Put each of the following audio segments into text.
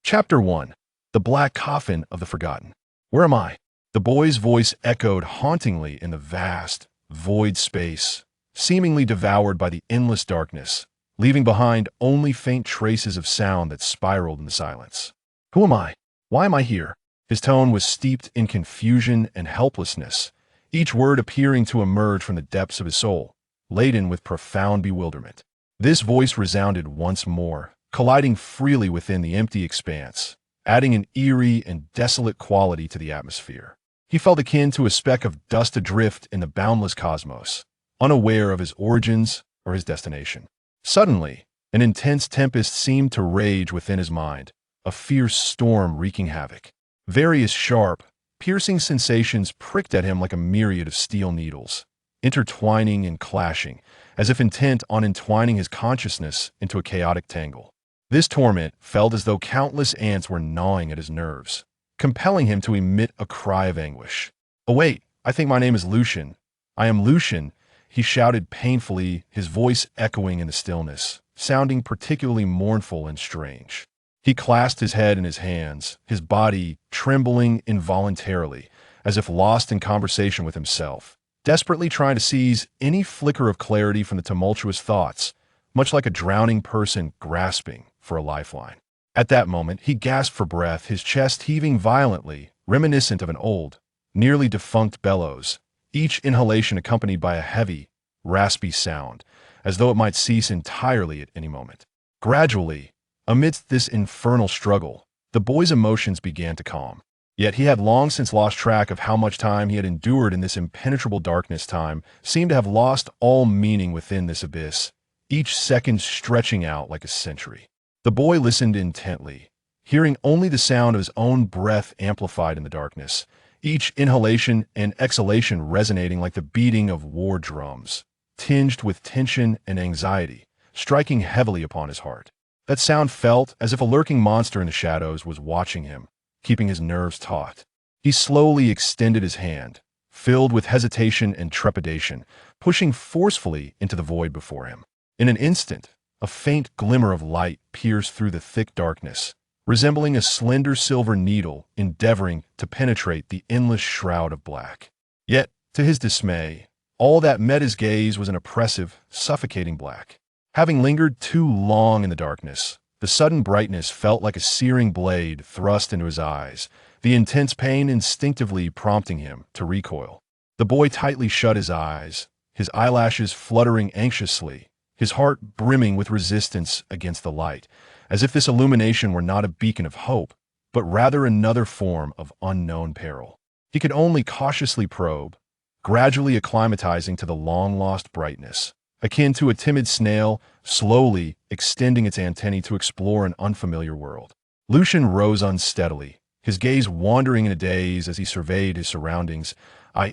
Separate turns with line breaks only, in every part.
Chapter 1. The Black Coffin of the Forgotten. Where am I? The boy's voice echoed hauntingly in the vast, void space, seemingly devoured by the endless darkness, leaving behind only faint traces of sound that spiraled in the silence. Who am I? Why am I here? His tone was steeped in confusion and helplessness, each word appearing to emerge from the depths of his soul, laden with profound bewilderment. This voice resounded once more, colliding freely within the empty expanse, adding an eerie and desolate quality to the atmosphere. He felt akin to a speck of dust adrift in the boundless cosmos, unaware of his origins or his destination. Suddenly, an intense tempest seemed to rage within his mind, a fierce storm wreaking havoc. Various sharp, piercing sensations pricked at him like a myriad of steel needles, intertwining and clashing, as if intent on entwining his consciousness into a chaotic tangle. This torment felt as though countless ants were gnawing at his nerves, compelling him to emit a cry of anguish. "Oh wait, I think my name is Lucian. I am Lucian," he shouted painfully, his voice echoing in the stillness, sounding particularly mournful and strange. He clasped his head in his hands, his body trembling involuntarily, as if lost in conversation with himself, desperately trying to seize any flicker of clarity from the tumultuous thoughts, much like a drowning person grasping for a lifeline. At that moment, he gasped for breath, his chest heaving violently, reminiscent of an old, nearly defunct bellows, each inhalation accompanied by a heavy, raspy sound, as though it might cease entirely at any moment. Gradually, amidst this infernal struggle, the boy's emotions began to calm. Yet he had long since lost track of how much time he had endured in this impenetrable darkness. Time seemed to have lost all meaning within this abyss, each second stretching out like a century. The boy listened intently, hearing only the sound of his own breath amplified in the darkness, each inhalation and exhalation resonating like the beating of war drums, tinged with tension and anxiety, striking heavily upon his heart. That sound felt as if a lurking monster in the shadows was watching him, keeping his nerves taut. He slowly extended his hand, filled with hesitation and trepidation, pushing forcefully into the void before him. In an instant, a faint glimmer of light pierced through the thick darkness, resembling a slender silver needle endeavoring to penetrate the endless shroud of black. Yet, to his dismay, all that met his gaze was an oppressive, suffocating black. Having lingered too long in the darkness, the sudden brightness felt like a searing blade thrust into his eyes, the intense pain instinctively prompting him to recoil. The boy tightly shut his eyes, his eyelashes fluttering anxiously, his heart brimming with resistance against the light, as if this illumination were not a beacon of hope, but rather another form of unknown peril. He could only cautiously probe, gradually acclimatizing to the long-lost brightness, akin to a timid snail slowly extending its antennae to explore an unfamiliar world. Lucian rose unsteadily, his gaze wandering in a daze as he surveyed his surroundings.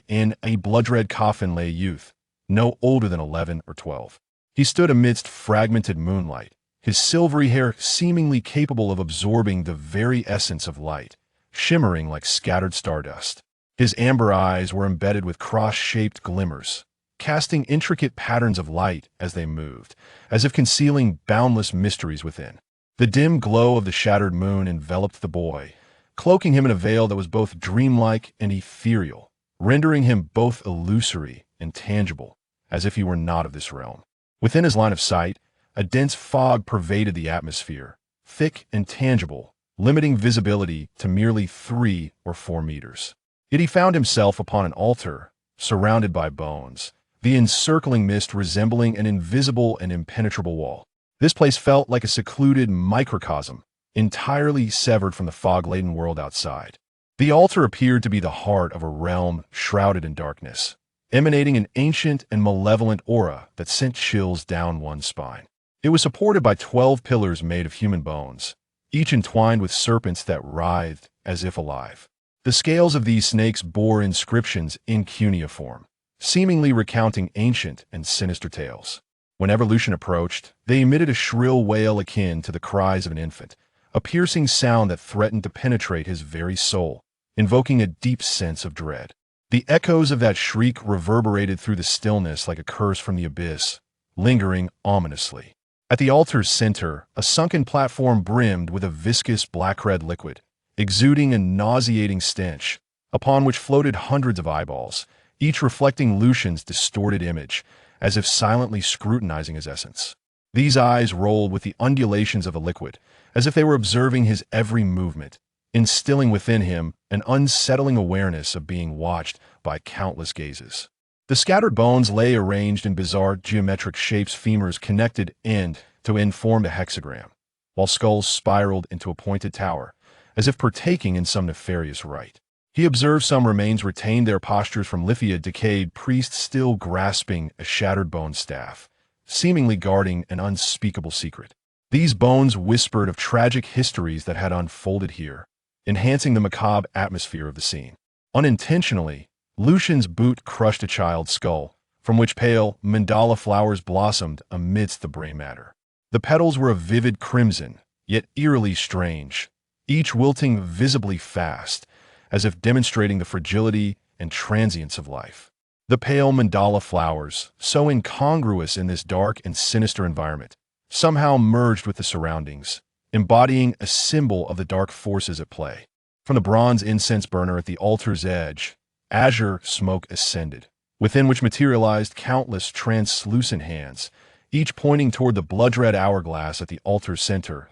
In a blood-red coffin lay a youth, no older than 11 or 12. He stood amidst fragmented moonlight, his silvery hair seemingly capable of absorbing the very essence of light, shimmering like scattered stardust. His amber eyes were embedded with cross-shaped glimmers, casting intricate patterns of light as they moved, as if concealing boundless mysteries within. The dim glow of the shattered moon enveloped the boy, cloaking him in a veil that was both dreamlike and ethereal, rendering him both illusory and tangible, as if he were not of this realm. Within his line of sight, a dense fog pervaded the atmosphere, thick and tangible, limiting visibility to merely 3 or 4 meters. Yet he found himself upon an altar, surrounded by bones, the encircling mist resembling an invisible and impenetrable wall. This place felt like a secluded microcosm, entirely severed from the fog-laden world outside. The altar appeared to be the heart of a realm shrouded in darkness, emanating an ancient and malevolent aura that sent chills down one's spine. It was supported by 12 pillars made of human bones, each entwined with serpents that writhed as if alive. The scales of these snakes bore inscriptions in cuneiform, seemingly recounting ancient and sinister tales. Whenever Lucian approached, they emitted a shrill wail akin to the cries of an infant, a piercing sound that threatened to penetrate his very soul, invoking a deep sense of dread. The echoes of that shriek reverberated through the stillness like a curse from the abyss, lingering ominously. At the altar's center, a sunken platform brimmed with a viscous black-red liquid, exuding a nauseating stench, upon which floated hundreds of eyeballs, each reflecting Lucian's distorted image, as if silently scrutinizing his essence. These eyes rolled with the undulations of the liquid, as if they were observing his every movement, instilling within him an unsettling awareness of being watched by countless gazes. The scattered bones lay arranged in bizarre geometric shapes, femurs connected end to end formed a hexagram, while skulls spiraled into a pointed tower, as if partaking in some nefarious rite. He observed some remains retained their postures from Lithia, decayed priests still grasping a shattered bone staff, seemingly guarding an unspeakable secret. These bones whispered of tragic histories that had unfolded here, enhancing the macabre atmosphere of the scene. Unintentionally, Lucian's boot crushed a child's skull, from which pale mandala flowers blossomed amidst the gray matter. The petals were of vivid crimson, yet eerily strange, each wilting visibly fast, as if demonstrating the fragility and transience of life. The pale mandala flowers, so incongruous in this dark and sinister environment, somehow merged with the surroundings, embodying a symbol of the dark forces at play. From the bronze incense burner at the altar's edge, azure smoke ascended, within which materialized countless translucent hands, each pointing toward the blood-red hourglass at the altar's center.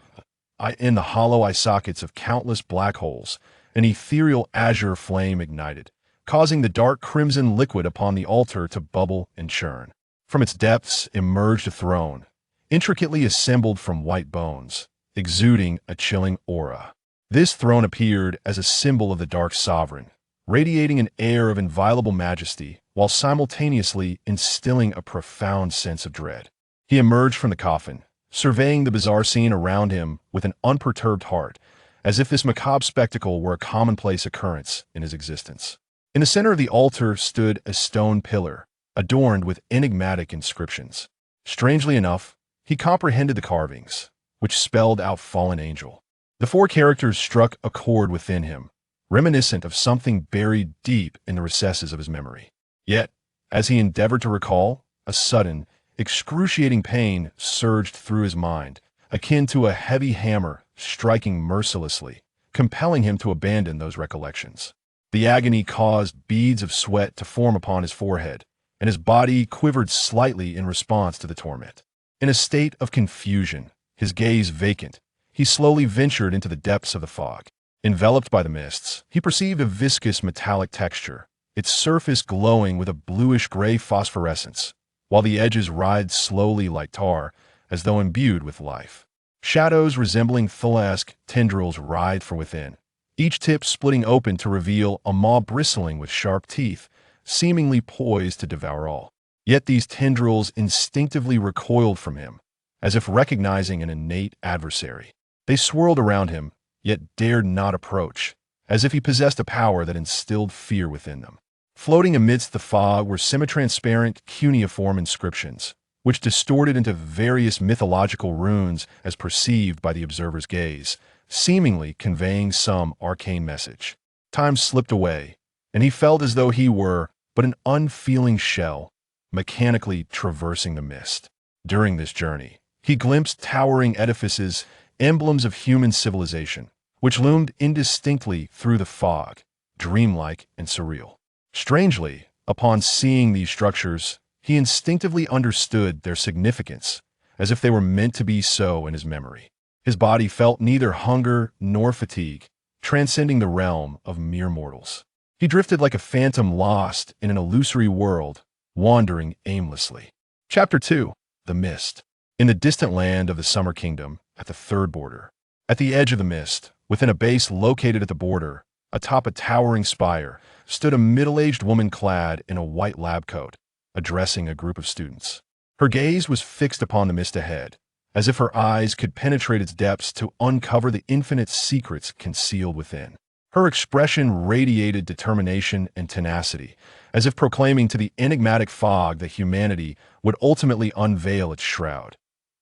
In the hollow eye sockets of countless black holes, an ethereal azure flame ignited, causing the dark crimson liquid upon the altar to bubble and churn. From its depths emerged a throne, intricately assembled from white bones, exuding a chilling aura. This throne appeared as a symbol of the dark sovereign, radiating an air of inviolable majesty while simultaneously instilling a profound sense of dread. He emerged from the coffin, surveying the bizarre scene around him with an unperturbed heart, as if this macabre spectacle were a commonplace occurrence in his existence. In the center of the altar stood a stone pillar, adorned with enigmatic inscriptions. Strangely enough, he comprehended the carvings, which spelled out fallen angel. The four characters struck a chord within him, reminiscent of something buried deep in the recesses of his memory. Yet, as he endeavored to recall, a sudden, excruciating pain surged through his mind, akin to a heavy hammer striking mercilessly, compelling him to abandon those recollections. The agony caused beads of sweat to form upon his forehead, and his body quivered slightly in response to the torment. In a state of confusion, his gaze vacant, he slowly ventured into the depths of the fog. Enveloped by the mists, he perceived a viscous metallic texture, its surface glowing with a bluish-gray phosphorescence, while the edges writhed slowly like tar, as though imbued with life. Shadows resembling thulesque tendrils writhed from within, each tip splitting open to reveal a maw bristling with sharp teeth, seemingly poised to devour all. Yet these tendrils instinctively recoiled from him, as if recognizing an innate adversary. They swirled around him, yet dared not approach, as if he possessed a power that instilled fear within them. Floating amidst the fog were semi-transparent, cuneiform inscriptions, which distorted into various mythological runes as perceived by the observer's gaze, seemingly conveying some arcane message. Time slipped away, and he felt as though he were but an unfeeling shell, mechanically traversing the mist. During this journey, he glimpsed towering edifices, emblems of human civilization, which loomed indistinctly through the fog, dreamlike and surreal. Strangely, upon seeing these structures, he instinctively understood their significance, as if they were meant to be so in his memory. His body felt neither hunger nor fatigue, transcending the realm of mere mortals. He drifted like a phantom lost in an illusory world, wandering aimlessly. Chapter 2. The Mist. In the distant land of the Summer Kingdom, at the third border. At the edge of the mist, within a base located at the border, atop a towering spire, stood a middle-aged woman clad in a white lab coat, addressing a group of students. Her gaze was fixed upon the mist ahead, as if her eyes could penetrate its depths to uncover the infinite secrets concealed within. Her expression radiated determination and tenacity, as if proclaiming to the enigmatic fog that humanity would ultimately unveil its shroud.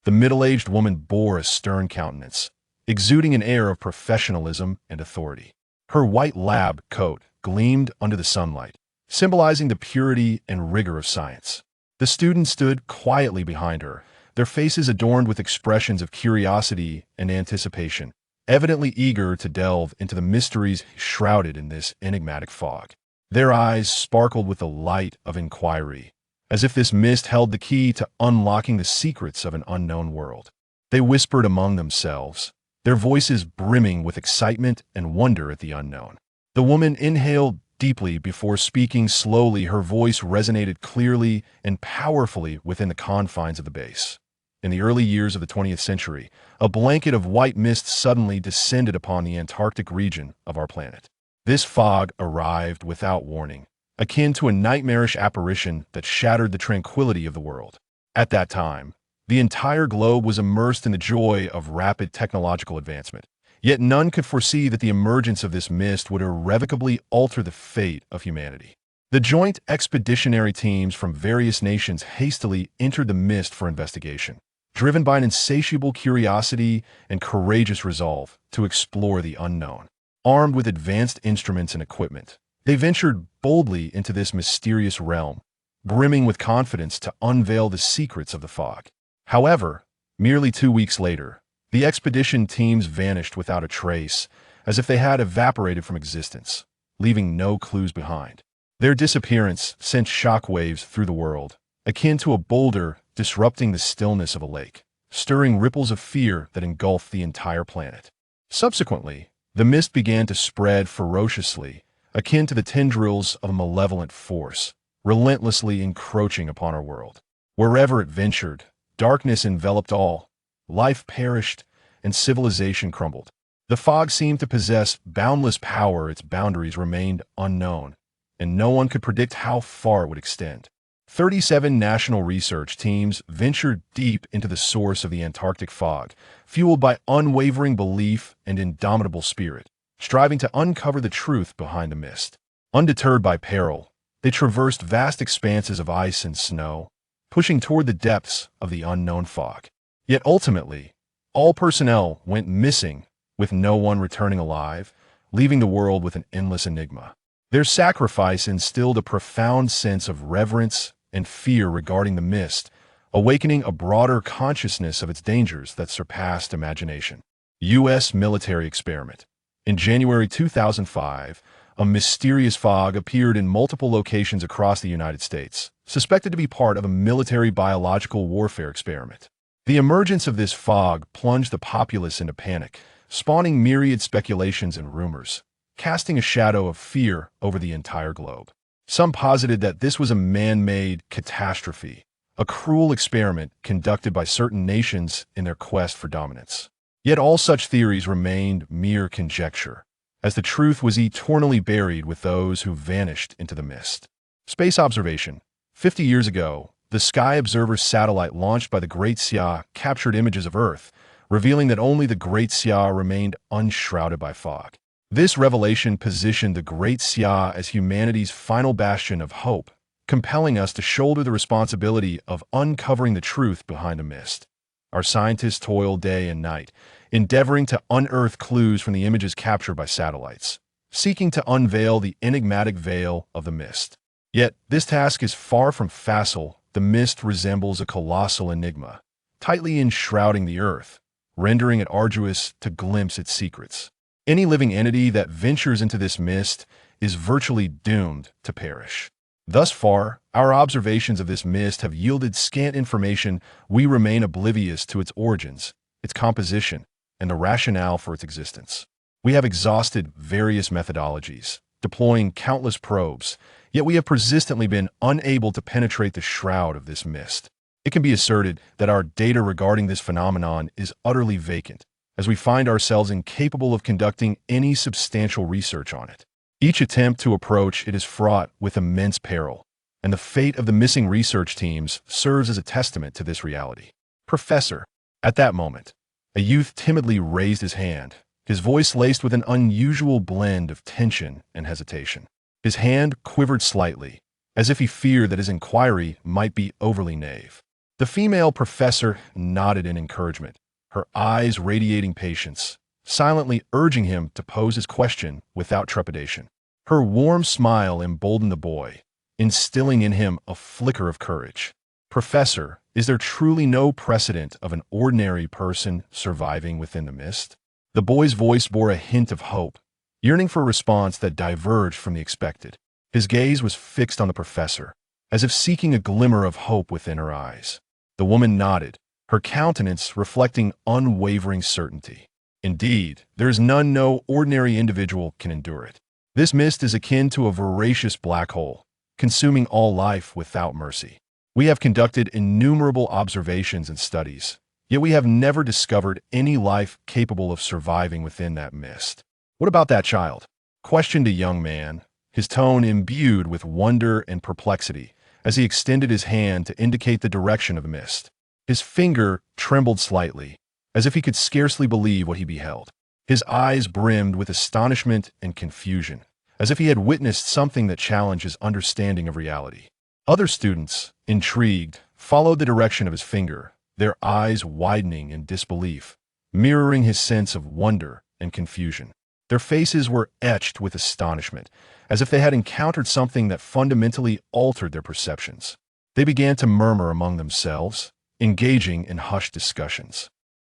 The middle-aged woman bore a stern countenance, exuding an air of professionalism and authority. Her white lab coat gleamed under the sunlight, symbolizing the purity and rigor of science. The student stood quietly behind her, their faces adorned with expressions of curiosity and anticipation, evidently eager to delve into the mysteries shrouded in this enigmatic fog. Their eyes sparkled with the light of inquiry, as if this mist held the key to unlocking the secrets of an unknown world. They whispered among themselves, their voices brimming with excitement and wonder at the unknown. The woman inhaled deeply before speaking slowly. Her voice resonated clearly and powerfully within the confines of the base. In the early years of the 20th century, a blanket of white mist suddenly descended upon the Antarctic region of our planet. This fog arrived without warning, akin to a nightmarish apparition that shattered the tranquility of the world. At that time, the entire globe was immersed in the joy of rapid technological advancement. Yet none could foresee that the emergence of this mist would irrevocably alter the fate of humanity. The joint expeditionary teams from various nations hastily entered the mist for investigation, driven by an insatiable curiosity and courageous resolve to explore the unknown. Armed with advanced instruments and equipment, they ventured boldly into this mysterious realm, brimming with confidence to unveil the secrets of the fog. However, merely 2 weeks later, the expedition teams vanished without a trace, as if they had evaporated from existence, leaving no clues behind. Their disappearance sent shockwaves through the world, akin to a boulder disrupting the stillness of a lake, stirring ripples of fear that engulfed the entire planet. Subsequently, the mist began to spread ferociously, akin to the tendrils of a malevolent force, relentlessly encroaching upon our world. Wherever it ventured, darkness enveloped all, life perished, and civilization crumbled. The fog seemed to possess boundless power. Its boundaries remained unknown, and no one could predict how far it would extend. 37 national research teams ventured deep into the source of the Antarctic fog, fueled by unwavering belief and indomitable spirit, striving to uncover the truth behind the mist. Undeterred by peril, they traversed vast expanses of ice and snow, pushing toward the depths of the unknown fog. Yet ultimately, all personnel went missing, with no one returning alive, leaving the world with an endless enigma. Their sacrifice instilled a profound sense of reverence and fear regarding the mist, awakening a broader consciousness of its dangers that surpassed imagination. U.S. military experiment. In January 2005, a mysterious fog appeared in multiple locations across the United States, suspected to be part of a military biological warfare experiment. The emergence of this fog plunged the populace into panic, spawning myriad speculations and rumors, casting a shadow of fear over the entire globe. Some posited that this was a man-made catastrophe, a cruel experiment conducted by certain nations in their quest for dominance. Yet all such theories remained mere conjecture, as the truth was eternally buried with those who vanished into the mist. Space observation. 50 years ago, the Sky Observer satellite launched by the Great Xia captured images of Earth, revealing that only the Great Xia remained unshrouded by fog. This revelation positioned the Great Xia as humanity's final bastion of hope, compelling us to shoulder the responsibility of uncovering the truth behind the mist. Our scientists toiled day and night, endeavoring to unearth clues from the images captured by satellites, seeking to unveil the enigmatic veil of the mist. Yet, this task is far from facile. The mist resembles a colossal enigma, tightly enshrouding the Earth, rendering it arduous to glimpse its secrets. Any living entity that ventures into this mist is virtually doomed to perish. Thus far, our observations of this mist have yielded scant information. We remain oblivious to its origins, its composition, and the rationale for its existence. We have exhausted various methodologies, deploying countless probes, yet we have persistently been unable to penetrate the shroud of this mist. It can be asserted that our data regarding this phenomenon is utterly vacant, as we find ourselves incapable of conducting any substantial research on it. Each attempt to approach it is fraught with immense peril, and the fate of the missing research teams serves as a testament to this reality. Professor. At that moment, a youth timidly raised his hand, his voice laced with an unusual blend of tension and hesitation. His hand quivered slightly, as if he feared that his inquiry might be overly naive. The female professor nodded in encouragement, her eyes radiating patience, silently urging him to pose his question without trepidation. Her warm smile emboldened the boy, instilling in him a flicker of courage. Professor, Is there truly no precedent of an ordinary person surviving within the mist? The boy's voice bore a hint of hope, yearning for a response that diverged from the expected. His gaze was fixed on the professor, as if seeking a glimmer of hope within her eyes. The woman nodded, her countenance reflecting unwavering certainty. Indeed, there is none no ordinary individual can endure it. This mist is akin to a voracious black hole, consuming all life without mercy. We have conducted innumerable observations and studies, yet we have never discovered any life capable of surviving within that mist. What about that child? Questioned a young man, his tone imbued with wonder and perplexity, as he extended his hand to indicate the direction of the mist. His finger trembled slightly, as if he could scarcely believe what he beheld. His eyes brimmed with astonishment and confusion, as if he had witnessed something that challenged his understanding of reality. Other students, intrigued, followed the direction of his finger, their eyes widening in disbelief, mirroring his sense of wonder and confusion. Their faces were etched with astonishment, as if they had encountered something that fundamentally altered their perceptions. They began to murmur among themselves, engaging in hushed discussions.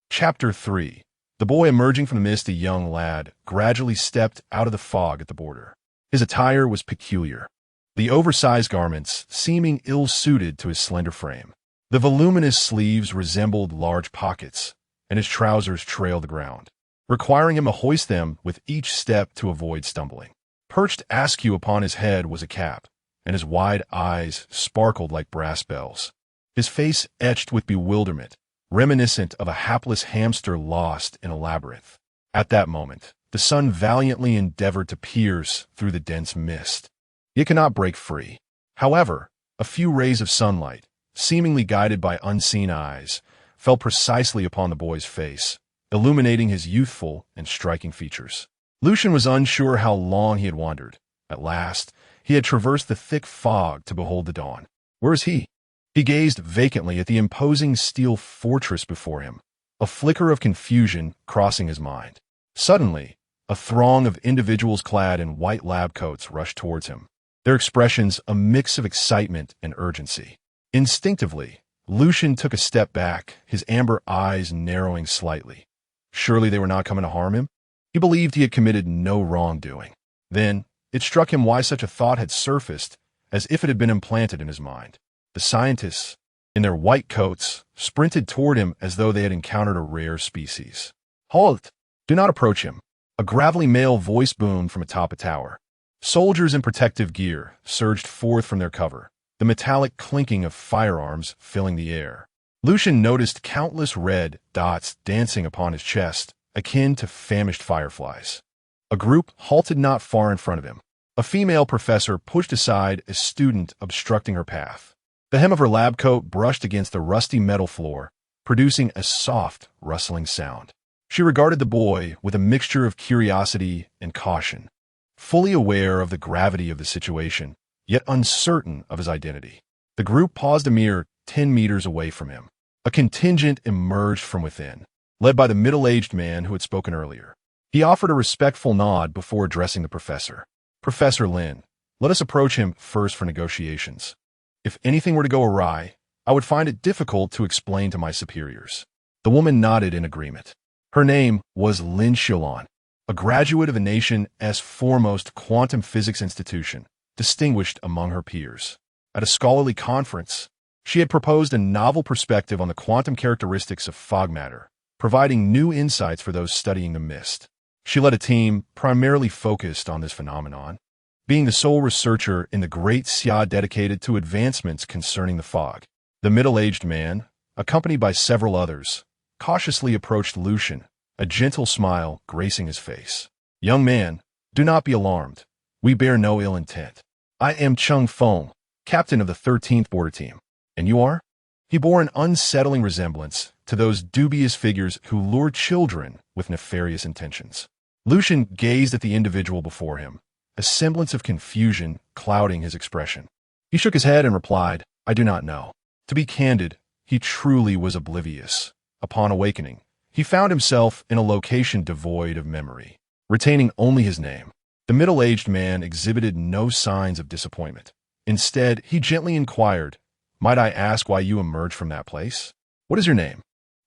Chapter 3. The boy emerging from the mist, a young lad, gradually stepped out of the fog at the border. His attire was peculiar, the oversized garments seeming ill-suited to his slender frame. The voluminous sleeves resembled large pockets, and his trousers trailed the ground, requiring him to hoist them with each step to avoid stumbling. Perched askew upon his head was a cap, and his wide eyes sparkled like brass bells. His face etched with bewilderment, reminiscent of a hapless hamster lost in a labyrinth. At that moment, the sun valiantly endeavored to pierce through the dense mist. It could not break free. However, a few rays of sunlight, seemingly guided by unseen eyes, fell precisely upon the boy's face, illuminating his youthful and striking features. Lucian was unsure how long he had wandered. At last, he had traversed the thick fog to behold the dawn. Where is he? He gazed vacantly at the imposing steel fortress before him, a flicker of confusion crossing his mind. Suddenly, a throng of individuals clad in white lab coats rushed towards him, their expressions a mix of excitement and urgency. Instinctively, Lucian took a step back, his amber eyes narrowing slightly. Surely they were not coming to harm him? He believed he had committed no wrongdoing. Then, it struck him why such a thought had surfaced, as if it had been implanted in his mind. The scientists, in their white coats, sprinted toward him as though they had encountered a rare species. "Halt! Do not approach him!" A gravelly male voice boomed from atop a tower. Soldiers in protective gear surged forth from their cover, the metallic clinking of firearms filling the air. Lucian noticed countless red dots dancing upon his chest, akin to famished fireflies. A group halted not far in front of him. A female professor pushed aside a student obstructing her path. The hem of her lab coat brushed against the rusty metal floor, producing a soft, rustling sound. She regarded the boy with a mixture of curiosity and caution, fully aware of the gravity of the situation, yet uncertain of his identity. The group paused a mere 10 meters away from him. A contingent emerged from within, led by the middle-aged man who had spoken earlier. He offered a respectful nod before addressing the professor. "Professor Lin, let us approach him first for negotiations. If anything were to go awry, I would find it difficult to explain to my superiors." The woman nodded in agreement. Her name was Lin Xiulan, a graduate of the nation's foremost quantum physics institution, distinguished among her peers. At a scholarly conference, she had proposed a novel perspective on the quantum characteristics of fog matter, providing new insights for those studying the mist. She led a team primarily focused on this phenomenon, being the sole researcher in the great Xia dedicated to advancements concerning the fog. The middle-aged man, accompanied by several others, cautiously approached Lucian, a gentle smile gracing his face. "Young man, do not be alarmed. We bear no ill intent. I am Cheng Feng, captain of the 13th border team. And you are?" He bore an unsettling resemblance to those dubious figures who lure children with nefarious intentions. Lucian gazed at the individual before him, a semblance of confusion clouding his expression. He shook his head and replied, "I do not know." To be candid, he truly was oblivious. Upon awakening, he found himself in a location devoid of memory, retaining only his name. The middle-aged man exhibited no signs of disappointment. Instead, he gently inquired, Might I ask why you emerged from that place? What is your name?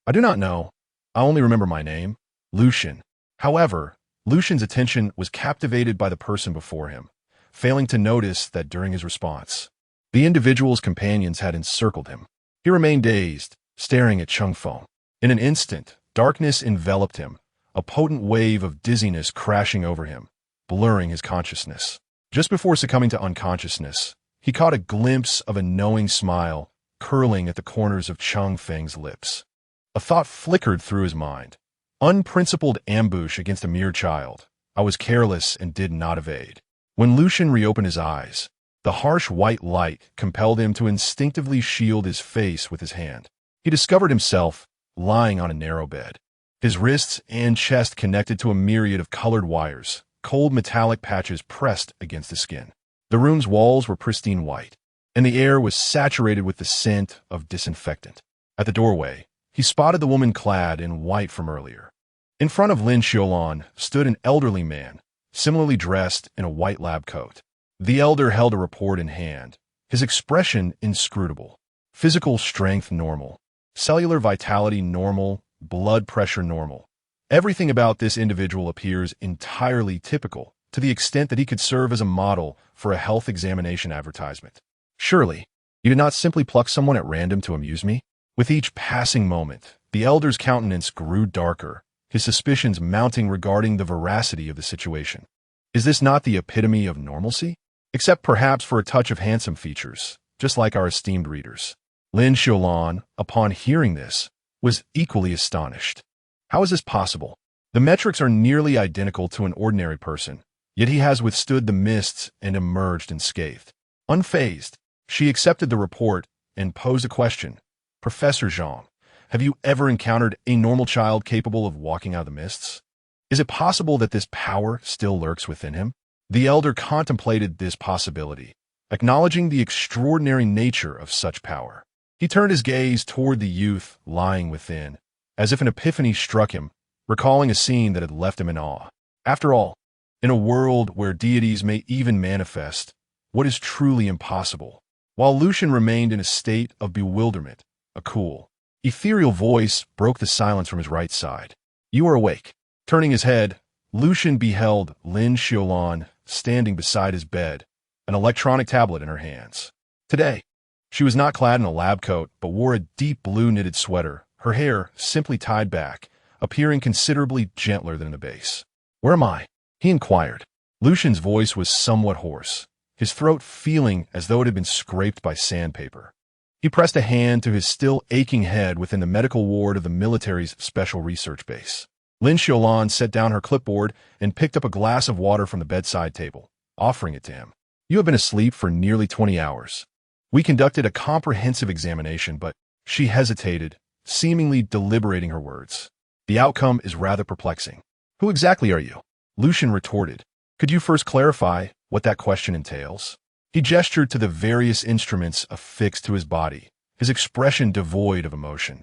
I do not know. I only remember my name, Lucian. However, Lucian's attention was captivated by the person before him, failing to notice that during his response, the individual's companions had encircled him. He remained dazed, staring at Changfeng. In an instant, darkness enveloped him, a potent wave of dizziness crashing over him, blurring his consciousness. Just before succumbing to unconsciousness, he caught a glimpse of a knowing smile curling at the corners of Changfeng's lips. A thought flickered through his mind. Unprincipled ambush against a mere child. I was careless and did not evade. When Lucian reopened his eyes, the harsh white light compelled him to instinctively shield his face with his hand. He discovered himself lying on a narrow bed. His wrists and chest connected to a myriad of colored wires, cold metallic patches pressed against the skin. The room's walls were pristine white, and the air was saturated with the scent of disinfectant. At the doorway, he spotted the woman clad in white from earlier. In front of Lin Xiulan stood an elderly man, similarly dressed in a white lab coat. The elder held a report in hand, his expression inscrutable. Physical strength normal, cellular vitality normal, blood pressure normal. Everything about this individual appears entirely typical, to the extent that he could serve as a model for a health examination advertisement. Surely, you did not simply pluck someone at random to amuse me? With each passing moment, the elder's countenance grew darker, his suspicions mounting regarding the veracity of the situation. Is this not the epitome of normalcy? Except perhaps for a touch of handsome features, just like our esteemed readers. Lin Xiulan, upon hearing this, was equally astonished. How is this possible? The metrics are nearly identical to an ordinary person, yet he has withstood the mists and emerged unscathed. Unfazed, she accepted the report and posed a question. Professor Zhang, have you ever encountered a normal child capable of walking out of the mists? Is it possible that this power still lurks within him? The elder contemplated this possibility, acknowledging the extraordinary nature of such power. He turned his gaze toward the youth lying within, as if an epiphany struck him, recalling a scene that had left him in awe. After all, in a world where deities may even manifest, what is truly impossible? While Lucian remained in a state of bewilderment, a cool, ethereal voice broke the silence from his right side. You are awake. Turning his head, Lucian beheld Lin Xiulan standing beside his bed, an electronic tablet in her hands. Today, she was not clad in a lab coat, but wore a deep blue knitted sweater, her hair simply tied back, appearing considerably gentler than the base. Where am I? He inquired. Lucian's voice was somewhat hoarse, his throat feeling as though it had been scraped by sandpaper. He pressed a hand to his still aching head within the medical ward of the military's special research base. Lin Xiulan set down her clipboard and picked up a glass of water from the bedside table, offering it to him. You have been asleep for nearly 20 hours. We conducted a comprehensive examination, but she hesitated, seemingly deliberating her words. The outcome is rather perplexing. Who exactly are you? Lucian retorted. Could you first clarify what that question entails? He gestured to the various instruments affixed to his body, his expression devoid of emotion,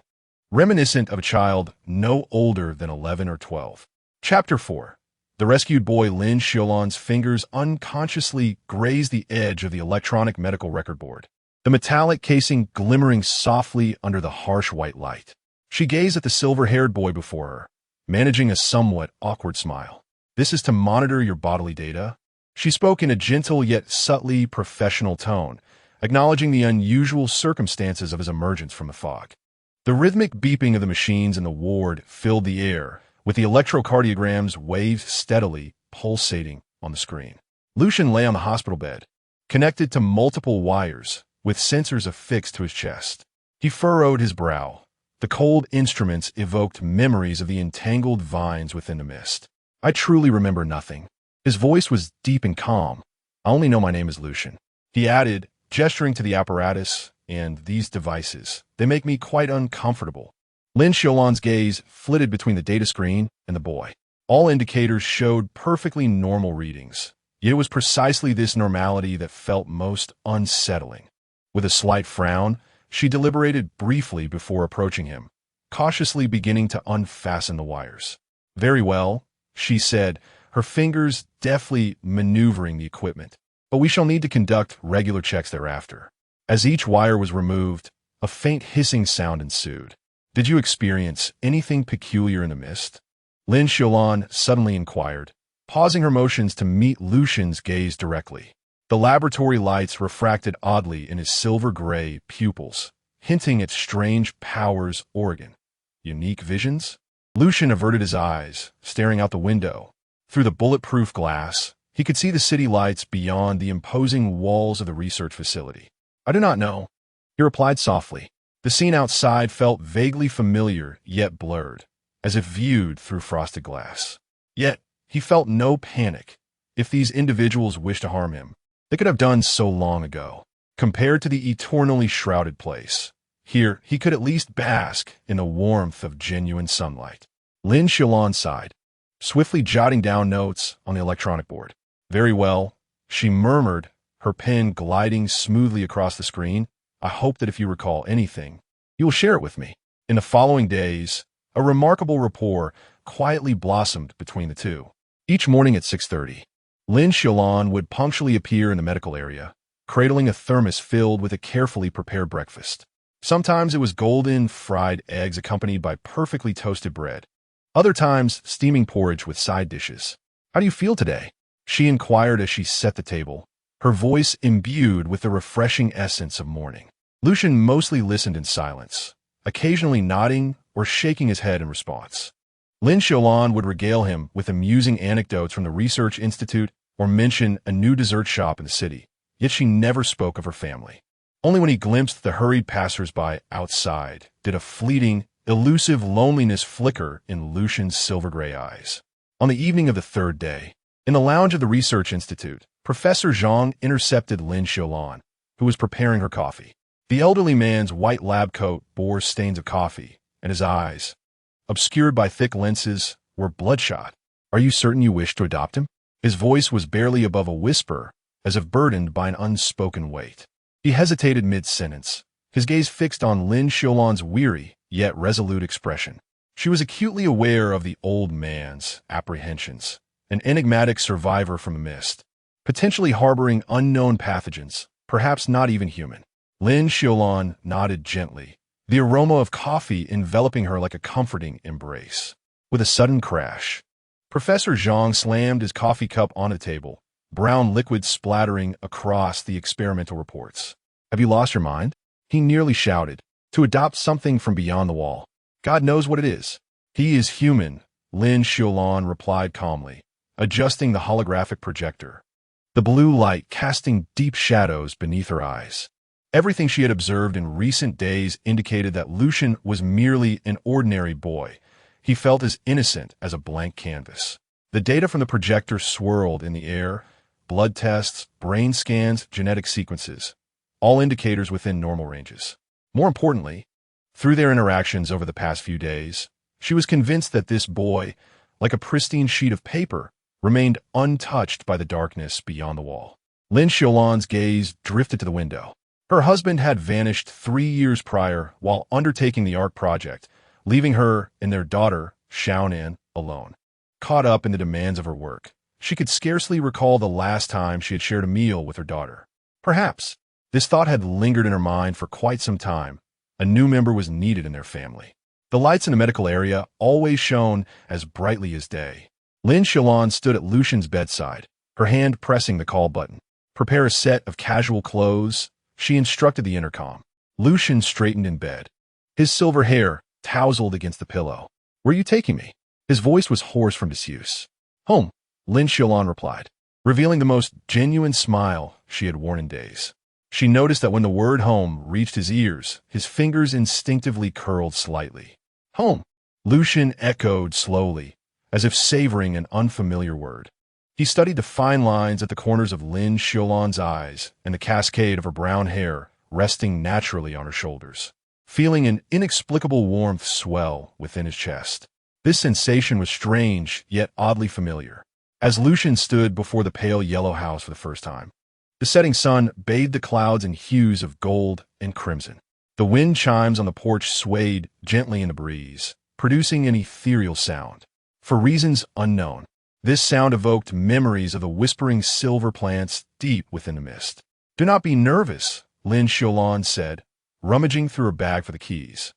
reminiscent of a child no older than 11 or 12. Chapter 4. The rescued boy Lin Xiulan's fingers unconsciously grazed the edge of the electronic medical record board, the metallic casing glimmering softly under the harsh white light. She gazed at the silver-haired boy before her, managing a somewhat awkward smile. This is to monitor your bodily data? She spoke in a gentle yet subtly professional tone, acknowledging the unusual circumstances of his emergence from the fog. The rhythmic beeping of the machines in the ward filled the air, with the electrocardiograms waves steadily pulsating on the screen. Lucian lay on the hospital bed, connected to multiple wires, with sensors affixed to his chest. He furrowed his brow. The cold instruments evoked memories of the entangled vines within the mist. I truly remember nothing. His voice was deep and calm. I only know my name is Lucian. He added, gesturing to the apparatus and these devices. They make me quite uncomfortable. Lin Xiulan's gaze flitted between the data screen and the boy. All indicators showed perfectly normal readings, yet it was precisely this normality that felt most unsettling. With a slight frown, she deliberated briefly before approaching him, cautiously beginning to unfasten the wires. Very well, she said, her fingers deftly maneuvering the equipment. But we shall need to conduct regular checks thereafter. As each wire was removed, a faint hissing sound ensued. "Did you experience anything peculiar in the mist?" Lin Xiulan suddenly inquired, pausing her motions to meet Lucian's gaze directly. The laboratory lights refracted oddly in his silver-gray pupils, hinting at strange powers. Organ. Unique visions? Lucian averted his eyes, staring out the window. Through the bulletproof glass, he could see the city lights beyond the imposing walls of the research facility. "I do not know," he replied softly. The scene outside felt vaguely familiar, yet blurred, as if viewed through frosted glass. Yet, he felt no panic. If these individuals wished to harm him, they could have done so long ago. Compared to the eternally shrouded place, here he could at least bask in the warmth of genuine sunlight. Lin Xiulan sighed, swiftly jotting down notes on the electronic board. "Very well," she murmured, her pen gliding smoothly across the screen. "I hope that if you recall anything, you will share it with me." In the following days, a remarkable rapport quietly blossomed between the two. Each morning at 6:30, Lin Xiulan would punctually appear in the medical area, cradling a thermos filled with a carefully prepared breakfast. Sometimes it was golden fried eggs accompanied by perfectly toasted bread. Other times, steaming porridge with side dishes. "How do you feel today?" she inquired as she set the table, her voice imbued with the refreshing essence of morning. Lucian mostly listened in silence, occasionally nodding or shaking his head in response. Lin Xiulan would regale him with amusing anecdotes from the research institute or mention a new dessert shop in the city, yet she never spoke of her family. Only when he glimpsed the hurried passers-by outside did a fleeting, elusive loneliness flicker in Lucian's silver-gray eyes. On the evening of the third day, in the lounge of the research institute, Professor Zhang intercepted Lin Xiulan, who was preparing her coffee. The elderly man's white lab coat bore stains of coffee, and his eyes, obscured by thick lenses, were bloodshot. "Are you certain you wish to adopt him?" His voice was barely above a whisper, as if burdened by an unspoken weight. He hesitated mid-sentence, his gaze fixed on Lin Xiulan's weary, yet resolute expression. She was acutely aware of the old man's apprehensions, an enigmatic survivor from the mist, potentially harboring unknown pathogens, perhaps not even human. Lin Xiulan nodded gently, the aroma of coffee enveloping her like a comforting embrace. With a sudden crash, Professor Zhang slammed his coffee cup on the table, brown liquid splattering across the experimental reports. "Have you lost your mind?" he nearly shouted. "To adopt something from beyond the wall. God knows what it is." "He is human," Lin Xiulan replied calmly, adjusting the holographic projector, the blue light casting deep shadows beneath her eyes. Everything she had observed in recent days indicated that Lucian was merely an ordinary boy. He felt as innocent as a blank canvas. The data from the projector swirled in the air, blood tests, brain scans, genetic sequences, all indicators within normal ranges. More importantly, through their interactions over the past few days, she was convinced that this boy, like a pristine sheet of paper, remained untouched by the darkness beyond the wall. Lin Xiulan's gaze drifted to the window. Her husband had vanished 3 years prior while undertaking the ARC project, leaving her and their daughter, Xiaonan, alone. Caught up in the demands of her work, she could scarcely recall the last time she had shared a meal with her daughter. Perhaps, this thought had lingered in her mind for quite some time. A new member was needed in their family. The lights in the medical area always shone as brightly as day. Lin Xiulan stood at Lucian's bedside, her hand pressing the call button. "Prepare a set of casual clothes," she instructed the intercom. Lucian straightened in bed, his silver hair tousled against the pillow. "Where are you taking me?" His voice was hoarse from disuse. "Home," Lin Xiulan replied, revealing the most genuine smile she had worn in days. She noticed that when the word home reached his ears, his fingers instinctively curled slightly. "Home," Lucian echoed slowly, as if savoring an unfamiliar word. He studied the fine lines at the corners of Lin Xiulan's eyes and the cascade of her brown hair resting naturally on her shoulders, feeling an inexplicable warmth swell within his chest. This sensation was strange, yet oddly familiar. As Lucian stood before the pale yellow house for the first time, the setting sun bathed the clouds in hues of gold and crimson. The wind chimes on the porch swayed gently in the breeze, producing an ethereal sound. For reasons unknown, this sound evoked memories of the whispering silver plants deep within the mist. "Do not be nervous," Lin Xiulan said, rummaging through her bag for the keys.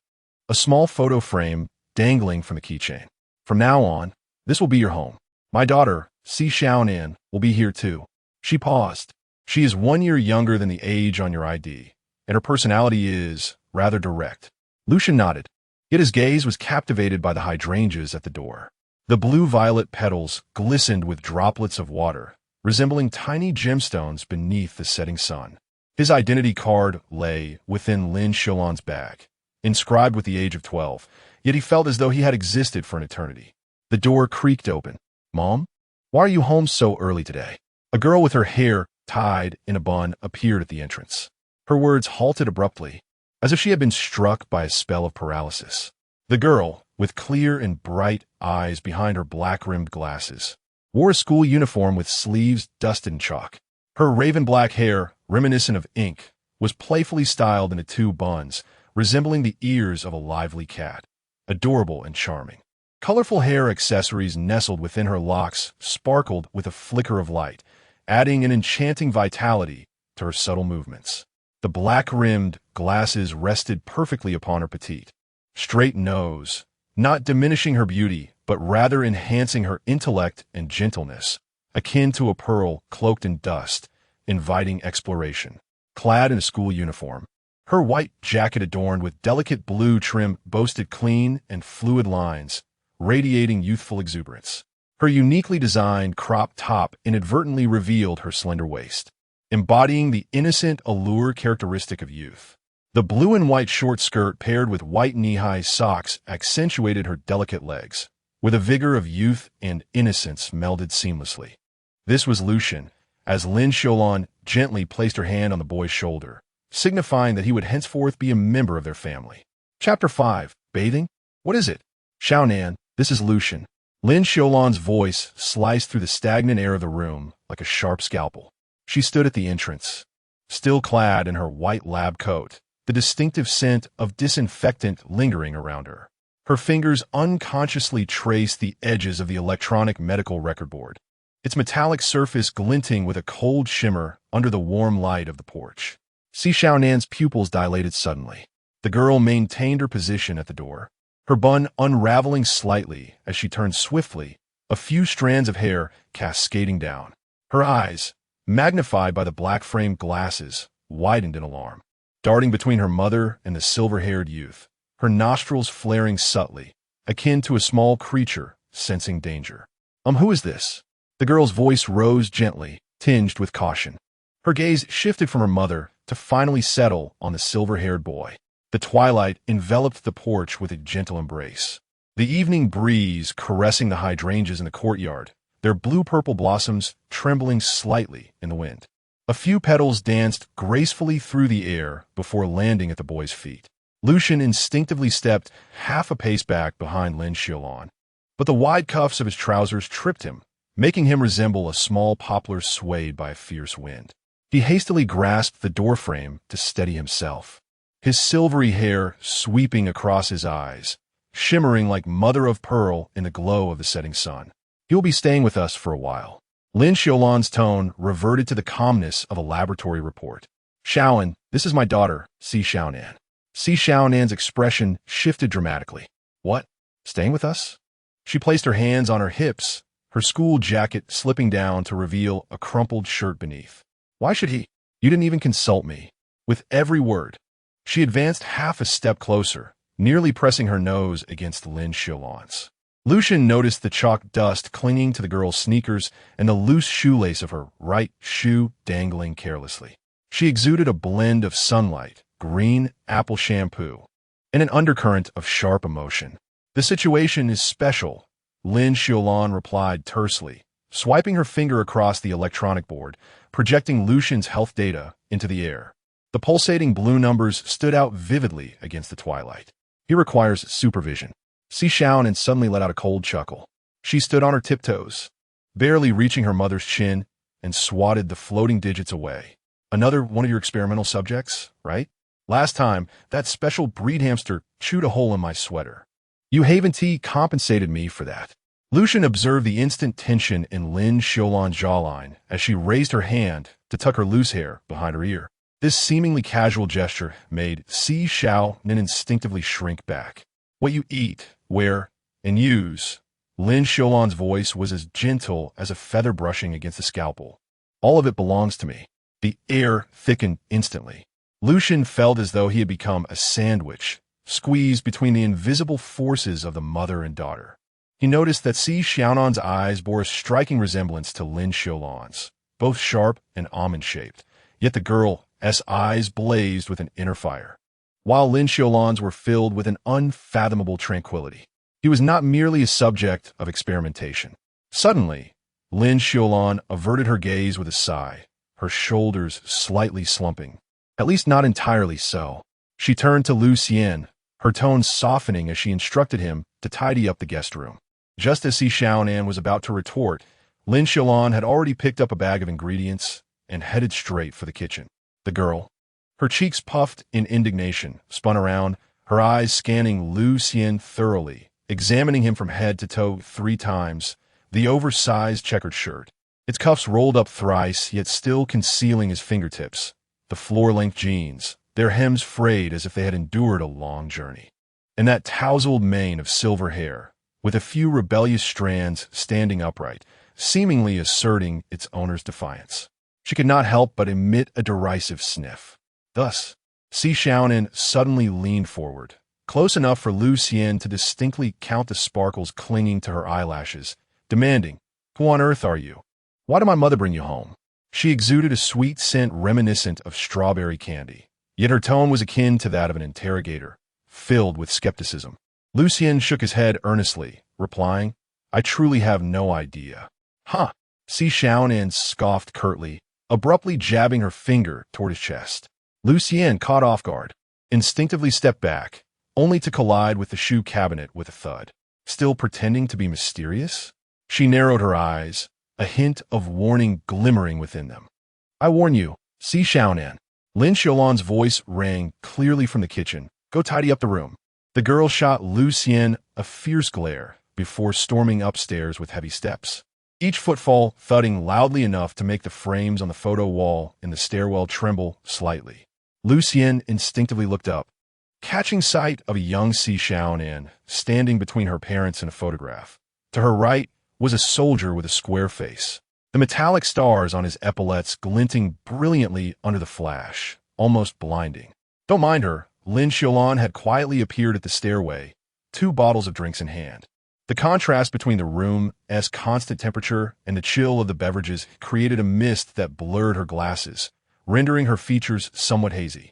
A small photo frame dangling from the keychain. From now on, this will be your home. My daughter, Xiaonan, will be here too. She paused. She is 1 year younger than the age on your ID, and her personality is rather direct. Lucian nodded, yet his gaze was captivated by the hydrangeas at the door. The blue-violet petals glistened with droplets of water, resembling tiny gemstones beneath the setting sun. His identity card lay within Lin Xiulan's bag, inscribed with the age of 12, yet he felt as though he had existed for an eternity. The door creaked open. "Mom? Why are you home so early today?" A girl with her hair tied in a bun appeared at the entrance. Her words halted abruptly, as if she had been struck by a spell of paralysis. The girl, with clear and bright eyes behind her black-rimmed glasses, wore a school uniform with sleeves dusted in chalk. Her raven-black hair, reminiscent of ink, was playfully styled into 2 buns, resembling the ears of a lively cat, adorable and charming. Colorful hair accessories nestled within her locks sparkled with a flicker of light, adding an enchanting vitality to her subtle movements. The black-rimmed glasses rested perfectly upon her petite, straight nose, not diminishing her beauty, but rather enhancing her intellect and gentleness, akin to a pearl cloaked in dust, inviting exploration. Clad in a school uniform, her white jacket adorned with delicate blue trim boasted clean and fluid lines, radiating youthful exuberance. Her uniquely designed crop top inadvertently revealed her slender waist, embodying the innocent allure characteristic of youth. The blue and white short skirt paired with white knee-high socks accentuated her delicate legs, with a vigor of youth and innocence melded seamlessly. This was Lucian, as Lin Xiulan gently placed her hand on the boy's shoulder, signifying that he would henceforth be a member of their family. Chapter 5. Bathing? What is it? Xiaonan, this is Lucian. Lin Xiulan's voice sliced through the stagnant air of the room like a sharp scalpel. She stood at the entrance, still clad in her white lab coat, the distinctive scent of disinfectant lingering around her. Her fingers unconsciously traced the edges of the electronic medical record board, its metallic surface glinting with a cold shimmer under the warm light of the porch. Xiaonan's pupils dilated suddenly. The girl maintained her position at the door, her bun unraveling slightly as she turned swiftly, a few strands of hair cascading down. Her eyes, magnified by the black-framed glasses, widened in alarm, darting between her mother and the silver-haired youth, her nostrils flaring subtly, akin to a small creature sensing danger. Who is this?" The girl's voice rose gently, tinged with caution. Her gaze shifted from her mother to finally settle on the silver-haired boy. The twilight enveloped the porch with a gentle embrace. The evening breeze caressing the hydrangeas in the courtyard, their blue-purple blossoms trembling slightly in the wind. A few petals danced gracefully through the air before landing at the boy's feet. Lucian instinctively stepped half a pace back behind Lin Xiulan, but the wide cuffs of his trousers tripped him, making him resemble a small poplar swayed by a fierce wind. He hastily grasped the doorframe to steady himself, his silvery hair sweeping across his eyes, shimmering like mother-of-pearl in the glow of the setting sun. "He will be staying with us for a while." Lin Xiulan's tone reverted to the calmness of a laboratory report. "Xiaonan, this is my daughter, Xiaonan." Xiaonan's expression shifted dramatically. "What? Staying with us?" She placed her hands on her hips, her school jacket slipping down to reveal a crumpled shirt beneath. "Why should he? You didn't even consult me." With every word, she advanced half a step closer, nearly pressing her nose against Lin Xiulan's. Lucian noticed the chalk dust clinging to the girl's sneakers and the loose shoelace of her right shoe dangling carelessly. She exuded a blend of sunlight, green apple shampoo, and an undercurrent of sharp emotion. "The situation is special," Lin Xiulan replied tersely, swiping her finger across the electronic board, projecting Lucian's health data into the air. The pulsating blue numbers stood out vividly against the twilight. "He requires supervision." Xiaonan suddenly let out a cold chuckle. She stood on her tiptoes, barely reaching her mother's chin, and swatted the floating digits away. "Another one of your experimental subjects, right? Last time, that special breed hamster chewed a hole in my sweater. You Haven Tea compensated me for that." Lucian observed the instant tension in Lin Xiulan's jawline as she raised her hand to tuck her loose hair behind her ear. This seemingly casual gesture made Xiaonan instinctively shrink back. What you eat, wear, and use. Lin Xiulan's voice was as gentle as a feather brushing against a scalpel. All of it belongs to me. The air thickened instantly. Lucian felt as though he had become a sandwich, squeezed between the invisible forces of the mother and daughter. He noticed that Xiaonan's eyes bore a striking resemblance to Lin Xiulan's, both sharp and almond-shaped, yet the girl's eyes blazed with an inner fire, while Lin Xiulan's were filled with an unfathomable tranquility. He was not merely a subject of experimentation. Suddenly, Lin Xiulan averted her gaze with a sigh, her shoulders slightly slumping. At least not entirely so. She turned to Lu Xian, her tone softening as she instructed him to tidy up the guest room. Just as Xiaonan was about to retort, Lin Xiulan had already picked up a bag of ingredients and headed straight for the kitchen. The girl, her cheeks puffed in indignation, spun around, her eyes scanning Lu Xian thoroughly, examining him from head to toe 3 times, the oversized checkered shirt, its cuffs rolled up thrice, yet still concealing his fingertips, the floor-length jeans, their hems frayed as if they had endured a long journey, and that tousled mane of silver hair, with a few rebellious strands standing upright, seemingly asserting its owner's defiance. She could not help but emit a derisive sniff. Thus, Xiaonan suddenly leaned forward, close enough for Lu Xian to distinctly count the sparkles clinging to her eyelashes, demanding, "Who on earth are you? Why did my mother bring you home?" She exuded a sweet scent reminiscent of strawberry candy, yet her tone was akin to that of an interrogator, filled with skepticism. Lu Xian shook his head earnestly, replying, "I truly have no idea." "Huh," Xiaonan scoffed curtly, abruptly jabbing her finger toward his chest. Lu Xian, caught off guard, instinctively stepped back, only to collide with the shoe cabinet with a thud. Still pretending to be mysterious? She narrowed her eyes, a hint of warning glimmering within them. "I warn you, Xiaonan." Lin Xiulan's voice rang clearly from the kitchen. "Go tidy up the room." The girl shot Lu Xian a fierce glare before storming upstairs with heavy steps, each footfall thudding loudly enough to make the frames on the photo wall in the stairwell tremble slightly. Lu Xian instinctively looked up, catching sight of a young Xiaonan standing between her parents and a photograph. To her right was a soldier with a square face, the metallic stars on his epaulets glinting brilliantly under the flash, almost blinding. "Don't mind her." Lin Xiulan had quietly appeared at the stairway, 2 bottles of drinks in hand. The contrast between the room's constant temperature and the chill of the beverages created a mist that blurred her glasses, rendering her features somewhat hazy.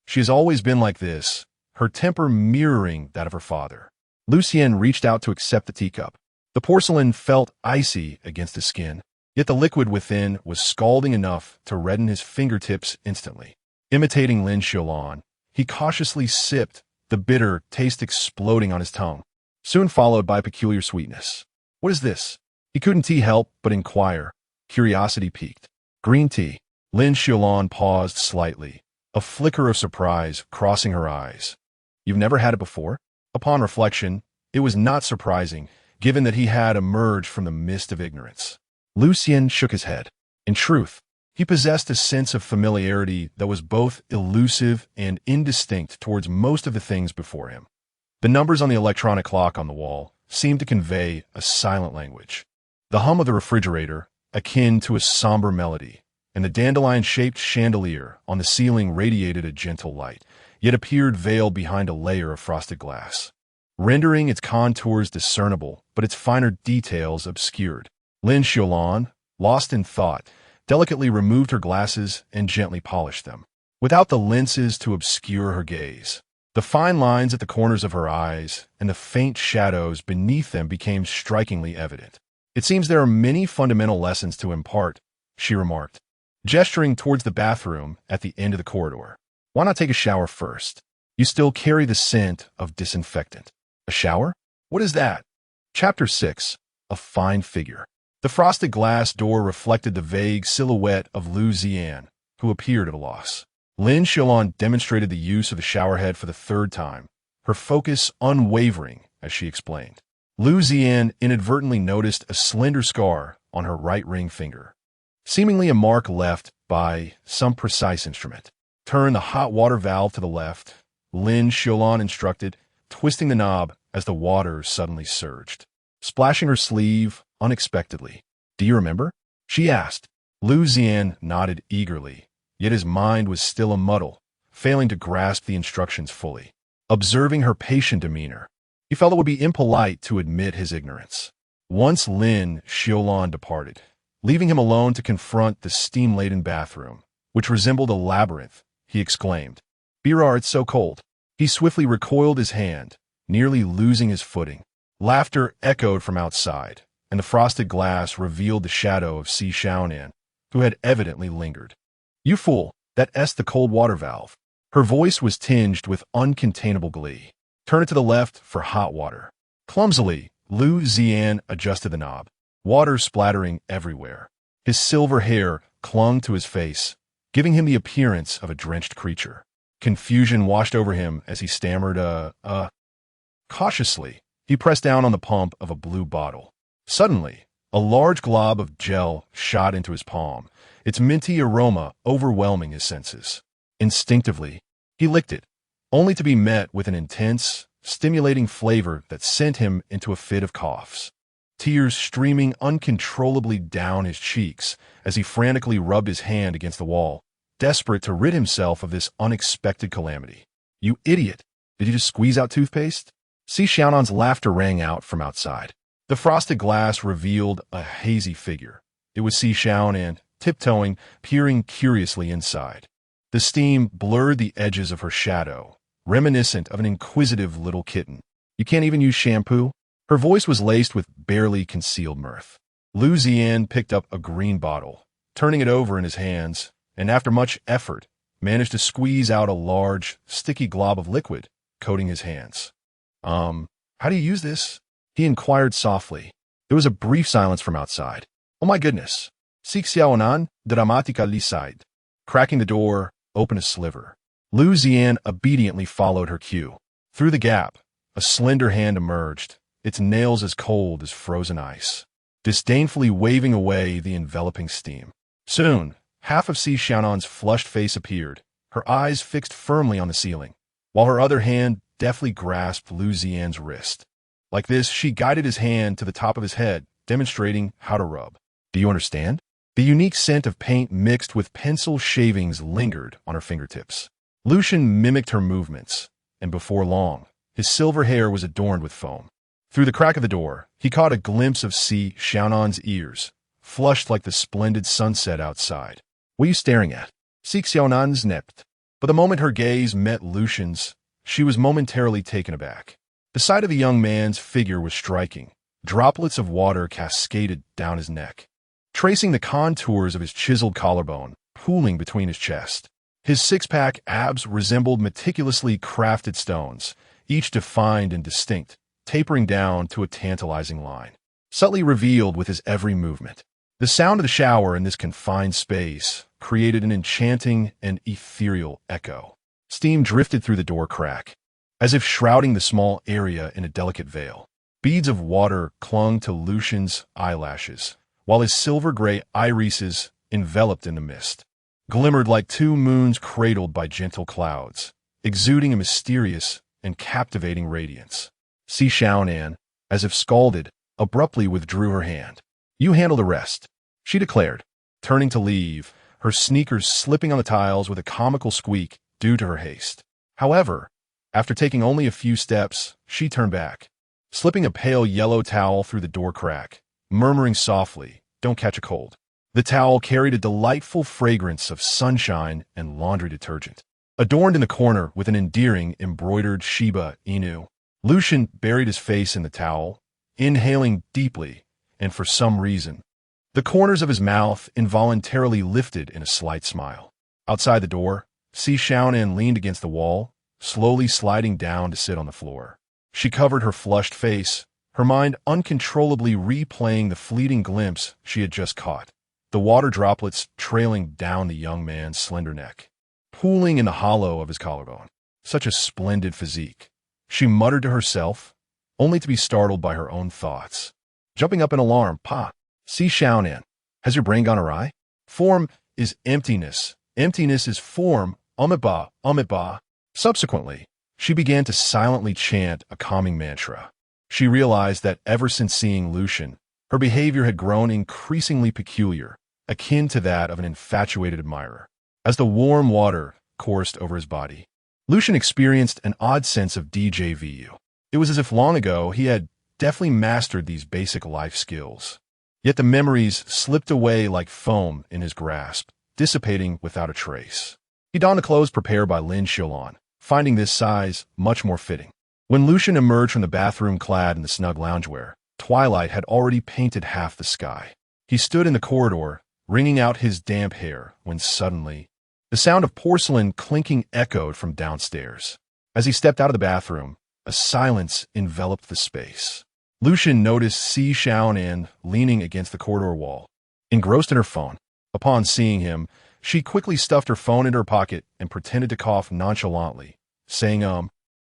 She has always been like this, her temper mirroring that of her father. Lu Xian reached out to accept the teacup. The porcelain felt icy against his skin, yet the liquid within was scalding enough to redden his fingertips instantly. Imitating Lin Xiulan, he cautiously sipped, the bitter taste exploding on his tongue, soon followed by peculiar sweetness. "What is this?" He couldn't help but inquire, curiosity piqued. "Green tea." Lin Xiulan paused slightly, a flicker of surprise crossing her eyes. "You've never had it before?" Upon reflection, it was not surprising, given that he had emerged from the mist of ignorance. Lu Xian shook his head. In truth, he possessed a sense of familiarity that was both elusive and indistinct towards most of the things before him. The numbers on the electronic clock on the wall seemed to convey a silent language. The hum of the refrigerator, akin to a somber melody, and the dandelion-shaped chandelier on the ceiling radiated a gentle light, yet appeared veiled behind a layer of frosted glass, rendering its contours discernible, but its finer details obscured. Lin Xiulan, lost in thought, delicately removed her glasses and gently polished them, without the lenses to obscure her gaze. The fine lines at the corners of her eyes and the faint shadows beneath them became strikingly evident. "It seems there are many fundamental lessons to impart," she remarked, gesturing towards the bathroom at the end of the corridor. "Why not take a shower first? You still carry the scent of disinfectant." "A shower? What is that?" Chapter 6. A Fine Figure. The frosted glass door reflected the vague silhouette of Lu Xian, who appeared at a loss. Lin Xiulan demonstrated the use of the showerhead for the 3rd time, her focus unwavering as she explained. Lu Xian inadvertently noticed a slender scar on her right ring finger, seemingly a mark left by some precise instrument. Turn the hot water valve to the left, Lin Xiulan instructed, twisting the knob as the water suddenly surged, splashing her sleeve unexpectedly. Do you remember? She asked. Lu Xian nodded eagerly, yet his mind was still a muddle, failing to grasp the instructions fully. Observing her patient demeanor, he felt it would be impolite to admit his ignorance. Once Lin Xiulan departed, leaving him alone to confront the steam-laden bathroom, which resembled a labyrinth, he exclaimed, "Birar, it's so cold." He swiftly recoiled his hand, nearly losing his footing. Laughter echoed from outside, and the frosted glass revealed the shadow of Xiaonan, who had evidently lingered. "You fool, that's the cold water valve." Her voice was tinged with uncontainable glee. "Turn it to the left for hot water." Clumsily, Lu Xian adjusted the knob, water splattering everywhere. His silver hair clung to his face, giving him the appearance of a drenched creature. Confusion washed over him as he stammered, Cautiously, he pressed down on the pump of a blue bottle. Suddenly, a large glob of gel shot into his palm, its minty aroma overwhelming his senses. Instinctively, he licked it, only to be met with an intense, stimulating flavor that sent him into a fit of coughs. Tears streaming uncontrollably down his cheeks as he frantically rubbed his hand against the wall, desperate to rid himself of this unexpected calamity. "You idiot! Did you just squeeze out toothpaste?" Xiaonan's laughter rang out from outside. The frosted glass revealed a hazy figure. It was Xiaonan, tiptoeing, peering curiously inside. The steam blurred the edges of her shadow, reminiscent of an inquisitive little kitten. "You can't even use shampoo?" Her voice was laced with barely concealed mirth. Lu Xian picked up a green bottle, turning it over in his hands, and after much effort, managed to squeeze out a large, sticky glob of liquid, coating his hands. How do you use this?" he inquired softly. There was a brief silence from outside. "Oh my goodness. Xiaonan, dramatica liside." Cracking the door, opened a sliver. Lu Xian obediently followed her cue. Through the gap, a slender hand emerged, its nails as cold as frozen ice, disdainfully waving away the enveloping steam. Soon, half of Xiaonan's flushed face appeared, her eyes fixed firmly on the ceiling, while her other hand deftly grasped Lu Xian's wrist. Like this, she guided his hand to the top of his head, demonstrating how to rub. "Do you understand?" The unique scent of paint mixed with pencil shavings lingered on her fingertips. Lucian mimicked her movements, and before long, his silver hair was adorned with foam. Through the crack of the door, he caught a glimpse of Xiaonan's ears, flushed like the splendid sunset outside. "What are you staring at?" Xiaonan snipped. But the moment her gaze met Lucian's, she was momentarily taken aback. The sight of the young man's figure was striking. Droplets of water cascaded down his neck, tracing the contours of his chiseled collarbone, pooling between his chest. His six-pack abs resembled meticulously crafted stones, each defined and distinct, tapering down to a tantalizing line, subtly revealed with his every movement. The sound of the shower in this confined space created an enchanting and ethereal echo. Steam drifted through the door crack, as if shrouding the small area in a delicate veil. Beads of water clung to Lucian's eyelashes, while his silver-gray irises, enveloped in the mist, glimmered like two moons cradled by gentle clouds, exuding a mysterious and captivating radiance. Xiaonan, as if scalded, abruptly withdrew her hand. "You handle the rest," she declared, turning to leave, her sneakers slipping on the tiles with a comical squeak due to her haste. However, after taking only a few steps, she turned back, slipping a pale yellow towel through the door crack, murmuring softly, "Don't catch a cold." The towel carried a delightful fragrance of sunshine and laundry detergent. Adorned in the corner with an endearing embroidered Shiba Inu, Lucian buried his face in the towel, inhaling deeply, and for some reason, the corners of his mouth involuntarily lifted in a slight smile. Outside the door, Xiaonan leaned against the wall, slowly sliding down to sit on the floor. She covered her flushed face, her mind uncontrollably replaying the fleeting glimpse she had just caught, the water droplets trailing down the young man's slender neck, pooling in the hollow of his collarbone. Such a splendid physique. She muttered to herself, only to be startled by her own thoughts. Jumping up in alarm, "Pa, Xiaonan, has your brain gone awry? Form is emptiness. Emptiness is form Umitba, Umitba. Subsequently, she began to silently chant a calming mantra. She realized that ever since seeing Lucian, her behavior had grown increasingly peculiar, akin to that of an infatuated admirer. As the warm water coursed over his body, Lucian experienced an odd sense of déjà vu. It was as if long ago he had definitely mastered these basic life skills. Yet the memories slipped away like foam in his grasp, dissipating without a trace. He donned the clothes prepared by Lin Xiulan, finding this size much more fitting. When Lucian emerged from the bathroom clad in the snug loungewear, twilight had already painted half the sky. He stood in the corridor, wringing out his damp hair, when suddenly, the sound of porcelain clinking echoed from downstairs. As he stepped out of the bathroom, a silence enveloped the space. Lucian noticed Xiaonan leaning against the corridor wall, engrossed in her phone. Upon seeing him, she quickly stuffed her phone into her pocket and pretended to cough nonchalantly, saying,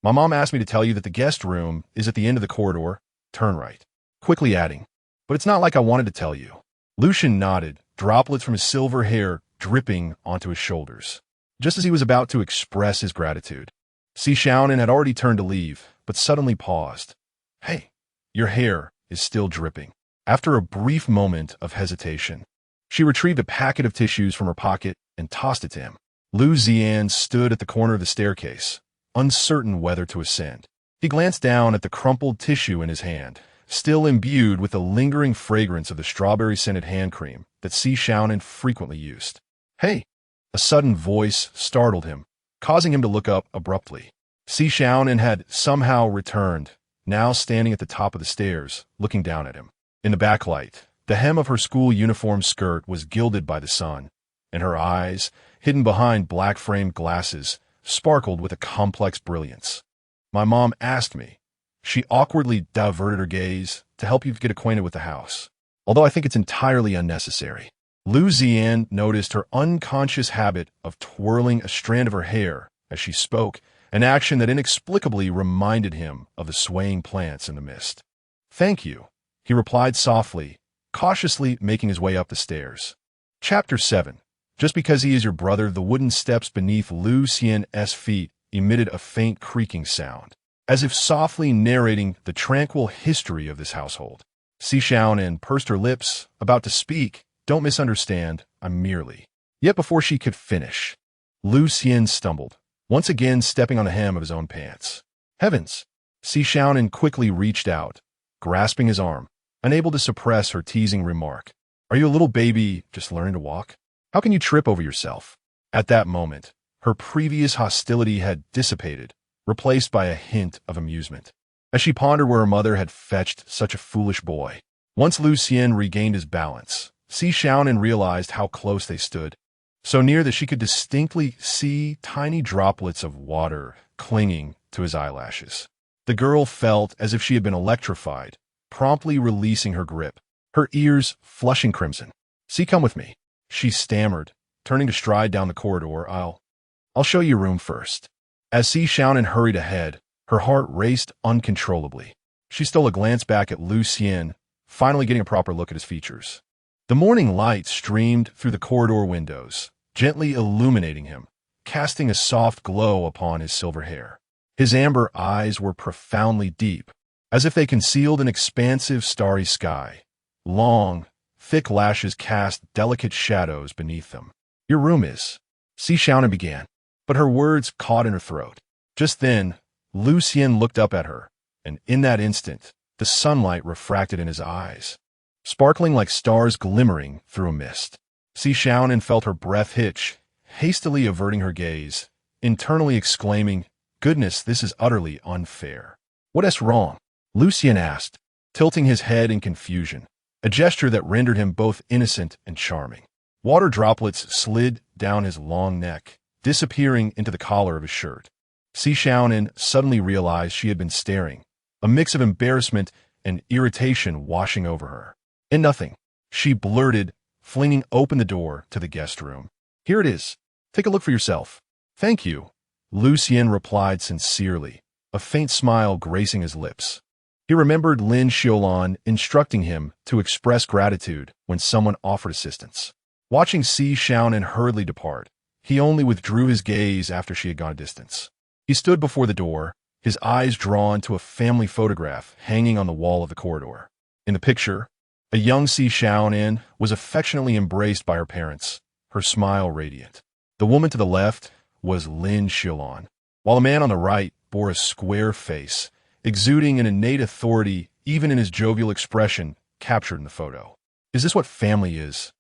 "My mom asked me to tell you that the guest room is at the end of the corridor. Turn right." Quickly adding, "But it's not like I wanted to tell you." Lucian nodded, droplets from his silver hair dripping onto his shoulders. Just as he was about to express his gratitude, Xiaonan had already turned to leave, but suddenly paused. "Hey, your hair is still dripping." After a brief moment of hesitation, she retrieved a packet of tissues from her pocket and tossed it to him. Lu Xian stood at the corner of the staircase, uncertain whether to ascend. He glanced down at the crumpled tissue in his hand, still imbued with the lingering fragrance of the strawberry-scented hand cream that Xiaonan frequently used. "Hey!" A sudden voice startled him, causing him to look up abruptly. Xiaonan had somehow returned, now standing at the top of the stairs, looking down at him. In the backlight, the hem of her school uniform skirt was gilded by the sun, and her eyes, hidden behind black-framed glasses, sparkled with a complex brilliance. "My mom asked me." She awkwardly diverted her gaze to help you get acquainted with the house, although I think it's entirely unnecessary. Lu Xian noticed her unconscious habit of twirling a strand of her hair as she spoke, an action that inexplicably reminded him of the swaying plants in the mist. "Thank you," he replied softly, cautiously making his way up the stairs. Chapter 7. Just because he is your brother, the wooden steps beneath Lu Xian's feet emitted a faint creaking sound, as if softly narrating the tranquil history of this household. Xiaonan pursed her lips, about to speak. "Don't misunderstand, I'm merely." Yet before she could finish, Lu Xian stumbled, once again stepping on the hem of his own pants. "Heavens!" Xiaonan quickly reached out, grasping his arm, unable to suppress her teasing remark. "Are you a little baby just learning to walk? How can you trip over yourself?" At that moment, her previous hostility had dissipated, replaced by a hint of amusement, as she pondered where her mother had fetched such a foolish boy. Once Lu Xian regained his balance, Xiaonan realized how close they stood, so near that she could distinctly see tiny droplets of water clinging to his eyelashes. The girl felt as if she had been electrified, promptly releasing her grip, her ears flushing crimson. "See, come with me," she stammered, turning to stride down the corridor. I'll show you your room first." As Xiaonan hurried ahead, her heart raced uncontrollably. She stole a glance back at Lu Xian, finally getting a proper look at his features. The morning light streamed through the corridor windows, gently illuminating him, casting a soft glow upon his silver hair. His amber eyes were profoundly deep, as if they concealed an expansive starry sky. Long, thick lashes cast delicate shadows beneath them. "Your room is," Xiaonan began, but her words caught in her throat. Just then, Lu Xian looked up at her, and in that instant, the sunlight refracted in his eyes, sparkling like stars glimmering through a mist. Xiaonan felt her breath hitch, hastily averting her gaze, internally exclaiming, "Goodness, this is utterly unfair." "What is wrong?" Lu Xian asked, tilting his head in confusion, a gesture that rendered him both innocent and charming. Water droplets slid down his long neck, disappearing into the collar of his shirt. Xiaonan suddenly realized she had been staring, a mix of embarrassment and irritation washing over her. "And nothing," she blurted, flinging open the door to the guest room. "Here it is. Take a look for yourself." "Thank you," Lu Xian replied sincerely, a faint smile gracing his lips. He remembered Lin Xiulan instructing him to express gratitude when someone offered assistance. Watching Xiaonan hurriedly depart, he only withdrew his gaze after she had gone a distance. He stood before the door, his eyes drawn to a family photograph hanging on the wall of the corridor. In the picture, a young Xiaonan was affectionately embraced by her parents, her smile radiant. The woman to the left was Lin Xiulan, while the man on the right bore a square face, exuding an innate authority even in his jovial expression captured in the photo. Is this what family is?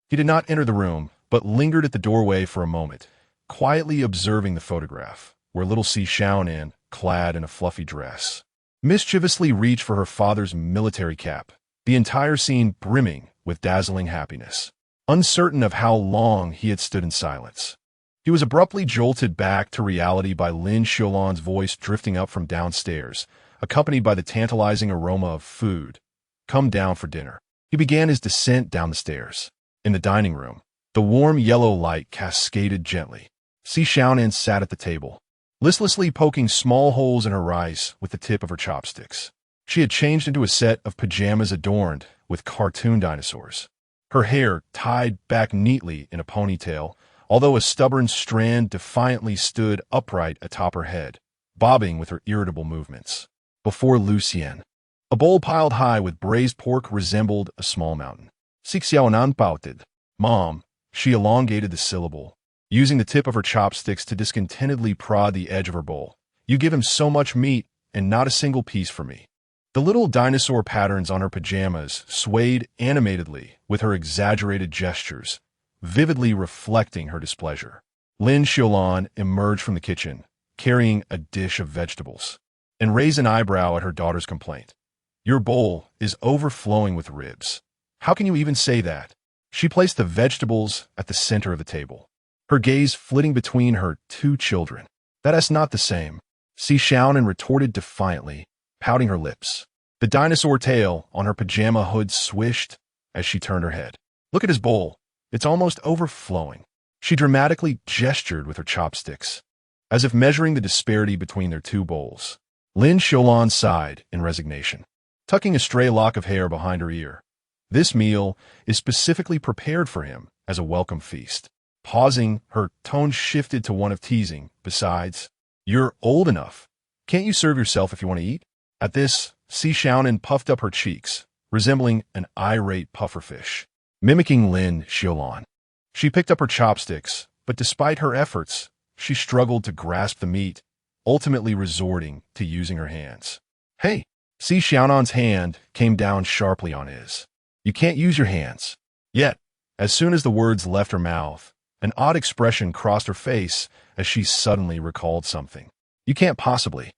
He did not enter the room, but lingered at the doorway for a moment, quietly observing the photograph, where little Xiaonan, clad in a fluffy dress, mischievously reached for her father's military cap, the entire scene brimming with dazzling happiness. Uncertain of how long he had stood in silence, he was abruptly jolted back to reality by Lin Xiulan's voice drifting up from downstairs, accompanied by the tantalizing aroma of food. Come down for dinner. He began his descent down the stairs. In the dining room, the warm yellow light cascaded gently. Xiaonan sat at the table, listlessly poking small holes in her rice with the tip of her chopsticks. She had changed into a set of pajamas adorned with cartoon dinosaurs. Her hair tied back neatly in a ponytail, although a stubborn strand defiantly stood upright atop her head, bobbing with her irritable movements. Before Lucien, a bowl piled high with braised pork resembled a small mountain. Xiaonan pouted. Mom, she elongated the syllable, using the tip of her chopsticks to discontentedly prod the edge of her bowl. You give him so much meat and not a single piece for me. The little dinosaur patterns on her pajamas swayed animatedly with her exaggerated gestures, vividly reflecting her displeasure. Lin Xiulan emerged from the kitchen, carrying a dish of vegetables, and raised an eyebrow at her daughter's complaint. Your bowl is overflowing with ribs. How can you even say that? She placed the vegetables at the center of the table, her gaze flitting between her two children. That is not the same, Xiaonan retorted defiantly, pouting her lips. The dinosaur tail on her pajama hood swished as she turned her head. Look at his bowl. It's almost overflowing. She dramatically gestured with her chopsticks, as if measuring the disparity between their two bowls. Lin Xiulan sighed in resignation, tucking a stray lock of hair behind her ear. This meal is specifically prepared for him as a welcome feast. Pausing, her tone shifted to one of teasing. Besides, you're old enough. Can't you serve yourself if you want to eat? At this, Xiaonan puffed up her cheeks, resembling an irate pufferfish, mimicking Lin Xiulan. She picked up her chopsticks, but despite her efforts, she struggled to grasp the meat, ultimately resorting to using her hands. Hey! Xiaonan's hand came down sharply on his. You can't use your hands. Yet, as soon as the words left her mouth, an odd expression crossed her face as she suddenly recalled something. You can't possibly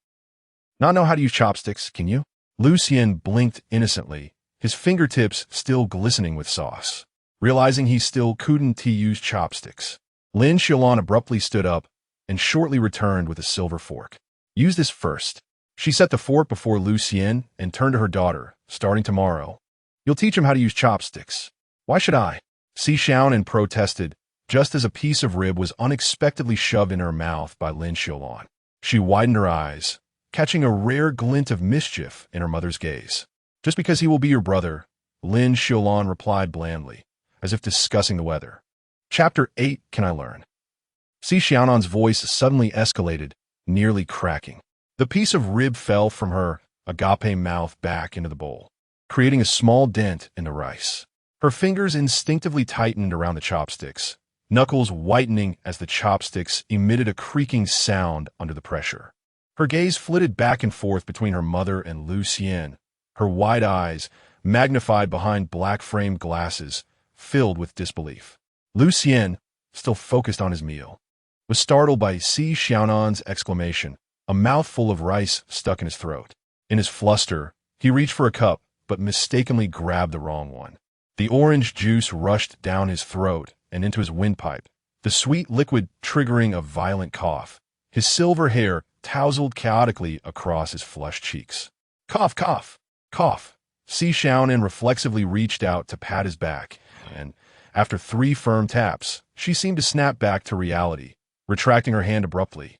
not know how to use chopsticks, can you? Lucien blinked innocently, his fingertips still glistening with sauce, realizing he still couldn't use chopsticks. Lin Xiulan abruptly stood up and shortly returned with a silver fork. Use this first. She set the fork before Lucien and turned to her daughter. Starting tomorrow, you'll teach him how to use chopsticks. Why should I? Xiaonan protested, just as a piece of rib was unexpectedly shoved in her mouth by Lin Xiulan. She widened her eyes, catching a rare glint of mischief in her mother's gaze. Just because he will be your brother, Lin Xiulan replied blandly, as if discussing the weather. Chapter 8, Can I Learn? Xiaonan's voice suddenly escalated, nearly cracking. The piece of rib fell from her agape mouth back into the bowl, creating a small dent in the rice. Her fingers instinctively tightened around the chopsticks, knuckles whitening as the chopsticks emitted a creaking sound under the pressure. Her gaze flitted back and forth between her mother and Lucien, her wide eyes, magnified behind black-framed glasses, filled with disbelief. Lucien, still focused on his meal, was startled by Xiaonan's exclamation, a mouthful of rice stuck in his throat. In his fluster, he reached for a cup, but mistakenly grabbed the wrong one. The orange juice rushed down his throat and into his windpipe, the sweet liquid triggering a violent cough. His silver hair tousled chaotically across his flushed cheeks. Cough, cough, cough. Xiaonan reflexively reached out to pat his back, and, after 3 firm taps, she seemed to snap back to reality, retracting her hand abruptly.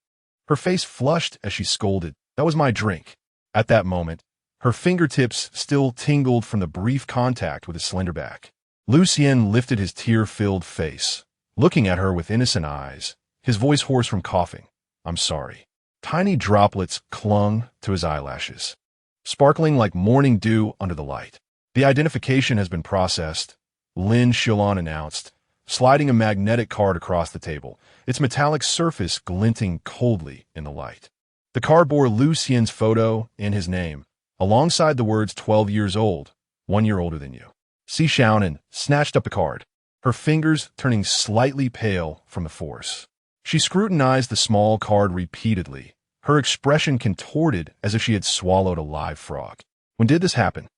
Her face flushed as she scolded, "That was my drink." At that moment, her fingertips still tingled from the brief contact with his slender back. Lucien lifted his tear-filled face, looking at her with innocent eyes, his voice hoarse from coughing. I'm sorry. Tiny droplets clung to his eyelashes, sparkling like morning dew under the light. The identification has been processed, Lin Xiulan announced, sliding a magnetic card across the table, its metallic surface glinting coldly in the light. The card bore Liu Xian's photo and his name, alongside the words 12 years old, 1 year older than you. Xiaonan snatched up the card, her fingers turning slightly pale from the force. She scrutinized the small card repeatedly, her expression contorted as if she had swallowed a live frog. When did this happen?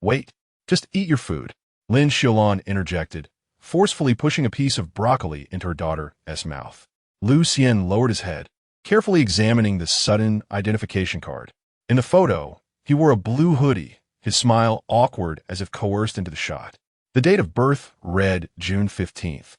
Wait, just eat your food, Lin Xiulan interjected, forcefully pushing a piece of broccoli into her daughter's mouth. Liu Xian lowered his head, carefully examining the sudden identification card. In the photo, he wore a blue hoodie, his smile awkward as if coerced into the shot. The date of birth read June 15th,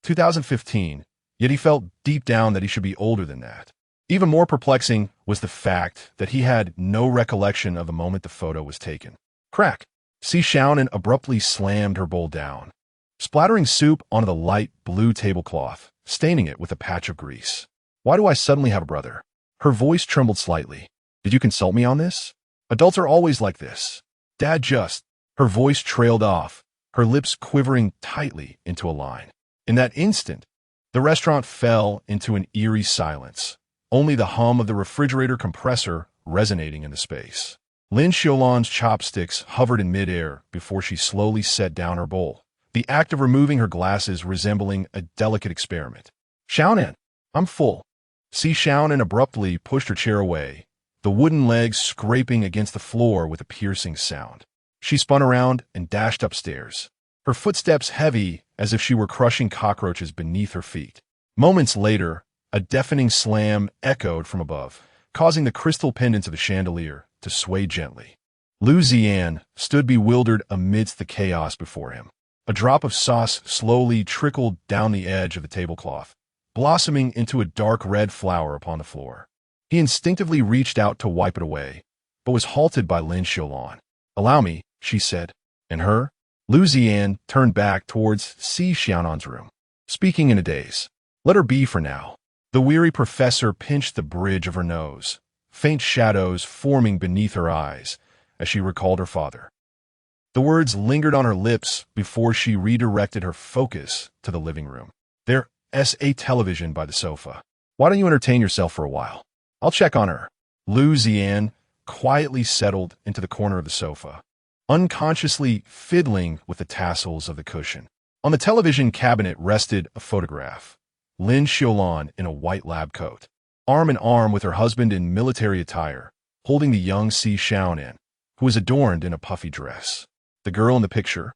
2015, yet he felt deep down that he should be older than that. Even more perplexing was the fact that he had no recollection of the moment the photo was taken. Crack! Xiaonan abruptly slammed her bowl down, splattering soup onto the light blue tablecloth, staining it with a patch of grease. Why do I suddenly have a brother? Her voice trembled slightly. Did you consult me on this? Adults are always like this. Dad just... Her voice trailed off, her lips quivering tightly into a line. In that instant, the restaurant fell into an eerie silence, only the hum of the refrigerator compressor resonating in the space. Lin Xiulan's chopsticks hovered in midair before she slowly set down her bowl, the act of removing her glasses resembling a delicate experiment. Xiaonan, I'm full. Xiaonan abruptly pushed her chair away, the wooden legs scraping against the floor with a piercing sound. She spun around and dashed upstairs, her footsteps heavy as if she were crushing cockroaches beneath her feet. Moments later, a deafening slam echoed from above, causing the crystal pendants of the chandelier to sway gently. Liu Xian stood bewildered amidst the chaos before him. A drop of sauce slowly trickled down the edge of the tablecloth, blossoming into a dark red flower upon the floor. He instinctively reached out to wipe it away, but was halted by Lin Xiulan. Allow me, she said. And her? Liu Xian turned back towards Xiaonan's room, speaking in a daze. Let her be for now. The weary professor pinched the bridge of her nose, faint shadows forming beneath her eyes as she recalled her father. The words lingered on her lips before she redirected her focus to the living room. There's a television by the sofa. Why don't you entertain yourself for a while? I'll check on her. Liu Xian quietly settled into the corner of the sofa, unconsciously fiddling with the tassels of the cushion. On the television cabinet rested a photograph. Lin Xiulan in a white lab coat, arm in arm with her husband in military attire, holding the young Xiaonan, who was adorned in a puffy dress. The girl in the picture,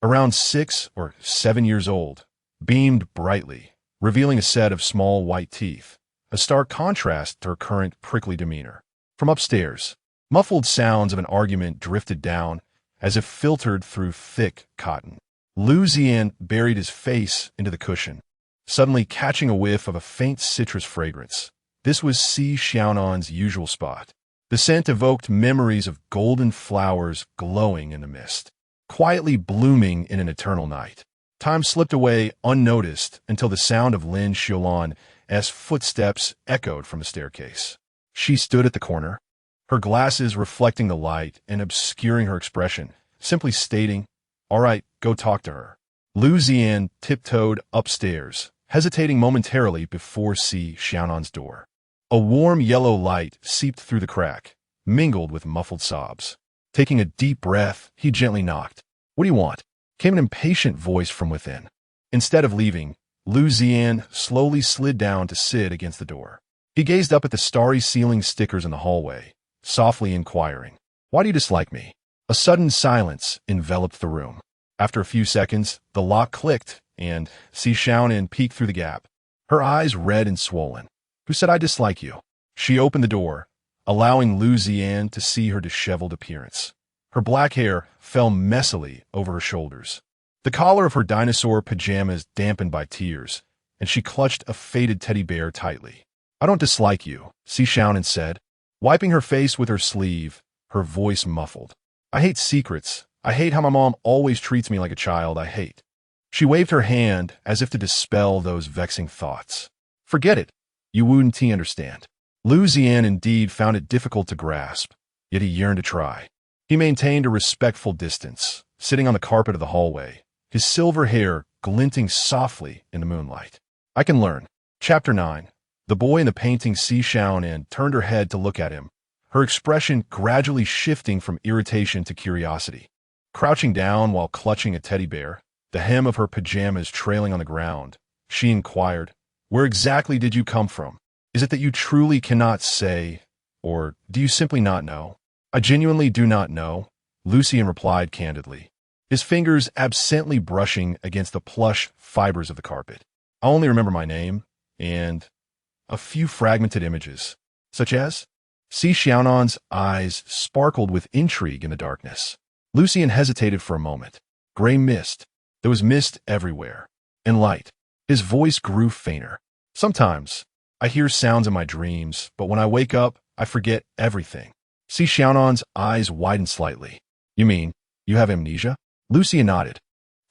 around 6 or 7 years old, beamed brightly, revealing a set of small white teeth, a stark contrast to her current prickly demeanor. From upstairs, muffled sounds of an argument drifted down as if filtered through thick cotton. Liu Xian buried his face into the cushion, suddenly catching a whiff of a faint citrus fragrance. This was Xiaonan's usual spot. The scent evoked memories of golden flowers glowing in the mist, quietly blooming in an eternal night. Time slipped away unnoticed until the sound of Lin Xiulan's footsteps echoed from the staircase. She stood at the corner, her glasses reflecting the light and obscuring her expression, simply stating, "All right, go talk to her." Liu Xian tiptoed upstairs, hesitating momentarily before Xiaonan's door. A warm yellow light seeped through the crack, mingled with muffled sobs. Taking a deep breath, he gently knocked. "What do you want?" came an impatient voice from within. Instead of leaving, Liu Xian slowly slid down to sit against the door. He gazed up at the starry ceiling stickers in the hallway, softly inquiring, "Why do you dislike me?" A sudden silence enveloped the room. After a few seconds, the lock clicked, and Xiaonan peeked through the gap, her eyes red and swollen. "Who said I dislike you?" She opened the door, allowing Liu Xian to see her disheveled appearance. Her black hair fell messily over her shoulders. The collar of her dinosaur pajamas dampened by tears, and she clutched a faded teddy bear tightly. "I don't dislike you," Xiaonan said, wiping her face with her sleeve, her voice muffled. "I hate secrets. I hate how my mom always treats me like a child. I hate." She waved her hand as if to dispel those vexing thoughts. Forget it. You wouldn't understand. Lin Xiulan indeed found it difficult to grasp, yet he yearned to try. He maintained a respectful distance, sitting on the carpet of the hallway, his silver hair glinting softly in the moonlight. I can learn. Chapter 9. The boy in the painting Xiaonan turned her head to look at him, her expression gradually shifting from irritation to curiosity. Crouching down while clutching a teddy bear, the hem of her pajamas trailing on the ground, she inquired, "Where exactly did you come from? Is it that you truly cannot say, or do you simply not know?" "I genuinely do not know," Lin Xiulan replied candidly, his fingers absently brushing against the plush fibers of the carpet. "I only remember my name, and a few fragmented images, such as..." Xiaonan's eyes sparkled with intrigue in the darkness. Lin Xiulan hesitated for a moment. Gray mist. There was mist everywhere. And light. His voice grew fainter. "Sometimes, I hear sounds in my dreams, but when I wake up, I forget everything." Xiaonan's eyes widened slightly. "You mean, you have amnesia?" Lin Xiulan nodded.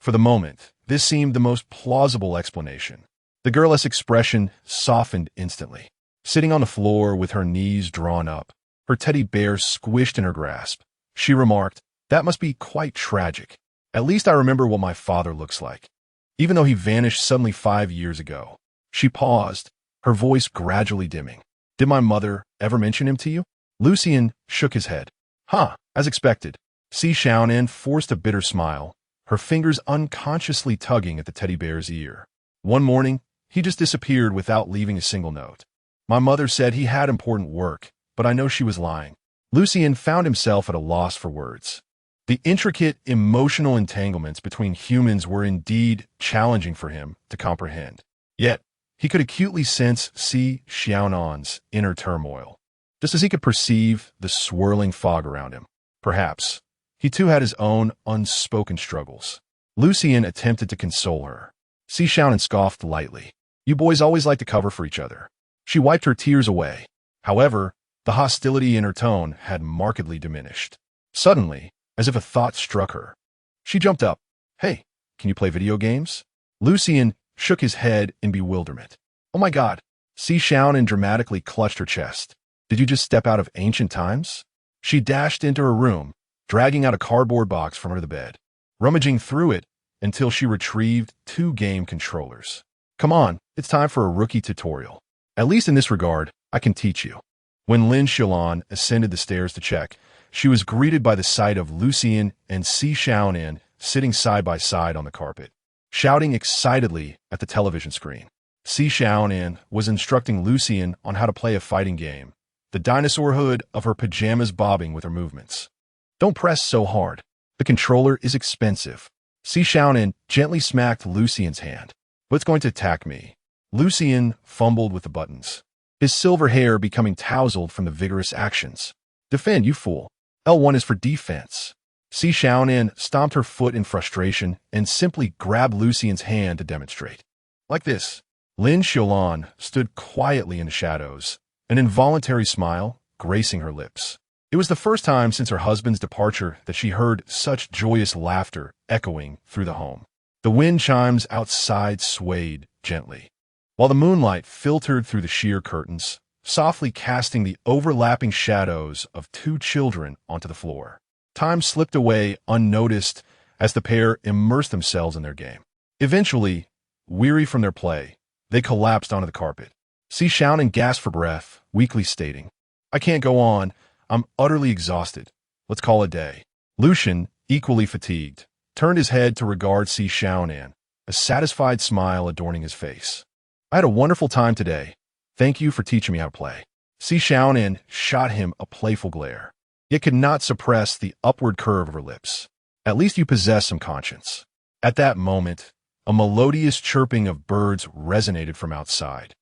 For the moment, this seemed the most plausible explanation. The girl's expression softened instantly. Sitting on the floor with her knees drawn up, her teddy bear squished in her grasp, she remarked, "That must be quite tragic. At least I remember what my father looks like, even though he vanished suddenly 5 years ago." She paused, her voice gradually dimming. "Did my mother ever mention him to you?" Lin Xiulan shook his head. "Huh, as expected." Xiaonan forced a bitter smile, her fingers unconsciously tugging at the teddy bear's ear. "One morning, he just disappeared without leaving a single note. My mother said he had important work, but I know she was lying." Lin Xiulan found himself at a loss for words. The intricate emotional entanglements between humans were indeed challenging for him to comprehend. Yet, he could acutely sense Xiaonan's inner turmoil, just as he could perceive the swirling fog around him. Perhaps, he too had his own unspoken struggles. Lin Xiulan attempted to console her. Xiaonan scoffed lightly. "You boys always like to cover for each other." She wiped her tears away. However, the hostility in her tone had markedly diminished. Suddenly, as if a thought struck her, she jumped up. "Hey, can you play video games?" Lin Xiulan shook his head in bewilderment. "Oh my God!" Xiaonan dramatically clutched her chest. "Did you just step out of ancient times?" She dashed into her room, dragging out a cardboard box from under the bed, rummaging through it until she retrieved 2 game controllers. "Come on, it's time for a rookie tutorial. At least in this regard, I can teach you." When Lin Xiulan ascended the stairs to check, she was greeted by the sight of Lin Xiulan and Xiaonan sitting side by side on the carpet, shouting excitedly at the television screen. Xiaonan was instructing Lin Xiulan on how to play a fighting game, the dinosaur hood of her pajamas bobbing with her movements. "Don't press so hard. The controller is expensive." Xiaonan gently smacked Lin Xiulan's hand. "But it's going to attack me." Lin Xiulan fumbled with the buttons, his silver hair becoming tousled from the vigorous actions. "Defend, you fool. L1 is for defense." Xiaonan stomped her foot in frustration and simply grabbed Lin Xiulan's hand to demonstrate. Like this. Lin Xiulan stood quietly in the shadows, an involuntary smile gracing her lips. It was the first time since her husband's departure that she heard such joyous laughter echoing through the home. The wind chimes outside swayed gently, while the moonlight filtered through the sheer curtains, softly casting the overlapping shadows of 2 children onto the floor. Time slipped away unnoticed as the pair immersed themselves in their game. Eventually, weary from their play, they collapsed onto the carpet. Xiaonan gasped for breath, weakly stating, "I can't go on. I'm utterly exhausted. Let's call it a day." Lin Xiulan, equally fatigued, turned his head to regard Xiaonan, a satisfied smile adorning his face. "I had a wonderful time today. Thank you for teaching me how to play." Xiaonan shot him a playful glare, yet could not suppress the upward curve of her lips. "At least you possess some conscience." At that moment, a melodious chirping of birds resonated from outside,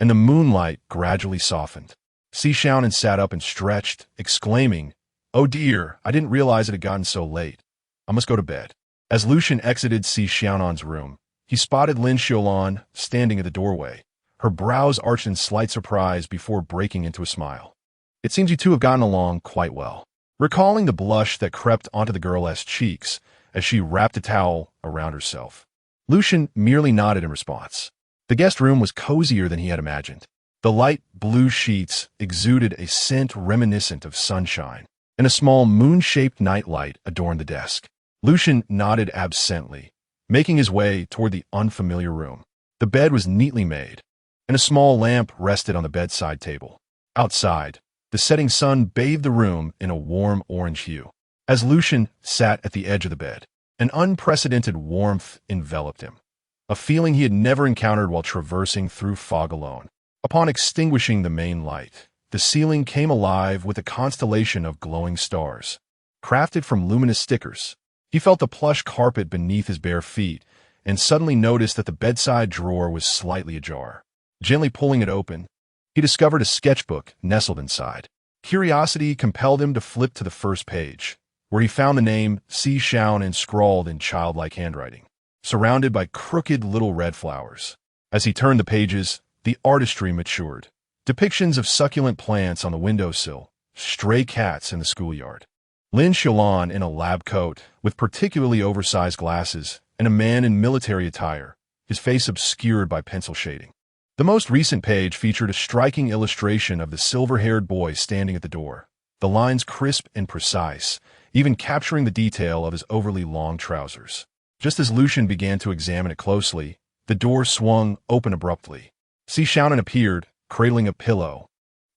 and the moonlight gradually softened. Xiaonan sat up and stretched, exclaiming, "Oh dear, I didn't realize it had gotten so late. I must go to bed." As Lin Xiulan exited Xiaonan's room, he spotted Lin Xiulan standing at the doorway, her brows arched in slight surprise before breaking into a smile. "It seems you two have gotten along quite well." Recalling the blush that crept onto the girl's cheeks as she wrapped a towel around herself, Lucian merely nodded in response. The guest room was cozier than he had imagined. The light blue sheets exuded a scent reminiscent of sunshine, and a small moon-shaped nightlight adorned the desk. Lucian nodded absently, making his way toward the unfamiliar room. The bed was neatly made, and a small lamp rested on the bedside table. Outside, the setting sun bathed the room in a warm orange hue. As Lucian sat at the edge of the bed, an unprecedented warmth enveloped him, a feeling he had never encountered while traversing through fog alone. Upon extinguishing the main light, the ceiling came alive with a constellation of glowing stars, crafted from luminous stickers. He felt the plush carpet beneath his bare feet and suddenly noticed that the bedside drawer was slightly ajar. Gently pulling it open, he discovered a sketchbook nestled inside. Curiosity compelled him to flip to the first page, where he found the name Xiaonan scrawled in childlike handwriting, surrounded by crooked little red flowers. As he turned the pages, the artistry matured. Depictions of succulent plants on the windowsill, stray cats in the schoolyard, Lin Xiulan in a lab coat with particularly oversized glasses, and a man in military attire, his face obscured by pencil shading. The most recent page featured a striking illustration of the silver-haired boy standing at the door, the lines crisp and precise, even capturing the detail of his overly long trousers. Just as Lucian began to examine it closely, the door swung open abruptly. Xiaonan appeared, cradling a pillow,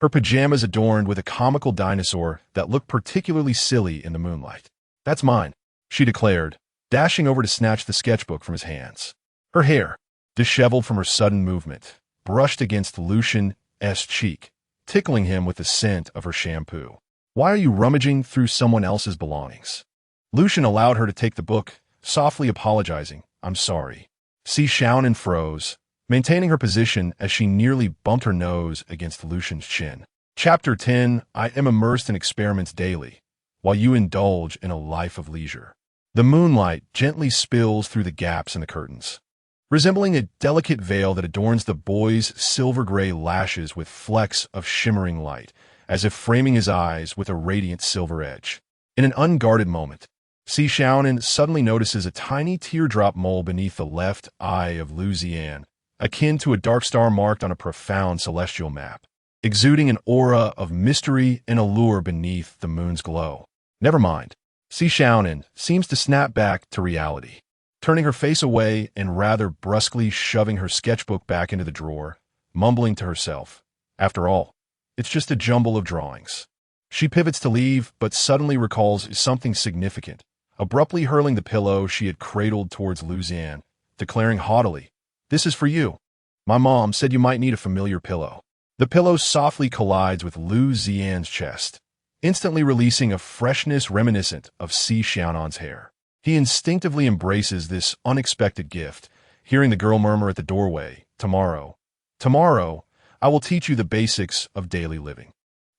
her pajamas adorned with a comical dinosaur that looked particularly silly in the moonlight. "That's mine," she declared, dashing over to snatch the sketchbook from his hands. Her hair, disheveled from her sudden movement, brushed against Lucian's cheek, tickling him with the scent of her shampoo. "Why are you rummaging through someone else's belongings?" Lucian allowed her to take the book, softly apologizing. "I'm sorry." Xiaonan froze, maintaining her position as she nearly bumped her nose against Lucian's chin. Chapter 10. I am immersed in experiments daily, while you indulge in a life of leisure. The moonlight gently spills through the gaps in the curtains, resembling a delicate veil that adorns the boy's silver-gray lashes with flecks of shimmering light, as if framing his eyes with a radiant silver edge. In an unguarded moment, Xiaonan suddenly notices a tiny teardrop mole beneath the left eye of Lin Xiulan, akin to a dark star marked on a profound celestial map, exuding an aura of mystery and allure beneath the moon's glow. Never mind. Xiaonan seems to snap back to reality, turning her face away and rather brusquely shoving her sketchbook back into the drawer, mumbling to herself, "After all, it's just a jumble of drawings." She pivots to leave, but suddenly recalls something significant, abruptly hurling the pillow she had cradled towards Lin Xiulan, declaring haughtily, "This is for you. My mom said you might need a familiar pillow." The pillow softly collides with Lin Xiulan's chest, instantly releasing a freshness reminiscent of Xiaonan's hair. He instinctively embraces this unexpected gift, hearing the girl murmur at the doorway, "Tomorrow, I will teach you the basics of daily living."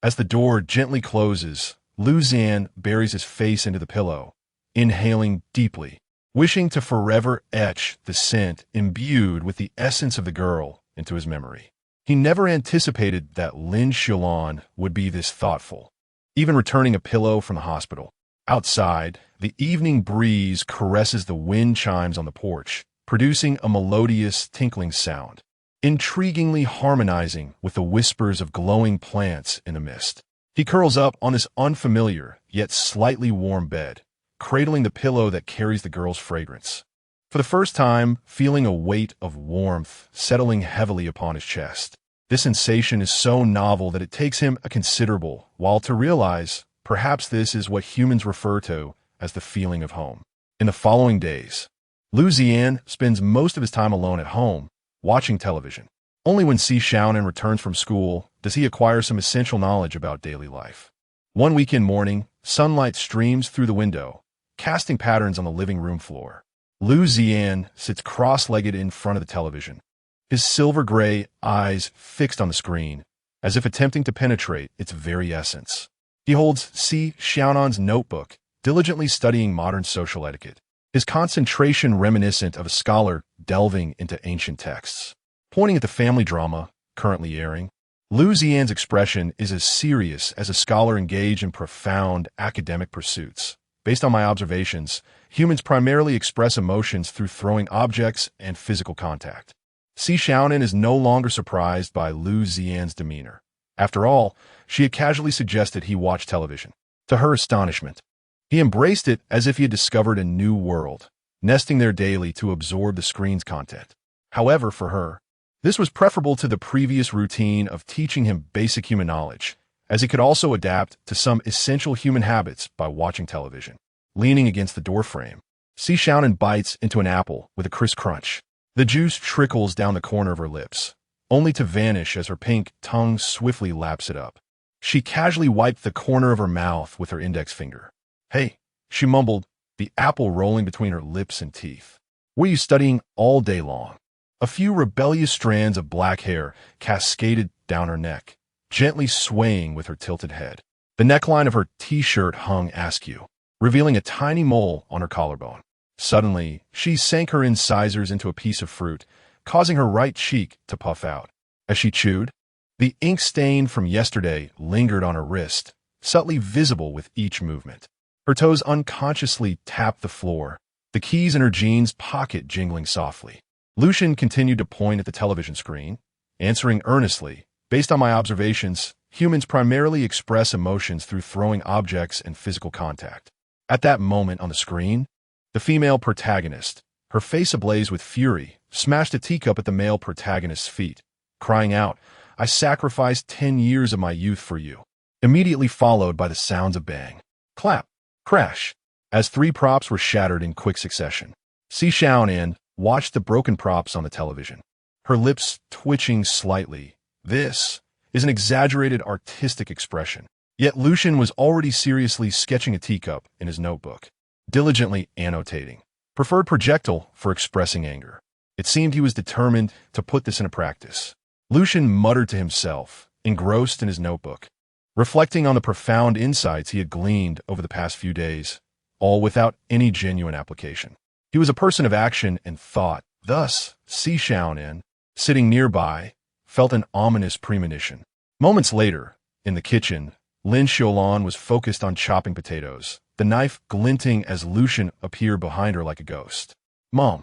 As the door gently closes, Lin Xiulan buries his face into the pillow, inhaling deeply, wishing to forever etch the scent imbued with the essence of the girl into his memory. He never anticipated that Lin Xiulan would be this thoughtful, even returning a pillow from the hospital. Outside, the evening breeze caresses the wind chimes on the porch, producing a melodious tinkling sound, intriguingly harmonizing with the whispers of glowing plants in the mist. He curls up on this unfamiliar, yet slightly warm bed, cradling the pillow that carries the girl's fragrance. For the first time, feeling a weight of warmth settling heavily upon his chest. This sensation is so novel that it takes him a considerable while to realize perhaps this is what humans refer to as the feeling of home. In the following days, Lin Xiulan spends most of his time alone at home, watching television. Only when Xiaonan returns from school does he acquire some essential knowledge about daily life. One weekend morning, sunlight streams through the window, casting patterns on the living room floor. Lin Xiulan sits cross-legged in front of the television, his silver-gray eyes fixed on the screen, as if attempting to penetrate its very essence. He holds Xiaonan's notebook, diligently studying modern social etiquette, his concentration reminiscent of a scholar delving into ancient texts. Pointing at the family drama currently airing, Lin Xiulan's expression is as serious as a scholar engaged in profound academic pursuits. Based on my observations, humans primarily express emotions through throwing objects and physical contact. Xiaonan is no longer surprised by Lin Xiulan's demeanor. After all, she had casually suggested he watch television. To her astonishment, he embraced it as if he had discovered a new world, nesting there daily to absorb the screen's content. However, for her, this was preferable to the previous routine of teaching him basic human knowledge, as he could also adapt to some essential human habits by watching television. Leaning against the doorframe, Xiaonan bites into an apple with a crisp crunch. The juice trickles down the corner of her lips, only to vanish as her pink tongue swiftly laps it up. She casually wiped the corner of her mouth with her index finger. "Hey," she mumbled, the apple rolling between her lips and teeth. "Were you studying all day long?" A few rebellious strands of black hair cascaded down her neck, gently swaying with her tilted head. The neckline of her t-shirt hung askew, revealing a tiny mole on her collarbone. Suddenly, she sank her incisors into a piece of fruit, causing her right cheek to puff out. As she chewed, the ink stain from yesterday lingered on her wrist, subtly visible with each movement. Her toes unconsciously tapped the floor, the keys in her jeans pocket jingling softly. Lucian continued to point at the television screen, answering earnestly. "Based on my observations, humans primarily express emotions through throwing objects and physical contact." At that moment on the screen, the female protagonist, her face ablaze with fury, smashed a teacup at the male protagonist's feet, crying out, "I sacrificed 10 years of my youth for you," immediately followed by the sounds of bang, clap, crash, as 3 props were shattered in quick succession. Xiaonan watched the broken props on the television, her lips twitching slightly. This is an exaggerated artistic expression. Yet Lucian was already seriously sketching a teacup in his notebook, diligently annotating. Preferred projectile for expressing anger. It seemed he was determined to put this into practice. Lucian muttered to himself, engrossed in his notebook, reflecting on the profound insights he had gleaned over the past few days, all without any genuine application. He was a person of action and thought. Thus, Xiaonan, sitting nearby, felt an ominous premonition. Moments later, in the kitchen, Lin Xiulan was focused on chopping potatoes, the knife glinting as Lucian appeared behind her like a ghost. "Mom,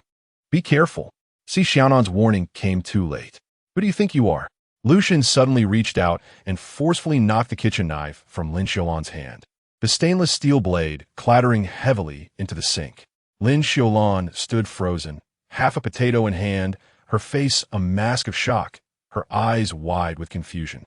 be careful." Xiaonan's warning came too late. "Who do you think you are?" Lucian suddenly reached out and forcefully knocked the kitchen knife from Lin Xiulan's hand, the stainless steel blade clattering heavily into the sink. Lin Xiulan stood frozen, half a potato in hand, her face a mask of shock, her eyes wide with confusion.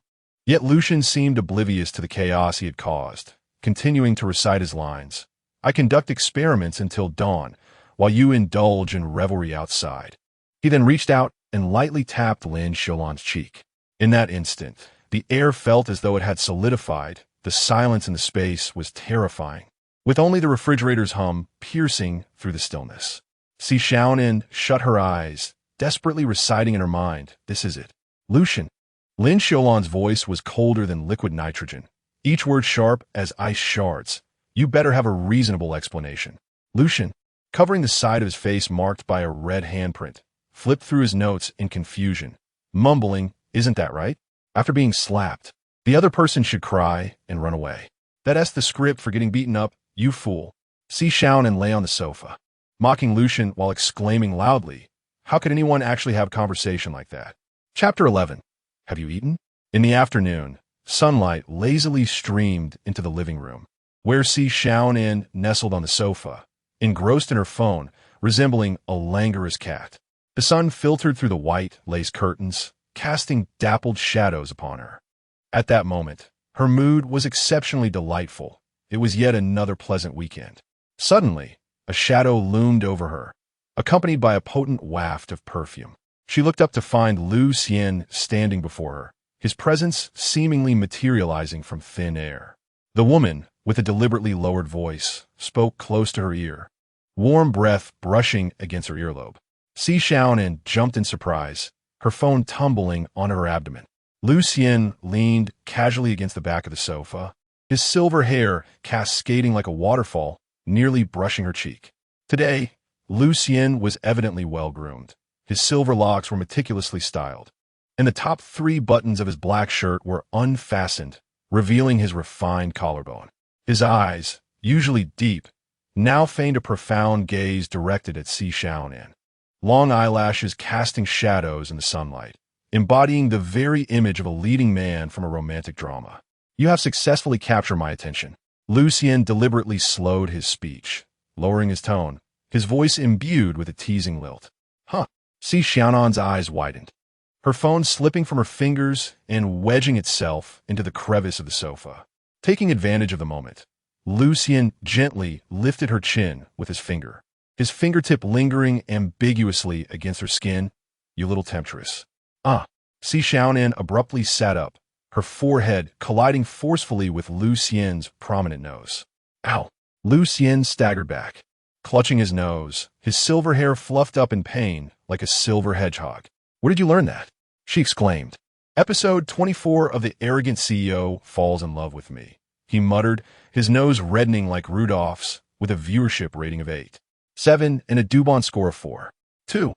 Yet Lucian seemed oblivious to the chaos he had caused, continuing to recite his lines. "I conduct experiments until dawn, while you indulge in revelry outside." He then reached out and lightly tapped Lin Xiulan's cheek. In that instant, the air felt as though it had solidified. The silence in the space was terrifying, with only the refrigerator's hum piercing through the stillness. Xiaonan shut her eyes, desperately reciting in her mind, "This is it. Lucian." Lin Xiulan's voice was colder than liquid nitrogen, each word sharp as ice shards. "You better have a reasonable explanation." Lucian, covering the side of his face marked by a red handprint, flipped through his notes in confusion, mumbling, "Isn't that right? After being slapped, the other person should cry and run away. That's the script for getting beaten up, you fool." Xiaonan lay on the sofa, mocking Lucian while exclaiming loudly, "How could anyone actually have a conversation like that?" Chapter 11. Have you eaten? In the afternoon, sunlight lazily streamed into the living room, where Xiaonan nestled on the sofa, engrossed in her phone, resembling a languorous cat. The sun filtered through the white lace curtains, casting dappled shadows upon her. At that moment, her mood was exceptionally delightful. It was yet another pleasant weekend. Suddenly, a shadow loomed over her, accompanied by a potent waft of perfume. She looked up to find Lin Xiulan standing before her, his presence seemingly materializing from thin air. The woman, with a deliberately lowered voice, spoke close to her ear, warm breath brushing against her earlobe. Xiaonan jumped in surprise, her phone tumbling onto her abdomen. Lin Xiulan leaned casually against the back of the sofa, his silver hair cascading like a waterfall, nearly brushing her cheek. Today, Lin Xiulan was evidently well-groomed. His silver locks were meticulously styled, and the top 3 buttons of his black shirt were unfastened, revealing his refined collarbone. His eyes, usually deep, now feigned a profound gaze directed at Xiaonan, long eyelashes casting shadows in the sunlight, embodying the very image of a leading man from a romantic drama. You have successfully captured my attention. Lucien deliberately slowed his speech, lowering his tone, his voice imbued with a teasing lilt. Huh. Xiaonan's eyes widened, her phone slipping from her fingers and wedging itself into the crevice of the sofa. Taking advantage of the moment, Lucien gently lifted her chin with his finger, his fingertip lingering ambiguously against her skin. You little temptress. Xiaonan abruptly sat up, her forehead colliding forcefully with Lucien's prominent nose. Ow! Lucien staggered back, clutching his nose, his silver hair fluffed up in pain like a silver hedgehog. Where did you learn that? She exclaimed. Episode 24 of The Arrogant CEO Falls in Love with Me, he muttered, his nose reddening like Rudolph's, with a viewership rating of 8.7 and a Dubon score of 4.2.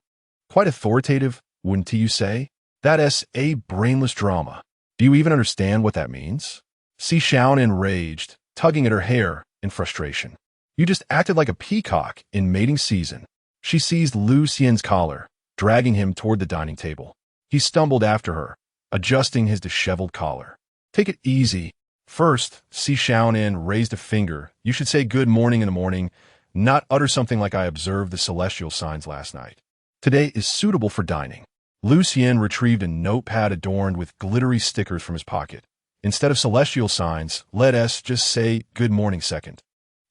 Quite authoritative, wouldn't you say? That's a brainless drama. Do you even understand what that means? Xiaonan raged, tugging at her hair in frustration. You just acted like a peacock in mating season. She seized Lucien's collar, dragging him toward the dining table. He stumbled after her, adjusting his disheveled collar. Take it easy. First, Xiaonan raised a finger. You should say good morning in the morning, not utter something like I observed the celestial signs last night. Today is suitable for dining. Lucien retrieved a notepad adorned with glittery stickers from his pocket. Instead of celestial signs, let us just say good morning second.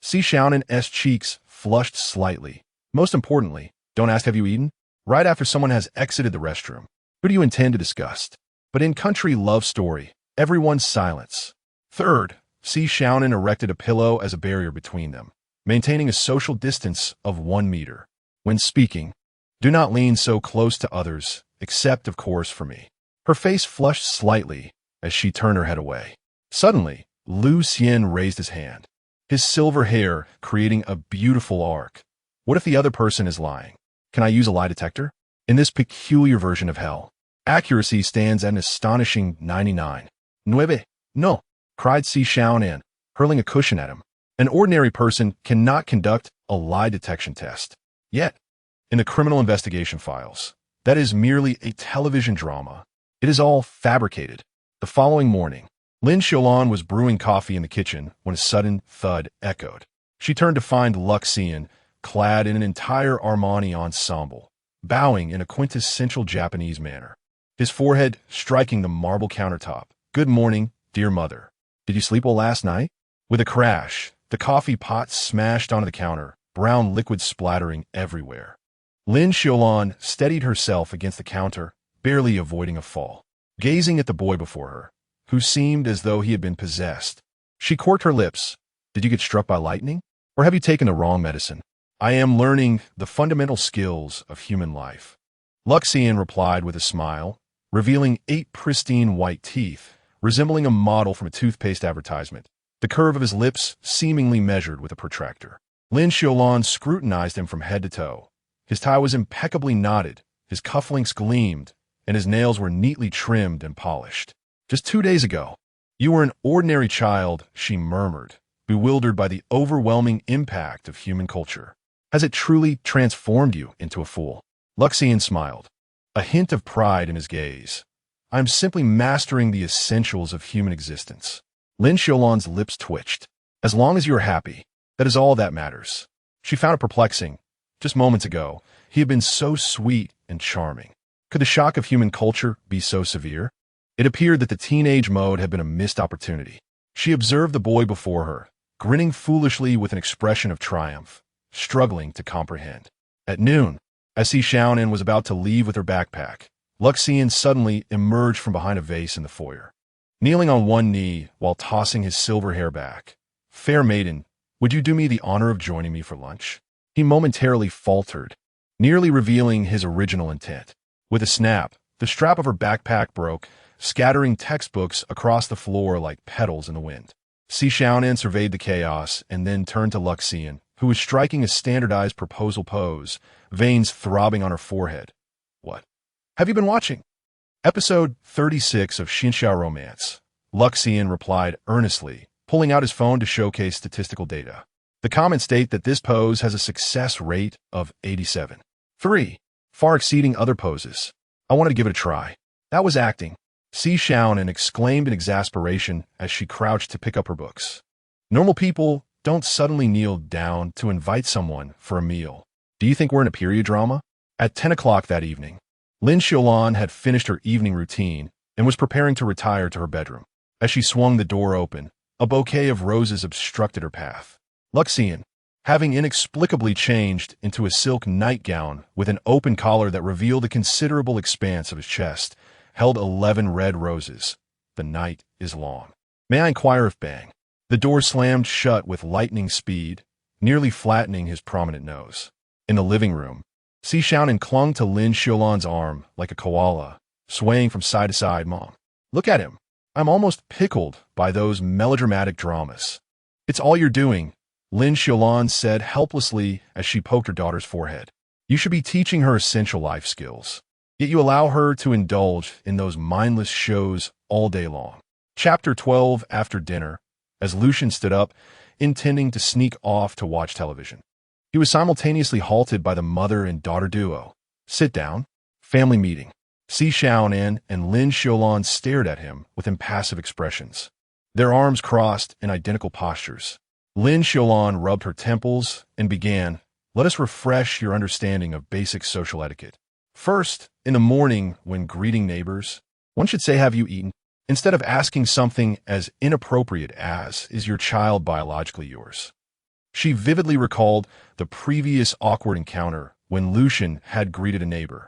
Xiaonan's cheeks flushed slightly. Most importantly, don't ask have you eaten? Right after someone has exited the restroom. Who do you intend to discuss? But in country love story, everyone's silence. Third, Xiaonan erected a pillow as a barrier between them, maintaining a social distance of 1 meter. When speaking, do not lean so close to others, except, of course, for me. Her face flushed slightly as she turned her head away. Suddenly, Lucien raised his hand, his silver hair creating a beautiful arc. What if the other person is lying? Can I use a lie detector? In this peculiar version of hell, accuracy stands at an astonishing 99.9. No, cried Xiaonan, hurling a cushion at him. An ordinary person cannot conduct a lie detection test. Yet, in the criminal investigation files, that is merely a television drama. It is all fabricated. The following morning, Lin Xiulan was brewing coffee in the kitchen when a sudden thud echoed. She turned to find Luxian, clad in an entire Armani ensemble, bowing in a quintessential Japanese manner, his forehead striking the marble countertop. Good morning, dear mother. Did you sleep well last night? With a crash, the coffee pot smashed onto the counter, brown liquid splattering everywhere. Lin Xiulan steadied herself against the counter, barely avoiding a fall, gazing at the boy before her, who seemed as though he had been possessed. She corked her lips. Did you get struck by lightning? Or have you taken the wrong medicine? I am learning the fundamental skills of human life. Luxian replied with a smile, revealing 8 pristine white teeth, resembling a model from a toothpaste advertisement, the curve of his lips seemingly measured with a protractor. Lin Xiulan scrutinized him from head to toe. His tie was impeccably knotted, his cufflinks gleamed, and his nails were neatly trimmed and polished. Just 2 days ago, you were an ordinary child, she murmured, bewildered by the overwhelming impact of human culture. Has it truly transformed you into a fool? Luxian smiled, a hint of pride in his gaze. I'm simply mastering the essentials of human existence. Lin Xiulan's lips twitched. As long as you are happy, that is all that matters. She found it perplexing. Just moments ago, he had been so sweet and charming. Could the shock of human culture be so severe? It appeared that the teenage mode had been a missed opportunity. She observed the boy before her, grinning foolishly with an expression of triumph, struggling to comprehend. At noon, as Xiaonan was about to leave with her backpack, Luxian suddenly emerged from behind a vase in the foyer, kneeling on one knee while tossing his silver hair back. Fair maiden, would you do me the honor of joining me for lunch? He momentarily faltered, nearly revealing his original intent. With a snap, the strap of her backpack broke, scattering textbooks across the floor like petals in the wind. Xiaonan surveyed the chaos and then turned to Luxian, who was striking a standardized proposal pose, veins throbbing on her forehead. What? Have you been watching? Episode 36 of Xinxiao Romance. Luxian replied earnestly, pulling out his phone to showcase statistical data. The comments state that this pose has a success rate of 87. 3. Far exceeding other poses. I wanted to give it a try. That was acting. Xiaonan exclaimed in exasperation as she crouched to pick up her books. Normal people don't suddenly kneel down to invite someone for a meal. Do you think we're in a period drama? At 10 o'clock that evening, Lin Xiulan had finished her evening routine and was preparing to retire to her bedroom. As she swung the door open, a bouquet of roses obstructed her path. Xian, having inexplicably changed into a silk nightgown with an open collar that revealed a considerable expanse of his chest, held 11 red roses. The night is long. May I inquire if bang? The door slammed shut with lightning speed, nearly flattening his prominent nose. In the living room, Xiaonan clung to Lin Xiulan's arm like a koala, swaying from side to side. Mom, look at him. I'm almost pickled by those melodramatic dramas. It's all you're doing, Lin Xiulan said helplessly as she poked her daughter's forehead. You should be teaching her essential life skills. Yet you allow her to indulge in those mindless shows all day long. Chapter 12. After dinner, as Lucian stood up, intending to sneak off to watch television, he was simultaneously halted by the mother and daughter duo. Sit down. Family meeting. Xiaonan and Lin Xiulan stared at him with impassive expressions, their arms crossed in identical postures. Lin Xiulan rubbed her temples and began, let us refresh your understanding of basic social etiquette. First, in the morning when greeting neighbors, one should say, have you eaten? Instead of asking something as inappropriate as, is your child biologically yours? She vividly recalled the previous awkward encounter when Lucian had greeted a neighbor,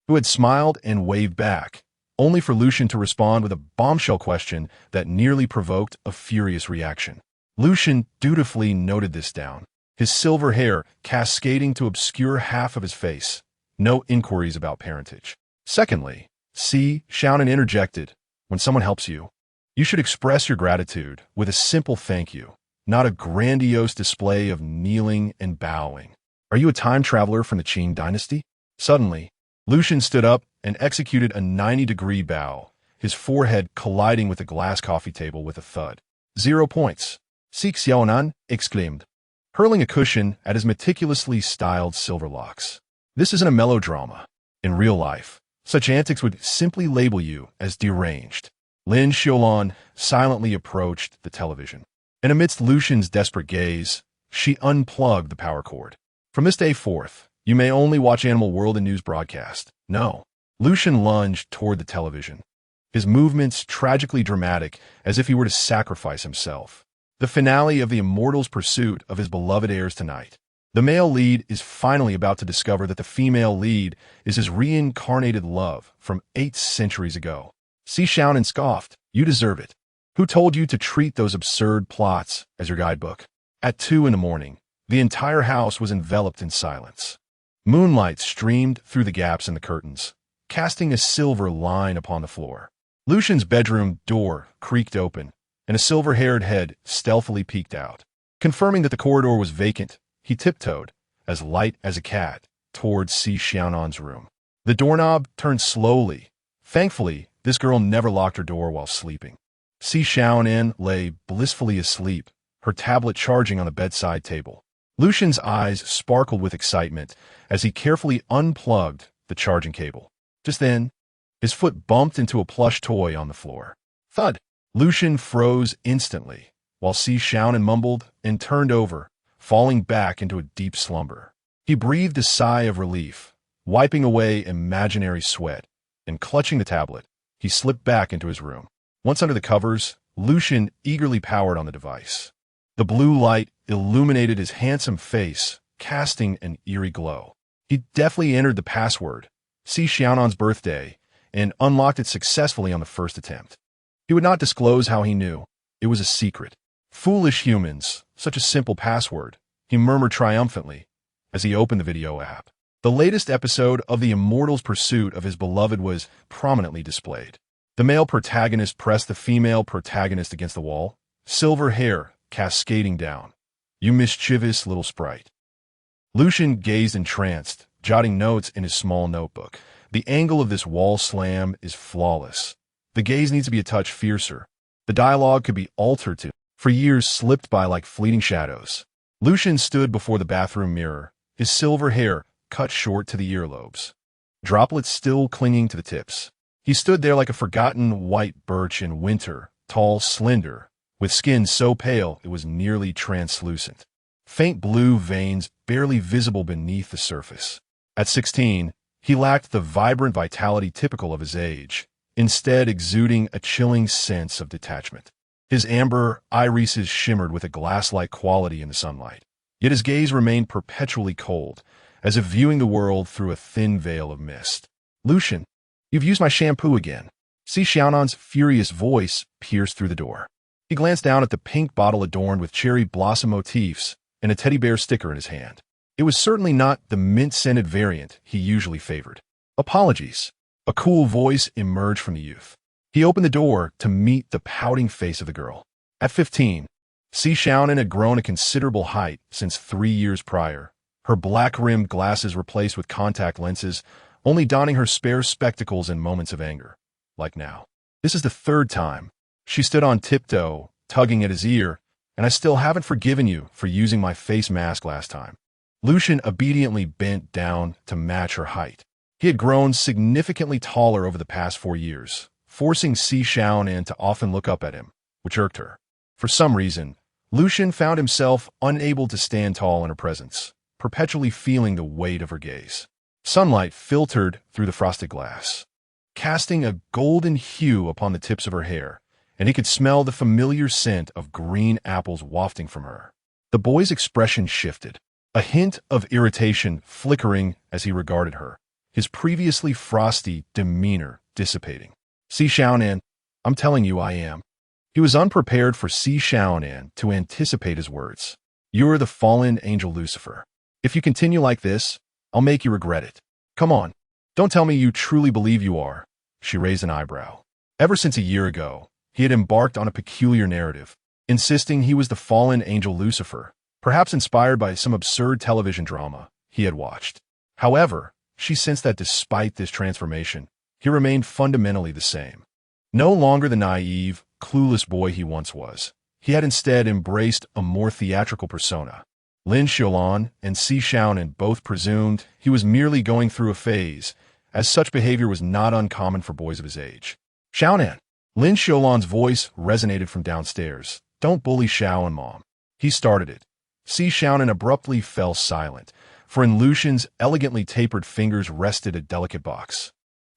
who had smiled and waved back, only for Lucian to respond with a bombshell question that nearly provoked a furious reaction. Lucian dutifully noted this down, his silver hair cascading to obscure half of his face. No inquiries about parentage. Secondly, Xiaonan interjected, when someone helps you, you should express your gratitude with a simple thank you, not a grandiose display of kneeling and bowing. Are you a time traveler from the Qing dynasty? Suddenly, Lucian stood up and executed a 90-degree bow, his forehead colliding with the glass coffee table with a thud. 0 points. Xiaonan exclaimed, hurling a cushion at his meticulously styled silver locks. This isn't a melodrama. In real life, such antics would simply label you as deranged. Lin Xiulan silently approached the television, and amidst Lucian's desperate gaze, she unplugged the power cord. From this day forth, you may only watch Animal World and news broadcast. No. Lucian lunged toward the television, his movements tragically dramatic as if he were to sacrifice himself. The finale of the Immortal's pursuit of his beloved heirs tonight. The male lead is finally about to discover that the female lead is his reincarnated love from 8 centuries ago. Xiaonan scoffed, you deserve it. Who told you to treat those absurd plots as your guidebook? At 2 in the morning, the entire house was enveloped in silence. Moonlight streamed through the gaps in the curtains, casting a silver line upon the floor. Lucian's bedroom door creaked open, and a silver-haired head stealthily peeked out. Confirming that the corridor was vacant, he tiptoed, as light as a cat, towards Xiaonan's room. The doorknob turned slowly. Thankfully, this girl never locked her door while sleeping. Xiaonan lay blissfully asleep, her tablet charging on the bedside table. Lucian's eyes sparkled with excitement as he carefully unplugged the charging cable. Just then, his foot bumped into a plush toy on the floor. Thud! Lucian froze instantly, while Xiaonan mumbled and turned over, falling back into a deep slumber. He breathed a sigh of relief, wiping away imaginary sweat, and clutching the tablet, he slipped back into his room. Once under the covers, Lucian eagerly powered on the device. The blue light illuminated his handsome face, casting an eerie glow. He deftly entered the password, Xiaonan's birthday, and unlocked it successfully on the first attempt. He would not disclose how he knew. It was a secret. Foolish humans, such a simple password, he murmured triumphantly as he opened the video app. The latest episode of the Immortal's pursuit of his beloved was prominently displayed. The male protagonist pressed the female protagonist against the wall, silver hair cascading down. You mischievous little sprite. Lucian gazed entranced, jotting notes in his small notebook. The angle of this wall slam is flawless. The gaze needs to be a touch fiercer. The dialogue could be altered to, for years slipped by like fleeting shadows. Lucian stood before the bathroom mirror, his silver hair cut short to the earlobes, droplets still clinging to the tips. He stood there like a forgotten white birch in winter, tall, slender, with skin so pale it was nearly translucent. Faint blue veins barely visible beneath the surface. At 16, he lacked the vibrant vitality typical of his age, instead exuding a chilling sense of detachment. His amber irises shimmered with a glass-like quality in the sunlight, yet his gaze remained perpetually cold, as if viewing the world through a thin veil of mist. "Lucian, you've used my shampoo again." Xiaonan's furious voice pierced through the door. He glanced down at the pink bottle adorned with cherry blossom motifs and a teddy bear sticker in his hand. It was certainly not the mint-scented variant he usually favored. "Apologies." A cool voice emerged from the youth. He opened the door to meet the pouting face of the girl. At 15, Xiaonan had grown a considerable height since 3 years prior, her black-rimmed glasses replaced with contact lenses, only donning her spare spectacles in moments of anger, like now. "This is the 3rd time." She stood on tiptoe, tugging at his ear, "and I still haven't forgiven you for using my face mask last time." Lucian obediently bent down to match her height. He had grown significantly taller over the past 4 years, forcing Xiaonan to often look up at him, which irked her. For some reason, Lucian found himself unable to stand tall in her presence, perpetually feeling the weight of her gaze. Sunlight filtered through the frosted glass, casting a golden hue upon the tips of her hair, and he could smell the familiar scent of green apples wafting from her. The boy's expression shifted, a hint of irritation flickering as he regarded her, his previously frosty demeanor dissipating. "Xiaonan, I'm telling you I am." He was unprepared for Xiaonan to anticipate his words. "You're the fallen angel Lucifer. If you continue like this, I'll make you regret it. Come on, don't tell me you truly believe you are." She raised an eyebrow. Ever since a year ago, he had embarked on a peculiar narrative, insisting he was the fallen angel Lucifer, perhaps inspired by some absurd television drama he had watched. However, she sensed that despite this transformation, he remained fundamentally the same. No longer the naive, clueless boy he once was. He had instead embraced a more theatrical persona. Lin Xiulan and Xiaonan both presumed he was merely going through a phase, as such behavior was not uncommon for boys of his age. "Xiaonan." Lin Xiulan's voice resonated from downstairs. "Don't bully Xiaonan, Mom." He started it. Xiaonan abruptly fell silent, for in Lucian's elegantly tapered fingers rested a delicate box.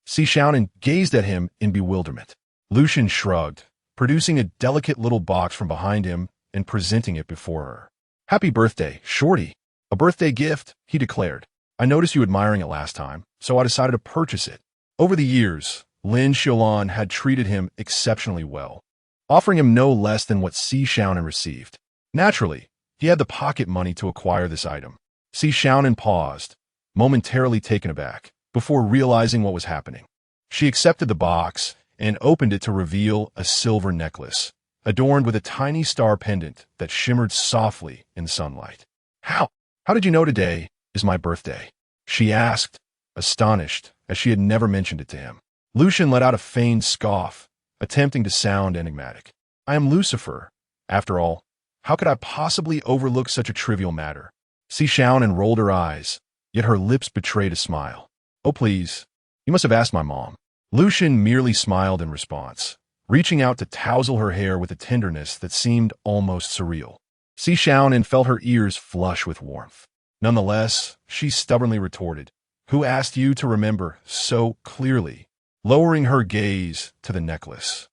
Xiaonan gazed at him in bewilderment. Lucian shrugged, producing a delicate little box from behind him and presenting it before her. "Happy birthday, Shorty." "A birthday gift," he declared. "I noticed you admiring it last time, so I decided to purchase it." Over the years, Lin Xiulan had treated him exceptionally well, offering him no less than what Xiaonan received. Naturally, he had the pocket money to acquire this item. Xiaonan paused, momentarily taken aback, before realizing what was happening. She accepted the box and opened it to reveal a silver necklace, adorned with a tiny star pendant that shimmered softly in the sunlight. How did you know today is my birthday?" she asked, astonished, as she had never mentioned it to him. Lucian let out a feigned scoff, attempting to sound enigmatic. "I am Lucifer. After all, how could I possibly overlook such a trivial matter?" Xiaonan rolled her eyes, yet her lips betrayed a smile. "Oh, please, you must have asked my mom." Lucian merely smiled in response, reaching out to tousle her hair with a tenderness that seemed almost surreal. Xiaonan felt her ears flush with warmth. Nonetheless, she stubbornly retorted, "Who asked you to remember so clearly?" Lowering her gaze to the necklace,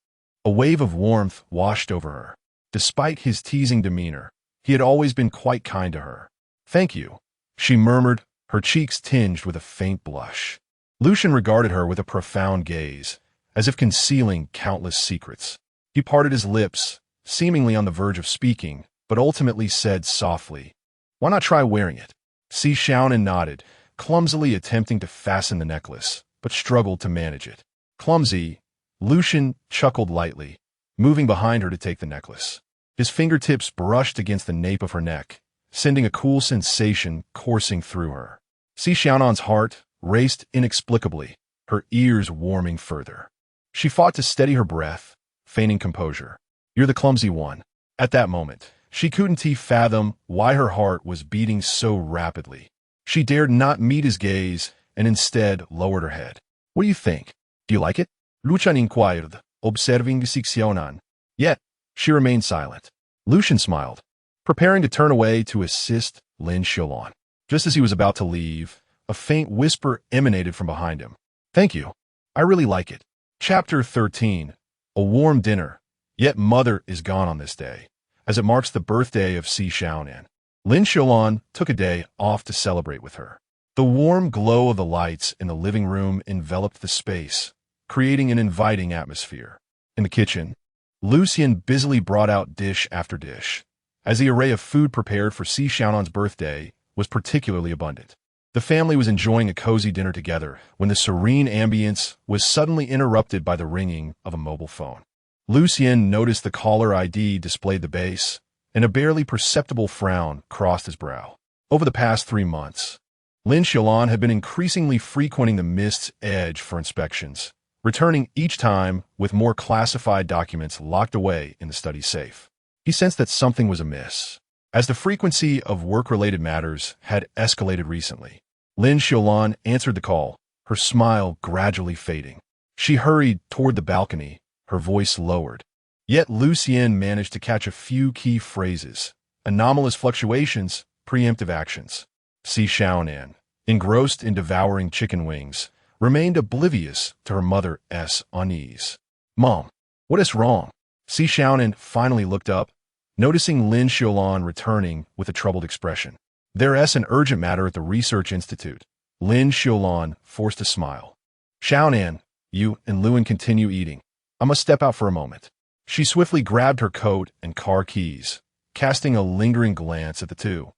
a wave of warmth washed over her. Despite his teasing demeanor, he had always been quite kind to her. "Thank you," she murmured, her cheeks tinged with a faint blush. Lucian regarded her with a profound gaze, as if concealing countless secrets. He parted his lips, seemingly on the verge of speaking, but ultimately said softly, "Why not try wearing it?" Xiaonan nodded, clumsily attempting to fasten the necklace, but struggled to manage it. Clumsy, Lucian chuckled lightly, moving behind her to take the necklace. His fingertips brushed against the nape of her neck, sending a cool sensation coursing through her. Xiaonan's heart raced inexplicably, her ears warming further. She fought to steady her breath, feigning composure. "You're the clumsy one." At that moment, She couldn't fathom why her heart was beating so rapidly. She dared not meet his gaze and instead lowered her head. "What do you think? Do you like it?" Lucian inquired, observing Xiaonan. Yet, she remained silent. Lucian smiled, preparing to turn away to assist Lin Xiulan. Just as he was about to leave, a faint whisper emanated from behind him. "Thank you. I really like it." Chapter 13. A warm dinner. Yet mother is gone on this day, as it marks the birthday of Xiaonan. Lin Xiulan took a day off to celebrate with her. The warm glow of the lights in the living room enveloped the space, creating an inviting atmosphere. In the kitchen, Lucian busily brought out dish after dish, as the array of food prepared for Xiaonan's birthday was particularly abundant. The family was enjoying a cozy dinner together when the serene ambience was suddenly interrupted by the ringing of a mobile phone. Lucian noticed the caller ID displayed the base, and a barely perceptible frown crossed his brow. Over the past 3 months, Lin Xiulan had been increasingly frequenting the Mist's Edge for inspections, returning each time with more classified documents locked away in the study safe. He sensed that something was amiss, as the frequency of work-related matters had escalated recently. Lin Xiulan answered the call, her smile gradually fading. She hurried toward the balcony, her voice lowered. Yet Lucian managed to catch a few key phrases: anomalous fluctuations, preemptive actions. Xiaonan, engrossed in devouring chicken wings, remained oblivious to her mother's unease. "Mom, what is wrong?" Xiaonan finally looked up, noticing Lin Xiulan returning with a troubled expression. "There's an urgent matter at the Research Institute." Lin Xiulan forced a smile. "Xiaonan, you and Luan continue eating. I must step out for a moment." She swiftly grabbed her coat and car keys, casting a lingering glance at the two,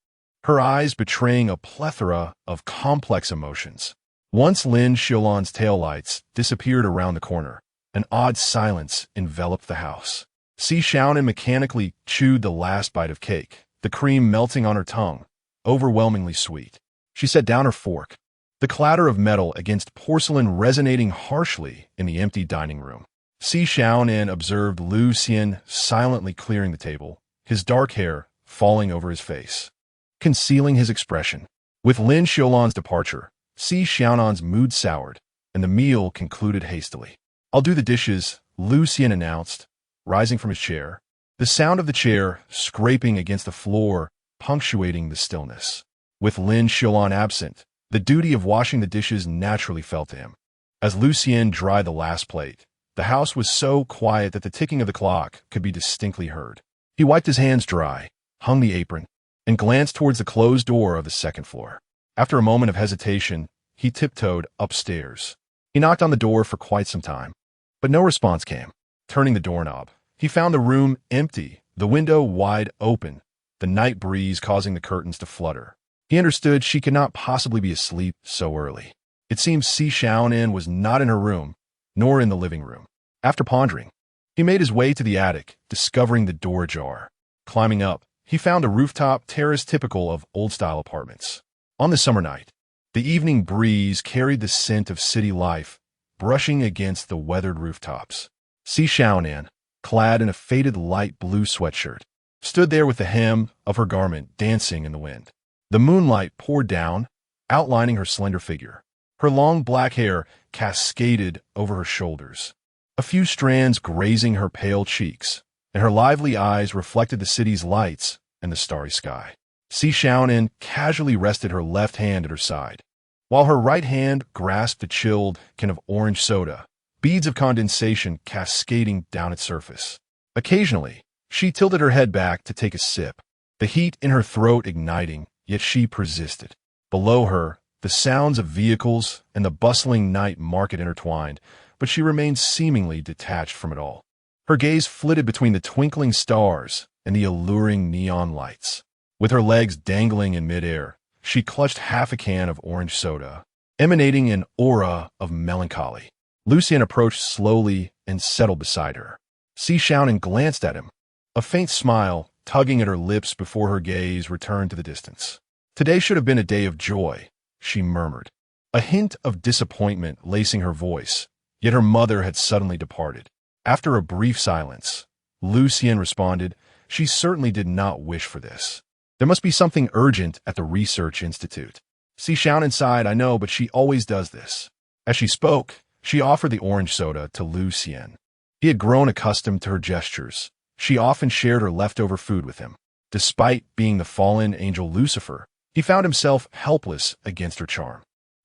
her eyes betraying a plethora of complex emotions. Once Lin Xiulan's taillights disappeared around the corner, an odd silence enveloped the house. Xiaonan mechanically chewed the last bite of cake, the cream melting on her tongue, overwhelmingly sweet. She set down her fork, the clatter of metal against porcelain resonating harshly in the empty dining room. Xiaonan observed Lucian silently clearing the table, his dark hair falling over his face, concealing his expression. With Lin Xiulan's departure, Xiaonan's mood soured, and the meal concluded hastily. "I'll do the dishes," Lucian announced, rising from his chair, the sound of the chair scraping against the floor punctuating the stillness. With Lin Xiulan absent, the duty of washing the dishes naturally fell to him. As Lucian dried the last plate, the house was so quiet that the ticking of the clock could be distinctly heard. He wiped his hands dry, hung the apron, and glanced towards the closed door of the second floor. After a moment of hesitation, he tiptoed upstairs. He knocked on the door for quite some time, but no response came. Turning the doorknob, he found the room empty, the window wide open, the night breeze causing the curtains to flutter. He understood she could not possibly be asleep so early. It seemed Xiaonan was not in her room, nor in the living room. After pondering, he made his way to the attic, discovering the door ajar. Climbing up, he found a rooftop terrace typical of old-style apartments. On the summer night, the evening breeze carried the scent of city life, brushing against the weathered rooftops. Xiaonan, clad in a faded light blue sweatshirt, stood there with the hem of her garment dancing in the wind. The moonlight poured down, outlining her slender figure. Her long black hair cascaded over her shoulders, a few strands grazing her pale cheeks, and her lively eyes reflected the city's lights and the starry sky. Xiaonan casually rested her left hand at her side, while her right hand grasped a chilled can of orange soda, beads of condensation cascading down its surface. Occasionally, she tilted her head back to take a sip, the heat in her throat igniting, yet she persisted. Below her, the sounds of vehicles and the bustling night market intertwined, but she remained seemingly detached from it all. Her gaze flitted between the twinkling stars and the alluring neon lights. With her legs dangling in midair, she clutched half a can of orange soda, emanating an aura of melancholy. Lucian approached slowly and settled beside her. Xiaonan glanced at him, a faint smile tugging at her lips before her gaze returned to the distance. "Today should have been a day of joy," she murmured, a hint of disappointment lacing her voice, yet her mother had suddenly departed. After a brief silence, Lucian responded, She certainly did not wish for this. There must be something urgent at the research institute. Xiaonan sighed, I know, but she always does this. As she spoke, she offered the orange soda to Lin Xiulan. He had grown accustomed to her gestures. She often shared her leftover food with him. Despite being the fallen angel Lucifer, he found himself helpless against her charm.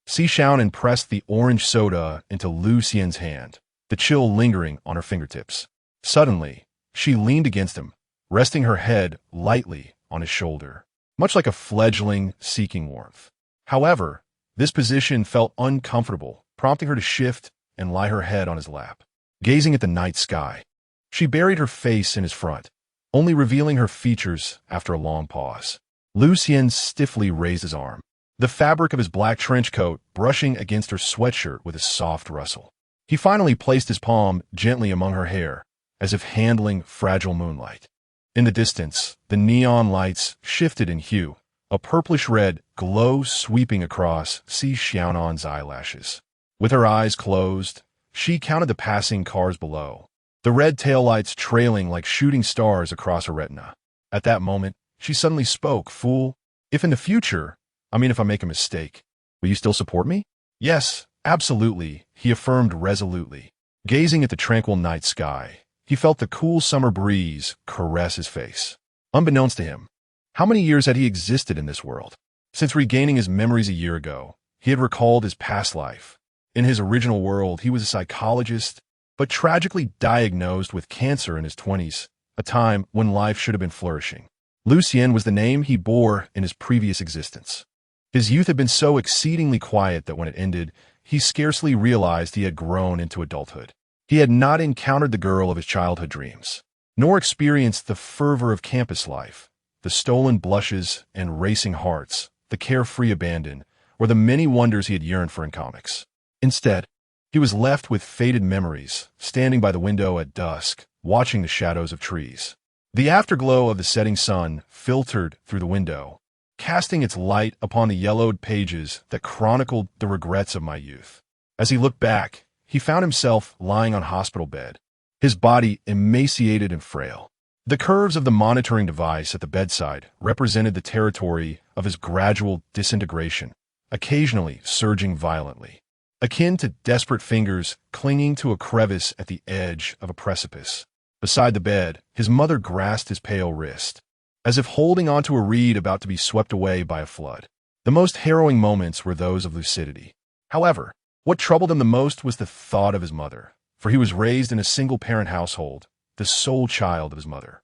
Xiaonan pressed the orange soda into Lin Xiulan's hand, the chill lingering on her fingertips. Suddenly, she leaned against him, resting her head lightly on his shoulder, much like a fledgling seeking warmth. However, this position felt uncomfortable, prompting her to shift and lie her head on his lap. Gazing at the night sky, she buried her face in his front, only revealing her features after a long pause. Lin Xiulan stiffly raised his arm, the fabric of his black trench coat brushing against her sweatshirt with a soft rustle. He finally placed his palm gently among her hair, as if handling fragile moonlight. In the distance, the neon lights shifted in hue, a purplish-red glow sweeping across Xiaonan's eyelashes. With her eyes closed, she counted the passing cars below, the red taillights trailing like shooting stars across her retina. At that moment, she suddenly spoke, Fool, if in the future, if I make a mistake, will you still support me? Yes, absolutely, he affirmed resolutely. Gazing at the tranquil night sky, he felt the cool summer breeze caress his face. Unbeknownst to him, how many years had he existed in this world? Since regaining his memories a year ago, he had recalled his past life. In his original world, he was a psychologist, but tragically diagnosed with cancer in his 20s, a time when life should have been flourishing. Lin Xiulan was the name he bore in his previous existence. His youth had been so exceedingly quiet that when it ended, he scarcely realized he had grown into adulthood. He had not encountered the girl of his childhood dreams, nor experienced the fervor of campus life, the stolen blushes and racing hearts, the carefree abandon, or the many wonders he had yearned for in comics. Instead, he was left with faded memories, standing by the window at dusk, watching the shadows of trees. The afterglow of the setting sun filtered through the window, casting its light upon the yellowed pages that chronicled the regrets of my youth. As he looked back, he found himself lying on a hospital bed, his body emaciated and frail. The curves of the monitoring device at the bedside represented the territory of his gradual disintegration, occasionally surging violently, akin to desperate fingers clinging to a crevice at the edge of a precipice. Beside the bed, his mother grasped his pale wrist, as if holding onto a reed about to be swept away by a flood. The most harrowing moments were those of lucidity. However, what troubled him the most was the thought of his mother, for he was raised in a single-parent household, the sole child of his mother.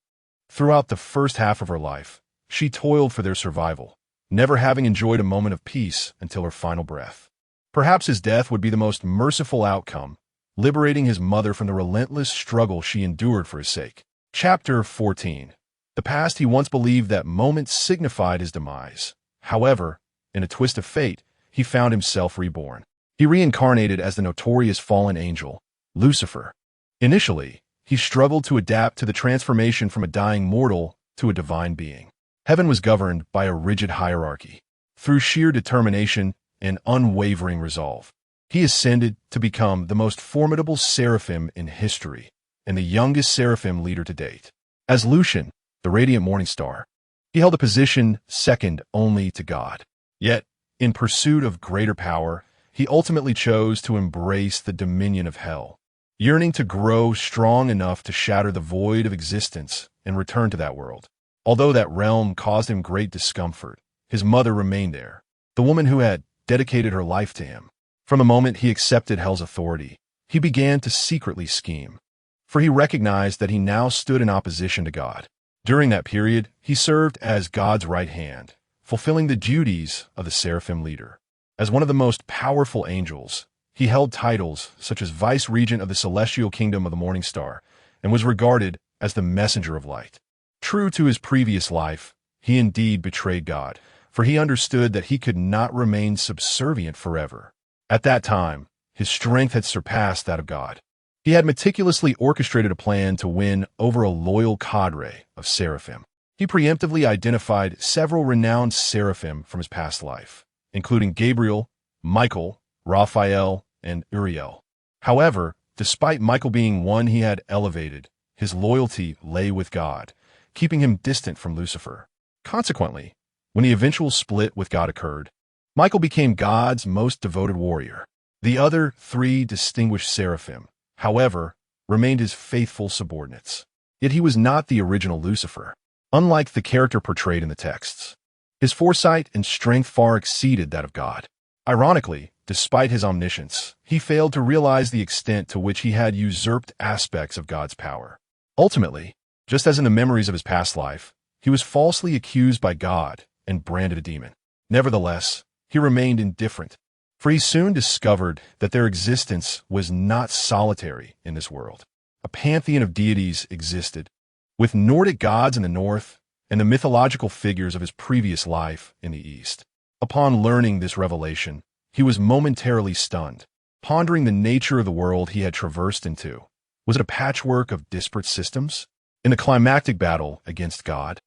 Throughout the first half of her life, she toiled for their survival, never having enjoyed a moment of peace until her final breath. Perhaps his death would be the most merciful outcome, liberating his mother from the relentless struggle she endured for his sake. Chapter 14. The past. He once believed that moment signified his demise. However, in a twist of fate, he found himself reborn. He reincarnated as the notorious fallen angel, Lucifer. Initially, he struggled to adapt to the transformation from a dying mortal to a divine being. Heaven was governed by a rigid hierarchy. Through sheer determination and unwavering resolve, he ascended to become the most formidable seraphim in history and the youngest seraphim leader to date. As Lucian, the radiant morning star, he held a position second only to God. Yet, in pursuit of greater power, he ultimately chose to embrace the dominion of hell, yearning to grow strong enough to shatter the void of existence and return to that world. Although that realm caused him great discomfort, his mother remained there, the woman who had dedicated her life to him. From the moment he accepted hell's authority, he began to secretly scheme, for he recognized that he now stood in opposition to God. During that period, he served as God's right hand, fulfilling the duties of the seraphim leader. As one of the most powerful angels, he held titles such as Vice-Regent of the Celestial Kingdom of the Morning Star and was regarded as the messenger of light. True to his previous life, he indeed betrayed God, for he understood that he could not remain subservient forever. At that time, his strength had surpassed that of God. He had meticulously orchestrated a plan to win over a loyal cadre of seraphim. He preemptively identified several renowned seraphim from his past life, including Gabriel, Michael, Raphael, and Uriel. However, despite Michael being one he had elevated, his loyalty lay with God. keeping him distant from Lucifer. Consequently, when the eventual split with God occurred, Michael became God's most devoted warrior. The other three distinguished seraphim, however, remained his faithful subordinates. Yet he was not the original Lucifer, unlike the character portrayed in the texts. His foresight and strength far exceeded that of God. Ironically, despite his omniscience, he failed to realize the extent to which he had usurped aspects of God's power. Ultimately, just as in the memories of his past life, he was falsely accused by God and branded a demon. Nevertheless, he remained indifferent, for he soon discovered that their existence was not solitary in this world. A pantheon of deities existed, with Nordic gods in the north and the mythological figures of his previous life in the east. Upon learning this revelation, he was momentarily stunned, pondering the nature of the world he had traversed into. Was it a patchwork of disparate systems? In the climactic battle against God,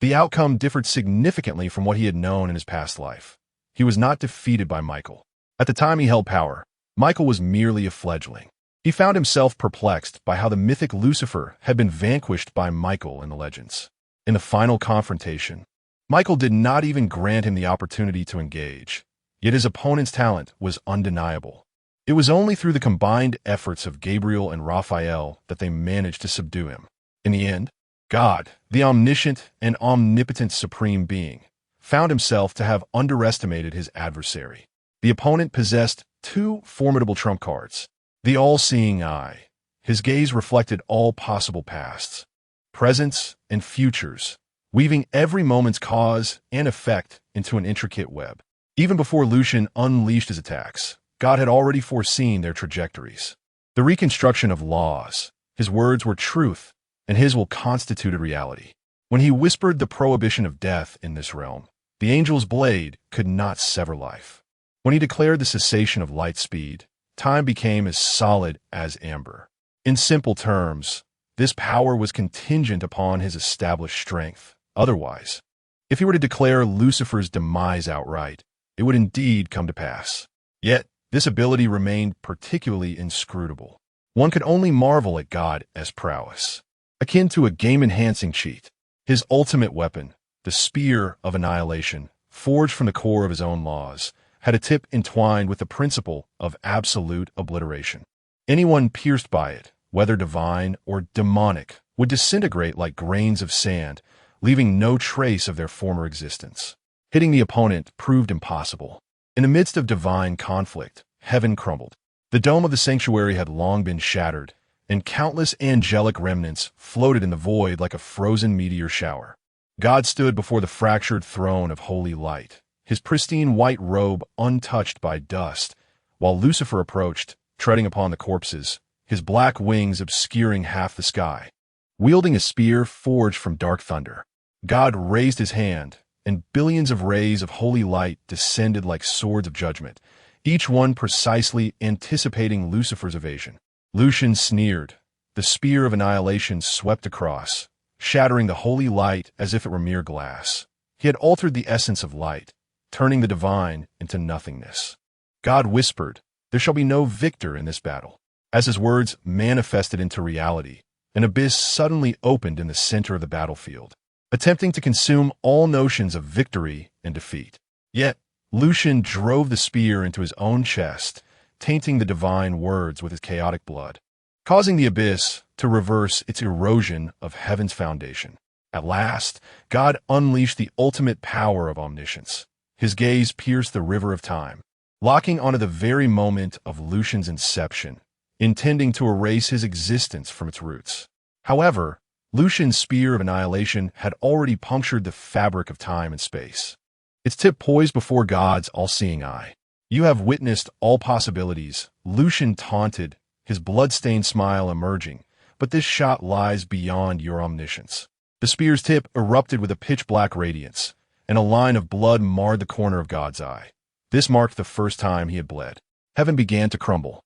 the outcome differed significantly from what he had known in his past life. He was not defeated by Michael. At the time he held power, Michael was merely a fledgling. He found himself perplexed by how the mythic Lucifer had been vanquished by Michael in the legends. In the final confrontation, Michael did not even grant him the opportunity to engage, yet his opponent's talent was undeniable. It was only through the combined efforts of Gabriel and Raphael that they managed to subdue him. In the end, God, the omniscient and omnipotent supreme being, found himself to have underestimated his adversary. The opponent possessed two formidable trump cards: the all-seeing eye. His gaze reflected all possible pasts, presents, and futures, weaving every moment's cause and effect into an intricate web. Even before Lucian unleashed his attacks, God had already foreseen their trajectories. The reconstruction of laws, his words were truth, and his will constituted reality. When he whispered the prohibition of death in this realm, the angel's blade could not sever life. When he declared the cessation of light speed, time became as solid as amber. In simple terms, this power was contingent upon his established strength. Otherwise, if he were to declare Lucifer's demise outright, it would indeed come to pass. Yet, this ability remained particularly inscrutable. One could only marvel at God's prowess. Akin to a game-enhancing cheat, his ultimate weapon, the spear of annihilation, forged from the core of his own laws, had a tip entwined with the principle of absolute obliteration. Anyone pierced by it, whether divine or demonic, would disintegrate like grains of sand, leaving no trace of their former existence. Hitting the opponent proved impossible. In the midst of divine conflict, heaven crumbled. The dome of the sanctuary had long been shattered, and countless angelic remnants floated in the void like a frozen meteor shower. God stood before the fractured throne of holy light, his pristine white robe untouched by dust, while Lucifer approached, treading upon the corpses, his black wings obscuring half the sky. Wielding a spear forged from dark thunder, God raised his hand, and billions of rays of holy light descended like swords of judgment, each one precisely anticipating Lucifer's evasion. Lucian sneered. The spear of annihilation swept across, shattering the holy light as if it were mere glass. He had altered the essence of light, turning the divine into nothingness. God whispered, "There shall be no victor in this battle." As his words manifested into reality, an abyss suddenly opened in the center of the battlefield, attempting to consume all notions of victory and defeat. Yet, Lucian drove the spear into his own chest, tainting the divine words with his chaotic blood, causing the abyss to reverse its erosion of heaven's foundation. At last, God unleashed the ultimate power of omniscience. His gaze pierced the river of time, locking onto the very moment of Lucian's inception, intending to erase his existence from its roots. However, Lucian's spear of annihilation had already punctured the fabric of time and space. Its tip poised before God's all-seeing eye. "You have witnessed all possibilities," Lucian taunted, his blood-stained smile emerging, "but this shot lies beyond your omniscience." The spear's tip erupted with a pitch-black radiance, and a line of blood marred the corner of God's eye. This marked the first time he had bled. Heaven began to crumble.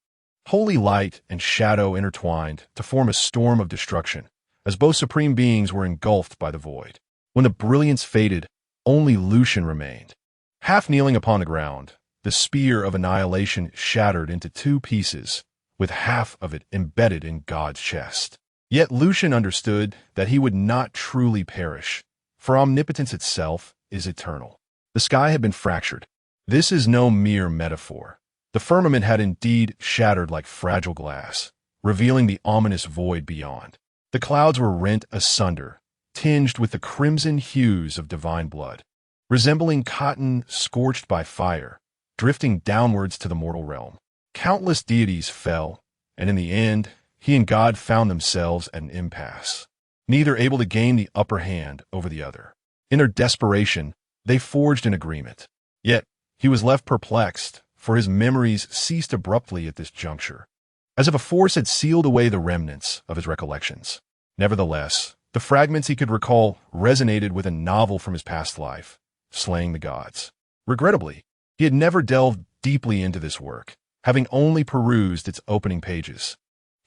Holy light and shadow intertwined to form a storm of destruction, as both supreme beings were engulfed by the void. When the brilliance faded, only Lucian remained. Half kneeling upon the ground, the spear of annihilation shattered into two pieces, with half of it embedded in God's chest. Yet Lucian understood that he would not truly perish, for omnipotence itself is eternal. The sky had been fractured. This is no mere metaphor. The firmament had indeed shattered like fragile glass, revealing the ominous void beyond. The clouds were rent asunder, tinged with the crimson hues of divine blood, resembling cotton scorched by fire, drifting downwards to the mortal realm. Countless deities fell, and in the end, he and God found themselves at an impasse, neither able to gain the upper hand over the other. In their desperation, they forged an agreement. Yet, he was left perplexed, for his memories ceased abruptly at this juncture, as if a force had sealed away the remnants of his recollections. Nevertheless, the fragments he could recall resonated with a novel from his past life, Slaying the Gods. Regrettably, he had never delved deeply into this work, having only perused its opening pages.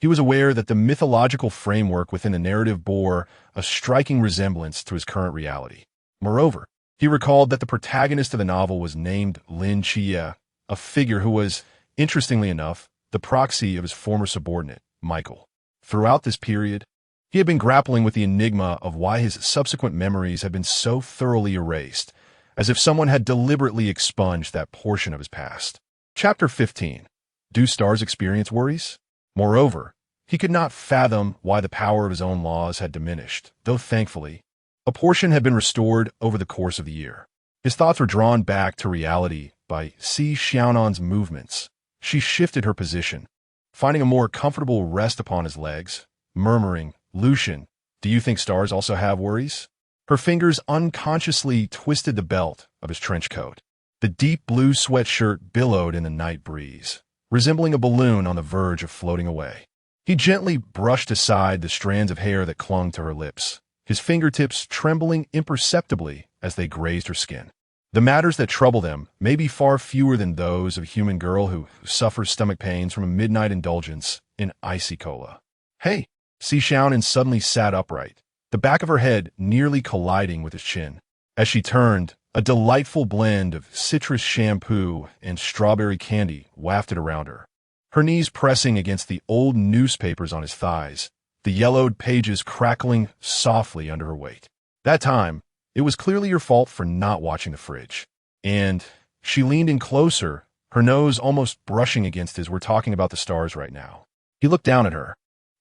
He was aware that the mythological framework within the narrative bore a striking resemblance to his current reality. Moreover, he recalled that the protagonist of the novel was named Lin Xiulan, a figure who was, interestingly enough, the proxy of his former subordinate, Michael. Throughout this period, he had been grappling with the enigma of why his subsequent memories had been so thoroughly erased, as if someone had deliberately expunged that portion of his past. Chapter 15. Do stars experience worries? Moreover, he could not fathom why the power of his own laws had diminished, though thankfully, a portion had been restored over the course of the year. His thoughts were drawn back to reality by Xiaonan's movements. She shifted her position, finding a more comfortable rest upon his legs, murmuring, "Lucian, do you think stars also have worries?" Her fingers unconsciously twisted the belt of his trench coat. The deep blue sweatshirt billowed in the night breeze, resembling a balloon on the verge of floating away. He gently brushed aside the strands of hair that clung to her lips, his fingertips trembling imperceptibly as they grazed her skin. The matters that trouble them may be far fewer than those of a human girl who suffers stomach pains from a midnight indulgence in icy cola. "Hey!" Xiaonan suddenly sat upright, the back of her head nearly colliding with his chin. As she turned, a delightful blend of citrus shampoo and strawberry candy wafted around her, her knees pressing against the old newspapers on his thighs, the yellowed pages crackling softly under her weight. That time, it was clearly your fault for not watching the fridge. And she leaned in closer, her nose almost brushing against his. "We're talking about the stars right now." He looked down at her,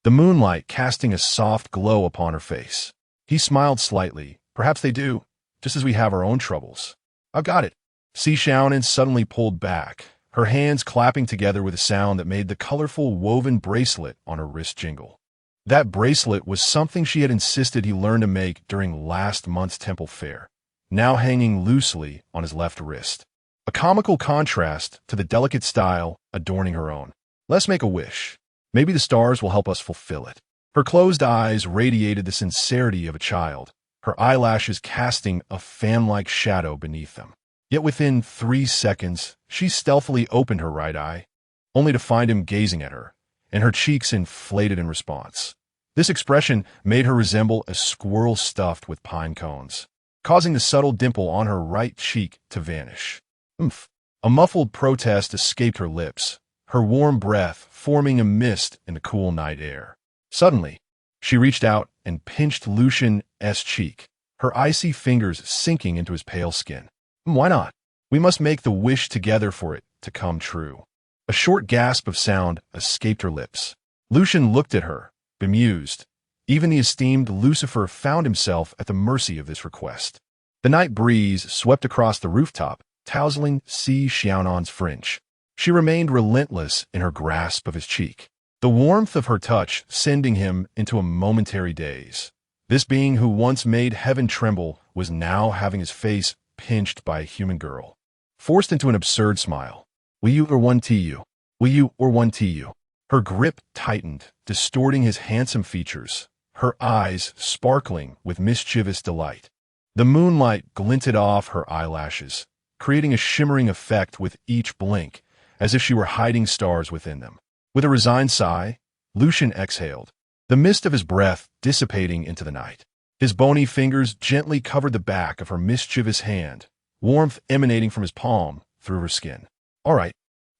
the moonlight casting a soft glow upon her face. He smiled slightly. "Perhaps they do, just as we have our own troubles." "I've got it." Xiaonan suddenly pulled back, her hands clapping together with a sound that made the colorful woven bracelet on her wrist jingle. That bracelet was something she had insisted he learn to make during last month's temple fair, now hanging loosely on his left wrist, a comical contrast to the delicate style adorning her own. "Let's make a wish. Maybe the stars will help us fulfill it." Her closed eyes radiated the sincerity of a child, her eyelashes casting a fan-like shadow beneath them. Yet within 3 seconds, she stealthily opened her right eye, only to find him gazing at her, and her cheeks inflated in response. This expression made her resemble a squirrel stuffed with pine cones, causing the subtle dimple on her right cheek to vanish. "Oomph." A muffled protest escaped her lips, her warm breath forming a mist in the cool night air. Suddenly, she reached out and pinched Lucian's cheek, her icy fingers sinking into his pale skin. "Why not? We must make the wish together for it to come true." A short gasp of sound escaped her lips. Lucian looked at her, bemused. Even the esteemed Lucifer found himself at the mercy of this request. The night breeze swept across the rooftop, tousling Xiaonan's fringe. She remained relentless in her grasp of his cheek, the warmth of her touch sending him into a momentary daze. This being who once made heaven tremble was now having his face pinched by a human girl. Forced into an absurd smile. "Will you or one you? Will you or one you?" Her grip tightened, distorting his handsome features, her eyes sparkling with mischievous delight. The moonlight glinted off her eyelashes, creating a shimmering effect with each blink, as if she were hiding stars within them. With a resigned sigh, Lucian exhaled, the mist of his breath dissipating into the night. His bony fingers gently covered the back of her mischievous hand, warmth emanating from his palm through her skin. "All right,"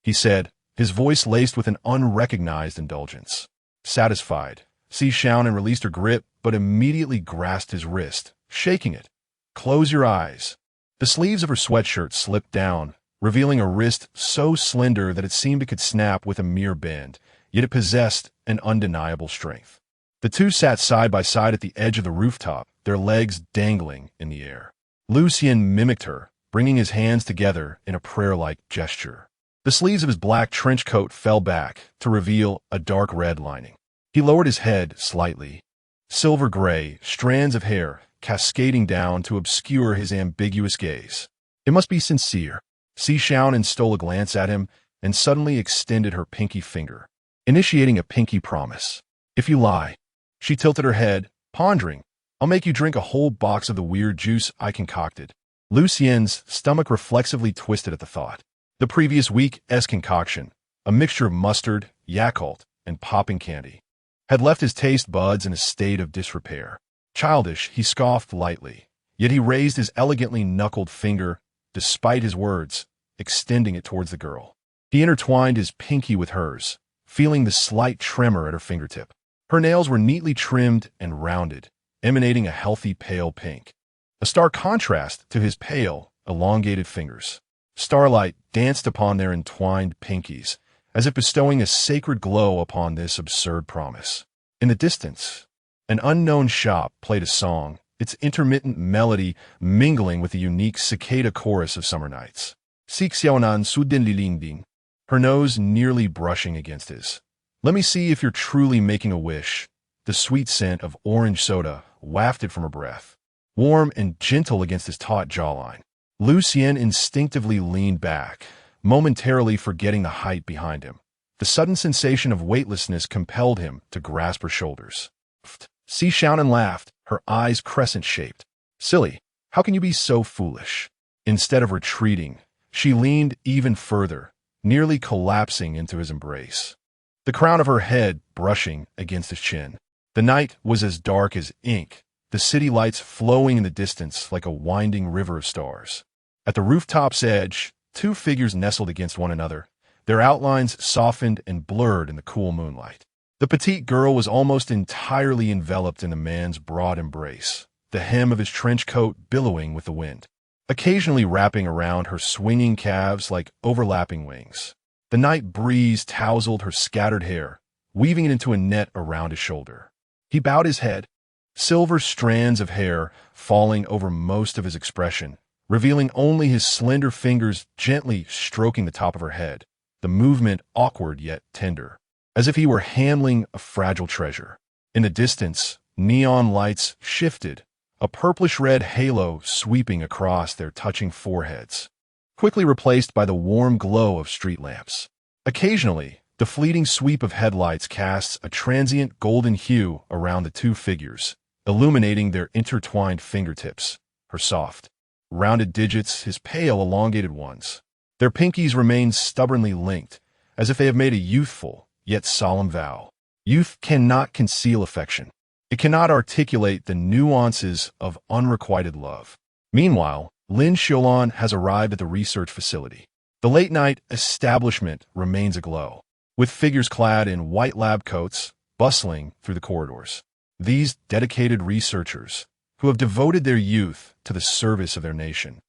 he said, his voice laced with an unrecognized indulgence. Satisfied, Xiaonan released her grip, but immediately grasped his wrist, shaking it. Close your eyes. The sleeves of her sweatshirt slipped down, revealing a wrist so slender that it seemed it could snap with a mere bend, yet it possessed an undeniable strength. The two sat side by side at the edge of the rooftop, their legs dangling in the air. Lin Xiulan mimicked her, bringing his hands together in a prayer-like gesture. The sleeves of his black trench coat fell back to reveal a dark red lining. He lowered his head slightly. Silver-gray strands of hair cascading down to obscure his ambiguous gaze. It must be sincere. Xiaonan stole a glance at him and suddenly extended her pinky finger, initiating a pinky promise. If you lie. She tilted her head, pondering. I'll make you drink a whole box of the weird juice I concocted. Lin Xiulan's stomach reflexively twisted at the thought. The previous week's concoction, a mixture of mustard, Yakult, and popping candy, had left his taste buds in a state of disrepair. Childish, he scoffed lightly, yet he raised his elegantly knuckled finger, despite his words, extending it towards the girl. He intertwined his pinky with hers, feeling the slight tremor at her fingertip. Her nails were neatly trimmed and rounded, emanating a healthy pale pink. A stark contrast to his pale, elongated fingers. Starlight danced upon their entwined pinkies, as if bestowing a sacred glow upon this absurd promise. In the distance, an unknown shop played a song, its intermittent melody mingling with the unique cicada chorus of summer nights. Xiaonan Sudin, her nose nearly brushing against his. Let me see if you're truly making a wish. The sweet scent of orange soda wafted from her breath, warm and gentle against his taut jawline. Lin Xiulan instinctively leaned back, momentarily forgetting the height behind him. The sudden sensation of weightlessness compelled him to grasp her shoulders. Xiaonan laughed, her eyes crescent-shaped. Silly, how can you be so foolish? Instead of retreating, she leaned even further, nearly collapsing into his embrace, the crown of her head brushing against his chin. The night was as dark as ink, the city lights flowing in the distance like a winding river of stars. At the rooftop's edge, two figures nestled against one another, their outlines softened and blurred in the cool moonlight. The petite girl was almost entirely enveloped in the man's broad embrace, the hem of his trench coat billowing with the wind, occasionally wrapping around her swinging calves like overlapping wings. The night breeze tousled her scattered hair, weaving it into a net around his shoulder. He bowed his head, silver strands of hair falling over most of his expression, revealing only his slender fingers gently stroking the top of her head, the movement awkward yet tender, as if he were handling a fragile treasure. In the distance, neon lights shifted, a purplish-red halo sweeping across their touching foreheads, quickly replaced by the warm glow of street lamps. Occasionally, the fleeting sweep of headlights casts a transient golden hue around the two figures, illuminating their intertwined fingertips, her soft, rounded digits, his pale, elongated ones. Their pinkies remain stubbornly linked, as if they have made a youthful, yet solemn vow. Youth cannot conceal affection. It cannot articulate the nuances of unrequited love. Meanwhile, Lin Xiulan has arrived at the research facility. The late-night establishment remains aglow, with figures clad in white lab coats bustling through the corridors. These dedicated researchers, who have devoted their youth to the service of their nation,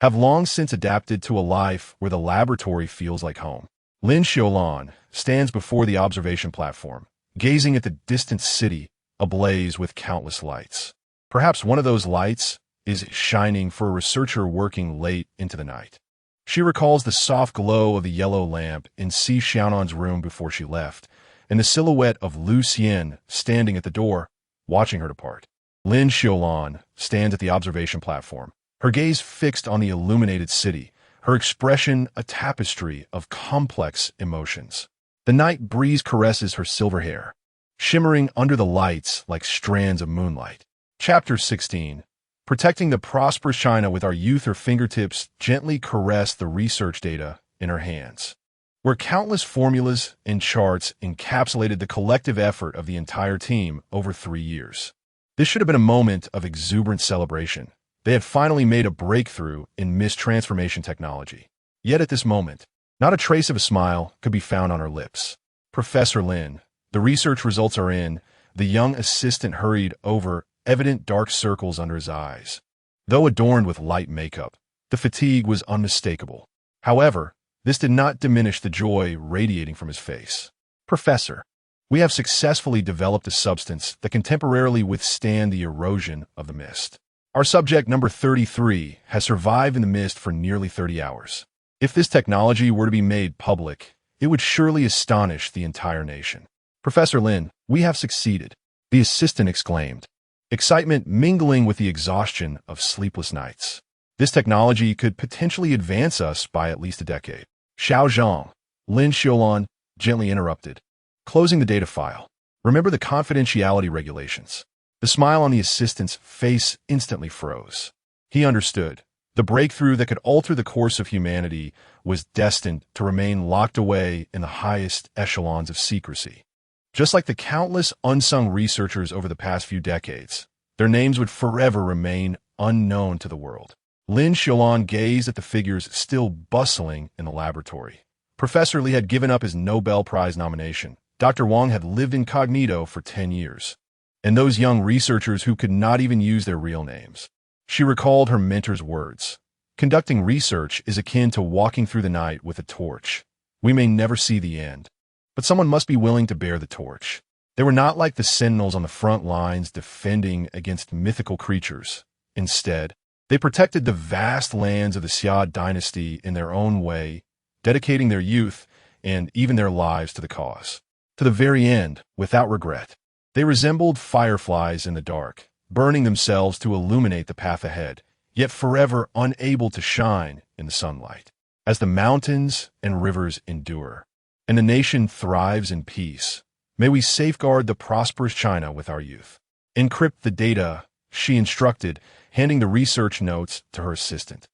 have long since adapted to a life where the laboratory feels like home. Lin Xiulan stands before the observation platform, gazing at the distant city ablaze with countless lights. Perhaps one of those lights is shining for a researcher working late into the night. She recalls the soft glow of the yellow lamp in Xiaonan's room before she left, and the silhouette of Lin Xiulan standing at the door, watching her depart. Lin Xiulan stands at the observation platform, her gaze fixed on the illuminated city, her expression a tapestry of complex emotions. The night breeze caresses her silver hair, shimmering under the lights like strands of moonlight. Chapter 16. Protecting the prosperous China with our youth, her fingertips gently caress the research data in her hands, where countless formulas and charts encapsulated the collective effort of the entire team over 3 years. This should have been a moment of exuberant celebration. They had finally made a breakthrough in mistransformation technology. Yet at this moment, not a trace of a smile could be found on her lips. Professor Lin, the research results are in. The young assistant hurried over, evident dark circles under his eyes. Though adorned with light makeup, the fatigue was unmistakable. However, this did not diminish the joy radiating from his face. "Professor, we have successfully developed a substance that can temporarily withstand the erosion of the mist. Our subject number 33 has survived in the mist for nearly 30 hours. If this technology were to be made public, it would surely astonish the entire nation." "Professor Lin, we have succeeded," the assistant exclaimed, excitement mingling with the exhaustion of sleepless nights. "This technology could potentially advance us by at least a decade." "Xiaonan," Lin Xiulan gently interrupted, closing the data file. "Remember the confidentiality regulations." The smile on the assistant's face instantly froze. He understood. The breakthrough that could alter the course of humanity was destined to remain locked away in the highest echelons of secrecy. Just like the countless unsung researchers over the past few decades, their names would forever remain unknown to the world. Lin Xiulan gazed at the figures still bustling in the laboratory. Professor Li had given up his Nobel Prize nomination. Dr. Wang had lived incognito for 10 years. And those young researchers who could not even use their real names. She recalled her mentor's words. "Conducting research is akin to walking through the night with a torch. We may never see the end, but someone must be willing to bear the torch." They were not like the sentinels on the front lines defending against mythical creatures. Instead, they protected the vast lands of the Xia dynasty in their own way, dedicating their youth and even their lives to the cause. To the very end, without regret. They resembled fireflies in the dark, burning themselves to illuminate the path ahead, yet forever unable to shine in the sunlight. As the mountains and rivers endure, and the nation thrives in peace, may we safeguard the prosperous China with our youth. "Encrypt the data," she instructed, handing the research notes to her assistant.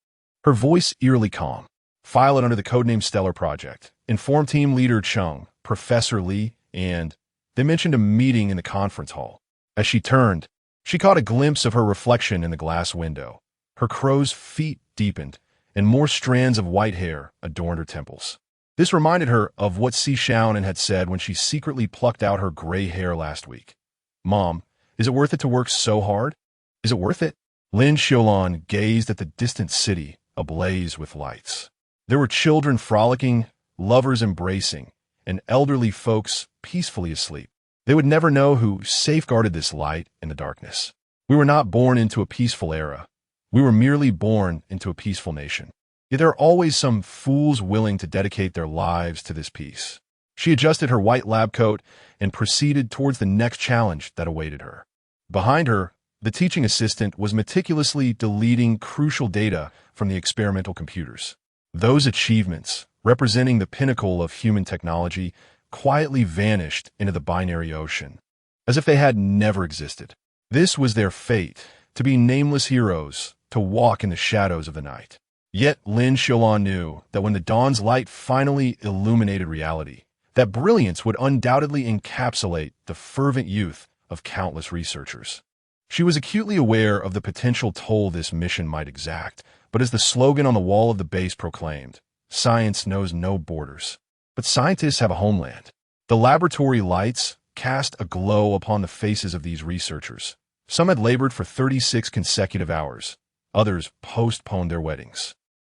Her voice eerily calm. "File it under the codename Stellar Project. Inform team leader Chung, Professor Li, and..." They mentioned a meeting in the conference hall. As she turned, she caught a glimpse of her reflection in the glass window. Her crow's feet deepened, and more strands of white hair adorned her temples. This reminded her of what Xiaonan had said when she secretly plucked out her gray hair last week. "Mom, is it worth it to work so hard? Is it worth it?" Lin Xiulan gazed at the distant city, ablaze with lights. There were children frolicking, lovers embracing, and elderly folks peacefully asleep. They would never know who safeguarded this light in the darkness. We were not born into a peaceful era. We were merely born into a peaceful nation. Yet there are always some fools willing to dedicate their lives to this peace. She adjusted her white lab coat and proceeded towards the next challenge that awaited her. Behind her, the teaching assistant was meticulously deleting crucial data from the experimental computers. Those achievements, representing the pinnacle of human technology, quietly vanished into the binary ocean, as if they had never existed. This was their fate, to be nameless heroes, to walk in the shadows of the night. Yet Lin Xiulan knew that when the dawn's light finally illuminated reality, that brilliance would undoubtedly encapsulate the fervent youth of countless researchers. She was acutely aware of the potential toll this mission might exact, but as the slogan on the wall of the base proclaimed, "Science knows no borders." But scientists have a homeland. The laboratory lights cast a glow upon the faces of these researchers. Some had labored for 36 consecutive hours. Others postponed their weddings.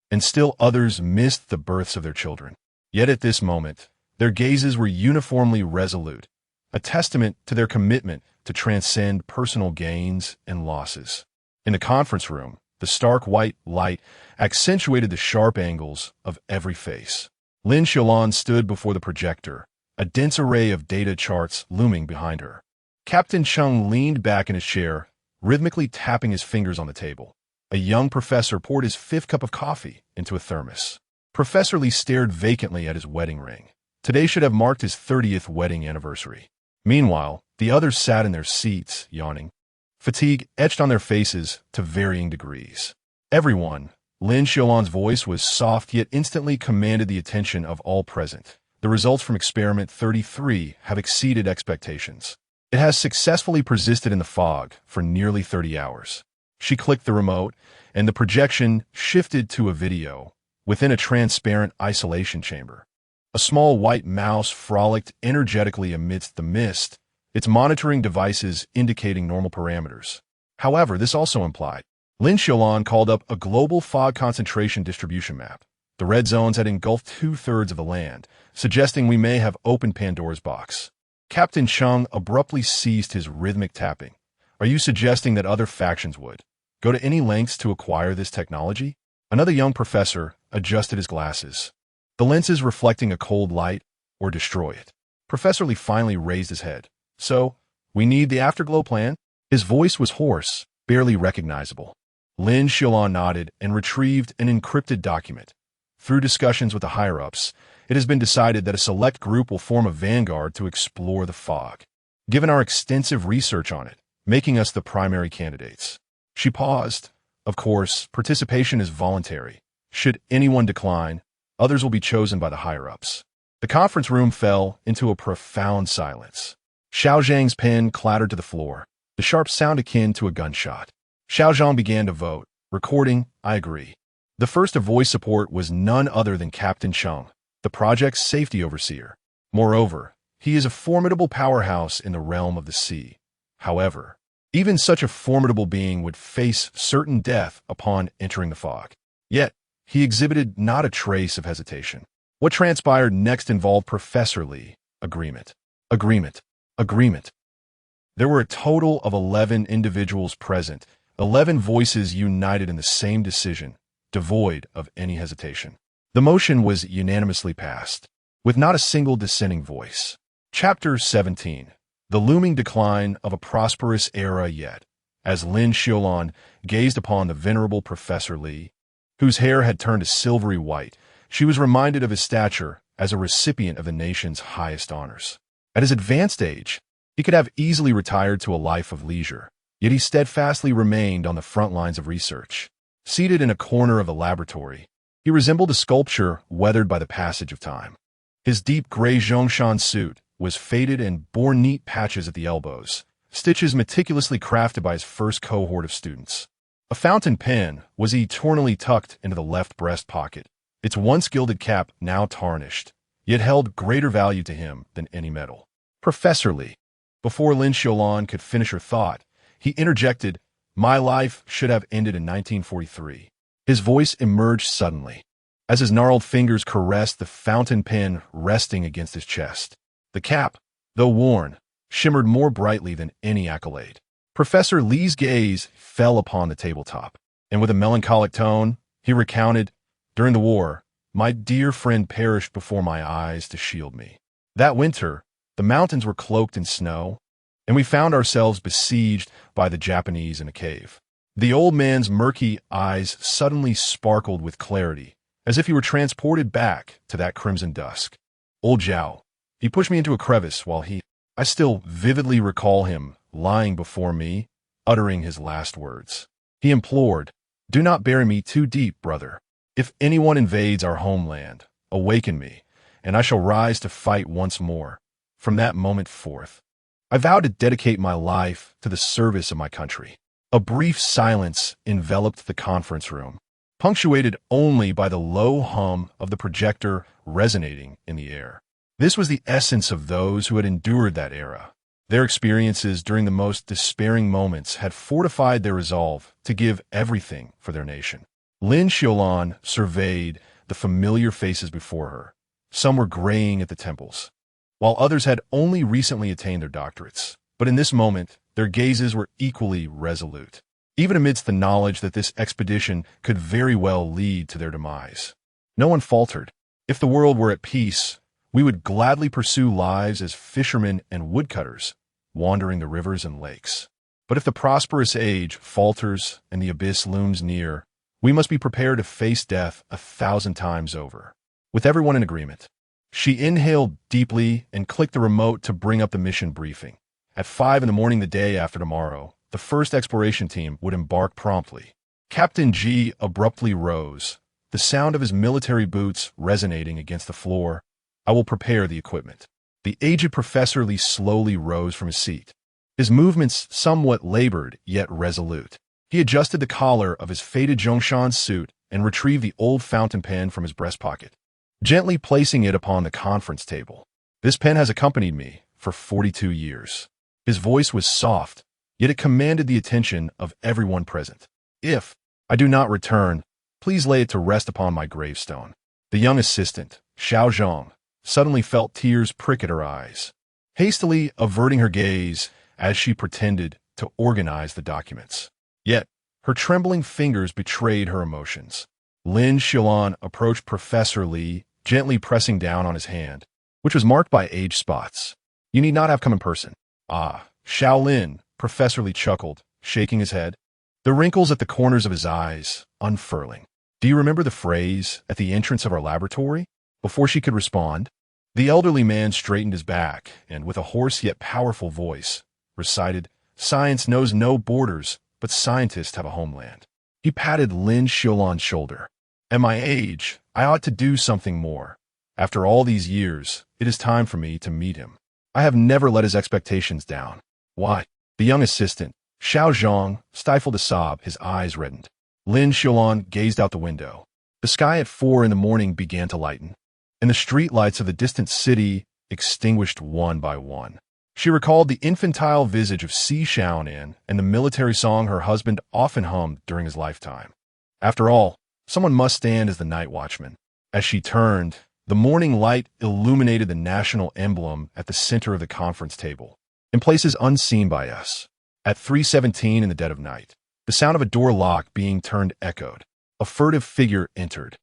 And still others missed the births of their children. Yet at this moment, their gazes were uniformly resolute, a testament to their commitment to transcend personal gains and losses. In the conference room, the stark white light accentuated the sharp angles of every face. Lin Xiulan stood before the projector, a dense array of data charts looming behind her. Captain Chung leaned back in his chair, rhythmically tapping his fingers on the table. A young professor poured his 5th cup of coffee into a thermos. Professor Li stared vacantly at his wedding ring. Today should have marked his 30th wedding anniversary. Meanwhile, the others sat in their seats, yawning. Fatigue etched on their faces to varying degrees. Everyone, Lin Xiulan's voice was soft yet instantly commanded the attention of all present. The results from Experiment 33 have exceeded expectations. It has successfully persisted in the fog for nearly 30 hours. She clicked the remote, and the projection shifted to a video within a transparent isolation chamber. A small white mouse frolicked energetically amidst the mist, its monitoring devices indicating normal parameters. However, this also implied Lin Xiulan called up a global fog concentration distribution map. The red zones had engulfed two-thirds of the land, suggesting we may have opened Pandora's box. Captain Chung abruptly ceased his rhythmic tapping. Are you suggesting that other factions would go to any lengths to acquire this technology? Another young professor adjusted his glasses, the lenses reflecting a cold light, or destroy it. Professor Lee finally raised his head. So, we need the afterglow plan? His voice was hoarse, barely recognizable. Lin Xiulan nodded and retrieved an encrypted document. Through discussions with the higher-ups, it has been decided that a select group will form a vanguard to explore the fog. Given our extensive research on it, making us the primary candidates. She paused. Of course, participation is voluntary. Should anyone decline, others will be chosen by the higher-ups. The conference room fell into a profound silence. Xiao Zhang's pen clattered to the floor, the sharp sound akin to a gunshot. Xiao Zhang began to vote, recording, I agree. The first to voice support was none other than Captain Chung, the project's safety overseer. Moreover, he is a formidable powerhouse in the realm of the sea. However, even such a formidable being would face certain death upon entering the fog. Yet, he exhibited not a trace of hesitation. What transpired next involved Professor Lee. Agreement. Agreement. Agreement. There were a total of 11 individuals present, 11 voices united in the same decision, devoid of any hesitation. The motion was unanimously passed, with not a single dissenting voice. Chapter 17. The looming decline of a prosperous era yet, as Lin Xiulan gazed upon the venerable Professor Lee, whose hair had turned a silvery white, she was reminded of his stature as a recipient of the nation's highest honors. At his advanced age, he could have easily retired to a life of leisure, yet he steadfastly remained on the front lines of research. Seated in a corner of the laboratory, he resembled a sculpture weathered by the passage of time. His deep gray Zhongshan suit was faded and bore neat patches at the elbows, stitches meticulously crafted by his first cohort of students. A fountain pen was eternally tucked into the left breast pocket, its once gilded cap now tarnished, yet held greater value to him than any metal. Professor Lee. Before Lin Xiulan could finish her thought, he interjected, My life should have ended in 1943. His voice emerged suddenly, as his gnarled fingers caressed the fountain pen resting against his chest. The cap, though worn, shimmered more brightly than any accolade. Professor Lee's gaze fell upon the tabletop, and with a melancholic tone, he recounted, During the war, my dear friend perished before my eyes to shield me. That winter, the mountains were cloaked in snow, and we found ourselves besieged by the Japanese in a cave. The old man's murky eyes suddenly sparkled with clarity, as if he were transported back to that crimson dusk. Old Zhao. He pushed me into a crevice while I still vividly recall him lying before me, uttering his last words. He implored, Do not bury me too deep, brother. If anyone invades our homeland, awaken me, and I shall rise to fight once more. From that moment forth, I vowed to dedicate my life to the service of my country. A brief silence enveloped the conference room, punctuated only by the low hum of the projector resonating in the air. This was the essence of those who had endured that era. Their experiences during the most despairing moments had fortified their resolve to give everything for their nation. Lin Xiulan surveyed the familiar faces before her. Some were graying at the temples, while others had only recently attained their doctorates. But in this moment, their gazes were equally resolute, even amidst the knowledge that this expedition could very well lead to their demise. No one faltered. If the world were at peace, we would gladly pursue lives as fishermen and woodcutters, wandering the rivers and lakes. But if the prosperous age falters and the abyss looms near, we must be prepared to face death 1,000 times over. With everyone in agreement, she inhaled deeply and clicked the remote to bring up the mission briefing. At 5 a.m. the day after tomorrow, the first exploration team would embark promptly. Captain G abruptly rose, the sound of his military boots resonating against the floor. I will prepare the equipment. The aged Professor Lee slowly rose from his seat, his movements somewhat labored yet resolute. He adjusted the collar of his faded Zhongshan suit and retrieved the old fountain pen from his breast pocket, gently placing it upon the conference table. This pen has accompanied me for 42 years. His voice was soft, yet it commanded the attention of everyone present. If I do not return, please lay it to rest upon my gravestone. The young assistant, Xiaonan, suddenly felt tears prick at her eyes, hastily averting her gaze as she pretended to organize the documents. Yet, her trembling fingers betrayed her emotions. Lin Xiulan approached Professor Li, gently pressing down on his hand, which was marked by age spots. You need not have come in person. Ah, Shaolin, Professor Li chuckled, shaking his head, the wrinkles at the corners of his eyes unfurling. Do you remember the phrase at the entrance of our laboratory? Before she could respond, the elderly man straightened his back and, with a hoarse yet powerful voice, recited, Science knows no borders, but scientists have a homeland. He patted Lin Xiulan's shoulder. At my age, I ought to do something more. After all these years, it is time for me to meet him. I have never let his expectations down. Why? The young assistant, Xiao Zhang, stifled a sob, his eyes reddened. Lin Xiulan gazed out the window. The sky at 4 in the morning began to lighten, and the street lights of the distant city extinguished one by one. She recalled the infantile visage of Xiaonan and the military song her husband often hummed during his lifetime. After all, someone must stand as the night watchman. As she turned, the morning light illuminated the national emblem at the center of the conference table, in places unseen by us. At 3:17 in the dead of night, the sound of a door lock being turned echoed. A furtive figure entered,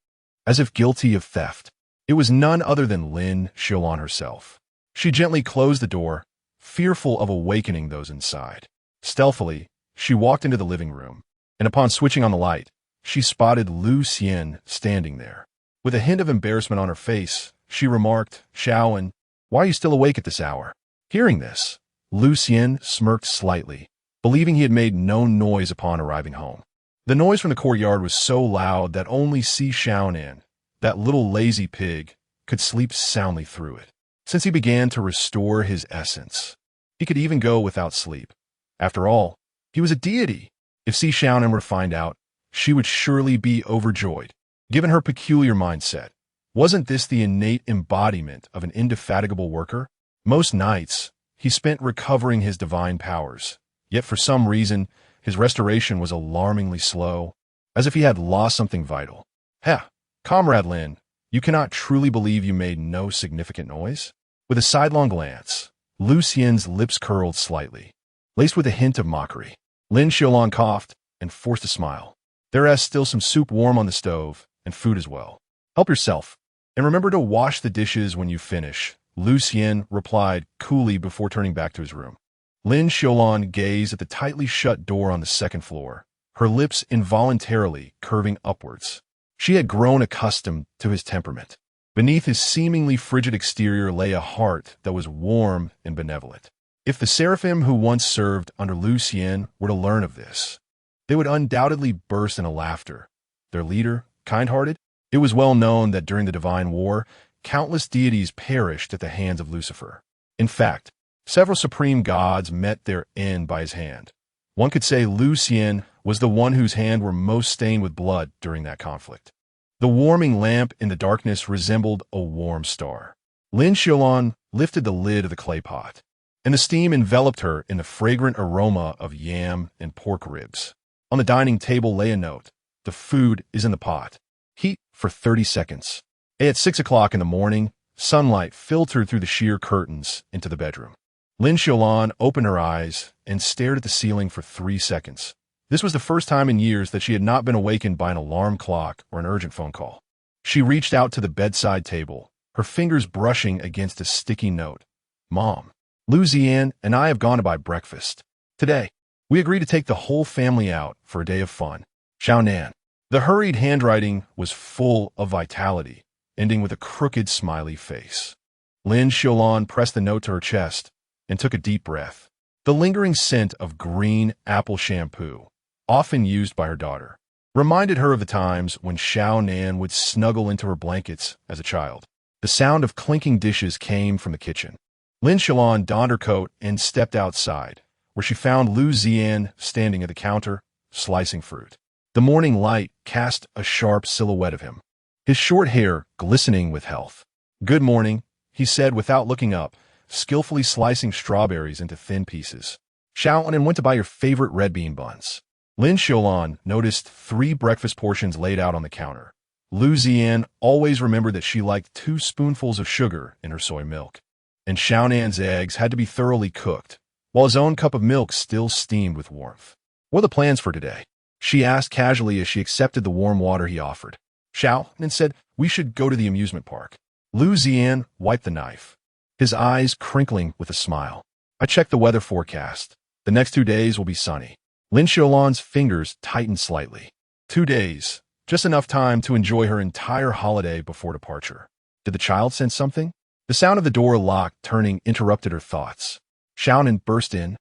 as if guilty of theft. It was none other than Lin Xiulan herself. She gently closed the door, fearful of awakening those inside. Stealthily, she walked into the living room, and upon switching on the light, she spotted Lu Xian standing there. With a hint of embarrassment on her face, she remarked, Xiaonan, why are you still awake at this hour? Hearing this, Lu Xian smirked slightly, believing he had made no noise upon arriving home. The noise from the courtyard was so loud that only Xiaonan, that little lazy pig, could sleep soundly through it. Since he began to restore his essence, he could even go without sleep. After all, he was a deity. If Xiaonan were to find out, she would surely be overjoyed. Given her peculiar mindset, wasn't this the innate embodiment of an indefatigable worker? Most nights, he spent recovering his divine powers, yet for some reason, his restoration was alarmingly slow, as if he had lost something vital. Heh, Comrade Lin, you cannot truly believe you made no significant noise? With a sidelong glance, Lu Xian's lips curled slightly, laced with a hint of mockery. Lin Xiulan coughed and forced a smile. There is still some soup warm on the stove, and food as well. Help yourself, and remember to wash the dishes when you finish, Lu Xian replied coolly before turning back to his room. Lin Xiulan gazed at the tightly shut door on the second floor, her lips involuntarily curving upwards. She had grown accustomed to his temperament. Beneath his seemingly frigid exterior lay a heart that was warm and benevolent. If the seraphim who once served under Lu Xian were to learn of this, they would undoubtedly burst into laughter. Their leader, kind-hearted, it was well known that during the Divine War, countless deities perished at the hands of Lucifer. In fact, several supreme gods met their end by his hand. One could say Lu Xian was the one whose hands were most stained with blood during that conflict. The warming lamp in the darkness resembled a warm star. Lin Xiulan lifted the lid of the clay pot, and the steam enveloped her in the fragrant aroma of yam and pork ribs. On the dining table lay a note. The food is in the pot. Heat for 30 seconds. At 6 o'clock in the morning, sunlight filtered through the sheer curtains into the bedroom. Lin Xiulan opened her eyes and stared at the ceiling for 3 seconds. This was the first time in years that she had not been awakened by an alarm clock or an urgent phone call. She reached out to the bedside table, her fingers brushing against a sticky note. Mom, Lu Xian and I have gone to buy breakfast. Today, we agreed to take the whole family out for a day of fun. Xiaonan. The hurried handwriting was full of vitality, ending with a crooked smiley face. Lin Xiulan pressed the note to her chest and took a deep breath. The lingering scent of green apple shampoo, often used by her daughter, reminded her of the times when Xiaonan would snuggle into her blankets as a child. The sound of clinking dishes came from the kitchen. Lin Xiulan donned her coat and stepped outside, where she found Lu Xian standing at the counter, slicing fruit. The morning light cast a sharp silhouette of him, his short hair glistening with health. Good morning, he said without looking up, skillfully slicing strawberries into thin pieces. Xiaonan went to buy your favorite red bean buns. Lin Xiulan noticed 3 breakfast portions laid out on the counter. Lin Xiulan always remembered that she liked 2 spoonfuls of sugar in her soy milk. And Xiaonan's eggs had to be thoroughly cooked, while his own cup of milk still steamed with warmth. "What are the plans for today?" she asked casually as she accepted the warm water he offered. Xiaonan said, "We should go to the amusement park." Lin Xiulan wiped the knife, his eyes crinkling with a smile. "I checked the weather forecast. The next 2 days will be sunny." Lin Xiulan's fingers tightened slightly. 2 days, just enough time to enjoy her entire holiday before departure. Did the child sense something? The sound of the door lock turning interrupted her thoughts. Xiaonan burst in,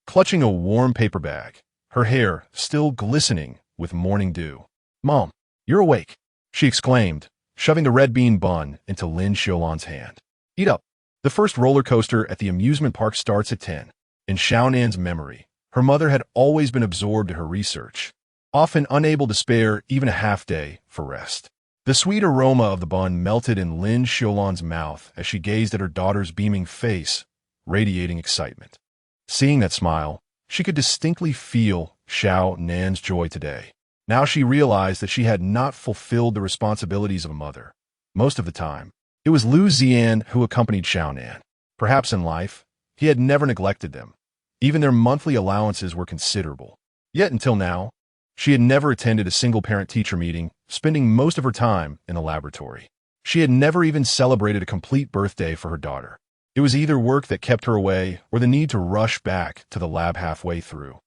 clutching a warm paper bag, her hair still glistening with morning dew. "Mom, you're awake," she exclaimed, shoving the red bean bun into Lin Xiulan's hand. "Eat up." The first roller coaster at the amusement park starts at 10. In Xiaonan's memory, her mother had always been absorbed in her research, often unable to spare even a half day for rest. The sweet aroma of the bun melted in Lin Xiulan's mouth as she gazed at her daughter's beaming face, radiating excitement. Seeing that smile, she could distinctly feel Xiaonan's joy today. Now she realized that she had not fulfilled the responsibilities of a mother. Most of the time, it was Lin Xiulan who accompanied Xiaonan. Perhaps in life, he had never neglected them. Even their monthly allowances were considerable. Yet until now, she had never attended a single parent-teacher meeting, spending most of her time in the laboratory. She had never even celebrated a complete birthday for her daughter. It was either work that kept her away or the need to rush back to the lab halfway through.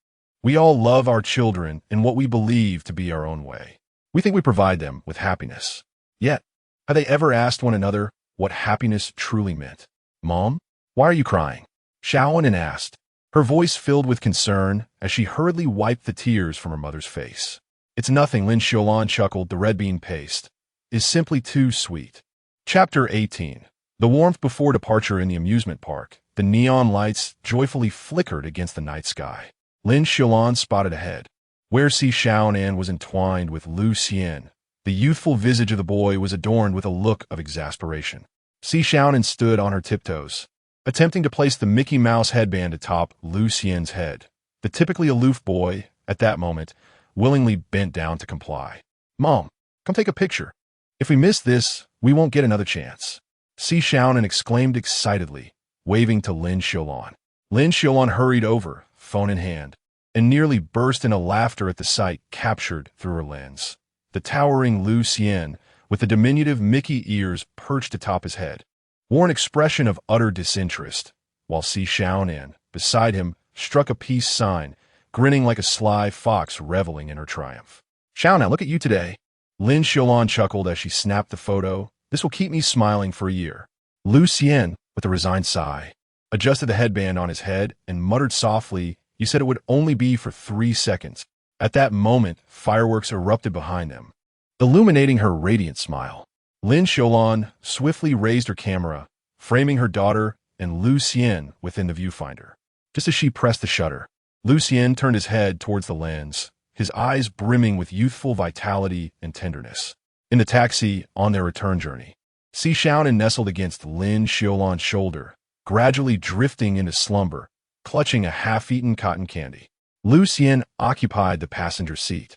We all love our children in what we believe to be our own way. We think we provide them with happiness. Yet, have they ever asked one another what happiness truly meant? "Mom, why are you crying?" Xiaonan asked, her voice filled with concern as she hurriedly wiped the tears from her mother's face. "It's nothing," Lin Xiulan chuckled. "The red bean paste is simply too sweet." Chapter 18. The warmth before departure in the amusement park. The neon lights joyfully flickered against the night sky. Lin Xiulan spotted ahead, where Xiaonan was entwined with Lin Xiulan. The youthful visage of the boy was adorned with a look of exasperation. Xiaonan stood on her tiptoes, attempting to place the Mickey Mouse headband atop Lin Xiulan's head. The typically aloof boy, at that moment, willingly bent down to comply. "Mom, come take a picture. If we miss this, we won't get another chance." Xiaonan exclaimed excitedly, waving to Lin Xiulan. Lin Xiulan hurried over, phone in hand, and nearly burst into laughter at the sight captured through her lens. The towering Lin Xiulan, with the diminutive Mickey ears perched atop his head, wore an expression of utter disinterest, while Xiaonan, beside him, struck a peace sign, grinning like a sly fox reveling in her triumph. "Xiaonan, look at you today." Lin Xiulan chuckled as she snapped the photo. "This will keep me smiling for a year." Lin Xiulan, with a resigned sigh, adjusted the headband on his head and muttered softly, "You said it would only be for 3 seconds. At that moment, fireworks erupted behind them, illuminating her radiant smile. Lin Xiulan swiftly raised her camera, framing her daughter and Lin Xiulan within the viewfinder. Just as she pressed the shutter, Lin Xiulan turned his head towards the lens, his eyes brimming with youthful vitality and tenderness. In the taxi on their return journey, Xiaonan nestled against Lin Xiulan's shoulder, gradually drifting into slumber, clutching a half-eaten cotton candy. Lin Xiulan occupied the passenger seat,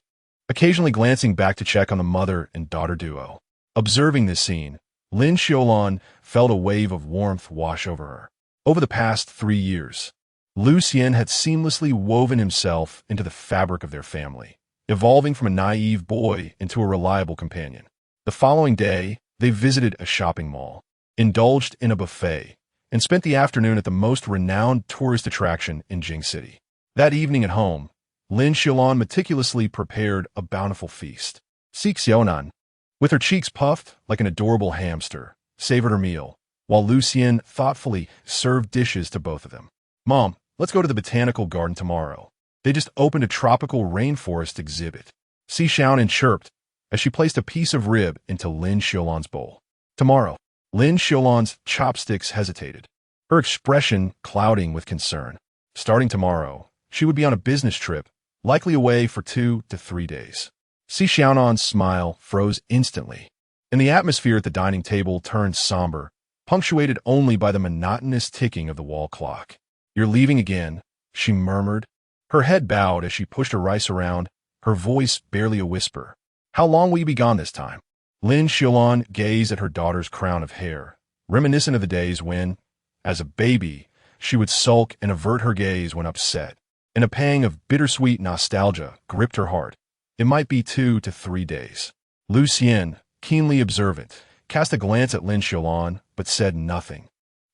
occasionally glancing back to check on the mother and daughter duo. Observing this scene, Lin Xiulan felt a wave of warmth wash over her. Over the past 3 years, Lin Xiulan had seamlessly woven himself into the fabric of their family, evolving from a naive boy into a reliable companion. The following day, they visited a shopping mall, indulged in a buffet, and spent the afternoon at the most renowned tourist attraction in Jing City. That evening at home, Lin Xiulan meticulously prepared a bountiful feast. Xiaonan, with her cheeks puffed like an adorable hamster, savored her meal, while Lin Xiulan thoughtfully served dishes to both of them. "Mom, let's go to the botanical garden tomorrow. They just opened a tropical rainforest exhibit." Xiaonan chirped as she placed a piece of rib into Lin Xiulan's bowl. "Tomorrow." Lin Xiulan's chopsticks hesitated, her expression clouding with concern. Starting tomorrow, she would be on a business trip, likely away for 2 to 3 days. Xiaonan's smile froze instantly, and the atmosphere at the dining table turned somber, punctuated only by the monotonous ticking of the wall clock. "You're leaving again," she murmured. Her head bowed as she pushed her rice around, her voice barely a whisper. "How long will you be gone this time?" Lin Xiulan gazed at her daughter's crown of hair, reminiscent of the days when, as a baby, she would sulk and avert her gaze when upset, and a pang of bittersweet nostalgia gripped her heart. It might be 2 to 3 days. Lu Xian, keenly observant, cast a glance at Lin Xiulan, but said nothing,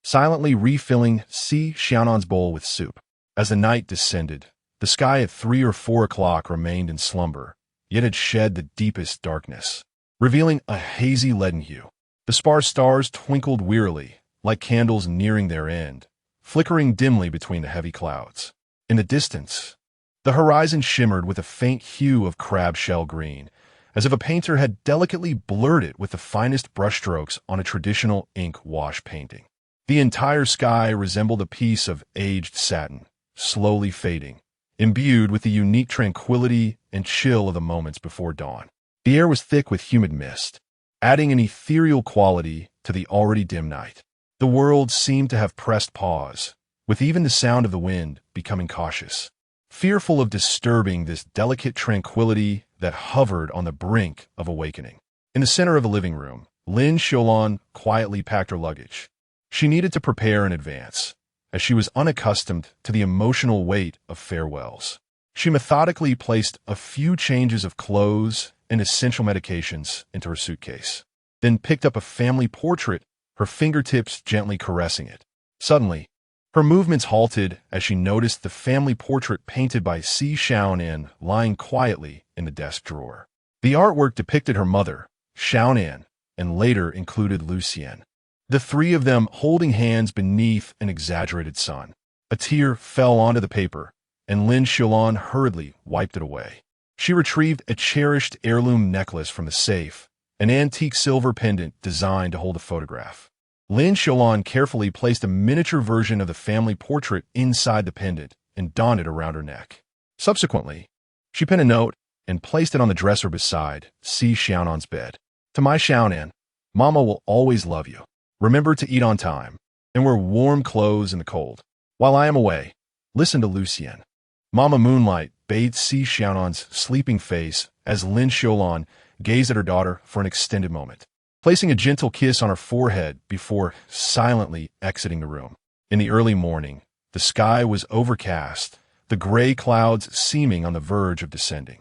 silently refilling Xiaonan's bowl with soup. As the night descended, the sky at 3 or 4 o'clock remained in slumber, yet had shed the deepest darkness, revealing a hazy leaden hue. The sparse stars twinkled wearily, like candles nearing their end, flickering dimly between the heavy clouds. In the distance, the horizon shimmered with a faint hue of crab-shell green, as if a painter had delicately blurred it with the finest brushstrokes on a traditional ink wash painting. The entire sky resembled a piece of aged satin, slowly fading, imbued with the unique tranquility and chill of the moments before dawn. The air was thick with humid mist, adding an ethereal quality to the already dim night. The world seemed to have pressed pause, with even the sound of the wind becoming cautious, fearful of disturbing this delicate tranquility that hovered on the brink of awakening. In the center of the living room, Lin Xiulan quietly packed her luggage. She needed to prepare in advance, as she was unaccustomed to the emotional weight of farewells. She methodically placed a few changes of clothes and essential medications into her suitcase, then picked up a family portrait, her fingertips gently caressing it. Suddenly, her movements halted as she noticed the family portrait painted by Xiaonan lying quietly in the desk drawer. The artwork depicted her mother, Xiaonan, and later included Lu Xian, the three of them holding hands beneath an exaggerated sun. A tear fell onto the paper, and Lin Xiulan hurriedly wiped it away. She retrieved a cherished heirloom necklace from the safe, an antique silver pendant designed to hold a photograph. Lin Xiulan carefully placed a miniature version of the family portrait inside the pendant and donned it around her neck. Subsequently, she penned a note and placed it on the dresser beside Xiaonan's bed. "To my Xiaonan, Mama will always love you. Remember to eat on time, and wear warm clothes in the cold. While I am away, listen to Lu Xian." Mama Moonlight bathed Xiaonan's sleeping face as Lin Xiulan gazed at her daughter for an extended moment, placing a gentle kiss on her forehead before silently exiting the room. In the early morning, the sky was overcast, the gray clouds seeming on the verge of descending.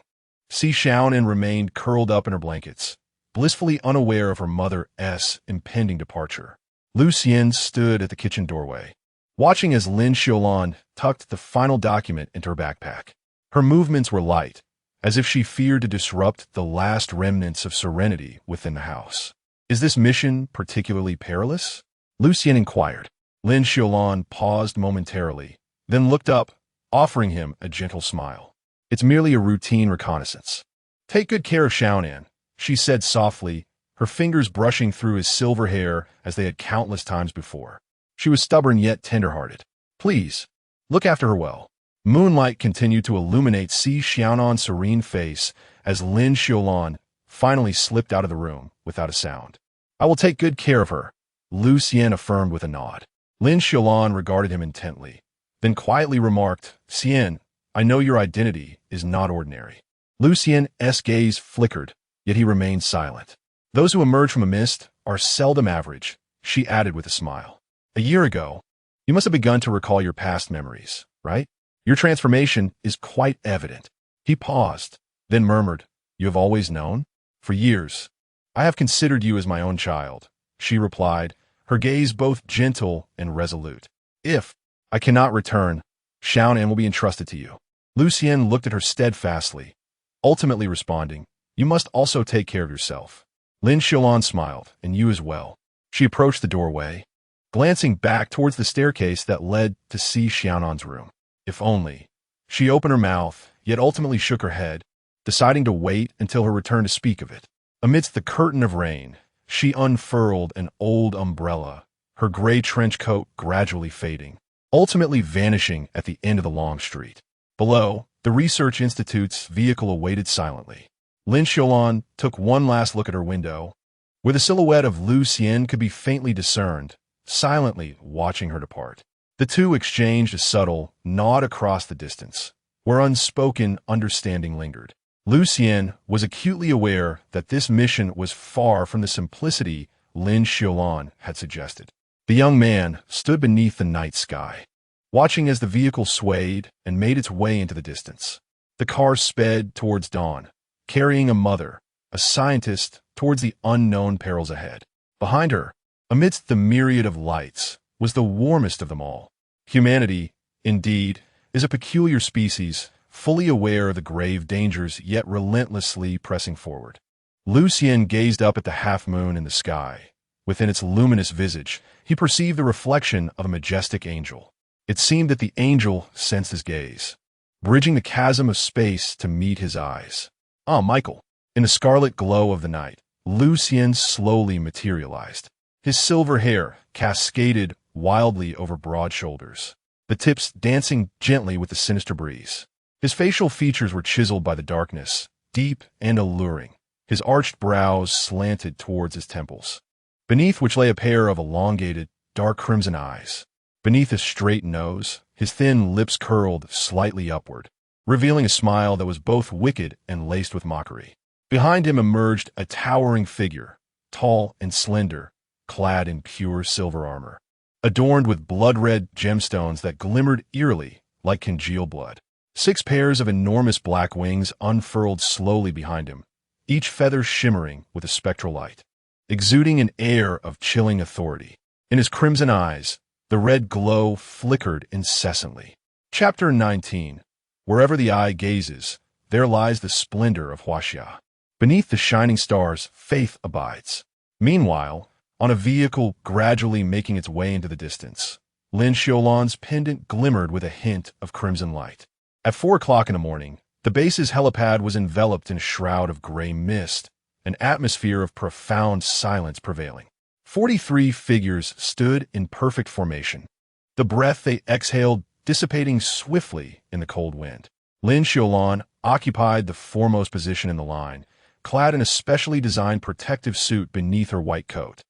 Xiaonan remained curled up in her blankets, blissfully unaware of her mother's impending departure. Lu Xian stood at the kitchen doorway, watching as Lin Xiulan tucked the final document into her backpack. Her movements were light, as if she feared to disrupt the last remnants of serenity within the house. "Is this mission particularly perilous?" Lu Xian inquired. Lin Xiulan paused momentarily, then looked up, offering him a gentle smile. "It's merely a routine reconnaissance. Take good care of Xiaonan," she said softly, her fingers brushing through his silver hair as they had countless times before. She was stubborn yet tender-hearted. "Please, look after her well." Moonlight continued to illuminate Xiaonan's serene face as Lin Xiulan finally slipped out of the room without a sound. "I will take good care of her," Lu Xian affirmed with a nod. Lin Xiulan regarded him intently, then quietly remarked, "Xian, I know your identity is not ordinary." Lu Xian's gaze flickered, yet he remained silent. "Those who emerge from a mist are seldom average," she added with a smile. "A year ago, you must have begun to recall your past memories, right? Your transformation is quite evident." He paused, then murmured, "You have always known?" "For years, I have considered you as my own child," she replied, her gaze both gentle and resolute. "If I cannot return, Xiaonan will be entrusted to you." Lu Xian looked at her steadfastly, ultimately responding, "You must also take care of yourself." Lin Xiulan smiled, "And you as well." She approached the doorway, glancing back towards the staircase that led to Xiaonan's room. If only. She opened her mouth, yet ultimately shook her head, deciding to wait until her return to speak of it. Amidst the curtain of rain, she unfurled an old umbrella, her gray trench coat gradually fading, ultimately vanishing at the end of the long street. Below, the research institute's vehicle awaited silently. Lin Xiulan took one last look at her window, where the silhouette of Lu Xian could be faintly discerned, silently watching her depart. The two exchanged a subtle nod across the distance, where unspoken understanding lingered. Lucien was acutely aware that this mission was far from the simplicity Lin Xiulan had suggested. The young man stood beneath the night sky, watching as the vehicle swayed and made its way into the distance. The car sped towards dawn, carrying a mother, a scientist, towards the unknown perils ahead. Behind her, amidst the myriad of lights, was the warmest of them all. Humanity, indeed, is a peculiar species, fully aware of the grave dangers yet relentlessly pressing forward. Lucien gazed up at the half-moon in the sky. Within its luminous visage, he perceived the reflection of a majestic angel. It seemed that the angel sensed his gaze, bridging the chasm of space to meet his eyes. Ah, Michael! In the scarlet glow of the night, Lucien slowly materialized. His silver hair cascaded wildly over broad shoulders, the tips dancing gently with the sinister breeze. His facial features were chiseled by the darkness, deep and alluring. His arched brows slanted towards his temples, beneath which lay a pair of elongated, dark crimson eyes. Beneath his straight nose, his thin lips curled slightly upward, revealing a smile that was both wicked and laced with mockery. Behind him emerged a towering figure, tall and slender, clad in pure silver armor, adorned with blood-red gemstones that glimmered eerily like congealed blood. 6 pairs of enormous black wings unfurled slowly behind him, each feather shimmering with a spectral light, exuding an air of chilling authority. In his crimson eyes, the red glow flickered incessantly. Chapter 19. Wherever the eye gazes, there lies the splendor of Huaxia. Beneath the shining stars, faith abides. Meanwhile, on a vehicle gradually making its way into the distance, Lin Xiulan's pendant glimmered with a hint of crimson light. At 4 o'clock in the morning, the base's helipad was enveloped in a shroud of gray mist, an atmosphere of profound silence prevailing. 43 figures stood in perfect formation, the breath they exhaled dissipating swiftly in the cold wind. Lin Xiulan occupied the foremost position in the line, clad in a specially designed protective suit beneath her white coat,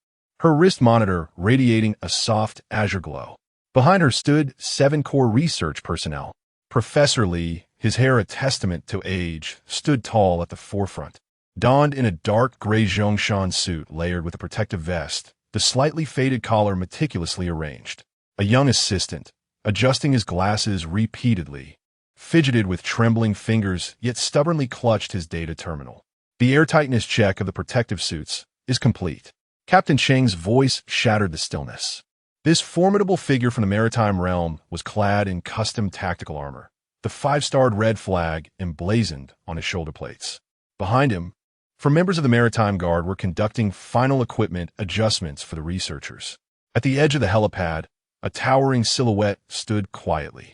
her wrist monitor radiating a soft azure glow. Behind her stood 7 core research personnel. Professor Li, his hair a testament to age, stood tall at the forefront, donned in a dark gray Zhongshan suit layered with a protective vest, the slightly faded collar meticulously arranged. A young assistant, adjusting his glasses repeatedly, fidgeted with trembling fingers yet stubbornly clutched his data terminal. The airtightness check of the protective suits is complete. Captain Cheng's voice shattered the stillness. This formidable figure from the maritime realm was clad in custom tactical armor, the 5-starred red flag emblazoned on his shoulder plates. Behind him, members of the Maritime Guard were conducting final equipment adjustments for the researchers. At the edge of the helipad, a towering silhouette stood quietly.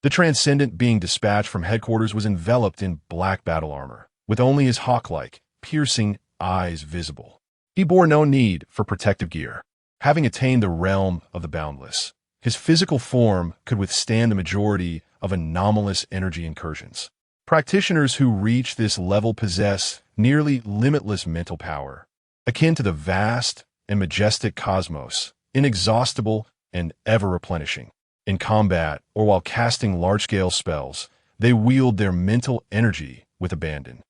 The Transcendent being dispatched from headquarters was enveloped in black battle armor, with only his hawk-like, piercing eyes visible. He bore no need for protective gear. Having attained the realm of the boundless, his physical form could withstand the majority of anomalous energy incursions. Practitioners who reach this level possess nearly limitless mental power, akin to the vast and majestic cosmos, inexhaustible and ever-replenishing. In combat or while casting large-scale spells, they wield their mental energy with abandon,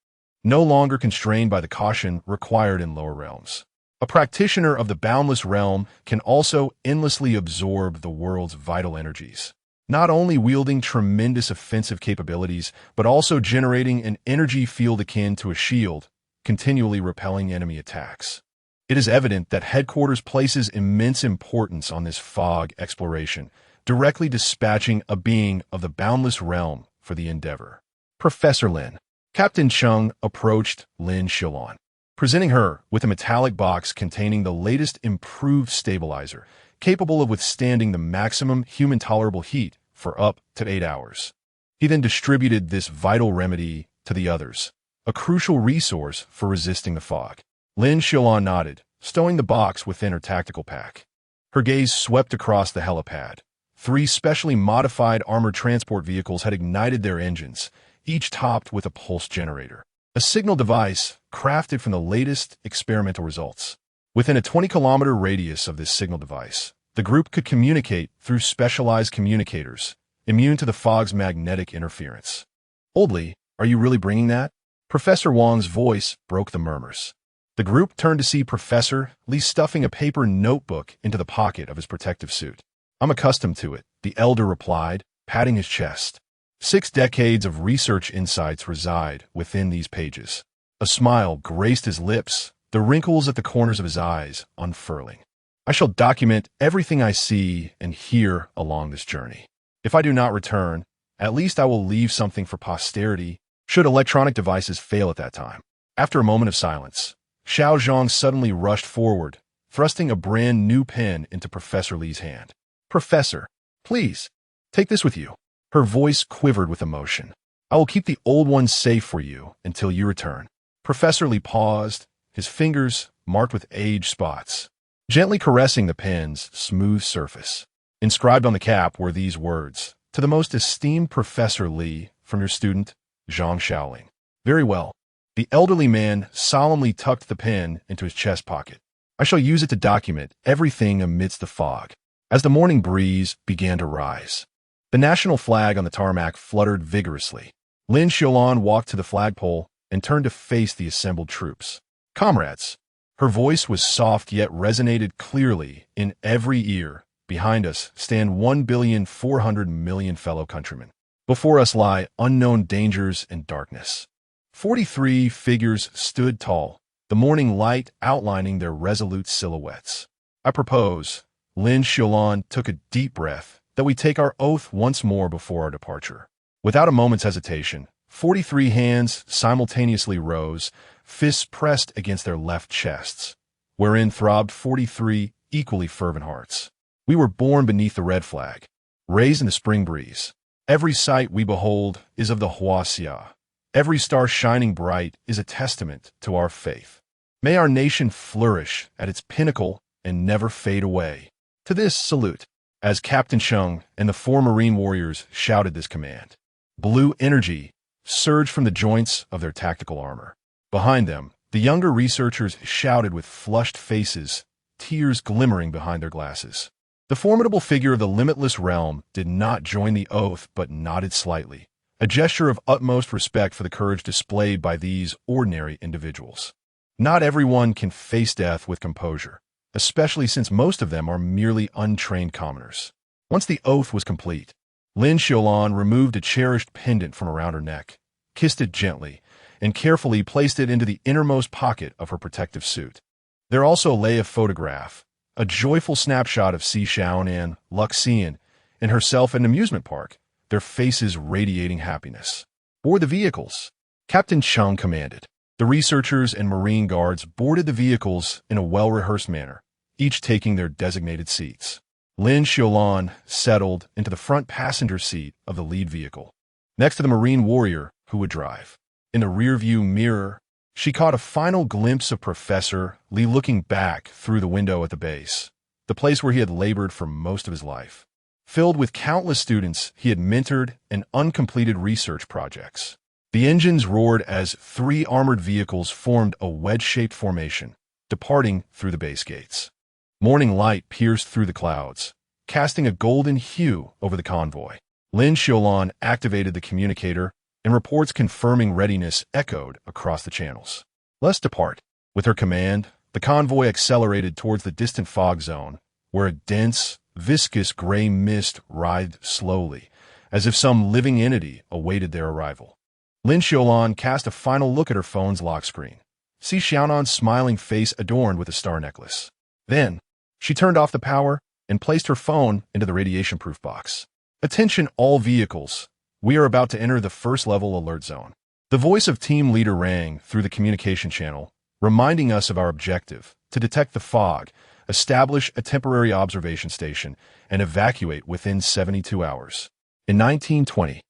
no longer constrained by the caution required in lower realms. A practitioner of the boundless realm can also endlessly absorb the world's vital energies, not only wielding tremendous offensive capabilities, but also generating an energy field akin to a shield, continually repelling enemy attacks. It is evident that headquarters places immense importance on this fog exploration, directly dispatching a being of the boundless realm for the endeavor. Professor Lin. Captain Chung approached Lin Xiulan, presenting her with a metallic box containing the latest improved stabilizer, capable of withstanding the maximum human tolerable heat for up to 8 hours. He then distributed this vital remedy to the others, a crucial resource for resisting the fog. Lin Xiulan nodded, stowing the box within her tactical pack. Her gaze swept across the helipad. 3 specially modified armored transport vehicles had ignited their engines, each topped with a pulse generator, a signal device crafted from the latest experimental results. Within a 20-kilometer radius of this signal device, The group could communicate through specialized communicators, immune to the fog's magnetic interference. Oldly, are you really bringing that? Professor Wang's voice broke the murmurs. The group turned to see Professor Li stuffing a paper notebook into the pocket of his protective suit. I'm accustomed to it, the elder replied, patting his chest. 6 decades of research insights reside within these pages. A smile graced his lips, the wrinkles at the corners of his eyes unfurling. I shall document everything I see and hear along this journey. If I do not return, at least I will leave something for posterity, should electronic devices fail at that time. After a moment of silence, Xiao Zhang suddenly rushed forward, thrusting a brand new pen into Professor Li's hand. Professor, please, take this with you. Her voice quivered with emotion. I will keep the old one safe for you until you return. Professor Li paused, his fingers marked with age spots, gently caressing the pen's smooth surface. Inscribed on the cap were these words, "To the most esteemed Professor Li, from your student, Zhang Xiaoling." Very well. The elderly man solemnly tucked the pen into his chest pocket. I shall use it to document everything amidst the fog. As the morning breeze began to rise, the national flag on the tarmac fluttered vigorously. Lin Xiulan walked to the flagpole and turned to face the assembled troops. Comrades, her voice was soft yet resonated clearly in every ear. Behind us stand 1,400,000,000 fellow countrymen. Before us lie unknown dangers and darkness. 43 figures stood tall, the morning light outlining their resolute silhouettes. I propose, Lin Xiulan took a deep breath, that we take our oath once more before our departure. Without a moment's hesitation, 43 hands simultaneously rose, fists pressed against their left chests, wherein throbbed 43 equally fervent hearts. We were born beneath the red flag, raised in the spring breeze. Every sight we behold is of the Huaxia. Every star shining bright is a testament to our faith. May our nation flourish at its pinnacle and never fade away. To this, salute. As Captain Sheng and the 4 Marine warriors shouted this command, blue energy surged from the joints of their tactical armor. Behind them, the younger researchers shouted with flushed faces, tears glimmering behind their glasses. The formidable figure of the limitless realm did not join the oath but nodded slightly, a gesture of utmost respect for the courage displayed by these ordinary individuals. Not everyone can face death with composure, especially since most of them are merely untrained commoners. Once the oath was complete, Lin Xiulan removed a cherished pendant from around her neck, kissed it gently, and carefully placed it into the innermost pocket of her protective suit. There also lay a photograph, a joyful snapshot of Xiaonan, Luxian, and herself at an amusement park, their faces radiating happiness. Board the vehicles, Captain Cheng commanded. The researchers and Marine guards boarded the vehicles in a well-rehearsed manner, each taking their designated seats. Lin Xiulan settled into the front passenger seat of the lead vehicle, next to the Marine warrior who would drive. In the rearview mirror, she caught a final glimpse of Professor Li looking back through the window at the base, the place where he had labored for most of his life, filled with countless students he had mentored and uncompleted research projects. The engines roared as 3 armored vehicles formed a wedge-shaped formation, departing through the base gates. Morning light pierced through the clouds, casting a golden hue over the convoy. Lin Xiulan activated the communicator, and reports confirming readiness echoed across the channels. Let's depart. With her command, the convoy accelerated towards the distant fog zone, where a dense, viscous gray mist writhed slowly, as if some living entity awaited their arrival. Lin Xiulan cast a final look at her phone's lock screen. See Xiaonan's smiling face adorned with a star necklace. Then, she turned off the power and placed her phone into the radiation-proof box. Attention all vehicles. We are about to enter the first-level alert zone. The voice of team leader rang through the communication channel, reminding us of our objective, to detect the fog, establish a temporary observation station, and evacuate within 72 hours. In 1920,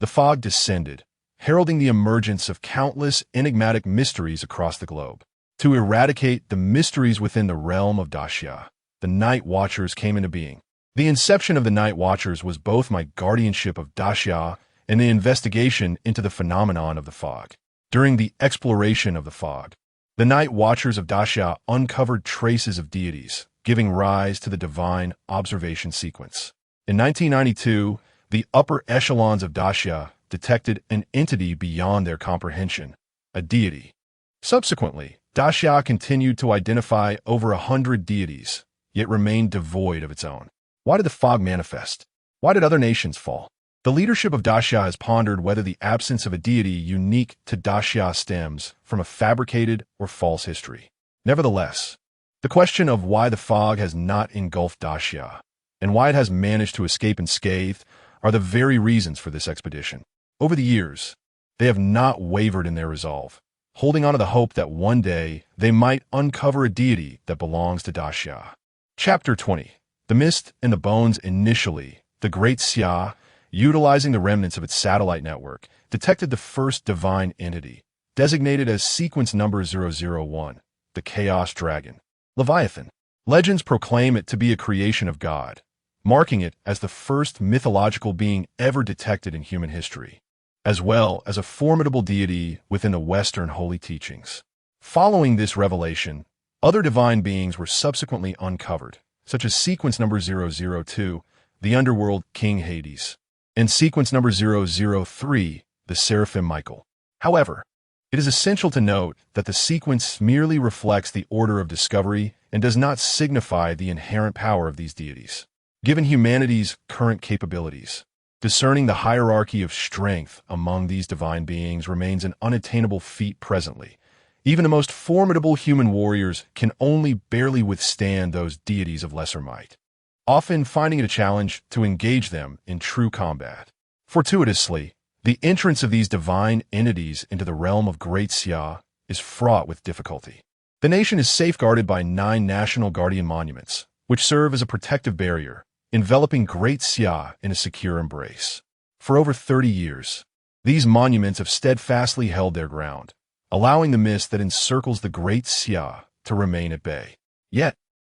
the fog descended, heralding the emergence of countless enigmatic mysteries across the globe. To eradicate the mysteries within the realm of Daxia, the Night Watchers came into being. The inception of the Night Watchers was both my guardianship of Daxia and the investigation into the phenomenon of the fog. During the exploration of the fog, the Night Watchers of Daxia uncovered traces of deities, giving rise to the divine observation sequence. In 1992, the upper echelons of Daxia detected an entity beyond their comprehension, a deity. Subsequently, Daxia continued to identify over 100 deities, yet remained devoid of its own. Why did the fog manifest? Why did other nations fall? The leadership of Daxia has pondered whether the absence of a deity unique to Daxia stems from a fabricated or false history. Nevertheless, the question of why the fog has not engulfed Daxia and why it has managed to escape unscathed are the very reasons for this expedition. Over the years, they have not wavered in their resolve, holding on to the hope that one day they might uncover a deity that belongs to Daxia. Chapter 20. The Mist and the Bones. Initially, the Great Xia, utilizing the remnants of its satellite network, detected the first divine entity, designated as sequence number 001, the Chaos Dragon. Leviathan. Legends proclaim it to be a creation of God, marking it as the first mythological being ever detected in human history, as well as a formidable deity within the Western holy teachings. Following this revelation, other divine beings were subsequently uncovered, such as sequence number 002, the underworld King Hades, and sequence number 003, the Seraphim Michael. However, it is essential to note that the sequence merely reflects the order of discovery and does not signify the inherent power of these deities. Given humanity's current capabilities, discerning the hierarchy of strength among these divine beings remains an unattainable feat presently. Even the most formidable human warriors can only barely withstand those deities of lesser might, often finding it a challenge to engage them in true combat. Fortuitously, the entrance of these divine entities into the realm of Great Xia is fraught with difficulty. The nation is safeguarded by 9 national guardian monuments, which serve as a protective barrier, enveloping Great Xia in a secure embrace. For over 30 years, these monuments have steadfastly held their ground, allowing the mist that encircles the Great Xia to remain at bay. Yet,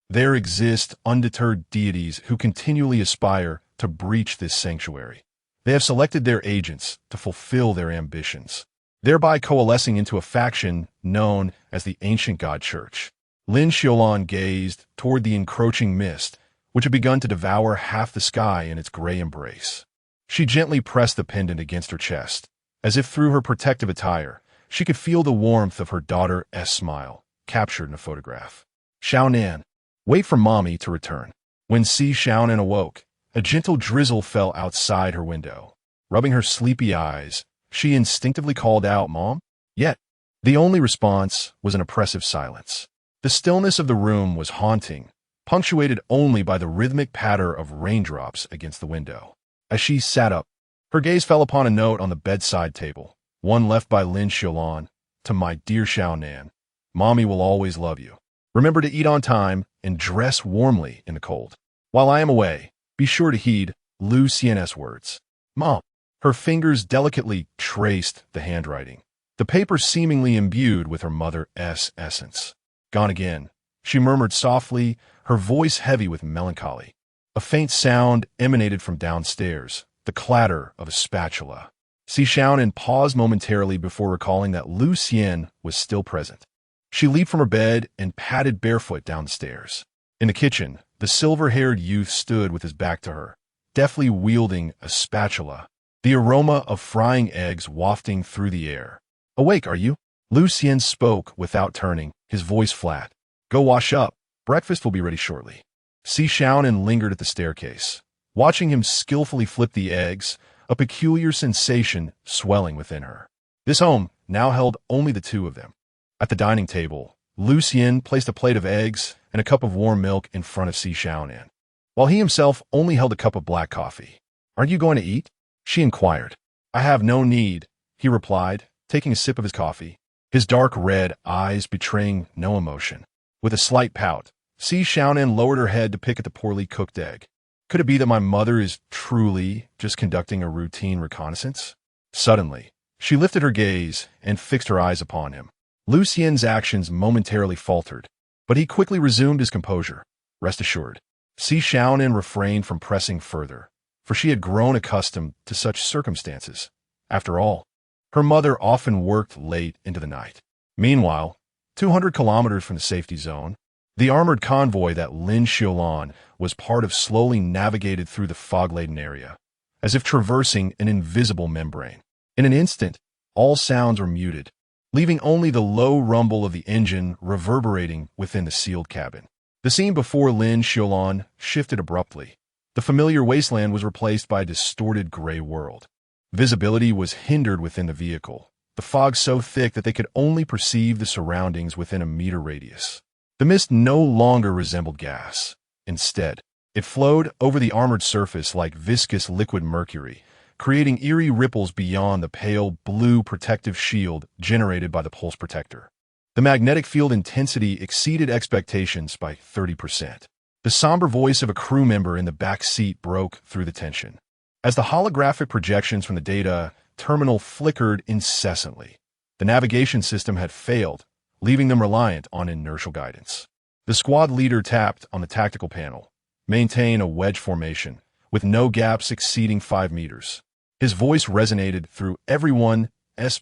there exist undeterred deities who continually aspire to breach this sanctuary. They have selected their agents to fulfill their ambitions, thereby coalescing into a faction known as the Ancient God Church. Lin Xiulan gazed toward the encroaching mist, which had begun to devour half the sky in its gray embrace. She gently pressed the pendant against her chest, as if through her protective attire, she could feel the warmth of her daughter's smile, captured in a photograph. Xiaonan, wait for mommy to return. When Xiaonan awoke, a gentle drizzle fell outside her window. Rubbing her sleepy eyes, she instinctively called out, "Mom?" Yet, the only response was an oppressive silence. The stillness of the room was haunting, punctuated only by the rhythmic patter of raindrops against the window. As she sat up, her gaze fell upon a note on the bedside table, one left by Lin Xiulan, "To my dear Xiaonan, Mommy will always love you. Remember to eat on time and dress warmly in the cold. While I am away, be sure to heed Lu Xian's words." Mom. Her fingers delicately traced the handwriting, the paper seemingly imbued with her mother's essence. "Gone again," she murmured softly, her voice heavy with melancholy. A faint sound emanated from downstairs, the clatter of a spatula. Xiaonan paused momentarily before recalling that Lu Xian was still present. She leaped from her bed and padded barefoot downstairs. In the kitchen, the silver-haired youth stood with his back to her, deftly wielding a spatula, the aroma of frying eggs wafting through the air. "Awake, are you?" Lu Xian spoke without turning, his voice flat. "Go wash up. Breakfast will be ready shortly." Xiaonan lingered at the staircase, watching him skillfully flip the eggs, a peculiar sensation swelling within her. This home now held only the two of them. At the dining table, Lu Xian placed a plate of eggs and a cup of warm milk in front of Xiaonan, while he himself only held a cup of black coffee. "Aren't you going to eat?" she inquired. "I have no need," he replied, taking a sip of his coffee, his dark red eyes betraying no emotion. With a slight pout, Xiaonan lowered her head to pick at the poorly cooked egg. Could it be that my mother is truly just conducting a routine reconnaissance? Suddenly, she lifted her gaze and fixed her eyes upon him. Lu Xian's actions momentarily faltered, but he quickly resumed his composure. Rest assured, Xiaonan refrained from pressing further, for she had grown accustomed to such circumstances. After all, her mother often worked late into the night. Meanwhile, 200 kilometers from the safety zone, The armored convoy that Lin Xiulan was part of slowly navigated through the fog-laden area, as if traversing an invisible membrane. In an instant, all sounds were muted, leaving only the low rumble of the engine reverberating within the sealed cabin. The scene before Lin Xiulan shifted abruptly. The familiar wasteland was replaced by a distorted gray world. Visibility was hindered within the vehicle, the fog so thick that they could only perceive the surroundings within a meter radius. The mist no longer resembled gas. Instead, it flowed over the armored surface like viscous liquid mercury, creating eerie ripples beyond the pale blue protective shield generated by the pulse protector. The magnetic field intensity exceeded expectations by 30%. The somber voice of a crew member in the back seat broke through the tension. As the holographic projections from the data terminal flickered incessantly, the navigation system had failed, leaving them reliant on inertial guidance. The squad leader tapped on the tactical panel. Maintain a wedge formation, with no gaps exceeding 5 meters. His voice resonated through everyone's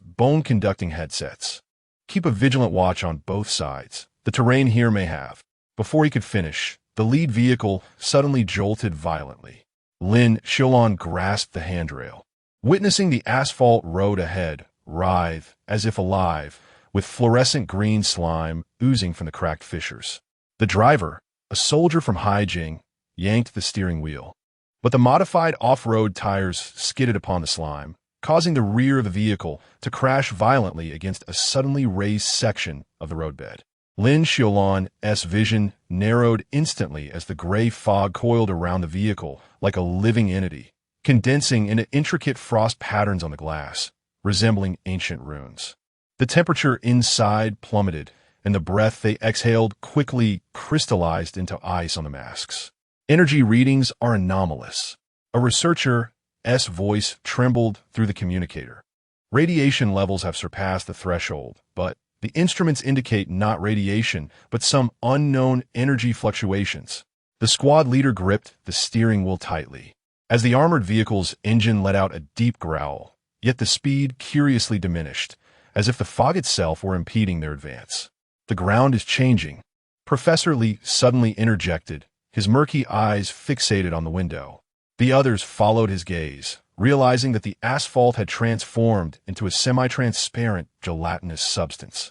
bone-conducting headsets. Keep a vigilant watch on both sides. The terrain here may have. Before he could finish, the lead vehicle suddenly jolted violently. Lin Xiulan grasped the handrail, witnessing the asphalt road ahead writhe as if alive, with fluorescent green slime oozing from the cracked fissures. The driver, a soldier from Haijing, yanked the steering wheel, but the modified off-road tires skidded upon the slime, causing the rear of the vehicle to crash violently against a suddenly raised section of the roadbed. Lin Xiulan's vision narrowed instantly as the gray fog coiled around the vehicle like a living entity, condensing into intricate frost patterns on the glass, resembling ancient runes. The temperature inside plummeted, and the breath they exhaled quickly crystallized into ice on the masks. Energy readings are anomalous. A researcher's voice trembled through the communicator. Radiation levels have surpassed the threshold, but the instruments indicate not radiation, but some unknown energy fluctuations. The squad leader gripped the steering wheel tightly, as the armored vehicle's engine let out a deep growl, yet the speed curiously diminished, as if the fog itself were impeding their advance. The ground is changing. Professor Li suddenly interjected, his murky eyes fixated on the window. The others followed his gaze, realizing that the asphalt had transformed into a semi-transparent, gelatinous substance,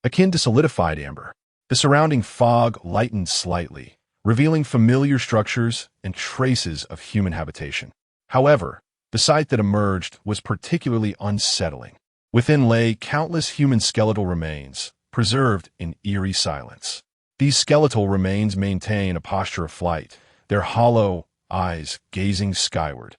akin to solidified amber. The surrounding fog lightened slightly, revealing familiar structures and traces of human habitation. However, the sight that emerged was particularly unsettling. Within lay countless human skeletal remains, preserved in eerie silence. These skeletal remains maintain a posture of flight, their hollow eyes gazing skyward,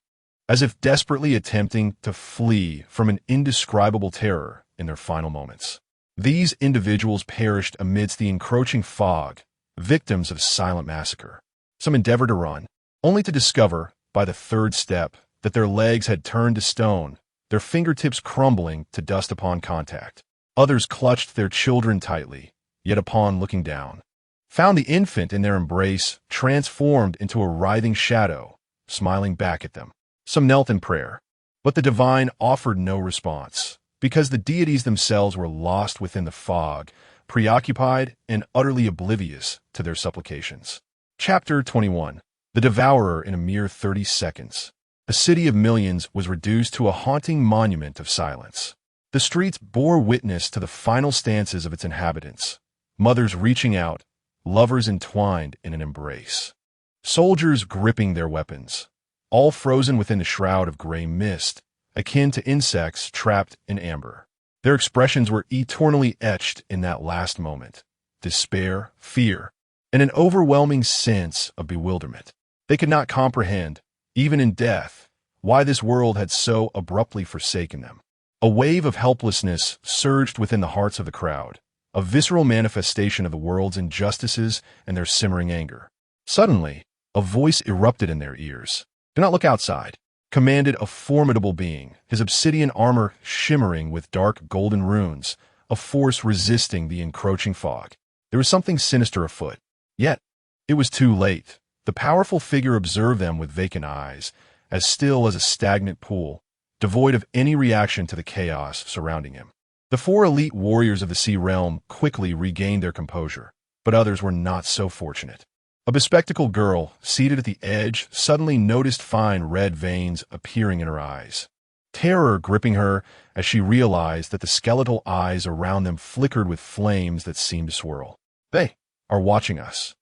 as if desperately attempting to flee from an indescribable terror in their final moments. These individuals perished amidst the encroaching fog, victims of silent massacre. Some endeavored to run, only to discover, by the third step, that their legs had turned to stone, their fingertips crumbling to dust upon contact. Others clutched their children tightly, yet upon looking down, found the infant in their embrace transformed into a writhing shadow, smiling back at them. Some knelt in prayer, but the divine offered no response, because the deities themselves were lost within the fog, preoccupied and utterly oblivious to their supplications. Chapter 21. The Devourer in a mere 30 seconds. A city of millions was reduced to a haunting monument of silence. The streets bore witness to the final stances of its inhabitants, mothers reaching out, lovers entwined in an embrace, soldiers gripping their weapons, all frozen within a shroud of gray mist, akin to insects trapped in amber. Their expressions were eternally etched in that last moment: despair, fear, and an overwhelming sense of bewilderment. They could not comprehend, even in death, why this world had so abruptly forsaken them. A wave of helplessness surged within the hearts of the crowd, a visceral manifestation of the world's injustices and their simmering anger. Suddenly, a voice erupted in their ears. "Do not look outside," commanded a formidable being, his obsidian armor shimmering with dark golden runes, a force resisting the encroaching fog. There was something sinister afoot. Yet, it was too late. The powerful figure observed them with vacant eyes, as still as a stagnant pool, devoid of any reaction to the chaos surrounding him. The 4 elite warriors of the Sea Realm quickly regained their composure. but others were not so fortunate. A bespectacled girl, seated at the edge, suddenly noticed fine red veins appearing in her eyes. Terror gripping her as she realized that the skeletal eyes around them flickered with flames that seemed to swirl. "They are watching us."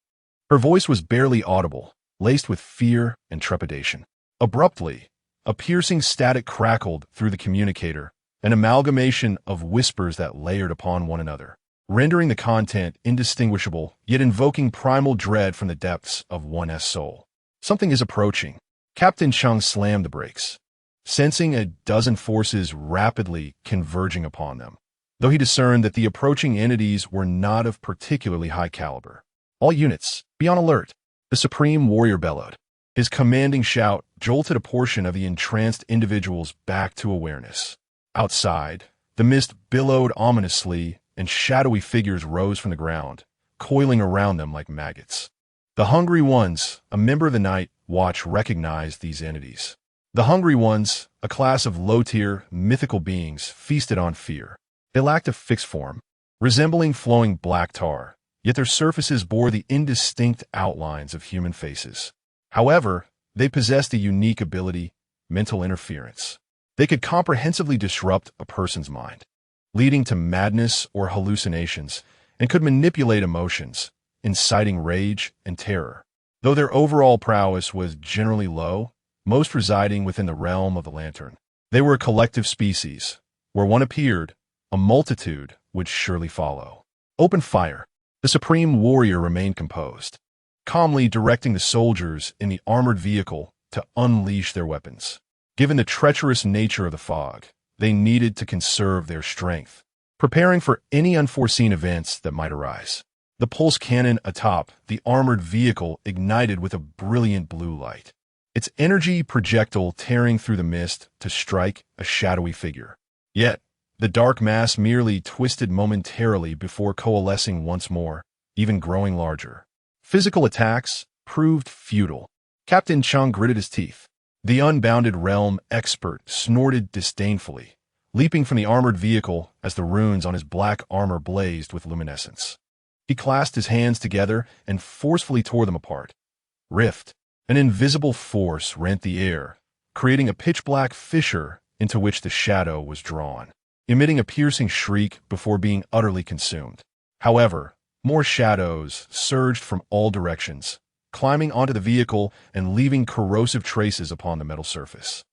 Her voice was barely audible, laced with fear and trepidation. Abruptly, a piercing static crackled through the communicator, an amalgamation of whispers that layered upon one another, rendering the content indistinguishable, yet invoking primal dread from the depths of one's soul. "Something is approaching." Captain Chung slammed the brakes, sensing a dozen forces rapidly converging upon them, though he discerned that the approaching entities were not of particularly high caliber. "All units, be on alert," the Supreme Warrior bellowed. His commanding shout jolted a portion of the entranced individuals back to awareness. Outside, the mist billowed ominously, and shadowy figures rose from the ground, coiling around them like maggots. The Hungry Ones, a member of the Night Watch, recognized these entities. The Hungry Ones, a class of low-tier, mythical beings, feasted on fear. They lacked a fixed form, resembling flowing black tar, yet their surfaces bore the indistinct outlines of human faces. However, they possessed a unique ability: mental interference. They could comprehensively disrupt a person's mind, leading to madness or hallucinations, and could manipulate emotions, inciting rage and terror. Though their overall prowess was generally low, most residing within the realm of the lantern. They were a collective species. Where one appeared, a multitude would surely follow. "Open fire." The Supreme Warrior remained composed, calmly directing the soldiers in the armored vehicle to unleash their weapons. Given the treacherous nature of the fog, they needed to conserve their strength, preparing for any unforeseen events that might arise. The pulse cannon atop the armored vehicle ignited with a brilliant blue light, its energy projectile tearing through the mist to strike a shadowy figure. Yet, the dark mass merely twisted momentarily before coalescing once more, even growing larger. Physical attacks proved futile. Captain Chung gritted his teeth. The unbounded realm expert snorted disdainfully, leaping from the armored vehicle as the runes on his black armor blazed with luminescence. He clasped his hands together and forcefully tore them apart. Rift. An invisible force rent the air, creating a pitch-black fissure into which the shadow was drawn, emitting a piercing shriek before being utterly consumed. However, more shadows surged from all directions, climbing onto the vehicle and leaving corrosive traces upon the metal surface.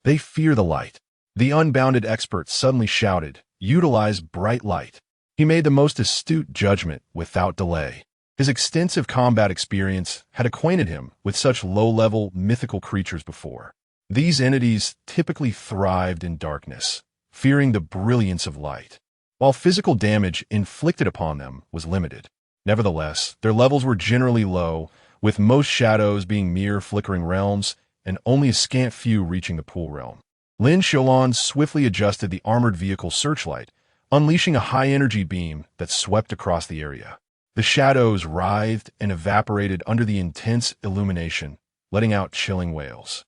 "They fear the light." The unbounded expert suddenly shouted, "Utilize bright light." He made the most astute judgment without delay. His extensive combat experience had acquainted him with such low-level mythical creatures before. These entities typically thrived in darkness, fearing the brilliance of light, while physical damage inflicted upon them was limited. Nevertheless, their levels were generally low, with most shadows being mere flickering realms and only a scant few reaching the pool realm. Lin Xiulan swiftly adjusted the armored vehicle searchlight, unleashing a high-energy beam that swept across the area. The shadows writhed and evaporated under the intense illumination, letting out chilling wails.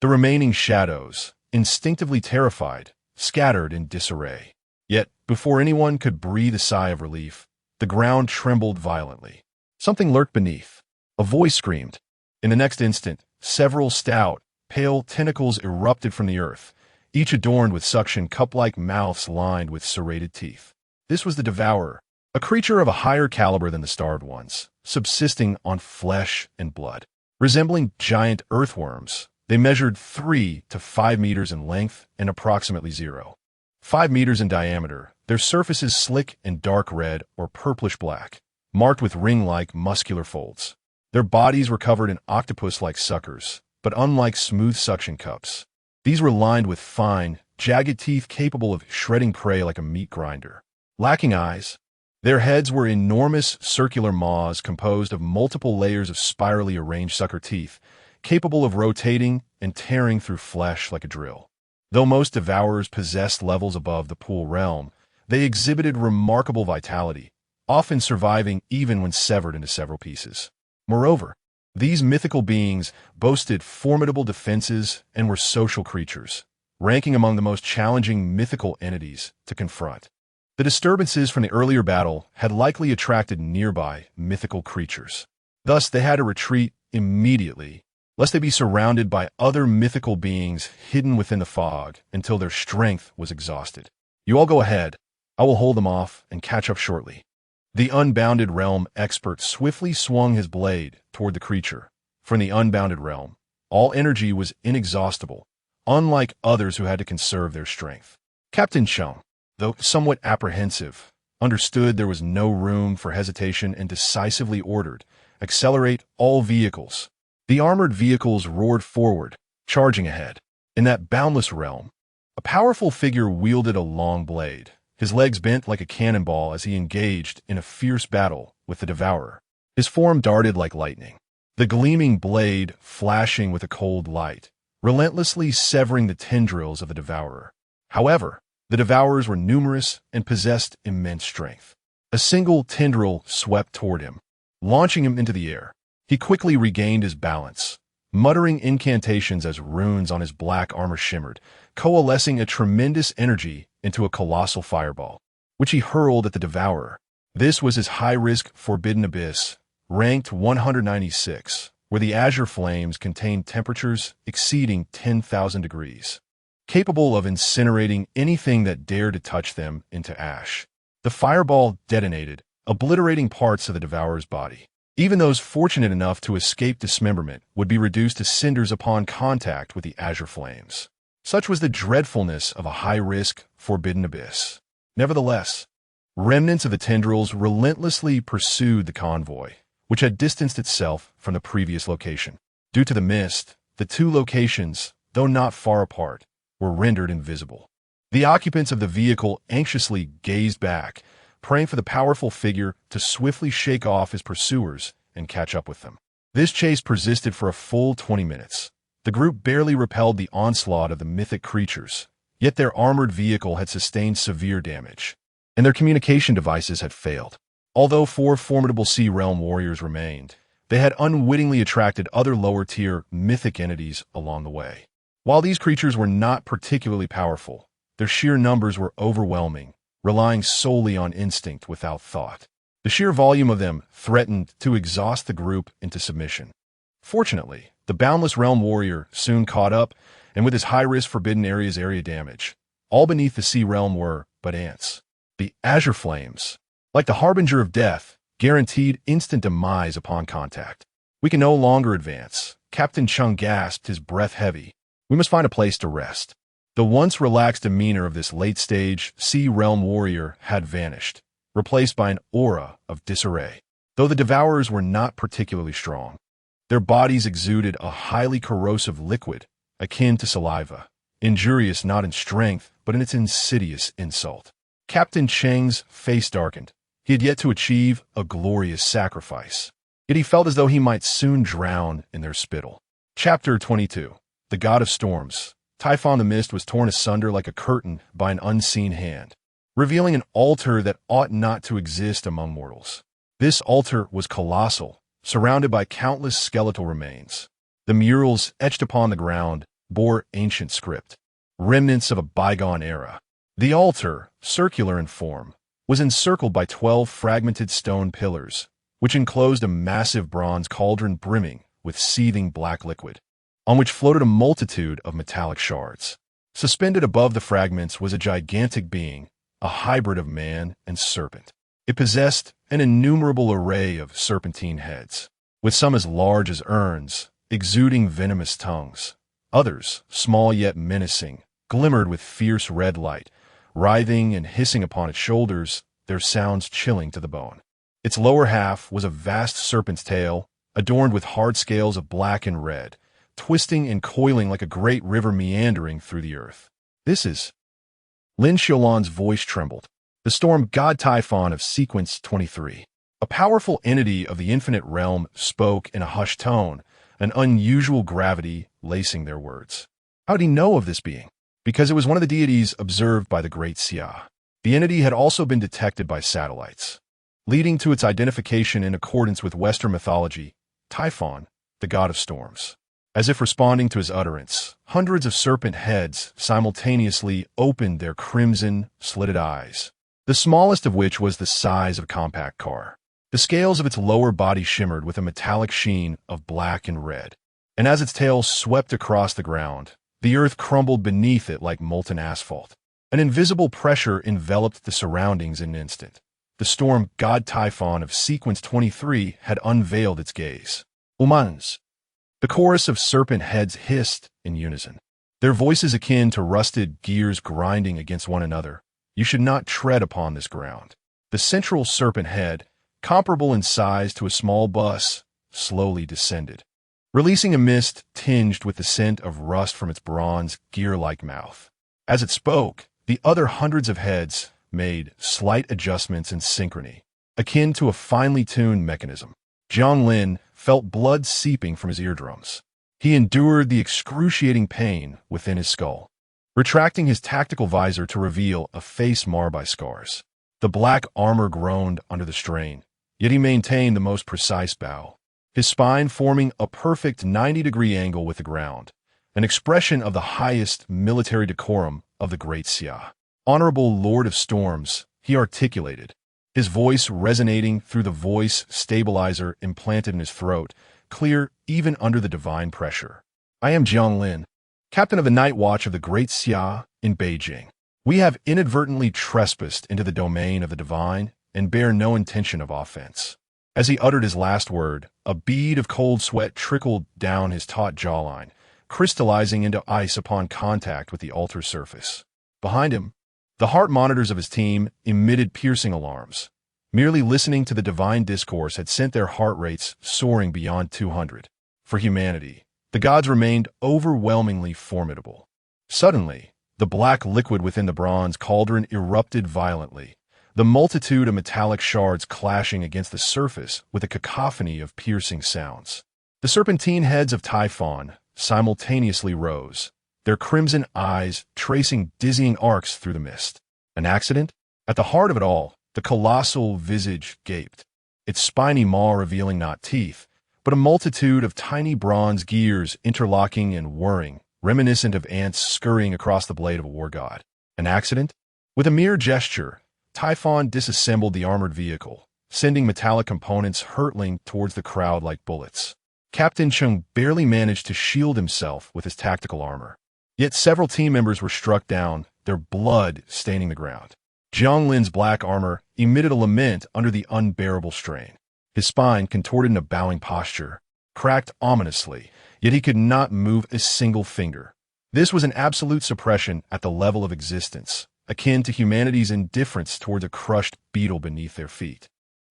The remaining shadows, instinctively terrified, scattered in disarray. Yet, before anyone could breathe a sigh of relief, the ground trembled violently. Something lurked beneath. A voice screamed. In the next instant, several stout, pale tentacles erupted from the earth, each adorned with suction cup-like mouths lined with serrated teeth. This was the Devourer, a creature of a higher caliber than the starved ones, subsisting on flesh and blood. Resembling giant earthworms, they measured 3 to 5 meters in length and approximately 0.5 meters in diameter, their surfaces slick and dark red or purplish-black, marked with ring-like muscular folds. Their bodies were covered in octopus-like suckers, but unlike smooth suction cups, these were lined with fine, jagged teeth capable of shredding prey like a meat grinder. Lacking eyes, their heads were enormous circular maws composed of multiple layers of spirally arranged sucker teeth, capable of rotating and tearing through flesh like a drill. Though most devourers possessed levels above the pool realm, they exhibited remarkable vitality, often surviving even when severed into several pieces. Moreover, these mythical beings boasted formidable defenses and were social creatures, ranking among the most challenging mythical entities to confront. The disturbances from the earlier battle had likely attracted nearby mythical creatures. Thus, they had to retreat immediately, lest they be surrounded by other mythical beings hidden within the fog until their strength was exhausted. You all go ahead. I will hold them off and catch up shortly. The unbounded realm expert swiftly swung his blade toward the creature. From the unbounded realm, all energy was inexhaustible, unlike others who had to conserve their strength. Captain Xiong, though somewhat apprehensive, understood there was no room for hesitation and decisively ordered, "Accelerate all vehicles." The armored vehicles roared forward, charging ahead. In that boundless realm, a powerful figure wielded a long blade, his legs bent like a cannonball as he engaged in a fierce battle with the devourer. His form darted like lightning, the gleaming blade flashing with a cold light, relentlessly severing the tendrils of the devourer. However, the devourers were numerous and possessed immense strength. A single tendril swept toward him, launching him into the air. He quickly regained his balance, muttering incantations as runes on his black armor shimmered, coalescing a tremendous energy into a colossal fireball, which he hurled at the devourer. This was his high-risk forbidden abyss, ranked 196, where the azure flames contained temperatures exceeding 10,000 degrees, capable of incinerating anything that dared to touch them into ash. The fireball detonated, obliterating parts of the devourer's body. Even those fortunate enough to escape dismemberment would be reduced to cinders upon contact with the azure flames. Such was the dreadfulness of a high-risk, forbidden abyss. Nevertheless, remnants of the tendrils relentlessly pursued the convoy, which had distanced itself from the previous location. Due to the mist, the two locations, though not far apart, were rendered invisible. The occupants of the vehicle anxiously gazed back, praying for the powerful figure to swiftly shake off his pursuers and catch up with them. This chase persisted for a full 20 minutes. The group barely repelled the onslaught of the mythic creatures, yet their armored vehicle had sustained severe damage, and their communication devices had failed. Although 4 formidable Sea Realm warriors remained, they had unwittingly attracted other lower-tier mythic entities along the way. While these creatures were not particularly powerful, their sheer numbers were overwhelming, relying solely on instinct without thought. The sheer volume of them threatened to exhaust the group into submission. Fortunately, the Boundless Realm warrior soon caught up, and with his high-risk forbidden areas area damage, all beneath the Sea Realm were but ants. The azure flames, like the harbinger of death, guaranteed instant demise upon contact. "We can no longer advance." Captain Chung gasped, his breath heavy. "We must find a place to rest." The once relaxed demeanor of this late-stage Sea Realm warrior had vanished, replaced by an aura of disarray. Though the devourers were not particularly strong, their bodies exuded a highly corrosive liquid, akin to saliva, injurious not in strength, but in its insidious insult. Captain Cheng's face darkened. He had yet to achieve a glorious sacrifice, yet he felt as though he might soon drown in their spittle. Chapter 22. The God of Storms. Typhon the Mist was torn asunder like a curtain by an unseen hand, revealing an altar that ought not to exist among mortals. This altar was colossal, surrounded by countless skeletal remains. The murals etched upon the ground bore ancient script, remnants of a bygone era. The altar, circular in form, was encircled by 12 fragmented stone pillars, which enclosed a massive bronze cauldron brimming with seething black liquid, on which floated a multitude of metallic shards. Suspended above the fragments was a gigantic being, a hybrid of man and serpent. It possessed an innumerable array of serpentine heads, with some as large as urns, exuding venomous tongues. Others, small yet menacing, glimmered with fierce red light, writhing and hissing upon its shoulders, their sounds chilling to the bone. Its lower half was a vast serpent's tail, adorned with hard scales of black and red, twisting and coiling like a great river meandering through the earth. "This is..." Lin Xiulan's voice trembled. The storm god Typhon of Sequence 23. A powerful entity of the infinite realm spoke in a hushed tone, an unusual gravity lacing their words. How did he know of this being? Because it was one of the deities observed by the great Xia. The entity had also been detected by satellites, leading to its identification in accordance with Western mythology, Typhon, the god of storms. As if responding to his utterance, hundreds of serpent heads simultaneously opened their crimson, slitted eyes, the smallest of which was the size of a compact car. The scales of its lower body shimmered with a metallic sheen of black and red, and as its tail swept across the ground, the earth crumbled beneath it like molten asphalt. An invisible pressure enveloped the surroundings in an instant. The storm god Typhon of Sequence 23 had unveiled its gaze. Humans! The chorus of serpent heads hissed in unison, their voices akin to rusted gears grinding against one another. You should not tread upon this ground. The central serpent head, comparable in size to a small bus, slowly descended, releasing a mist tinged with the scent of rust from its bronze, gear-like mouth. As it spoke, the other hundreds of heads made slight adjustments in synchrony, akin to a finely tuned mechanism. Xiaonan felt blood seeping from his eardrums. He endured the excruciating pain within his skull, retracting his tactical visor to reveal a face marred by scars. The black armor groaned under the strain, yet he maintained the most precise bow, his spine forming a perfect 90-degree angle with the ground, an expression of the highest military decorum of the great Xia. Honorable Lord of Storms, he articulated, his voice resonating through the voice stabilizer implanted in his throat, clear even under the divine pressure. I am Xiaonan, captain of the night watch of the great Xia in Beijing. We have inadvertently trespassed into the domain of the divine and bear no intention of offense. As he uttered his last word, a bead of cold sweat trickled down his taut jawline, crystallizing into ice upon contact with the altar surface. Behind him, the heart monitors of his team emitted piercing alarms. Merely listening to the divine discourse had sent their heart rates soaring beyond 200. For humanity, the gods remained overwhelmingly formidable. Suddenly, the black liquid within the bronze cauldron erupted violently, the multitude of metallic shards clashing against the surface with a cacophony of piercing sounds. The serpentine heads of Typhon simultaneously rose, their crimson eyes tracing dizzying arcs through the mist. An accident? At the heart of it all, the colossal visage gaped, its spiny maw revealing not teeth, but a multitude of tiny bronze gears interlocking and whirring, reminiscent of ants scurrying across the blade of a war god. An accident? With a mere gesture, Typhon disassembled the armored vehicle, sending metallic components hurtling towards the crowd like bullets. Captain Chung barely managed to shield himself with his tactical armor. Yet several team members were struck down, their blood staining the ground. Xiaolan's black armor emitted a lament under the unbearable strain. His spine, contorted in a bowing posture, cracked ominously, yet he could not move a single finger. This was an absolute suppression at the level of existence, akin to humanity's indifference towards a crushed beetle beneath their feet.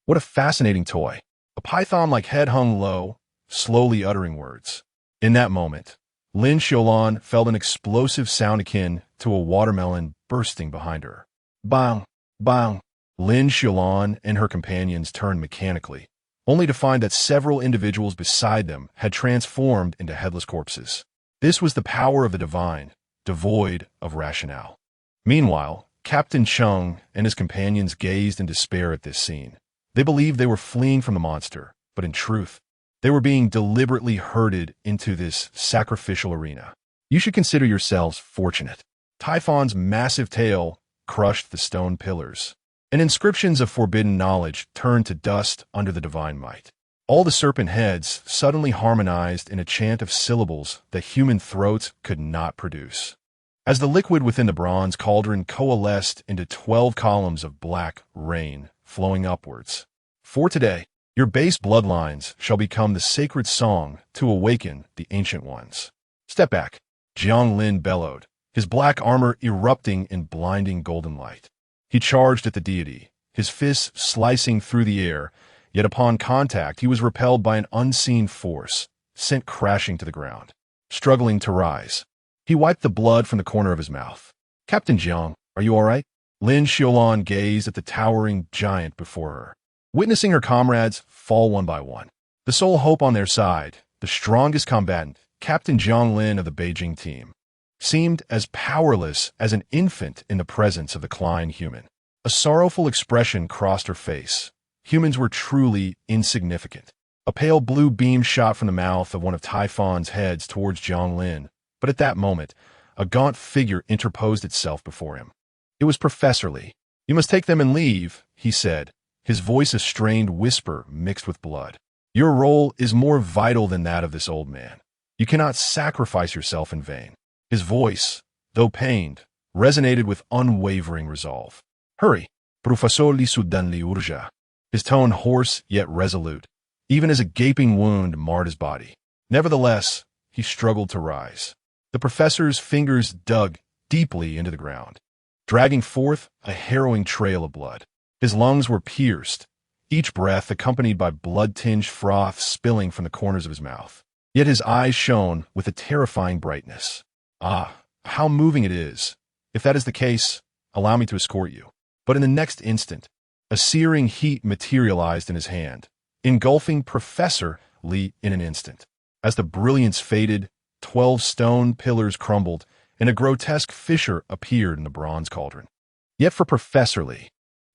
What a fascinating toy. A python-like head hung low, slowly uttering words. In that moment, Lin Xiulan felt an explosive sound akin to a watermelon bursting behind her. Bang! Bang! Lin Xiulan and her companions turned mechanically, only to find that several individuals beside them had transformed into headless corpses. This was the power of the divine, devoid of rationale. Meanwhile, Captain Chung and his companions gazed in despair at this scene. They believed they were fleeing from the monster, but in truth, they were being deliberately herded into this sacrificial arena. You should consider yourselves fortunate. Typhon's massive tail crushed the stone pillars, and inscriptions of forbidden knowledge turned to dust under the divine might. All the serpent heads suddenly harmonized in a chant of syllables that human throats could not produce. As the liquid within the bronze cauldron coalesced into 12 columns of black rain flowing upwards. For today, your base bloodlines shall become the sacred song to awaken the ancient ones. Step back, Xiaonan bellowed, his black armor erupting in blinding golden light. He charged at the deity, his fists slicing through the air, yet upon contact he was repelled by an unseen force, sent crashing to the ground. Struggling to rise, he wiped the blood from the corner of his mouth. Captain Jiang, are you all right? Lin Xiulan gazed at the towering giant before her, witnessing her comrades fall one by one. The sole hope on their side, the strongest combatant, Captain Xiaonan of the Beijing team, seemed as powerless as an infant in the presence of the Klein human. A sorrowful expression crossed her face. Humans were truly insignificant. A pale blue beam shot from the mouth of one of Typhon's heads towards Xiaonan, but at that moment, a gaunt figure interposed itself before him. It was Professor Li. You must take them and leave, he said, his voice a strained whisper mixed with blood. Your role is more vital than that of this old man. You cannot sacrifice yourself in vain. His voice, though pained, resonated with unwavering resolve. Hurry, Professor Li Xiulan li urja. His tone hoarse yet resolute, even as a gaping wound marred his body. Nevertheless, he struggled to rise. The professor's fingers dug deeply into the ground, dragging forth a harrowing trail of blood. His lungs were pierced, each breath accompanied by blood-tinged froth spilling from the corners of his mouth. Yet his eyes shone with a terrifying brightness. Ah, how moving it is. If that is the case, allow me to escort you. But in the next instant, a searing heat materialized in his hand, engulfing Professor Li in an instant. As the brilliance faded, 12 stone pillars crumbled, and a grotesque fissure appeared in the bronze cauldron. Yet for Professor Li,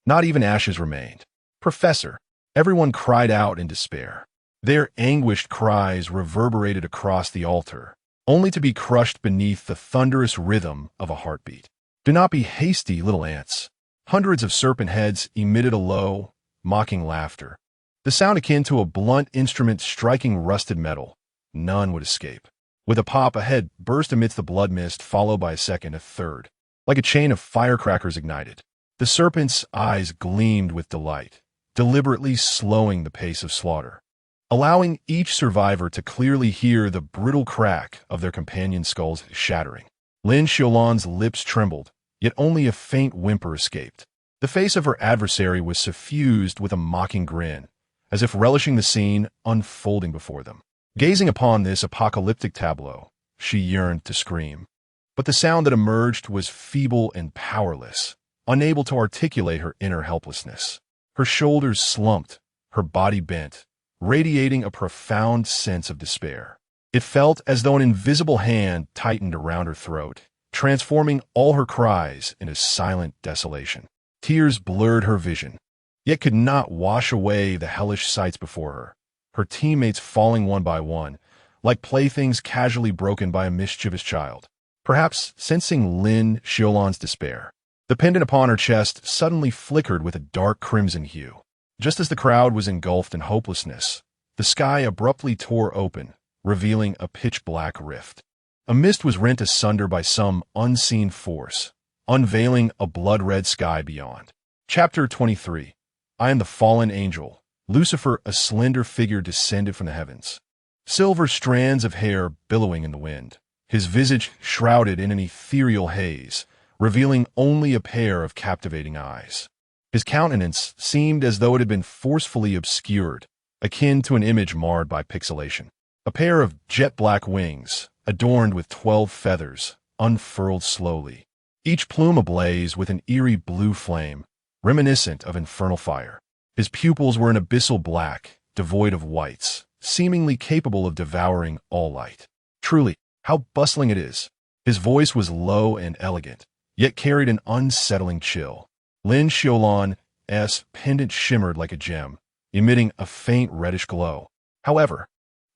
not even ashes remained. Professor, everyone cried out in despair. Their anguished cries reverberated across the altar, only to be crushed beneath the thunderous rhythm of a heartbeat. Do not be hasty, little ants. Hundreds of serpent heads emitted a low, mocking laughter. The sound akin to a blunt instrument striking rusted metal. None would escape. With a pop, a head burst amidst the blood mist, followed by a second, a third. Like a chain of firecrackers ignited. The serpent's eyes gleamed with delight, deliberately slowing the pace of slaughter, allowing each survivor to clearly hear the brittle crack of their companion's skulls shattering. Lin Xiulan's lips trembled, yet only a faint whimper escaped. The face of her adversary was suffused with a mocking grin, as if relishing the scene unfolding before them. Gazing upon this apocalyptic tableau, she yearned to scream. But the sound that emerged was feeble and powerless, unable to articulate her inner helplessness. Her shoulders slumped, her body bent, radiating a profound sense of despair. It felt as though an invisible hand tightened around her throat, transforming all her cries into silent desolation. Tears blurred her vision, yet could not wash away the hellish sights before her. Her teammates falling one by one, like playthings casually broken by a mischievous child. Perhaps sensing Lin Xiulan's despair, the pendant upon her chest suddenly flickered with a dark crimson hue. Just as the crowd was engulfed in hopelessness, the sky abruptly tore open, revealing a pitch-black rift. A mist was rent asunder by some unseen force, unveiling a blood-red sky beyond. Chapter 23. I am the fallen angel. Lucifer, a slender figure, descended from the heavens. Silver strands of hair billowing in the wind, his visage shrouded in an ethereal haze, revealing only a pair of captivating eyes. His countenance seemed as though it had been forcefully obscured, akin to an image marred by pixelation. A pair of jet-black wings, adorned with 12 feathers, unfurled slowly, each plume ablaze with an eerie blue flame, reminiscent of infernal fire. His pupils were an abyssal black, devoid of whites, seemingly capable of devouring all light. Truly, how bustling it is. His voice was low and elegant, yet carried an unsettling chill. Lin Xiulan's pendant shimmered like a gem, emitting a faint reddish glow. However,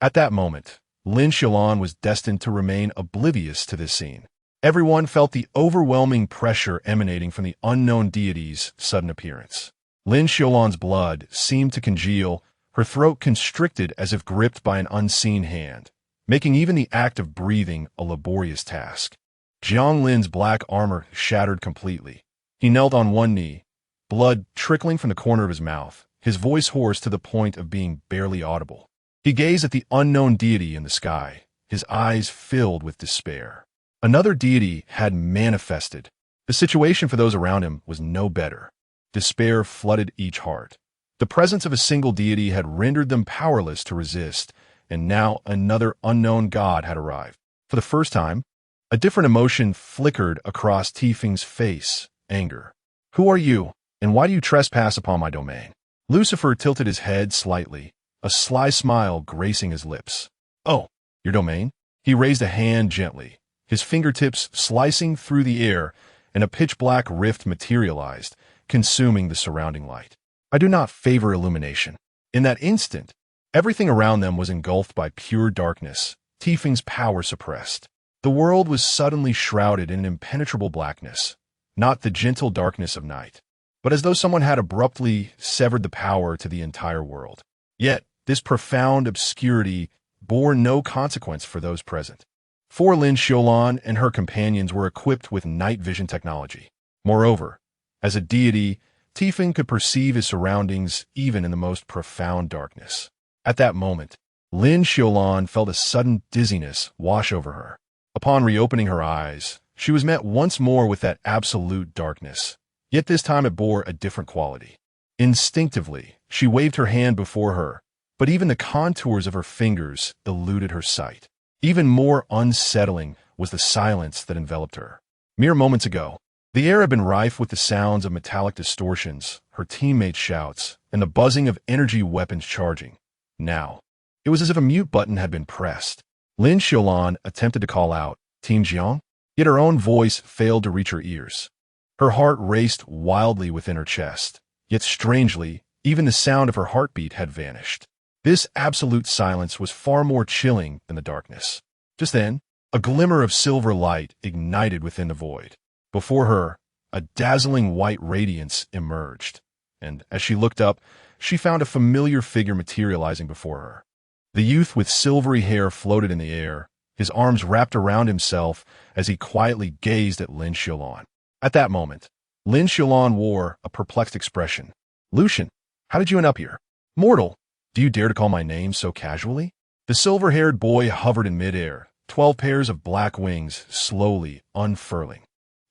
at that moment, Lin Xiulan was destined to remain oblivious to this scene. Everyone felt the overwhelming pressure emanating from the unknown deity's sudden appearance. Lin Xiulan's blood seemed to congeal, her throat constricted as if gripped by an unseen hand, making even the act of breathing a laborious task. Jiang Lin's black armor shattered completely. He knelt on one knee, blood trickling from the corner of his mouth, his voice hoarse to the point of being barely audible. He gazed at the unknown deity in the sky, his eyes filled with despair. Another deity had manifested. The situation for those around him was no better. Despair flooded each heart. The presence of a single deity had rendered them powerless to resist, and now another unknown god had arrived. For the first time, a different emotion flickered across Tifeng's face, anger. Who are you, and why do you trespass upon my domain? Lucifer tilted his head slightly, a sly smile gracing his lips. Oh, your domain? He raised a hand gently, his fingertips slicing through the air, and a pitch-black rift materialized, consuming the surrounding light. I do not favor illumination. In that instant, everything around them was engulfed by pure darkness, Tifeng's power suppressed. The world was suddenly shrouded in an impenetrable blackness, not the gentle darkness of night. but as though someone had abruptly severed the power to the entire world. Yet, this profound obscurity bore no consequence for those present. For Lin Xiulan and her companions were equipped with night vision technology. Moreover, as a deity, Tifeng could perceive his surroundings even in the most profound darkness. At that moment, Lin Xiulan felt a sudden dizziness wash over her. Upon reopening her eyes, she was met once more with that absolute darkness. Yet this time it bore a different quality. Instinctively, she waved her hand before her, but even the contours of her fingers eluded her sight. Even more unsettling was the silence that enveloped her. Mere moments ago, the air had been rife with the sounds of metallic distortions, her teammates' shouts, and the buzzing of energy weapons charging. Now, it was as if a mute button had been pressed. Lin Xiulan attempted to call out, "Team Jiang?" Yet her own voice failed to reach her ears. Her heart raced wildly within her chest, yet strangely, even the sound of her heartbeat had vanished. This absolute silence was far more chilling than the darkness. Just then, a glimmer of silver light ignited within the void. Before her, a dazzling white radiance emerged, and as she looked up, she found a familiar figure materializing before her. The youth with silvery hair floated in the air, his arms wrapped around himself as he quietly gazed at Lin Xiulan. At that moment, Lin Xiulan wore a perplexed expression. "Lucian, how did you end up here? Mortal, do you dare to call my name so casually?" The silver-haired boy hovered in midair, 12 pairs of black wings slowly unfurling,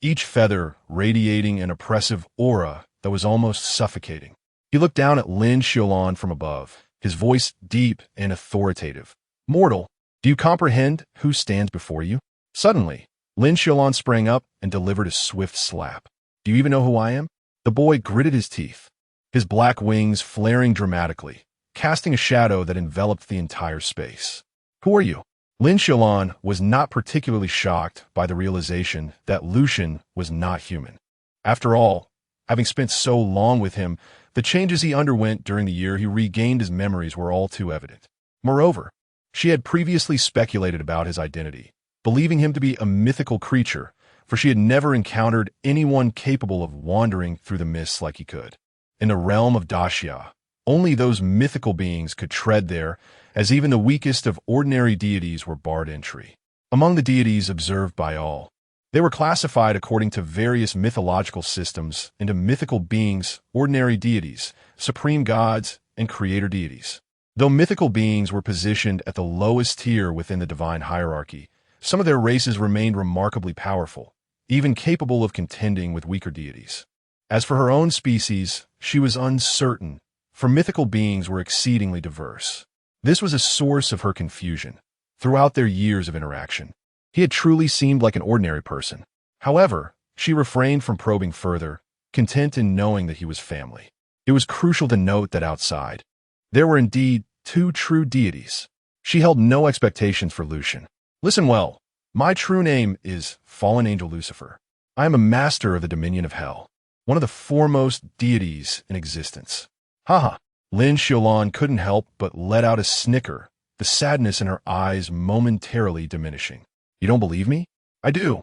each feather radiating an oppressive aura that was almost suffocating. He looked down at Lin Xiulan from above, his voice deep and authoritative. "Mortal, do you comprehend who stands before you?" Suddenly, Lin Xiulan sprang up and delivered a swift slap. "Do you even know who I am?" The boy gritted his teeth, his black wings flaring dramatically, casting a shadow that enveloped the entire space. "Who are you?" Lin Xiulan was not particularly shocked by the realization that Lucian was not human. After all, having spent so long with him, the changes he underwent during the year he regained his memories were all too evident. Moreover, she had previously speculated about his identity, believing him to be a mythical creature, for she had never encountered anyone capable of wandering through the mists like he could. In the realm of Daxia, only those mythical beings could tread there, as even the weakest of ordinary deities were barred entry. Among the deities observed by all, they were classified according to various mythological systems into mythical beings, ordinary deities, supreme gods, and creator deities. Though mythical beings were positioned at the lowest tier within the divine hierarchy, some of their races remained remarkably powerful, even capable of contending with weaker deities. As for her own species, she was uncertain, for mythical beings were exceedingly diverse. This was a source of her confusion. Throughout their years of interaction, he had truly seemed like an ordinary person. However, she refrained from probing further, content in knowing that he was family. It was crucial to note that outside, there were indeed two true deities. She held no expectations for Lucian. "Listen well. My true name is Fallen Angel Lucifer. I am a master of the dominion of hell, one of the foremost deities in existence." Haha. Lin Xiulan couldn't help but let out a snicker, the sadness in her eyes momentarily diminishing. "You don't believe me?" I do.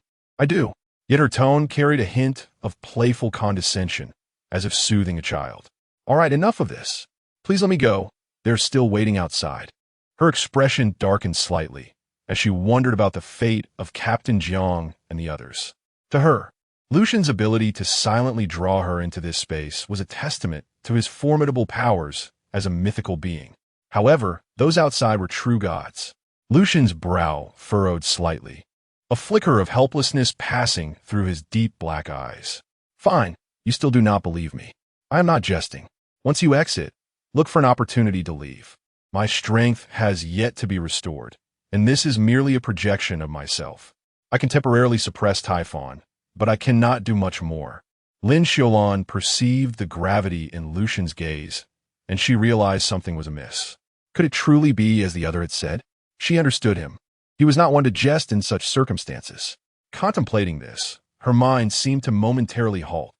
Yet her tone carried a hint of playful condescension, as if soothing a child. "All right, enough of this. Please let me go. They're still waiting outside." Her expression darkened slightly, as she wondered about the fate of Captain Jiang and the others. To her, Lucian's ability to silently draw her into this space was a testament to his formidable powers as a mythical being. However, those outside were true gods. Lucian's brow furrowed slightly, a flicker of helplessness passing through his deep black eyes. "Fine, you still do not believe me. I am not jesting. Once you exit, look for an opportunity to leave. My strength has yet to be restored, and this is merely a projection of myself. I can temporarily suppress Typhon, but I cannot do much more." Lin Xiulan perceived the gravity in Lucian's gaze, and she realized something was amiss. Could it truly be as the other had said? She understood him. He was not one to jest in such circumstances. Contemplating this, her mind seemed to momentarily halt.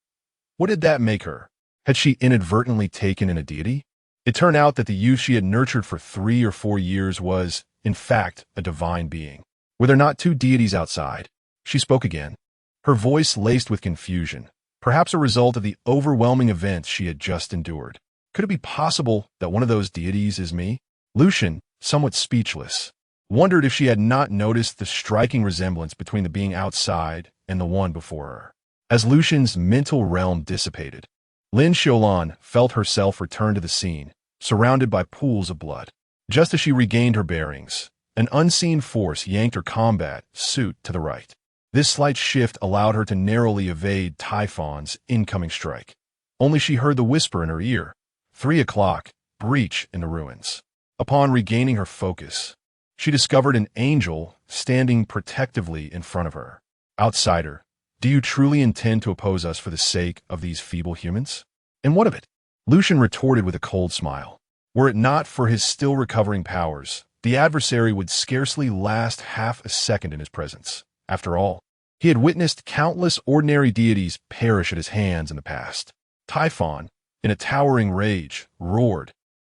What did that make her? Had she inadvertently taken in a deity? It turned out that the youth she had nurtured for 3 or 4 years was, in fact, a divine being. Were there not two deities outside? She spoke again, her voice laced with confusion, perhaps a result of the overwhelming events she had just endured. Could it be possible that one of those deities is me? Lucian, somewhat speechless, wondered if she had not noticed the striking resemblance between the being outside and the one before her. As Lucian's mental realm dissipated, Lin Xiulan felt herself return to the scene, surrounded by pools of blood. Just as she regained her bearings, an unseen force yanked her combat suit to the right. This slight shift allowed her to narrowly evade Typhon's incoming strike. Only she heard the whisper in her ear, 3 o'clock, breach in the ruins. Upon regaining her focus, she discovered an angel standing protectively in front of her. Outsider, do you truly intend to oppose us for the sake of these feeble humans? And what of it? Lucian retorted with a cold smile. Were it not for his still recovering powers, the adversary would scarcely last half a second in his presence. After all, he had witnessed countless ordinary deities perish at his hands in the past. Typhon, in a towering rage, roared,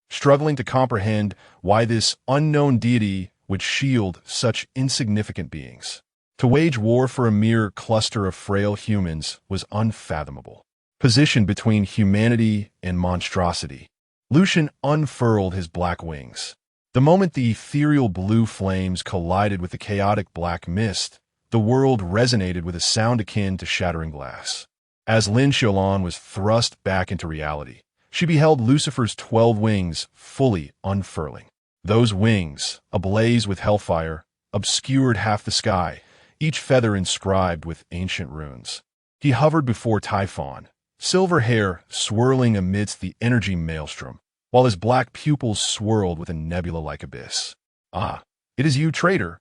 struggling to comprehend why this unknown deity would shield such insignificant beings. To wage war for a mere cluster of frail humans was unfathomable. Positioned between humanity and monstrosity, Lucian unfurled his black wings. The moment the ethereal blue flames collided with the chaotic black mist, the world resonated with a sound akin to shattering glass. As Lin Xiulan was thrust back into reality, she beheld Lucifer's 12 wings fully unfurling. Those wings, ablaze with hellfire, obscured half the sky, each feather inscribed with ancient runes. He hovered before Typhon, silver hair swirling amidst the energy maelstrom, while his black pupils swirled with a nebula-like abyss. Ah, it is you, traitor,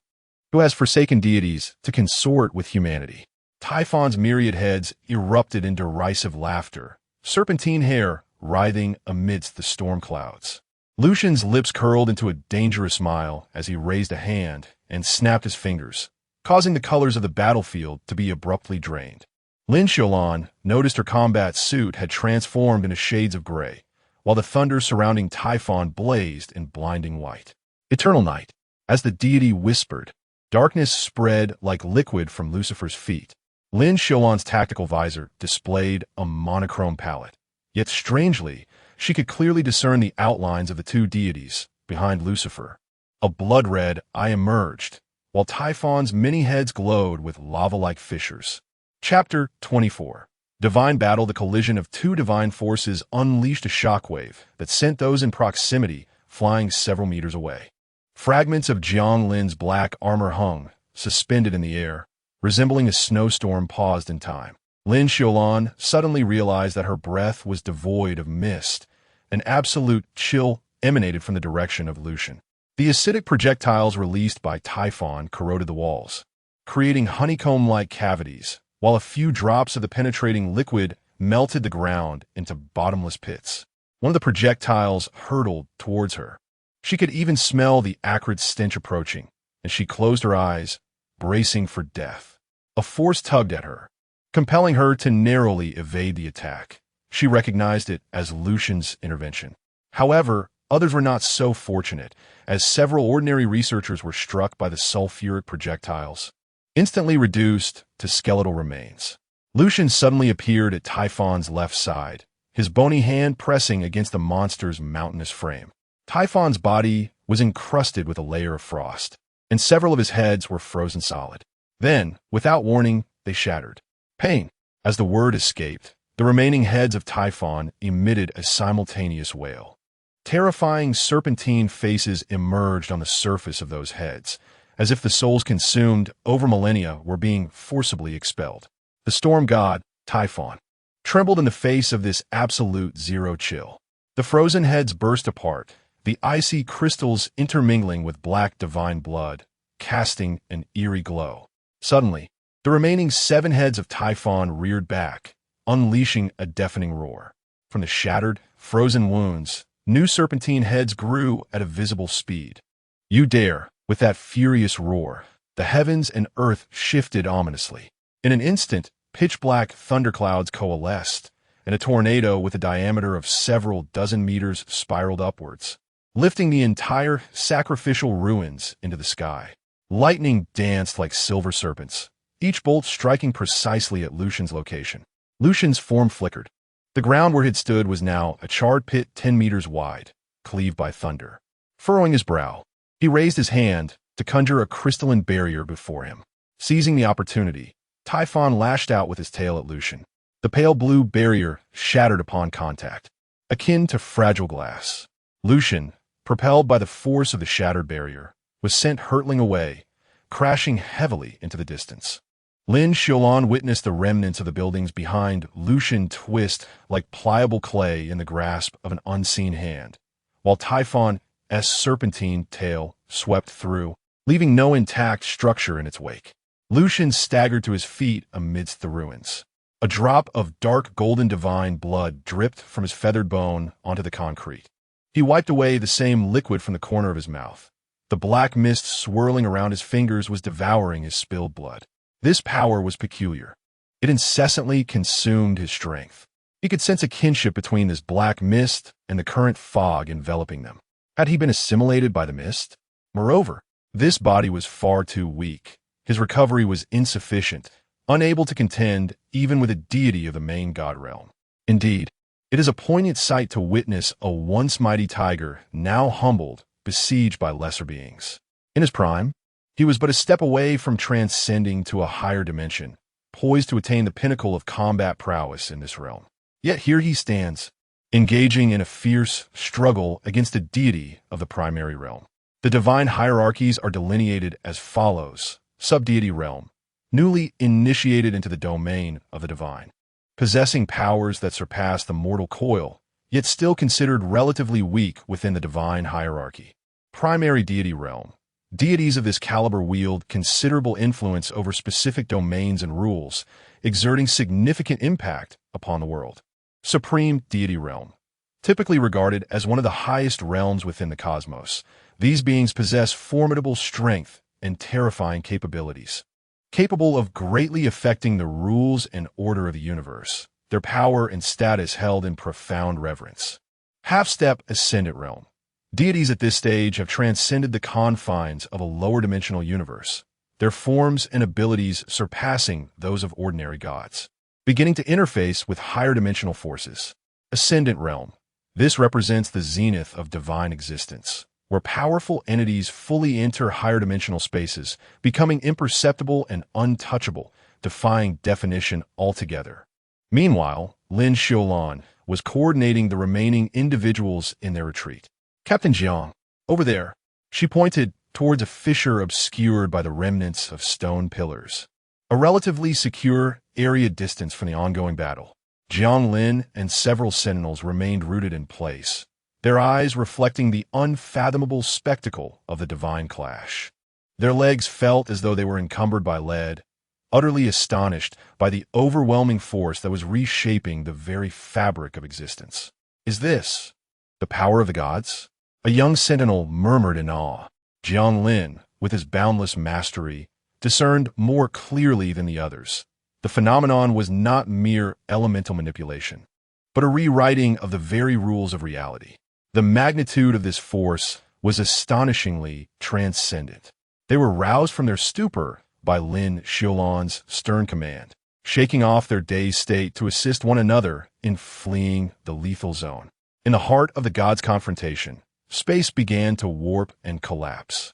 who has forsaken deities to consort with humanity. Typhon's myriad heads erupted in derisive laughter, serpentine hair writhing amidst the storm clouds. Lucian's lips curled into a dangerous smile as he raised a hand and snapped his fingers, causing the colors of the battlefield to be abruptly drained. Lin Xiulan noticed her combat suit had transformed into shades of gray, while the thunder surrounding Typhon blazed in blinding white. Eternal night. As the deity whispered, darkness spread like liquid from Lucifer's feet. Lin Xiulan's tactical visor displayed a monochrome palette. Yet strangely, she could clearly discern the outlines of the two deities behind Lucifer. A blood-red eye emerged, while Typhon's many heads glowed with lava-like fissures. Chapter 24. Divine Battle. The collision of two divine forces unleashed a shockwave that sent those in proximity flying several meters away. Fragments of Jiang Lin's black armor hung, suspended in the air, resembling a snowstorm paused in time. Lin Xiulan suddenly realized that her breath was devoid of mist. An absolute chill emanated from the direction of Lucian. The acidic projectiles released by Typhon corroded the walls, creating honeycomb-like cavities, while a few drops of the penetrating liquid melted the ground into bottomless pits. One of the projectiles hurtled towards her. She could even smell the acrid stench approaching, and she closed her eyes, bracing for death. A force tugged at her, compelling her to narrowly evade the attack. She recognized it as Lucian's intervention. However, others were not so fortunate, as several ordinary researchers were struck by the sulfuric projectiles, instantly reduced to skeletal remains. Lucian suddenly appeared at Typhon's left side, his bony hand pressing against the monster's mountainous frame. Typhon's body was encrusted with a layer of frost, and several of his heads were frozen solid. Then, without warning, they shattered. Pain. As the word escaped, the remaining heads of Typhon emitted a simultaneous wail. Terrifying serpentine faces emerged on the surface of those heads, as if the souls consumed over millennia were being forcibly expelled. The storm god, Typhon, trembled in the face of this absolute zero chill. The frozen heads burst apart, the icy crystals intermingling with black divine blood, casting an eerie glow. Suddenly, the remaining 7 heads of Typhon reared back, unleashing a deafening roar. From the shattered, frozen wounds, new serpentine heads grew at a visible speed. You dare! With that furious roar, the heavens and earth shifted ominously. In an instant, pitch-black thunderclouds coalesced, and a tornado with a diameter of several dozen meters spiraled upwards, lifting the entire sacrificial ruins into the sky. Lightning danced like silver serpents, each bolt striking precisely at Lucian's location. Lucian's form flickered. The ground where he'd stood was now a charred pit 10 meters wide, cleaved by thunder. Furrowing his brow, he raised his hand to conjure a crystalline barrier before him. Seizing the opportunity, Typhon lashed out with his tail at Lucian. The pale blue barrier shattered upon contact, akin to fragile glass. Lucian, propelled by the force of the shattered barrier, was sent hurtling away, crashing heavily into the distance. Lin Xiulan witnessed the remnants of the buildings behind Lucian twist like pliable clay in the grasp of an unseen hand, while Typhon's serpentine tail swept through, leaving no intact structure in its wake. Lucian staggered to his feet amidst the ruins. A drop of dark golden divine blood dripped from his feathered bone onto the concrete. He wiped away the same liquid from the corner of his mouth. The black mist swirling around his fingers was devouring his spilled blood. This power was peculiar. It incessantly consumed his strength. He could sense a kinship between this black mist and the current fog enveloping them. Had he been assimilated by the mist? Moreover, this body was far too weak. His recovery was insufficient, unable to contend even with a deity of the main god realm. Indeed, it is a poignant sight to witness a once mighty tiger now humbled, besieged by lesser beings. In his prime, he was but a step away from transcending to a higher dimension, poised to attain the pinnacle of combat prowess in this realm. Yet here he stands, engaging in a fierce struggle against a deity of the primary realm. The divine hierarchies are delineated as follows: subdeity realm, newly initiated into the domain of the divine, possessing powers that surpass the mortal coil, yet still considered relatively weak within the divine hierarchy. Primary deity realm. Deities of this caliber wield considerable influence over specific domains and rules, exerting significant impact upon the world. Supreme deity realm. Typically regarded as one of the highest realms within the cosmos, these beings possess formidable strength and terrifying capabilities. Capable of greatly affecting the rules and order of the universe, their power and status held in profound reverence. Half-step ascendant realm. Deities at this stage have transcended the confines of a lower dimensional universe, their forms and abilities surpassing those of ordinary gods, beginning to interface with higher dimensional forces. Ascendant realm. This represents the zenith of divine existence, where powerful entities fully enter higher dimensional spaces, becoming imperceptible and untouchable, defying definition altogether. Meanwhile, Lin Xiulan was coordinating the remaining individuals in their retreat. Captain Jiang, over there. She pointed towards a fissure obscured by the remnants of stone pillars. A relatively secure area distance from the ongoing battle. Jiang Lin and several sentinels remained rooted in place, their eyes reflecting the unfathomable spectacle of the divine clash. Their legs felt as though they were encumbered by lead, utterly astonished by the overwhelming force that was reshaping the very fabric of existence. Is this the power of the gods? A young sentinel murmured in awe. Jiang Lin, with his boundless mastery, discerned more clearly than the others. The phenomenon was not mere elemental manipulation, but a rewriting of the very rules of reality. The magnitude of this force was astonishingly transcendent. They were roused from their stupor by Lin Xiulan's stern command, shaking off their dazed state to assist one another in fleeing the lethal zone. In the heart of the gods' confrontation, space began to warp and collapse,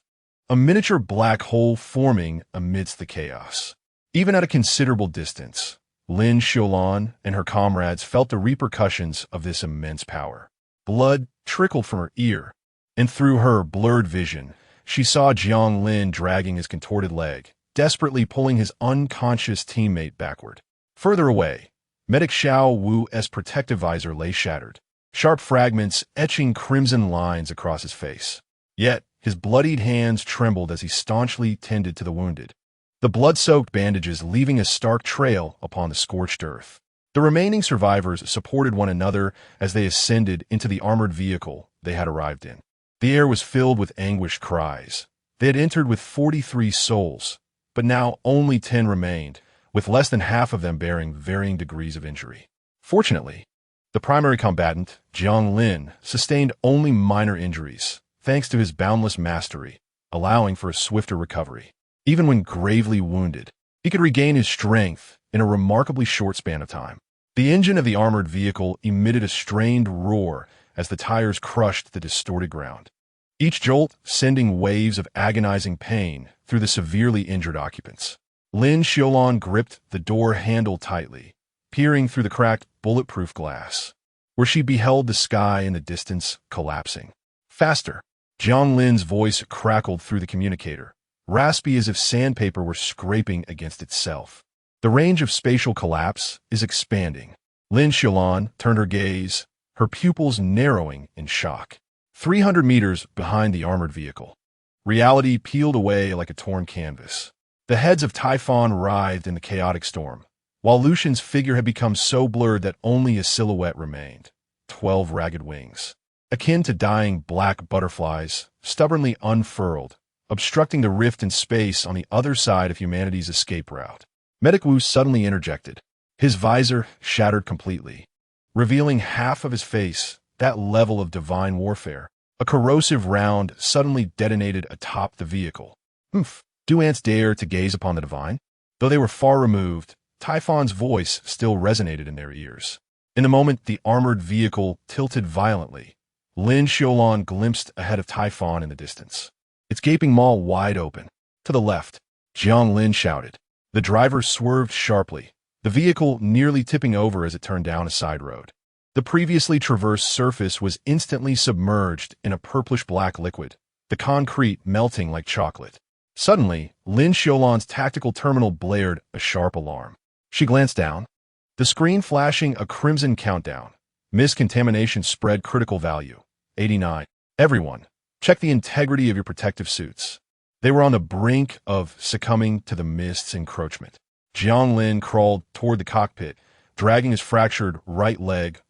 a miniature black hole forming amidst the chaos. Even at a considerable distance, Lin Xiulan and her comrades felt the repercussions of this immense power. Blood trickled from her ear, and through her blurred vision, she saw Jiang Lin dragging his contorted leg, desperately pulling his unconscious teammate backward. Further away, Medic Xiao Wu's protective visor lay shattered, sharp fragments etching crimson lines across his face. Yet, his bloodied hands trembled as he staunchly tended to the wounded, the blood-soaked bandages leaving a stark trail upon the scorched earth. The remaining survivors supported one another as they ascended into the armored vehicle they had arrived in. The air was filled with anguished cries. They had entered with 43 souls, but now only 10 remained, with less than half of them bearing varying degrees of injury. Fortunately, the primary combatant, Jiang Lin, sustained only minor injuries, thanks to his boundless mastery, allowing for a swifter recovery. Even when gravely wounded, he could regain his strength in a remarkably short span of time. The engine of the armored vehicle emitted a strained roar as the tires crushed the distorted ground, each jolt sending waves of agonizing pain through the severely injured occupants. Lin Xiulan gripped the door handle tightly, peering through the cracked, bulletproof glass, where she beheld the sky in the distance collapsing. Faster! Jiang Lin's voice crackled through the communicator, raspy as if sandpaper were scraping against itself. The range of spatial collapse is expanding. Lin Xiulan turned her gaze, her pupils narrowing in shock. 300 meters behind the armored vehicle, reality peeled away like a torn canvas. The heads of Typhon writhed in the chaotic storm, while Lucian's figure had become so blurred that only a silhouette remained. 12 ragged wings, akin to dying black butterflies, stubbornly unfurled, obstructing the rift in space on the other side of humanity's escape route. Medic Wu suddenly interjected. His visor shattered completely, revealing half of his face, that level of divine warfare. A corrosive round suddenly detonated atop the vehicle. Oof! Do ants dare to gaze upon the divine? Though they were far removed, Typhon's voice still resonated in their ears. In the moment the armored vehicle tilted violently, Lin Xiulan glimpsed ahead of Typhon in the distance, its gaping maw wide open. To the left, Jiang Lin shouted. The driver swerved sharply, the vehicle nearly tipping over as it turned down a side road. The previously traversed surface was instantly submerged in a purplish-black liquid, the concrete melting like chocolate. Suddenly, Lin Xiulan's tactical terminal blared a sharp alarm. She glanced down, the screen flashing a crimson countdown. Miscontamination spread critical value. 89. Everyone, check the integrity of your protective suits. They were on the brink of succumbing to the mist's encroachment. Jiang Lin crawled toward the cockpit, dragging his fractured right leg,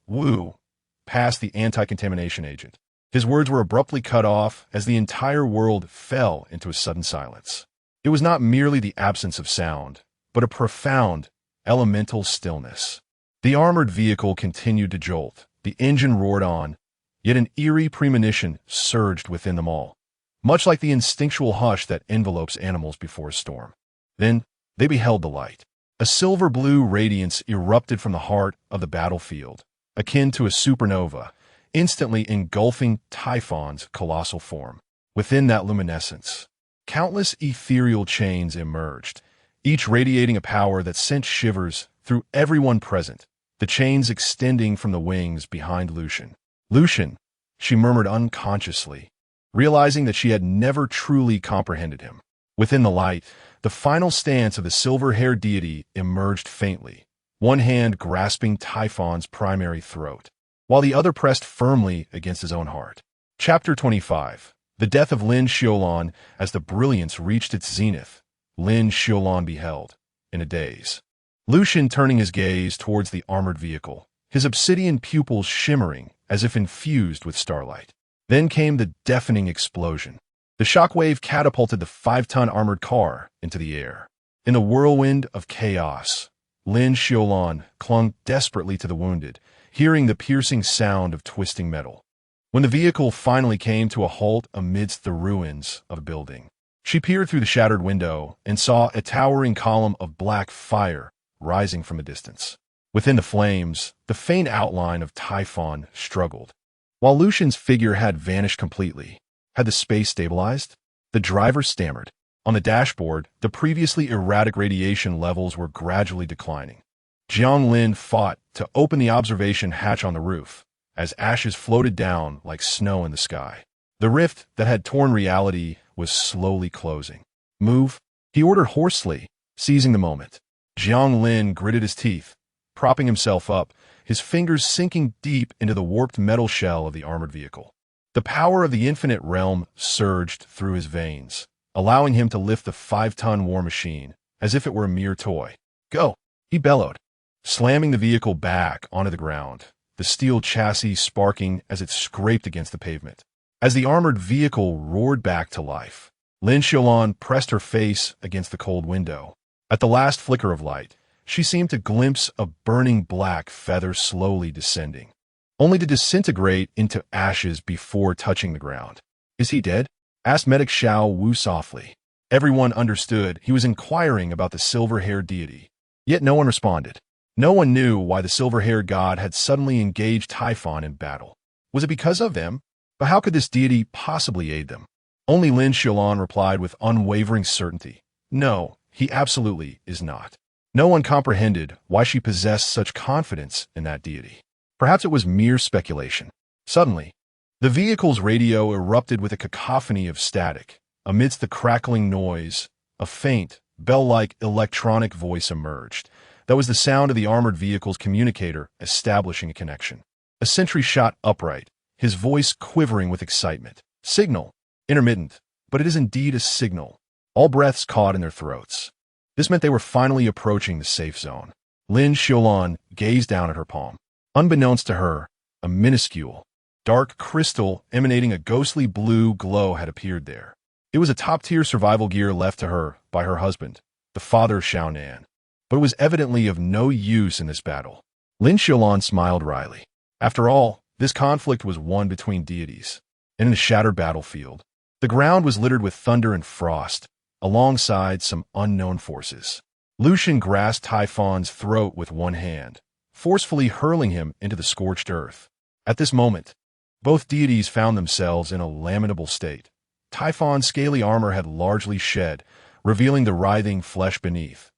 past the anti-contamination agent. His words were abruptly cut off as the entire world fell into a sudden silence. It was not merely the absence of sound, but a profound, elemental stillness. The armored vehicle continued to jolt, the engine roared on, yet an eerie premonition surged within them all, much like the instinctual hush that envelopes animals before a storm. Then, they beheld the light. A silver-blue radiance erupted from the heart of the battlefield, akin to a supernova, instantly engulfing Typhon's colossal form. Within that luminescence, countless ethereal chains emerged, each radiating a power that sent shivers through everyone present, the chains extending from the wings behind Lucian. Lucian, she murmured unconsciously, realizing that she had never truly comprehended him. Within the light, the final stance of the silver-haired deity emerged faintly, one hand grasping Typhon's primary throat, while the other pressed firmly against his own heart. Chapter 25. The death of Lin Xiulan. As the brilliance reached its zenith, Lin Xiulan beheld, in a daze, Lucian turning his gaze towards the armored vehicle, his obsidian pupils shimmering as if infused with starlight. Then came the deafening explosion. The shockwave catapulted the 5-ton armored car into the air. In the whirlwind of chaos, Lin Xiulan clung desperately to the wounded, hearing the piercing sound of twisting metal. When the vehicle finally came to a halt amidst the ruins of a building, she peered through the shattered window and saw a towering column of black fire rising from a distance. Within the flames, the faint outline of Typhon struggled. While Lucian's figure had vanished completely, had the space stabilized? The driver stammered. On the dashboard, the previously erratic radiation levels were gradually declining. Jiang Lin fought to open the observation hatch on the roof, as ashes floated down like snow in the sky. The rift that had torn reality was slowly closing. Move, he ordered hoarsely, seizing the moment. Jiang Lin gritted his teeth, propping himself up, his fingers sinking deep into the warped metal shell of the armored vehicle. The power of the infinite realm surged through his veins, allowing him to lift the 5-ton war machine as if it were a mere toy. Go, he bellowed, slamming the vehicle back onto the ground, the steel chassis sparking as it scraped against the pavement. As the armored vehicle roared back to life, Lin Xiulan pressed her face against the cold window. At the last flicker of light, she seemed to glimpse a burning black feather slowly descending, only to disintegrate into ashes before touching the ground. Is he dead? Asked Medic Xiao Wu softly. Everyone understood he was inquiring about the silver-haired deity, yet no one responded. No one knew why the silver-haired god had suddenly engaged Typhon in battle. Was it because of them? But how could this deity possibly aid them? Only Lin Xiulan replied with unwavering certainty. No, he absolutely is not. No one comprehended why she possessed such confidence in that deity. Perhaps it was mere speculation. Suddenly, the vehicle's radio erupted with a cacophony of static. Amidst the crackling noise, a faint, bell-like electronic voice emerged. That was the sound of the armored vehicle's communicator establishing a connection. A sentry shot upright, his voice quivering with excitement. Signal. Intermittent, but it is indeed a signal. All breaths caught in their throats. This meant they were finally approaching the safe zone. Lin Xiulan gazed down at her palm. Unbeknownst to her, a minuscule, dark crystal emanating a ghostly blue glow had appeared there. It was a top-tier survival gear left to her by her husband, the father of Xiaonan, but it was evidently of no use in this battle. Lin Xiulan smiled wryly. After all, this conflict was one between deities, and in a shattered battlefield. The ground was littered with thunder and frost, alongside some unknown forces. Lucian grasped Typhon's throat with one hand, forcefully hurling him into the scorched earth. At this moment, both deities found themselves in a lamentable state. Typhon's scaly armor had largely shed, revealing the writhing flesh beneath.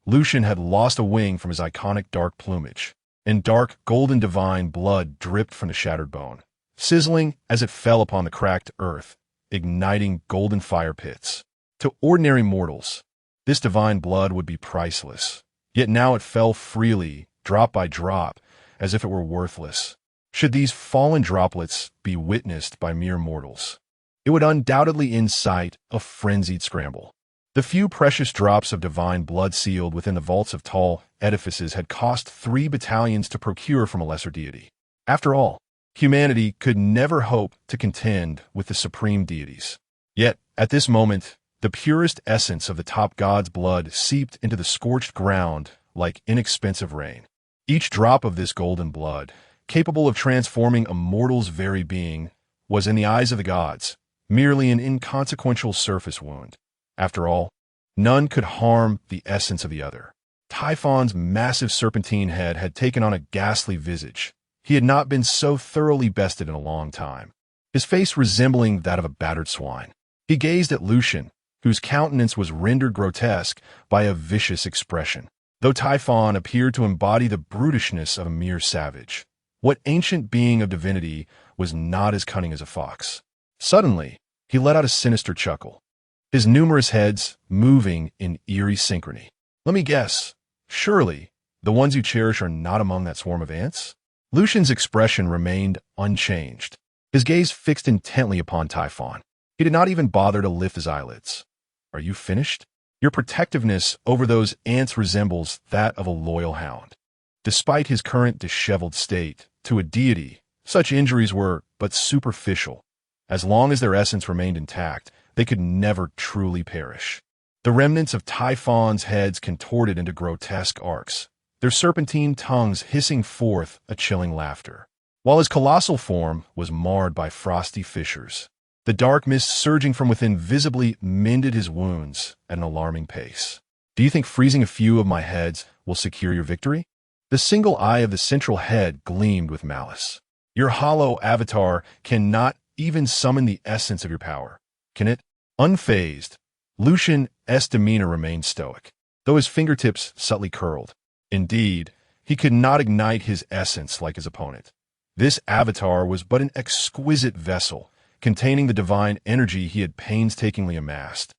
Lucian had lost a wing from his iconic dark plumage, and dark, golden divine blood dripped from the shattered bone, sizzling as it fell upon the cracked earth, igniting golden fire pits. To ordinary mortals, this divine blood would be priceless, yet now it fell freely, drop by drop, as if it were worthless. Should these fallen droplets be witnessed by mere mortals, it would undoubtedly incite a frenzied scramble. The few precious drops of divine blood sealed within the vaults of tall edifices had cost 3 battalions to procure from a lesser deity. After all, humanity could never hope to contend with the supreme deities. Yet, at this moment, the purest essence of the top god's blood seeped into the scorched ground like inexpensive rain. Each drop of this golden blood, capable of transforming a mortal's very being, was in the eyes of the gods merely an inconsequential surface wound. After all, none could harm the essence of the other. Typhon's massive serpentine head had taken on a ghastly visage. He had not been so thoroughly bested in a long time, his face resembling that of a battered swine. He gazed at Lucian, whose countenance was rendered grotesque by a vicious expression. Though Typhon appeared to embody the brutishness of a mere savage, what ancient being of divinity was not as cunning as a fox? Suddenly, he let out a sinister chuckle, his numerous heads moving in eerie synchrony. Let me guess, surely the ones you cherish are not among that swarm of ants? Lucian's expression remained unchanged, his gaze fixed intently upon Typhon. He did not even bother to lift his eyelids. Are you finished? Your protectiveness over those ants resembles that of a loyal hound. Despite his current disheveled state, to a deity, such injuries were but superficial. As long as their essence remained intact, they could never truly perish. The remnants of Typhon's heads contorted into grotesque arcs, their serpentine tongues hissing forth a chilling laughter, while his colossal form was marred by frosty fissures. The dark mist surging from within visibly mended his wounds at an alarming pace. Do you think freezing a few of my heads will secure your victory? The single eye of the central head gleamed with malice. Your hollow avatar cannot even summon the essence of your power, can it? Unfazed, Lucian's demeanor remained stoic, though his fingertips subtly curled. Indeed, he could not ignite his essence like his opponent. This avatar was but an exquisite vessel, containing the divine energy he had painstakingly amassed,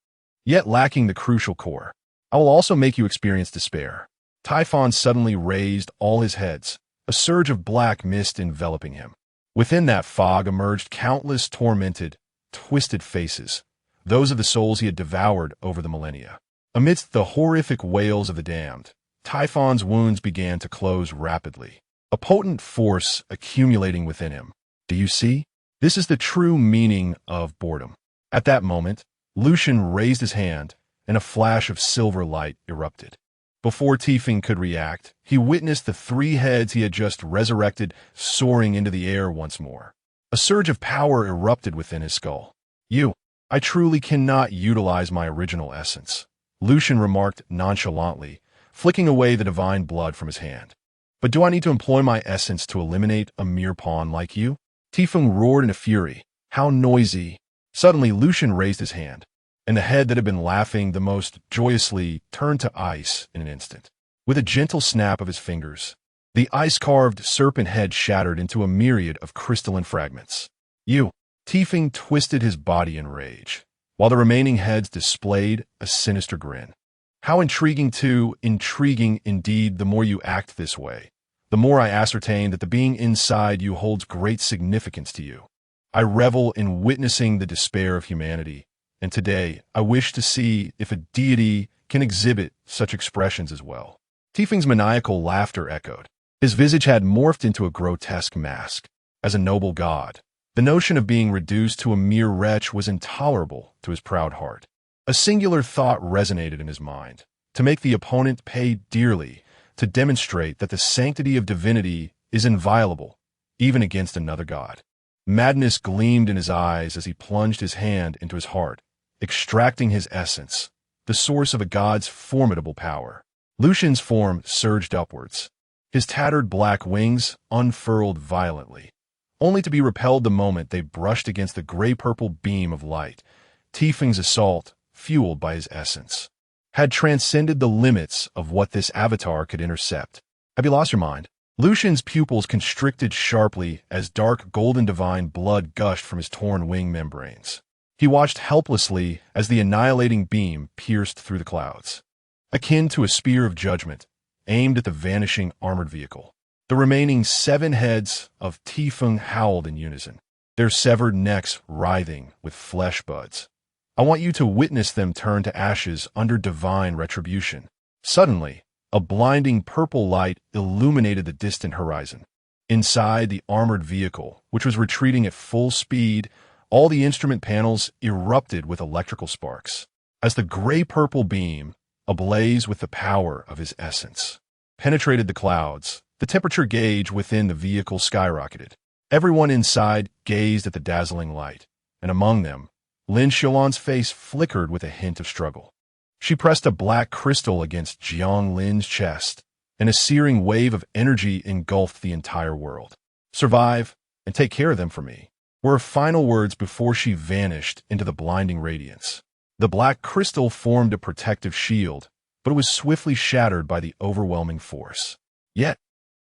yet lacking the crucial core. I will also make you experience despair. Typhon suddenly raised all his heads, a surge of black mist enveloping him. Within that fog emerged countless tormented, twisted faces, those of the souls he had devoured over the millennia. Amidst the horrific wails of the damned, Typhon's wounds began to close rapidly, a potent force accumulating within him. Do you see? This is the true meaning of boredom. At that moment, Lucian raised his hand, and a flash of silver light erupted. Before Typhon could react, he witnessed the 3 heads he had just resurrected soaring into the air once more. A surge of power erupted within his skull. I truly cannot utilize my original essence, Lucian remarked nonchalantly, flicking away the divine blood from his hand. But do I need to employ my essence to eliminate a mere pawn like you? Tifeng roared in a fury. How noisy! Suddenly, Lucian raised his hand, and the head that had been laughing the most joyously turned to ice in an instant. With a gentle snap of his fingers, the ice-carved serpent head shattered into a myriad of crystalline fragments. You! Tifeng twisted his body in rage, while the remaining heads displayed a sinister grin. How intriguing too, intriguing indeed. The more you act this way, the more I ascertain that the being inside you holds great significance to you. I revel in witnessing the despair of humanity, and today I wish to see if a deity can exhibit such expressions as well. Tifeng's maniacal laughter echoed. His visage had morphed into a grotesque mask. As a noble god, the notion of being reduced to a mere wretch was intolerable to his proud heart. A singular thought resonated in his mind: to make the opponent pay dearly, to demonstrate that the sanctity of divinity is inviolable, even against another god. Madness gleamed in his eyes as he plunged his hand into his heart, extracting his essence, the source of a god's formidable power. Lucian's form surged upwards. His tattered black wings unfurled violently, only to be repelled the moment they brushed against the gray-purple beam of light. Tifeng's assault, fueled by his essence, had transcended the limits of what this avatar could intercept. Have you lost your mind? Lucian's pupils constricted sharply as dark golden divine blood gushed from his torn wing membranes. He watched helplessly as the annihilating beam pierced through the clouds, akin to a spear of judgment, aimed at the vanishing armored vehicle. The remaining 7 heads of Tifeng howled in unison, their severed necks writhing with flesh buds. I want you to witness them turn to ashes under divine retribution. Suddenly, a blinding purple light illuminated the distant horizon. Inside the armored vehicle, which was retreating at full speed, all the instrument panels erupted with electrical sparks. As the gray-purple beam, ablaze with the power of his essence, penetrated the clouds, the temperature gauge within the vehicle skyrocketed. Everyone inside gazed at the dazzling light, and among them, Lin Xiulan's face flickered with a hint of struggle. She pressed a black crystal against Jiang Lin's chest, and a searing wave of energy engulfed the entire world. "Survive, and take care of them for me," were her final words before she vanished into the blinding radiance. The black crystal formed a protective shield, but it was swiftly shattered by the overwhelming force. Yet,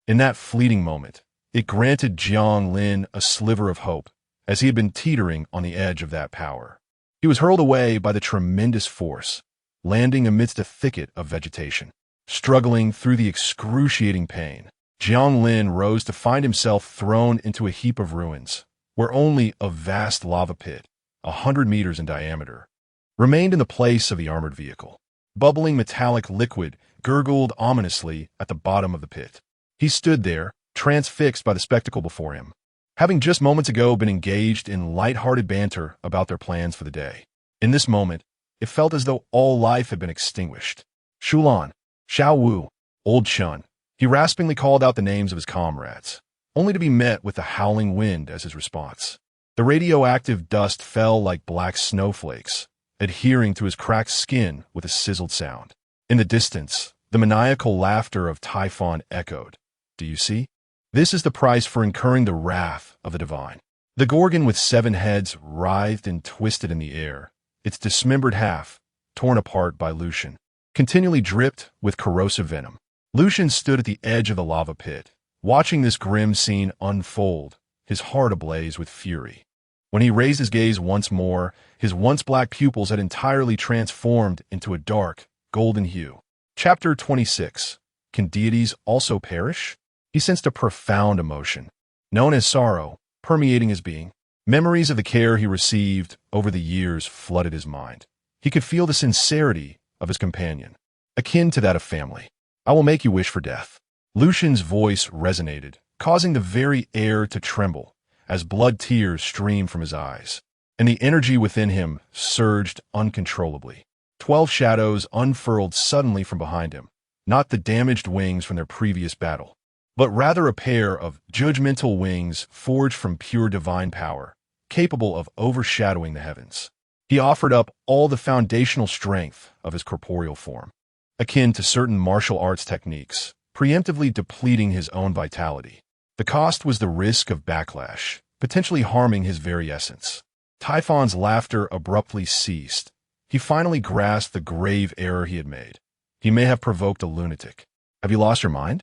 in that fleeting moment, it granted Jiang Lin a sliver of hope, as he had been teetering on the edge of that power. He was hurled away by the tremendous force, landing amidst a thicket of vegetation. Struggling through the excruciating pain, Jiang Lin rose to find himself thrown into a heap of ruins, where only a vast lava pit, 100 meters in diameter, remained in the place of the armored vehicle. Bubbling metallic liquid gurgled ominously at the bottom of the pit. He stood there, transfixed by the spectacle before him, having just moments ago been engaged in light-hearted banter about their plans for the day. In this moment, it felt as though all life had been extinguished. Xiulan, Xiao Wu, Old Chun. He raspingly called out the names of his comrades, only to be met with the howling wind as his response. The radioactive dust fell like black snowflakes, adhering to his cracked skin with a sizzled sound. In the distance, the maniacal laughter of Typhon echoed. Do you see? This is the price for incurring the wrath of the divine. The Gorgon with 7 heads writhed and twisted in the air, its dismembered half, torn apart by Lucian, continually dripped with corrosive venom. Lucian stood at the edge of the lava pit, watching this grim scene unfold, his heart ablaze with fury. When he raised his gaze once more, his once black pupils had entirely transformed into a dark, golden hue. Chapter 26. Can deities also perish? He sensed a profound emotion, known as sorrow, permeating his being. Memories of the care he received over the years flooded his mind. He could feel the sincerity of his companion, akin to that of family. I will make you wish for death. Lucian's voice resonated, causing the very air to tremble as blood tears streamed from his eyes, and the energy within him surged uncontrollably. 12 shadows unfurled suddenly from behind him, not the damaged wings from their previous battle, but rather a pair of judgmental wings forged from pure divine power, capable of overshadowing the heavens. He offered up all the foundational strength of his corporeal form. akin to certain martial arts techniques, preemptively depleting his own vitality. The cost was the risk of backlash, potentially harming his very essence. Typhon's laughter abruptly ceased. He finally grasped the grave error he had made. He may have provoked a lunatic. Have you lost your mind?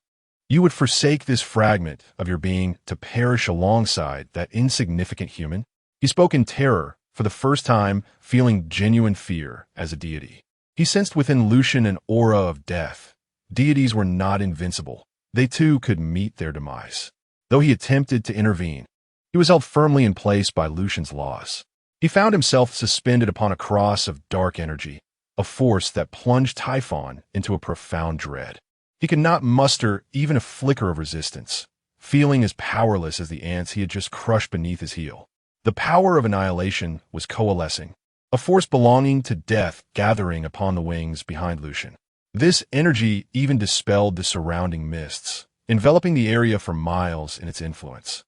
You would forsake this fragment of your being to perish alongside that insignificant human? He spoke in terror, for the first time feeling genuine fear as a deity. He sensed within Lucian an aura of death. Deities were not invincible. They too could meet their demise. Though he attempted to intervene, he was held firmly in place by Lucian's laws. He found himself suspended upon a cross of dark energy, a force that plunged Typhon into a profound dread. He could not muster even a flicker of resistance, feeling as powerless as the ants he had just crushed beneath his heel. The power of annihilation was coalescing, a force belonging to death gathering upon the wings behind Lucian. This energy even dispelled the surrounding mists, enveloping the area for miles in its influence.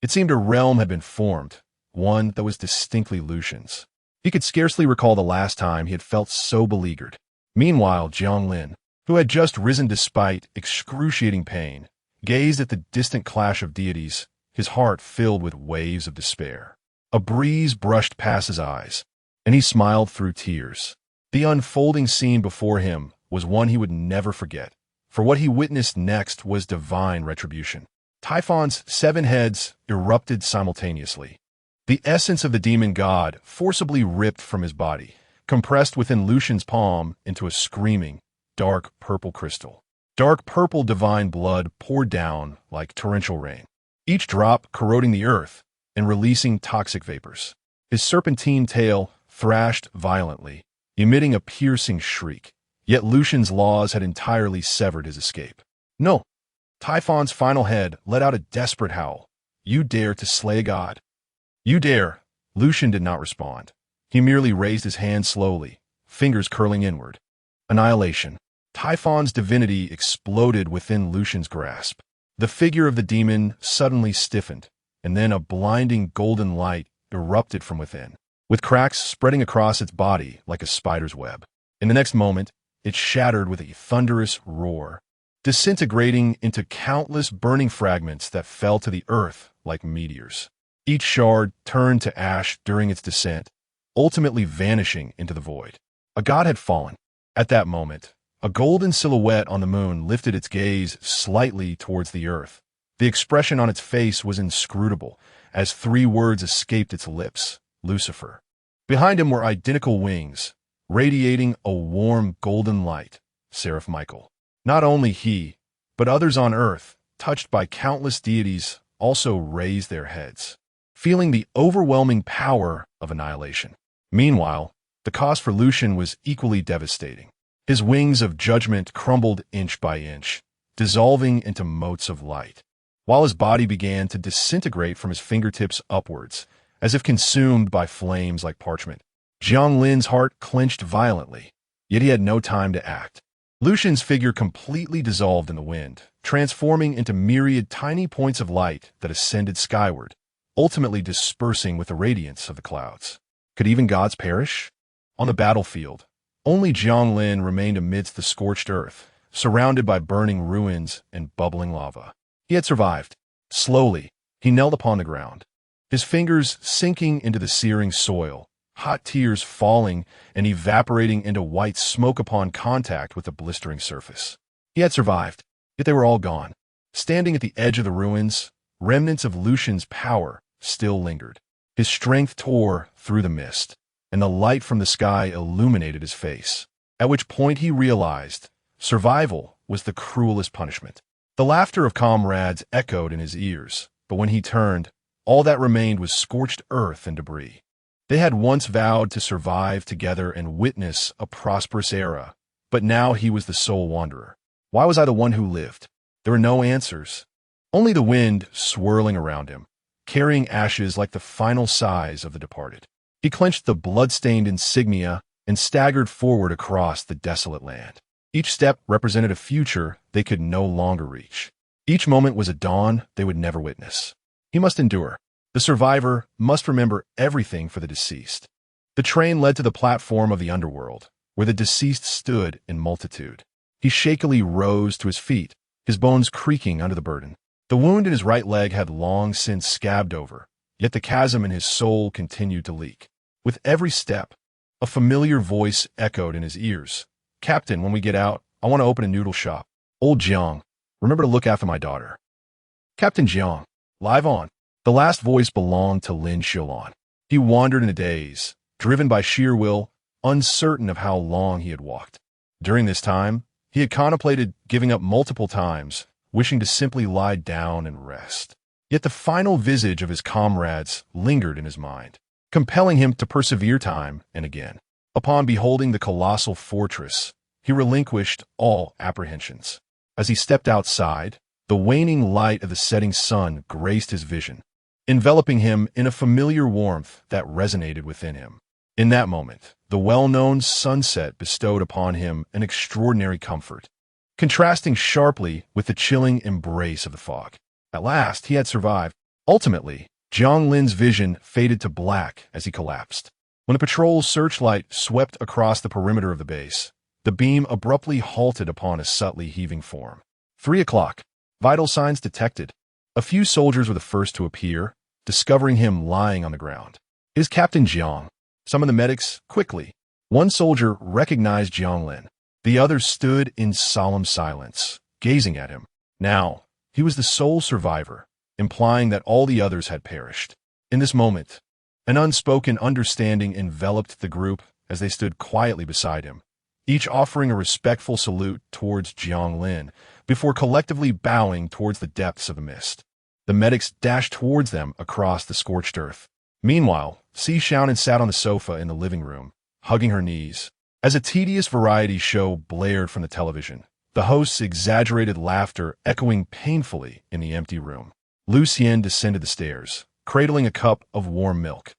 It seemed a realm had been formed, one that was distinctly Lucian's. He could scarcely recall the last time he had felt so beleaguered. Meanwhile, Xiaonan, who had just risen despite excruciating pain, gazed at the distant clash of deities, his heart filled with waves of despair. A breeze brushed past his eyes, and he smiled through tears. The unfolding scene before him was one he would never forget, for what he witnessed next was divine retribution. Typhon's 7 heads erupted simultaneously. The essence of the demon god forcibly ripped from his body, compressed within Lucian's palm into a screaming, dark purple crystal. Dark purple divine blood poured down like torrential rain, each drop corroding the earth and releasing toxic vapors. His serpentine tail thrashed violently, emitting a piercing shriek, yet Lucian's laws had entirely severed his escape. No! Typhon's final head let out a desperate howl. You dare to slay a god? You dare! Lucian did not respond. He merely raised his hand slowly, fingers curling inward. Annihilation. Typhon's divinity exploded within Lucian's grasp. The figure of the demon suddenly stiffened, and then a blinding golden light erupted from within, with cracks spreading across its body like a spider's web. In the next moment, it shattered with a thunderous roar, disintegrating into countless burning fragments that fell to the earth like meteors. Each shard turned to ash during its descent, ultimately vanishing into the void. A god had fallen. At that moment, a golden silhouette on the moon lifted its gaze slightly towards the earth. The expression on its face was inscrutable, as 3 words escaped its lips: Lucifer. Behind him were identical wings, radiating a warm golden light: Seraph Michael. Not only he, but others on earth, touched by countless deities, also raised their heads, feeling the overwhelming power of annihilation. Meanwhile, the cost for Lucian was equally devastating. His wings of judgment crumbled inch by inch, dissolving into motes of light, while his body began to disintegrate from his fingertips upwards, as if consumed by flames like parchment. Jiang Lin's heart clenched violently, yet he had no time to act. Lucian's figure completely dissolved in the wind, transforming into myriad tiny points of light that ascended skyward, ultimately dispersing with the radiance of the clouds. Could even gods perish? On the battlefield, only Jiang Lin remained amidst the scorched earth, surrounded by burning ruins and bubbling lava. He had survived. Slowly, he knelt upon the ground, his fingers sinking into the searing soil, hot tears falling and evaporating into white smoke upon contact with the blistering surface. He had survived, yet they were all gone. Standing at the edge of the ruins, remnants of Lucian's power still lingered. His strength tore through the mist, and the light from the sky illuminated his face, at which point he realized survival was the cruelest punishment. The laughter of comrades echoed in his ears, but when he turned, all that remained was scorched earth and debris. They had once vowed to survive together and witness a prosperous era, but now he was the sole wanderer. Why was I the one who lived? There were no answers, only the wind swirling around him, carrying ashes like the final sighs of the departed. He clenched the blood-stained insignia and staggered forward across the desolate land. Each step represented a future they could no longer reach. Each moment was a dawn they would never witness. He must endure. The survivor must remember everything for the deceased. The train led to the platform of the underworld, where the deceased stood in multitude. He shakily rose to his feet, his bones creaking under the burden. The wound in his right leg had long since scabbed over, yet the chasm in his soul continued to leak. With every step, a familiar voice echoed in his ears. "Captain, when we get out, I want to open a noodle shop. Old Jiang, remember to look after my daughter." Captain Jiang, live on. The last voice belonged to Lin Xiulan. He wandered in a daze, driven by sheer will, uncertain of how long he had walked. During this time, he had contemplated giving up multiple times, wishing to simply lie down and rest. Yet the final visage of his comrades lingered in his mind, compelling him to persevere time and again. Upon beholding the colossal fortress, he relinquished all apprehensions. As he stepped outside, the waning light of the setting sun graced his vision, enveloping him in a familiar warmth that resonated within him. In that moment, the well-known sunset bestowed upon him an extraordinary comfort, contrasting sharply with the chilling embrace of the fog. At last, he had survived. Ultimately, Jiang Lin's vision faded to black as he collapsed. When the patrol's searchlight swept across the perimeter of the base, the beam abruptly halted upon a subtly heaving form. 3 o'clock. Vital signs detected. A few soldiers were the first to appear, discovering him lying on the ground. "It is Captain Jiang." Some of the medics, quickly. One soldier recognized Jiang Lin. The others stood in solemn silence, gazing at him. Now, he was the sole survivor, implying that all the others had perished. In this moment, an unspoken understanding enveloped the group as they stood quietly beside him, each offering a respectful salute towards Jiang Lin before collectively bowing towards the depths of the mist. The medics dashed towards them across the scorched earth. Meanwhile, Xiaonan sat on the sofa in the living room, hugging her knees. As a tedious variety show blared from the television, the host's exaggerated laughter echoing painfully in the empty room. Lucien descended the stairs, cradling a cup of warm milk.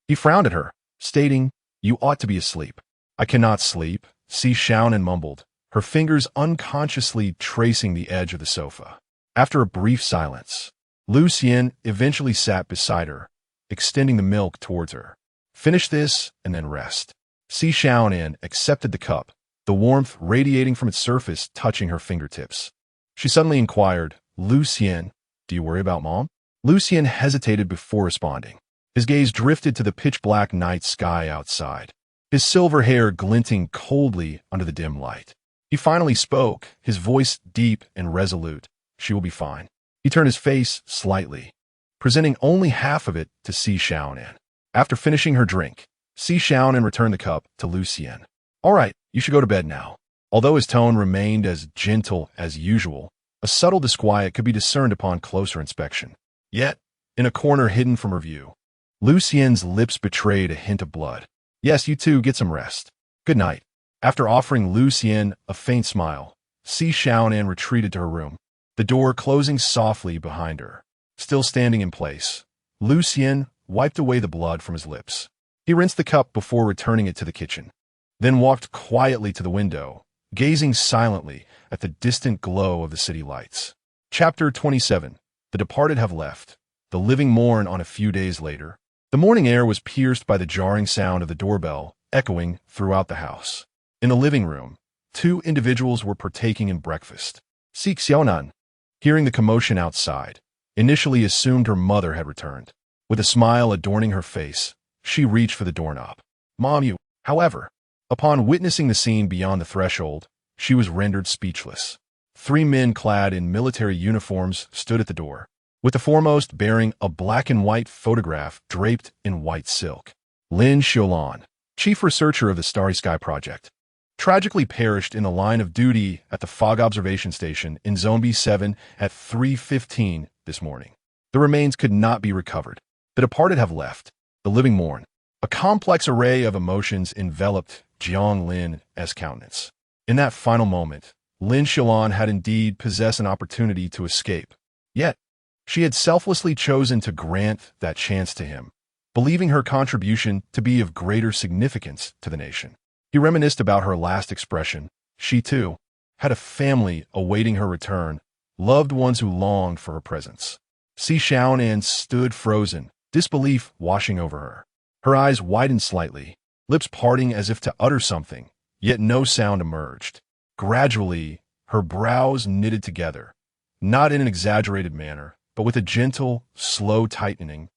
He frowned at her, stating, "You ought to be asleep." "I cannot sleep," Xiaonan mumbled, her fingers unconsciously tracing the edge of the sofa. After a brief silence, Lucien eventually sat beside her, extending the milk towards her. "Finish this and then rest." Xiaonan accepted the cup, the warmth radiating from its surface touching her fingertips. She suddenly inquired, "Lucien, do you worry about Mom?" Lucien hesitated before responding. His gaze drifted to the pitch-black night sky outside, his silver hair glinting coldly under the dim light. He finally spoke, his voice deep and resolute. "She will be fine." He turned his face slightly, presenting only half of it to Xiaonan. After finishing her drink, Xiaonan returned the cup to Lucien. "All right, you should go to bed now." Although his tone remained as gentle as usual, a subtle disquiet could be discerned upon closer inspection. Yet, in a corner hidden from her view, Lucien's lips betrayed a hint of blood. "Yes, you too, get some rest. Good night." After offering Lucien a faint smile, Xiaonan retreated to her room, the door closing softly behind her. Still standing in place, Lucien wiped away the blood from his lips. He rinsed the cup before returning it to the kitchen, then walked quietly to the window, gazing silently at the distant glow of the city lights. Chapter 27. The departed have left. The living mourn on a few days later. The morning air was pierced by the jarring sound of the doorbell, echoing throughout the house. In the living room, 2 individuals were partaking in breakfast. Xiaonan, hearing the commotion outside, initially assumed her mother had returned. With a smile adorning her face, she reached for the doorknob. "Mom, you..." However, upon witnessing the scene beyond the threshold, she was rendered speechless. 3 men clad in military uniforms stood at the door, with the foremost bearing a black and white photograph draped in white silk. Lin Xiulan, chief researcher of the Starry Sky Project, tragically perished in the line of duty at the fog observation station in Zone B7 at 3:15 this morning. The remains could not be recovered. The departed have left. The living mourn. A complex array of emotions enveloped Jiang Lin's countenance. In that final moment, Lin Xiulan had indeed possessed an opportunity to escape. Yet, she had selflessly chosen to grant that chance to him, believing her contribution to be of greater significance to the nation. He reminisced about her last expression. She, too, had a family awaiting her return, loved ones who longed for her presence. Xiaonan stood frozen, disbelief washing over her. Her eyes widened slightly, lips parting as if to utter something, yet no sound emerged. Gradually, her brows knitted together, not in an exaggerated manner, but with a gentle, slow tightening,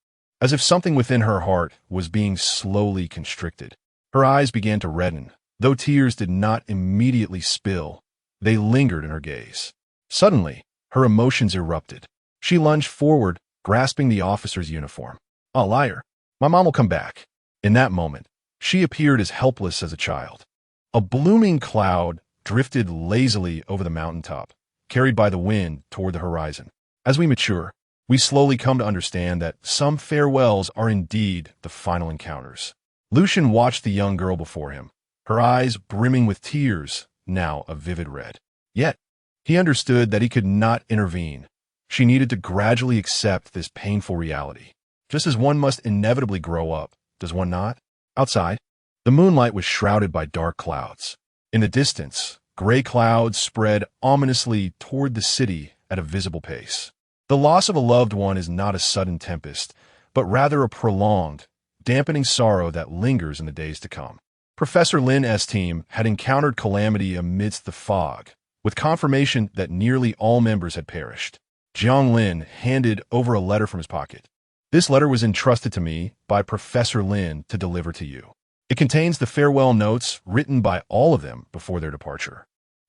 as if something within her heart was being slowly constricted. Her eyes began to redden, though tears did not immediately spill. They lingered in her gaze. Suddenly, her emotions erupted. She lunged forward, grasping the officer's uniform. "Oh, liar. My mom will come back." In that moment, she appeared as helpless as a child. A blooming cloud drifted lazily over the mountaintop, carried by the wind toward the horizon. As we mature, we slowly come to understand that some farewells are indeed the final encounters. Lucian watched the young girl before him, her eyes brimming with tears, now a vivid red. Yet, he understood that he could not intervene. She needed to gradually accept this painful reality. Just as one must inevitably grow up, does one not? Outside, the moonlight was shrouded by dark clouds. In the distance, gray clouds spread ominously toward the city at a visible pace. The loss of a loved one is not a sudden tempest, but rather a prolonged, dampening sorrow that lingers in the days to come. Professor Lin's team had encountered calamity amidst the fog, with confirmation that nearly all members had perished. Lin handed over a letter from his pocket. "This letter was entrusted to me by Professor Lin to deliver to you. It contains the farewell notes written by all of them before their departure.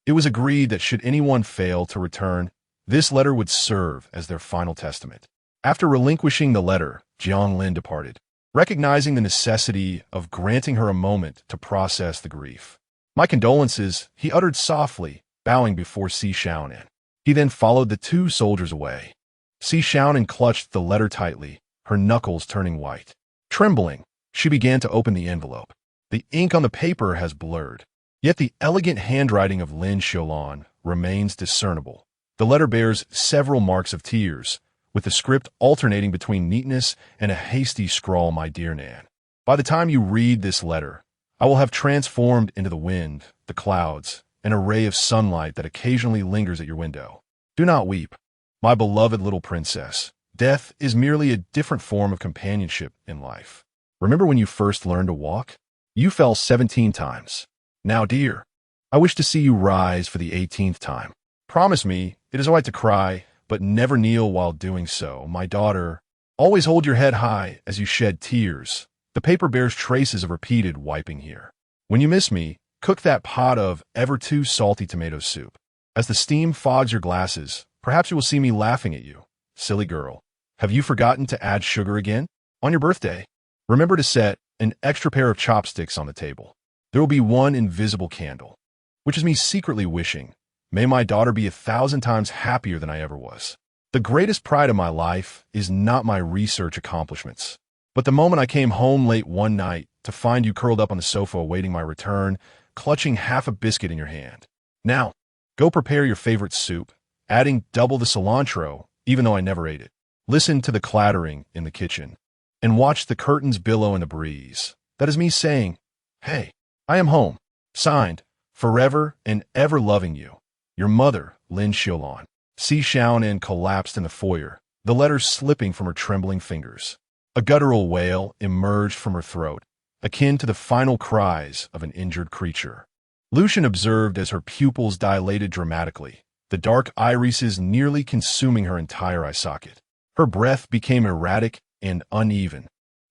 It was agreed that should anyone fail to return, this letter would serve as their final testament." After relinquishing the letter, Lin departed, recognizing the necessity of granting her a moment to process the grief. "My condolences," he uttered softly, bowing before Xiaonan. He then followed the two soldiers away. Xiaonan clutched the letter tightly, her knuckles turning white. Trembling, she began to open the envelope. The ink on the paper has blurred, yet the elegant handwriting of Lin Xiulan remains discernible. The letter bears several marks of tears, with the script alternating between neatness and a hasty scrawl, "My dear Nan. By the time you read this letter, I will have transformed into the wind, the clouds, and a ray of sunlight that occasionally lingers at your window. Do not weep, my beloved little princess. Death is merely a different form of companionship in life. Remember when you first learned to walk? You fell 17 times. Now, dear, I wish to see you rise for the 18th time. Promise me it is all right to cry, but never kneel while doing so. My daughter, always hold your head high as you shed tears. The paper bears traces of repeated wiping here. When you miss me, cook that pot of ever too salty tomato soup. As the steam fogs your glasses, perhaps you will see me laughing at you. Silly girl, have you forgotten to add sugar again? On your birthday, remember to set an extra pair of chopsticks on the table. There will be one invisible candle, which is me secretly wishing, may my daughter be 1,000 times happier than I ever was. The greatest pride of my life is not my research accomplishments, but the moment I came home late one night to find you curled up on the sofa awaiting my return, clutching half a biscuit in your hand. Now, go prepare your favorite soup, adding double the cilantro, even though I never ate it. Listen to the clattering in the kitchen, and watch the curtains billow in the breeze. That is me saying, hey, I am home. Signed, forever and ever loving you. Your mother, Lin Xiulan. Xiaonan collapsed in the foyer, the letter slipping from her trembling fingers. A guttural wail emerged from her throat, akin to the final cries of an injured creature. Lucian observed as her pupils dilated dramatically, the dark irises nearly consuming her entire eye socket. Her breath became erratic and uneven,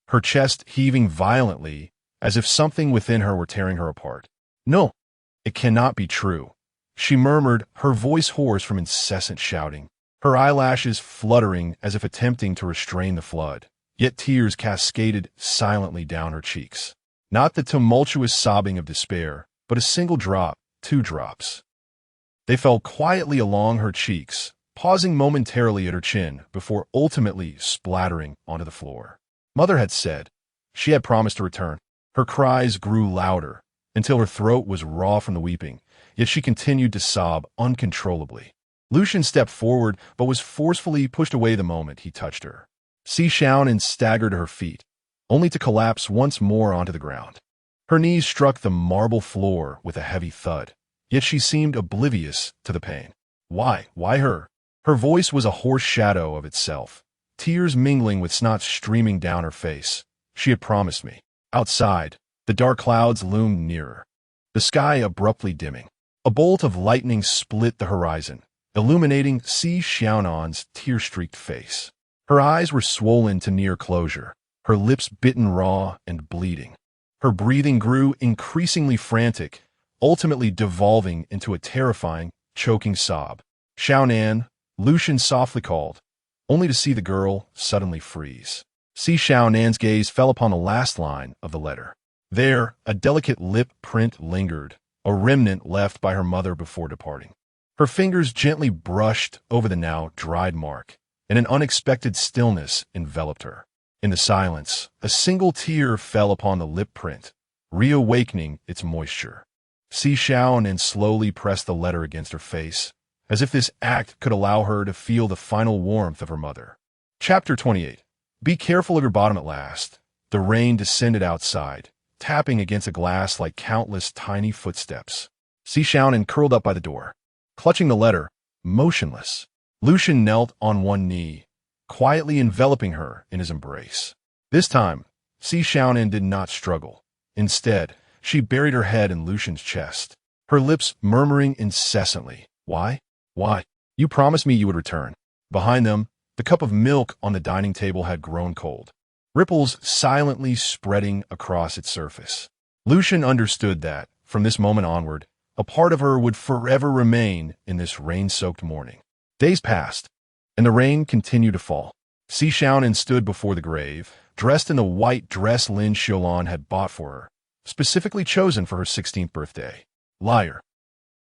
her chest heaving violently as if something within her were tearing her apart. No, it cannot be true, she murmured, her voice hoarse from incessant shouting, her eyelashes fluttering as if attempting to restrain the flood. Yet tears cascaded silently down her cheeks. Not the tumultuous sobbing of despair, but a single drop, 2 drops. They fell quietly along her cheeks, pausing momentarily at her chin before ultimately splattering onto the floor. Mother had said. She had promised to return. Her cries grew louder until her throat was raw from the weeping, yet she continued to sob uncontrollably. Lucian stepped forward but was forcefully pushed away the moment he touched her. Xiaonan staggered to her feet, only to collapse once more onto the ground. Her knees struck the marble floor with a heavy thud, yet she seemed oblivious to the pain. Why? Why her? Her voice was a hoarse shadow of itself, tears mingling with snot streaming down her face. She had promised me. Outside, the dark clouds loomed nearer, the sky abruptly dimming. A bolt of lightning split the horizon, illuminating Xiaonan's tear-streaked face. Her eyes were swollen to near closure, her lips bitten raw and bleeding. Her breathing grew increasingly frantic, ultimately devolving into a terrifying, choking sob. "Xiaonan," Lucian softly called, only to see the girl suddenly freeze. Xiaonan's gaze fell upon the last line of the letter. There, a delicate lip print lingered, a remnant left by her mother before departing. Her fingers gently brushed over the now dried mark, and an unexpected stillness enveloped her. In the silence, a single tear fell upon the lip print, reawakening its moisture. Xiaonan slowly pressed the letter against her face, as if this act could allow her to feel the final warmth of her mother. Chapter 28. Be careful of your bottom at last. The rain descended outside, tapping against a glass like countless tiny footsteps. Xiaonan curled up by the door, clutching the letter, motionless. Lucian knelt on one knee, quietly enveloping her in his embrace. This time, Xiaonan did not struggle. Instead, she buried her head in Lucian's chest, her lips murmuring incessantly, "Why? Why? You promised me you would return." Behind them, the cup of milk on the dining table had grown cold, ripples silently spreading across its surface. Lucian understood that, from this moment onward, a part of her would forever remain in this rain-soaked morning. Days passed, and the rain continued to fall. Xiaonan stood before the grave, dressed in the white dress Lin Xiulan had bought for her, specifically chosen for her 16th birthday. Liar.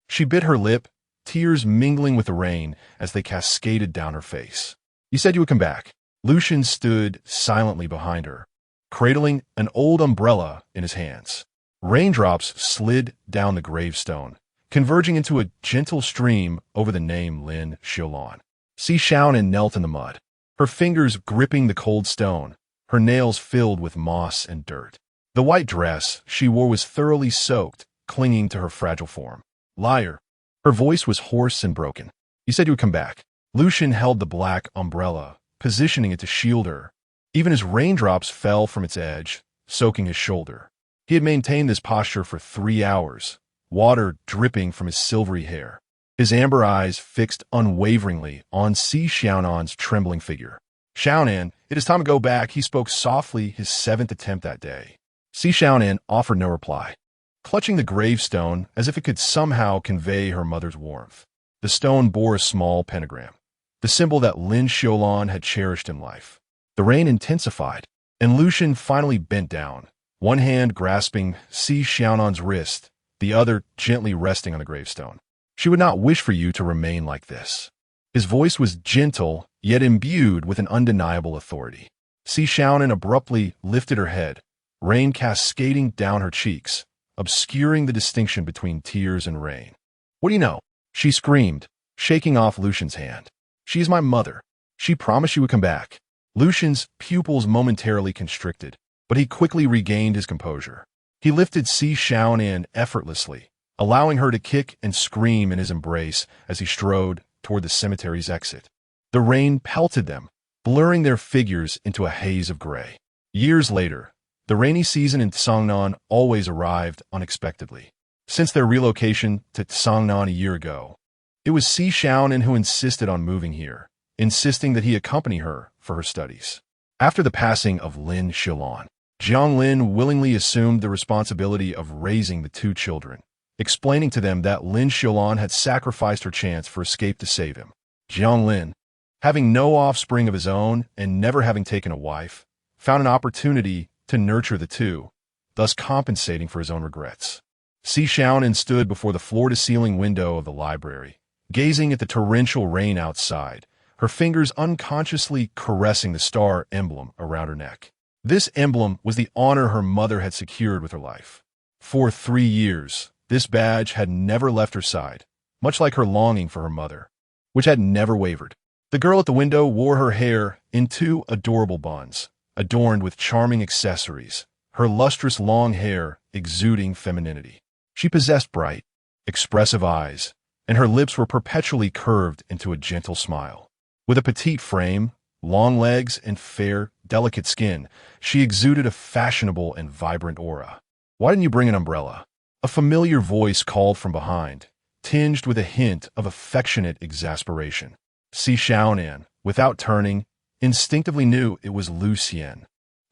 She bit her lip, tears mingling with the rain as they cascaded down her face. "You said you would come back." Lucian stood silently behind her, cradling an old umbrella in his hands. Raindrops slid down the gravestone, converging into a gentle stream over the name Lin Xiulan. Xiaonan knelt in the mud, her fingers gripping the cold stone, her nails filled with moss and dirt. The white dress she wore was thoroughly soaked, clinging to her fragile form. "Liar." Her voice was hoarse and broken. "You said you would come back." Lucian held the black umbrella, positioning it to shield her, even as raindrops fell from its edge, soaking his shoulder. He had maintained this posture for 3 hours, water dripping from his silvery hair, his amber eyes fixed unwaveringly on Xiaonan's trembling figure. "Xiaonan, it is time to go back," he spoke softly, his 7th attempt that day. Xiaonan offered no reply, clutching the gravestone as if it could somehow convey her mother's warmth. The stone bore a small pentagram, the symbol that Lin Xiulan had cherished in life. The rain intensified, and Lucian finally bent down, one hand grasping Xiaonan's wrist, the other gently resting on the gravestone. "She would not wish for you to remain like this." His voice was gentle, yet imbued with an undeniable authority. Xiaonan abruptly lifted her head, rain cascading down her cheeks, obscuring the distinction between tears and rain. "What do you know?" she screamed, shaking off Lucian's hand. "She is my mother. She promised she would come back." Lucian's pupils momentarily constricted, but he quickly regained his composure. He lifted Xiaonan effortlessly, allowing her to kick and scream in his embrace as he strode toward the cemetery's exit. The rain pelted them, blurring their figures into a haze of gray. Years later, the rainy season in Xiaonan always arrived unexpectedly. Since their relocation to Xiaonan a year ago, it was Xiaonan who insisted on moving here, insisting that he accompany her for her studies. After the passing of Lin Xiulan, Lin willingly assumed the responsibility of raising the 2 children, explaining to them that Lin Xiulan had sacrificed her chance for escape to save him. Lin, having no offspring of his own and never having taken a wife, found an opportunity to nurture the 2, thus compensating for his own regrets. Xiaonan stood before the floor-to-ceiling window of the library, gazing at the torrential rain outside, her fingers unconsciously caressing the star emblem around her neck. This emblem was the honor her mother had secured with her life. For 3 years, this badge had never left her side, much like her longing for her mother, which had never wavered. The girl at the window wore her hair in 2 adorable buns, adorned with charming accessories, her lustrous long hair exuding femininity. She possessed bright, expressive eyes, and her lips were perpetually curved into a gentle smile. With a petite frame, long legs, and fair, delicate skin, she exuded a fashionable and vibrant aura. "Why didn't you bring an umbrella?" A familiar voice called from behind, tinged with a hint of affectionate exasperation. Xiaonan, without turning, instinctively knew it was Lin Xiulan,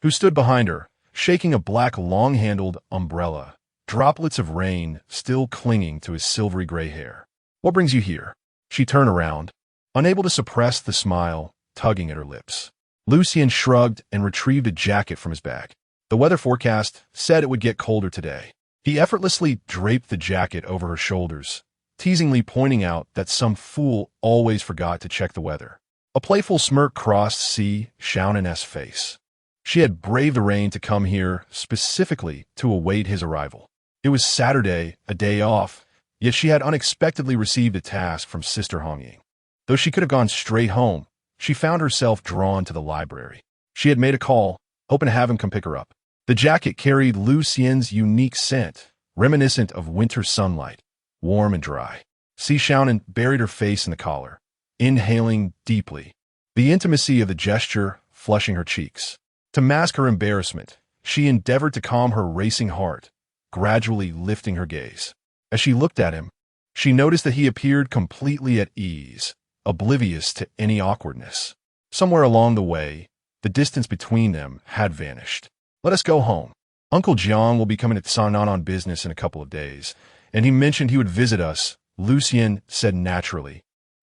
who stood behind her, shaking a black long-handled umbrella, droplets of rain still clinging to his silvery gray hair. "What brings you here?" She turned around, unable to suppress the smile tugging at her lips. Lin Xiulan shrugged and retrieved a jacket from his bag. The weather forecast said it would get colder today. He effortlessly draped the jacket over her shoulders, teasingly pointing out that some fool always forgot to check the weather. A playful smirk crossed Xiaonan's face. She had braved the rain to come here specifically to await his arrival. It was Saturday, a day off, yet she had unexpectedly received a task from Sister Hongying. Though she could have gone straight home, she found herself drawn to the library. She had made a call, hoping to have him come pick her up. The jacket carried Lin Xiulan's unique scent, reminiscent of winter sunlight, warm and dry. Xiaonan buried her face in the collar, inhaling deeply, the intimacy of the gesture flushing her cheeks. To mask her embarrassment, she endeavored to calm her racing heart, gradually lifting her gaze. As she looked at him, she noticed that he appeared completely at ease, oblivious to any awkwardness. Somewhere along the way, the distance between them had vanished. "Let us go home. Uncle Jiang will be coming to Xiaonan on business in a couple of days, and he mentioned he would visit us," Lin Xiulan said naturally,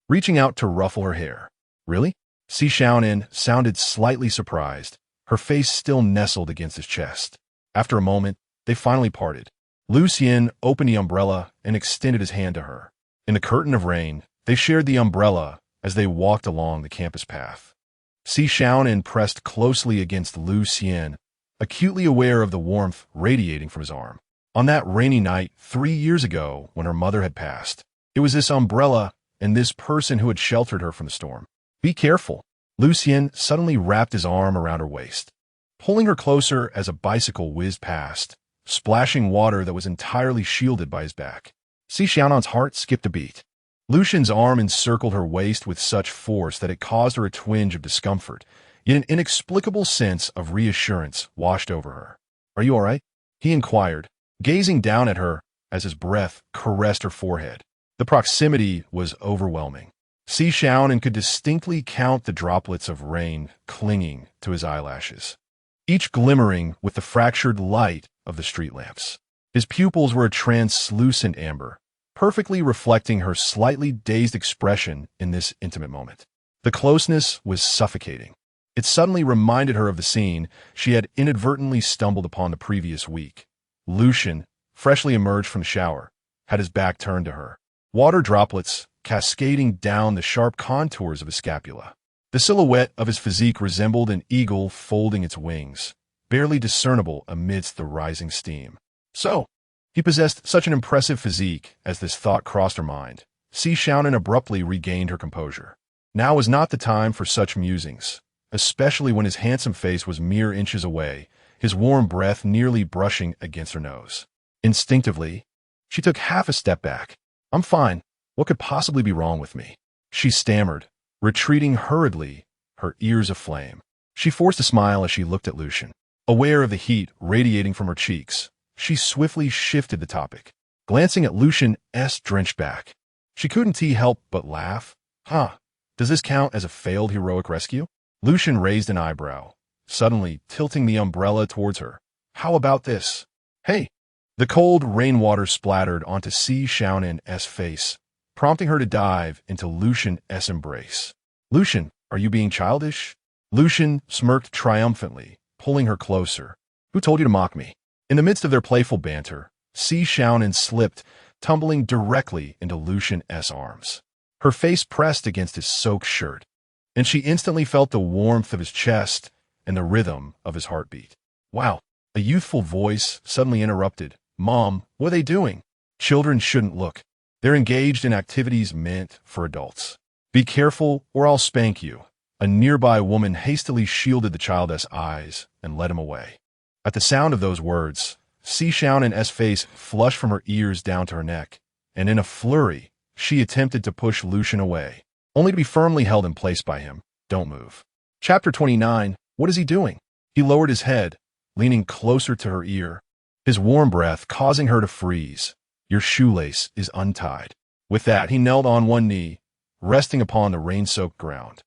reaching out to ruffle her hair. "Really?" Xiaonan sounded slightly surprised, her face still nestled against his chest. After a moment, they finally parted. Lin Xiulan opened the umbrella and extended his hand to her. In the curtain of rain, they shared the umbrella as they walked along the campus path. Xiaonan pressed closely against Lin Xiulan, acutely aware of the warmth radiating from his arm. On that rainy night 3 years ago when her mother had passed, it was this umbrella and this person who had sheltered her from the storm. "Be careful." Lin Xiulan suddenly wrapped his arm around her waist, pulling her closer as a bicycle whizzed past, splashing water that was entirely shielded by his back. Xiaonan's heart skipped a beat. Lin Xiulan's arm encircled her waist with such force that it caused her a twinge of discomfort, yet an inexplicable sense of reassurance washed over her. "Are you all right?" he inquired, gazing down at her as his breath caressed her forehead. The proximity was overwhelming. Xiaonan could distinctly count the droplets of rain clinging to his eyelashes, each glimmering with the fractured light of the street lamps. His pupils were a translucent amber, perfectly reflecting her slightly dazed expression in this intimate moment. The closeness was suffocating. It suddenly reminded her of the scene she had inadvertently stumbled upon the previous week. Lin Xiulan, freshly emerged from the shower, had his back turned to her, water droplets cascading down the sharp contours of his scapula. The silhouette of his physique resembled an eagle folding its wings, barely discernible amidst the rising steam. So, he possessed such an impressive physique as this thought crossed her mind. Xiaonan abruptly regained her composure. Now was not the time for such musings, especially when his handsome face was mere inches away, his warm breath nearly brushing against her nose. Instinctively, she took half a step back. "I'm fine. What could possibly be wrong with me?" she stammered, retreating hurriedly, her ears aflame. She forced a smile as she looked at Lin Xiulan. Aware of the heat radiating from her cheeks, she swiftly shifted the topic, glancing at Lin Xiulan's drenched back. She couldn't help but laugh. "Huh, does this count as a failed heroic rescue?" Lin Xiulan raised an eyebrow, suddenly tilting the umbrella towards her. "How about this?" "Hey!" The cold rainwater splattered onto Xiaonan's face, prompting her to dive into Lin Xiulan's embrace. "Lin Xiulan, are you being childish?" Lin Xiulan smirked triumphantly, pulling her closer. "Who told you to mock me?" In the midst of their playful banter, Xiaonan slipped, tumbling directly into Lin Xiulan's arms. Her face pressed against his soaked shirt, and she instantly felt the warmth of his chest and the rhythm of his heartbeat. "Wow," a youthful voice suddenly interrupted. "Mom, what are they doing?" "Children shouldn't look. They're engaged in activities meant for adults. Be careful or I'll spank you." A nearby woman hastily shielded the child's eyes and led him away. At the sound of those words, Xiaonan's face flushed from her ears down to her neck, and in a flurry, she attempted to push Lin Xiulan away, only to be firmly held in place by him. "Don't move." Chapter 29. What is he doing? He lowered his head, leaning closer to her ear, his warm breath causing her to freeze. "Your shoelace is untied." With that, he knelt on one knee, resting upon the rain-soaked ground.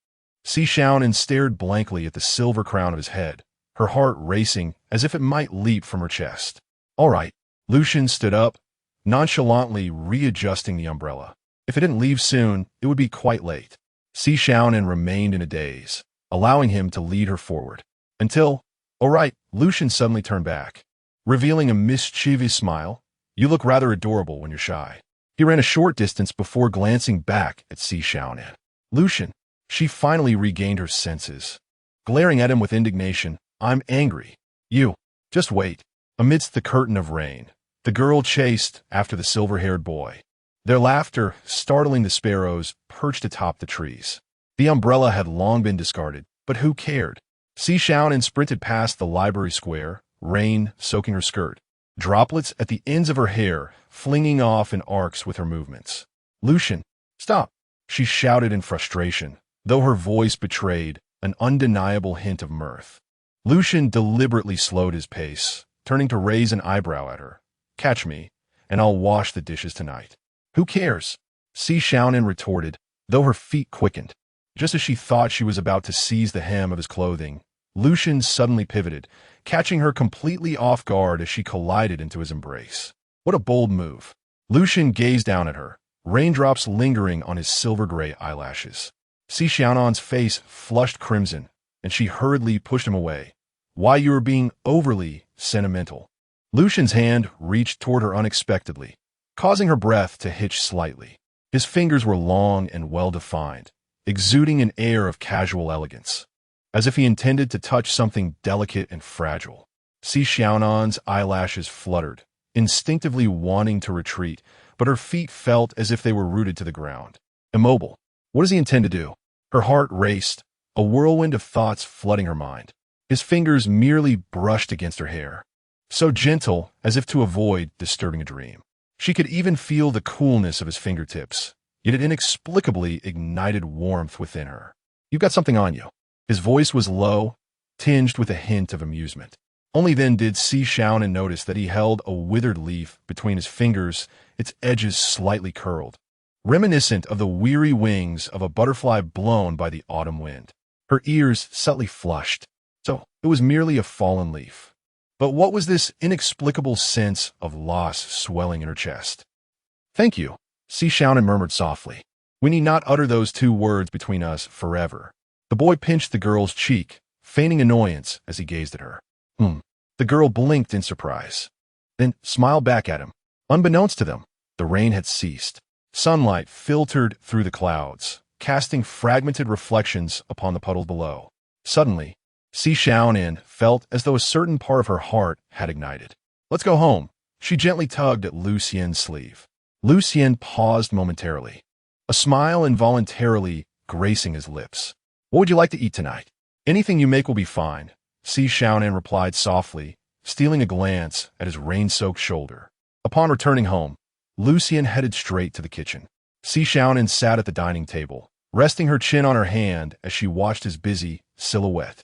Xiaonan stared blankly at the silver crown of his head, her heart racing as if it might leap from her chest. All right. Lucian stood up, nonchalantly readjusting the umbrella. If it didn't leave soon, it would be quite late. Xiaonan remained in a daze, allowing him to lead her forward. Until, all right, Lucian suddenly turned back, revealing a mischievous smile. You look rather adorable when you're shy. He ran a short distance before glancing back at Xiaonan. Lucian. She finally regained her senses. Glaring at him with indignation, I'm angry. You. Just wait. Amidst the curtain of rain, the girl chased after the silver-haired boy. Their laughter, startling the sparrows, perched atop the trees. The umbrella had long been discarded, but who cared? Xiaonan sprinted past the library square, rain soaking her skirt, droplets at the ends of her hair flinging off in arcs with her movements. Lucian, stop! She shouted in frustration, though her voice betrayed an undeniable hint of mirth. Lucian deliberately slowed his pace, turning to raise an eyebrow at her. Catch me, and I'll wash the dishes tonight. Who cares? Xiaonan retorted, though her feet quickened. Just as she thought she was about to seize the hem of his clothing, Lucian suddenly pivoted, catching her completely off guard as she collided into his embrace. What a bold move. Lucian gazed down at her, raindrops lingering on his silver-gray eyelashes. Xiaonan's face flushed crimson, and she hurriedly pushed him away. Why, you were being overly sentimental. Lucian's hand reached toward her unexpectedly, causing her breath to hitch slightly. His fingers were long and well-defined, exuding an air of casual elegance, as if he intended to touch something delicate and fragile. Xiaonan's eyelashes fluttered, instinctively wanting to retreat, but her feet felt as if they were rooted to the ground. Immobile. What does he intend to do? Her heart raced, a whirlwind of thoughts flooding her mind. His fingers merely brushed against her hair, so gentle as if to avoid disturbing a dream. She could even feel the coolness of his fingertips, yet it inexplicably ignited warmth within her. You've got something on you. His voice was low, tinged with a hint of amusement. Only then did Xiaonan notice that he held a withered leaf between his fingers, its edges slightly curled, reminiscent of the weary wings of a butterfly blown by the autumn wind. Her ears subtly flushed, so it was merely a fallen leaf. But what was this inexplicable sense of loss swelling in her chest? Thank you, Xiaonan murmured softly. We need not utter those two words between us forever. The boy pinched the girl's cheek, feigning annoyance as he gazed at her. The girl blinked in surprise, then smiled back at him. Unbeknownst to them, the rain had ceased. Sunlight filtered through the clouds, casting fragmented reflections upon the puddles below. Suddenly, Xiaonan felt as though a certain part of her heart had ignited. Let's go home. She gently tugged at Lucien's sleeve. Lucien paused momentarily, a smile involuntarily gracing his lips. What would you like to eat tonight? Anything you make will be fine, Xiaonan replied softly, stealing a glance at his rain-soaked shoulder. Upon returning home, Lucien headed straight to the kitchen. Xiaonan sat at the dining table, resting her chin on her hand as she watched his busy silhouette.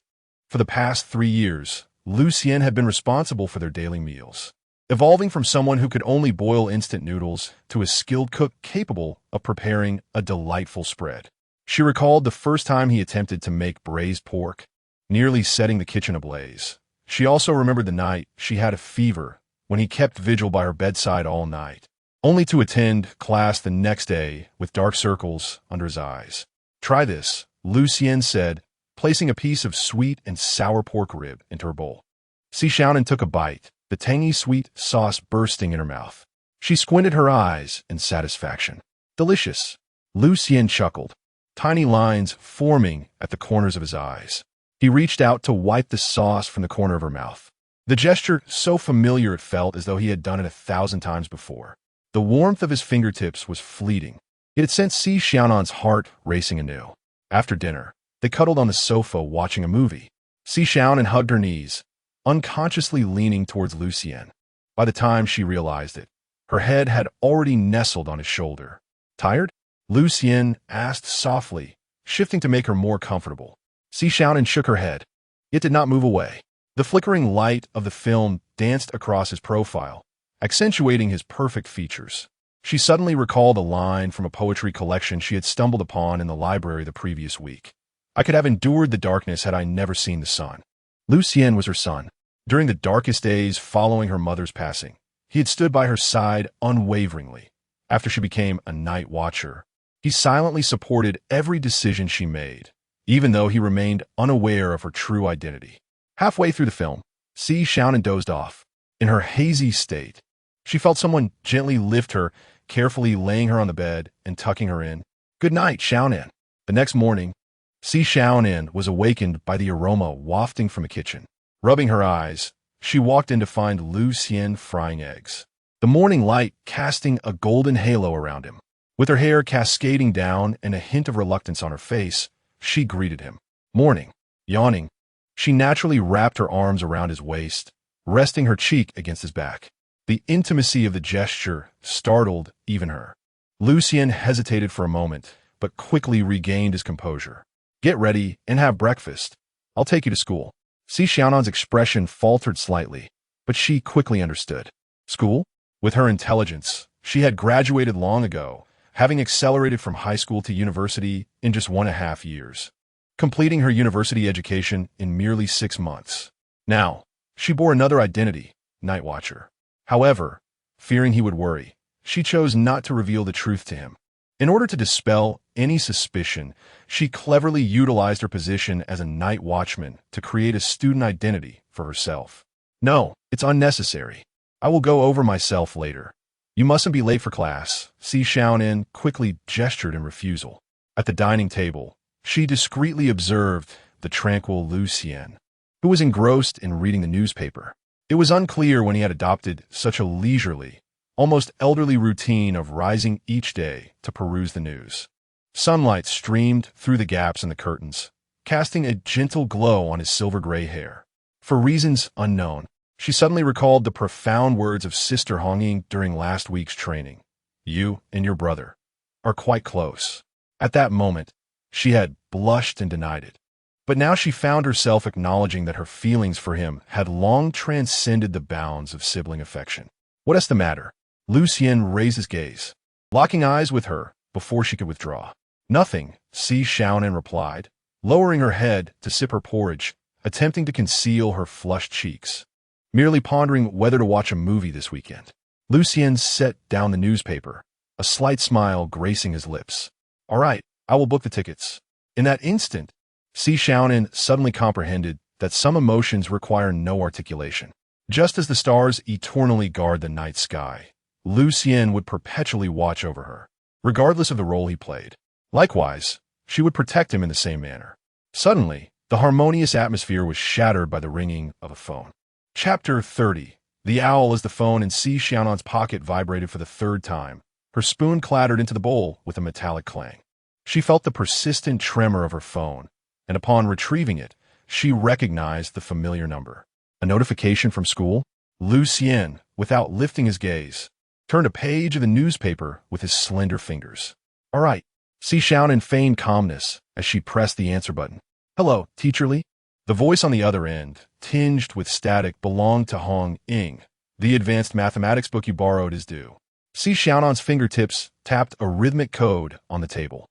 For the past 3 years, Lucien had been responsible for their daily meals, evolving from someone who could only boil instant noodles to a skilled cook capable of preparing a delightful spread. She recalled the first time he attempted to make braised pork, nearly setting the kitchen ablaze. She also remembered the night she had a fever when he kept vigil by her bedside all night, only to attend class the next day with dark circles under his eyes. Try this, Lucien said, placing a piece of sweet and sour pork rib into her bowl. Xiaonan took a bite, the tangy sweet sauce bursting in her mouth. She squinted her eyes in satisfaction. Delicious. Lucien chuckled, tiny lines forming at the corners of his eyes. He reached out to wipe the sauce from the corner of her mouth. The gesture so familiar it felt as though he had done it 1,000 times before. The warmth of his fingertips was fleeting. It had sent Xiaonan's heart racing anew. After dinner, they cuddled on the sofa watching a movie. Xiaonan hugged her knees, unconsciously leaning towards Lucien. By the time she realized it, her head had already nestled on his shoulder. Tired? Lucien asked softly, shifting to make her more comfortable. Xiaonan shook her head. It did not move away. The flickering light of the film danced across his profile, accentuating his perfect features. She suddenly recalled a line from a poetry collection she had stumbled upon in the library the previous week. I could have endured the darkness had I never seen the sun. Lucien was her son. During the darkest days following her mother's passing, he had stood by her side unwaveringly. After she became a night watcher, he silently supported every decision she made, even though he remained unaware of her true identity. Halfway through the film, Xiaonan dozed off. In her hazy state, she felt someone gently lift her, carefully laying her on the bed and tucking her in. "Good night, Xiaonan." The next morning, Xiaonan was awakened by the aroma wafting from the kitchen. Rubbing her eyes, she walked in to find Lucien frying eggs, the morning light casting a golden halo around him. With her hair cascading down and a hint of reluctance on her face, she greeted him. "Morning." Yawning, she naturally wrapped her arms around his waist, resting her cheek against his back. The intimacy of the gesture startled even her. Lucien hesitated for a moment, but quickly regained his composure. "Get ready and have breakfast. I'll take you to school." Xiaonan's expression faltered slightly, but she quickly understood. School? With her intelligence, she had graduated long ago, having accelerated from high school to university in just 1.5 years, completing her university education in merely 6 months. Now, she bore another identity, Night Watcher. However, fearing he would worry, she chose not to reveal the truth to him. In order to dispel any suspicion, she cleverly utilized her position as a night watchman to create a student identity for herself. "No, it's unnecessary. I will go over myself later. You mustn't be late for class." Xiaonan quickly gestured in refusal. At the dining table, she discreetly observed the tranquil Lucien, who was engrossed in reading the newspaper. It was unclear when he had adopted such a leisurely, almost elderly routine of rising each day to peruse the news. Sunlight streamed through the gaps in the curtains, casting a gentle glow on his silver-gray hair. For reasons unknown, she suddenly recalled the profound words of Sister Hongying during last week's training. "You and your brother are quite close." At that moment, she had blushed and denied it. But now she found herself acknowledging that her feelings for him had long transcended the bounds of sibling affection. "What is the matter?" Lucien raised his gaze, locking eyes with her before she could withdraw. "Nothing," Xiaonan replied, lowering her head to sip her porridge, attempting to conceal her flushed cheeks. "Merely pondering whether to watch a movie this weekend." Lucien set down the newspaper, a slight smile gracing his lips. "All right, I will book the tickets." In that instant, Xiaonan suddenly comprehended that some emotions require no articulation. Just as the stars eternally guard the night sky, Lucien would perpetually watch over her, regardless of the role he played. Likewise, she would protect him in the same manner. Suddenly, the harmonious atmosphere was shattered by the ringing of a phone. Chapter 30. The owl as the phone in Xiaonan's pocket vibrated for the third time. Her spoon clattered into the bowl with a metallic clang. She felt the persistent tremor of her phone, and upon retrieving it, she recognized the familiar number. A notification from school? Lucien, without lifting his gaze, turned a page of the newspaper with his slender fingers. "All right." Xiaonan feigned calmness as she pressed the answer button. "Hello, Teacher Li?" The voice on the other end, tinged with static, belonged to Hong Ying. "The advanced mathematics book you borrowed is due." Xiaonan's fingertips tapped a rhythmic code on the table.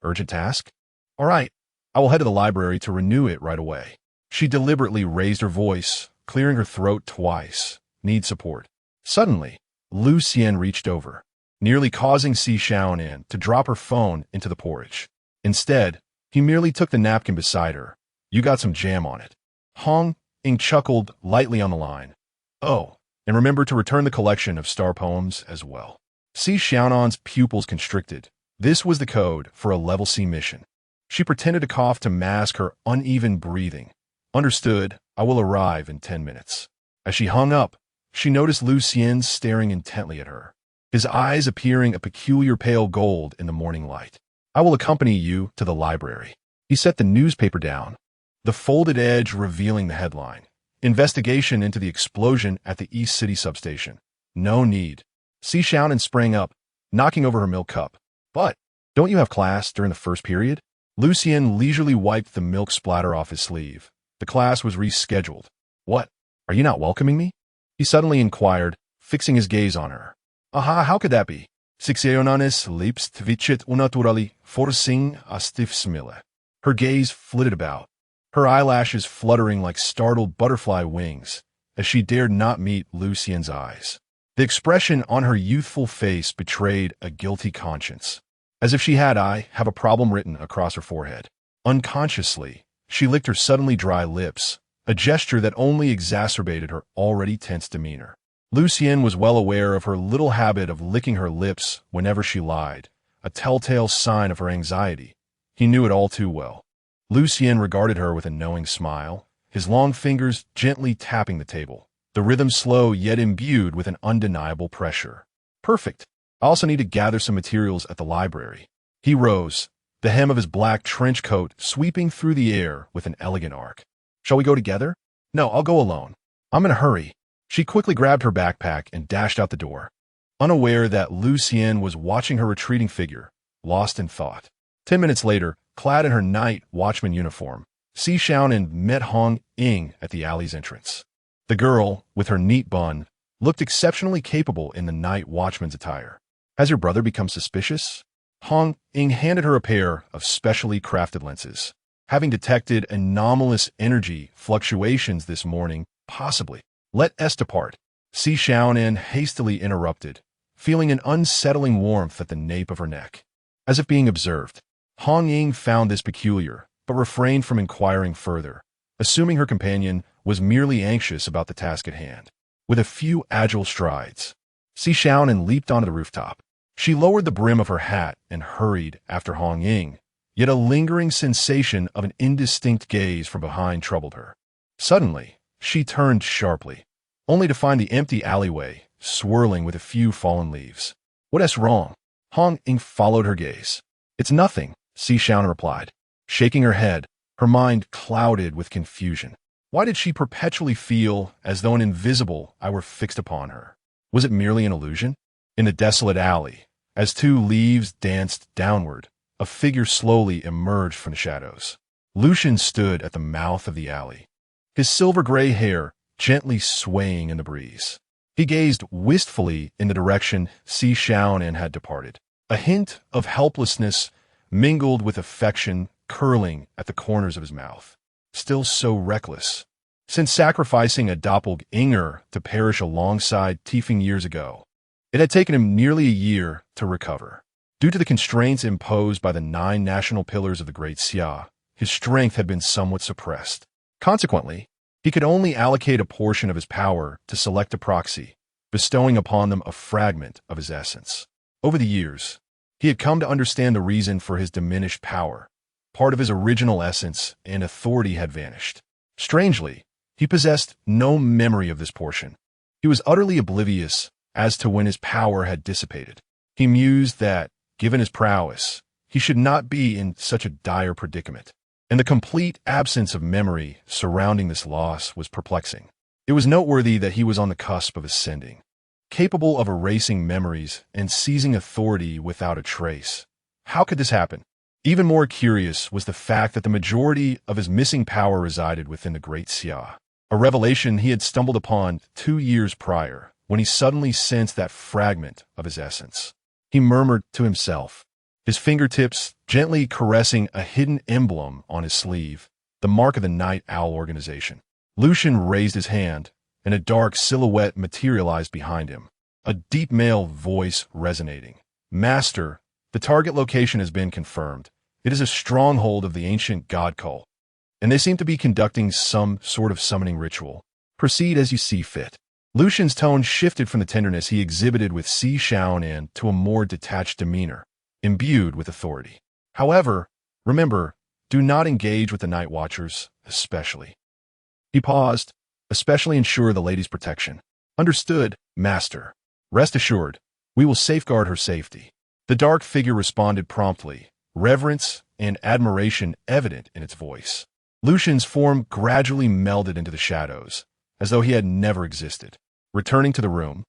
"Urgent task?" "All right, I will head to the library to renew it right away." She deliberately raised her voice, clearing her throat twice. "Need support." Suddenly, Lucien reached over, nearly causing Xiaonan to drop her phone into the porridge. Instead, he merely took the napkin beside her. "You got some jam on it." Hong Ying chuckled lightly on the line. "Oh, and remember to return the collection of star poems as well." Xiaonan's pupils constricted. This was the code for a level C mission. She pretended to cough to mask her uneven breathing. "Understood, I will arrive in 10 minutes." As she hung up, she noticed Lucien staring intently at her, his eyes appearing a peculiar pale gold in the morning light. "I will accompany you to the library." He set the newspaper down, the folded edge revealing the headline, "Investigation into the explosion at the East City substation." "No need." Xiaonan sprang up, knocking over her milk cup. "But, don't you have class during the first period?" Lucien leisurely wiped the milk splatter off his sleeve. The class was rescheduled. "What? Are you not welcoming me?" He suddenly inquired, fixing his gaze on her. "Aha, how could that be?" Xiaonanis liebst vicit unnaturally forcing a stiff smile. Her gaze flitted about, her eyelashes fluttering like startled butterfly wings, as she dared not meet Lucien's eyes. The expression on her youthful face betrayed a guilty conscience, as if she had have a problem written across her forehead. Unconsciously, she licked her suddenly dry lips, a gesture that only exacerbated her already tense demeanor. Lucien was well aware of her little habit of licking her lips whenever she lied, a telltale sign of her anxiety. He knew it all too well. Lucien regarded her with a knowing smile, his long fingers gently tapping the table, the rhythm slow yet imbued with an undeniable pressure. Perfect. I also need to gather some materials at the library. He rose, the hem of his black trench coat sweeping through the air with an elegant arc. Shall we go together? No, I'll go alone. I'm in a hurry. She quickly grabbed her backpack and dashed out the door, unaware that Lucien was watching her retreating figure, lost in thought. 10 minutes later, clad in her night watchman uniform, Xiaonan met Hong Ying at the alley's entrance. The girl, with her neat bun, looked exceptionally capable in the night watchman's attire. Has your brother become suspicious? Hong Ying handed her a pair of specially crafted lenses. Having detected anomalous energy fluctuations this morning, possibly. Let us depart. Xiaonan hastily interrupted, feeling an unsettling warmth at the nape of her neck. As if being observed, Hong Ying found this peculiar, but refrained from inquiring further, assuming her companion was merely anxious about the task at hand. With a few agile strides, Xiaonan leaped onto the rooftop. She lowered the brim of her hat and hurried after Hong Ying, yet a lingering sensation of an indistinct gaze from behind troubled her. Suddenly, she turned sharply, only to find the empty alleyway swirling with a few fallen leaves. What's wrong? Hong Ying followed her gaze. It's nothing, Xiaonan replied, shaking her head, her mind clouded with confusion. Why did she perpetually feel as though an invisible eye were fixed upon her? Was it merely an illusion? In the desolate alley, as two leaves danced downward, a figure slowly emerged from the shadows. Lucien stood at the mouth of the alley, his silver-gray hair gently swaying in the breeze. He gazed wistfully in the direction Xiaonan had departed, a hint of helplessness mingled with affection curling at the corners of his mouth. Still so reckless. Since sacrificing a doppelganger to perish alongside Tiefing years ago, it had taken him nearly a year to recover. Due to the constraints imposed by the 9 national pillars of the Great Xia, his strength had been somewhat suppressed. Consequently, he could only allocate a portion of his power to select a proxy, bestowing upon them a fragment of his essence. Over the years, he had come to understand the reason for his diminished power. Part of his original essence and authority had vanished. Strangely, he possessed no memory of this portion. He was utterly oblivious as to when his power had dissipated. He mused that, given his prowess, he should not be in such a dire predicament. And the complete absence of memory surrounding this loss was perplexing. It was noteworthy that he was on the cusp of ascending, capable of erasing memories and seizing authority without a trace. How could this happen? Even more curious was the fact that the majority of his missing power resided within the Great Xia, a revelation he had stumbled upon 2 years prior, when he suddenly sensed that fragment of his essence. He murmured to himself, his fingertips gently caressing a hidden emblem on his sleeve, the mark of the Night Owl organization. Lucien raised his hand, and a dark silhouette materialized behind him, a deep male voice resonating. Master, the target location has been confirmed. It is a stronghold of the ancient god cult, and they seem to be conducting some sort of summoning ritual. Proceed as you see fit. Lucien's tone shifted from the tenderness he exhibited with Xiaonan to a more detached demeanor, imbued with authority. However, remember, do not engage with the Night Watchers, especially. He paused, especially ensure the lady's protection. Understood, Master. Rest assured, we will safeguard her safety. The dark figure responded promptly, reverence and admiration evident in its voice. Lucien's form gradually melded into the shadows, as though he had never existed. Returning to the room,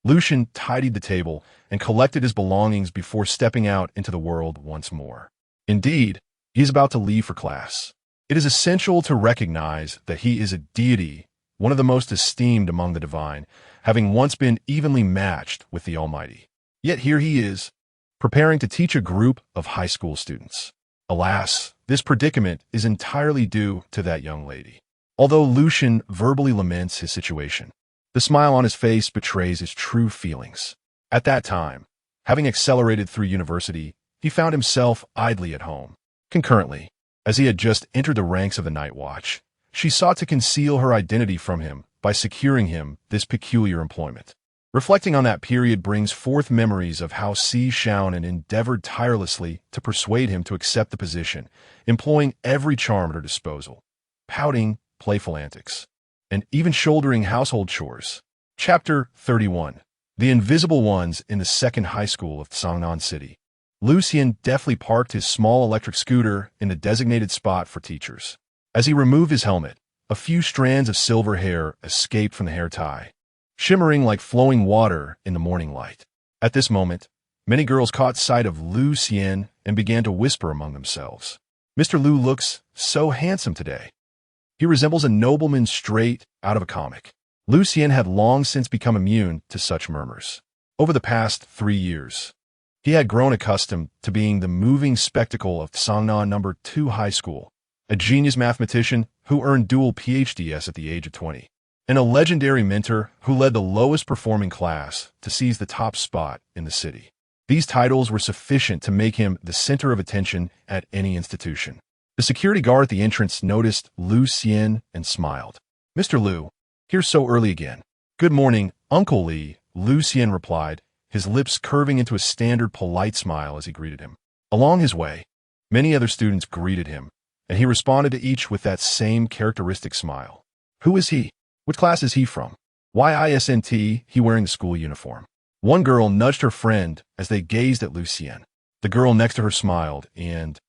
Lucien tidied the table and collected his belongings before stepping out into the world once more. Indeed, he is about to leave for class. It is essential to recognize that he is a deity, one of the most esteemed among the divine, having once been evenly matched with the Almighty. Yet here he is, preparing to teach a group of high school students. Alas, this predicament is entirely due to that young lady. Although Lucian verbally laments his situation, the smile on his face betrays his true feelings. At that time, having accelerated through university, he found himself idly at home. Concurrently, as he had just entered the ranks of the Night Watch, she sought to conceal her identity from him by securing him this peculiar employment. Reflecting on that period brings forth memories of how Xiaonan endeavored tirelessly to persuade him to accept the position, employing every charm at her disposal, pouting playful antics, and even shouldering household chores. Chapter 31. The Invisible Ones in the Second High School of Xiaonan City. Lucian deftly parked his small electric scooter in the designated spot for teachers. As he removed his helmet, a few strands of silver hair escaped from the hair tie, shimmering like flowing water in the morning light. At this moment, many girls caught sight of Lucian and began to whisper among themselves. Mr. Lu looks so handsome today. He resembles a nobleman straight out of a comic. Lucian had long since become immune to such murmurs. Over the past 3 years, he had grown accustomed to being the moving spectacle of Xiaonan No. 2 High School, a genius mathematician who earned dual PhDs at the age of 20, and a legendary mentor who led the lowest performing class to seize the top spot in the city. These titles were sufficient to make him the center of attention at any institution. The security guard at the entrance noticed Lucian and smiled. "Mr. Lu, here so early again." "Good morning, Uncle Li," Lucian replied, his lips curving into a standard polite smile as he greeted him. Along his way, many other students greeted him, and he responded to each with that same characteristic smile. Who is he? Which class is he from? Why isn't he wearing the school uniform? One girl nudged her friend as they gazed at Lucian. The girl next to her smiled and,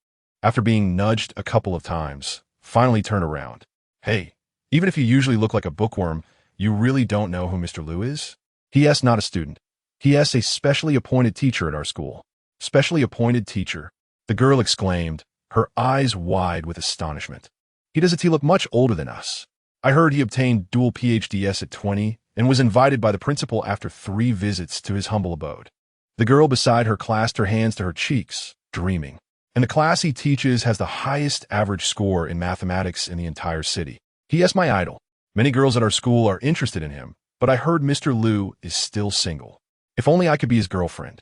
after being nudged a couple of times, finally turned around. "Hey, even if you usually look like a bookworm, you really don't know who Mr. Lu is?" "He is not a student. He is a specially appointed teacher at our school." "Specially appointed teacher?" the girl exclaimed, her eyes wide with astonishment. Doesn't he look much older than us? I heard he obtained dual PhDs at 20 and was invited by the principal after 3 visits to his humble abode. The girl beside her clasped her hands to her cheeks, dreaming. "And the class he teaches has the highest average score in mathematics in the entire city. He is my idol. Many girls at our school are interested in him, but I heard Mr. Lu is still single. If only I could be his girlfriend.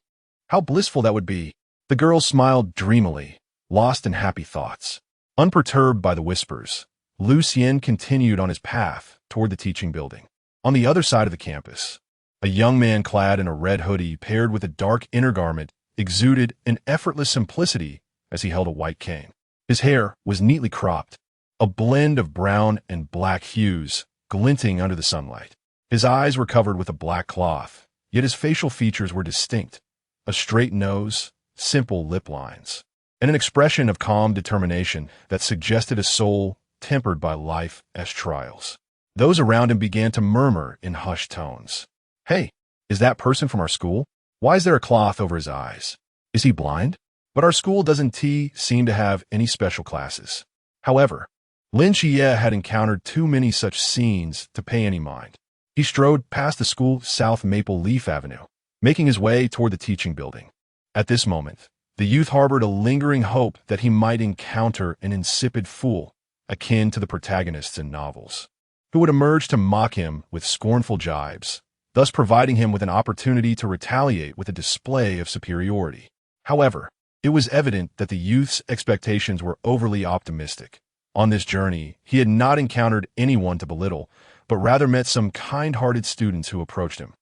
How blissful that would be." The girl smiled dreamily, lost in happy thoughts. Unperturbed by the whispers, Lucian continued on his path toward the teaching building. On the other side of the campus, a young man clad in a red hoodie paired with a dark inner garment exuded an effortless simplicity as he held a white cane. His hair was neatly cropped, a blend of brown and black hues glinting under the sunlight. His eyes were covered with a black cloth, yet his facial features were distinct: a straight nose, simple lip lines, and an expression of calm determination that suggested a soul tempered by life's trials. Those around him began to murmur in hushed tones. "Hey, is that person from our school? Why is there a cloth over his eyes? Is he blind?" But our school doesn't seem to have any special classes. However, Lin Xiulan had encountered too many such scenes to pay any mind. He strode past the school South Maple Leaf Avenue, making his way toward the teaching building. At this moment, the youth harbored a lingering hope that he might encounter an insipid fool, akin to the protagonists in novels, who would emerge to mock him with scornful jibes, thus providing him with an opportunity to retaliate with a display of superiority. However, it was evident that the youth's expectations were overly optimistic. On this journey, he had not encountered anyone to belittle, but rather met some kind-hearted students who approached him,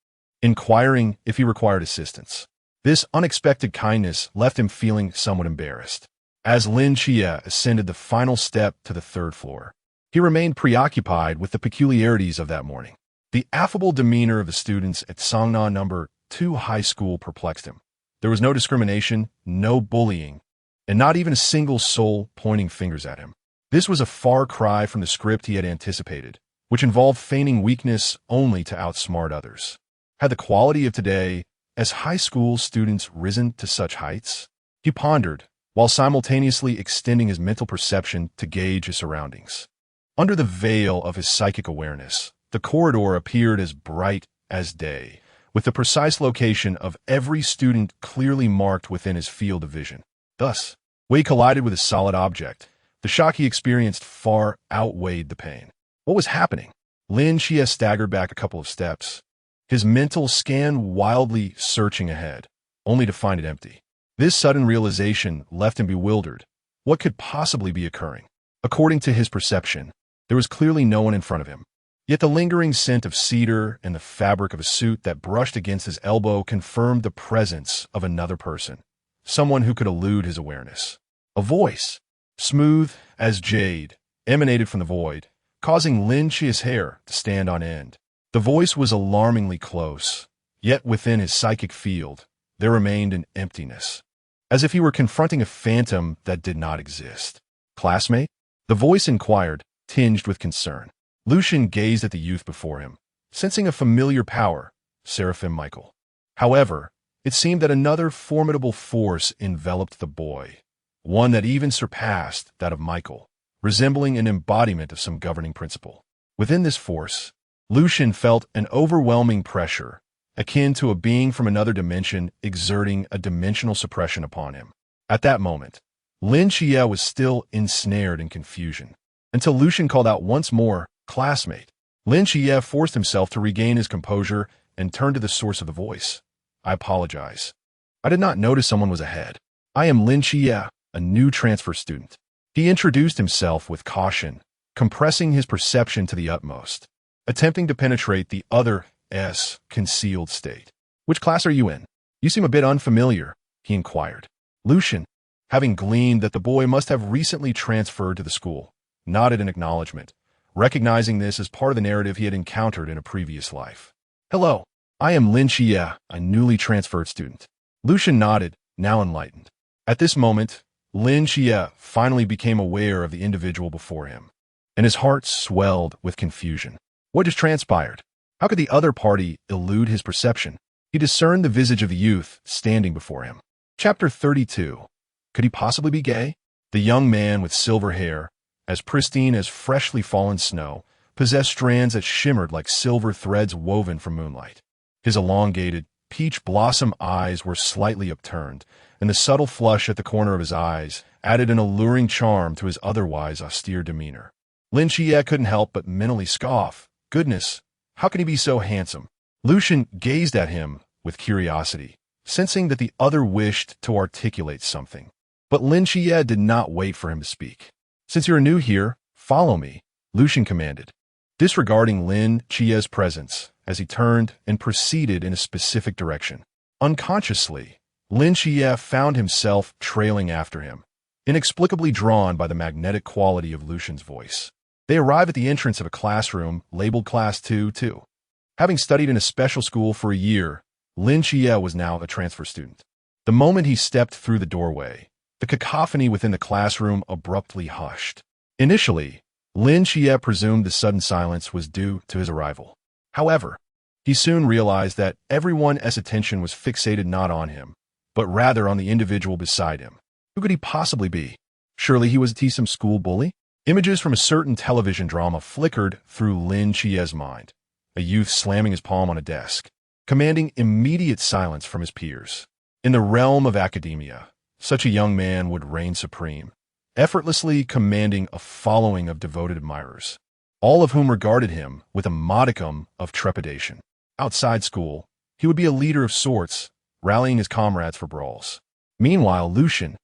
inquiring if he required assistance. This unexpected kindness left him feeling somewhat embarrassed. As Lin Xiulan ascended the final step to the 3rd floor, he remained preoccupied with the peculiarities of that morning. The affable demeanor of the students at Xiaonan No. 2 High School perplexed him. There was no discrimination, no bullying, and not even a single soul pointing fingers at him. This was a far cry from the script he had anticipated, which involved feigning weakness only to outsmart others. Had the quality of today as high school students risen to such heights? He pondered, while simultaneously extending his mental perception to gauge his surroundings. Under the veil of his psychic awareness, the corridor appeared as bright as day, with the precise location of every student clearly marked within his field of vision. Thus, when he collided with a solid object, the shock he experienced far outweighed the pain. What was happening? Lin Xiulan staggered back a couple of steps, his mental scan wildly searching ahead, only to find it empty. This sudden realization left him bewildered. What could possibly be occurring? According to his perception, there was clearly no one in front of him. Yet the lingering scent of cedar and the fabric of a suit that brushed against his elbow confirmed the presence of another person, someone who could elude his awareness. A voice, smooth as jade, emanated from the void, causing Lin Xiulan's hair to stand on end. The voice was alarmingly close, yet within his psychic field, there remained an emptiness, as if he were confronting a phantom that did not exist. "Classmate?" The voice inquired, tinged with concern. Lucian gazed at the youth before him, sensing a familiar power, Seraphim Michael. However, it seemed that another formidable force enveloped the boy, one that even surpassed that of Michael, resembling an embodiment of some governing principle. Within this force, Lucian felt an overwhelming pressure, akin to a being from another dimension exerting a dimensional suppression upon him. At that moment, Lin Xiulan was still ensnared in confusion, until Lucian called out once more, "Classmate." Lin Xiulan forced himself to regain his composure and turned to the source of the voice. "I apologize. I did not notice someone was ahead. I am Lin Xiulan, a new transfer student." He introduced himself with caution, compressing his perception to the utmost, attempting to penetrate the other's concealed state. "Which class are you in? You seem a bit unfamiliar," he inquired. Lucian, having gleaned that the boy must have recently transferred to the school, nodded in acknowledgement, recognizing this as part of the narrative he had encountered in a previous life. "Hello, I am Lin Xiulan, a newly transferred student." Lucian nodded, now enlightened. At this moment, Lin Xiulan finally became aware of the individual before him, and his heart swelled with confusion. What just transpired? How could the other party elude his perception? He discerned the visage of the youth standing before him. Chapter 32. Could he possibly be gay? The young man with silver hair, as pristine as freshly fallen snow, possessed strands that shimmered like silver threads woven from moonlight. His elongated, peach blossom eyes were slightly upturned, and the subtle flush at the corner of his eyes added an alluring charm to his otherwise austere demeanor. Lin Xiulan couldn't help but mentally scoff. Goodness, how can he be so handsome? Lucian gazed at him with curiosity, sensing that the other wished to articulate something. But Lin Xiulan did not wait for him to speak. "Since you're new here, follow me," Lucian commanded, disregarding Lin Xiulan's presence as he turned and proceeded in a specific direction. Unconsciously, Lin Xiulan found himself trailing after him, inexplicably drawn by the magnetic quality of Lucian's voice. They arrived at the entrance of a classroom labeled Class 2-2. Having studied in a special school for a year, Lin Xiulan was now a transfer student. The moment he stepped through the doorway, the cacophony within the classroom abruptly hushed. Initially, Lin Xiulan presumed the sudden silence was due to his arrival. However, he soon realized that everyone's attention was fixated not on him, but rather on the individual beside him. Who could he possibly be? Surely he was some school bully? Images from a certain television drama flickered through Lin Xiulan's mind. A youth slamming his palm on a desk, commanding immediate silence from his peers. In the realm of academia, such a young man would reign supreme, effortlessly commanding a following of devoted admirers, all of whom regarded him with a modicum of trepidation. Outside school, he would be a leader of sorts, rallying his comrades for brawls. Meanwhile, Lucian,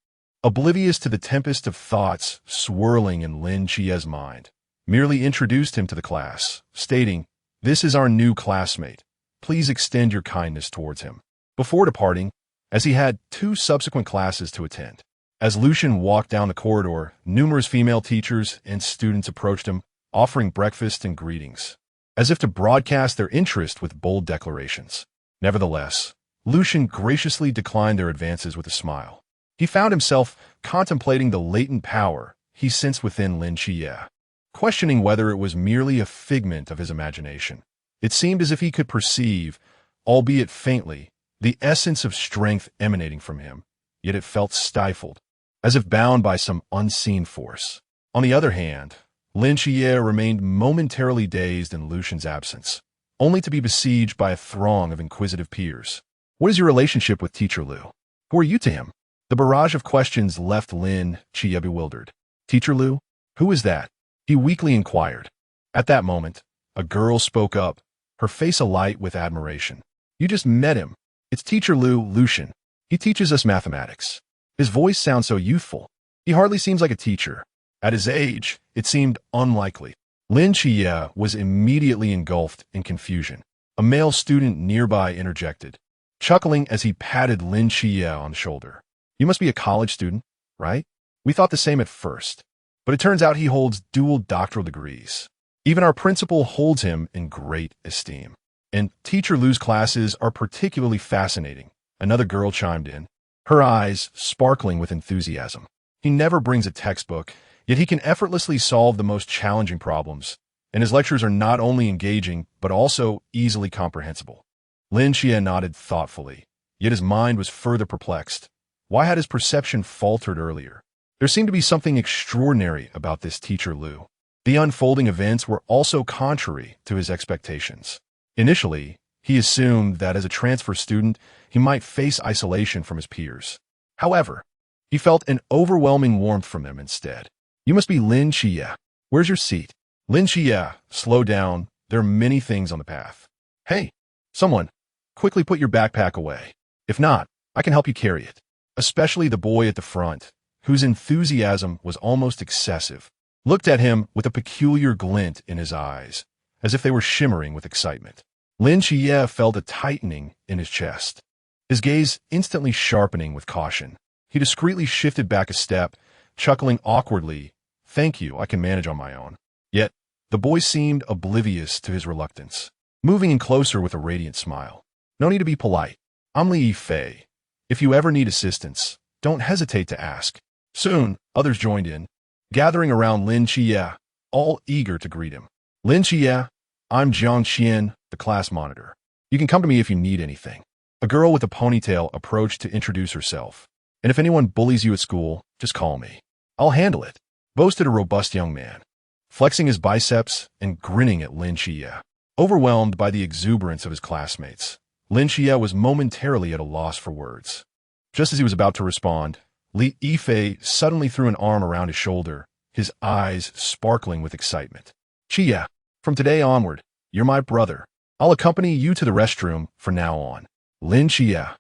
oblivious to the tempest of thoughts swirling in Lin Xiulan's mind, merely introduced him to the class, stating, "This is our new classmate. Please extend your kindness towards him," before departing, as he had 2 subsequent classes to attend. As Lucian walked down the corridor, numerous female teachers and students approached him, offering breakfast and greetings, as if to broadcast their interest with bold declarations. Nevertheless, Lucian graciously declined their advances with a smile. He found himself contemplating the latent power he sensed within Lin Xiulan, questioning whether it was merely a figment of his imagination. It seemed as if he could perceive, albeit faintly, the essence of strength emanating from him, yet it felt stifled, as if bound by some unseen force. On the other hand, Lin Xiulan remained momentarily dazed in Lucian's absence, only to be besieged by a throng of inquisitive peers. What is your relationship with Teacher Liu? Who are you to him? The barrage of questions left Lin Xiulan bewildered. Teacher Liu? Who is that? He weakly inquired. At that moment, a girl spoke up, her face alight with admiration. You just met him. It's Teacher Lin Xiulan. He teaches us mathematics. His voice sounds so youthful. He hardly seems like a teacher. At his age, it seemed unlikely. Lin Xiulan was immediately engulfed in confusion. A male student nearby interjected, chuckling as he patted Lin Xiulan on the shoulder. You must be a college student, right? We thought the same at first. But it turns out he holds dual doctoral degrees. Even our principal holds him in great esteem. And Teacher Liu's classes are particularly fascinating. Another girl chimed in, her eyes sparkling with enthusiasm. He never brings a textbook, yet he can effortlessly solve the most challenging problems, and his lectures are not only engaging, but also easily comprehensible. Lin Xiulan nodded thoughtfully, yet his mind was further perplexed. Why had his perception faltered earlier? There seemed to be something extraordinary about this Teacher Liu. The unfolding events were also contrary to his expectations. Initially, he assumed that as a transfer student, he might face isolation from his peers. However, he felt an overwhelming warmth from them instead. You must be Lin Xiulan. Where's your seat? Lin Xiulan, slow down. There are many things on the path. Hey, someone, quickly put your backpack away. If not, I can help you carry it. Especially the boy at the front, whose enthusiasm was almost excessive, looked at him with a peculiar glint in his eyes, as if they were shimmering with excitement. Lin Xiulan felt a tightening in his chest, his gaze instantly sharpening with caution. He discreetly shifted back a step, chuckling awkwardly. Thank you, I can manage on my own. Yet, the boy seemed oblivious to his reluctance, moving in closer with a radiant smile. No need to be polite. I'm Li Yifei. If you ever need assistance, don't hesitate to ask. Soon, others joined in, gathering around Lin Xiulan, all eager to greet him. Lin Xiulan, I'm Jiang Qian, the class monitor. You can come to me if you need anything. A girl with a ponytail approached to introduce herself. And if anyone bullies you at school, just call me. I'll handle it, boasted a robust young man, flexing his biceps and grinning at Lin Xiulan. Overwhelmed by the exuberance of his classmates, Lin Xiulan was momentarily at a loss for words. Just as he was about to respond, Li Yifei suddenly threw an arm around his shoulder, his eyes sparkling with excitement. Xiulan, from today onward, you're my brother. I'll accompany you to the restroom from now on. Lin Xiulan.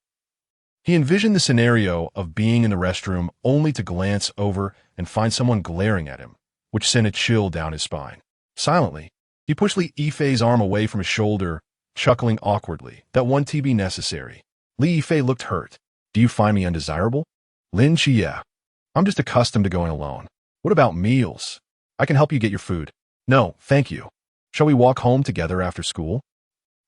He envisioned the scenario of being in the restroom only to glance over and find someone glaring at him, which sent a chill down his spine. Silently, he pushed Li Yifei's arm away from his shoulder, chuckling awkwardly. That won't be necessary. Li Yifei looked hurt. Do you find me undesirable? Lin Xiulan. I'm just accustomed to going alone. What about meals? I can help you get your food. No, thank you. Shall we walk home together after school?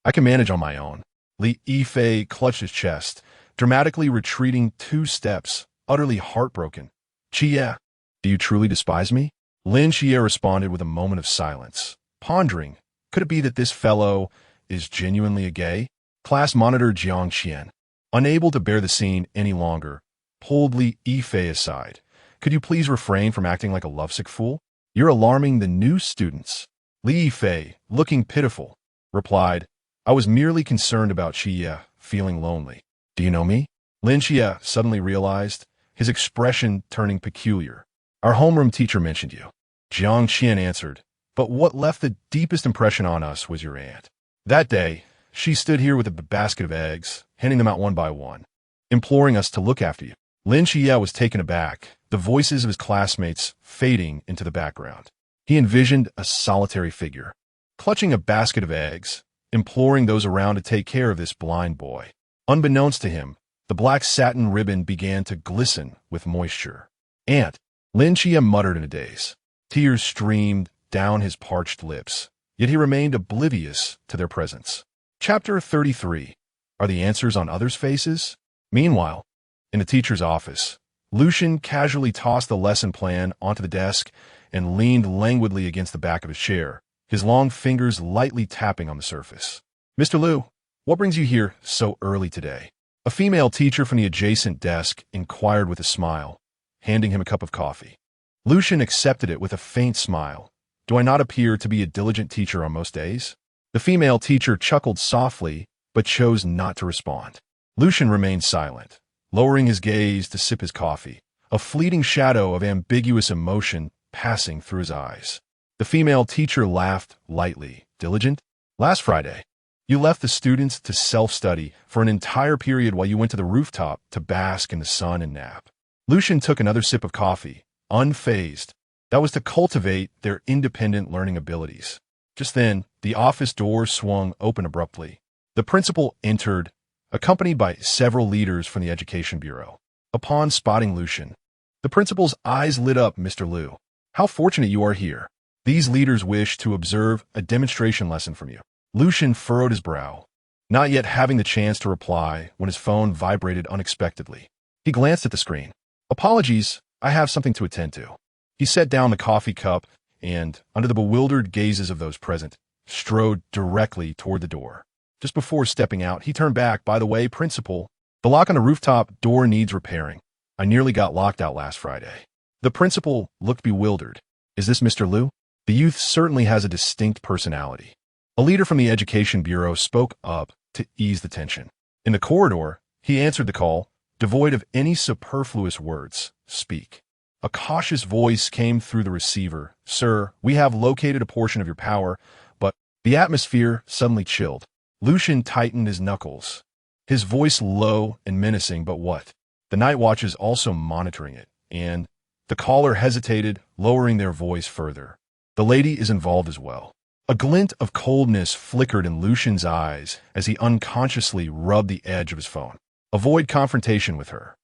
I can manage on my own. Li Yifei clutched his chest, dramatically retreating 2 steps, utterly heartbroken. Xiulan, do you truly despise me? Lin Xiulan responded with a moment of silence, pondering, could it be that this fellow is genuinely a gay? Class monitor Jiang Qian, unable to bear the scene any longer, pulled Li Yifei aside. Could you please refrain from acting like a lovesick fool? You're alarming the new students. Li Yifei, looking pitiful, replied, I was merely concerned about Xiulan feeling lonely. Do you know me? Lin Xiulan suddenly realized, his expression turning peculiar. Our homeroom teacher mentioned you. Jiang Qian answered, but what left the deepest impression on us was your aunt. That day, she stood here with a basket of eggs, handing them out one by one, imploring us to look after you. Lin Xiulan was taken aback, the voices of his classmates fading into the background. He envisioned a solitary figure, clutching a basket of eggs, imploring those around to take care of this blind boy. Unbeknownst to him, the black satin ribbon began to glisten with moisture. Aunt, Lin Xiulan muttered in a daze. Tears streamed down his parched lips, yet he remained oblivious to their presence. Chapter 33. Are the answers on others' faces? Meanwhile, in the teacher's office, Lucian casually tossed the lesson plan onto the desk and leaned languidly against the back of his chair, his long fingers lightly tapping on the surface. Mr. Liu, what brings you here so early today? A female teacher from the adjacent desk inquired with a smile, handing him a cup of coffee. Lucian accepted it with a faint smile. Do I not appear to be a diligent teacher on most days? The The female teacher chuckled softly, but chose not to respond. Lucian remained silent, lowering his gaze to sip his coffee, a fleeting shadow of ambiguous emotion passing through his eyes. The female teacher laughed lightly. Diligent? Last Friday, you left the students to self-study for an entire period while you went to the rooftop to bask in the sun and nap. Lucian took another sip of coffee, unfazed. That was to cultivate their independent learning abilities. Just then, the office door swung open abruptly. The principal entered, accompanied by several leaders from the Education Bureau. Upon spotting Lucian, the principal's eyes lit up. Mr. Liu, how fortunate you are here. These leaders wish to observe a demonstration lesson from you. Lucian furrowed his brow, not yet having the chance to reply when his phone vibrated unexpectedly. He glanced at the screen. Apologies, I have something to attend to. He set down the coffee cup and, under the bewildered gazes of those present, strode directly toward the door. Just before stepping out, he turned back. By the way, principal, the lock on the rooftop door needs repairing. I nearly got locked out last Friday. The principal looked bewildered. Is this Mr. Liu? The youth certainly has a distinct personality. A leader from the Education Bureau spoke up to ease the tension. In the corridor, he answered the call, devoid of any superfluous words. Speak. A cautious voice came through the receiver. Sir, we have located a portion of your power, but the atmosphere suddenly chilled. Lucian tightened his knuckles, his voice low and menacing. But what? The night watch is also monitoring it, and the caller hesitated, lowering their voice further. The lady is involved as well. A glint of coldness flickered in Lucian's eyes as he unconsciously rubbed the edge of his phone. Avoid confrontation with her.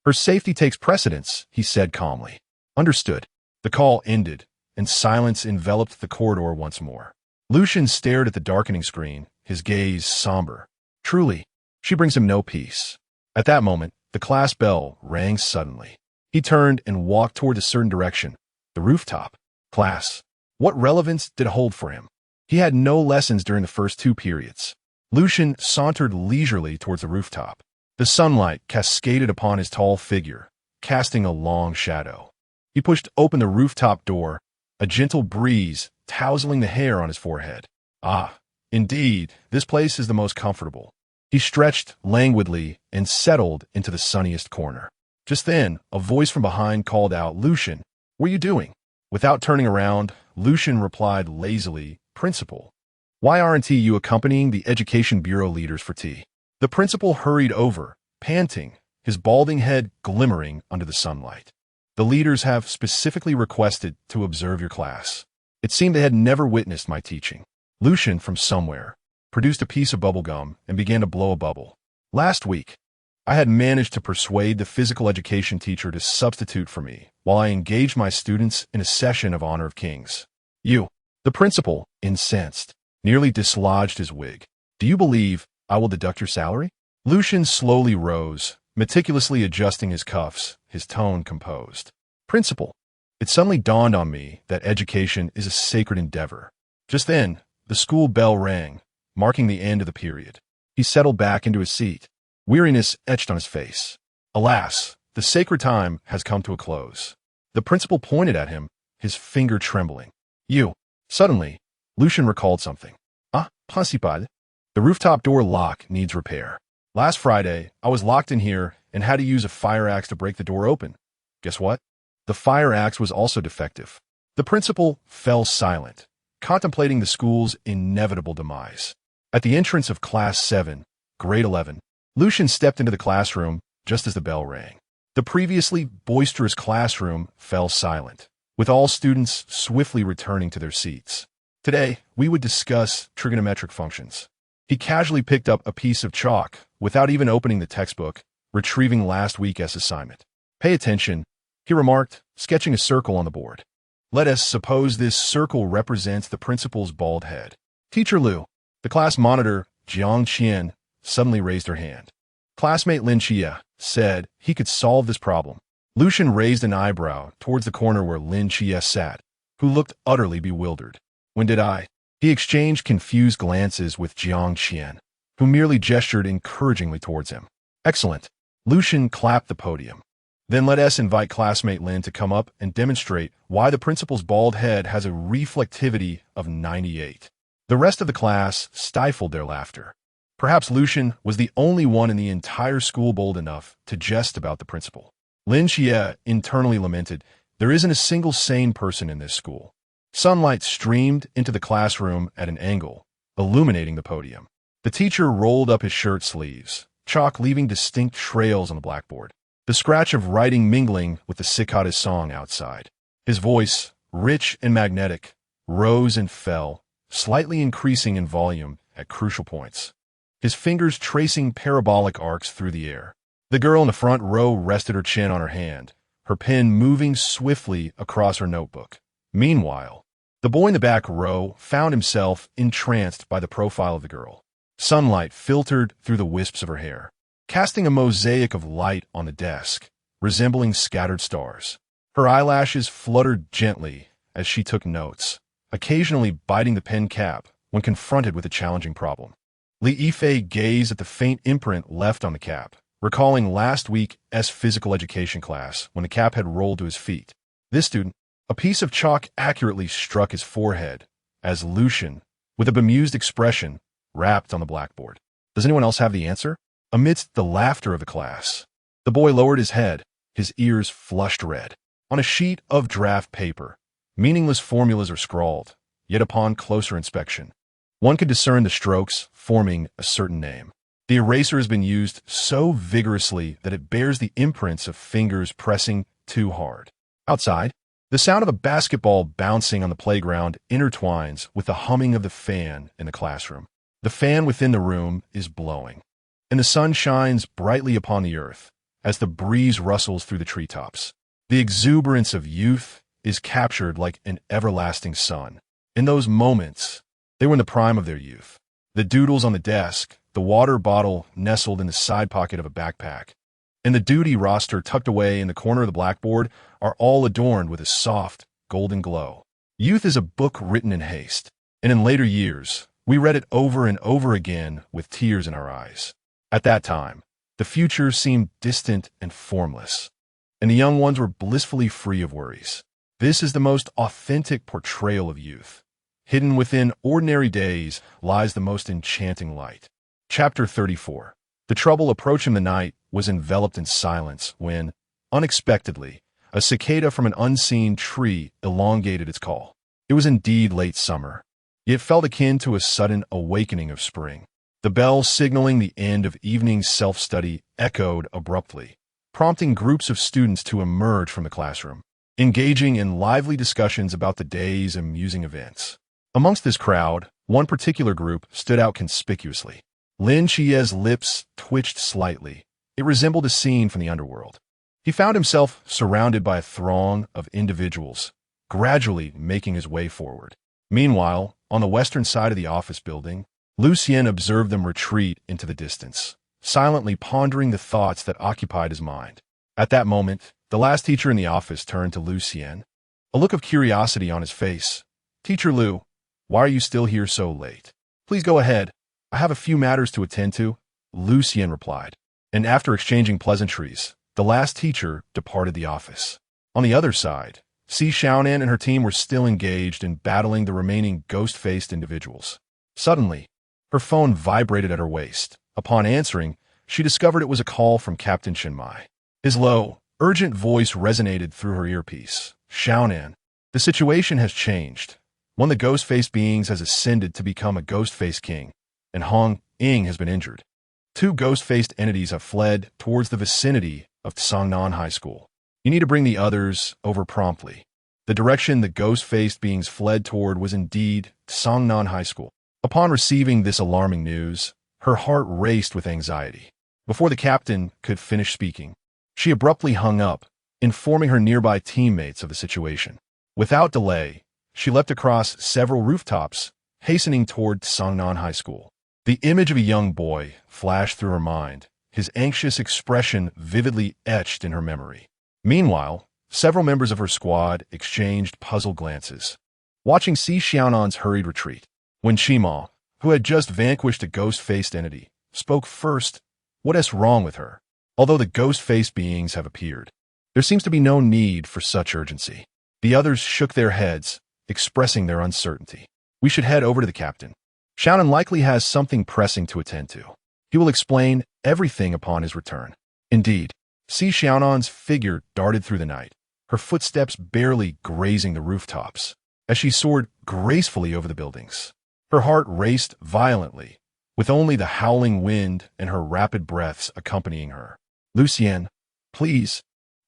Her safety takes precedence, he said calmly. Understood. The call ended, and silence enveloped the corridor once more. Lucian stared at the darkening screen, his gaze somber. Truly, she brings him no peace. At that moment, the class bell rang suddenly. He turned and walked toward a certain direction. The rooftop. Class. What relevance did it hold for him? He had no lessons during the first 2 periods. Lucian sauntered leisurely towards the rooftop. The sunlight cascaded upon his tall figure, casting a long shadow. He pushed open the rooftop door, a gentle breeze tousling the hair on his forehead. Ah, indeed, this place is the most comfortable. He stretched languidly and settled into the sunniest corner. Just then, a voice from behind called out, Lucian, what are you doing? Without turning around, Lucian replied lazily, Principal, why aren't you accompanying the Education Bureau leaders for tea? The principal hurried over, panting, his balding head glimmering under the sunlight. The leaders have specifically requested to observe your class. It seemed they had never witnessed my teaching. Lucian, from somewhere, produced a piece of bubble gum and began to blow a bubble. Last week, I had managed to persuade the physical education teacher to substitute for me while I engaged my students in a session of Honor of Kings. You, the principal, incensed, nearly dislodged his wig. Do you believe I will deduct your salary? Lucian slowly rose, meticulously adjusting his cuffs, his tone composed. Principal, it suddenly dawned on me that education is a sacred endeavor. Just then, the school bell rang, marking the end of the period. He settled back into his seat. Weariness etched on his face. Alas, the sacred time has come to a close. The principal pointed at him, his finger trembling. You. Suddenly, Lucian recalled something. Principal. The rooftop door lock needs repair. Last Friday, I was locked in here and had to use a fire axe to break the door open. Guess what? The fire axe was also defective. The principal fell silent, contemplating the school's inevitable demise. At the entrance of Class 7, Grade 11, Lucian stepped into the classroom just as the bell rang. The previously boisterous classroom fell silent, with all students swiftly returning to their seats. Today, we would discuss trigonometric functions. He casually picked up a piece of chalk without even opening the textbook, retrieving last week's assignment. Pay attention, he remarked, sketching a circle on the board. Let us suppose this circle represents the principal's bald head. Teacher Liu, the class monitor, Jiang Qian, suddenly raised her hand. Classmate Lin Xiulan said he could solve this problem. Lucian raised an eyebrow towards the corner where Lin Xiulan sat, who looked utterly bewildered. When did I? He exchanged confused glances with Jiang Qian, who merely gestured encouragingly towards him. Excellent. Lucian clapped the podium. Then let us invite classmate Lin to come up and demonstrate why the principal's bald head has a reflectivity of 98. The rest of the class stifled their laughter. Perhaps Lucian was the only one in the entire school bold enough to jest about the principal. Lin Xiulan internally lamented, "There isn't a single sane person in this school." Sunlight streamed into the classroom at an angle, illuminating the podium. The teacher rolled up his shirt sleeves, chalk leaving distinct trails on the blackboard, the scratch of writing mingling with the cicadas song outside. His voice, rich and magnetic, rose and fell, slightly increasing in volume at crucial points, his fingers tracing parabolic arcs through the air. The girl in the front row rested her chin on her hand, her pen moving swiftly across her notebook. Meanwhile, the boy in the back row found himself entranced by the profile of the girl. Sunlight filtered through the wisps of her hair, casting a mosaic of light on the desk, resembling scattered stars. Her eyelashes fluttered gently as she took notes, occasionally biting the pen cap when confronted with a challenging problem. Li Yifei gazed at the faint imprint left on the cap, recalling last week's physical education class when the cap had rolled to his feet. This student, a piece of chalk accurately struck his forehead as Lucian, with a bemused expression, rapped on the blackboard. Does anyone else have the answer? Amidst the laughter of the class, the boy lowered his head, his ears flushed red. On a sheet of draft paper, meaningless formulas are scrawled, yet upon closer inspection, one could discern the strokes forming a certain name. The eraser has been used so vigorously that it bears the imprints of fingers pressing too hard. Outside, the sound of a basketball bouncing on the playground intertwines with the humming of the fan in the classroom. The fan within the room is blowing, and the sun shines brightly upon the earth as the breeze rustles through the treetops. The exuberance of youth is captured like an everlasting sun. In those moments, they were in the prime of their youth. The doodles on the desk, the water bottle nestled in the side pocket of a backpack, and the duty roster tucked away in the corner of the blackboard are all adorned with a soft, golden glow. Youth is a book written in haste, and in later years, we read it over and over again with tears in our eyes. At that time, the future seemed distant and formless, and the young ones were blissfully free of worries. This is the most authentic portrayal of youth. Hidden within ordinary days lies the most enchanting light. Chapter 34. The trouble approaching the night was enveloped in silence when, unexpectedly, a cicada from an unseen tree elongated its call. It was indeed late summer. It felt akin to a sudden awakening of spring. The bell signaling the end of evening self-study echoed abruptly, prompting groups of students to emerge from the classroom, engaging in lively discussions about the day's amusing events. Amongst this crowd, one particular group stood out conspicuously. Lin Xiulan's lips twitched slightly. It resembled a scene from the underworld. He found himself surrounded by a throng of individuals, gradually making his way forward. Meanwhile, on the western side of the office building, Lucian observed them retreat into the distance, silently pondering the thoughts that occupied his mind. At that moment, the last teacher in the office turned to Lucian, a look of curiosity on his face. "Teacher Lu, why are you still here so late?" "Please go ahead. I have a few matters to attend to," Lucian replied. And after exchanging pleasantries, the last teacher departed the office. On the other side, Xiaonan and her team were still engaged in battling the remaining ghost-faced individuals. Suddenly, her phone vibrated at her waist. Upon answering, she discovered it was a call from Captain Shinmai. His low, urgent voice resonated through her earpiece. "Xiaonan, the situation has changed. One of the ghost-faced beings has ascended to become a ghost-faced king, and Hong Ying has been injured. 2 ghost-faced entities have fled towards the vicinity of Xiaonan High School. You need to bring the others over promptly." The direction the ghost-faced beings fled toward was indeed Xiaonan High School. Upon receiving this alarming news, her heart raced with anxiety. Before the captain could finish speaking, she abruptly hung up, informing her nearby teammates of the situation. Without delay, she leapt across several rooftops, hastening toward Xiaonan High School. The image of a young boy flashed through her mind, his anxious expression vividly etched in her memory. Meanwhile, several members of her squad exchanged puzzled glances, watching Xiaonan's hurried retreat. When Shima, who had just vanquished a ghost-faced entity, spoke first, "What is wrong with her? Although the ghost-faced beings have appeared, there seems to be no need for such urgency." The others shook their heads, expressing their uncertainty. We should head over to the captain. Xiaonan likely has something pressing to attend to. He will explain everything upon his return. Indeed, see Xiaonan's figure darted through the night, her footsteps barely grazing the rooftops, as she soared gracefully over the buildings. Her heart raced violently, with only the howling wind and her rapid breaths accompanying her. Lucien, please,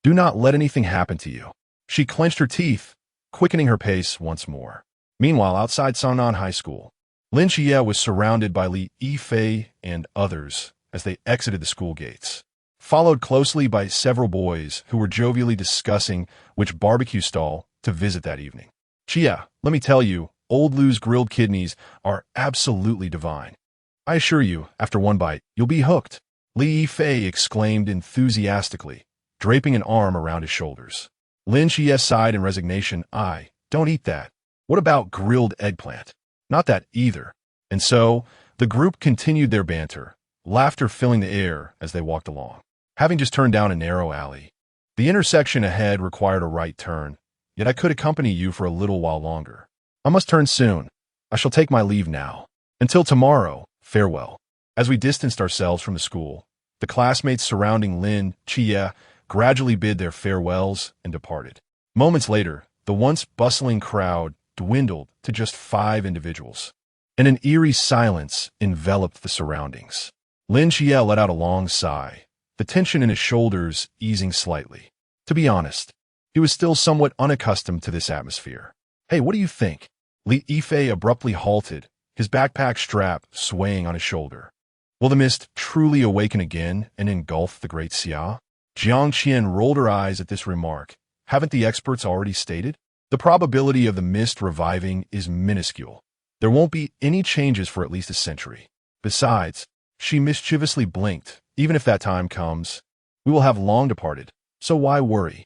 do not let anything happen to you. She clenched her teeth, quickening her pace once more. Meanwhile, outside Xiaonan High School, Lin Xiulan was surrounded by Li Yifei and others as they exited the school gates, followed closely by several boys who were jovially discussing which barbecue stall to visit that evening. Chia, let me tell you, Old Lou's grilled kidneys are absolutely divine. I assure you, after one bite, you'll be hooked. Li Yifei exclaimed enthusiastically, draping an arm around his shoulders. Lin Xiulan sighed in resignation. I don't eat that. What about grilled eggplant? Not that either. And so, the group continued their banter, laughter filling the air as they walked along. Having just turned down a narrow alley, the intersection ahead required a right turn, yet I could accompany you for a little while longer. I must turn soon. I shall take my leave now. Until tomorrow, farewell. As we distanced ourselves from the school, the classmates surrounding Lin Xiulan gradually bid their farewells and departed. Moments later, the once bustling crowd dwindled to just 5 individuals, and an eerie silence enveloped the surroundings. Lin Xiulan let out a long sigh, the tension in his shoulders easing slightly. To be honest, he was still somewhat unaccustomed to this atmosphere. Hey, what do you think? Li Yifei abruptly halted, his backpack strap swaying on his shoulder. Will the mist truly awaken again and engulf the great Xia? Jiang Qian rolled her eyes at this remark. Haven't the experts already stated? The probability of the mist reviving is minuscule. There won't be any changes for at least a century. Besides, she mischievously blinked. Even if that time comes, we will have long departed. So why worry?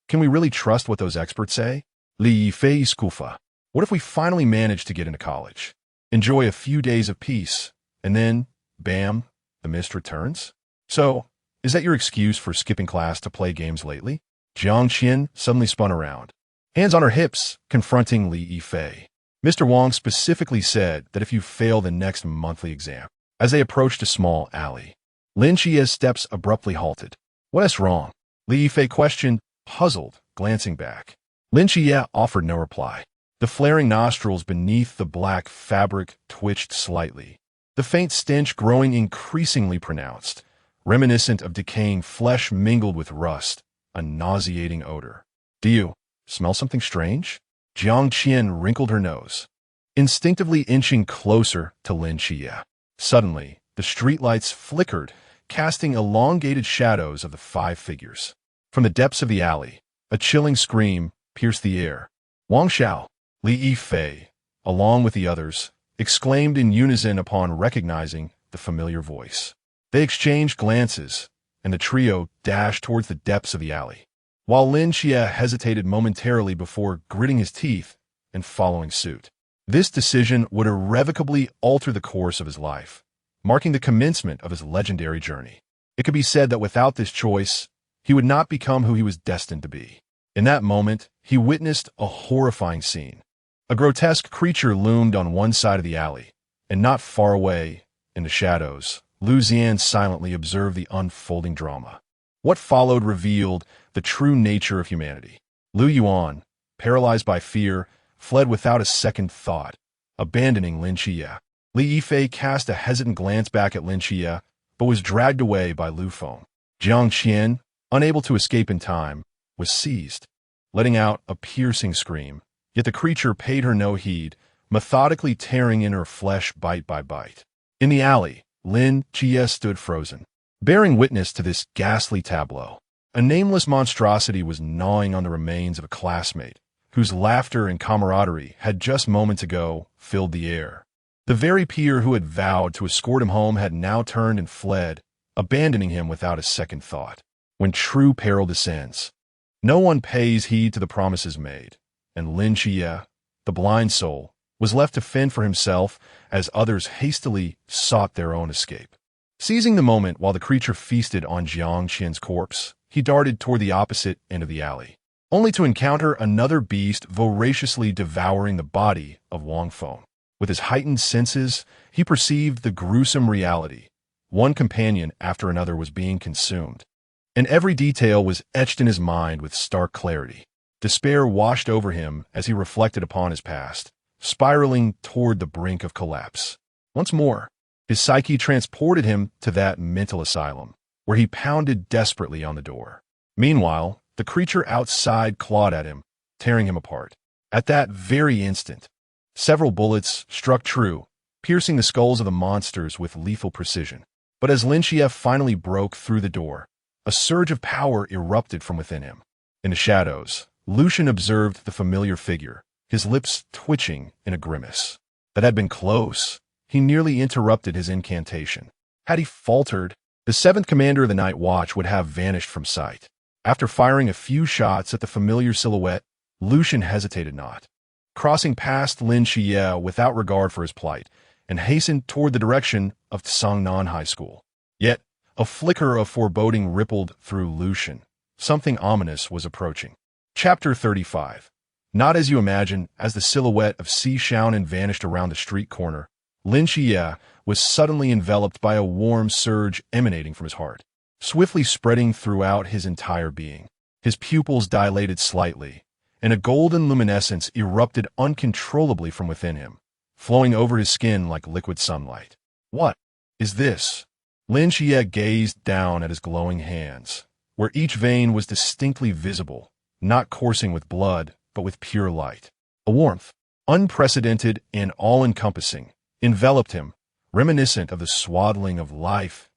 Can we really trust what those experts say? Li Yifei Skufa. What if we finally manage to get into college? Enjoy a few days of peace, and then, bam, the mist returns? So, is that your excuse for skipping class to play games lately? Jiang Qian suddenly spun around, hands on her hips, confronting Li Yifei. Mr. Wang specifically said that if you fail the next monthly exam, as they approached a small alley, Lin Xiulan's steps abruptly halted. What's wrong? Li Yifei questioned, puzzled, glancing back. Lin Xiulan offered no reply. The flaring nostrils beneath the black fabric twitched slightly, the faint stench growing increasingly pronounced, reminiscent of decaying flesh mingled with rust, a nauseating odor. Do you smell something strange? Jiang Qian wrinkled her nose, instinctively inching closer to Lin Xiulan. Suddenly, the streetlights flickered, casting elongated shadows of the 5 figures. From the depths of the alley, a chilling scream pierced the air. Wang Xiao, Li Yifei, along with the others, exclaimed in unison upon recognizing the familiar voice. They exchanged glances, and the trio dashed towards the depths of the alley, while Lin Xiulan hesitated momentarily before gritting his teeth and following suit. This decision would irrevocably alter the course of his life, marking the commencement of his legendary journey. It could be said that without this choice, he would not become who he was destined to be. In that moment, he witnessed a horrifying scene. A grotesque creature loomed on one side of the alley, and not far away, in the shadows, Lu Xian silently observed the unfolding drama. What followed revealed the true nature of humanity. Lu Yuan, paralyzed by fear, fled without a second thought, abandoning Lin Xiulan. Li Yifei cast a hesitant glance back at Lin Xiulan, but was dragged away by Lu Feng. Jiang Qian, unable to escape in time, was seized, letting out a piercing scream. Yet the creature paid her no heed, methodically tearing in her flesh bite by bite. In the alley, Lin Xiulan stood frozen, bearing witness to this ghastly tableau. A nameless monstrosity was gnawing on the remains of a classmate, whose laughter and camaraderie had just moments ago filled the air. The very peer who had vowed to escort him home had now turned and fled, abandoning him without a second thought. When true peril descends, no one pays heed to the promises made, and Lin Xiulan, the blind soul, was left to fend for himself as others hastily sought their own escape. Seizing the moment while the creature feasted on Jiang Qian's corpse, he darted toward the opposite end of the alley. only to encounter another beast voraciously devouring the body of Wang Feng. With his heightened senses, he perceived the gruesome reality. One companion after another was being consumed, and every detail was etched in his mind with stark clarity. Despair washed over him as he reflected upon his past, spiraling toward the brink of collapse. Once more, his psyche transported him to that mental asylum, where he pounded desperately on the door. Meanwhile, the creature outside clawed at him, tearing him apart. At that very instant, several bullets struck true, piercing the skulls of the monsters with lethal precision. But as Lin Xiulan finally broke through the door, a surge of power erupted from within him. In the shadows, Lucian observed the familiar figure, his lips twitching in a grimace. That had been close. He nearly interrupted his incantation. Had he faltered, the seventh commander of the Night Watch would have vanished from sight. After firing a few shots at the familiar silhouette, Lucian hesitated not, crossing past Lin Xiulan without regard for his plight, and hastened toward the direction of Xiaonan High School. Yet, a flicker of foreboding rippled through Lucian. Something ominous was approaching. Chapter 35. Not as you imagine. As the silhouette of Xiaonan vanished around the street corner, Lin Xiulan was suddenly enveloped by a warm surge emanating from his heart, swiftly spreading throughout his entire being. His pupils dilated slightly, and a golden luminescence erupted uncontrollably from within him, flowing over his skin like liquid sunlight. What is this? Lin Xiulan gazed down at his glowing hands, where each vein was distinctly visible, not coursing with blood, but with pure light. A warmth, unprecedented and all-encompassing, enveloped him, reminiscent of the swaddling of life's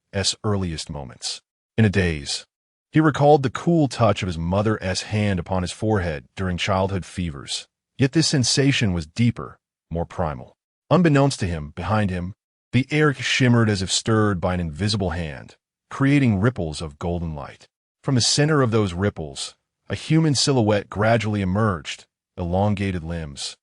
earliest moments. In a daze, he recalled the cool touch of his mother's hand upon his forehead during childhood fevers. Yet this sensation was deeper, more primal. Unbeknownst to him, behind him, the air shimmered as if stirred by an invisible hand, creating ripples of golden light. From the center of those ripples, a human silhouette gradually emerged, elongated limbs,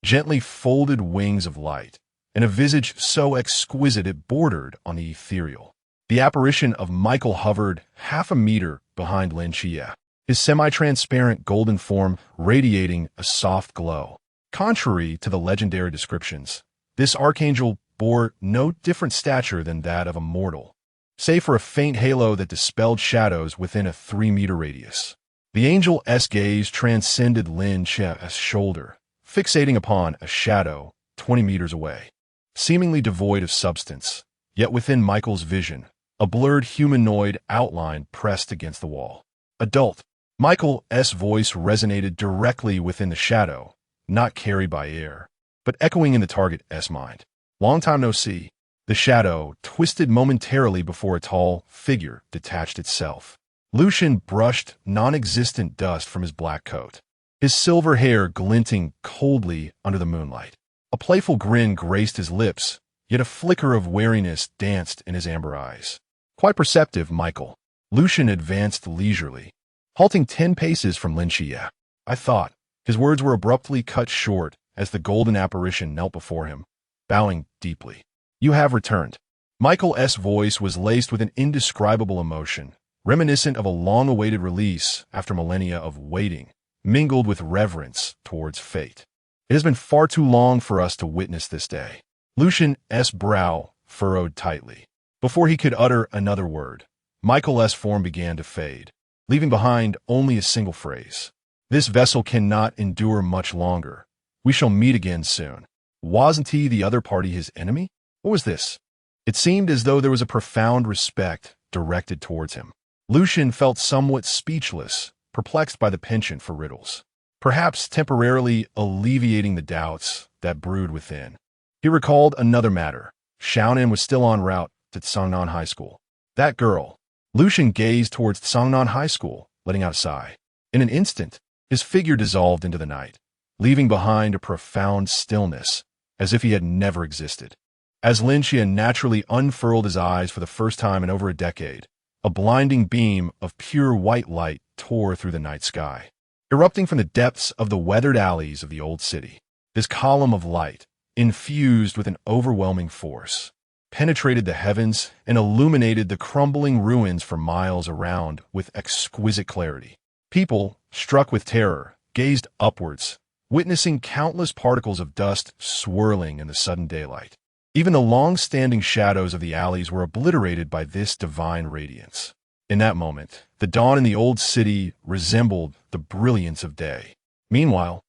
gently folded wings of light, and a visage so exquisite it bordered on the ethereal. The apparition of Michael hovered half a meter behind Lin Xiulan, his semi-transparent golden form radiating a soft glow. Contrary to the legendary descriptions, this archangel bore no different stature than that of a mortal, save for a faint halo that dispelled shadows within a 3-meter radius. The angel's gaze transcended Lin Xiulan's shoulder, fixating upon a shadow 20 meters away, seemingly devoid of substance, yet within Michael's vision, a blurred humanoid outline pressed against the wall. Adult. Michael's voice resonated directly within the shadow, not carried by air, but echoing in the target's mind. Long time no see. The shadow twisted momentarily before a tall figure detached itself. Lucian brushed non-existent dust from his black coat, his silver hair glinting coldly under the moonlight. A playful grin graced his lips, yet a flicker of wariness danced in his amber eyes. Quite perceptive, Michael. Lucian advanced leisurely, halting 10 paces from Lin Xiulan. I thought. His words were abruptly cut short as the golden apparition knelt before him, bowing deeply. You have returned. Michael's voice was laced with an indescribable emotion, reminiscent of a long-awaited release after millennia of waiting, mingled with reverence towards fate. It has been far too long for us to witness this day. Lucian's brow furrowed tightly. Before he could utter another word, Michael's form began to fade, leaving behind only a single phrase. This vessel cannot endure much longer. We shall meet again soon. Wasn't he the other party his enemy? What was this? It seemed as though there was a profound respect directed towards him. Lucian felt somewhat speechless, perplexed by the penchant for riddles, perhaps temporarily alleviating the doubts that brewed within. He recalled another matter. Xiaonan was still en route to Xiaonan High School. That girl. Lucian gazed towards Xiaonan High School, letting out a sigh. In an instant, his figure dissolved into the night, leaving behind a profound stillness, as if he had never existed. As Lin Xiulan naturally unfurled his eyes for the first time in over a decade, a blinding beam of pure white light tore through the night sky. Erupting from the depths of the weathered alleys of the old city, this column of light, infused with an overwhelming force, penetrated the heavens and illuminated the crumbling ruins for miles around with exquisite clarity. People, struck with terror, gazed upwards, witnessing countless particles of dust swirling in the sudden daylight. Even the long-standing shadows of the alleys were obliterated by this divine radiance. In that moment, the dawn in the old city resembled the brilliance of day. Meanwhile,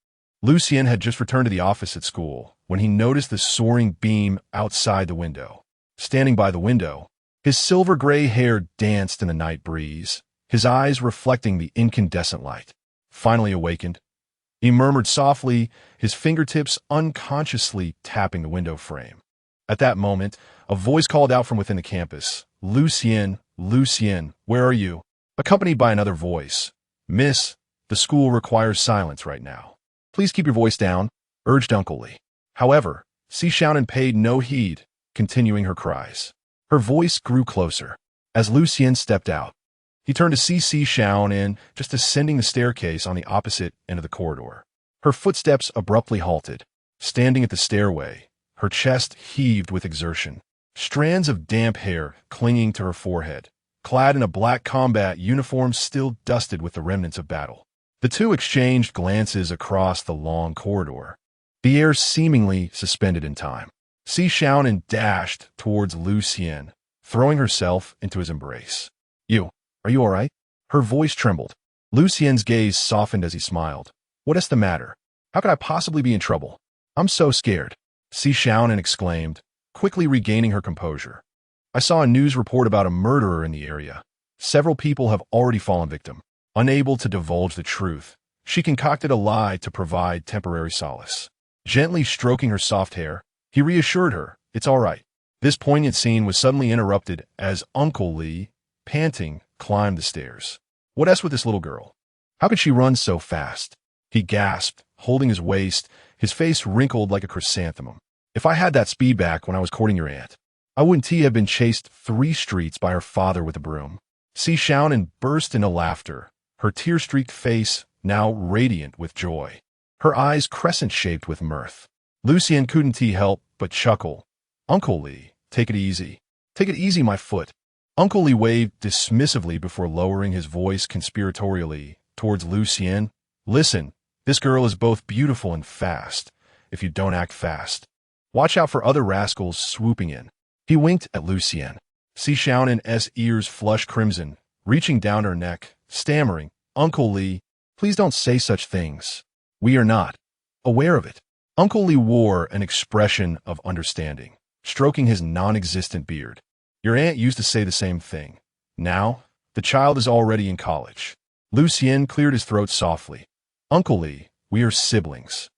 Lucien had just returned to the office at school when he noticed the soaring beam outside the window. Standing by the window, his silver-gray hair danced in the night breeze, his eyes reflecting the incandescent light. Finally awakened, he murmured softly, his fingertips unconsciously tapping the window frame. At that moment, a voice called out from within the campus, "Lucien, Lucien, where are you?" Accompanied by another voice, "Miss, the school requires silence right now. Please keep your voice down," urged Uncle Lee. However, Xiaonan paid no heed, continuing her cries. Her voice grew closer. As Lucien stepped out, he turned to see Xiaonan just ascending the staircase on the opposite end of the corridor. Her footsteps abruptly halted. Standing at the stairway, her chest heaved with exertion. Strands of damp hair clinging to her forehead, clad in a black combat uniform still dusted with the remnants of battle. The two exchanged glances across the long corridor, the air seemingly suspended in time. Xiaonan dashed towards Lucien, throwing herself into his embrace. Are you all right?" Her voice trembled. Lucien's gaze softened as he smiled. "What is the matter? How could I possibly be in trouble? I'm so scared," Xiaonan exclaimed, quickly regaining her composure. "I saw a news report about a murderer in the area. Several people have already fallen victim." Unable to divulge the truth, she concocted a lie to provide temporary solace. Gently stroking her soft hair, he reassured her, "It's all right." This poignant scene was suddenly interrupted as Uncle Lee, panting, climbed the stairs. "What else with this little girl? How could she run so fast?" He gasped, holding his waist, his face wrinkled like a chrysanthemum. "If I had that speed back when I was courting your aunt, I wouldn't have been chased 3 streets by her father with a broom." Xiaonan burst into laughter, her tear-streaked face now radiant with joy, her eyes crescent-shaped with mirth. Lucien couldn't help but chuckle. "Uncle Lee, take it easy. Take it easy, my foot." Uncle Lee waved dismissively before lowering his voice conspiratorially towards Lucien. "Listen, this girl is both beautiful and fast, if you don't act fast. Watch out for other rascals swooping in." He winked at Lucien. Xiaonan's ears flushed crimson, reaching down her neck, stammering, "Uncle Lee, please don't say such things. We are not aware of it." Uncle Lee wore an expression of understanding, stroking his non-existent beard. "Your aunt used to say the same thing. Now, the child is already in college." Lucien cleared his throat softly. "Uncle Lee, we are siblings."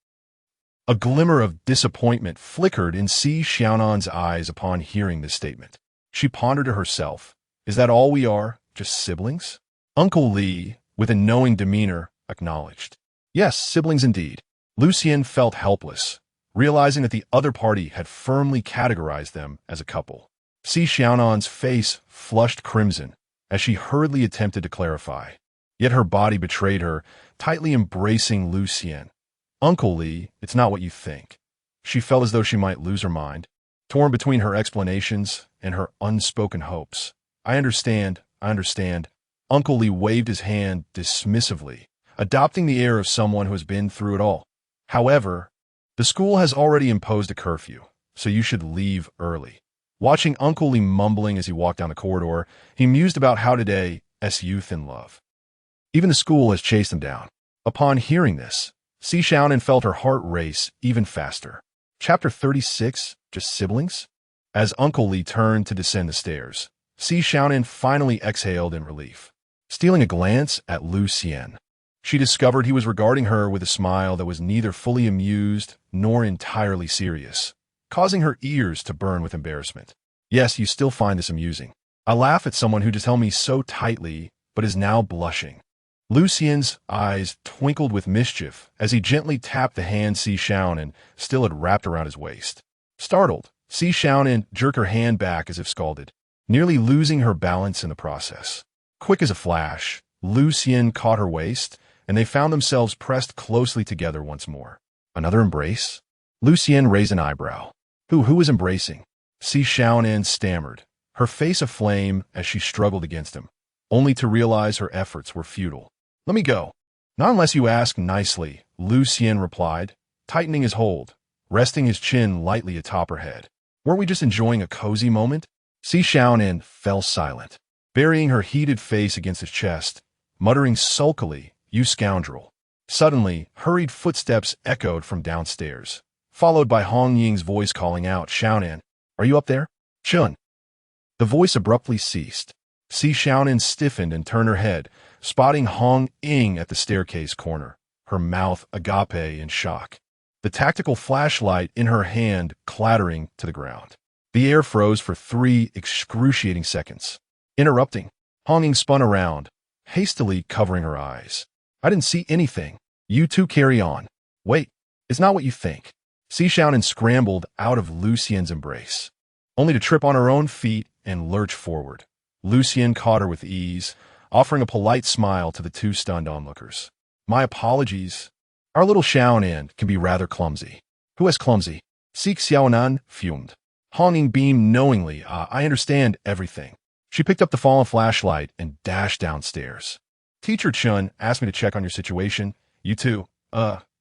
A glimmer of disappointment flickered in Xiaonan's eyes upon hearing this statement. She pondered to herself, "Is that all we are, just siblings?" Uncle Lee, with a knowing demeanor, acknowledged, "Yes, siblings indeed." Lucien felt helpless, realizing that the other party had firmly categorized them as a couple. Xiaonan's face flushed crimson as she hurriedly attempted to clarify. Yet her body betrayed her, tightly embracing Lucien. "Uncle Lee, it's not what you think." She felt as though she might lose her mind, torn between her explanations and her unspoken hopes. I understand. Uncle Lee waved his hand dismissively, adopting the air of someone who has been through it all. "However, the school has already imposed a curfew, so you should leave early." Watching Uncle Lee mumbling as he walked down the corridor, he mused about how today's youth in love. Even the school has chased them down. Upon hearing this, Xiaonan felt her heart race even faster. Chapter 36, Just Siblings? As Uncle Lee turned to descend the stairs, Xiaonan finally exhaled in relief. Stealing a glance at Lucien, she discovered he was regarding her with a smile that was neither fully amused nor entirely serious, causing her ears to burn with embarrassment. "Yes, you still find this amusing. I laugh at someone who just held me so tightly, but is now blushing." Lucien's eyes twinkled with mischief as he gently tapped the hand Xiaonan still had wrapped around his waist. Startled, Xiaonan jerked her hand back as if scalded, nearly losing her balance in the process. Quick as a flash, Lucien caught her waist, and they found themselves pressed closely together once more. Another embrace? Lucien raised an eyebrow. Who was embracing? Xiaonan stammered, her face aflame as she struggled against him, only to realize her efforts were futile. Let me go. Not unless you ask nicely, Lin Xiulan replied, tightening his hold, resting his chin lightly atop her head. Weren't we just enjoying a cozy moment? Xiaonan fell silent, burying her heated face against his chest, muttering sulkily, "You scoundrel." Suddenly, hurried footsteps echoed from downstairs, followed by Hong Ying's voice calling out, "Xiaonan, are you up there? Chun." The voice abruptly ceased. Xiaonan stiffened and turned her head, spotting Hong Ying at the staircase corner, her mouth agape in shock. The tactical flashlight in her hand clattering to the ground. The air froze for 3 excruciating seconds. Interrupting, Hong Ying spun around, hastily covering her eyes. "I didn't see anything. You two carry on." "Wait, it's not what you think." Xiaonan scrambled out of Lin Xiulan's embrace, only to trip on her own feet and lurch forward. Lin Xiulan caught her with ease, offering a polite smile to the 2 stunned onlookers. "My apologies. Our little Xiaonan can be rather clumsy." "Who is clumsy?" Xiaonan fumed. Hong Ying beamed knowingly. "I understand everything." She picked up the fallen flashlight and dashed downstairs. "Teacher Chun asked me to check on your situation. You two,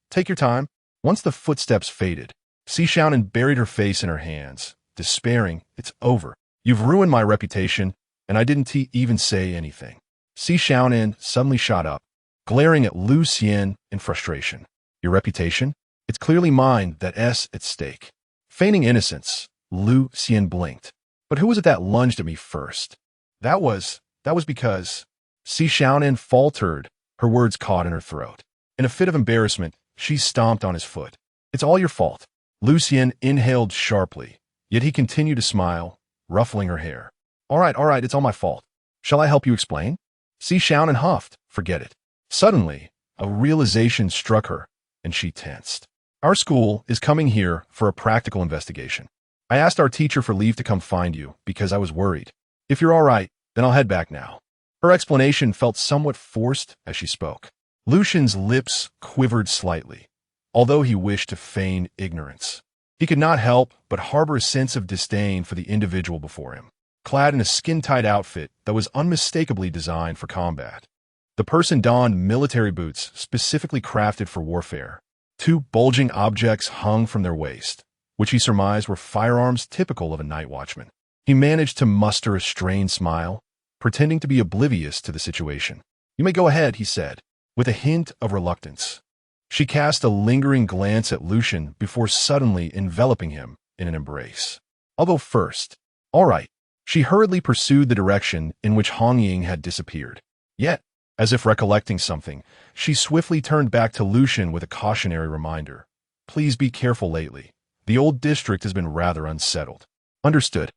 take your time." Once the footsteps faded, Xiaonan buried her face in her hands, despairing. "It's over. You've ruined my reputation, and I didn't even say anything." Xiaonan suddenly shot up, glaring at Lin Xiulan in frustration. "Your reputation? It's clearly mine that's at stake." Feigning innocence, Lin Xiulan blinked. "But who was it that lunged at me first?" That was because Xiaonan faltered, her words caught in her throat. In a fit of embarrassment, she stomped on his foot. "It's all your fault." Lin Xiulan inhaled sharply, yet he continued to smile, ruffling her hair. All right, it's all my fault. Shall I help you explain?" Xiaonan huffed. "Forget it." Suddenly, a realization struck her, and she tensed. "Our school is coming here for a practical investigation. I asked our teacher for leave to come find you because I was worried. If you're all right, then I'll head back now." Her explanation felt somewhat forced as she spoke. Lucian's lips quivered slightly, although he wished to feign ignorance. He could not help but harbor a sense of disdain for the individual before him, clad in a skin-tight outfit that was unmistakably designed for combat. The person donned military boots specifically crafted for warfare. 2 bulging objects hung from their waist, which he surmised were firearms typical of a night watchman. He managed to muster a strained smile, pretending to be oblivious to the situation. "You may go ahead," he said, with a hint of reluctance. She cast a lingering glance at Lucian before suddenly enveloping him in an embrace. "I'll go first." "All right." She hurriedly pursued the direction in which Hong Ying had disappeared. Yet, as if recollecting something, she swiftly turned back to Lucian with a cautionary reminder. "Please be careful lately. The old district has been rather unsettled." "Understood."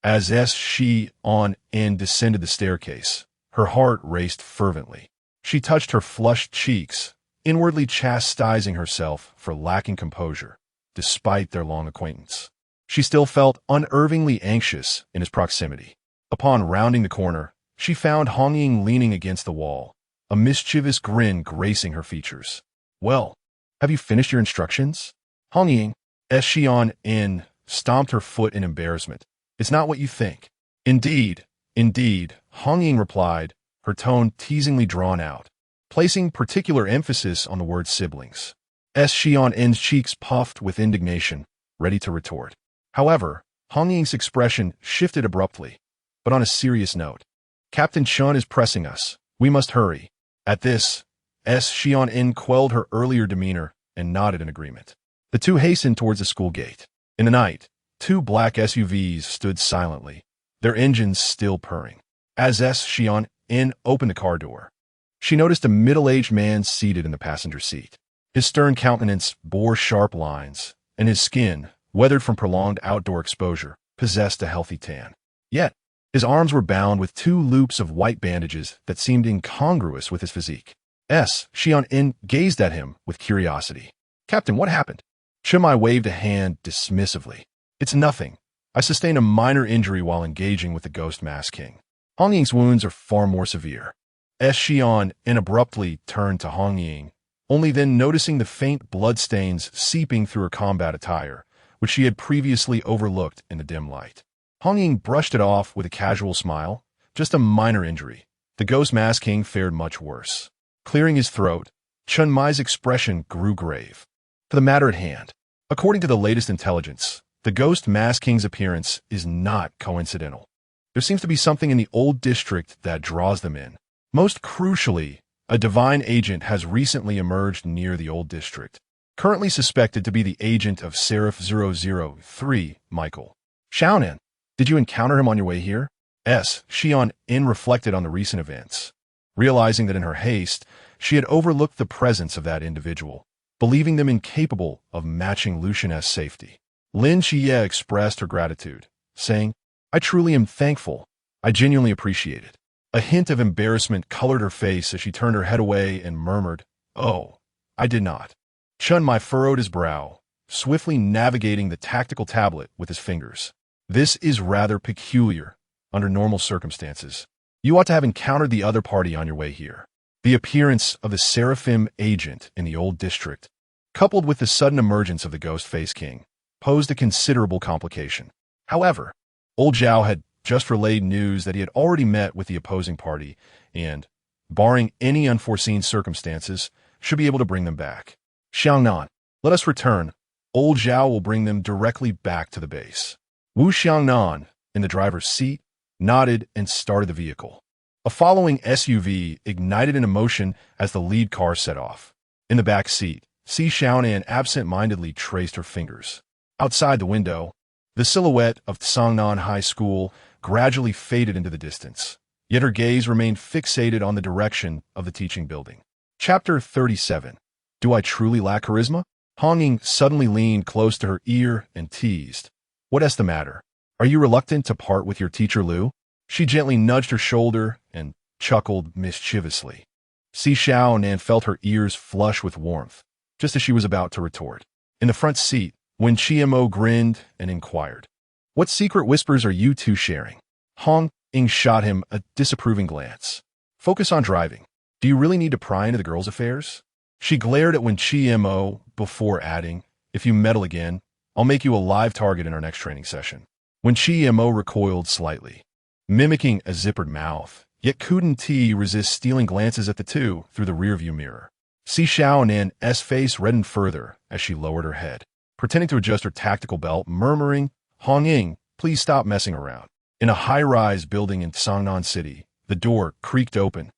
As Xiaonan descended the staircase, her heart raced fervently. She touched her flushed cheeks, inwardly chastising herself for lacking composure, despite their long acquaintance. She still felt unnervingly anxious in his proximity. Upon rounding the corner, she found Hong Ying leaning against the wall, a mischievous grin gracing her features. "Well, have you finished your instructions?" Hong Ying, Xiaonan, stomped her foot in embarrassment. "It's not what you think." Indeed, Hong Ying replied, her tone teasingly drawn out, placing particular emphasis on the word siblings. Xiaonan's cheeks puffed with indignation, ready to retort. However, Hong Ying's expression shifted abruptly, but on a serious note. "Captain Chun is pressing us. We must hurry." At this, Xiaonan quelled her earlier demeanor and nodded in agreement. The two hastened towards the school gate. In the night, 2 black SUVs stood silently, their engines still purring. As Xiaonan opened the car door, she noticed a middle-aged man seated in the passenger seat. His stern countenance bore sharp lines, and his skin, weathered from prolonged outdoor exposure, possessed a healthy tan. Yet, his arms were bound with 2 loops of white bandages that seemed incongruous with his physique. Xiaonan gazed at him with curiosity. "Captain, what happened?" Chimai waved a hand dismissively. "It's nothing. I sustained a minor injury while engaging with the Ghost Mask King." Hong Ying's wounds are far more severe. Xiaonan abruptly turned to Hong Ying, only then noticing the faint bloodstains seeping through her combat attire, which she had previously overlooked in the dim light. Hong Ying brushed it off with a casual smile. "Just a minor injury. The Ghost Mask King fared much worse." Clearing his throat, Chun Mai's expression grew grave. To the matter at hand. According to the latest intelligence, the Ghost Mask King's appearance is not coincidental. There seems to be something in the old district that draws them in. Most crucially, a divine agent has recently emerged near the old district, currently suspected to be the agent of Seraph 003, Michael. Xiaonan, did you encounter him on your way here? Xiaonan reflected on the recent events, realizing that in her haste, she had overlooked the presence of that individual, believing them incapable of matching Lucian's safety. Lin Xiulan expressed her gratitude, saying, I truly am thankful. I genuinely appreciate it. A hint of embarrassment colored her face as she turned her head away and murmured, Oh, I did not. Chun Mai furrowed his brow, swiftly navigating the tactical tablet with his fingers. This is rather peculiar, under normal circumstances. You ought to have encountered the other party on your way here. The appearance of the Seraphim agent in the old district, coupled with the sudden emergence of the Ghost Face King, posed a considerable complication. However, old Zhao had just relayed news that he had already met with the opposing party and, barring any unforeseen circumstances, should be able to bring them back. Xiaonan, let us return. Old Zhao will bring them directly back to the base. Wu Xiaonan, in the driver's seat, nodded and started the vehicle. A following SUV ignited into motion as the lead car set off. In the back seat, Xiaonan absent-mindedly traced her fingers. Outside the window, the silhouette of Xiaonan High School gradually faded into the distance, yet her gaze remained fixated on the direction of the teaching building. Chapter 37. Do I truly lack charisma? Honging suddenly leaned close to her ear and teased. What's the matter? Are you reluctant to part with your teacher Lu? She gently nudged her shoulder and chuckled mischievously. Xiaonan felt her ears flush with warmth, just as she was about to retort. In the front seat, Wen Qianmo grinned and inquired, What secret whispers are you two sharing? Hong Ying shot him a disapproving glance. Focus on driving. Do you really need to pry into the girls' affairs? She glared at Wen Qianmo before adding, If you meddle again, I'll make you a live target in our next training session. Wen Qianmo recoiled slightly, mimicking a zippered mouth, yet couldn't resist stealing glances at the two through the rearview mirror. Xiaonan's face reddened further as she lowered her head, pretending to adjust her tactical belt, murmuring, Hong Ying, please stop messing around. In a high-rise building in Xiangnan City, the door creaked open,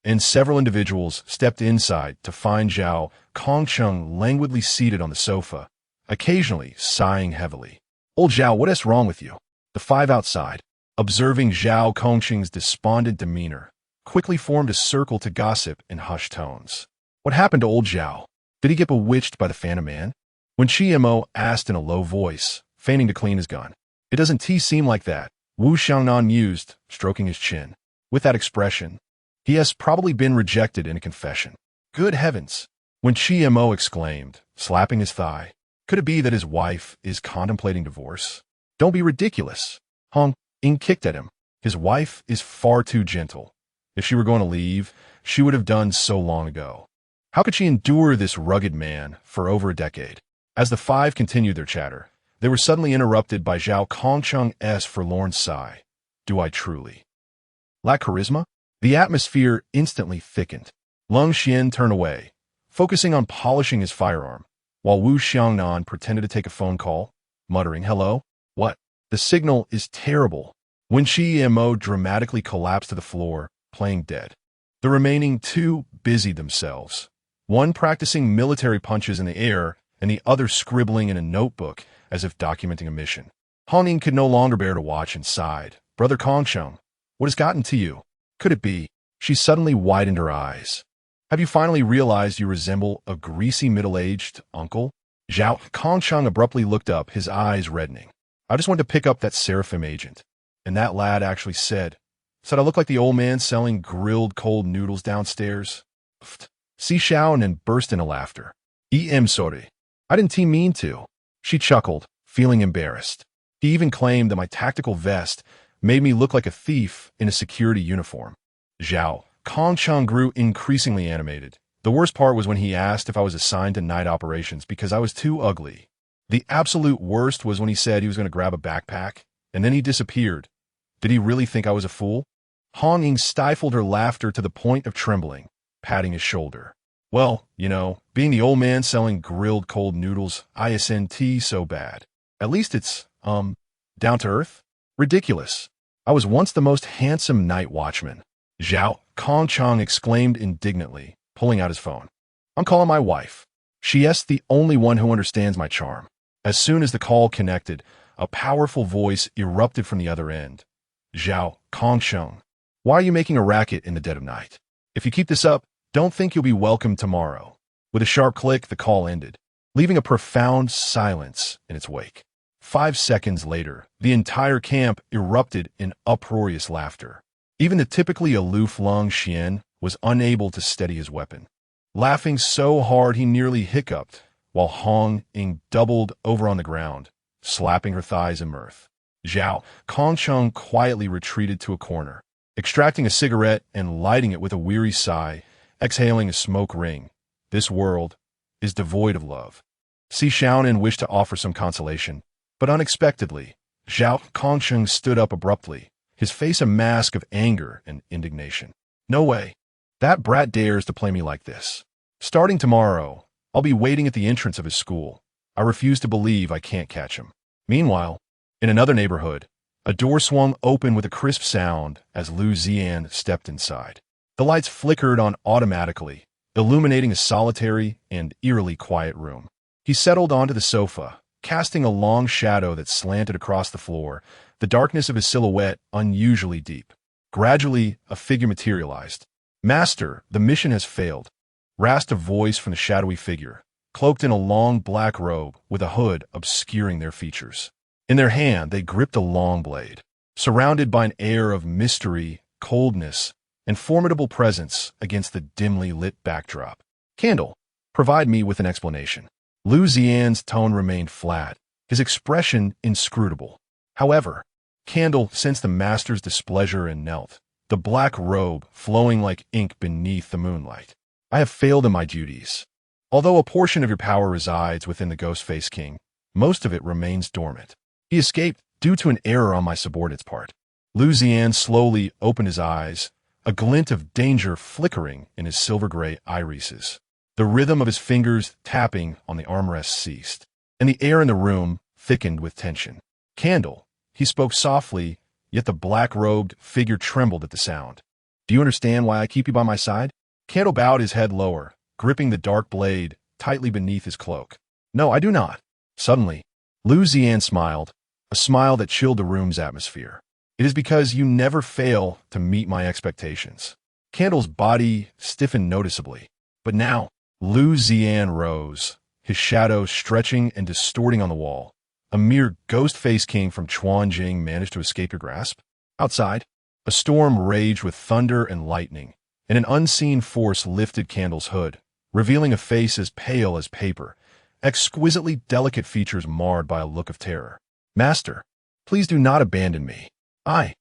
and several individuals stepped inside to find Zhao Kongcheng languidly seated on the sofa, occasionally sighing heavily. Old Zhao, what's wrong with you? The five outside, observing Zhao Kongcheng's despondent demeanor, quickly formed a circle to gossip in hushed tones. What happened to old Zhao? Did he get bewitched by the Phantom Man? When Qianmo asked in a low voice, feigning to clean his gun. It doesn't seem like that, Wu Xiaonan mused, stroking his chin. With that expression, he has probably been rejected in a confession. Good heavens! When Qianmo exclaimed, slapping his thigh, could it be that his wife is contemplating divorce? Don't be ridiculous. Hong Ying kicked at him. His wife is far too gentle. If she were going to leave, she would have done so long ago. How could she endure this rugged man for over a decade? As the five continued their chatter, they were suddenly interrupted by Zhao Kongcheng's forlorn sigh. Do I truly lack charisma? The atmosphere instantly thickened. Lung Xian turned away, focusing on polishing his firearm, while Wu Xiaonan pretended to take a phone call, muttering, Hello? What? The signal is terrible. When Qianmo dramatically collapsed to the floor, playing dead. The remaining two busied themselves, one practicing military punches in the air and the other scribbling in a notebook as if documenting a mission. Hong Ying could no longer bear to watch and sighed. Brother Kongcheng, what has gotten to you? Could it be? She suddenly widened her eyes. Have you finally realized you resemble a greasy middle-aged uncle? Zhao Kongcheng abruptly looked up, his eyes reddening. I just wanted to pick up that Seraphim agent. And that lad actually said I look like the old man selling grilled cold noodles downstairs. Xiaonan burst into laughter. Sorry. I didn't mean to. She chuckled, feeling embarrassed. He even claimed that my tactical vest made me look like a thief in a security uniform. Zhao Kongcheng grew increasingly animated. The worst part was when he asked if I was assigned to night operations because I was too ugly. The absolute worst was when he said he was going to grab a backpack, and then he disappeared. Did he really think I was a fool? Hong Ying stifled her laughter to the point of trembling, patting his shoulder. Well, being the old man selling grilled cold noodles, isn't so bad. At least it's, down to earth? Ridiculous. I was once the most handsome night watchman. Zhao Kongchang exclaimed indignantly, pulling out his phone. I'm calling my wife. She's the only one who understands my charm. As soon as the call connected, a powerful voice erupted from the other end. Zhao Kongchang, why are you making a racket in the dead of night? If you keep this up, don't think you'll be welcome tomorrow. With a sharp click, the call ended, leaving a profound silence in its wake. 5 seconds later, the entire camp erupted in uproarious laughter. Even the typically aloof Lin Xiulan was unable to steady his weapon, laughing so hard he nearly hiccuped, while Hong Ying doubled over on the ground, slapping her thighs in mirth. Zhao Kongcheng quietly retreated to a corner, extracting a cigarette and lighting it with a weary sigh, exhaling a smoke ring. This world is devoid of love. Xiaonan wished to offer some consolation, but unexpectedly, Zhao Kongcheng stood up abruptly, his face a mask of anger and indignation. No way. That brat dares to play me like this. Starting tomorrow, I'll be waiting at the entrance of his school. I refuse to believe I can't catch him. Meanwhile, in another neighborhood, a door swung open with a crisp sound as Lin Xiulan stepped inside. The lights flickered on automatically, illuminating a solitary and eerily quiet room. He settled onto the sofa, casting a long shadow that slanted across the floor, the darkness of his silhouette unusually deep. Gradually, a figure materialized. Master, the mission has failed, rasped a voice from the shadowy figure, cloaked in a long black robe with a hood obscuring their features. In their hand, they gripped a long blade, surrounded by an air of mystery, coldness, and formidable presence against the dimly lit backdrop. Candle, provide me with an explanation. Lin Xiulan's tone remained flat, his expression inscrutable. However, Candle sensed the master's displeasure and knelt, the black robe flowing like ink beneath the moonlight. I have failed in my duties. Although a portion of your power resides within the Ghost-Faced King, most of it remains dormant. He escaped due to an error on my subordinate's part. Lin Xiulan slowly opened his eyes, a glint of danger flickering in his silver-gray irises. The rhythm of his fingers tapping on the armrest ceased, and the air in the room thickened with tension. Candle, he spoke softly, yet the black-robed figure trembled at the sound. Do you understand why I keep you by my side? Candle bowed his head lower, gripping the dark blade tightly beneath his cloak. No, I do not. Suddenly, Lin Xiulan smiled, a smile that chilled the room's atmosphere. It is because you never fail to meet my expectations. Candle's body stiffened noticeably, but now, Lin Xiulan rose, his shadow stretching and distorting on the wall. A mere ghost-faced king from Chuanjing managed to escape your grasp? Outside, a storm raged with thunder and lightning, and an unseen force lifted Candle's hood, revealing a face as pale as paper, exquisitely delicate features marred by a look of terror. Master, please do not abandon me. I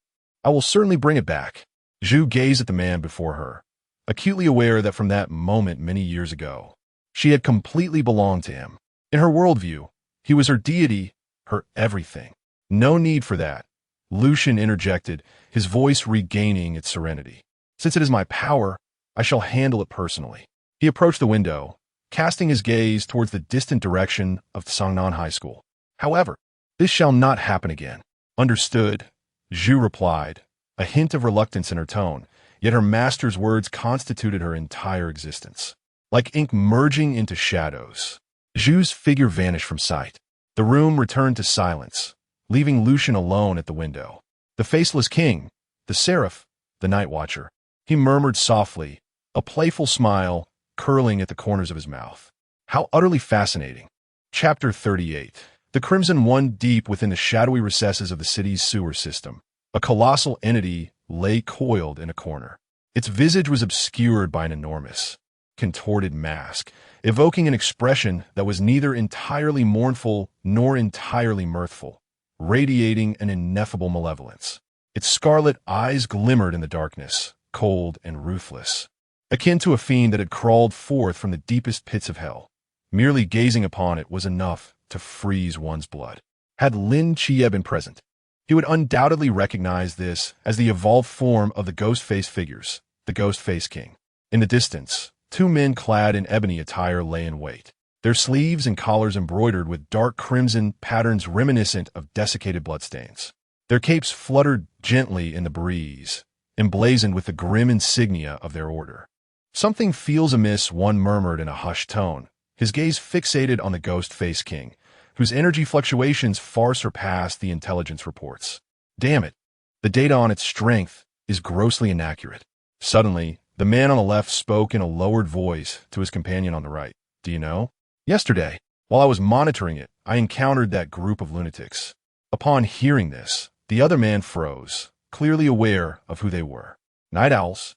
will certainly bring it back. Zhu gazed at the man before her, acutely aware that from that moment many years ago, she had completely belonged to him. In her worldview, he was her deity, her everything. No need for that, Lucian interjected, his voice regaining its serenity. Since it is my power, I shall handle it personally. He approached the window, casting his gaze towards the distant direction of Xiaonan High School. However, this shall not happen again. Understood, Zhu replied, a hint of reluctance in her tone, yet her master's words constituted her entire existence. Like ink merging into shadows, Zhu's figure vanished from sight. The room returned to silence, leaving Lucian alone at the window. The faceless king, the seraph, the night watcher. He murmured softly, a playful smile curling at the corners of his mouth. How utterly fascinating. Chapter 38. The Crimson One, deep within the shadowy recesses of the city's sewer system, a colossal entity lay coiled in a corner. Its visage was obscured by an enormous, contorted mask, evoking an expression that was neither entirely mournful nor entirely mirthful, radiating an ineffable malevolence. Its scarlet eyes glimmered in the darkness, cold and ruthless, akin to a fiend that had crawled forth from the deepest pits of hell. Merely gazing upon it was enough to freeze one's blood. Had Lin Xiulan been present, he would undoubtedly recognize this as the evolved form of the ghost-faced figures, the Ghost-Faced King. In the distance, two men clad in ebony attire lay in wait, their sleeves and collars embroidered with dark crimson patterns reminiscent of desiccated bloodstains. Their capes fluttered gently in the breeze, emblazoned with the grim insignia of their order. "Something feels amiss," one murmured in a hushed tone, his gaze fixated on the ghost-faced king, whose energy fluctuations far surpassed the intelligence reports. "Damn it, the data on its strength is grossly inaccurate." Suddenly, the man on the left spoke in a lowered voice to his companion on the right. "Do you know? Yesterday, while I was monitoring it, I encountered that group of lunatics." Upon hearing this, the other man froze, clearly aware of who they were. "Night owls?"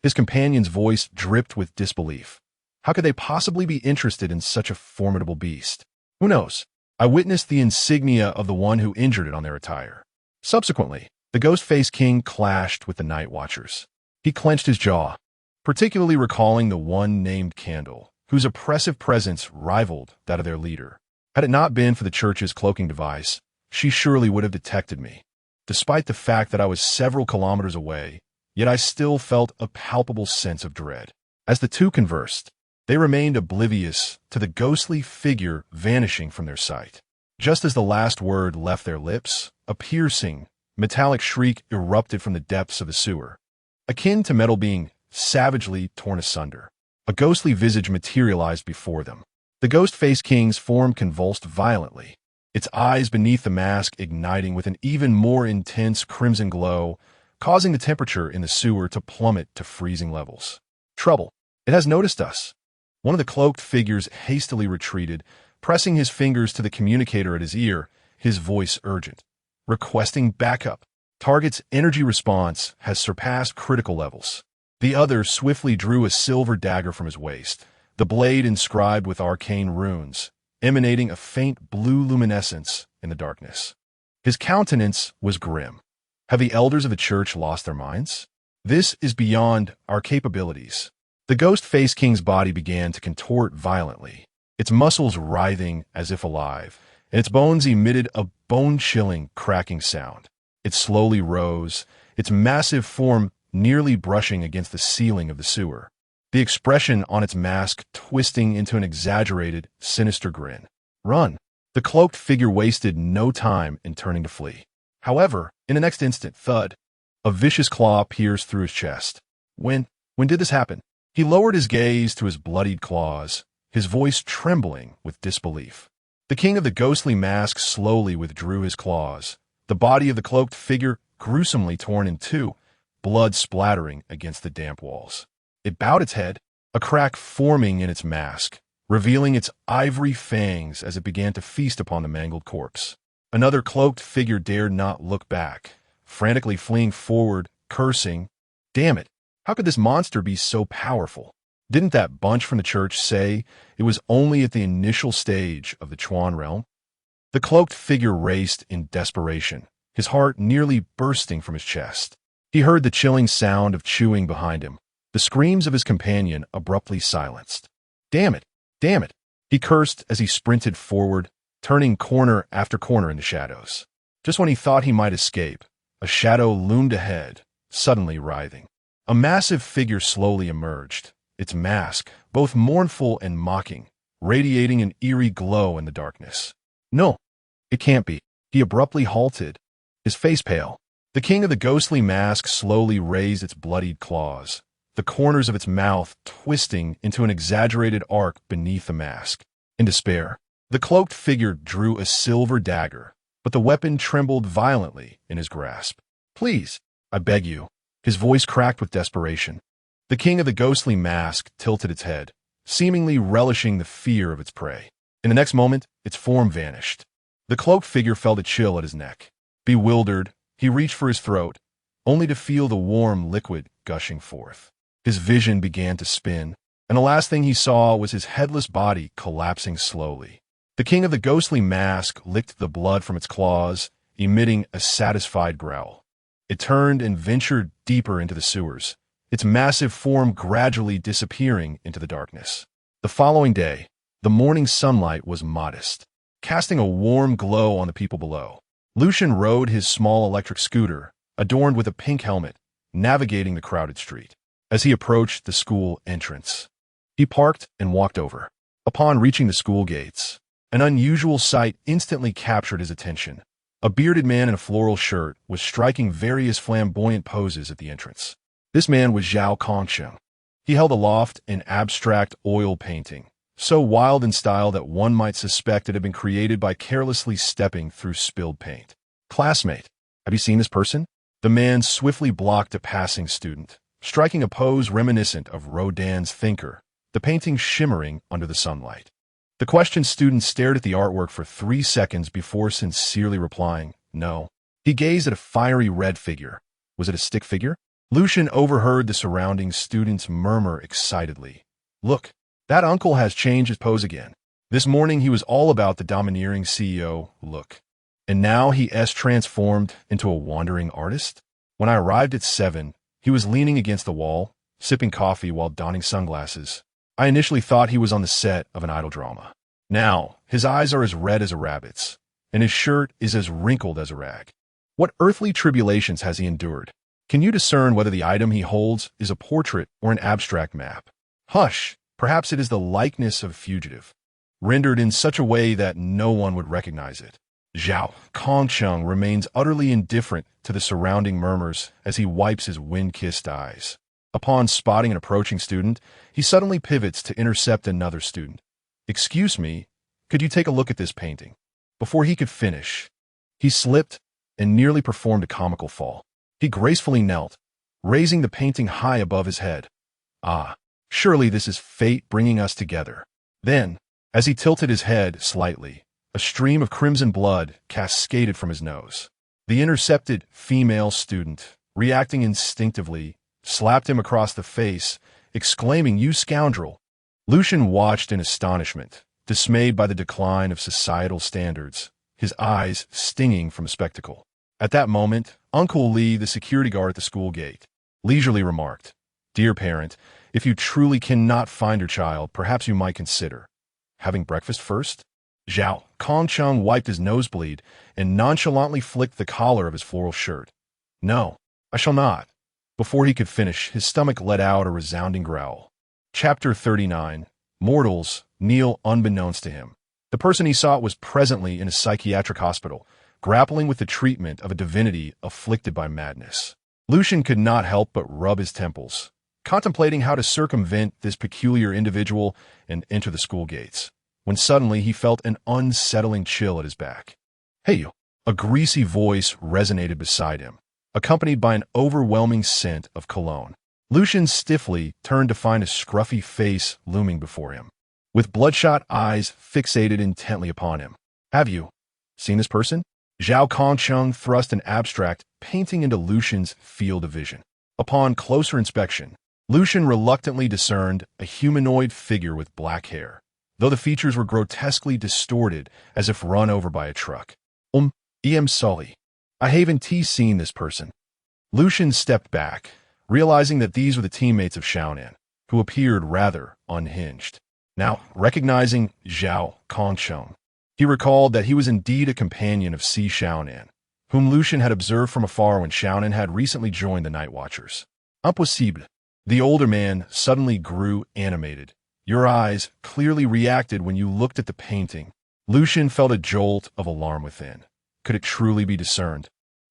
His companion's voice dripped with disbelief. How could they possibly be interested in such a formidable beast? "Who knows? I witnessed the insignia of the one who injured it on their attire." Subsequently, the ghost-faced king clashed with the night watchers. He clenched his jaw, particularly recalling the one named Candle, whose oppressive presence rivaled that of their leader. Had it not been for the church's cloaking device, she surely would have detected me. Despite the fact that I was several kilometers away, yet I still felt a palpable sense of dread. As the two conversed, they remained oblivious to the ghostly figure vanishing from their sight. Just as the last word left their lips, a piercing, metallic shriek erupted from the depths of the sewer, akin to metal being savagely torn asunder. A ghostly visage materialized before them. The ghost-faced king's form convulsed violently, its eyes beneath the mask igniting with an even more intense crimson glow, causing the temperature in the sewer to plummet to freezing levels. "Trouble. It has noticed us." One of the cloaked figures hastily retreated, pressing his fingers to the communicator at his ear, his voice urgent. "Requesting backup. Target's energy response has surpassed critical levels." The other swiftly drew a silver dagger from his waist, the blade inscribed with arcane runes, emanating a faint blue luminescence in the darkness. His countenance was grim. Have the elders of the church lost their minds? "This is beyond our capabilities." The ghost-faced king's body began to contort violently, its muscles writhing as if alive, and its bones emitted a bone-chilling, cracking sound. It slowly rose, its massive form nearly brushing against the ceiling of the sewer, the expression on its mask twisting into an exaggerated, sinister grin. "Run!" The cloaked figure wasted no time in turning to flee. However, in the next instant, thud, a vicious claw pierced through his chest. When did this happen?" He lowered his gaze to his bloodied claws, his voice trembling with disbelief. The king of the ghostly mask slowly withdrew his claws, the body of the cloaked figure gruesomely torn in two, blood splattering against the damp walls. It bowed its head, a crack forming in its mask, revealing its ivory fangs as it began to feast upon the mangled corpse. Another cloaked figure dared not look back, frantically fleeing forward, cursing. "Damn it! How could this monster be so powerful? Didn't that bunch from the church say it was only at the initial stage of the Chuan realm?" The cloaked figure raced in desperation, his heart nearly bursting from his chest. He heard the chilling sound of chewing behind him, the screams of his companion abruptly silenced. "Damn it! Damn it!" he cursed as he sprinted forward, turning corner after corner in the shadows. Just when he thought he might escape, a shadow loomed ahead, suddenly writhing. A massive figure slowly emerged, its mask, both mournful and mocking, radiating an eerie glow in the darkness. "No, it can't be." He abruptly halted, his face pale. The king of the ghostly mask slowly raised its bloodied claws, the corners of its mouth twisting into an exaggerated arc beneath the mask. In despair, the cloaked figure drew a silver dagger, but the weapon trembled violently in his grasp. "Please, I beg you." His voice cracked with desperation. The king of the ghostly mask tilted its head, seemingly relishing the fear of its prey. In the next moment, its form vanished. The cloaked figure felt a chill at his neck. Bewildered, he reached for his throat, only to feel the warm liquid gushing forth. His vision began to spin, and the last thing he saw was his headless body collapsing slowly. The king of the ghostly mask licked the blood from its claws, emitting a satisfied growl. It turned and ventured deeper into the sewers, its massive form gradually disappearing into the darkness. The following day, the morning sunlight was modest, casting a warm glow on the people below. Lucian rode his small electric scooter, adorned with a pink helmet, navigating the crowded street. as he approached the school entrance. He parked and walked over. Upon reaching the school gates, an unusual sight instantly captured his attention. A bearded man in a floral shirt was striking various flamboyant poses at the entrance. This man was Zhao Kongsheng. He held aloft an abstract oil painting, so wild in style that one might suspect it had been created by carelessly stepping through spilled paint. "Classmate, have you seen this person?" The man swiftly blocked a passing student, striking a pose reminiscent of Rodin's Thinker, the painting shimmering under the sunlight. The questioned student stared at the artwork for 3 seconds before sincerely replying, "No." He gazed at a fiery red figure. Was it a stick figure? Lucian overheard the surrounding students murmur excitedly, "Look, that uncle has changed his pose again. This morning he was all about the domineering CEO look. And now he's transformed into a wandering artist?" When I arrived at 7, he was leaning against the wall, sipping coffee while donning sunglasses. I initially thought he was on the set of an idol drama. Now, his eyes are as red as a rabbit's, and his shirt is as wrinkled as a rag. What earthly tribulations has he endured? Can you discern whether the item he holds is a portrait or an abstract map? Hush! Perhaps it is the likeness of a fugitive, rendered in such a way that no one would recognize it. Zhao Kongsheng remains utterly indifferent to the surrounding murmurs as he wipes his wind-kissed eyes. Upon spotting an approaching student, he suddenly pivots to intercept another student. "Excuse me, could you take a look at this painting?" Before he could finish, he slipped and nearly performed a comical fall. He gracefully knelt, raising the painting high above his head. "Ah, surely this is fate bringing us together." Then, as he tilted his head slightly, a stream of crimson blood cascaded from his nose. The intercepted female student, reacting instinctively, slapped him across the face, exclaiming, "You scoundrel!" Lucian watched in astonishment, dismayed by the decline of societal standards, his eyes stinging from the spectacle. At that moment, Uncle Li, the security guard at the school gate, leisurely remarked, "Dear parent, if you truly cannot find your child, perhaps you might consider having breakfast first?" Zhao Kongsheng wiped his nosebleed and nonchalantly flicked the collar of his floral shirt. "No, I shall not." Before he could finish, his stomach let out a resounding growl. Chapter 39. Mortals kneel unbeknownst to him. The person he sought was presently in a psychiatric hospital, grappling with the treatment of a divinity afflicted by madness. Lucian could not help but rub his temples, contemplating how to circumvent this peculiar individual and enter the school gates, when suddenly he felt an unsettling chill at his back. "Hey you!" A greasy voice resonated beside him, accompanied by an overwhelming scent of cologne. Lucian stiffly turned to find a scruffy face looming before him, with bloodshot eyes fixated intently upon him. "Have you seen this person?" Zhao Kongsheng thrust an abstract painting into Lucian's field of vision. Upon closer inspection, Lucian reluctantly discerned a humanoid figure with black hair, though the features were grotesquely distorted as if run over by a truck. "Em Sully. I haven't seen this person." Lucian stepped back, realizing that these were the teammates of Xiaonan, who appeared rather unhinged. Now, recognizing Zhao Kongsheng, he recalled that he was indeed a companion of Xiaonan, whom Lucian had observed from afar when Xiaonan had recently joined the Night Watchers. "Impossible." The older man suddenly grew animated. "Your eyes clearly reacted when you looked at the painting." Lucian felt a jolt of alarm within. Could it truly be discerned?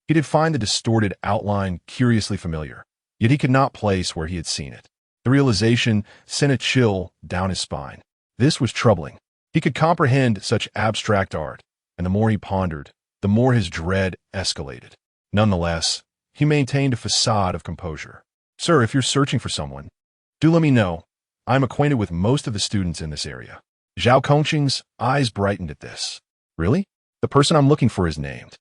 He did find the distorted outline curiously familiar, yet he could not place where he had seen it. The realization sent a chill down his spine. This was troubling. He could comprehend such abstract art, and the more he pondered, the more his dread escalated. Nonetheless, he maintained a facade of composure. "Sir, if you're searching for someone, do let me know. I'm acquainted with most of the students in this area." Zhao Kongsheng's eyes brightened at this. "Really? The person I'm looking for is named."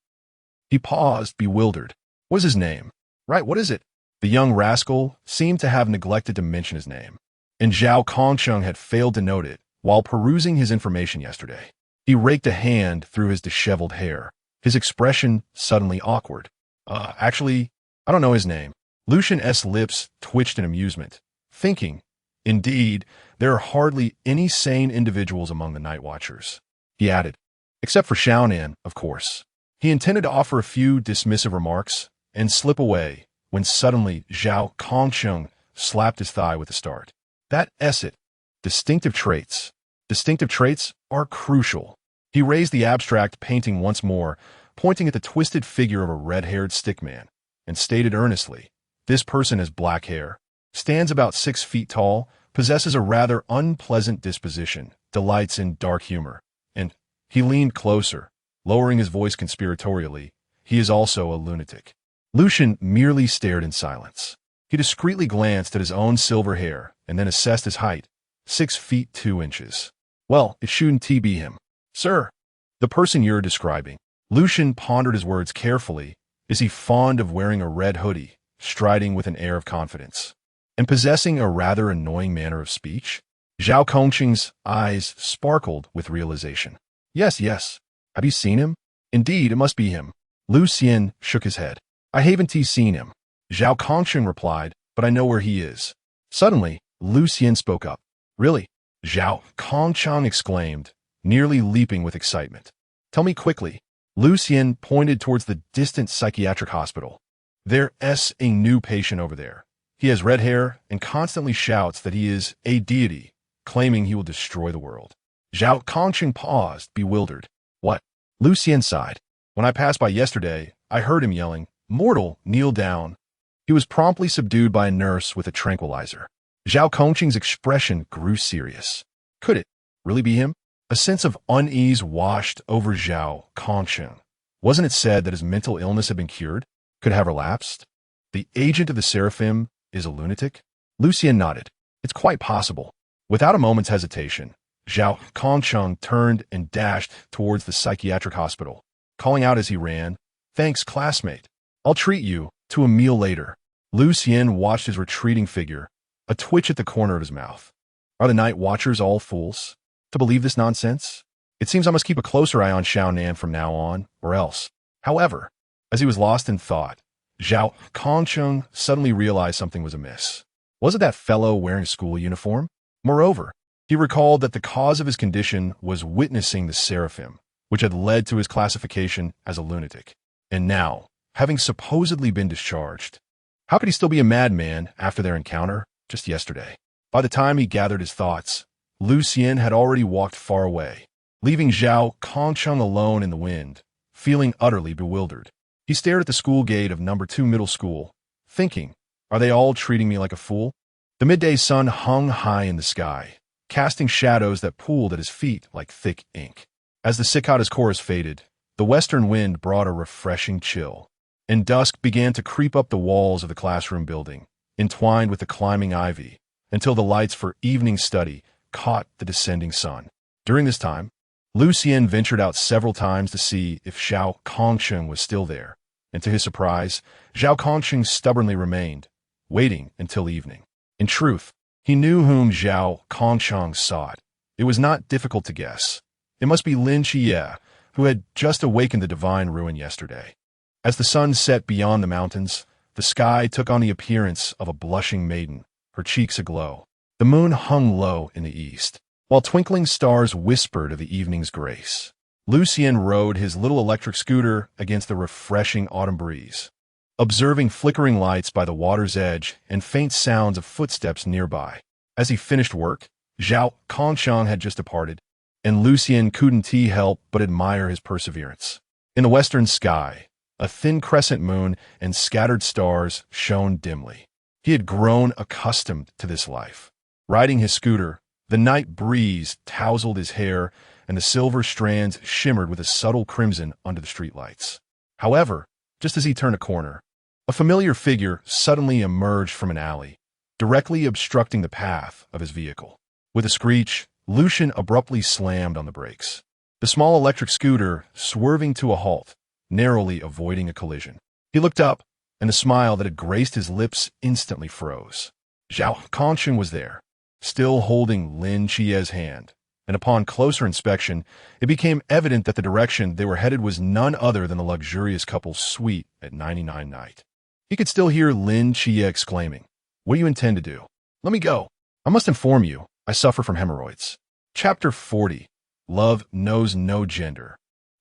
He paused, bewildered. "What is his name?" "Right, what is it?" The young rascal seemed to have neglected to mention his name, and Zhao Kongsheng had failed to note it while perusing his information yesterday. He raked a hand through his disheveled hair, his expression suddenly awkward. Actually, I don't know his name." Lucian's lips twitched in amusement, thinking, "Indeed, there are hardly any sane individuals among the Night Watchers." He added, "Except for Xiaonan, of course." He intended to offer a few dismissive remarks and slip away when suddenly Zhao Kongsheng slapped his thigh with a start. That it. Distinctive traits. Distinctive traits are crucial. He raised the abstract painting once more, pointing at the twisted figure of a red-haired stickman, and stated earnestly, "This person has black hair, stands about 6 feet tall, possesses a rather unpleasant disposition, delights in dark humor, and—" He leaned closer, lowering his voice conspiratorially, "he is also a lunatic." Lucian merely stared in silence. He discreetly glanced at his own silver hair and then assessed his height, 6 feet 2 inches. "Well, it shouldn't be him. Sir, the person you're describing." Lucian pondered his words carefully. "Is he fond of wearing a red hoodie, striding with an air of confidence, and possessing a rather annoying manner of speech?" Zhao Kongqing's eyes sparkled with realization. Yes. Have you seen him?" "Indeed, it must be him." Lu Xian shook his head. "I haven't seen him," Zhao Kongqing replied, "but I know where he is." Suddenly, Lu Xian spoke up. "Really?" Zhao Kongqing exclaimed, nearly leaping with excitement. "Tell me quickly." Lu Xian pointed towards the distant psychiatric hospital. "There's a new patient over there. He has red hair and constantly shouts that he is a deity, claiming he will destroy the world." Zhao Kongqing paused, bewildered. "What?" Lu Xian sighed. "When I passed by yesterday, I heard him yelling, 'Mortal, kneel down.'" He was promptly subdued by a nurse with a tranquilizer. Zhao Kongqing's expression grew serious. Could it really be him? A sense of unease washed over Zhao Kongqing. Wasn't it said that his mental illness had been cured? Could have relapsed? The agent of the Seraphim is a lunatic? Lu Xian nodded. It's quite possible. Without a moment's hesitation, Zhao Kongqing turned and dashed towards the psychiatric hospital, calling out as he ran, "Thanks, classmate. I'll treat you to a meal later." Lu Xian watched his retreating figure, a twitch at the corner of his mouth. Are the night watchers all fools to believe this nonsense? It seems I must keep a closer eye on Xiaonan from now on, or else. However, as he was lost in thought, Zhao Kongqing suddenly realized something was amiss. Was it that fellow wearing a school uniform? Moreover, he recalled that the cause of his condition was witnessing the Seraphim, which had led to his classification as a lunatic. And now, having supposedly been discharged, how could he still be a madman after their encounter just yesterday? By the time he gathered his thoughts, Lu Xian had already walked far away, leaving Zhao Kongqing alone in the wind, feeling utterly bewildered. He stared at the school gate of number 2 middle school, thinking, are they all treating me like a fool? The midday sun hung high in the sky, casting shadows that pooled at his feet like thick ink. As the cicada's chorus faded, the western wind brought a refreshing chill, and dusk began to creep up the walls of the classroom building, entwined with the climbing ivy, until the lights for evening study caught the descending sun. During this time, Lu Xian ventured out several times to see if Zhao Kongqing was still there, and to his surprise, Zhao Kongqing stubbornly remained, waiting until evening. In truth, he knew whom Zhao Kongqing sought. It was not difficult to guess. It must be Lin Xiulan, who had just awakened the divine ruin yesterday. As the sun set beyond the mountains, the sky took on the appearance of a blushing maiden, her cheeks aglow. The moon hung low in the east, while twinkling stars whispered of the evening's grace. Lu Xian rode his little electric scooter against the refreshing autumn breeze, observing flickering lights by the water's edge and faint sounds of footsteps nearby. As he finished work, Zhao Kongqing had just departed, and Lu Xian couldn't help but admire his perseverance. In the western sky, a thin crescent moon and scattered stars shone dimly. He had grown accustomed to this life. Riding his scooter, the night breeze tousled his hair, and the silver strands shimmered with a subtle crimson under the streetlights. However, just as he turned a corner, a familiar figure suddenly emerged from an alley, directly obstructing the path of his vehicle. With a screech, Lucian abruptly slammed on the brakes, the small electric scooter swerving to a halt, narrowly avoiding a collision. He looked up, and the smile that had graced his lips instantly froze. Zhao Kongqing was there, still holding Lin Xiulan's hand, and upon closer inspection, it became evident that the direction they were headed was none other than the luxurious couple's suite at 99 Night. He could still hear Lin Xiulan exclaiming, "What do you intend to do?" "Let me go. I must inform you, I suffer from hemorrhoids." Chapter 40. Love knows no gender,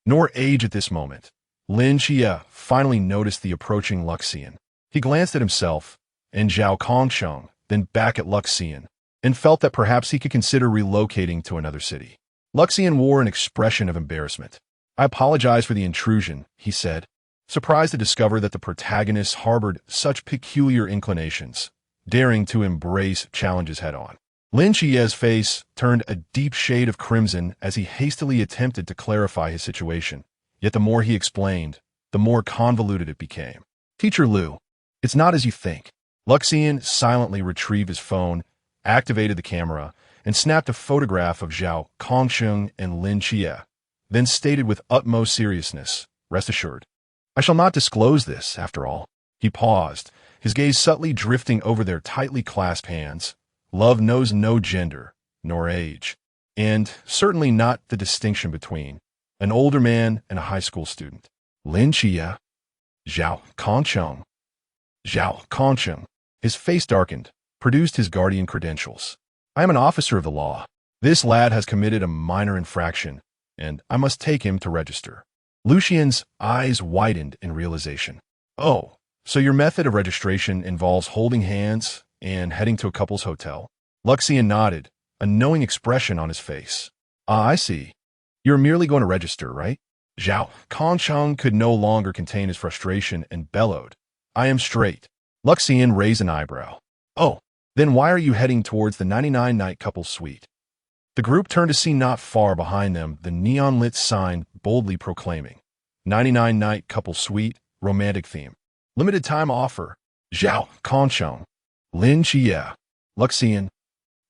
nor age at this moment. Lin Xiulan finally noticed the approaching Luxian. He glanced at himself and Zhao Kongqing then back at Luxian, and felt that perhaps he could consider relocating to another city. Luxian wore an expression of embarrassment. "I apologize for the intrusion," he said, surprised to discover that the protagonist harbored such peculiar inclinations, daring to embrace challenges head-on. Lin Xiulan's face turned a deep shade of crimson as he hastily attempted to clarify his situation, yet the more he explained, the more convoluted it became. "Teacher Liu, it's not as you think." Luxian silently retrieved his phone, activated the camera, and snapped a photograph of Zhao Kongsheng and Lin Xiulan, then stated with utmost seriousness, "Rest assured, I shall not disclose this, after all." He paused, his gaze subtly drifting over their tightly clasped hands. Love knows no gender, nor age, and certainly not the distinction between an older man and a high school student. Lin Xiulan, Zhao Kongsheng. Zhao Kongsheng, his face darkened, produced his guardian credentials. "I am an officer of the law. This lad has committed a minor infraction, and I must take him to register." Lucian's eyes widened in realization. "Oh, so your method of registration involves holding hands and heading to a couple's hotel?" Luxian nodded, a knowing expression on his face. "Ah, I see. You're merely going to register, right?" Zhao Kongsheng could no longer contain his frustration and bellowed, "I am straight." Luxian raised an eyebrow. "Oh, then why are you heading towards the 99-night couple suite?" The group turned to see not far behind them the neon-lit sign boldly proclaiming, 99-night couple suite, romantic theme. Limited time offer. Zhao Kongsheng, Lin Xiulan, Luxian.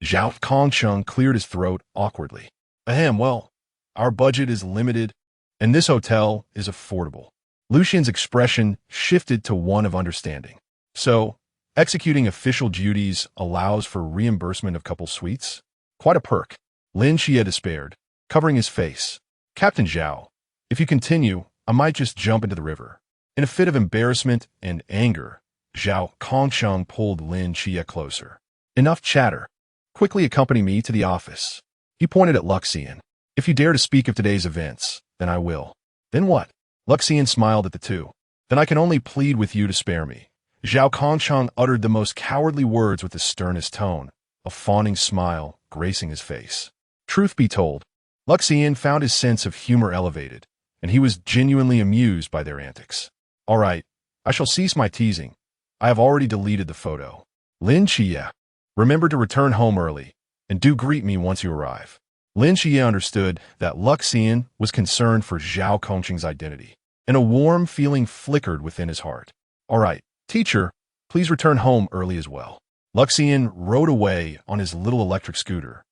Zhao Kongsheng cleared his throat awkwardly. "Ahem, well, our budget is limited, and this hotel is affordable." Lucian's expression shifted to one of understanding. "So, executing official duties allows for reimbursement of couple suites? Quite a perk." Lin Xiulan despaired, covering his face. "Captain Zhao, if you continue, I might just jump into the river." In a fit of embarrassment and anger, Zhao Kongsheng pulled Lin Xiulan closer. "Enough chatter. Quickly accompany me to the office." He pointed at Luxian. "If you dare to speak of today's events, then I will." "Then what?" Luxian smiled at the two. "Then I can only plead with you to spare me." Zhao Kongsheng uttered the most cowardly words with the sternest tone, a fawning smile gracing his face. Truth be told, Luxian found his sense of humor elevated, and he was genuinely amused by their antics. "All right, I shall cease my teasing. I have already deleted the photo. Lin Xiulan, remember to return home early, and do greet me once you arrive." Lin Xiulan understood that Luxian was concerned for Zhao Kongsheng's identity, and a warm feeling flickered within his heart. "All right, teacher, please return home early as well." Luxian rode away on his little electric scooter,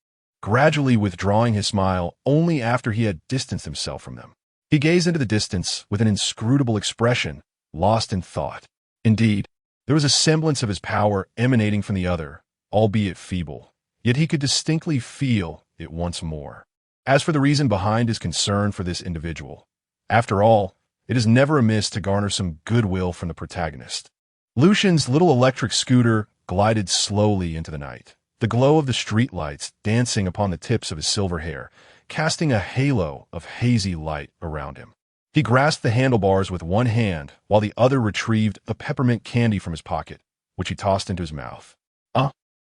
gradually withdrawing his smile only after he had distanced himself from them. He gazed into the distance with an inscrutable expression, lost in thought. Indeed, there was a semblance of his power emanating from the other, albeit feeble, yet he could distinctly feel it once more. As for the reason behind his concern for this individual, after all, it is never amiss to garner some goodwill from the protagonist. Lucian's little electric scooter glided slowly into the night, the glow of the streetlights dancing upon the tips of his silver hair, casting a halo of hazy light around him. He grasped the handlebars with one hand while the other retrieved a peppermint candy from his pocket, which he tossed into his mouth.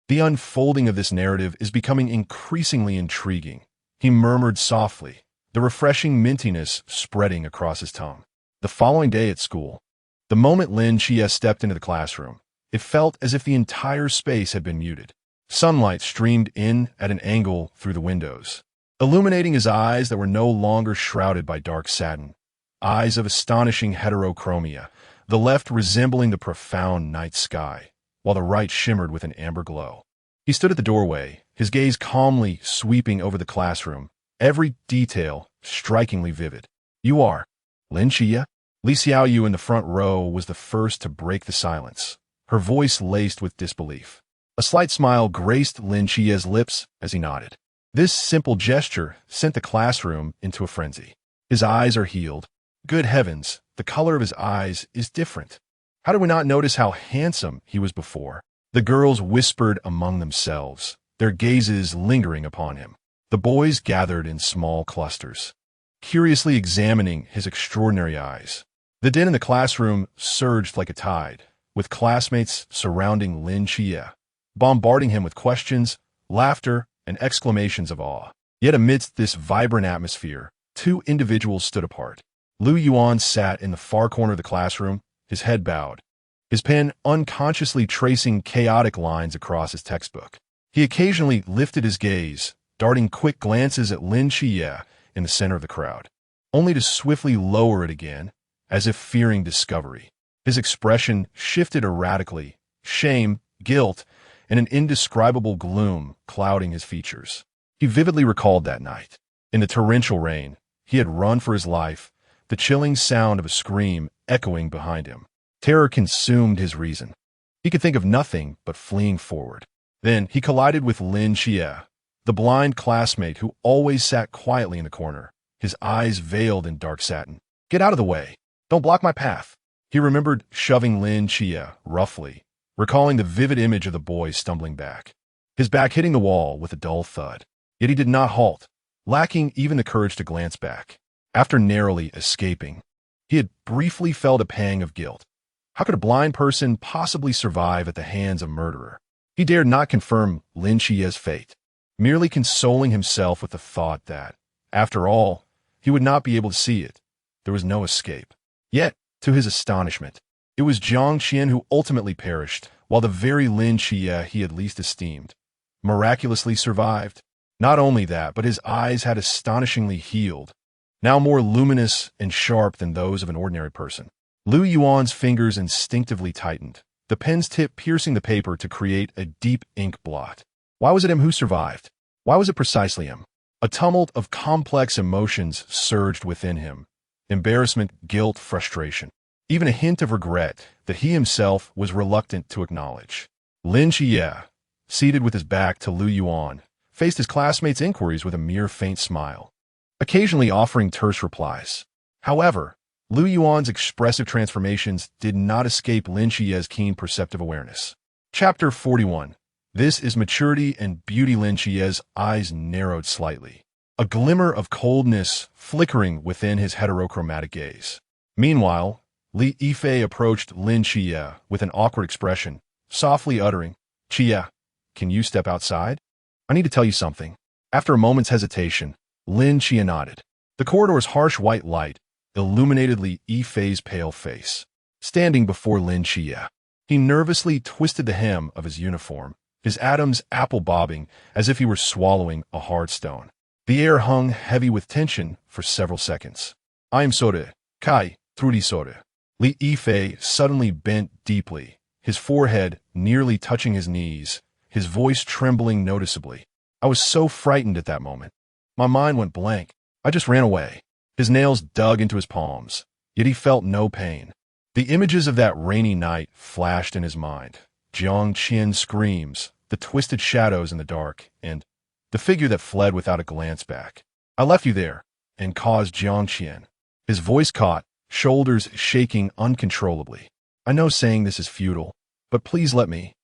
The unfolding of this narrative is becoming increasingly intriguing, he murmured softly, the refreshing mintiness spreading across his tongue. The following day at school, the moment Lin Xiulan stepped into the classroom, it felt as if the entire space had been muted. Sunlight streamed in at an angle through the windows, illuminating his eyes that were no longer shrouded by dark satin, eyes of astonishing heterochromia, the left resembling the profound night sky, while the right shimmered with an amber glow. He stood at the doorway, his gaze calmly sweeping over the classroom, every detail strikingly vivid. "You are Lin Xiulan?" Li Xiaoyu in the front row was the first to break the silence, her voice laced with disbelief. A slight smile graced Lin Xiulan's lips as he nodded. This simple gesture sent the classroom into a frenzy. His eyes are healed. Good heavens, the color of his eyes is different. How did we not notice how handsome he was before? The girls whispered among themselves, their gazes lingering upon him. The boys gathered in small clusters, curiously examining his extraordinary eyes. The din in the classroom surged like a tide, with classmates surrounding Lin Xiulan, bombarding him with questions, laughter, and exclamations of awe. Yet amidst this vibrant atmosphere, two individuals stood apart. Lin Xiulan sat in the far corner of the classroom, his head bowed, his pen unconsciously tracing chaotic lines across his textbook. He occasionally lifted his gaze, darting quick glances at Lin Xiulan in the center of the crowd, only to swiftly lower it again, as if fearing discovery. His expression shifted erratically, shame, guilt, and an indescribable gloom clouding his features. He vividly recalled that night. In the torrential rain, he had run for his life, the chilling sound of a scream echoing behind him. Terror consumed his reason. He could think of nothing but fleeing forward. Then he collided with Lin Xiulan, the blind classmate who always sat quietly in the corner, his eyes veiled in dark satin. "Get out of the way. Don't block my path." He remembered shoving Lin Xiulan roughly, recalling the vivid image of the boy stumbling back, his back hitting the wall with a dull thud. Yet he did not halt, lacking even the courage to glance back. After narrowly escaping, he had briefly felt a pang of guilt. How could a blind person possibly survive at the hands of a murderer? He dared not confirm Lin Xiulan's fate, merely consoling himself with the thought that, after all, he would not be able to see it. There was no escape. Yet, to his astonishment, it was Jiang Qian who ultimately perished, while the very Lin Xiulan he had least esteemed miraculously survived. Not only that, but his eyes had astonishingly healed, now more luminous and sharp than those of an ordinary person. Lin Xiulan's fingers instinctively tightened, the pen's tip piercing the paper to create a deep ink blot. Why was it him who survived? Why was it precisely him? A tumult of complex emotions surged within him. Embarrassment, guilt, frustration. Even a hint of regret that he himself was reluctant to acknowledge. Lin Xiulan, seated with his back to Lin Xiulan, faced his classmates' inquiries with a mere faint smile, occasionally offering terse replies. However, Lin Xiulan's expressive transformations did not escape Lin Xiulan's keen perceptive awareness. Chapter 41. This is maturity and beauty. Lin Xiulan's eyes narrowed slightly, a glimmer of coldness flickering within his heterochromatic gaze. Meanwhile, Li Yifei approached Lin Xiulan with an awkward expression, softly uttering, "Xiulan, can you step outside? I need to tell you something." After a moment's hesitation, Lin Xiulan nodded. The corridor's harsh white light illuminated Li Yifei's pale face. Standing before Lin Xiulan, he nervously twisted the hem of his uniform, his atoms apple-bobbing as if he were swallowing a hard stone. The air hung heavy with tension for several seconds. "I am sorry, Kai, Trudy sorry." Li Yifei suddenly bent deeply, his forehead nearly touching his knees, his voice trembling noticeably. "I was so frightened at that moment. My mind went blank. I just ran away." His nails dug into his palms, yet he felt no pain. The images of that rainy night flashed in his mind. Jiang Qian's screams, the twisted shadows in the dark, and the figure that fled without a glance back. "I left you there," and caused Jiang Qian. His voice caught, shoulders shaking uncontrollably. "I know saying this is futile, but please let me."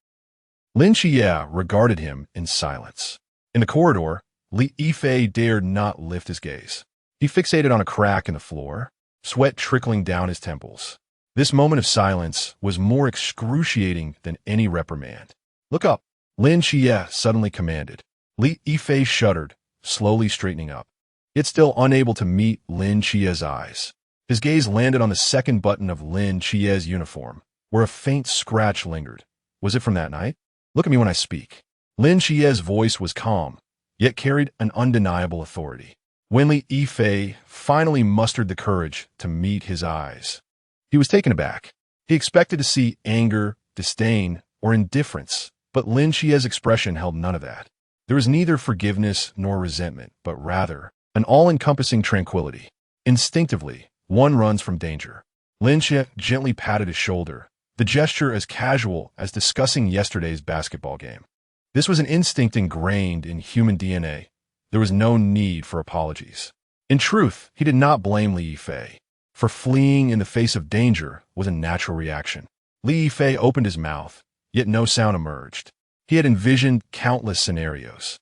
Lin Xiulan regarded him in silence. In the corridor, Li Yifei dared not lift his gaze. He fixated on a crack in the floor, sweat trickling down his temples. This moment of silence was more excruciating than any reprimand. "Look up," Lin Xiulan suddenly commanded. Li Yifei shuddered, slowly straightening up, yet still unable to meet Lin Xiulan's eyes. His gaze landed on the second button of Lin Xiulan's uniform, where a faint scratch lingered. Was it from that night? "Look at me when I speak." Lin Xiulan's voice was calm, yet carried an undeniable authority. When Li Yifei finally mustered the courage to meet his eyes, he was taken aback. He expected to see anger, disdain, or indifference, but Lin Xiulan's expression held none of that. There was neither forgiveness nor resentment, but rather an all-encompassing tranquility. Instinctively, one runs from danger. Lin Xiulan gently patted his shoulder, the gesture as casual as discussing yesterday's basketball game. This was an instinct ingrained in human DNA. There was no need for apologies. In truth, he did not blame Li Yifei, for fleeing in the face of danger was a natural reaction. Li Yifei opened his mouth, yet no sound emerged. He had envisioned countless scenarios,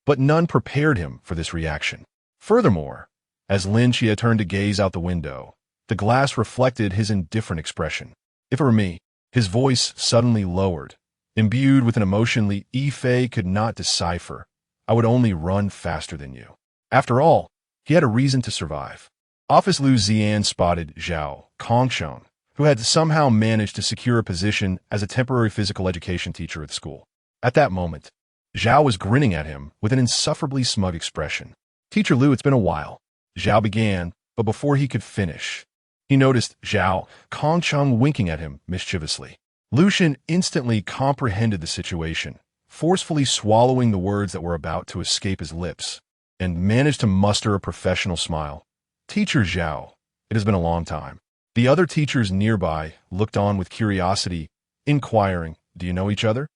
but none prepared him for this reaction. Furthermore, as Lin Xiulan turned to gaze out the window, the glass reflected his indifferent expression. "If it were me," his voice suddenly lowered, imbued with an emotion Li Yifei could not decipher. I would only run faster than you. After all, he had a reason to survive. Office Liu Xian spotted Zhao Kongsheng, who had somehow managed to secure a position as a temporary physical education teacher at the school. At that moment, Zhao was grinning at him with an insufferably smug expression. "Teacher Liu, it's been a while," Zhao began, but before he could finish, he noticed Zhao Kongsheng winking at him mischievously. Lucian instantly comprehended the situation, forcefully swallowing the words that were about to escape his lips, and managed to muster a professional smile. "Teacher Zhao, it has been a long time." The other teachers nearby looked on with curiosity, inquiring, "Do you know each other?"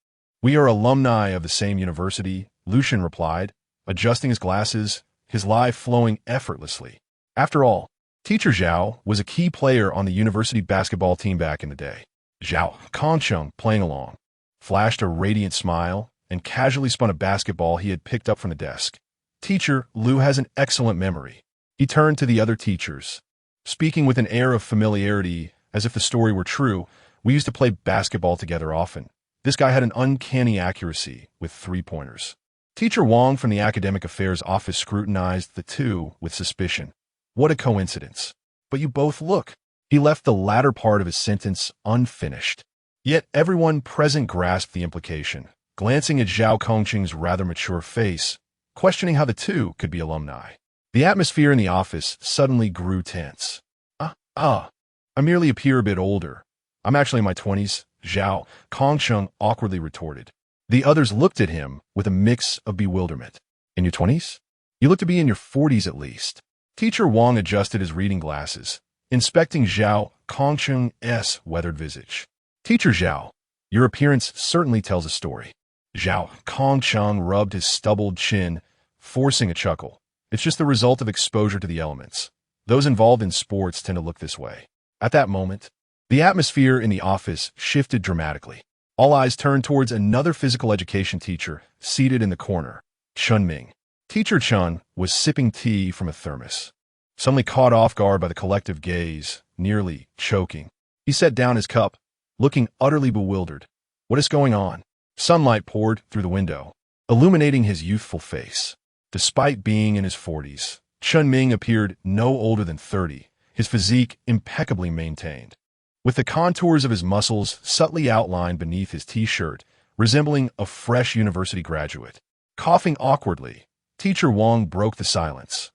"We are alumni of the same university," Lucian replied, adjusting his glasses, his life flowing effortlessly. After all, Teacher Zhao was a key player on the university basketball team back in the day. Zhao Kongsheng, playing along, flashed a radiant smile and casually spun a basketball he had picked up from the desk. "Teacher Liu has an excellent memory." He turned to the other teachers, speaking with an air of familiarity as if the story were true. "We used to play basketball together often. This guy had an uncanny accuracy with three-pointers." Teacher Wang from the Academic Affairs Office scrutinized the two with suspicion. "What a coincidence. But you both look." He left the latter part of his sentence unfinished. Yet everyone present grasped the implication, glancing at Zhao Kongqing's rather mature face, questioning how the two could be alumni. The atmosphere in the office suddenly grew tense. I merely appear a bit older. I'm actually in my 20s, Zhao Kongsheng awkwardly retorted. The others looked at him with a mix of bewilderment. "In your 20s? You look to be in your 40s at least." Teacher Wang adjusted his reading glasses, inspecting Zhao Kongsheng's weathered visage. "Teacher Zhao, your appearance certainly tells a story." Zhao Kongsheng rubbed his stubbled chin, forcing a chuckle. "It's just the result of exposure to the elements. Those involved in sports tend to look this way." At that moment, the atmosphere in the office shifted dramatically. All eyes turned towards another physical education teacher seated in the corner, Chun Ming. Teacher Chun was sipping tea from a thermos. Suddenly caught off guard by the collective gaze, nearly choking, he set down his cup, looking utterly bewildered. What is going on? Sunlight poured through the window, illuminating his youthful face. Despite being in his 40s, Chun Ming appeared no older than 30, his physique impeccably maintained, with the contours of his muscles subtly outlined beneath his t-shirt, resembling a fresh university graduate. Coughing awkwardly, Teacher Wang broke the silence.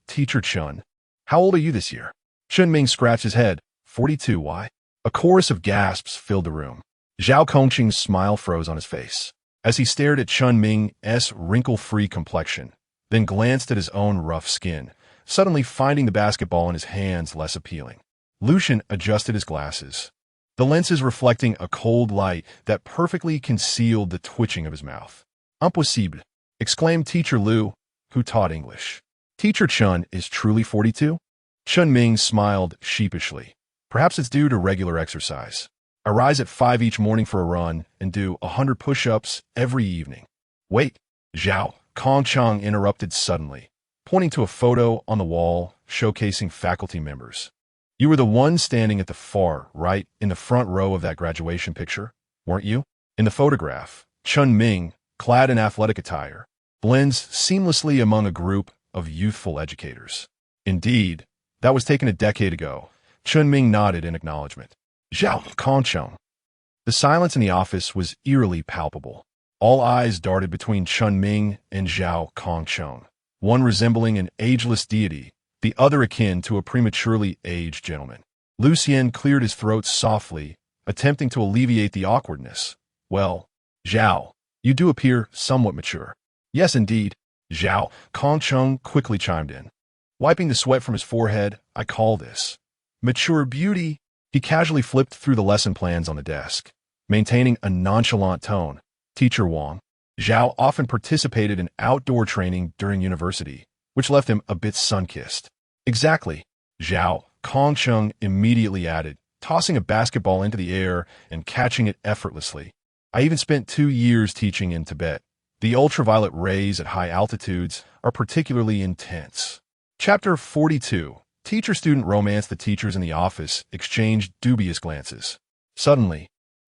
Teacher Chun, how old are you this year?" Chun Ming scratched his head. 42, why?" A chorus of gasps filled the room. Zhao Kongqing's smile froze on his face as he stared at Chun Ming's wrinkle-free complexion, then glanced at his own rough skin, suddenly finding the basketball in his hands less appealing. Lucian adjusted his glasses, the lenses reflecting a cold light that perfectly concealed the twitching of his mouth. "Impossible!" exclaimed Teacher Liu, who taught English. "Teacher Chun is truly 42? Chun Ming smiled sheepishly. "Perhaps it's due to regular exercise. I rise at 5 each morning for a run and do 100 push-ups every evening." "Wait," Zhao Kongsheng interrupted suddenly, pointing to a photo on the wall showcasing faculty members. "You were the one standing at the far right in the front row of that graduation picture, weren't you?" In the photograph, Chun Ming, clad in athletic attire, blends seamlessly among a group of youthful educators. "Indeed, that was taken a decade ago." Chun Ming nodded in acknowledgement. "Zhao Kongsheng." The silence in the office was eerily palpable. All eyes darted between Chun Ming and Zhao Kongsheng, one resembling an ageless deity, the other akin to a prematurely aged gentleman. Lucien cleared his throat softly, attempting to alleviate the awkwardness. "Well, Zhao, you do appear somewhat mature." "Yes, indeed," Zhao Kongsheng quickly chimed in, wiping the sweat from his forehead. "I call this mature beauty." He casually flipped through the lesson plans on the desk, maintaining a nonchalant tone. "Teacher Wang, Zhao often participated in outdoor training during university, which left him a bit sun-kissed." "Exactly," Zhao Kongsheng immediately added, tossing a basketball into the air and catching it effortlessly. "I even spent 2 years teaching in Tibet. The ultraviolet rays at high altitudes are particularly intense." Chapter 42. Teacher-student romance. The teachers in the office exchanged dubious glances. Suddenly,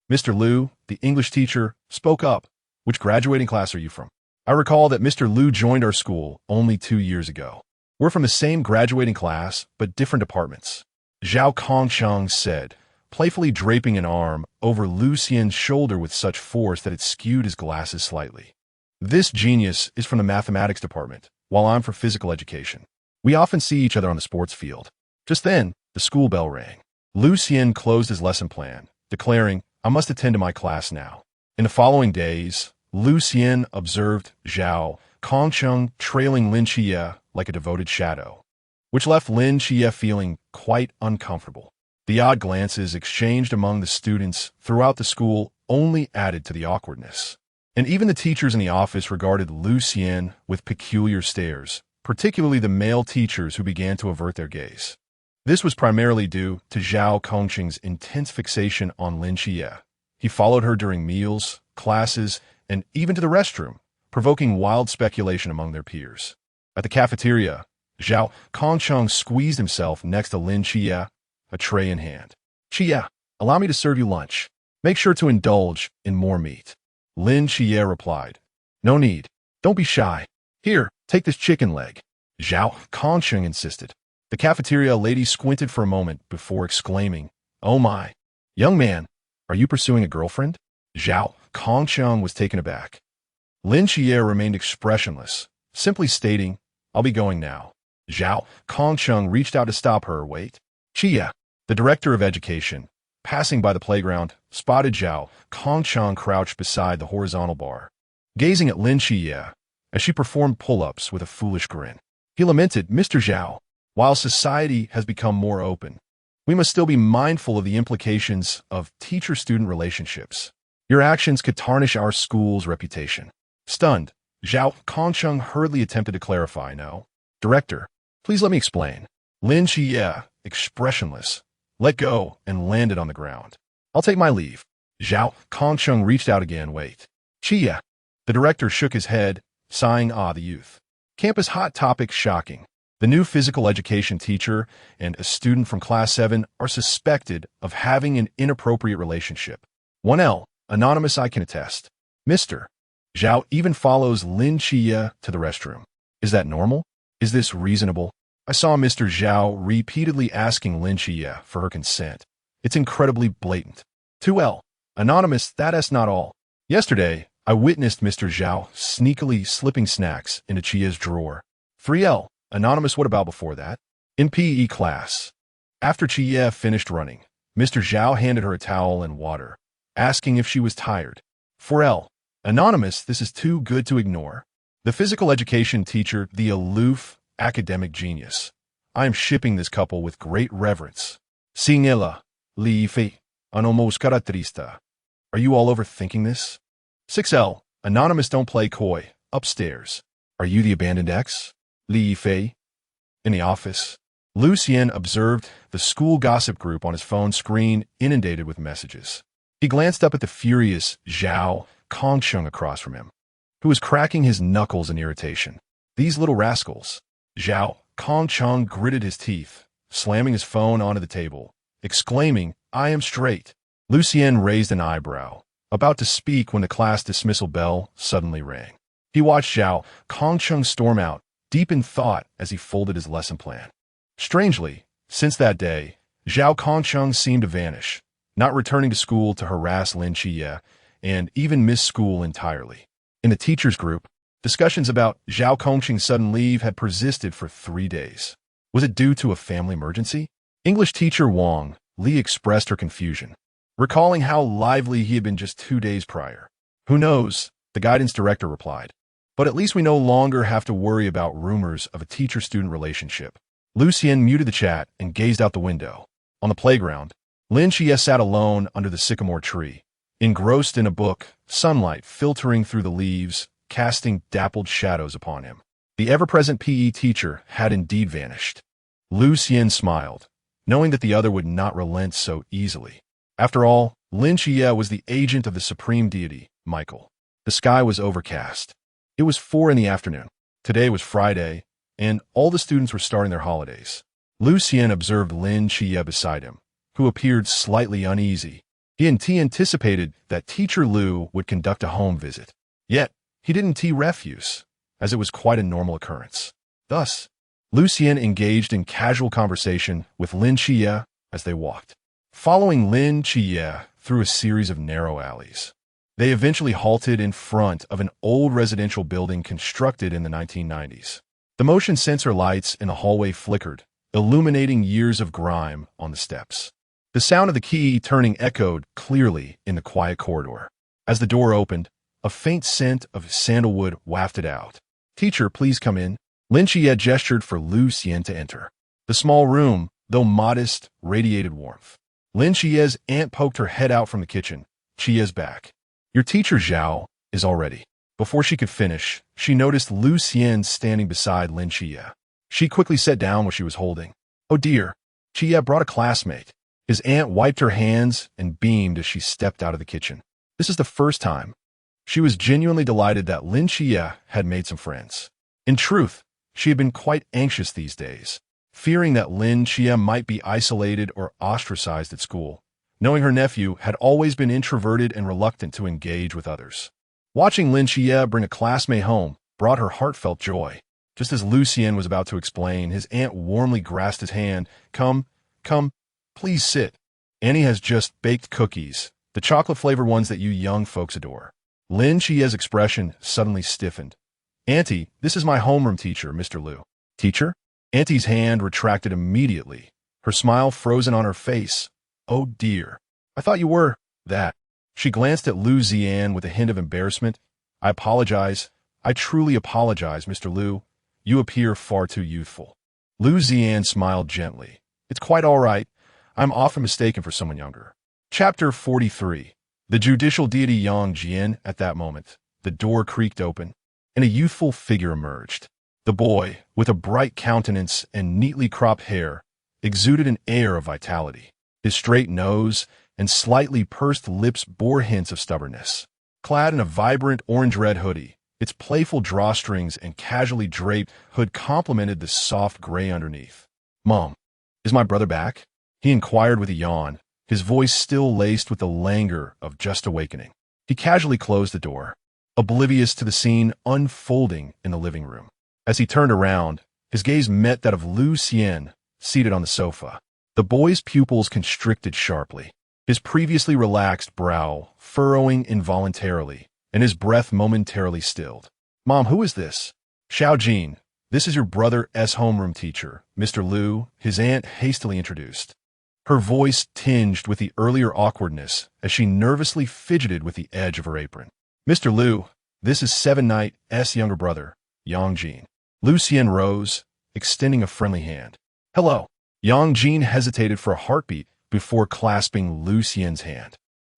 Mr. Liu, the English teacher, spoke up. Which graduating class are you from? I recall that Mr. Liu joined our school only 2 years ago. We're from the same graduating class, but different departments. Zhao Kongcheng said, playfully draping an arm over Liu Xian's shoulder with such force that it skewed his glasses slightly. This genius is from the mathematics department, while I'm for physical education. We often see each other on the sports field. Just then, the school bell rang. Liu Xian closed his lesson plan, declaring, I must attend to my class now. In the following days, Liu Xian observed Zhao Kongcheng trailing Lin Xiulan like a devoted shadow, which left Lin Xiulan feeling quite uncomfortable. The odd glances exchanged among the students throughout the school only added to the awkwardness. And even the teachers in the office regarded Liu Xian with peculiar stares, particularly the male teachers who began to avert their gaze. This was primarily due to Zhao Kongcheng's intense fixation on Lin Xiulan. He followed her during meals, classes, and even to the restroom, provoking wild speculation among their peers. At the cafeteria, Zhao Kongcheng squeezed himself next to Lin Xiulan, a tray in hand. Xiulan, allow me to serve you lunch. Make sure to indulge in more meat. Lin Xiulan replied. No need. Don't be shy. Here, take this chicken leg. Zhao Kongcheng insisted. The cafeteria lady squinted for a moment before exclaiming, Oh my. Young man, are you pursuing a girlfriend? Zhao Kongcheng was taken aback. Lin Xiulan remained expressionless, simply stating, I'll be going now. Zhao Kongcheng reached out to stop her. Wait. Xiulan, the director of education, passing by the playground, spotted Zhao Kongcheng crouched beside the horizontal bar, gazing at Lin Xiulan as she performed pull-ups with a foolish grin. He lamented, Mr. Zhao, while society has become more open, we must still be mindful of the implications of teacher-student relationships. Your actions could tarnish our school's reputation. Stunned, Zhao Kongcheng hurriedly attempted to clarify. No. Director, please let me explain. Lin Xiulan, expressionless, let go and landed on the ground. I'll take my leave. Zhao Kongcheng reached out again. Wait. Xiulan. The director shook his head, sighing, the youth. Campus hot topic shocking. The new physical education teacher and a student from Class 7 are suspected of having an inappropriate relationship. 1L, anonymous I can attest. Mr. Zhao even follows Lin Xiulan to the restroom. Is that normal? Is this reasonable? I saw Mr. Zhao repeatedly asking Lin Xiulan for her consent. It's incredibly blatant. 2L, anonymous, that's not all. Yesterday, I witnessed Mr. Zhao sneakily slipping snacks into Chia's drawer. 3L, anonymous, what about before that? In PE class. After Chia finished running, Mr. Zhao handed her a towel and water, asking if she was tired. 4L, anonymous, this is too good to ignore. The physical education teacher, the aloof, academic genius. I am shipping this couple with great reverence. Sin ella, li fei, anomos caratrista. Are you all overthinking this? 6L, anonymous, don't play coy. Upstairs. Are you the abandoned ex? Li Fei. In the office, Liu Xian observed the school gossip group on his phone screen inundated with messages. He glanced up at the furious Zhao Kongcheng across from him, who was cracking his knuckles in irritation. These little rascals. Zhao Kongcheng gritted his teeth, slamming his phone onto the table, exclaiming, I am straight. Liu Xian raised an eyebrow, about to speak when the class dismissal bell suddenly rang. He watched Zhao Kongcheng storm out, deep in thought as he folded his lesson plan. Strangely, since that day, Zhao Kongcheng seemed to vanish, not returning to school to harass Lin Xiulan, and even miss school entirely. In the teachers' group, discussions about Zhao Kongcheng's sudden leave had persisted for 3 days. Was it due to a family emergency? English teacher Wang Li expressed her confusion, recalling how lively he had been just 2 days prior. Who knows, the guidance director replied. But at least we no longer have to worry about rumors of a teacher-student relationship. Liu Xian muted the chat and gazed out the window. On the playground, Lin Xiulan sat alone under the sycamore tree, engrossed in a book, sunlight filtering through the leaves, casting dappled shadows upon him. The ever-present PE teacher had indeed vanished. Liu Xian smiled, knowing that the other would not relent so easily. After all, Lin Xiulan was the agent of the supreme deity, Michael. The sky was overcast. It was 4 in the afternoon. Today was Friday, and all the students were starting their holidays. Liu Xian observed Lin Xiulan beside him, who appeared slightly uneasy. He anticipated that Teacher Lu would conduct a home visit. Yet, he didn't refuse, as it was quite a normal occurrence. Thus, Lu Xian engaged in casual conversation with Lin Xiulan as they walked. Following Lin Xiulan through a series of narrow alleys, they eventually halted in front of an old residential building constructed in the 1990s. The motion sensor lights in the hallway flickered, illuminating years of grime on the steps. The sound of the key turning echoed clearly in the quiet corridor. As the door opened, a faint scent of sandalwood wafted out. "Teacher, please come in." Lin Xiulan gestured for Lu Xian to enter. The small room, though modest, radiated warmth. Lin Xiulan's aunt poked her head out from the kitchen. "Xia's back. Your teacher Zhao is all ready." Before she could finish, she noticed Lu Xian standing beside Lin Xiulan. She quickly set down what she was holding. "Oh dear, Xia brought a classmate." His aunt wiped her hands and beamed as she stepped out of the kitchen. This is the first time. She was genuinely delighted that Lin Xiulan had made some friends. In truth, she had been quite anxious these days, fearing that Lin Xiulan might be isolated or ostracized at school, knowing her nephew had always been introverted and reluctant to engage with others. Watching Lin Xiulan bring a classmate home brought her heartfelt joy. Just as Lu Xian was about to explain, his aunt warmly grasped his hand. Come, please sit. Annie has just baked cookies, the chocolate-flavored ones that you young folks adore." Lin Xiulan's expression suddenly stiffened. "Auntie, this is my homeroom teacher, Mr. Lu." "Teacher?" Auntie's hand retracted immediately, her smile frozen on her face. "Oh dear, I thought you were that." She glanced at Lu Xian with a hint of embarrassment. "I apologize. I truly apologize, Mr. Lu. You appear far too youthful." Lu Xian smiled gently. "It's quite all right. I'm often mistaken for someone younger." Chapter 43. The judicial deity Yang Jian. At that moment, the door creaked open, and a youthful figure emerged. The boy, with a bright countenance and neatly cropped hair, exuded an air of vitality. His straight nose and slightly pursed lips bore hints of stubbornness. Clad in a vibrant orange-red hoodie, its playful drawstrings and casually draped hood complemented the soft gray underneath. "Mom, is my brother back?" he inquired with a yawn, his voice still laced with the languor of just awakening. He casually closed the door, oblivious to the scene unfolding in the living room. As he turned around, his gaze met that of Lu Xian, seated on the sofa. The boy's pupils constricted sharply, his previously relaxed brow furrowing involuntarily, and his breath momentarily stilled. "Mom, who is this?" "Xiaojin, this is your brother's homeroom teacher, Mr. Lu," his aunt hastily introduced. Her voice tinged with the earlier awkwardness as she nervously fidgeted with the edge of her apron. "Mr. Lu, this is Seven Knight's younger brother, Yang Jin." Lu Xian rose, extending a friendly hand. "Hello." Yang Jin hesitated for a heartbeat before clasping Lu Xian's hand.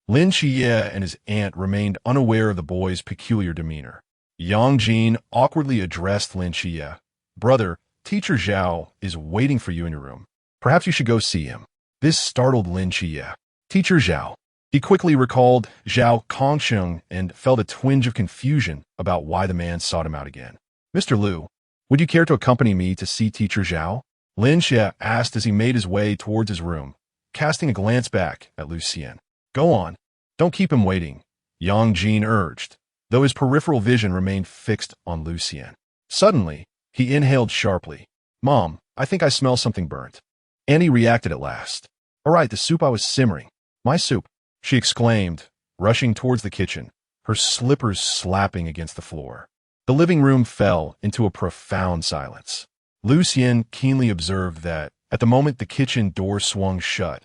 Lin Xiulan and his aunt remained unaware of the boy's peculiar demeanor. Yang Jin awkwardly addressed Lin Xiulan. "Brother, Teacher Zhao is waiting for you in your room. Perhaps you should go see him." This startled Lin Xiulan. "Teacher Zhao." He quickly recalled Zhao Kongsheng and felt a twinge of confusion about why the man sought him out again. "Mr. Lu, would you care to accompany me to see Teacher Zhao?" Lin Xiulan asked as he made his way towards his room, casting a glance back at Lu Xian. "Go on. Don't keep him waiting," Yang Jin urged, though his peripheral vision remained fixed on Lu Xian. Suddenly, he inhaled sharply. "Mom, I think I smell something burnt." Annie reacted at last. "All right, the soup I was simmering. My soup," she exclaimed, rushing towards the kitchen, her slippers slapping against the floor. The living room fell into a profound silence. Lu Xian keenly observed that, at the moment the kitchen door swung shut,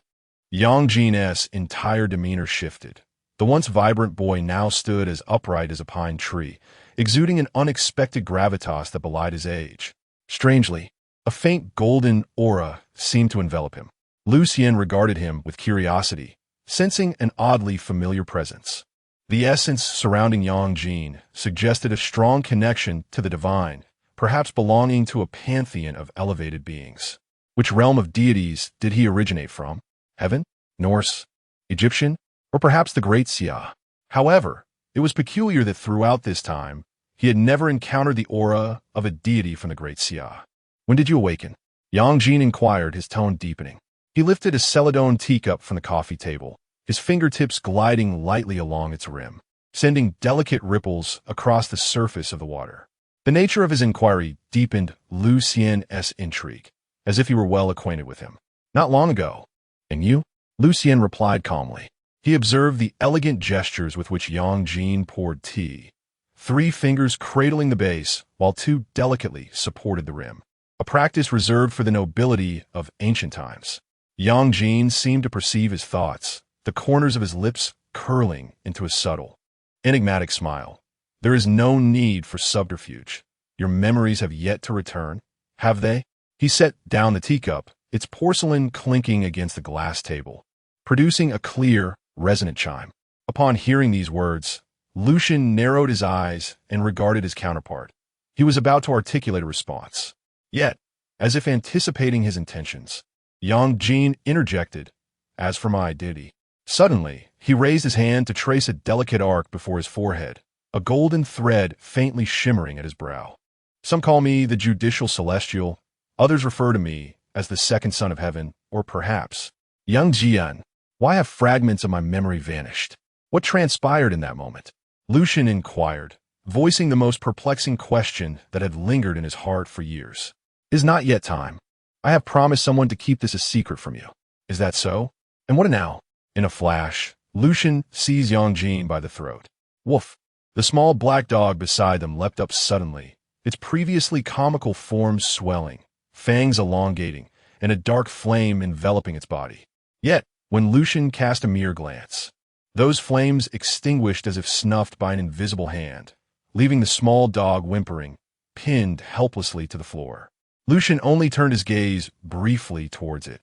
Yang Jin's entire demeanor shifted. The once vibrant boy now stood as upright as a pine tree, exuding an unexpected gravitas that belied his age. Strangely, a faint golden aura seemed to envelop him. Lu Xian regarded him with curiosity, sensing an oddly familiar presence. The essence surrounding Yang Jin suggested a strong connection to the divine, perhaps belonging to a pantheon of elevated beings. Which realm of deities did he originate from? Heaven? Norse? Egyptian? Or perhaps the Great Xia? However, it was peculiar that throughout this time, he had never encountered the aura of a deity from the Great Xia. "When did you awaken?" Yang Jin inquired, his tone deepening. He lifted a celadone teacup from the coffee table, his fingertips gliding lightly along its rim, sending delicate ripples across the surface of the water. The nature of his inquiry deepened Lin Xiulan's intrigue, as if he were well acquainted with him. Not long ago. And you? Lin Xiulan replied calmly. He observed the elegant gestures with which Yang Jin poured tea, 3 fingers cradling the base while 2 delicately supported the rim, a practice reserved for the nobility of ancient times. Yang Jin seemed to perceive his thoughts, the corners of his lips curling into a subtle, enigmatic smile. There is no need for subterfuge. Your memories have yet to return, have they? He set down the teacup, its porcelain clinking against the glass table, producing a clear, resonant chime. Upon hearing these words, Lucian narrowed his eyes and regarded his counterpart. He was about to articulate a response. Yet, as if anticipating his intentions, Yang Jin interjected, "As for my deity." Suddenly, he raised his hand to trace a delicate arc before his forehead, a golden thread faintly shimmering at his brow. Some call me the judicial celestial, others refer to me as the second son of heaven, or perhaps, Yang Jian. Why have fragments of my memory vanished? What transpired in that moment? Lucian inquired, voicing the most perplexing question that had lingered in his heart for years. It is not yet time. I have promised someone to keep this a secret from you. Is that so? And what now? In a flash, Lucian seized Yang Jin by the throat. Woof! The small black dog beside them leapt up suddenly, its previously comical form swelling, fangs elongating, and a dark flame enveloping its body. Yet, when Lucian cast a mere glance, those flames extinguished as if snuffed by an invisible hand, leaving the small dog whimpering, pinned helplessly to the floor. Lucian only turned his gaze briefly towards it,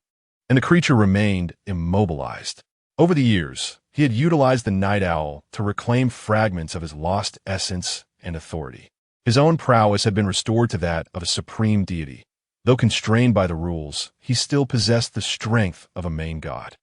and the creature remained immobilized. Over the years, he had utilized the night owl to reclaim fragments of his lost essence and authority. His own prowess had been restored to that of a supreme deity. Though constrained by the rules, he still possessed the strength of a main god.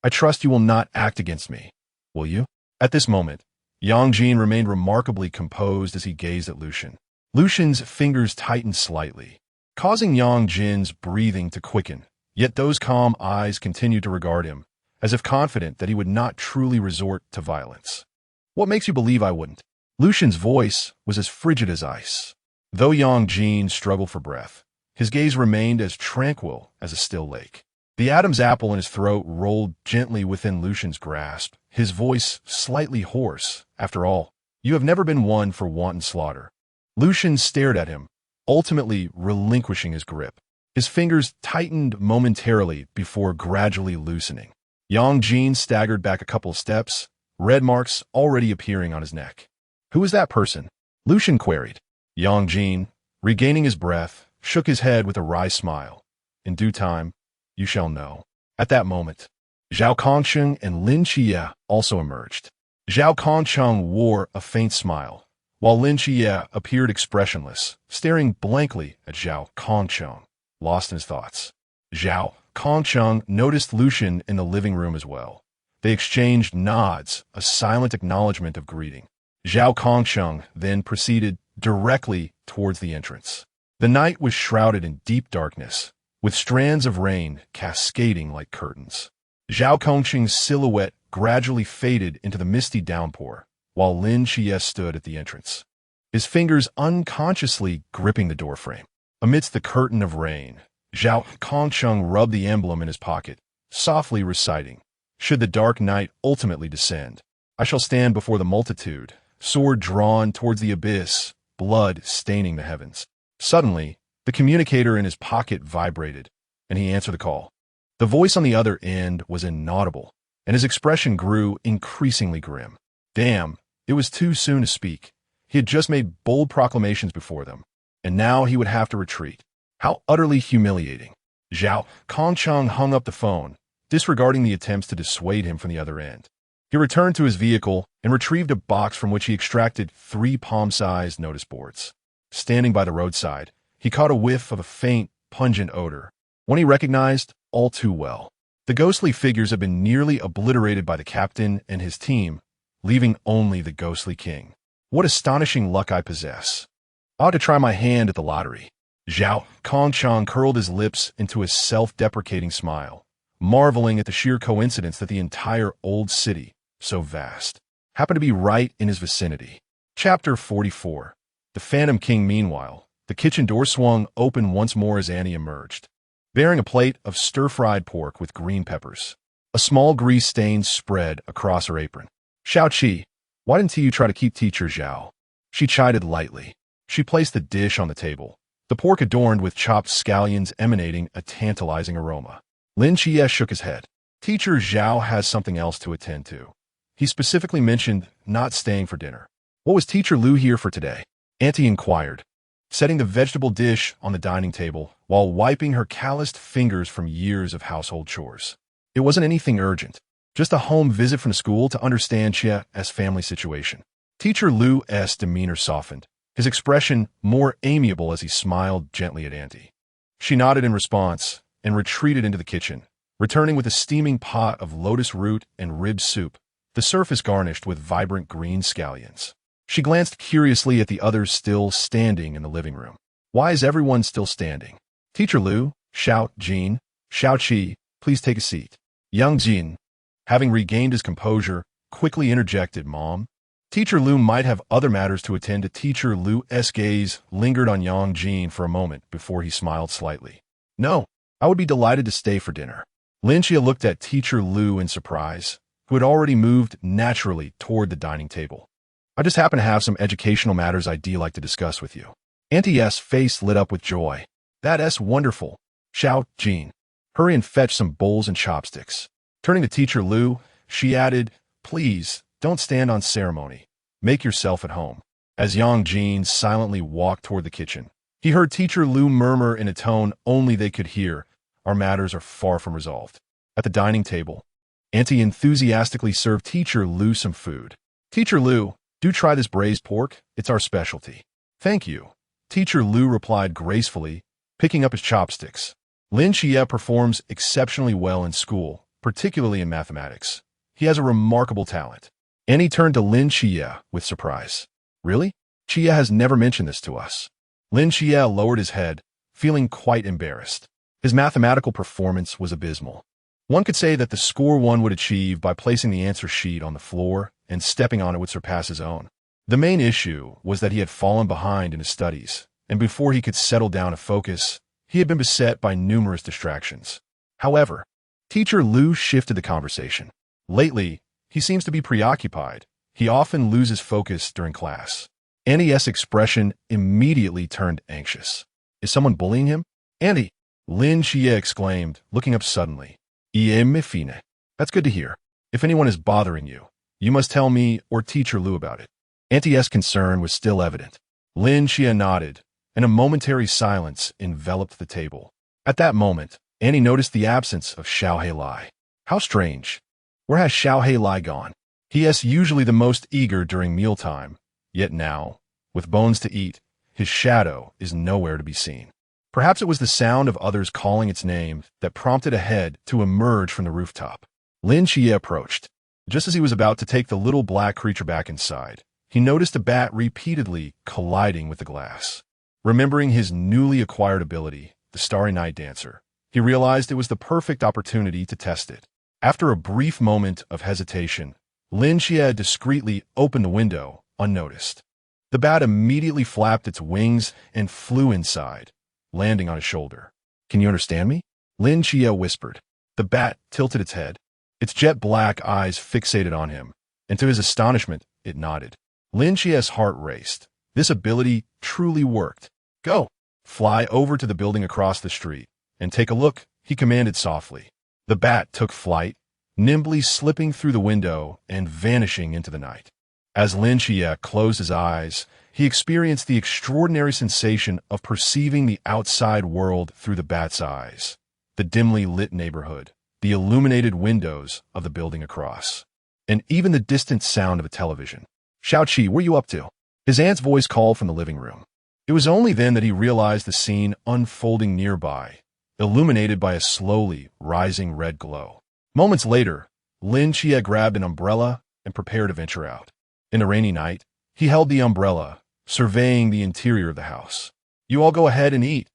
I trust you will not act against me, will you? At this moment, Yang Jin remained remarkably composed as he gazed at Lucian. Lucian's fingers tightened slightly, causing Yang Jin's breathing to quicken, yet those calm eyes continued to regard him, as if confident that he would not truly resort to violence. What makes you believe I wouldn't? Lucian's voice was as frigid as ice. Though Yang Jin struggled for breath, his gaze remained as tranquil as a still lake. The Adam's apple in his throat rolled gently within Lucian's grasp, his voice slightly hoarse. After all, you have never been one for wanton slaughter. Lucian stared at him, ultimately relinquishing his grip. His fingers tightened momentarily before gradually loosening. Yang Jin staggered back a couple of steps, red marks already appearing on his neck. Who is that person? Lucian queried. Yang Jin, regaining his breath, shook his head with a wry smile. In due time, you shall know. At that moment, Zhao Kongsheng and Lin Xiulan also emerged. Zhao Kongsheng wore a faint smile, while Lin Xiulan appeared expressionless, staring blankly at Zhao Kongsheng, lost in his thoughts. Zhao Kongsheng noticed Lucian in the living room as well. They exchanged nods, a silent acknowledgement of greeting. Zhao Kongsheng then proceeded directly towards the entrance. The night was shrouded in deep darkness, with strands of rain cascading like curtains. Zhao Kongsheng's silhouette gradually faded into the misty downpour, while Lin Xiulan stood at the entrance, his fingers unconsciously gripping the doorframe. Amidst the curtain of rain, Zhao Kongsheng rubbed the emblem in his pocket, softly reciting, "Should the dark night ultimately descend, I shall stand before the multitude, sword drawn towards the abyss, blood staining the heavens." Suddenly, the communicator in his pocket vibrated, and he answered the call. The voice on the other end was inaudible, and his expression grew increasingly grim. Damn, it was too soon to speak. He had just made bold proclamations before them, and now he would have to retreat. How utterly humiliating. Zhao Kongsheng hung up the phone, disregarding the attempts to dissuade him from the other end. He returned to his vehicle and retrieved a box from which he extracted 3 palm-sized notice boards. Standing by the roadside, he caught a whiff of a faint, pungent odor, one he recognized all too well. The ghostly figures had been nearly obliterated by the captain and his team, leaving only the ghostly king. What astonishing luck I possess. I ought to try my hand at the lottery. Zhao Kongsheng curled his lips into a self-deprecating smile, marveling at the sheer coincidence that the entire old city, so vast, happened to be right in his vicinity. Chapter 44. The Phantom King. Meanwhile, the kitchen door swung open once more as Annie emerged, bearing a plate of stir-fried pork with green peppers. A small grease stain spread across her apron. "Xiao, why didn't you try to keep Teacher Zhao?" She chided lightly. She placed the dish on the table, the pork adorned with chopped scallions emanating a tantalizing aroma. Lin Xiulan shook his head. "Teacher Zhao has something else to attend to. He specifically mentioned not staying for dinner." "What was Teacher Lu here for today?" Auntie inquired, setting the vegetable dish on the dining table while wiping her calloused fingers from years of household chores. "It wasn't anything urgent. Just a home visit from school to understand Chia's family situation." Teacher Lu's demeanor softened, his expression more amiable as he smiled gently at Auntie. She nodded in response and retreated into the kitchen, returning with a steaming pot of lotus root and rib soup, the surface garnished with vibrant green scallions. She glanced curiously at the others still standing in the living room. "Why is everyone still standing?" "Teacher Lu, Xiao Jin, Xiao, please take a seat." Young Jin, having regained his composure, quickly interjected, "Mom." Teacher Lu might have other matters to attend to. Teacher Lu's gaze lingered on Yang Jin for a moment before he smiled slightly. "No, I would be delighted to stay for dinner." Lin Xiulan looked at Teacher Lu in surprise, who had already moved naturally toward the dining table. "I just happen to have some educational matters I'd like to discuss with you." Auntie's face lit up with joy. "That's wonderful. Xiao Jin, hurry and fetch some bowls and chopsticks." Turning to Teacher Lu, she added, "Please, don't stand on ceremony. Make yourself at home." As Yang Jin silently walked toward the kitchen, he heard Teacher Lu murmur in a tone only they could hear, "Our matters are far from resolved." At the dining table, Auntie enthusiastically served Teacher Lu some food. "Teacher Lu, do try this braised pork. It's our specialty." "Thank you." Teacher Lu replied gracefully, picking up his chopsticks. Lin Xiulan performs exceptionally well in school, particularly in mathematics. He has a remarkable talent. Annie turned to Lin Xiulan with surprise. "Really? Xia has never mentioned this to us." Lin Xiulan lowered his head, feeling quite embarrassed. His mathematical performance was abysmal. One could say that the score one would achieve by placing the answer sheet on the floor and stepping on it would surpass his own. The main issue was that he had fallen behind in his studies, and before he could settle down and focus, he had been beset by numerous distractions. However, Teacher Lu shifted the conversation. Lately, he seems to be preoccupied. He often loses focus during class. Annie's expression immediately turned anxious. "Is someone bullying him?" "Annie!" Lin Xiulan exclaimed, looking up suddenly. "Me fine. That's good to hear. If anyone is bothering you, you must tell me or Teacher Lu about it." Auntie's concern was still evident. Lin Xiulan nodded, and a momentary silence enveloped the table. At that moment, Annie noticed the absence of Xiaonan. How strange. Where has Xiaonan gone? He is usually the most eager during mealtime, yet now, with bones to eat, his shadow is nowhere to be seen. Perhaps it was the sound of others calling its name that prompted a head to emerge from the rooftop. Lin Xiulan approached. Just as he was about to take the little black creature back inside, he noticed a bat repeatedly colliding with the glass. Remembering his newly acquired ability, the Starry Night Dancer, he realized it was the perfect opportunity to test it. After a brief moment of hesitation, Lin Xiulan discreetly opened the window, unnoticed. The bat immediately flapped its wings and flew inside, landing on his shoulder. "Can you understand me?" Lin Xiulan whispered. The bat tilted its head, its jet black eyes fixated on him, and to his astonishment, it nodded. Lin Xiulan's heart raced. This ability truly worked. "Go! Fly over to the building across the street, and take a look," he commanded softly. The bat took flight, nimbly slipping through the window and vanishing into the night. As Lin Xiulan closed his eyes, he experienced the extraordinary sensation of perceiving the outside world through the bat's eyes, the dimly lit neighborhood, the illuminated windows of the building across, and even the distant sound of a television. "Xiao, where you up to?" His aunt's voice called from the living room. It was only then that he realized the scene unfolding nearby, illuminated by a slowly rising red glow. Moments later, Lin Xiulan grabbed an umbrella and prepared to venture out. In the rainy night, he held the umbrella, surveying the interior of the house. "You all go ahead and eat.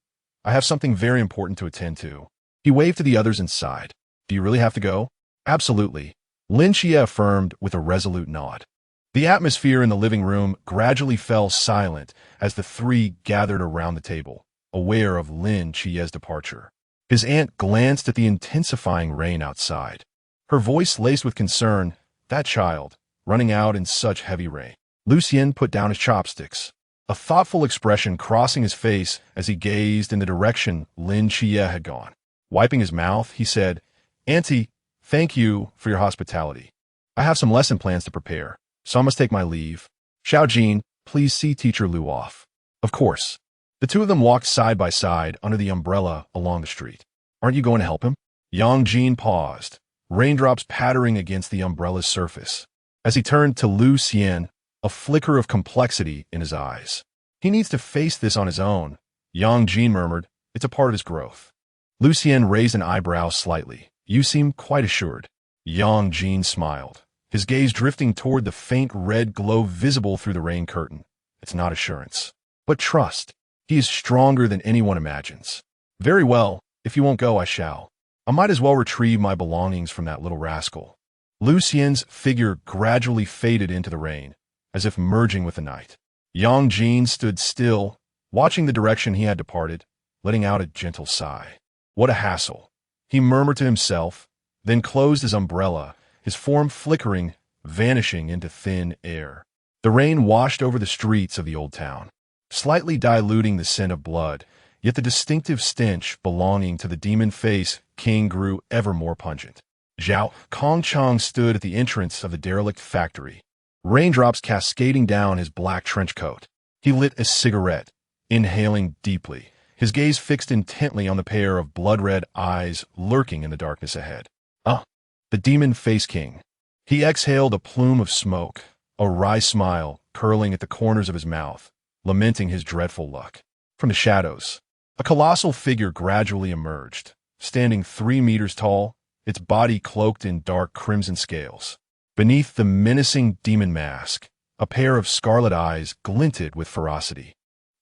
I have something very important to attend to." He waved to the others inside. Do you really have to go? Absolutely, Lin Xie affirmed with a resolute nod. The atmosphere in the living room gradually fell silent as the three gathered around the table, aware of Lin Xie's departure. His aunt glanced at the intensifying rain outside. Her voice laced with concern. That child, running out in such heavy rain. Lucien put down his chopsticks, a thoughtful expression crossing his face as he gazed in the direction Lin Xie had gone. Wiping his mouth, he said, "Auntie, thank you for your hospitality. I have some lesson plans to prepare, so I must take my leave. Xiaojin, please see Teacher Lu off." Of course. The two of them walked side by side under the umbrella along the street. "Aren't you going to help him?" Yang Jin paused, raindrops pattering against the umbrella's surface. As he turned to Lu Xian, a flicker of complexity in his eyes. "He needs to face this on his own," Yang Jin murmured. "It's a part of his growth." Lu Xian raised an eyebrow slightly. "You seem quite assured." Yang Jin smiled, his gaze drifting toward the faint red glow visible through the rain curtain. "It's not assurance, but trust. He is stronger than anyone imagines." "Very well, if you won't go, I shall. I might as well retrieve my belongings from that little rascal." Lu Xian's figure gradually faded into the rain, as if merging with the night. Yang Jin stood still, watching the direction he had departed, letting out a gentle sigh. What a hassle, he murmured to himself, then closed his umbrella, his form flickering, vanishing into thin air. The rain washed over the streets of the old town, slightly diluting the scent of blood, yet the distinctive stench belonging to the demon-face king grew ever more pungent. Zhao Kongchang stood at the entrance of the derelict factory, raindrops cascading down his black trench coat. He lit a cigarette, inhaling deeply, his gaze fixed intently on the pair of blood-red eyes lurking in the darkness ahead. The demon-face king. He exhaled a plume of smoke, a wry smile curling at the corners of his mouth, lamenting his dreadful luck. From the shadows, a colossal figure gradually emerged, standing 3 meters tall, its body cloaked in dark crimson scales. Beneath the menacing demon mask, a pair of scarlet eyes glinted with ferocity.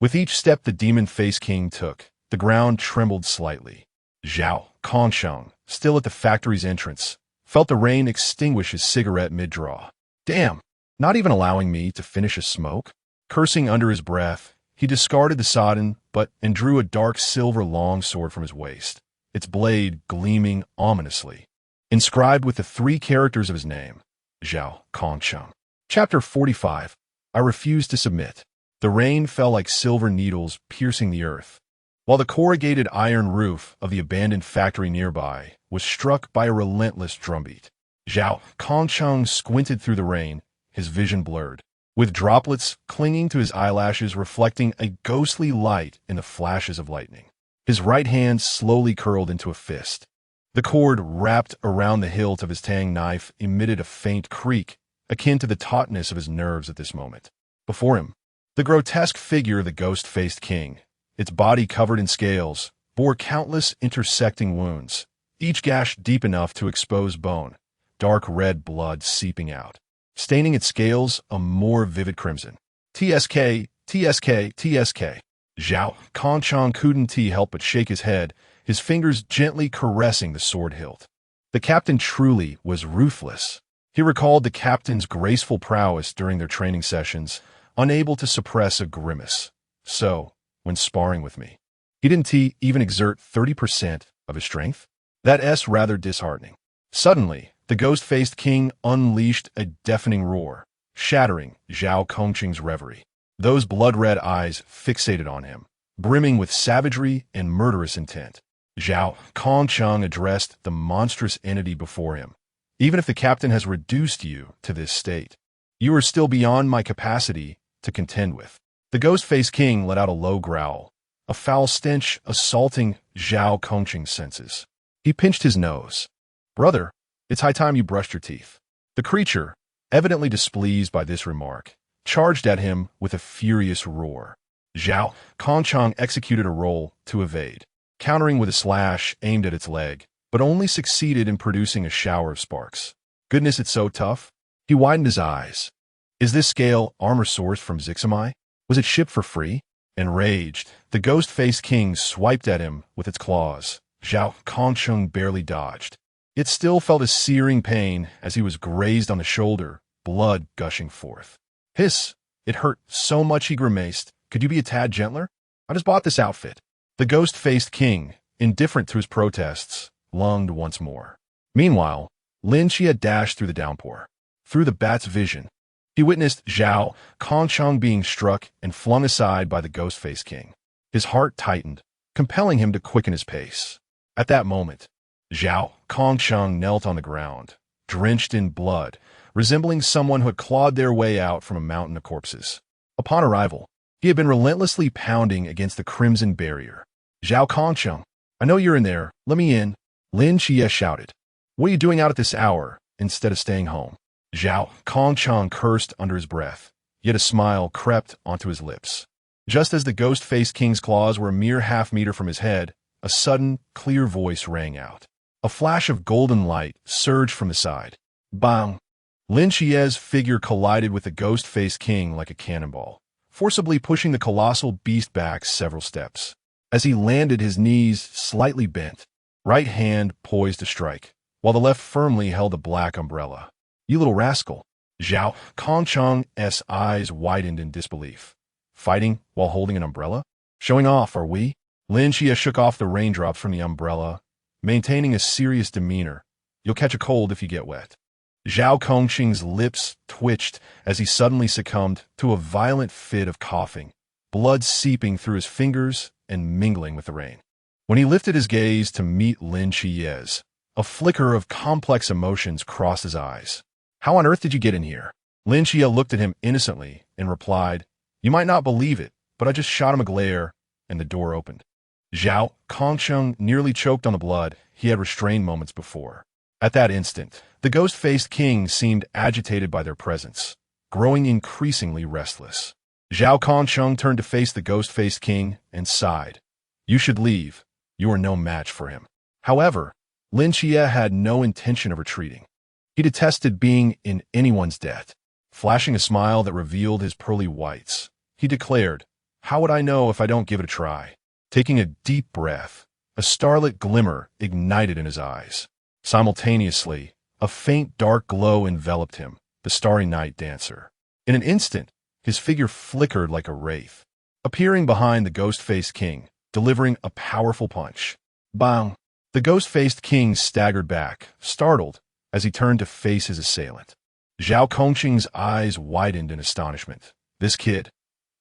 With each step the demon-face king took, the ground trembled slightly. Zhao Kongsheng, still at the factory's entrance, felt the rain extinguish his cigarette mid-draw. "Damn, not even allowing me to finish a smoke?" Cursing under his breath, he discarded the sodden and drew a dark silver longsword from his waist, its blade gleaming ominously, inscribed with the 3 characters of his name, Zhao Kongsheng. Chapter 45. I refuse to submit. The rain fell like silver needles piercing the earth, while the corrugated iron roof of the abandoned factory nearby was struck by a relentless drumbeat. Zhao Kongcheng squinted through the rain, his vision blurred, with droplets clinging to his eyelashes reflecting a ghostly light in the flashes of lightning. His right hand slowly curled into a fist. The cord wrapped around the hilt of his tang knife emitted a faint creak, akin to the tautness of his nerves at this moment. Before him, the grotesque figure of the ghost-faced king, its body covered in scales, bore countless intersecting wounds, each gash deep enough to expose bone, dark red blood seeping out, staining its scales a more vivid crimson. TSK, TSK, TSK. Zhao Kongcheng couldn't help but shake his head, his fingers gently caressing the sword hilt. The captain truly was ruthless. He recalled the captain's graceful prowess during their training sessions, unable to suppress a grimace. So, when sparring with me, he didn't even exert 30% of his strength? That's rather disheartening. Suddenly, the ghost-faced king unleashed a deafening roar, shattering Zhao Kongcheng's reverie. Those blood-red eyes fixated on him, brimming with savagery and murderous intent. Zhao Kongcheng addressed the monstrous entity before him. "Even if the captain has reduced you to this state, you are still beyond my capacity to contend with." The ghost-faced king let out a low growl, a foul stench assaulting Zhao Kongcheng's senses. He pinched his nose. "Brother, it's high time you brushed your teeth." The creature, evidently displeased by this remark, charged at him with a furious roar. Zhao Kongcheng executed a roll to evade, countering with a slash aimed at its leg, but only succeeded in producing a shower of sparks. "Goodness, it's so tough." He widened his eyes. "Is this scale armor sourced from Zixamai? Was it shipped for free?" Enraged, the ghost-faced king swiped at him with its claws. Zhao Kongcheng barely dodged. yet still felt a searing pain as he was grazed on the shoulder, blood gushing forth. Hiss! It hurt so much he grimaced. Could you be a tad gentler? I just bought this outfit. The ghost-faced king, indifferent to his protests, lunged once more. Meanwhile, Lin Xia dashed through the downpour. Through the bat's vision, he witnessed Zhao Kongcheng being struck and flung aside by the ghost-faced king. His heart tightened, compelling him to quicken his pace. At that moment, Zhao Kongcheng knelt on the ground, drenched in blood, resembling someone who had clawed their way out from a mountain of corpses. Upon arrival, he had been relentlessly pounding against the crimson barrier. Zhao Kongcheng, I know you're in there. Let me in. Lin Xia shouted. What are you doing out at this hour, instead of staying home? Zhao Kongcheng cursed under his breath, yet a smile crept onto his lips. Just as the ghost-faced king's claws were a mere half-meter from his head, a sudden, clear voice rang out. A flash of golden light surged from the side. Bang! Lin Xia's figure collided with the ghost-faced king like a cannonball, forcibly pushing the colossal beast back several steps. As he landed, his knees slightly bent, right hand poised to strike, while the left firmly held a black umbrella. You little rascal! Zhao Kongcheng's eyes widened in disbelief. Fighting while holding an umbrella? Showing off, are we? Lin Xia shook off the raindrops from the umbrella, maintaining a serious demeanor. You'll catch a cold if you get wet. Zhao Kongqing's lips twitched as he suddenly succumbed to a violent fit of coughing, blood seeping through his fingers and mingling with the rain. When he lifted his gaze to meet Lin Xia's, a flicker of complex emotions crossed his eyes. How on earth did you get in here? Lin Xia looked at him innocently and replied, You might not believe it, but I just shot him a glare, and the door opened. Zhao Kongcheng nearly choked on the blood he had restrained moments before. At that instant, the ghost-faced king seemed agitated by their presence, growing increasingly restless. Zhao Kongcheng turned to face the ghost-faced king and sighed. You should leave. You are no match for him. However, Lin Xia had no intention of retreating. He detested being in anyone's debt. Flashing a smile that revealed his pearly whites, he declared, How would I know if I don't give it a try? Taking a deep breath, a starlit glimmer ignited in his eyes. Simultaneously, a faint dark glow enveloped him, the starry night dancer. In an instant, his figure flickered like a wraith, appearing behind the ghost-faced king, delivering a powerful punch. Bang! The ghost-faced king staggered back, startled, as he turned to face his assailant. Zhao Kongqing's eyes widened in astonishment. This kid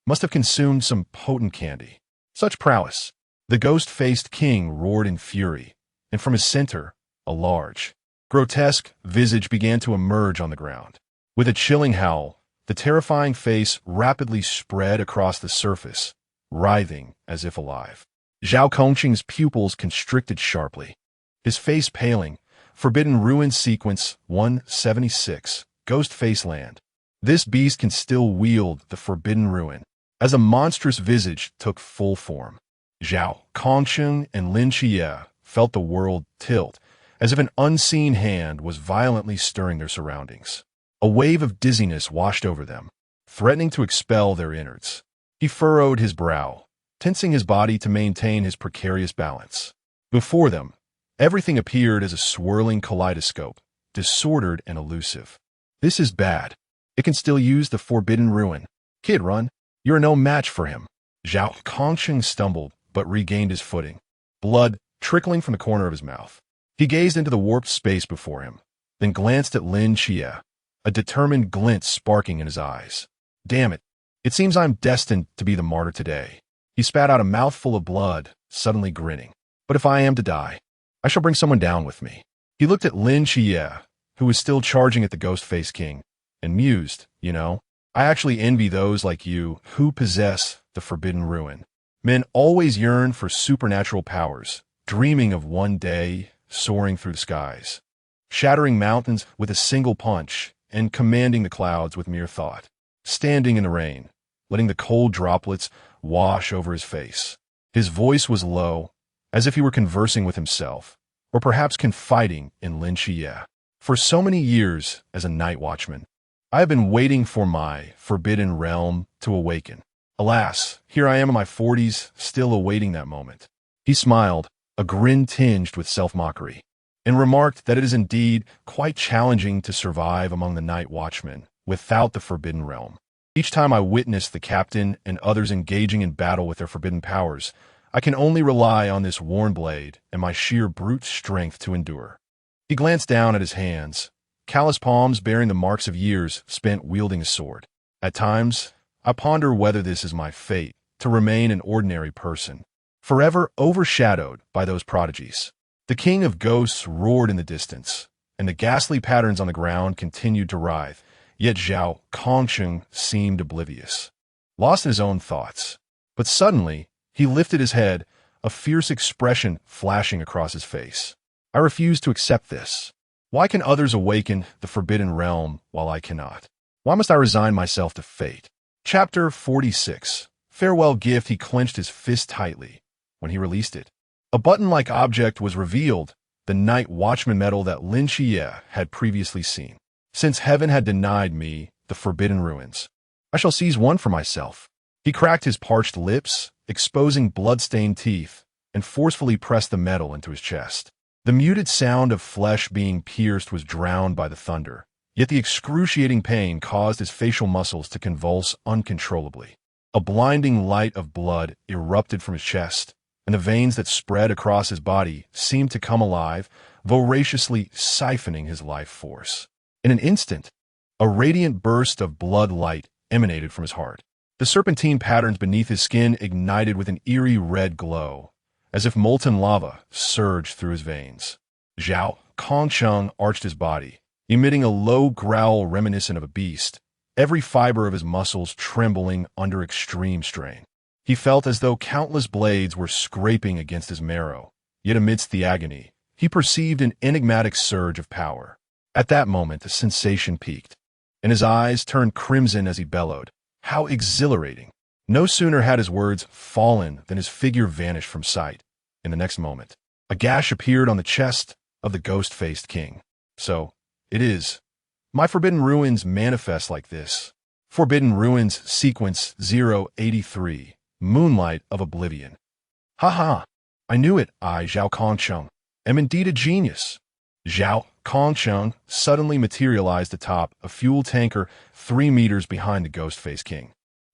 must have consumed some potent candy. Such prowess! The ghost-faced king roared in fury, and from his center, a large, grotesque visage began to emerge on the ground. With a chilling howl, the terrifying face rapidly spread across the surface, writhing as if alive. Zhao Kongqing's pupils constricted sharply. His face paling. Forbidden Ruin Sequence 176, Ghost Face Land. This beast can still wield the Forbidden Ruin. As a monstrous visage took full form, Zhao Kongqing and Lin Xia felt the world tilt, as if an unseen hand was violently stirring their surroundings. A wave of dizziness washed over them, threatening to expel their innards. He furrowed his brow, tensing his body to maintain his precarious balance. Before them, everything appeared as a swirling kaleidoscope, disordered and elusive. This is bad. It can still use the Forbidden Ruin. Kid, run. You're no match for him. Zhao Kongqing stumbled, but regained his footing, blood trickling from the corner of his mouth. He gazed into the warped space before him, then glanced at Lin Xia, a determined glint sparking in his eyes. Damn it. It seems I'm destined to be the martyr today. He spat out a mouthful of blood, suddenly grinning. But if I am to die, I shall bring someone down with me. He looked at Lin Xia, who was still charging at the ghost-faced king, and mused, I actually envy those like you who possess the Forbidden Ruin. Men always yearn for supernatural powers, dreaming of one day soaring through the skies, shattering mountains with a single punch and commanding the clouds with mere thought, standing in the rain, letting the cold droplets wash over his face. His voice was low, as if he were conversing with himself, or perhaps confiding in Lin Xia. For so many years as a night watchman, I have been waiting for my forbidden realm to awaken. Alas, here I am in my 40s, still awaiting that moment. He smiled, a grin tinged with self-mockery. and remarked that it is indeed quite challenging to survive among the night watchmen without the forbidden realm. Each time I witness the captain and others engaging in battle with their forbidden powers, I can only rely on this worn blade and my sheer brute strength to endure. He glanced down at his hands, callous palms bearing the marks of years spent wielding a sword. At times, I ponder whether this is my fate, to remain an ordinary person, forever overshadowed by those prodigies. The king of ghosts roared in the distance, and the ghastly patterns on the ground continued to writhe, yet Zhao Kongsheng seemed oblivious, lost in his own thoughts. But suddenly, he lifted his head, a fierce expression flashing across his face. I refuse to accept this. Why can others awaken the forbidden realm while I cannot? Why must I resign myself to fate? Chapter 46. Farewell gift. He clenched his fist tightly. When he released it, a button-like object was revealed, the night watchman medal that Lin Xiulan had previously seen. Since heaven had denied me the forbidden ruins, I shall seize one for myself. He cracked his parched lips, exposing blood-stained teeth, and forcefully pressed the medal into his chest. The muted sound of flesh being pierced was drowned by the thunder, yet the excruciating pain caused his facial muscles to convulse uncontrollably. A blinding light of blood erupted from his chest, and the veins that spread across his body seemed to come alive, voraciously siphoning his life force. In an instant, a radiant burst of blood light emanated from his heart. The serpentine patterns beneath his skin ignited with an eerie red glow, as if molten lava surged through his veins. Zhao Kongsheng arched his body, emitting a low growl reminiscent of a beast, every fiber of his muscles trembling under extreme strain. He felt as though countless blades were scraping against his marrow, yet amidst the agony, he perceived an enigmatic surge of power. At that moment, the sensation peaked, and his eyes turned crimson as he bellowed, "How exhilarating!" No sooner had his words fallen than his figure vanished from sight. In the next moment, a gash appeared on the chest of the ghost-faced king. So, it is. My forbidden ruins manifest like this. Forbidden Ruins Sequence 083, Moonlight of Oblivion. Ha! I knew it, I, Zhao Kongsheng, am indeed a genius. Zhao Kongsheng suddenly materialized atop a fuel tanker 3 meters behind the ghost-faced king,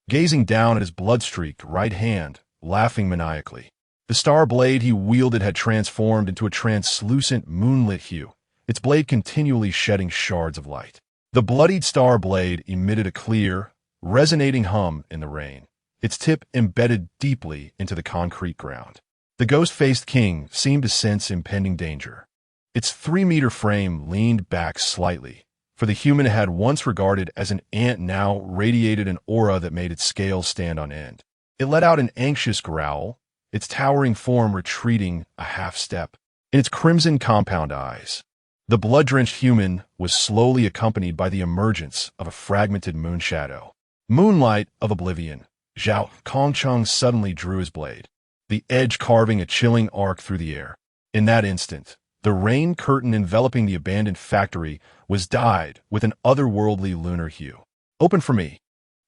gazing down at his blood-streaked right hand, laughing maniacally. The star blade he wielded had transformed into a translucent moonlit hue, its blade continually shedding shards of light. The bloodied star blade emitted a clear, resonating hum in the rain, its tip embedded deeply into the concrete ground. The ghost-faced king seemed to sense impending danger. Its 3-meter frame leaned back slightly, for the human it had once regarded as an ant now radiated an aura that made its scales stand on end. It let out an anxious growl, its towering form retreating a half-step. In its crimson compound eyes, the blood-drenched human was slowly accompanied by the emergence of a fragmented moon shadow. Moonlight of Oblivion. Zhao Kongsheng suddenly drew his blade, the edge carving a chilling arc through the air. In that instant, the rain curtain enveloping the abandoned factory was dyed with an otherworldly lunar hue. Open for me.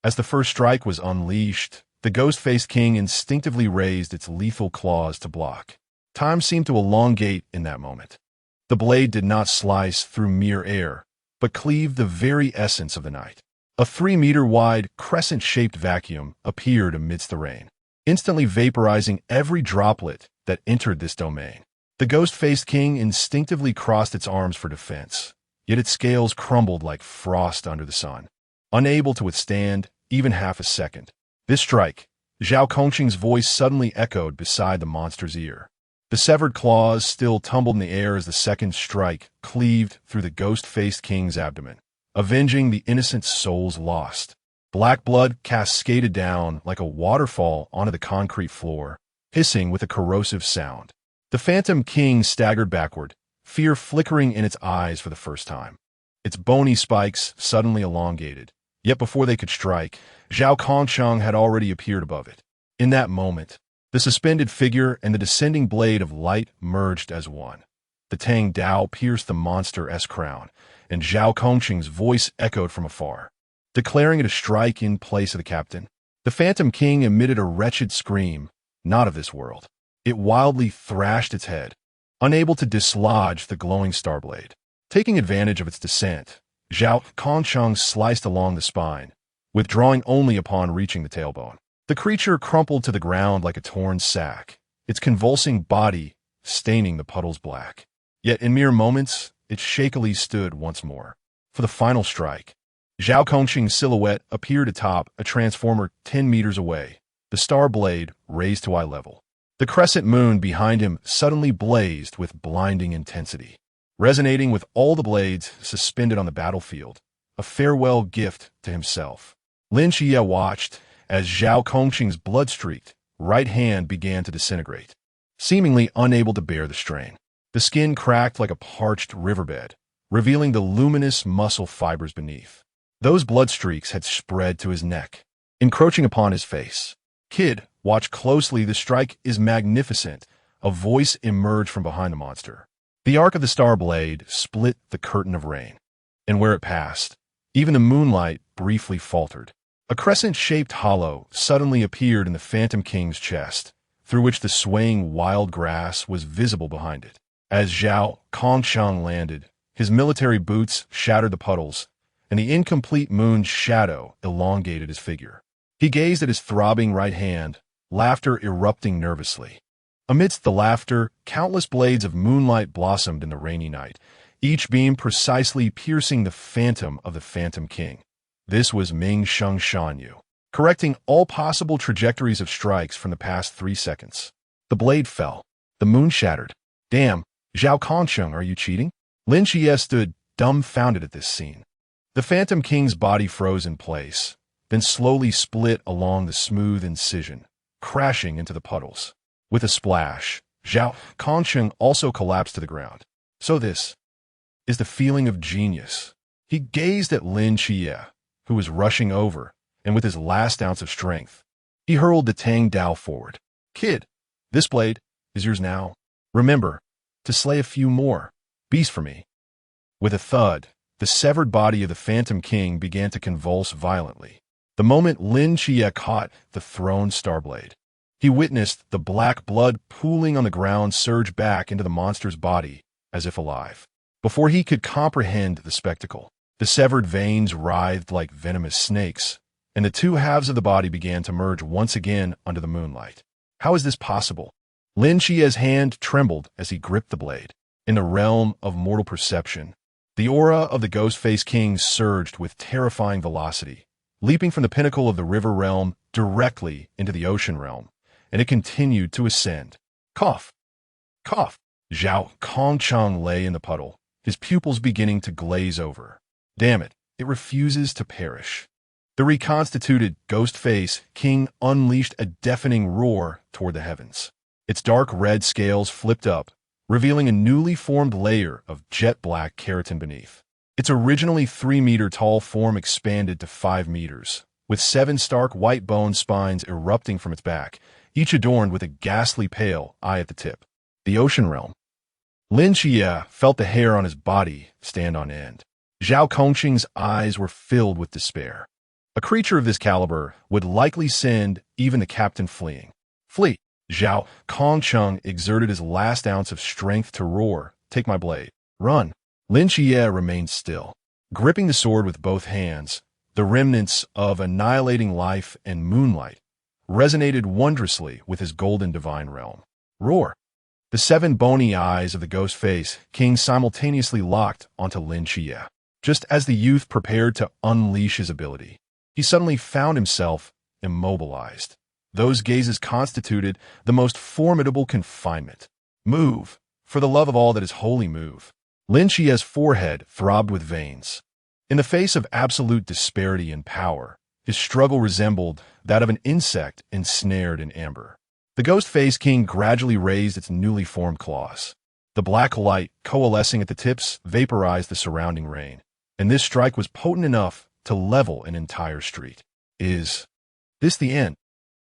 As the first strike was unleashed, the ghost-faced king instinctively raised its lethal claws to block. Time seemed to elongate in that moment. The blade did not slice through mere air, but cleaved the very essence of the night. A 3-meter-wide, crescent-shaped vacuum appeared amidst the rain, instantly vaporizing every droplet that entered this domain. The ghost-faced king instinctively crossed its arms for defense, yet its scales crumbled like frost under the sun, unable to withstand even half a second. This strike, Zhao Kongsheng's voice suddenly echoed beside the monster's ear. The severed claws still tumbled in the air as the second strike cleaved through the ghost-faced king's abdomen, avenging the innocent souls lost. Black blood cascaded down like a waterfall onto the concrete floor, hissing with a corrosive sound. The phantom king staggered backward, fear flickering in its eyes for the first time. Its bony spikes suddenly elongated, yet before they could strike, Zhao Kongsheng had already appeared above it. In that moment, the suspended figure and the descending blade of light merged as one. The Tang Dao pierced the monster-esque crown, and Zhao Kongsheng's voice echoed from afar, declaring it a strike in place of the captain. The phantom king emitted a wretched scream, not of this world. It wildly thrashed its head, unable to dislodge the glowing star blade. Taking advantage of its descent, Zhao Kongcheng sliced along the spine, withdrawing only upon reaching the tailbone. The creature crumpled to the ground like a torn sack, its convulsing body staining the puddles black. Yet in mere moments, it shakily stood once more. For the final strike, Zhao Kongqing's silhouette appeared atop a transformer 10 meters away, the star blade raised to eye level. The crescent moon behind him suddenly blazed with blinding intensity, resonating with all the blades suspended on the battlefield, a farewell gift to himself. Lin Xiulan watched as Zhao Kongqing's blood-streaked right hand began to disintegrate, seemingly unable to bear the strain. The skin cracked like a parched riverbed, revealing the luminous muscle fibers beneath. Those blood streaks had spread to his neck, encroaching upon his face. "Kid, watch closely, the strike is magnificent," a voice emerged from behind the monster. The arc of the star blade split the curtain of rain, and where it passed, even the moonlight briefly faltered. A crescent-shaped hollow suddenly appeared in the Phantom King's chest, through which the swaying wild grass was visible behind it. As Zhao Kongcheng landed, his military boots shattered the puddles, and the incomplete moon's shadow elongated his figure. He gazed at his throbbing right hand, laughter erupting nervously. Amidst the laughter, countless blades of moonlight blossomed in the rainy night, each beam precisely piercing the phantom of the Phantom King. This was Ming Sheng Shanyu, correcting all possible trajectories of strikes from the past 3 seconds. The blade fell. The moon shattered. "Damn, Zhao Kongcheng, are you cheating?" Lin Xiulan stood dumbfounded at this scene. The Phantom King's body froze in place, then slowly split along the smooth incision, crashing into the puddles. With a splash, Zhao Kongcheng also collapsed to the ground. So this is the feeling of genius. He gazed at Lin Xiulan, who was rushing over, and with his last ounce of strength, he hurled the Tang Dao forward. "Kid, this blade is yours now. Remember to slay a few more beasts for me." With a thud, the severed body of the Phantom King began to convulse violently. The moment Lin Xiulan caught the thrown starblade, he witnessed the black blood pooling on the ground surge back into the monster's body as if alive. Before he could comprehend the spectacle, the severed veins writhed like venomous snakes, and the two halves of the body began to merge once again under the moonlight. How is this possible? Lin Xiulan's hand trembled as he gripped the blade. In the realm of mortal perception, the aura of the Ghost-Faced King surged with terrifying velocity, leaping from the pinnacle of the river realm directly into the ocean realm, and it continued to ascend. Cough! Cough! Zhao Kongcheng lay in the puddle, his pupils beginning to glaze over. Damn it, it refuses to perish. The reconstituted Ghost-Faced King unleashed a deafening roar toward the heavens. Its dark red scales flipped up, revealing a newly formed layer of jet-black keratin beneath. Its originally 3-meter-tall form expanded to 5 meters, with 7 stark white bone spines erupting from its back, each adorned with a ghastly pale eye at the tip. The ocean realm. Lin Xiulan felt the hair on his body stand on end. Zhao Kongqing's eyes were filled with despair. A creature of this caliber would likely send even the captain fleeing. Flee! Zhao Kongcheng exerted his last ounce of strength to roar, "Take my blade. Run!" Lin Xiulan remained still, gripping the sword with both hands. The remnants of annihilating life and moonlight resonated wondrously with his golden divine realm. Roar! The 7 bony eyes of the Ghost-Faced King simultaneously locked onto Lin Xiulan. Just as the youth prepared to unleash his ability, he suddenly found himself immobilized. Those gazes constituted the most formidable confinement. Move! For the love of all that is holy, move! Lin Xiulan's forehead throbbed with veins. In the face of absolute disparity in power, his struggle resembled that of an insect ensnared in amber. The Ghost-Faced King gradually raised its newly formed claws. The black light coalescing at the tips vaporized the surrounding rain, and this strike was potent enough to level an entire street. Is this the end?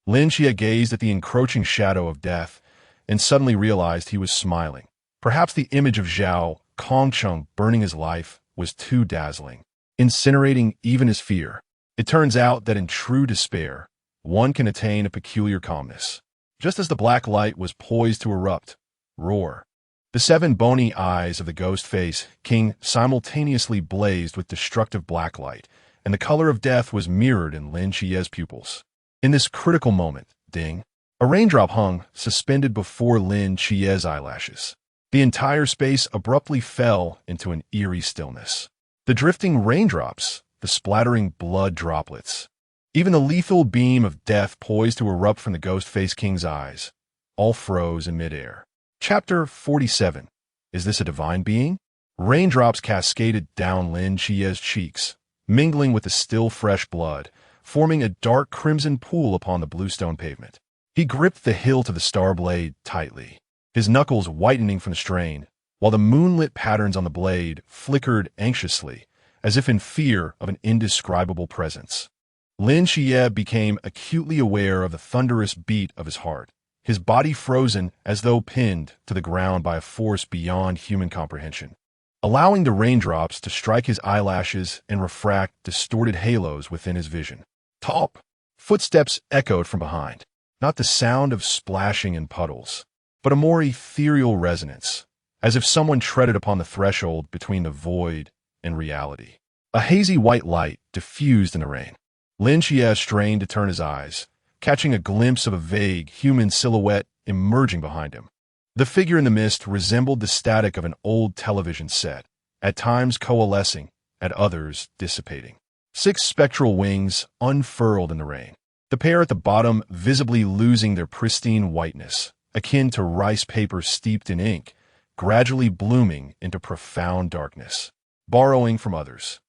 Lin Xiulan gazed at the encroaching shadow of death and suddenly realized he was smiling. Perhaps the image of Zhao Kongcheng burning his life was too dazzling, incinerating even his fear. It turns out that in true despair, one can attain a peculiar calmness. Just as the black light was poised to erupt, roar, The 7 bony eyes of the ghost face king simultaneously blazed with destructive black light, and the color of death was mirrored in Lin Xiulan's pupils. In this critical moment, ding, a raindrop hung, suspended before Lin Xiulan's eyelashes. The entire space abruptly fell into an eerie stillness. The drifting raindrops, the splattering blood droplets, even the lethal beam of death poised to erupt from the ghost face king's eyes, all froze in midair. Chapter 47. Is this a divine being? Raindrops cascaded down Lin Xiulan's cheeks, mingling with the still fresh blood, forming a dark crimson pool upon the bluestone pavement. He gripped the hilt of the star blade tightly, his knuckles whitening from the strain, while the moonlit patterns on the blade flickered anxiously, as if in fear of an indescribable presence. Lin Xiulan became acutely aware of the thunderous beat of his heart, his body frozen as though pinned to the ground by a force beyond human comprehension. Allowing the raindrops to strike his eyelashes and refract distorted halos within his vision. Top! Footsteps echoed from behind, not the sound of splashing in puddles, but a more ethereal resonance, as if someone treaded upon the threshold between the void and reality. A hazy white light diffused in the rain. Lin Xiulan strained to turn his eyes, catching a glimpse of a vague human silhouette emerging behind him. The figure in the mist resembled the static of an old television set, at times coalescing, at others dissipating. 6 spectral wings unfurled in the rain, the pair at the bottom visibly losing their pristine whiteness, akin to rice paper steeped in ink, gradually blooming into profound darkness. Borrowing from others.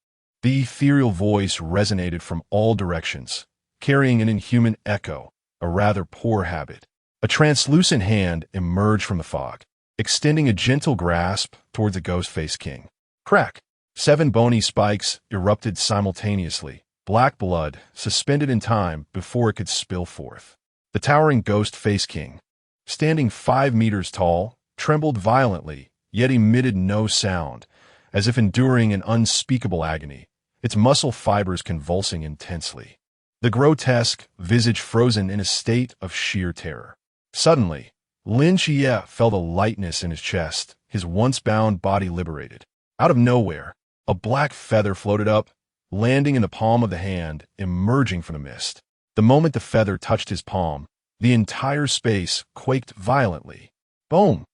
The ethereal voice resonated from all directions, carrying an inhuman echo, a rather poor habit. A translucent hand emerged from the fog, extending a gentle grasp towards the ghost-faced king. Crack! 7 bony spikes erupted simultaneously, black blood suspended in time before it could spill forth. The towering ghost-faced king, standing 5 meters tall, trembled violently, yet emitted no sound, as if enduring an unspeakable agony, its muscle fibers convulsing intensely. The grotesque visage frozen in a state of sheer terror. Suddenly, Lin Xiulan felt a lightness in his chest, his once-bound body liberated. Out of nowhere, a black feather floated up, landing in the palm of the hand, emerging from the mist. The moment the feather touched his palm, the entire space quaked violently. Boom!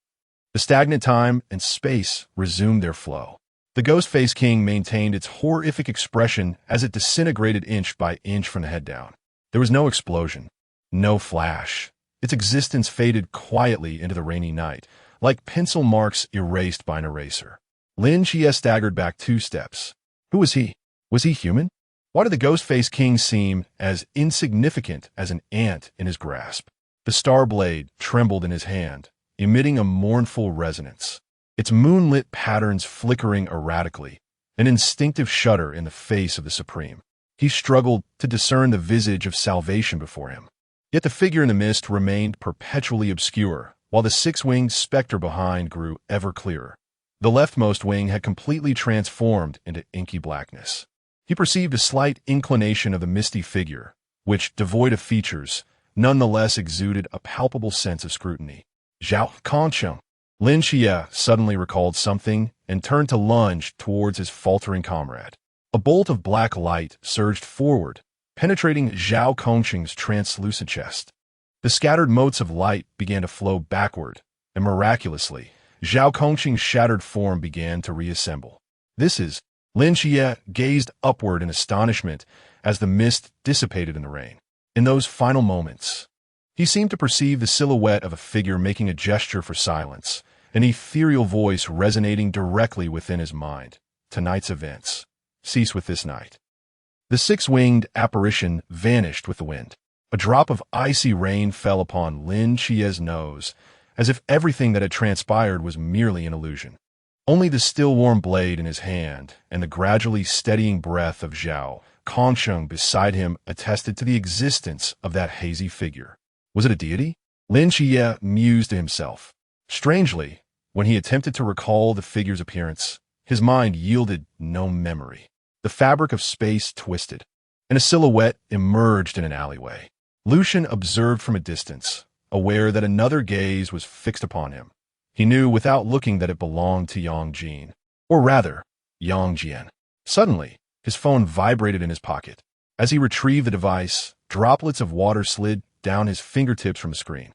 The stagnant time and space resumed their flow. The ghost-faced king maintained its horrific expression as it disintegrated inch by inch from the head down. There was no explosion, no flash. Its existence faded quietly into the rainy night, like pencil marks erased by an eraser. Lin Xiulan staggered back 2 steps. Who was he? Was he human? Why did the ghost-faced king seem as insignificant as an ant in his grasp? The star blade trembled in his hand, emitting a mournful resonance, its moonlit patterns flickering erratically, an instinctive shudder in the face of the supreme. He struggled to discern the visage of salvation before him. Yet the figure in the mist remained perpetually obscure, while the 6-winged specter behind grew ever clearer. The leftmost wing had completely transformed into inky blackness. He perceived a slight inclination of the misty figure, which, devoid of features, nonetheless exuded a palpable sense of scrutiny. Zhao Concheng. Lin Xiulan suddenly recalled something and turned to lunge towards his faltering comrade. A bolt of black light surged forward, penetrating Zhao Concheng's translucent chest. The scattered motes of light began to flow backward, and miraculously, Zhao Concheng's shattered form began to reassemble. This is... Lin Xiulan gazed upward in astonishment as the mist dissipated in the rain. In those final moments, he seemed to perceive the silhouette of a figure making a gesture for silence, an ethereal voice resonating directly within his mind. Tonight's events cease with this night. The 6-winged apparition vanished with the wind. A drop of icy rain fell upon Lin Xiulan's nose, as if everything that had transpired was merely an illusion. Only the still warm blade in his hand and the gradually steadying breath of Zhao Concheng beside him attested to the existence of that hazy figure. Was it a deity? Lin Xiulan mused to himself. Strangely, when he attempted to recall the figure's appearance, his mind yielded no memory. The fabric of space twisted, and a silhouette emerged in an alleyway. Lucian observed from a distance, aware that another gaze was fixed upon him. He knew without looking that it belonged to Yang Jin, or rather, Yang Jian. Suddenly, his phone vibrated in his pocket. As he retrieved the device, droplets of water slid down his fingertips from the screen.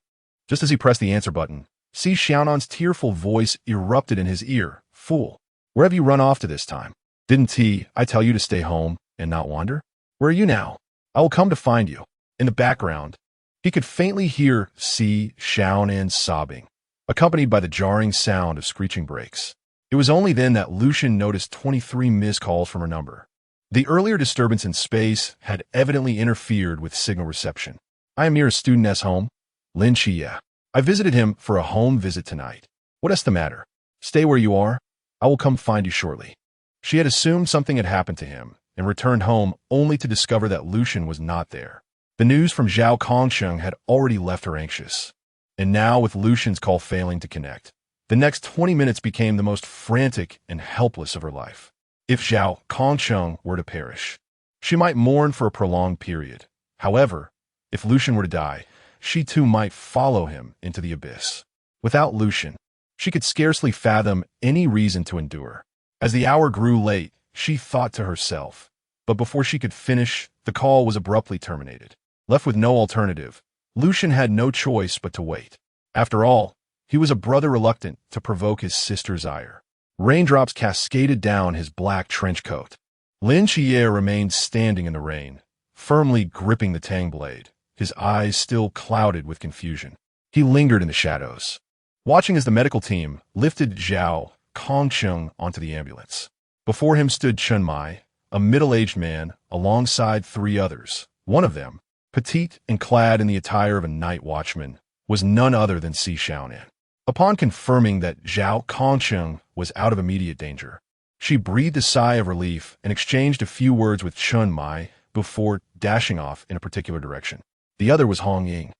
Just as he pressed the answer button, Xiaonan's tearful voice erupted in his ear. "Fool, where have you run off to this time? Didn't I tell you to stay home and not wander? Where are you now? I will come to find you." In the background, he could faintly hear Xiaonan sobbing, accompanied by the jarring sound of screeching brakes. It was only then that Lucian noticed 23 missed calls from her number. The earlier disturbance in space had evidently interfered with signal reception. "I am near a student's home, Lin Xiulan. I visited him for a home visit tonight. What is the matter? Stay where you are. I will come find you shortly." She had assumed something had happened to him and returned home only to discover that Lucian was not there. The news from Zhao Kongsheng had already left her anxious. And now, with Lucian's call failing to connect, the next 20 minutes became the most frantic and helpless of her life. If Zhao Kongsheng were to perish, she might mourn for a prolonged period. However, if Lucian were to die, she too might follow him into the abyss. Without Lucian, she could scarcely fathom any reason to endure. As the hour grew late, she thought to herself, but before she could finish, the call was abruptly terminated. Left with no alternative, Lucian had no choice but to wait. After all, he was a brother reluctant to provoke his sister's ire. Raindrops cascaded down his black trench coat. Lin Xiulan remained standing in the rain, firmly gripping the tang blade, his eyes still clouded with confusion. He lingered in the shadows, watching as the medical team lifted Zhao Kongsheng onto the ambulance. Before him stood Chen Mai, a middle-aged man, alongside 3 others. One of them, petite and clad in the attire of a night watchman, was none other than Xiaonan. Upon confirming that Zhao Kongsheng was out of immediate danger, she breathed a sigh of relief and exchanged a few words with Chen Mai before dashing off in a particular direction. The other was Hong Ying.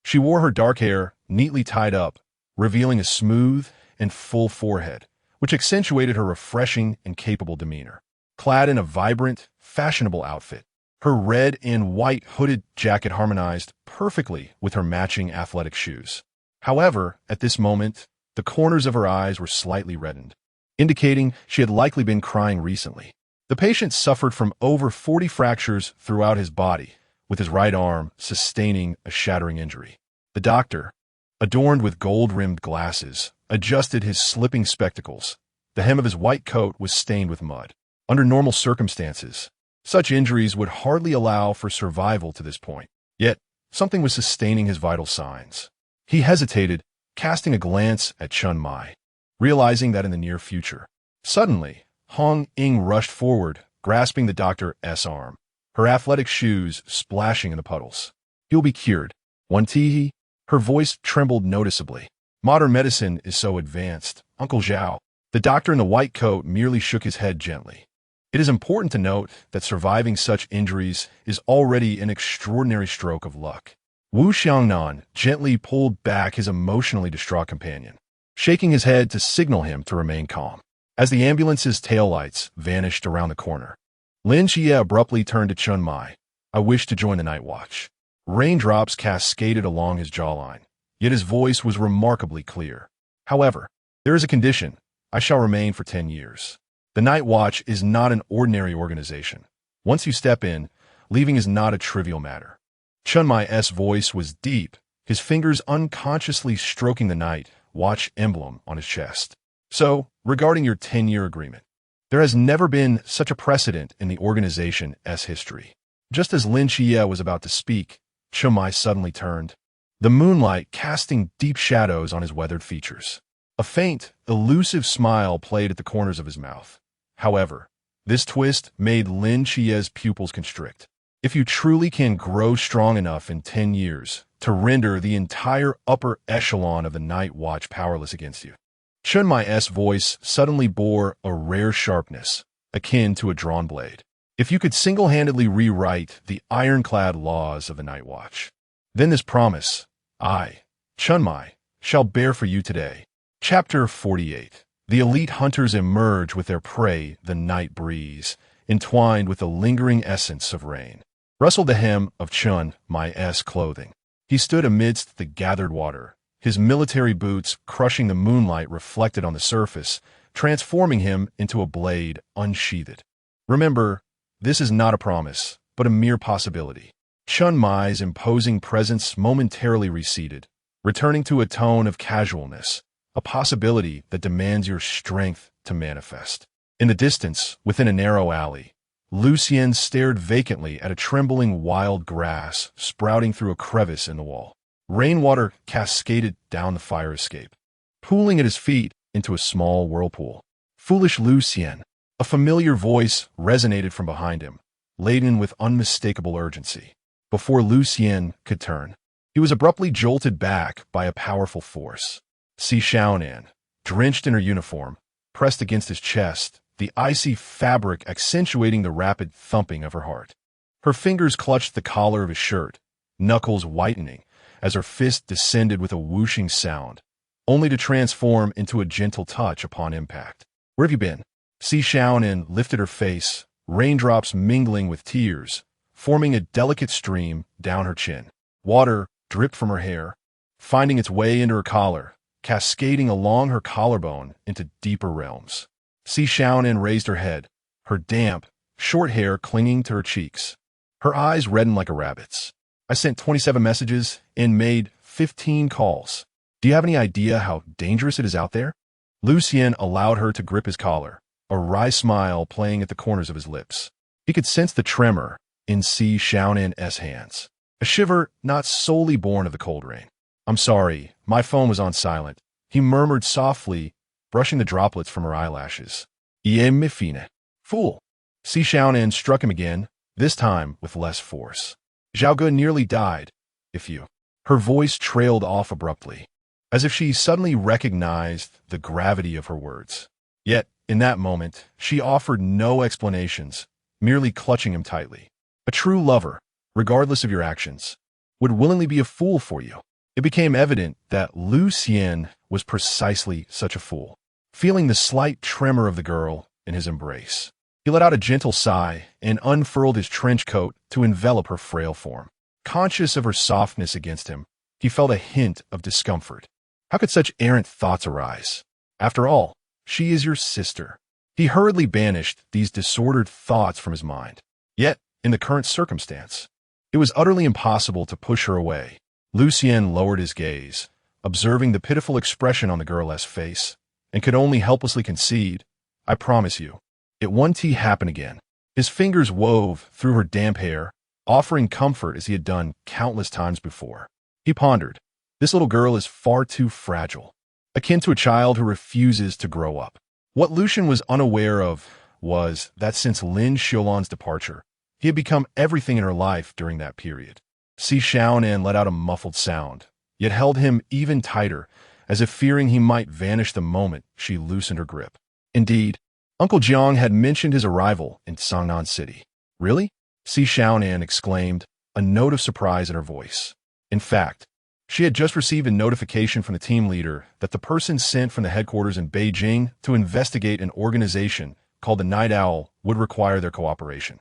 She wore her dark hair neatly tied up, revealing a smooth and full forehead, which accentuated her refreshing and capable demeanor. Clad in a vibrant, fashionable outfit, her red and white hooded jacket harmonized perfectly with her matching athletic shoes. However, at this moment, the corners of her eyes were slightly reddened, indicating she had likely been crying recently. The patient suffered from over 40 fractures throughout his body, with his right arm sustaining a shattering injury. The doctor, adorned with gold-rimmed glasses, adjusted his slipping spectacles. The hem of his white coat was stained with mud. Under normal circumstances, such injuries would hardly allow for survival to this point. Yet, something was sustaining his vital signs. He hesitated, casting a glance at Chen Mai, realizing that in the near future. Suddenly, Hong Ying rushed forward, grasping the doctor's arm, her athletic shoes splashing in the puddles. "He'll be cured. Won't he?" Her voice trembled noticeably. "Modern medicine is so advanced, Uncle Zhao." The doctor in the white coat merely shook his head gently. It is important to note that surviving such injuries is already an extraordinary stroke of luck. Wu Xiangnan gently pulled back his emotionally distraught companion, shaking his head to signal him to remain calm. As the ambulance's taillights vanished around the corner, Lin Xiulan abruptly turned to Chen Mai. "I wish to join the night watch." Raindrops cascaded along his jawline, yet his voice was remarkably clear. "However, there is a condition. I shall remain for 10 years. The Night Watch is not an ordinary organization. Once you step in, leaving is not a trivial matter." Chen Mai's voice was deep, his fingers unconsciously stroking the Night Watch emblem on his chest. "So, regarding your 10-year agreement, there has never been such a precedent in the organization's history." Just as Lin Xiulan was about to speak, Chen Mai suddenly turned, the moonlight casting deep shadows on his weathered features. A faint, elusive smile played at the corners of his mouth. However, this twist made Lin Xiulan's pupils constrict. "If you truly can grow strong enough in 10 years to render the entire upper echelon of the Night Watch powerless against you." Chen Mai's voice suddenly bore a rare sharpness, akin to a drawn blade. "If you could single-handedly rewrite the ironclad laws of the Night Watch, then this promise, I, Chen Mai, shall bear for you today." Chapter 48. The elite hunters emerge with their prey, the night breeze, entwined with the lingering essence of rain, rustled the hem of Chen Mai's clothing. He stood amidst the gathered water, his military boots crushing the moonlight reflected on the surface, transforming him into a blade unsheathed. Remember, this is not a promise, but a mere possibility. Chun Mai's imposing presence momentarily receded, returning to a tone of casualness, a possibility that demands your strength to manifest. In the distance, within a narrow alley, Lin Xiulan stared vacantly at a trembling wild grass sprouting through a crevice in the wall. Rainwater cascaded down the fire escape, pooling at his feet into a small whirlpool. Foolish Lin Xiulan, a familiar voice resonated from behind him, laden with unmistakable urgency. Before Lin Xiulan could turn, he was abruptly jolted back by a powerful force. Xiaonan, drenched in her uniform, pressed against his chest, the icy fabric accentuating the rapid thumping of her heart. Her fingers clutched the collar of his shirt, knuckles whitening as her fist descended with a whooshing sound, only to transform into a gentle touch upon impact. "Where have you been?" Xiaonan lifted her face, raindrops mingling with tears, forming a delicate stream down her chin. Water dripped from her hair, finding its way into her collar, cascading along her collarbone into deeper realms. Xiaonan raised her head, her damp, short hair clinging to her cheeks. Her eyes reddened like a rabbit's. "I sent 27 messages and made 15 calls. Do you have any idea how dangerous it is out there?" Lin Xiulan allowed her to grip his collar, a wry smile playing at the corners of his lips. He could sense the tremor in Xiaonan's hands, a shiver not solely born of the cold rain. "I'm sorry, my phone was on silent," he murmured softly, brushing the droplets from her eyelashes. "Me fine." "Fool." Xiaonan struck him again, this time with less force. "Zhaoge nearly died, if you—" Her voice trailed off abruptly, as if she suddenly recognized the gravity of her words. Yet, in that moment, she offered no explanations, merely clutching him tightly. A true lover, regardless of your actions, would willingly be a fool for you. It became evident that Lin Xiulan was precisely such a fool. Feeling the slight tremor of the girl in his embrace, he let out a gentle sigh and unfurled his trench coat to envelop her frail form. Conscious of her softness against him, he felt a hint of discomfort. How could such errant thoughts arise? After all, she is your sister. He hurriedly banished these disordered thoughts from his mind. Yet, in the current circumstance, it was utterly impossible to push her away. Lin Xiulan lowered his gaze, observing the pitiful expression on the girl's face, and could only helplessly concede, "I promise you, it won't happen again." His fingers wove through her damp hair, offering comfort as he had done countless times before. He pondered, this little girl is far too fragile, akin to a child who refuses to grow up. What Lucian was unaware of was that since Lin Xiulan's departure, he had become everything in her life during that period. Xiaonan let out a muffled sound, yet held him even tighter, as if fearing he might vanish the moment she loosened her grip. Indeed, Uncle Jiang had mentioned his arrival in Xiaonan City. "Really?" Xiaonan exclaimed, a note of surprise in her voice. In fact, she had just received a notification from the team leader that the person sent from the headquarters in Beijing to investigate an organization called the Night Owl would require their cooperation.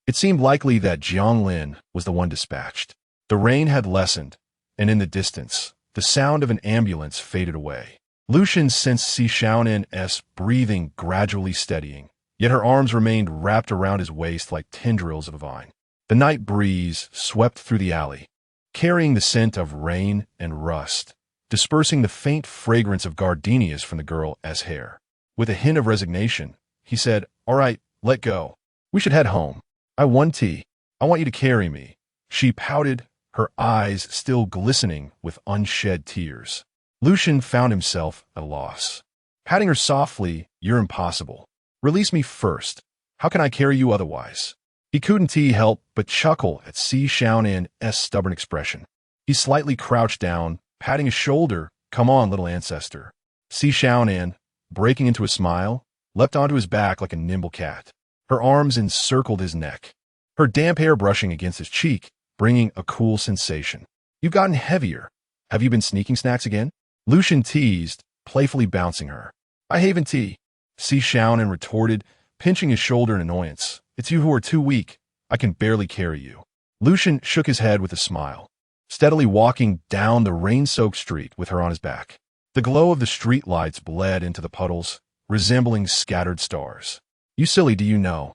It seemed likely that Jiang Lin was the one dispatched. The rain had lessened, and in the distance, the sound of an ambulance faded away. Lucian sensed Xiaonan's breathing gradually steadying, yet her arms remained wrapped around his waist like tendrils of a vine. The night breeze swept through the alley, carrying the scent of rain and rust, dispersing the faint fragrance of gardenias from the girl's hair. With a hint of resignation, he said, "All right, let go. We should head home. I want tea. I want you to carry me." She pouted, her eyes still glistening with unshed tears. Lucian found himself at a loss. Patting her softly, "You're impossible. Release me first. How can I carry you otherwise?" He couldn't help but chuckle at Xiaonan's stubborn expression. He slightly crouched down, patting his shoulder. "Come on, little ancestor." Xiaonan, breaking into a smile, leapt onto his back like a nimble cat. Her arms encircled his neck, her damp hair brushing against his cheek, bringing a cool sensation. "You've gotten heavier. Have you been sneaking snacks again?" Lucian teased, playfully bouncing her. "I haven't tea," Xiaonan retorted, pinching his shoulder in annoyance. "It's you who are too weak. I can barely carry you." Lucian shook his head with a smile. steadily walking down the rain-soaked street with her on his back. The glow of the street lights bled into the puddles, resembling scattered stars. "You silly, do you know?"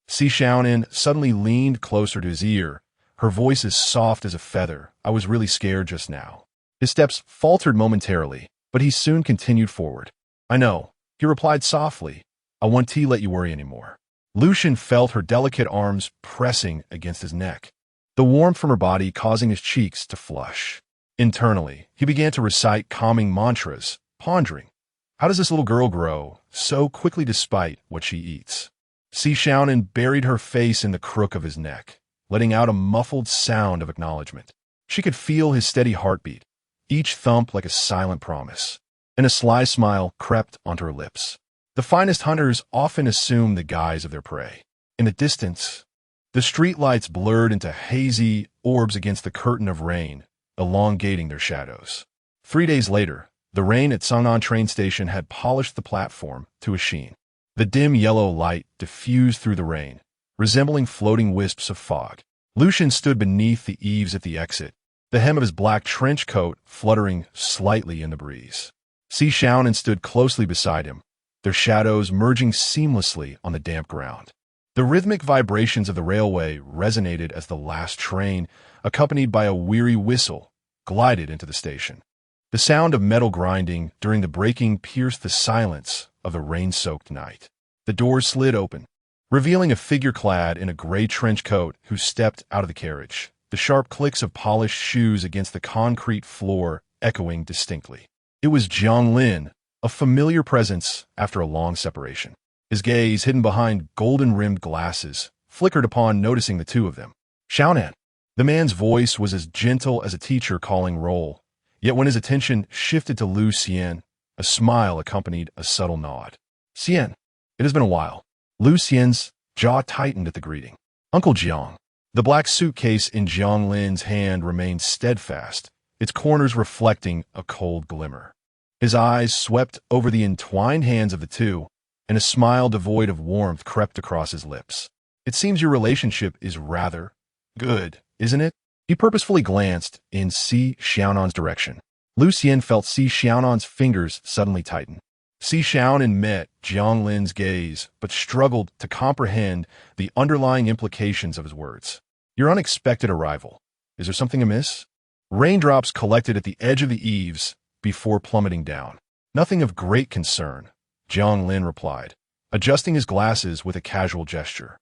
Xiaonan suddenly leaned closer to his ear, her voice as soft as a feather. "I was really scared just now." His steps faltered momentarily, but he soon continued forward. "I know," he replied softly. "I won't let you worry anymore." Lucian felt her delicate arms pressing against his neck, the warmth from her body causing his cheeks to flush. Internally, he began to recite calming mantras, pondering, how does this little girl grow so quickly despite what she eats? Xiaonan buried her face in the crook of his neck, letting out a muffled sound of acknowledgement. She could feel his steady heartbeat, each thump like a silent promise, and a sly smile crept onto her lips. The finest hunters often assume the guise of their prey. In the distance, the streetlights blurred into hazy orbs against the curtain of rain, elongating their shadows. 3 days later, the rain at Xiaonan train station had polished the platform to a sheen. The dim yellow light diffused through the rain, resembling floating wisps of fog. Lucian stood beneath the eaves at the exit, the hem of his black trench coat fluttering slightly in the breeze. Xiaonan stood closely beside him, their shadows merging seamlessly on the damp ground. The rhythmic vibrations of the railway resonated as the last train, accompanied by a weary whistle, glided into the station. The sound of metal grinding during the braking pierced the silence of the rain-soaked night. The doors slid open, revealing a figure clad in a gray trench coat who stepped out of the carriage, the sharp clicks of polished shoes against the concrete floor echoing distinctly. It was Lin, a familiar presence after a long separation. His gaze, hidden behind golden-rimmed glasses, flickered upon noticing the two of them. "Xiaonan." The man's voice was as gentle as a teacher calling roll, yet when his attention shifted to Lin Xiulan, a smile accompanied a subtle nod. "Xian, it has been a while." Lin Xiulan's jaw tightened at the greeting. "Uncle Jiang." The black suitcase in Jiang Lin's hand remained steadfast, its corners reflecting a cold glimmer. His eyes swept over the entwined hands of the two, and a smile devoid of warmth crept across his lips. "It seems your relationship is rather good, isn't it?" He purposefully glanced in Xiaonan's direction. Lin Xiulan felt Xiaonan's fingers suddenly tighten. Xiaonan met Jiang Lin's gaze, but struggled to comprehend the underlying implications of his words. "Your unexpected arrival. Is there something amiss?" Raindrops collected at the edge of the eaves before plummeting down. "Nothing of great concern," Jiang Lin replied, adjusting his glasses with a casual gesture.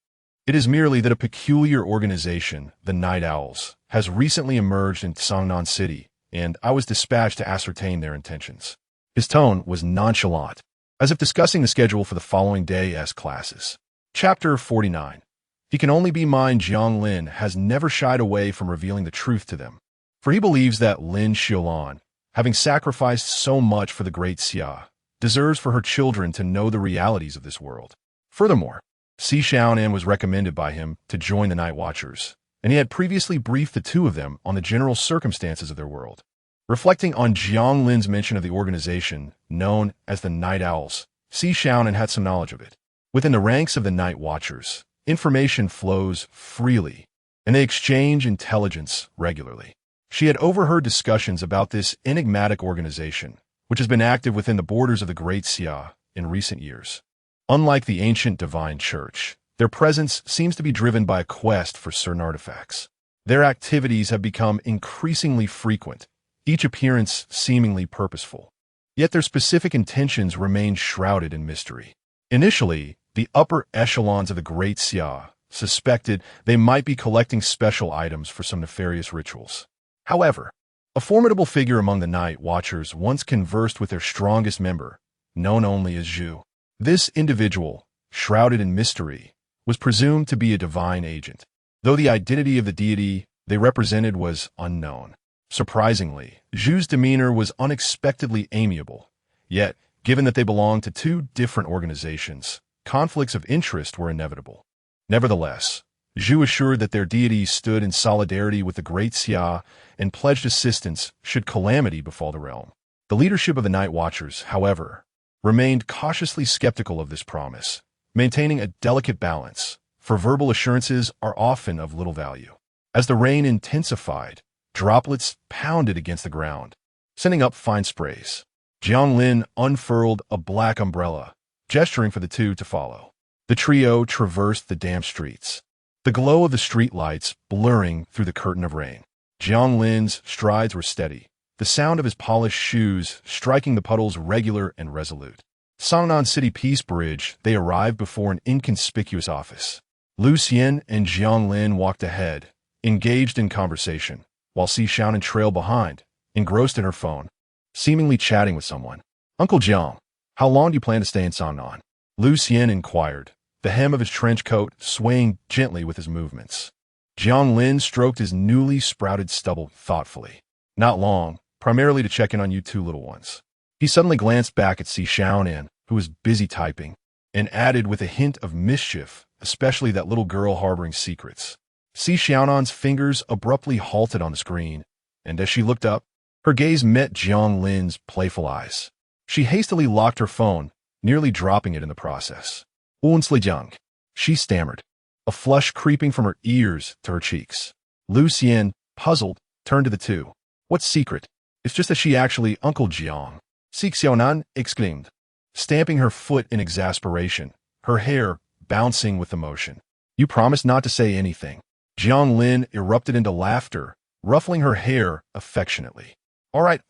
"It is merely that a peculiar organization, the Night Owls, has recently emerged in Xiaonan City, and I was dispatched to ascertain their intentions." His tone was nonchalant, as if discussing the schedule for the following day's classes. Chapter 49. He can only be mine. Jiang Lin has never shied away from revealing the truth to them, for he believes that Lin Xiulan, having sacrificed so much for the great Xia, deserves for her children to know the realities of this world. Furthermore, Xiaonan was recommended by him to join the Night Watchers, and he had previously briefed the two of them on the general circumstances of their world. Reflecting on Jiang Lin's mention of the organization known as the Night Owls, Xiaonan had some knowledge of it. Within the ranks of the Night Watchers, information flows freely, and they exchange intelligence regularly. She had overheard discussions about this enigmatic organization, which has been active within the borders of the Great Xia in recent years. Unlike the ancient Divine Church, their presence seems to be driven by a quest for certain artifacts. Their activities have become increasingly frequent, each appearance seemingly purposeful. Yet their specific intentions remain shrouded in mystery. Initially, the upper echelons of the Great Xia suspected they might be collecting special items for some nefarious rituals. However, a formidable figure among the Night Watchers once conversed with their strongest member, known only as Zhu. This individual, shrouded in mystery, was presumed to be a divine agent, though the identity of the deity they represented was unknown. Surprisingly, Zhu's demeanor was unexpectedly amiable, yet, given that they belonged to two different organizations, conflicts of interest were inevitable. Nevertheless, Zhu assured that their deities stood in solidarity with the Great Xia and pledged assistance should calamity befall the realm. The leadership of the Night Watchers, however, remained cautiously skeptical of this promise, maintaining a delicate balance, for verbal assurances are often of little value. As the rain intensified, Droplets pounded against the ground, sending up fine sprays. Jiang Lin unfurled a black umbrella, gesturing for the two to follow. The trio traversed the damp streets, the glow of the streetlights blurring through the curtain of rain. Jiang Lin's strides were steady, the sound of his polished shoes striking the puddles regular and resolute. Xiaonan City Peace Bridge, they arrived before an inconspicuous office. Lin Xiulan and Jiang Lin walked ahead, engaged in conversation, while Xiaonan trailed behind, engrossed in her phone, seemingly chatting with someone. "Uncle Jiang, how long do you plan to stay in Xiaonan?" Lin Xiulan inquired, the hem of his trench coat swaying gently with his movements. Jiang Lin stroked his newly sprouted stubble thoughtfully. "Not long, primarily to check in on you two little ones." He suddenly glanced back at Xiaonan, who was busy typing, and added with a hint of mischief, especially that little girl harboring secrets. Xiaonan's fingers abruptly halted on the screen, and as she looked up, her gaze met Jiang Lin's playful eyes. She hastily locked her phone, nearly dropping it in the process. "Jiang," she stammered, a flush creeping from her ears to her cheeks. Lin Xiulan, puzzled, turned to the two. "What secret? It's just that she actually Uncle Jiang," Xiaonan exclaimed, stamping her foot in exasperation, her hair bouncing with emotion. "You promised not to say anything." Jiang Lin erupted into laughter, ruffling her hair affectionately. All right,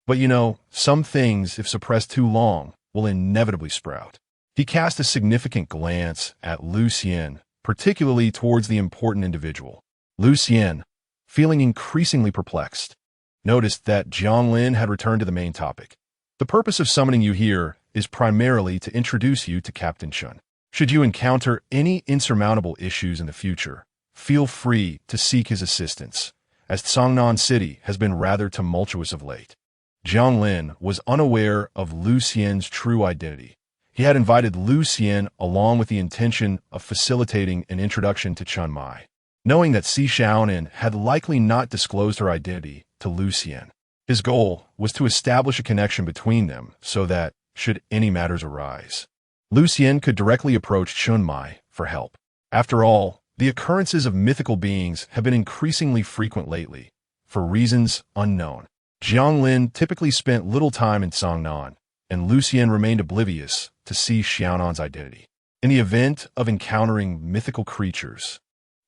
but you know, some things, if suppressed too long, will inevitably sprout." He cast a significant glance at Lin Xiulan, particularly towards the important individual. Lin Xiulan, feeling increasingly perplexed, noticed that Jiang Lin had returned to the main topic. "The purpose of summoning you here is primarily to introduce you to Captain Chun. Should you encounter any insurmountable issues in the future, feel free to seek his assistance, as Xiaonan City has been rather tumultuous of late." Jiang Lin was unaware of Lin Xiulan's true identity. He had invited Lin Xiulan along with the intention of facilitating an introduction to Chun Mai, knowing that Xiaonan had likely not disclosed her identity to Lin Xiulan. His goal was to establish a connection between them so that, should any matters arise, Lin Xiulan could directly approach Chun Mai for help. After all, the occurrences of mythical beings have been increasingly frequent lately, for reasons unknown. Jiang Lin typically spent little time in Xiaonan, and Lin Xiulan remained oblivious to Xiaonan's identity. In the event of encountering mythical creatures,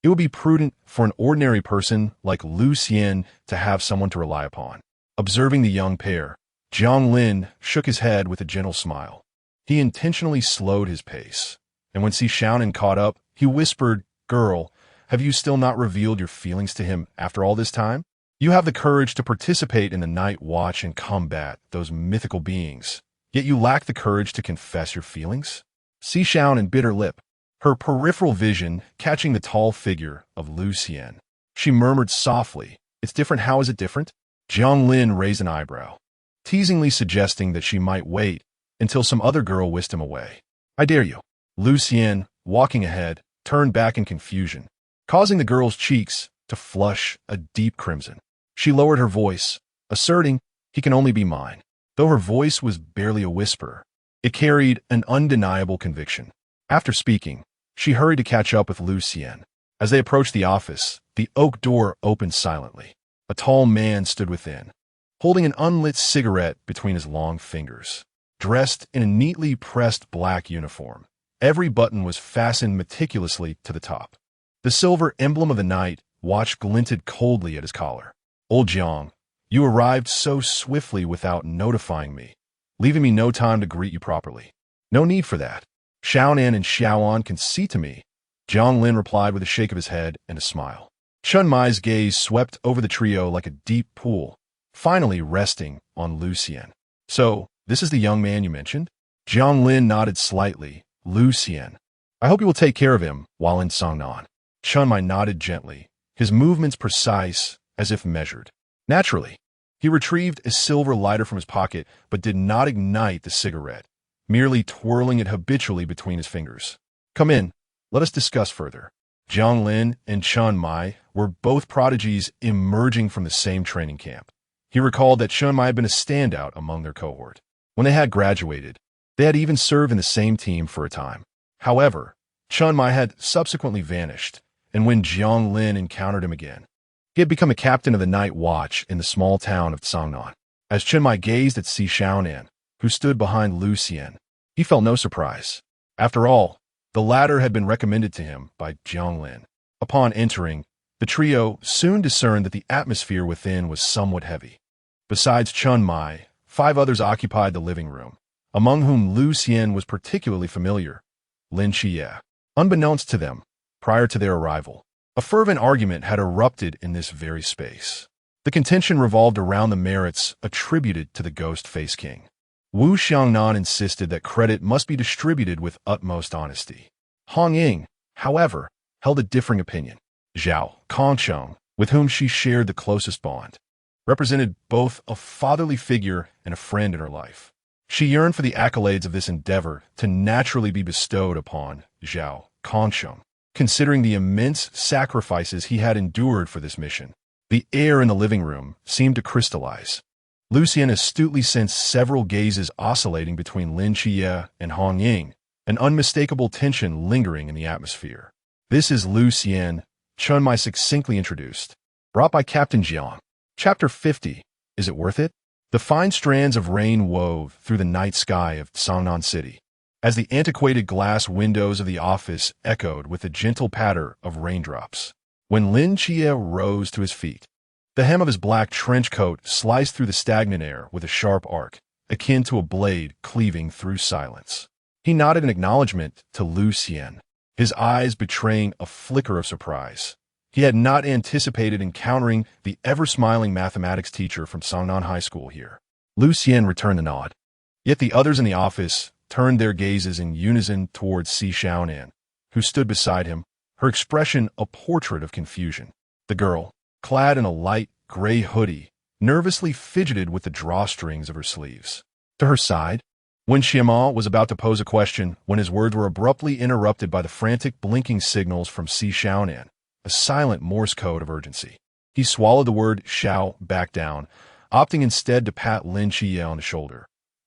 it would be prudent for an ordinary person like Lin Xiulan to have someone to rely upon. Observing the young pair, Jiang Lin shook his head with a gentle smile. He intentionally slowed his pace, and when Xiaonan caught up, he whispered, "Girl, have you still not revealed your feelings to him after all this time? You have the courage to participate in the night watch and combat those mythical beings, yet you lack the courage to confess your feelings?" Xiaonan bit her lip, her peripheral vision catching the tall figure of Lin Xiulan. She murmured softly, "It's different. How is it different?" Jiang Lin raised an eyebrow, teasingly suggesting that she might wait until some other girl whisked him away. "I dare you." Lin Xiulan, walking ahead, turned back in confusion, causing the girl's cheeks to flush a deep crimson. She lowered her voice, asserting, "He can only be mine." Though her voice was barely a whisper, it carried an undeniable conviction. After speaking, she hurried to catch up with Lin Xiulan. As they approached the office, the oak door opened silently. A tall man stood within, holding an unlit cigarette between his long fingers. Dressed in a neatly pressed black uniform, every button was fastened meticulously to the top. The silver emblem of the night watch glinted coldly at his collar. "Old Jiang, you arrived so swiftly without notifying me, leaving me no time to greet you properly." "No need for that. Xiaonan and Xiaonan can see to me," Jiang Lin replied with a shake of his head and a smile. Chun Mai's gaze swept over the trio like a deep pool, finally resting on Lin Xiulan. "So, this is the young man you mentioned?" Jiang Lin nodded slightly. "Lin Xiulan. I hope you will take care of him while in Xiaonan." Chun Mai nodded gently, his movements precise as if measured. Naturally, he retrieved a silver lighter from his pocket but did not ignite the cigarette, merely twirling it habitually between his fingers. "Come in, let us discuss further." Jiang Lin and Chun Mai were both prodigies emerging from the same training camp. He recalled that Chun Mai had been a standout among their cohort. When they had graduated, they had even served in the same team for a time. However, Chun Mai had subsequently vanished, and when Jiang Lin encountered him again, He had become a captain of the night watch in the small town of Xiaonan. As Chen gazed at Xiaonan, who stood behind Lin Xiulan, he felt no surprise. After all, the latter had been recommended to him by Jiang Lin. Upon entering, the trio soon discerned that the atmosphere within was somewhat heavy. Besides Chen Mai, 5 others occupied the living room, among whom Lin Xiulan was particularly familiar, Lin Xiulan. Unbeknownst to them, prior to their arrival, a fervent argument had erupted in this very space. The contention revolved around the merits attributed to the Ghost Face King. Wu Xiangnan insisted that credit must be distributed with utmost honesty. Hong Ying, however, held a differing opinion. Zhao Kongsheng, with whom she shared the closest bond, represented both a fatherly figure and a friend in her life. She yearned for the accolades of this endeavor to naturally be bestowed upon Zhao Kongsheng, considering the immense sacrifices he had endured for this mission. The air in the living room seemed to crystallize. Lin Xiulan astutely sensed several gazes oscillating between Lin Xiulan and Hong Ying, an unmistakable tension lingering in the atmosphere. "This is Lin Xiulan," Chen Mai succinctly introduced. "Brought by Captain Jiang." Chapter 50. Is it worth it? The fine strands of rain wove through the night sky of Xiaonan City, as the antiquated glass windows of the office echoed with the gentle patter of raindrops. When Lin Xiulan rose to his feet, the hem of his black trench coat sliced through the stagnant air with a sharp arc, akin to a blade cleaving through silence. He nodded in acknowledgement to Lin Xiulan, his eyes betraying a flicker of surprise. He had not anticipated encountering the ever-smiling mathematics teacher from Xiaonan High School here. Lin Xiulan returned the nod. Yet the others in the office turned their gazes in unison towards Xiaonan, who stood beside him, her expression a portrait of confusion. The girl, clad in a light gray hoodie, nervously fidgeted with the drawstrings of her sleeves. To her side, when Xiaonan was about to pose a question, when his words were abruptly interrupted by the frantic blinking signals from Xiaonan, a silent Morse code of urgency. He swallowed the word "shao" back down, opting instead to pat Lin Xiulan on the shoulder.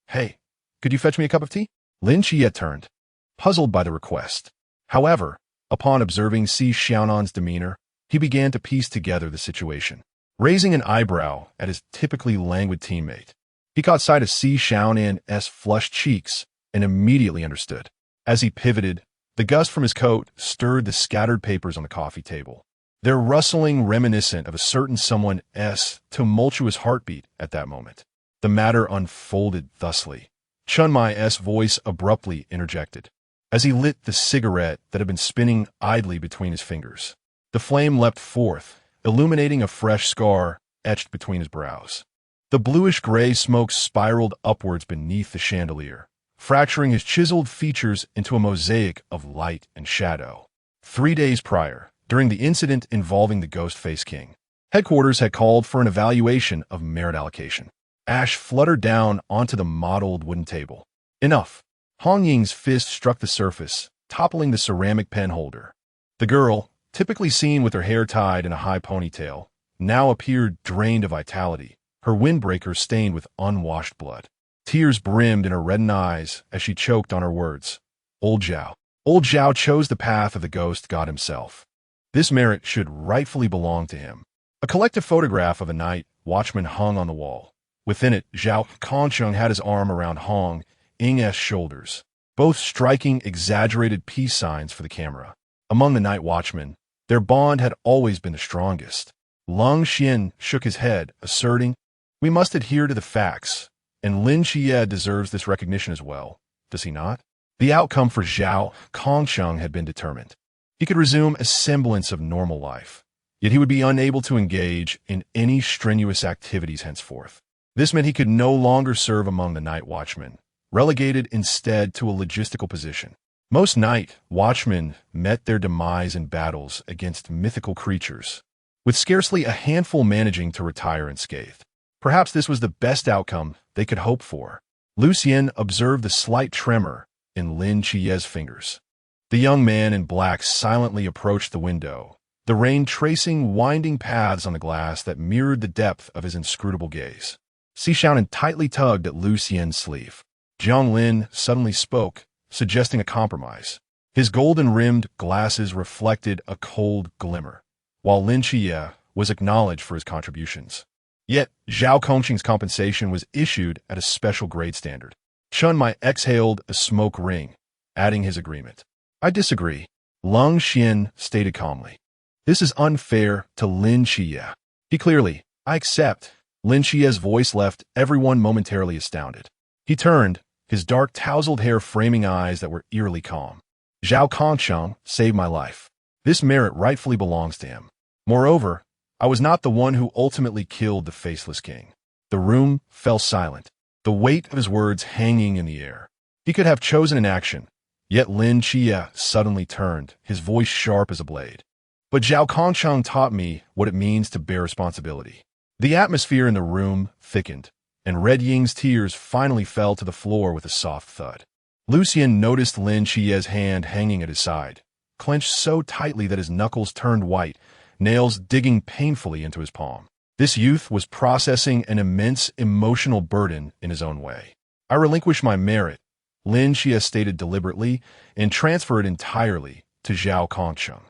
"Hey, could you fetch me a cup of tea?" Lin Xiulan turned, puzzled by the request. However, upon observing Xiaonan's demeanor, he began to piece together the situation. Raising an eyebrow at his typically languid teammate, he caught sight of Xiaonan's flushed cheeks and immediately understood. As he pivoted, the gust from his coat stirred the scattered papers on the coffee table, their rustling reminiscent of a certain someone's tumultuous heartbeat at that moment. The matter unfolded thusly. Chen Mai's voice abruptly interjected, as he lit the cigarette that had been spinning idly between his fingers. The flame leapt forth, illuminating a fresh scar etched between his brows. The bluish-gray smoke spiraled upwards beneath the chandelier, fracturing his chiseled features into a mosaic of light and shadow. 3 days prior, during the incident involving the Ghost Face King, headquarters had called for an evaluation of merit allocation. Ash fluttered down onto the mottled wooden table. Enough. Hong Ying's fist struck the surface, toppling the ceramic pen holder. The girl, typically seen with her hair tied in a high ponytail, now appeared drained of vitality, her windbreaker stained with unwashed blood. Tears brimmed in her reddened eyes as she choked on her words. Old Zhao. Old Zhao chose the path of the ghost god himself. This merit should rightfully belong to him. A collective photograph of a night watchman hung on the wall. Within it, Zhao Kongsheng had his arm around Hong Ying's shoulders, both striking exaggerated peace signs for the camera. Among the night watchmen, their bond had always been the strongest. Lin Xiulan shook his head, asserting, "We must adhere to the facts, and Lin Xiulan deserves this recognition as well, does he not?" The outcome for Zhao Kongsheng had been determined. He could resume a semblance of normal life, yet he would be unable to engage in any strenuous activities henceforth. This meant he could no longer serve among the night watchmen, relegated instead to a logistical position. Most night watchmen met their demise in battles against mythical creatures, with scarcely a handful managing to retire unscathed. Perhaps this was the best outcome they could hope for. Lin Xiulan observed the slight tremor in Lin Xiulan's fingers. The young man in black silently approached the window, the rain tracing winding paths on the glass that mirrored the depth of his inscrutable gaze. Xiaonan tightly tugged at Lin Xiulan's sleeve. Jiang Lin suddenly spoke, suggesting a compromise. His golden-rimmed glasses reflected a cold glimmer, while Lin Xiulan, was acknowledged for his contributions. Yet, Zhao Kongqing's compensation was issued at a special grade standard. Chen Mai exhaled a smoke ring, adding his agreement. I disagree, Lin Xiulan stated calmly. This is unfair to Lin Xiulan. He clearly, I accept. Lin Xiulan's voice left everyone momentarily astounded. He turned, his dark tousled hair framing eyes that were eerily calm. Zhao Kongqing saved my life. This merit rightfully belongs to him. Moreover, I was not the one who ultimately killed the faceless king. The room fell silent, the weight of his words hanging in the air. He could have chosen an action, yet Lin Xiulan suddenly turned, his voice sharp as a blade. But Zhao Kongqing taught me what it means to bear responsibility. The atmosphere in the room thickened, and Red Ying's tears finally fell to the floor with a soft thud. Lucian noticed Lin Xiulan's hand hanging at his side, clenched so tightly that his knuckles turned white, nails digging painfully into his palm. This youth was processing an immense emotional burden in his own way. I relinquish my merit, Lin Xiulan stated deliberately, and transfer it entirely to Zhao Kongqing.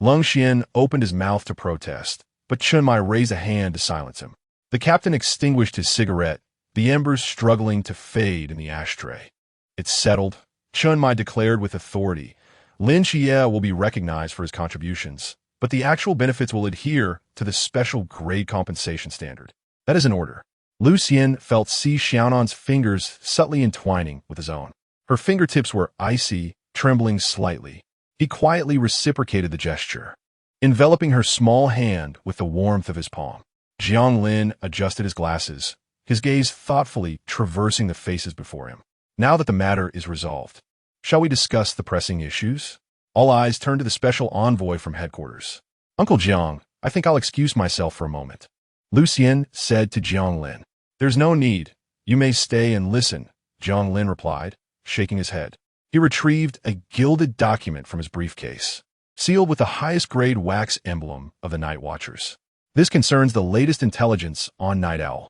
Lin Xiulan opened his mouth to protest, but Chen Mai raised a hand to silence him. The captain extinguished his cigarette, the embers struggling to fade in the ashtray. It's settled, Chen Mai declared with authority. Lin Xiulan will be recognized for his contributions, but the actual benefits will adhere to the special grade compensation standard. That is an order. Lucian felt Xiaonan's fingers subtly entwining with his own. Her fingertips were icy, trembling slightly. He quietly reciprocated the gesture, enveloping her small hand with the warmth of his palm. Jiang Lin adjusted his glasses, his gaze thoughtfully traversing the faces before him. Now that the matter is resolved, shall we discuss the pressing issues? All eyes turned to the special envoy from headquarters. Uncle Jiang, I think I'll excuse myself for a moment, Lucian said to Jiang Lin. There's no need. You may stay and listen, Jiang Lin replied, shaking his head. He retrieved a gilded document from his briefcase, sealed with the highest grade wax emblem of the Night Watchers. This concerns the latest intelligence on Night Owl.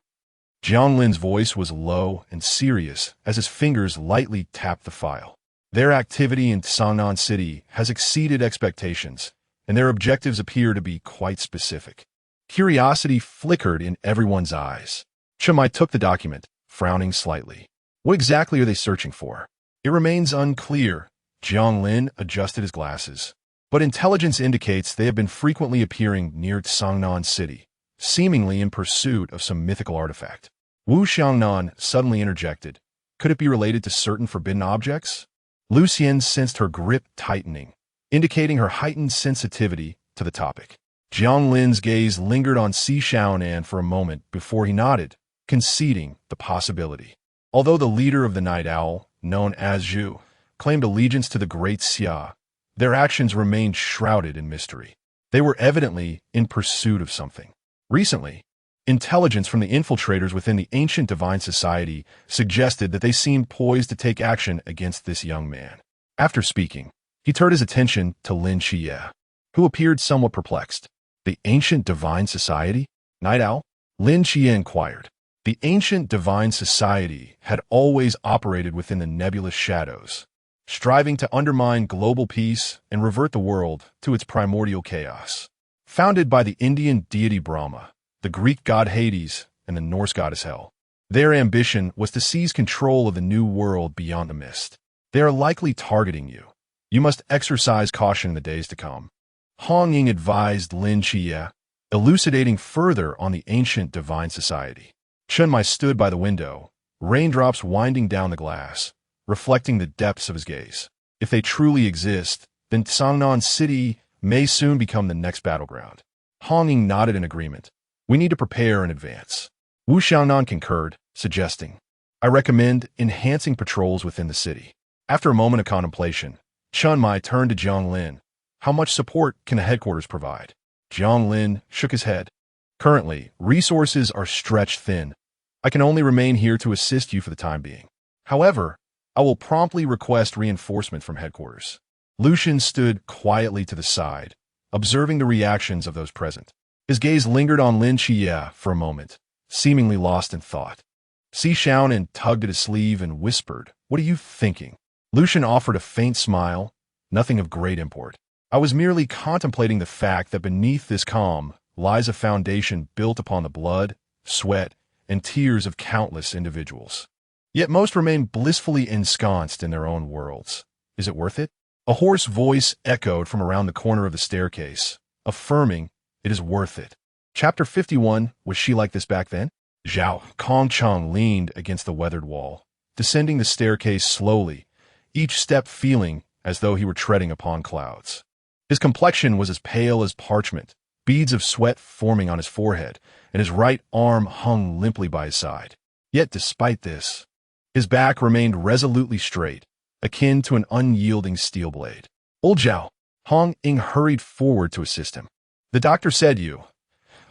Jiang Lin's voice was low and serious as his fingers lightly tapped the file. Their activity in Xiaonan City has exceeded expectations, and their objectives appear to be quite specific. Curiosity flickered in everyone's eyes. Chen Mai took the document, frowning slightly. What exactly are they searching for? It remains unclear. Jiang Lin adjusted his glasses. But intelligence indicates they have been frequently appearing near Xiaonan City, seemingly in pursuit of some mythical artifact. Wu Xiaonan suddenly interjected. Could it be related to certain forbidden objects? Lucian sensed her grip tightening, indicating her heightened sensitivity to the topic. Jiang Lin's gaze lingered on Xiaonan for a moment before he nodded, conceding the possibility. Although the leader of the Night Owl, known as Zhu, claimed allegiance to the Great Xia, their actions remained shrouded in mystery. They were evidently in pursuit of something. Recently, intelligence from the infiltrators within the ancient divine society suggested that they seemed poised to take action against this young man. After speaking, he turned his attention to Lin Xiulan, who appeared somewhat perplexed. The ancient divine society? Night Owl? Lin Xiulan inquired. The ancient divine society had always operated within the nebulous shadows, striving to undermine global peace and revert the world to its primordial chaos. Founded by the Indian deity Brahma, the Greek god Hades, and the Norse goddess Hel, their ambition was to seize control of the new world beyond the mist. They are likely targeting you. You must exercise caution in the days to come. Hong Ying advised Lin Xiulan, elucidating further on the ancient divine society. Chen Mai stood by the window, raindrops winding down the glass, reflecting the depths of his gaze. If they truly exist, then Xiaonan City may soon become the next battleground. Hong Ying nodded in agreement. We need to prepare in advance. Wu Xiaonan concurred, suggesting, I recommend enhancing patrols within the city. After a moment of contemplation, Chen Mai turned to Jiang Lin. How much support can the headquarters provide? Jiang Lin shook his head. Currently, resources are stretched thin. I can only remain here to assist you for the time being. However, I will promptly request reinforcement from headquarters. Lucian stood quietly to the side, observing the reactions of those present. His gaze lingered on Lin Xiulan for a moment, seemingly lost in thought. Xiaonan tugged at his sleeve and whispered, What are you thinking? Lucian offered a faint smile, nothing of great import. I was merely contemplating the fact that beneath this calm lies a foundation built upon the blood, sweat, and tears of countless individuals. Yet most remain blissfully ensconced in their own worlds. Is it worth it? A hoarse voice echoed from around the corner of the staircase, affirming it is worth it. Chapter 51. Was she like this back then? Zhao Kongcheng leaned against the weathered wall, descending the staircase slowly, each step feeling as though he were treading upon clouds. His complexion was as pale as parchment, beads of sweat forming on his forehead, and his right arm hung limply by his side. Yet despite this, his back remained resolutely straight, akin to an unyielding steel blade. Old Zhao, Hong Ying hurried forward to assist him. The doctor said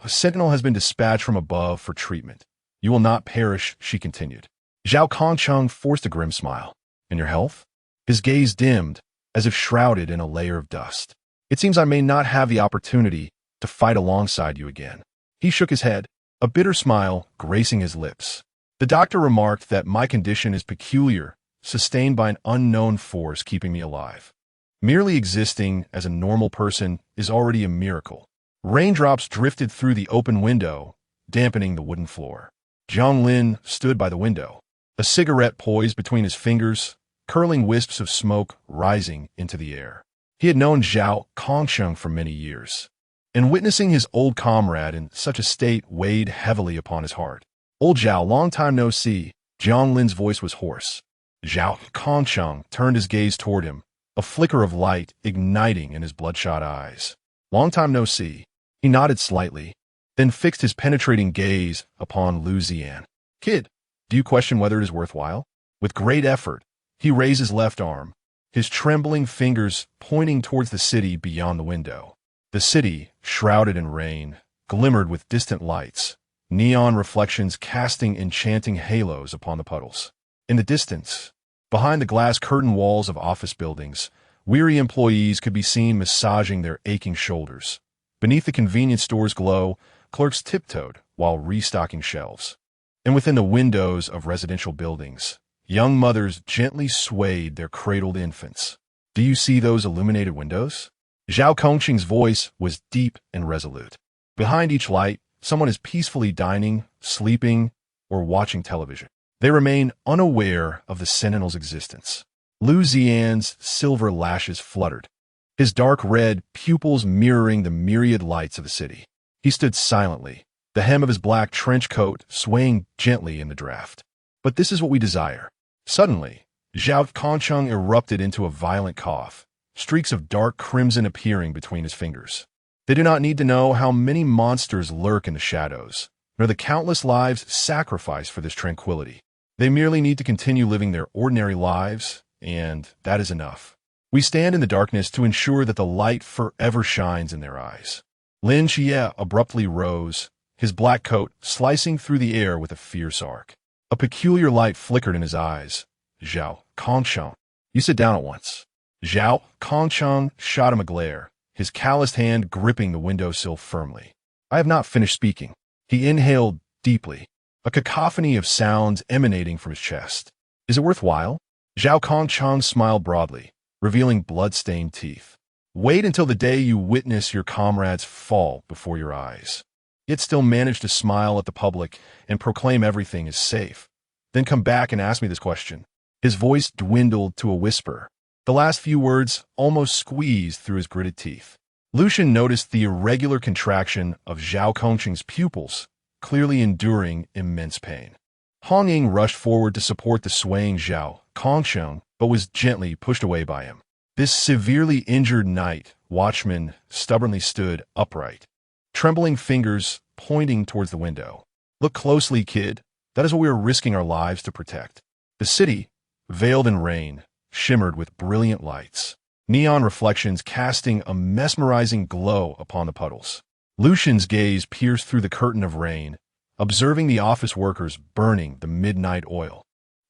a sentinel has been dispatched from above for treatment. You will not perish, she continued. Zhao Kongcheng forced a grim smile. And your health? His gaze dimmed, as if shrouded in a layer of dust. It seems I may not have the opportunity to fight alongside you again. He shook his head, a bitter smile gracing his lips. The doctor remarked that my condition is peculiar, sustained by an unknown force keeping me alive. Merely existing as a normal person is already a miracle. Raindrops drifted through the open window, dampening the wooden floor. Jiang Lin stood by the window, a cigarette poised between his fingers, curling wisps of smoke rising into the air. He had known Zhao Kongcheng for many years, and witnessing his old comrade in such a state weighed heavily upon his heart. Old Zhao, long time no see. Jiang Lin's voice was hoarse. Zhao Kongcheng turned his gaze toward him, a flicker of light igniting in his bloodshot eyes. Long time no see. He nodded slightly, then fixed his penetrating gaze upon Lin Xiulan. Kid, do you question whether it is worthwhile? With great effort, he raised his left arm, his trembling fingers pointing towards the city beyond the window. The city, shrouded in rain, glimmered with distant lights, neon reflections casting enchanting halos upon the puddles. In the distance, behind the glass curtain walls of office buildings, weary employees could be seen massaging their aching shoulders. Beneath the convenience store's glow, clerks tiptoed while restocking shelves. And within the windows of residential buildings, young mothers gently swayed their cradled infants. Do you see those illuminated windows? Zhao Kongqing's voice was deep and resolute. Behind each light, someone is peacefully dining, sleeping, or watching television. They remain unaware of the sentinel's existence. Lin Xiulan's silver lashes fluttered, his dark red pupils mirroring the myriad lights of the city. He stood silently, the hem of his black trench coat swaying gently in the draft. But this is what we desire. Suddenly, Zhao Kongcheng erupted into a violent cough, streaks of dark crimson appearing between his fingers. They do not need to know how many monsters lurk in the shadows, nor the countless lives sacrificed for this tranquility. They merely need to continue living their ordinary lives, and that is enough. We stand in the darkness to ensure that the light forever shines in their eyes. Lin Xiulan abruptly rose, his black coat slicing through the air with a fierce arc. A peculiar light flickered in his eyes. Zhao Kongcheng, you sit down at once. Zhao Kongcheng shot him a glare, his calloused hand gripping the windowsill firmly. I have not finished speaking. He inhaled deeply, a cacophony of sounds emanating from his chest. Is it worthwhile? Zhao Kongcheng smiled broadly, revealing blood-stained teeth. Wait until the day you witness your comrades fall before your eyes. Yet still manage to smile at the public and proclaim everything is safe. Then come back and ask me this question. His voice dwindled to a whisper, the last few words almost squeezed through his gritted teeth. Lucian noticed the irregular contraction of Zhao Kongqing's pupils, clearly enduring immense pain. Hong Ying rushed forward to support the swaying Zhao Kongcheng, but was gently pushed away by him. This severely injured night watchman stubbornly stood upright, trembling fingers pointing towards the window. Look closely, kid. That is what we are risking our lives to protect. The city, veiled in rain, shimmered with brilliant lights, neon reflections casting a mesmerizing glow upon the puddles. Lucian's gaze pierced through the curtain of rain, observing the office workers burning the midnight oil,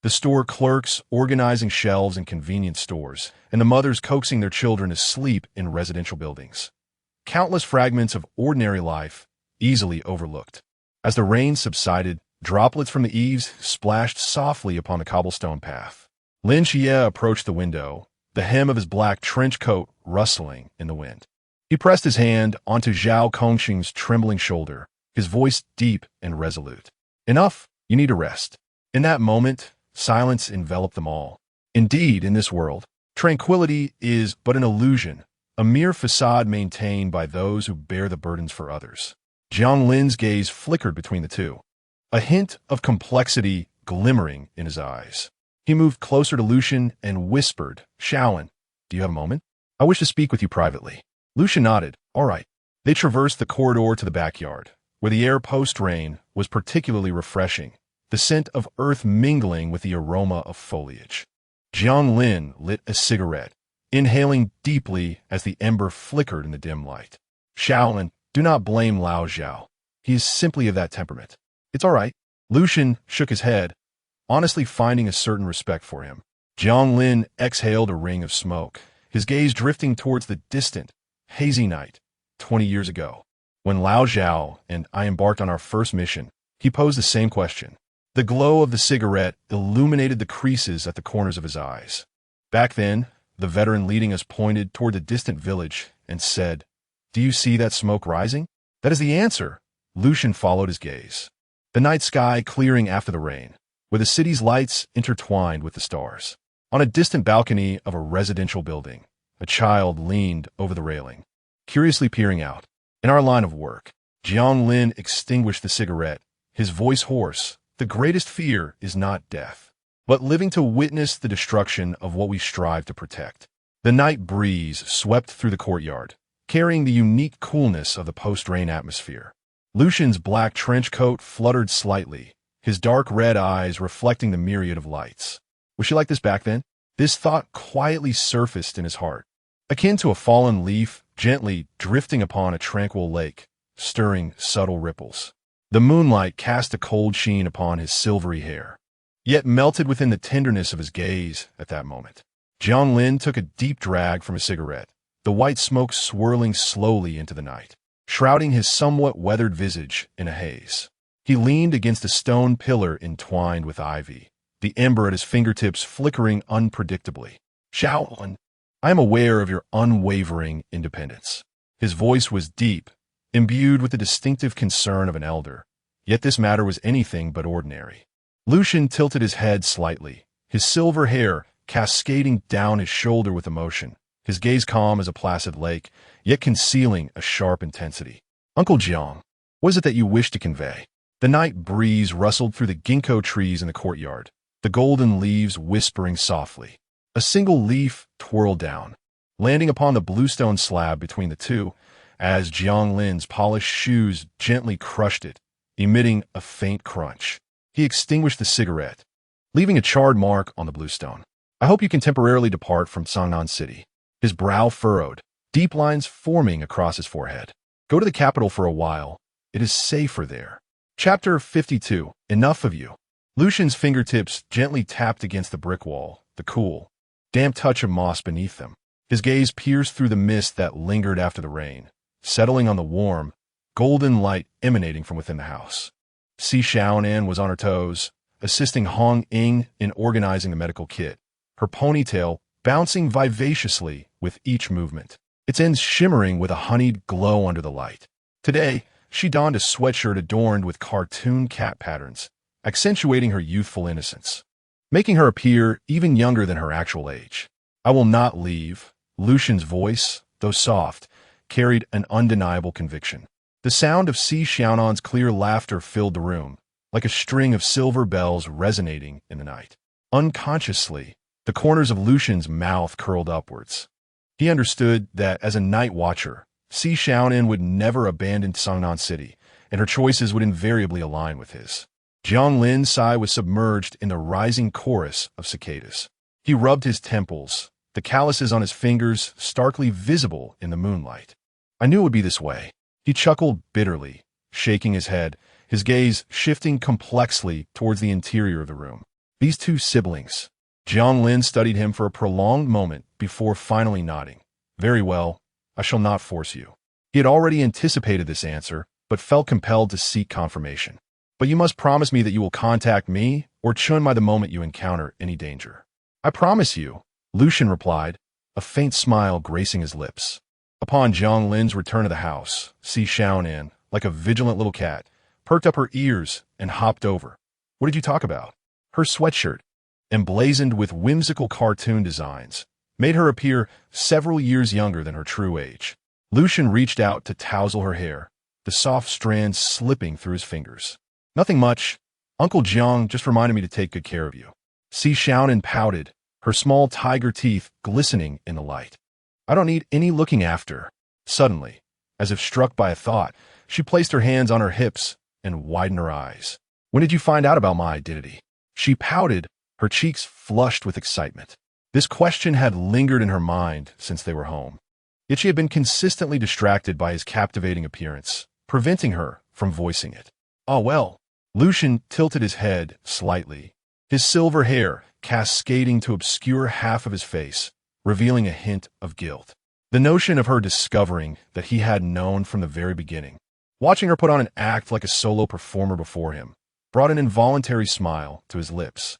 the store clerks organizing shelves in convenience stores, and the mothers coaxing their children to sleep in residential buildings. Countless fragments of ordinary life, easily overlooked. As the rain subsided, droplets from the eaves splashed softly upon the cobblestone path. Lin Xiulan approached the window, the hem of his black trench coat rustling in the wind. He He pressed his hand onto Zhao Kongxing's trembling shoulder, his voice deep and resolute. Enough, you need to rest. In that moment, silence enveloped them all. Indeed, in this world, tranquility is but an illusion, a mere facade maintained by those who bear the burdens for others. Jiang Lin's gaze flickered between the two, a hint of complexity glimmering in his eyes. He moved closer to Lucian and whispered, Xiaonan, do you have a moment? I wish to speak with you privately. Lucian nodded. All right. They traversed the corridor to the backyard, where the air post-rain was particularly refreshing, the scent of earth mingling with the aroma of foliage. Jiang Lin lit a cigarette, inhaling deeply as the ember flickered in the dim light. Xiaonan, do not blame Lao Zhao. He is simply of that temperament. It's all right. Lucian shook his head, honestly finding a certain respect for him. Jiang Lin exhaled a ring of smoke, his gaze drifting towards the distant, hazy night, 20 years ago. When Lao Zhao and I embarked on our first mission, he posed the same question. The glow of the cigarette illuminated the creases at the corners of his eyes. Back then, the veteran leading us pointed toward the distant village and said, Do you see that smoke rising? That is the answer. Lucian followed his gaze. The night sky clearing after the rain, where the city's lights intertwined with the stars. On a distant balcony of a residential building, a child leaned over the railing, curiously peering out. In our line of work, Jiang Lin extinguished the cigarette, his voice hoarse. The greatest fear is not death, but living to witness the destruction of what we strive to protect. The night breeze swept through the courtyard, carrying the unique coolness of the post-rain atmosphere. Lucian's black trench coat fluttered slightly, his dark red eyes reflecting the myriad of lights. Was she like this back then? This thought quietly surfaced in his heart, akin to a fallen leaf gently drifting upon a tranquil lake, stirring subtle ripples. The moonlight cast a cold sheen upon his silvery hair, yet melted within the tenderness of his gaze at that moment. Jiang Lin took a deep drag from his cigarette, the white smoke swirling slowly into the night, shrouding his somewhat weathered visage in a haze. He leaned against a stone pillar entwined with ivy, the ember at his fingertips flickering unpredictably. Xiaonan, I am aware of your unwavering independence. His voice was deep, imbued with the distinctive concern of an elder, yet this matter was anything but ordinary. Lucian tilted his head slightly, his silver hair cascading down his shoulder with emotion, his gaze calm as a placid lake, yet concealing a sharp intensity. Uncle Jiang, what is it that you wish to convey? The night breeze rustled through the ginkgo trees in the courtyard, the golden leaves whispering softly. A single leaf twirled down, landing upon the bluestone slab between the two, as Jiang Lin's polished shoes gently crushed it, emitting a faint crunch. He extinguished the cigarette, leaving a charred mark on the bluestone. I hope you can temporarily depart from Xiaonan City. His brow furrowed, deep lines forming across his forehead. Go to the capital for a while. It is safer there. Chapter 52. Enough of you. Lucian's fingertips gently tapped against the brick wall, the cool, damp touch of moss beneath them. His gaze pierced through the mist that lingered after the rain, settling on the warm, golden light emanating from within the house. Xiaonan was on her toes, assisting Hong Ying in organizing the medical kit, her ponytail bouncing vivaciously with each movement, its ends shimmering with a honeyed glow under the light. Today, she donned a sweatshirt adorned with cartoon cat patterns, accentuating her youthful innocence, making her appear even younger than her actual age. I will not leave. Lucian's voice, though soft, carried an undeniable conviction. The sound of Xiaonan's clear laughter filled the room, like a string of silver bells resonating in the night. Unconsciously, the corners of Lucian's mouth curled upwards. He understood that as a night watcher, Xiaonan would never abandon Xiaonan City, and her choices would invariably align with his. Jiang Lin's sigh was submerged in the rising chorus of cicadas. He rubbed his temples, the calluses on his fingers starkly visible in the moonlight. I knew it would be this way. He chuckled bitterly, shaking his head, his gaze shifting complexly towards the interior of the room. These two siblings. Jiang Lin studied him for a prolonged moment before finally nodding. Very well, I shall not force you. He had already anticipated this answer, but felt compelled to seek confirmation. But you must promise me that you will contact me or Chun Mai the moment you encounter any danger. I promise you, Lucian replied, a faint smile gracing his lips. Upon Zhang Lin's return to the house, Xiaonan, like a vigilant little cat, perked up her ears and hopped over. What did you talk about? Her sweatshirt, emblazoned with whimsical cartoon designs, made her appear several years younger than her true age. Lucian reached out to tousle her hair, the soft strands slipping through his fingers. Nothing much. Uncle Jiang just reminded me to take good care of you. Xiaonan pouted, her small tiger teeth glistening in the light. I don't need any looking after. Suddenly, as if struck by a thought, she placed her hands on her hips and widened her eyes. When did you find out about my identity? She pouted, her cheeks flushed with excitement. This question had lingered in her mind since they were home. Yet she had been consistently distracted by his captivating appearance, preventing her from voicing it. Oh well. Lucian tilted his head slightly, his silver hair cascading to obscure half of his face, revealing a hint of guilt. The notion of her discovering that he had known from the very beginning, watching her put on an act like a solo performer before him, brought an involuntary smile to his lips.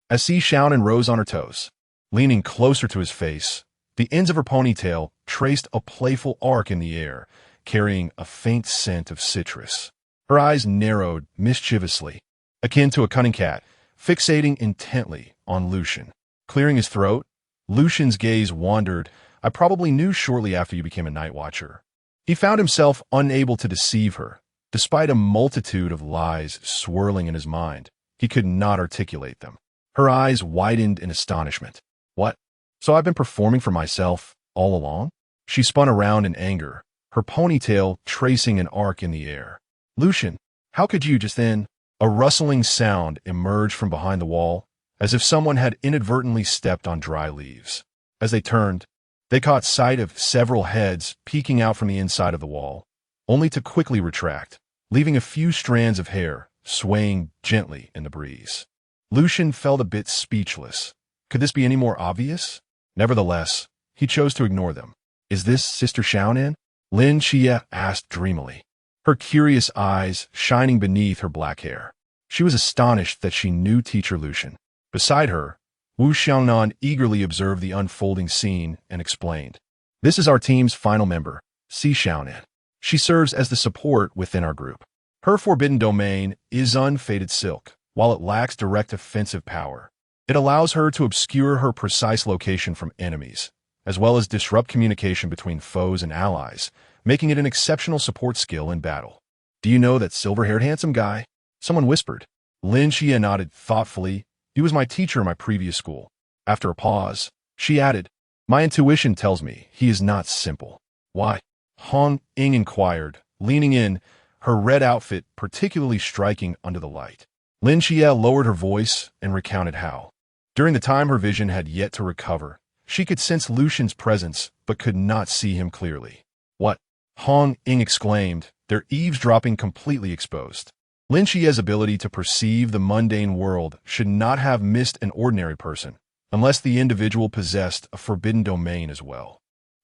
As Xiaonan rose on her toes, leaning closer to his face, the ends of her ponytail traced a playful arc in the air, carrying a faint scent of citrus. Her eyes narrowed mischievously, akin to a cunning cat, fixating intently on Lucian. Clearing his throat, Lucian's gaze wandered. I probably knew shortly after you became a night watcher. He found himself unable to deceive her. Despite a multitude of lies swirling in his mind, he could not articulate them. Her eyes widened in astonishment. What? So I've been performing for myself all along? She spun around in anger, her ponytail tracing an arc in the air. Lucian, how could you just then? A rustling sound emerged from behind the wall, as if someone had inadvertently stepped on dry leaves. As they turned, they caught sight of several heads peeking out from the inside of the wall, only to quickly retract, leaving a few strands of hair swaying gently in the breeze. Lucian felt a bit speechless. Could this be any more obvious? Nevertheless, he chose to ignore them. Is this Sister Xiaonan? Lin Xiulan asked dreamily, her curious eyes shining beneath her black hair. She was astonished that she knew Teacher Lucian. Beside her, Xiaonan eagerly observed the unfolding scene and explained. This is our team's final member, Xiaonan. She serves as the support within our group. Her forbidden domain is unfaded silk. While it lacks direct offensive power, it allows her to obscure her precise location from enemies, as well as disrupt communication between foes and allies, making it an exceptional support skill in battle. Do you know that silver-haired handsome guy? Someone whispered. Lin Xiulan nodded thoughtfully. He was my teacher in my previous school. After a pause, she added, my intuition tells me he is not simple. Why? Hong Ying inquired, leaning in, her red outfit particularly striking under the light. Lin Xiulan lowered her voice and recounted how. During the time her vision had yet to recover, she could sense Lucian's presence but could not see him clearly. What? Hong Ying exclaimed, their eavesdropping completely exposed. Lin Xiulan's ability to perceive the mundane world should not have missed an ordinary person, unless the individual possessed a forbidden domain as well.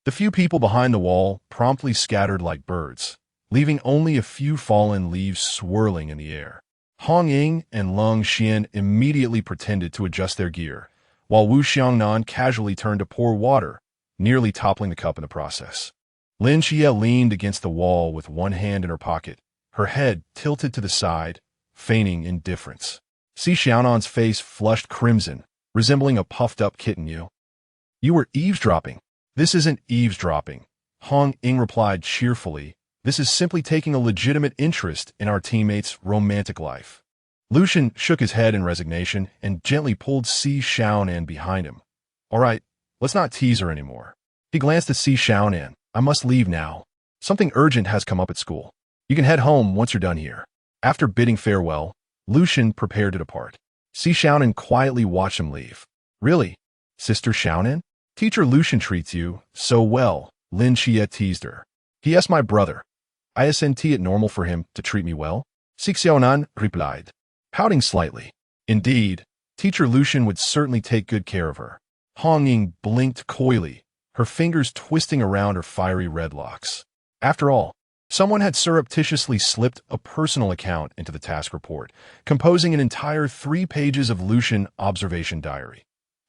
The few people behind the wall promptly scattered like birds, leaving only a few fallen leaves swirling in the air. Hong Ying and Lin Xiulan immediately pretended to adjust their gear, while Xiaonan casually turned to pour water, nearly toppling the cup in the process. Lin Xiulan leaned against the wall with one hand in her pocket, her head tilted to the side, feigning indifference. Xiaonan's face flushed crimson, resembling a puffed-up kitten. You were eavesdropping. This isn't eavesdropping, Hong Ying replied cheerfully. This is simply taking a legitimate interest in our teammates' romantic life. Lucian shook his head in resignation and gently pulled Xiaonan behind him. All right, let's not tease her anymore. He glanced at Xiaonan. I must leave now. Something urgent has come up at school. You can head home once you're done here. After bidding farewell, Lucian prepared to depart. Xiaonan quietly watched him leave. Really? Sister Xiaonan? Teacher Lucian treats you so well, Lin Xiulan teased her. He is my brother. Isn't it normal for him to treat me well? Xiaonan replied, pouting slightly. Indeed, Teacher Lucian would certainly take good care of her. Hong Ying blinked coyly, her fingers twisting around her fiery red locks. After all, someone had surreptitiously slipped a personal account into the task report, composing an entire 3 pages of Lucian observation diary.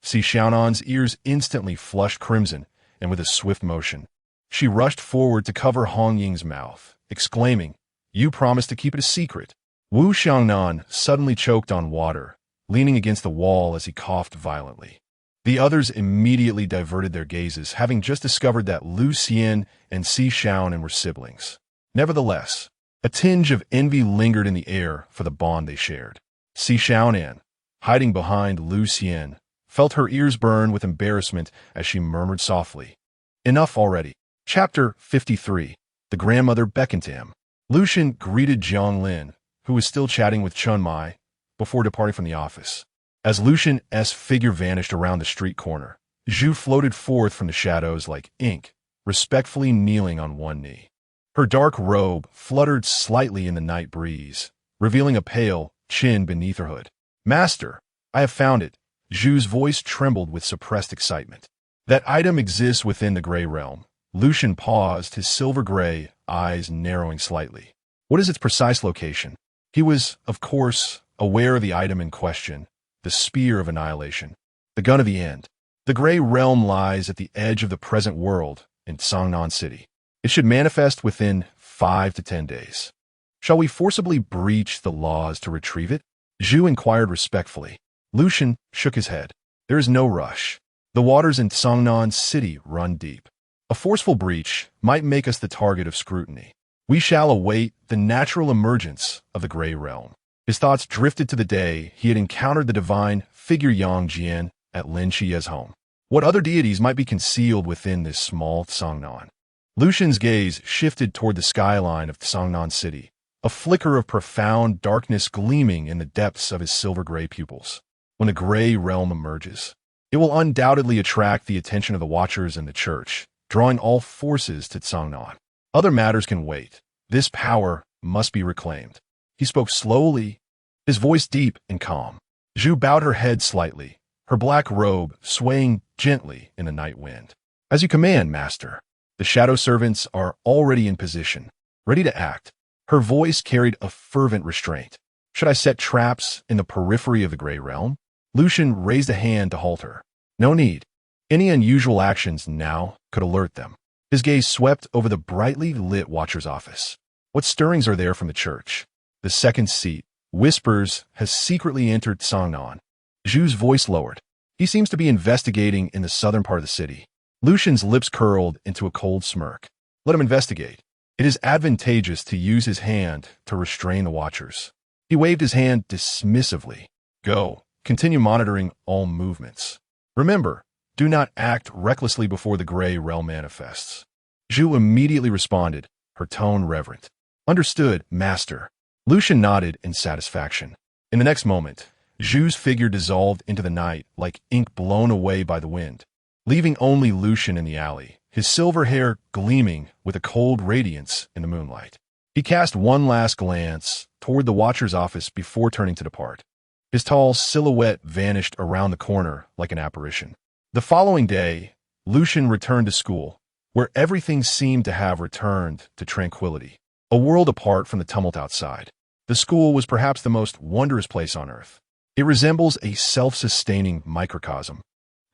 Xiaonan's ears instantly flushed crimson, and with a swift motion, She rushed forward to cover Hong Ying's mouth, exclaiming, "You promised to keep it a secret." Wu Xiaonan suddenly choked on water, leaning against the wall as he coughed violently. The others immediately diverted their gazes, having just discovered that Lin Xiulan and Xiaonan were siblings. Nevertheless, a tinge of envy lingered in the air for the bond they shared. Xiaonan, hiding behind Lin Xiulan, felt her ears burn with embarrassment as she murmured softly, "Enough already." Chapter 53. The grandmother beckoned to him. Lucian greeted Jiang Lin, who was still chatting with Chun Mai, before departing from the office. As Lucian's figure vanished around the street corner, Zhu floated forth from the shadows like ink, respectfully kneeling on one knee. Her dark robe fluttered slightly in the night breeze, revealing a pale chin beneath her hood. "Master, I have found it." Zhu's voice trembled with suppressed excitement. "That item exists within the gray realm." Lucian paused, his silver-gray eyes narrowing slightly. "What is its precise location?" He was, of course, aware of the item in question, the Spear of Annihilation, the Gun of the End. The gray realm lies at the edge of the present world in Xiaonan City. It should manifest within 5 to 10 days. "Shall we forcibly breach the laws to retrieve it?" Zhu inquired respectfully. Lucian shook his head. "There is no rush. The waters in Xiaonan City run deep. A forceful breach might make us the target of scrutiny. We shall await the natural emergence of the gray realm." His thoughts drifted to the day he had encountered the divine figure Yang Jian at Lin Xiulan's home. What other deities might be concealed within this small Xiaonan? Lucian's gaze shifted toward the skyline of Xiaonan City, a flicker of profound darkness gleaming in the depths of his silver-gray pupils. When the gray realm emerges, it will undoubtedly attract the attention of the Watchers and the Church, drawing all forces to Xiaonan. Other matters can wait. This power must be reclaimed. He spoke slowly, his voice deep and calm. Zhu bowed her head slightly, her black robe swaying gently in the night wind. "As you command, Master." The shadow servants are already in position, ready to act. Her voice carried a fervent restraint. "Should I set traps in the periphery of the gray realm?" Lucian raised a hand to halt her. "No need. Any unusual actions now could alert them." His gaze swept over the brightly lit Watcher's office. "What stirrings are there from the church?" The second seat, Whispers, has secretly entered Xiaonan. Zhu's voice lowered. "He seems to be investigating in the southern part of the city." Lucian's lips curled into a cold smirk. "Let him investigate. It is advantageous to use his hand to restrain the Watchers." He waved his hand dismissively. "Go. Continue monitoring all movements. Remember, do not act recklessly before the gray realm manifests." Zhu immediately responded, her tone reverent. "Understood, Master." Lucian nodded in satisfaction. In the next moment, Zhu's figure dissolved into the night like ink blown away by the wind, leaving only Lucian in the alley, his silver hair gleaming with a cold radiance in the moonlight. He cast one last glance toward the Watcher's office before turning to depart. His tall silhouette vanished around the corner like an apparition. The following day, Lucian returned to school, where everything seemed to have returned to tranquility, a world apart from the tumult outside. The school was perhaps the most wondrous place on earth. It resembles a self-sustaining microcosm,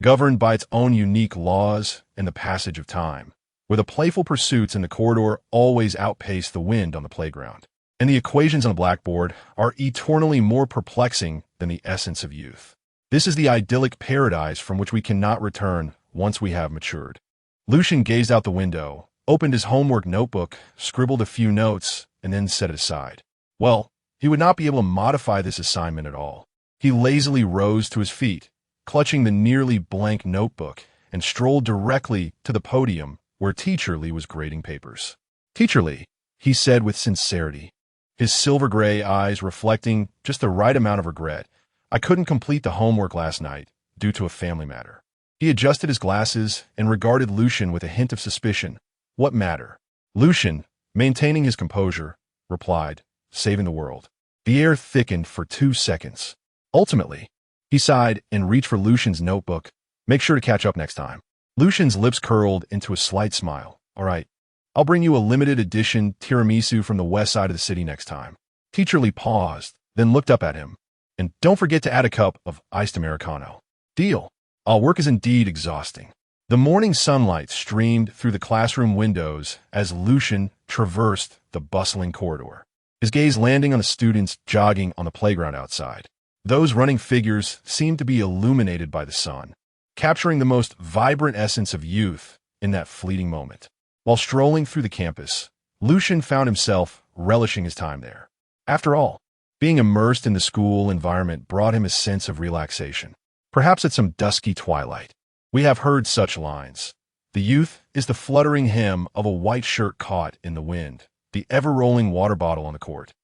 governed by its own unique laws and the passage of time, where the playful pursuits in the corridor always outpace the wind on the playground, and the equations on the blackboard are eternally more perplexing than the essence of youth. This is the idyllic paradise from which we cannot return once we have matured. Lucian gazed out the window, opened his homework notebook, scribbled a few notes, and then set it aside. Well, he would not be able to modify this assignment at all. He lazily rose to his feet, clutching the nearly blank notebook, and strolled directly to the podium where Teacher Li was grading papers. "Teacher Li," he said with sincerity, his silver-gray eyes reflecting just the right amount of regret, "I couldn't complete the homework last night due to a family matter." He adjusted his glasses and regarded Lucian with a hint of suspicion. "What matter?" Lucian, maintaining his composure, replied, "Saving the world." The air thickened for 2 seconds. Ultimately, he sighed and reached for Lucian's notebook. "Make sure to catch up next time." Lucian's lips curled into a slight smile. "All right, I'll bring you a limited edition tiramisu from the west side of the city next time." Teacher Li paused, then looked up at him. "And don't forget to add a cup of iced Americano." "Deal." Our work is indeed exhausting. The morning sunlight streamed through the classroom windows as Lucian traversed the bustling corridor, his gaze landing on the students jogging on the playground outside. Those running figures seemed to be illuminated by the sun, capturing the most vibrant essence of youth in that fleeting moment. While strolling through the campus, Lucian found himself relishing his time there. After all, being immersed in the school environment brought him a sense of relaxation. Perhaps at some dusky twilight, we have heard such lines. The youth is the fluttering hem of a white shirt caught in the wind, the ever-rolling water bottle on the court,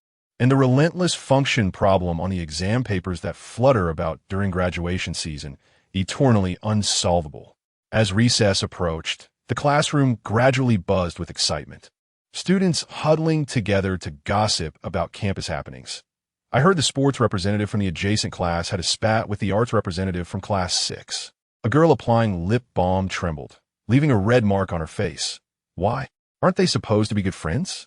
and the relentless function problem on the exam papers that flutter about during graduation season, eternally unsolvable. As recess approached, the classroom gradually buzzed with excitement. Students huddling together to gossip about campus happenings. I heard the sports representative from the adjacent class had a spat with the arts representative from class 6. A girl applying lip balm trembled, leaving a red mark on her face. Why? Aren't they supposed to be good friends?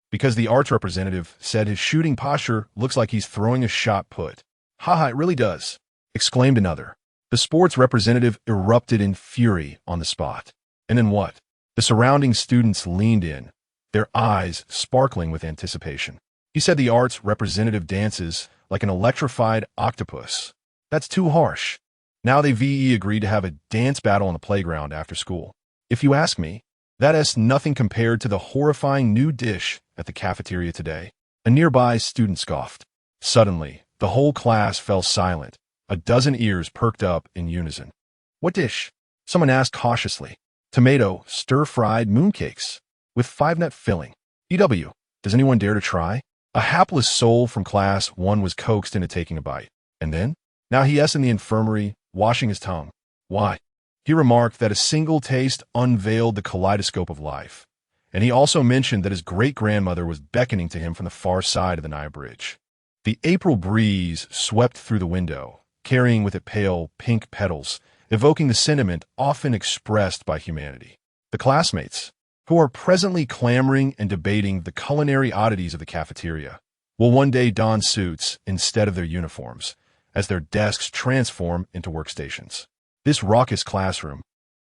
Because the arts representative said his shooting posture looks like he's throwing a shot put. Haha, it really does, exclaimed another. The sports representative erupted in fury on the spot. And then what? The surrounding students leaned in, their eyes sparkling with anticipation. He said the arts representative dances like an electrified octopus. That's too harsh. Now they VE agreed to have a dance battle on the playground after school. If you ask me, that is nothing compared to the horrifying new dish at the cafeteria today. A nearby student scoffed. Suddenly, the whole class fell silent. A dozen ears perked up in unison. What dish? Someone asked cautiously. Tomato stir-fried mooncakes with 5-nut filling. EW, does anyone dare to try? A hapless soul from class 1 was coaxed into taking a bite. And then? Now he is in the infirmary, washing his tongue. Why? He remarked that a single taste unveiled the kaleidoscope of life, and he also mentioned that his great-grandmother was beckoning to him from the far side of the Nile Bridge. The April breeze swept through the window, carrying with it pale pink petals, evoking the sentiment often expressed by humanity. The classmates, who are presently clamoring and debating the culinary oddities of the cafeteria, will one day don suits instead of their uniforms, as their desks transform into workstations. This raucous classroom,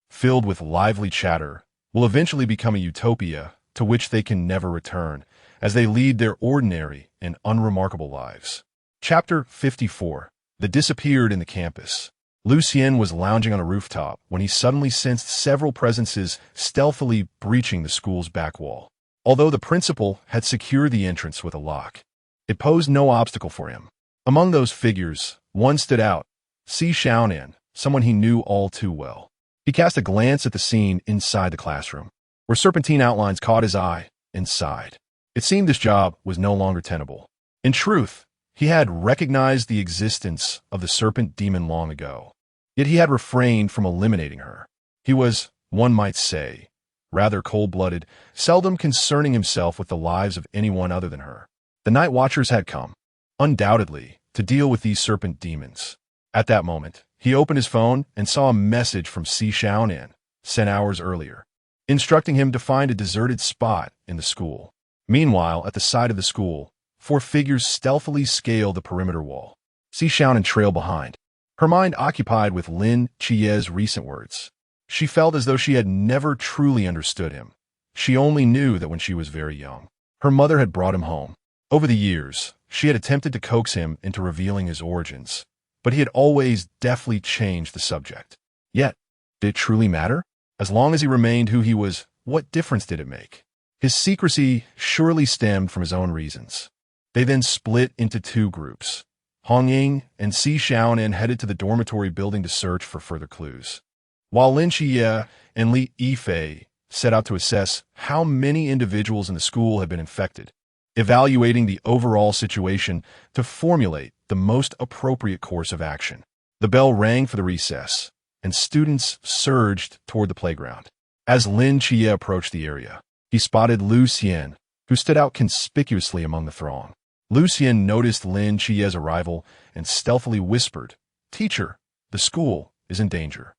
filled with lively chatter, will eventually become a utopia to which they can never return, as they lead their ordinary and unremarkable lives. Chapter 54. The Disappeared in the Campus. Lucien was lounging on a rooftop when he suddenly sensed several presences stealthily breaching the school's back wall. Although the principal had secured the entrance with a lock, it posed no obstacle for him. Among those figures, one stood out, Xiaonan, someone he knew all too well. He cast a glance at the scene inside the classroom, where serpentine outlines caught his eye, and sighed. It seemed this job was no longer tenable. In truth, he had recognized the existence of the serpent demon long ago, yet he had refrained from eliminating her. He was, one might say, rather cold-blooded, seldom concerning himself with the lives of anyone other than her. The night watchers had come, undoubtedly, to deal with these serpent demons. At that moment, he opened his phone and saw a message from Xiaonan, sent hours earlier, instructing him to find a deserted spot in the school. Meanwhile, at the side of the school, 4 figures stealthily scaled the perimeter wall. Xiaonan trailed behind, her mind occupied with Lin Xiulan's recent words. She felt as though she had never truly understood him. She only knew that when she was very young, her mother had brought him home. Over the years, she had attempted to coax him into revealing his origins, but he had always deftly changed the subject. Yet, did it truly matter? As long as he remained who he was, what difference did it make? His secrecy surely stemmed from his own reasons. They then split into 2 groups. Hong Ying and Xiaonan headed to the dormitory building to search for further clues, while Lin Xiulan and Li Yifei set out to assess how many individuals in the school had been infected, evaluating the overall situation to formulate the most appropriate course of action. The bell rang for the recess, and students surged toward the playground. As Lin Xiulan approached the area, he spotted Lucien, who stood out conspicuously among the throng. Lucien noticed Lin Xiulan's arrival and stealthily whispered, "Teacher, the school is in danger.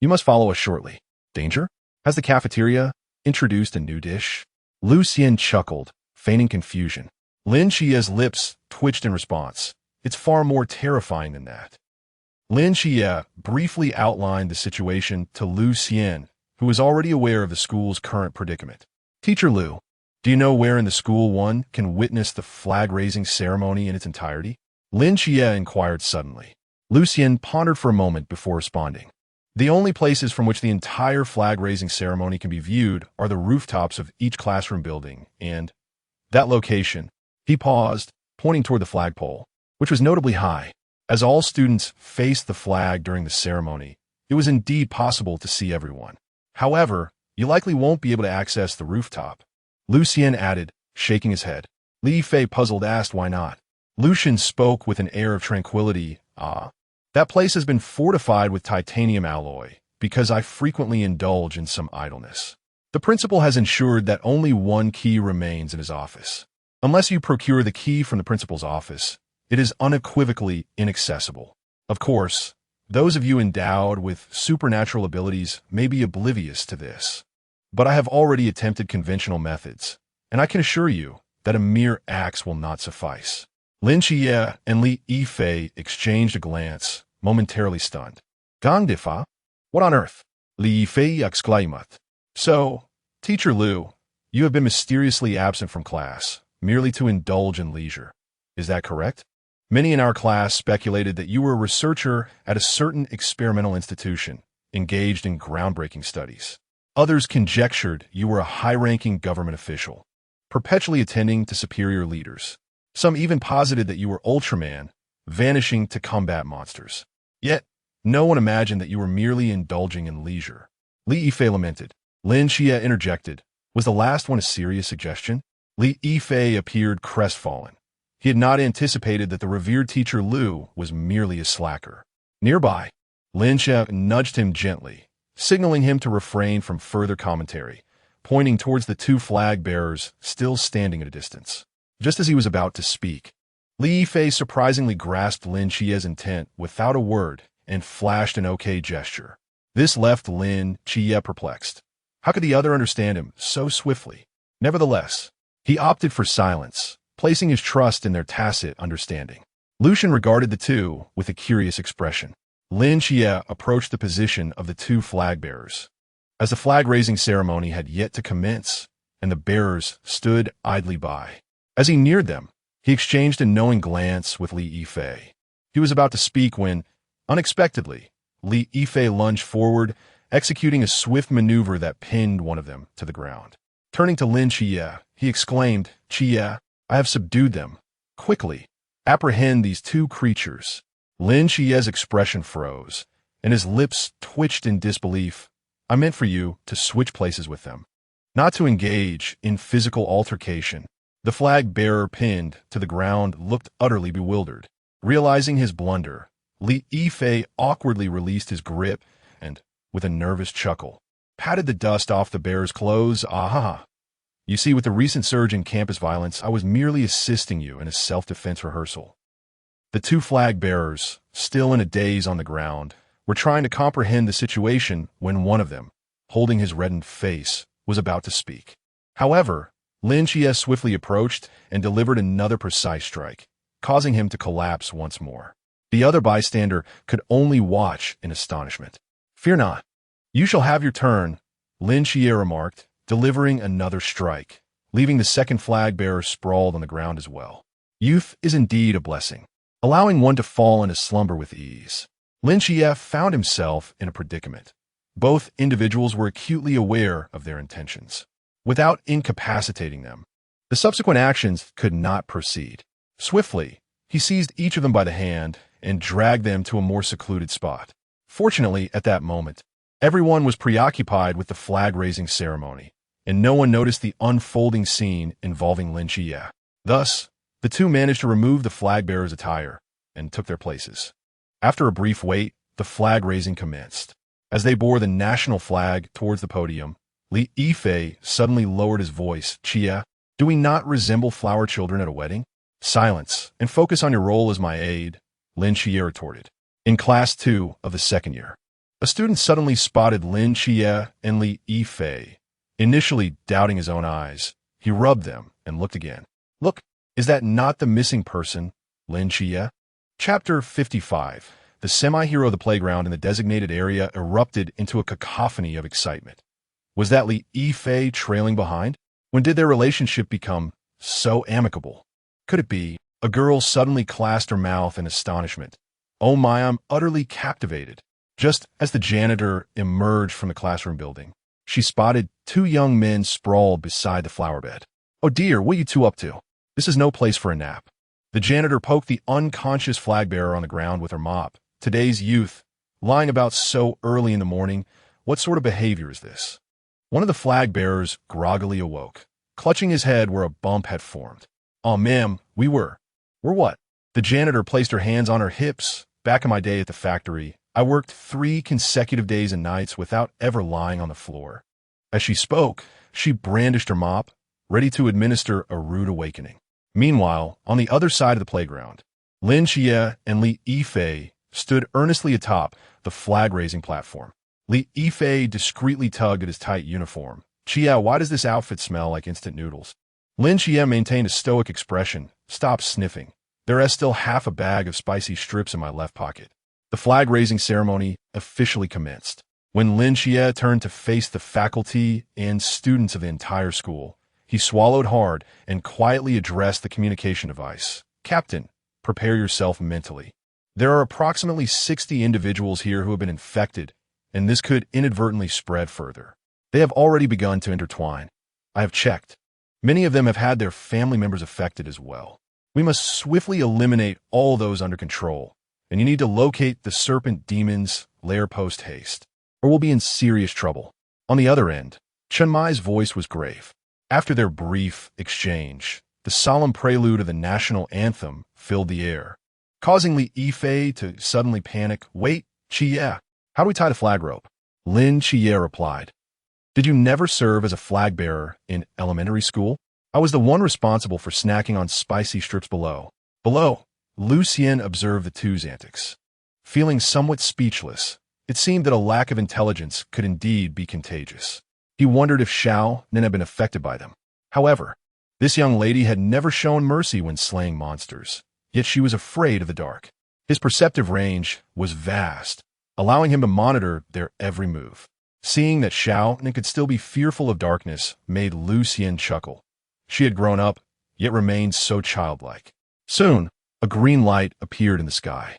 You must follow us shortly." Danger? Has the cafeteria introduced a new dish? Lucien chuckled, feigning confusion. Lin Xiulan's lips twitched in response. It's far more terrifying than that. Lin Xiulan briefly outlined the situation to Liu Xian, who was already aware of the school's current predicament. Teacher Liu, do you know where in the school one can witness the flag-raising ceremony in its entirety? Lin Xiulan inquired suddenly. Liu Xian pondered for a moment before responding. The only places from which the entire flag-raising ceremony can be viewed are the rooftops of each classroom building, and that location. He paused, pointing toward the flagpole, which was notably high. As all students faced the flag during the ceremony, it was indeed possible to see everyone. However, you likely won't be able to access the rooftop. Liu Xian added, shaking his head. Li Fei, puzzled, asked why not. Liu Xian spoke with an air of tranquility. That place has been fortified with titanium alloy, because I frequently indulge in some idleness. The principal has ensured that only one key remains in his office. Unless you procure the key from the principal's office, it is unequivocally inaccessible. Of course, those of you endowed with supernatural abilities may be oblivious to this. But I have already attempted conventional methods, and I can assure you that a mere axe will not suffice. Lin Xiulan and Li Yifei exchanged a glance, momentarily stunned. Gong Difa? What on earth? Li Yifei exclaimed. So, Teacher Liu, you have been mysteriously absent from class, merely to indulge in leisure. Is that correct? Many in our class speculated that you were a researcher at a certain experimental institution, engaged in groundbreaking studies. Others conjectured you were a high-ranking government official, perpetually attending to superior leaders. Some even posited that you were Ultraman, vanishing to combat monsters. Yet, no one imagined that you were merely indulging in leisure. Li Yifei lamented. Lin Xiulan interjected. Was the last one a serious suggestion? Li Yifei appeared crestfallen. He had not anticipated that the revered teacher Liu was merely a slacker. Nearby, Lin Xiulan nudged him gently, signaling him to refrain from further commentary, pointing towards the two flag-bearers still standing at a distance. Just as he was about to speak, Li Yifei surprisingly grasped Lin Xiulan's intent without a word and flashed an okay gesture. This left Lin Xiulan perplexed. How could the other understand him so swiftly? Nevertheless, he opted for silence, placing his trust in their tacit understanding. Liu Xian regarded the two with a curious expression. Lin Xiulan approached the position of the two flag-bearers. As the flag-raising ceremony had yet to commence, and the bearers stood idly by. As he neared them, he exchanged a knowing glance with Li Yifei. He was about to speak when, unexpectedly, Li Yifei lunged forward, executing a swift maneuver that pinned one of them to the ground. Turning to Lin Xiulan, he exclaimed, Xiulan, I have subdued them. Quickly, apprehend these two creatures. Lin Xiulan's expression froze, and his lips twitched in disbelief. I meant for you to switch places with them, not to engage in physical altercation. The flag-bearer pinned to the ground looked utterly bewildered. Realizing his blunder, Li Yifei awkwardly released his grip and, with a nervous chuckle, patted the dust off the bearer's clothes. Ah, you see, with the recent surge in campus violence, I was merely assisting you in a self-defense rehearsal. The two flag-bearers, still in a daze on the ground, were trying to comprehend the situation when one of them, holding his reddened face, was about to speak. However, Lin Xiulan swiftly approached and delivered another precise strike, causing him to collapse once more. The other bystander could only watch in astonishment. Fear not. You shall have your turn, Lin Xiulan remarked, delivering another strike, leaving the second flag-bearer sprawled on the ground as well. Youth is indeed a blessing, allowing one to fall into slumber with ease. Lin Xiulan found himself in a predicament. Both individuals were acutely aware of their intentions. Without incapacitating them, the subsequent actions could not proceed. Swiftly, he seized each of them by the hand and dragged them to a more secluded spot. Fortunately, at that moment, everyone was preoccupied with the flag-raising ceremony, and no one noticed the unfolding scene involving Lin Xiulan. Thus, the two managed to remove the flag-bearer's attire and took their places. After a brief wait, the flag-raising commenced. As they bore the national flag towards the podium, Li Yifei suddenly lowered his voice. Xiulan, do we not resemble flower children at a wedding? Silence, and focus on your role as my aide, Lin Xiulan retorted. In Class 2 of the second year, a student suddenly spotted Lin Xiulan and Li Yifei. Initially doubting his own eyes, he rubbed them and looked again. Look, is that not the missing person, Lin Xiulan? Chapter 55. the semi-hero of the playground in the designated area erupted into a cacophony of excitement. Was that Li Yifei trailing behind? When did their relationship become so amicable? Could it be? A girl suddenly clasped her mouth in astonishment. Oh my, I'm utterly captivated. Just as the janitor emerged from the classroom building, she spotted two young men sprawled beside the flower bed. Oh dear, what are you two up to? This is no place for a nap. The janitor poked the unconscious flag bearer on the ground with her mop. Today's youth, lying about so early in the morning, what sort of behavior is this? One of the flag bearers groggily awoke, clutching his head where a bump had formed. Oh, ma'am, We're what? The janitor placed her hands on her hips. Back in my day at the factory, I worked 3 consecutive days and nights without ever lying on the floor. As she spoke, she brandished her mop, ready to administer a rude awakening. Meanwhile, on the other side of the playground, Lin Xiulan and Li Yifei stood earnestly atop the flag-raising platform. Li Yifei discreetly tugged at his tight uniform. Chia, why does this outfit smell like instant noodles? Lin Xiulan maintained a stoic expression. Stop sniffing. There is still half a bag of spicy strips in my left pocket. The flag-raising ceremony officially commenced. When Lin Xiulan turned to face the faculty and students of the entire school, he swallowed hard and quietly addressed the communication device. Captain, prepare yourself mentally. There are approximately 60 individuals here who have been infected, and this could inadvertently spread further. They have already begun to intertwine. I have checked. Many of them have had their family members affected as well. We must swiftly eliminate all those under control, and you need to locate the serpent demons lair post haste, or we'll be in serious trouble. On the other end, Chen Mai's voice was grave. After their brief exchange, the solemn prelude of the national anthem filled the air, causing Li Yifei to suddenly panic. Wait, Chia, how do we tie the flag rope? Lin Xiulan replied. Did you never serve as a flag bearer in elementary school? I was the one responsible for snacking on spicy strips below. Lucien observed the two's antics. Feeling somewhat speechless, it seemed that a lack of intelligence could indeed be contagious. He wondered if Xiaonan had been affected by them. However, this young lady had never shown mercy when slaying monsters, yet she was afraid of the dark. His perceptive range was vast, allowing him to monitor their every move. Seeing that Xiaonan could still be fearful of darkness made Lucien chuckle. She had grown up, yet remained so childlike. Soon, a green light appeared in the sky.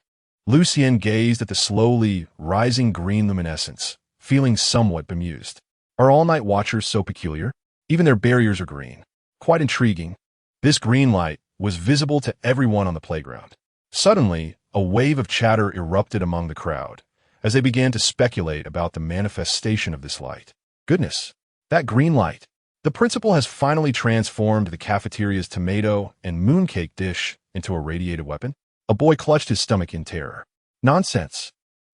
Lucien gazed at the slowly rising green luminescence, feeling somewhat bemused. Are all night watchers so peculiar? Even their barriers are green. Quite intriguing. This green light was visible to everyone on the playground. Suddenly, a wave of chatter erupted among the crowd as they began to speculate about the manifestation of this light. Goodness, that green light. The principal has finally transformed the cafeteria's tomato and mooncake dish into a radiated weapon. A boy clutched his stomach in terror. Nonsense.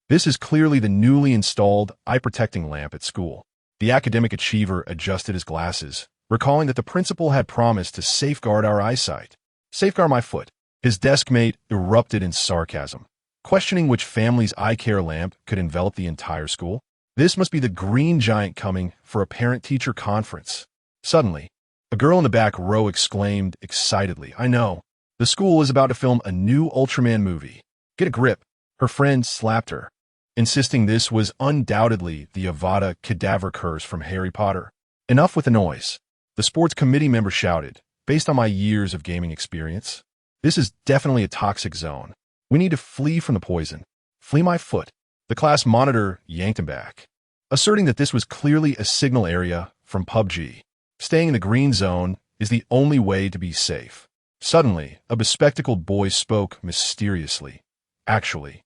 This is clearly the newly installed eye-protecting lamp at school. The academic achiever adjusted his glasses, recalling that the principal had promised to safeguard our eyesight. Safeguard my foot. His desk mate erupted in sarcasm, questioning which family's eye care lamp could envelop the entire school. This must be the green giant coming for a parent-teacher conference. Suddenly, a girl in the back row exclaimed excitedly, I know. The school is about to film a new Ultraman movie. Get a grip. Her friend slapped her, insisting this was undoubtedly the Avada Kedavra curse from Harry Potter. Enough with the noise. The sports committee member shouted, based on my years of gaming experience. This is definitely a toxic zone. We need to flee from the poison. Flee my foot. The class monitor yanked him back, asserting that this was clearly a signal area from PUBG. Staying in the green zone is the only way to be safe. Suddenly, a bespectacled boy spoke mysteriously. Actually,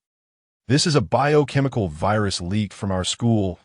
this is a biochemical virus leak from our school's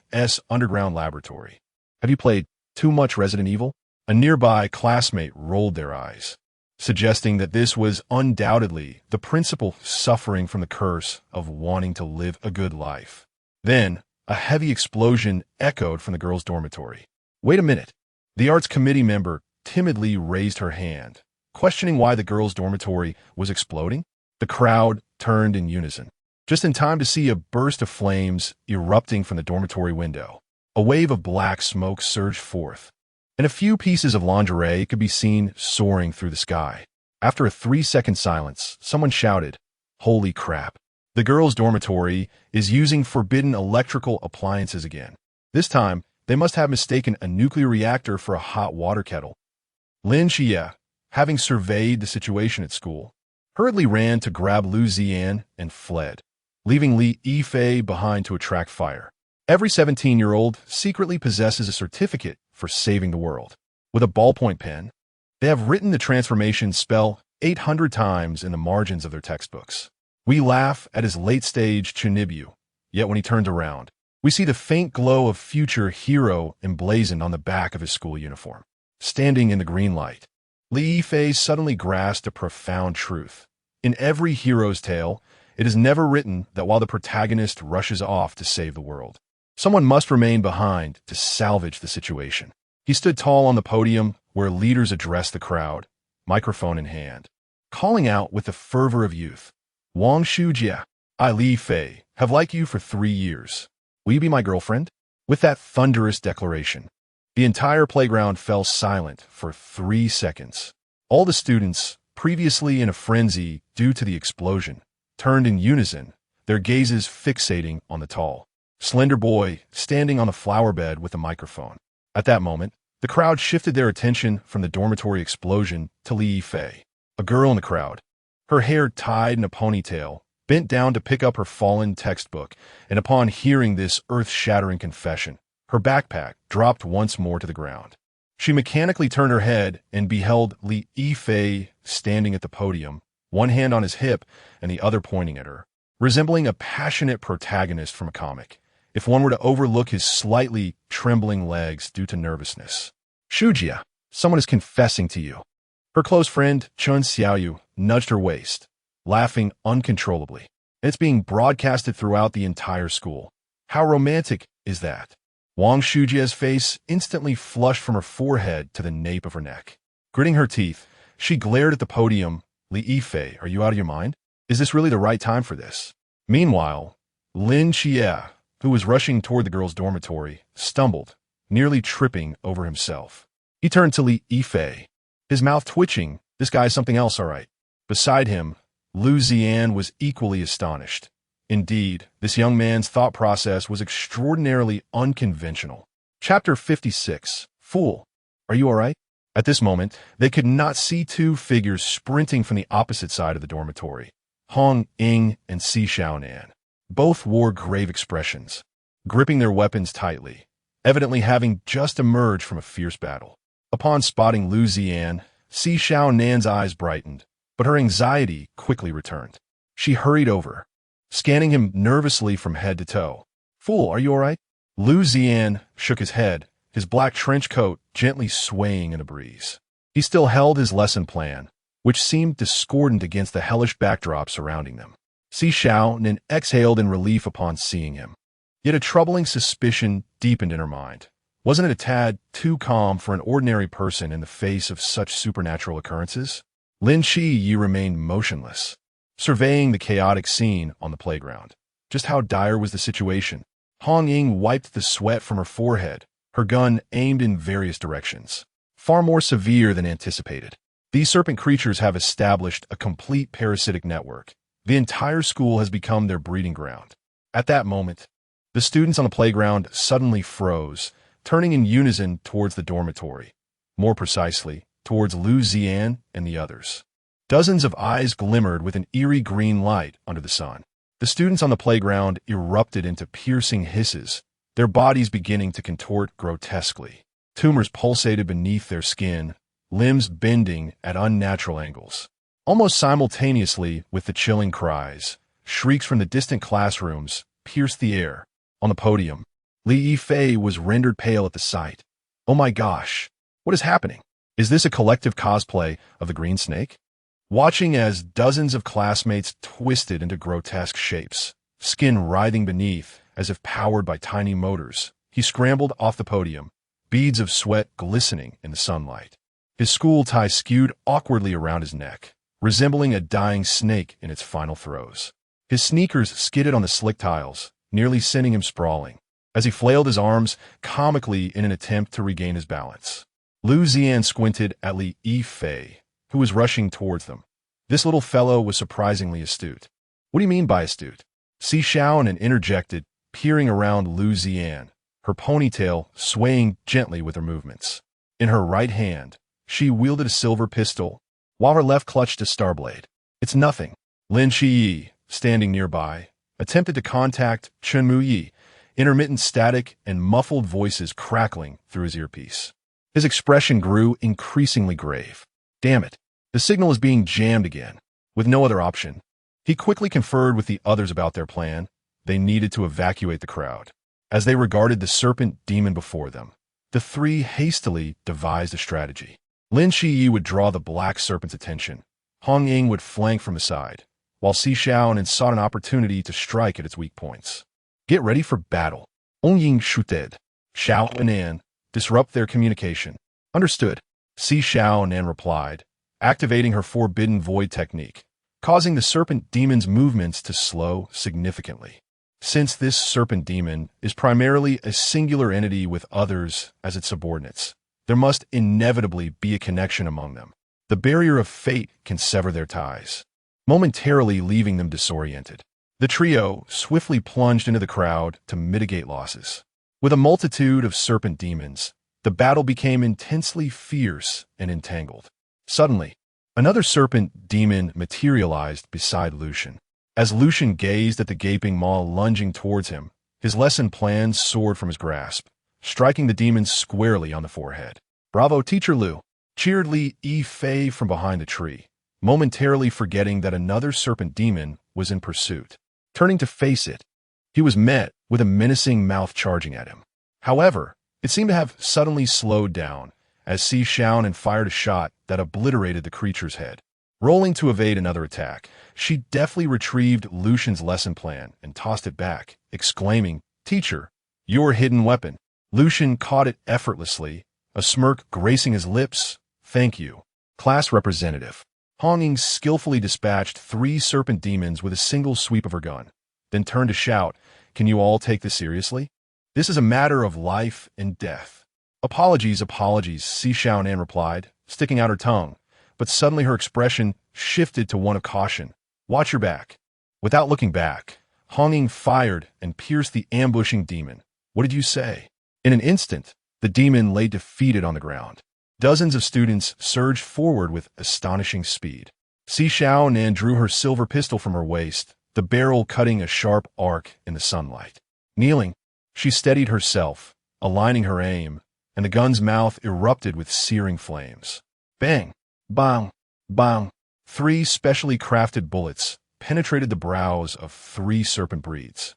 underground laboratory. Have you played too much Resident Evil? A nearby classmate rolled their eyes, suggesting that this was undoubtedly the principal suffering from the curse of wanting to live a good life. Then, a heavy explosion echoed from the girls' dormitory. Wait a minute. The arts committee member timidly raised her hand, questioning why the girls' dormitory was exploding. The crowd turned in unison, just in time to see a burst of flames erupting from the dormitory window. A wave of black smoke surged forth, and a few pieces of lingerie could be seen soaring through the sky. After a 3-second silence, someone shouted, Holy crap. The girls' dormitory is using forbidden electrical appliances again. This time, they must have mistaken a nuclear reactor for a hot water kettle. Lin Xiulan, having surveyed the situation at school, hurriedly ran to grab Lin Xiulan and fled, leaving Li Yifei behind to attract fire. Every 17-year-old secretly possesses a certificate for saving the world. With a ballpoint pen, they have written the transformation spell 800 times in the margins of their textbooks. We laugh at his late-stage chunibyu, yet when he turns around, we see the faint glow of future hero emblazoned on the back of his school uniform. Standing in the green light, Li Yifei suddenly grasped a profound truth. In every hero's tale, it is never written that while the protagonist rushes off to save the world, someone must remain behind to salvage the situation. He stood tall on the podium where leaders addressed the crowd, microphone in hand, calling out with the fervor of youth, "Wang Shujia, I Li Fei, have liked you for 3 years. Will you be my girlfriend?" With that thunderous declaration, the entire playground fell silent for 3 seconds. All the students, previously in a frenzy due to the explosion, turned in unison, their gazes fixating on the tall, slender boy standing on the flower bed with a microphone. At that moment, the crowd shifted their attention from the dormitory explosion to Li Yifei, a girl in the crowd, her hair tied in a ponytail, bent down to pick up her fallen textbook, and upon hearing this earth-shattering confession, her backpack dropped once more to the ground. She mechanically turned her head and beheld Li Yifei standing at the podium, one hand on his hip and the other pointing at her, resembling a passionate protagonist from a comic, if one were to overlook his slightly trembling legs due to nervousness. "Shujia, someone is confessing to you." Her close friend, Chun Xiaoyu, nudged her waist, laughing uncontrollably. It's being broadcasted throughout the entire school. How romantic is that? Wang Shujia's face instantly flushed from her forehead to the nape of her neck. Gritting her teeth, she glared at the podium. "Li Yifei, are you out of your mind? Is this really the right time for this?" Meanwhile, Lin Xiulan, who was rushing toward the girls' dormitory, stumbled, nearly tripping over himself. He turned to Li Yifei, his mouth twitching. "This guy's something else, all right." Beside him, Lin Xiulan was equally astonished. Indeed, this young man's thought process was extraordinarily unconventional. Chapter 56. Fool, are you all right? At this moment, they could not see two figures sprinting from the opposite side of the dormitory. Hong Ying and Xiaonan. Both wore grave expressions, gripping their weapons tightly, evidently having just emerged from a fierce battle. Upon spotting Lin Xiulan, Xiaonan's eyes brightened, but her anxiety quickly returned. She hurried over, scanning him nervously from head to toe. "Fool, are you all right?" Lin Xiulan shook his head, his black trench coat gently swaying in a breeze. He still held his lesson plan, which seemed discordant against the hellish backdrop surrounding them. Xiaonan exhaled in relief upon seeing him. Yet a troubling suspicion deepened in her mind. Wasn't it a tad too calm for an ordinary person in the face of such supernatural occurrences? Lin Xiulan remained motionless, surveying the chaotic scene on the playground. Just how dire was the situation? Hong Ying wiped the sweat from her forehead, her gun aimed in various directions. Far more severe than anticipated. These serpent creatures have established a complete parasitic network. The entire school has become their breeding ground. At that moment, the students on the playground suddenly froze, turning in unison towards the dormitory. More precisely, towards Lin Xiulan and the others. Dozens of eyes glimmered with an eerie green light under the sun. The students on the playground erupted into piercing hisses, their bodies beginning to contort grotesquely. Tumors pulsated beneath their skin, limbs bending at unnatural angles. Almost simultaneously with the chilling cries, shrieks from the distant classrooms pierced the air. On the podium, Li Yifei was rendered pale at the sight. "Oh my gosh, what is happening? Is this a collective cosplay of the Green Snake?" Watching as dozens of classmates twisted into grotesque shapes, skin writhing beneath as if powered by tiny motors, he scrambled off the podium, beads of sweat glistening in the sunlight. His school tie skewed awkwardly around his neck, resembling a dying snake in its final throes. His sneakers skidded on the slick tiles, nearly sending him sprawling, as he flailed his arms comically in an attempt to regain his balance. Lin Xiulan squinted at Li Yifei, who was rushing towards them. This little fellow was surprisingly astute. What do you mean by astute? Xiaonan interjected, peering around Lu Xian, her ponytail swaying gently with her movements. In her right hand, she wielded a silver pistol, while her left clutched a star blade. It's nothing. Lin Xiulan, standing nearby, attempted to contact Chen Muyi, intermittent static and muffled voices crackling through his earpiece. His expression grew increasingly grave. Damn it. The signal is being jammed again. With no other option, he quickly conferred with the others about their plan. They needed to evacuate the crowd. As they regarded the serpent demon before them, the three hastily devised a strategy. Lin Xiulan would draw the black serpent's attention. Hong Ying would flank from the side, while Xiaonan sought an opportunity to strike at its weak points. Get ready for battle. Hong Ying shouted. Xiaonan, disrupt their communication. Understood. Xiaonan replied, activating her forbidden void technique, causing the serpent demon's movements to slow significantly. Since this serpent demon is primarily a singular entity with others as its subordinates, there must inevitably be a connection among them. The barrier of fate can sever their ties, momentarily leaving them disoriented. The trio swiftly plunged into the crowd to mitigate losses. With a multitude of serpent demons, the battle became intensely fierce and entangled. Suddenly, another serpent demon materialized beside Lucian. As Lucian gazed at the gaping maw lunging towards him, his lesson plan soared from his grasp, striking the demon squarely on the forehead. "Bravo, Teacher Lu!" cheered Li Yifei from behind the tree, momentarily forgetting that another serpent demon was in pursuit. Turning to face it, he was met with a menacing mouth charging at him. However, it seemed to have suddenly slowed down as Xiaonan fired a shot that obliterated the creature's head. Rolling to evade another attack, she deftly retrieved Lucian's lesson plan and tossed it back, exclaiming, "Teacher, your hidden weapon." Lucian caught it effortlessly, a smirk gracing his lips. "Thank you, class representative." Hong Ying skillfully dispatched 3 serpent demons with a single sweep of her gun, then turned to shout, "Can you all take this seriously? This is a matter of life and death." Apologies, Xiaonan replied, sticking out her tongue, but suddenly her expression shifted to one of caution. "Watch your back." Without looking back, Hong Ying fired and pierced the ambushing demon. "What did you say?" In an instant, the demon lay defeated on the ground. Dozens of students surged forward with astonishing speed. Xiaonan drew her silver pistol from her waist, the barrel cutting a sharp arc in the sunlight. Kneeling, she steadied herself, aligning her aim, and the gun's mouth erupted with searing flames. Bang! Bang! Bang! 3 specially crafted bullets penetrated the brows of 3 serpent breeds,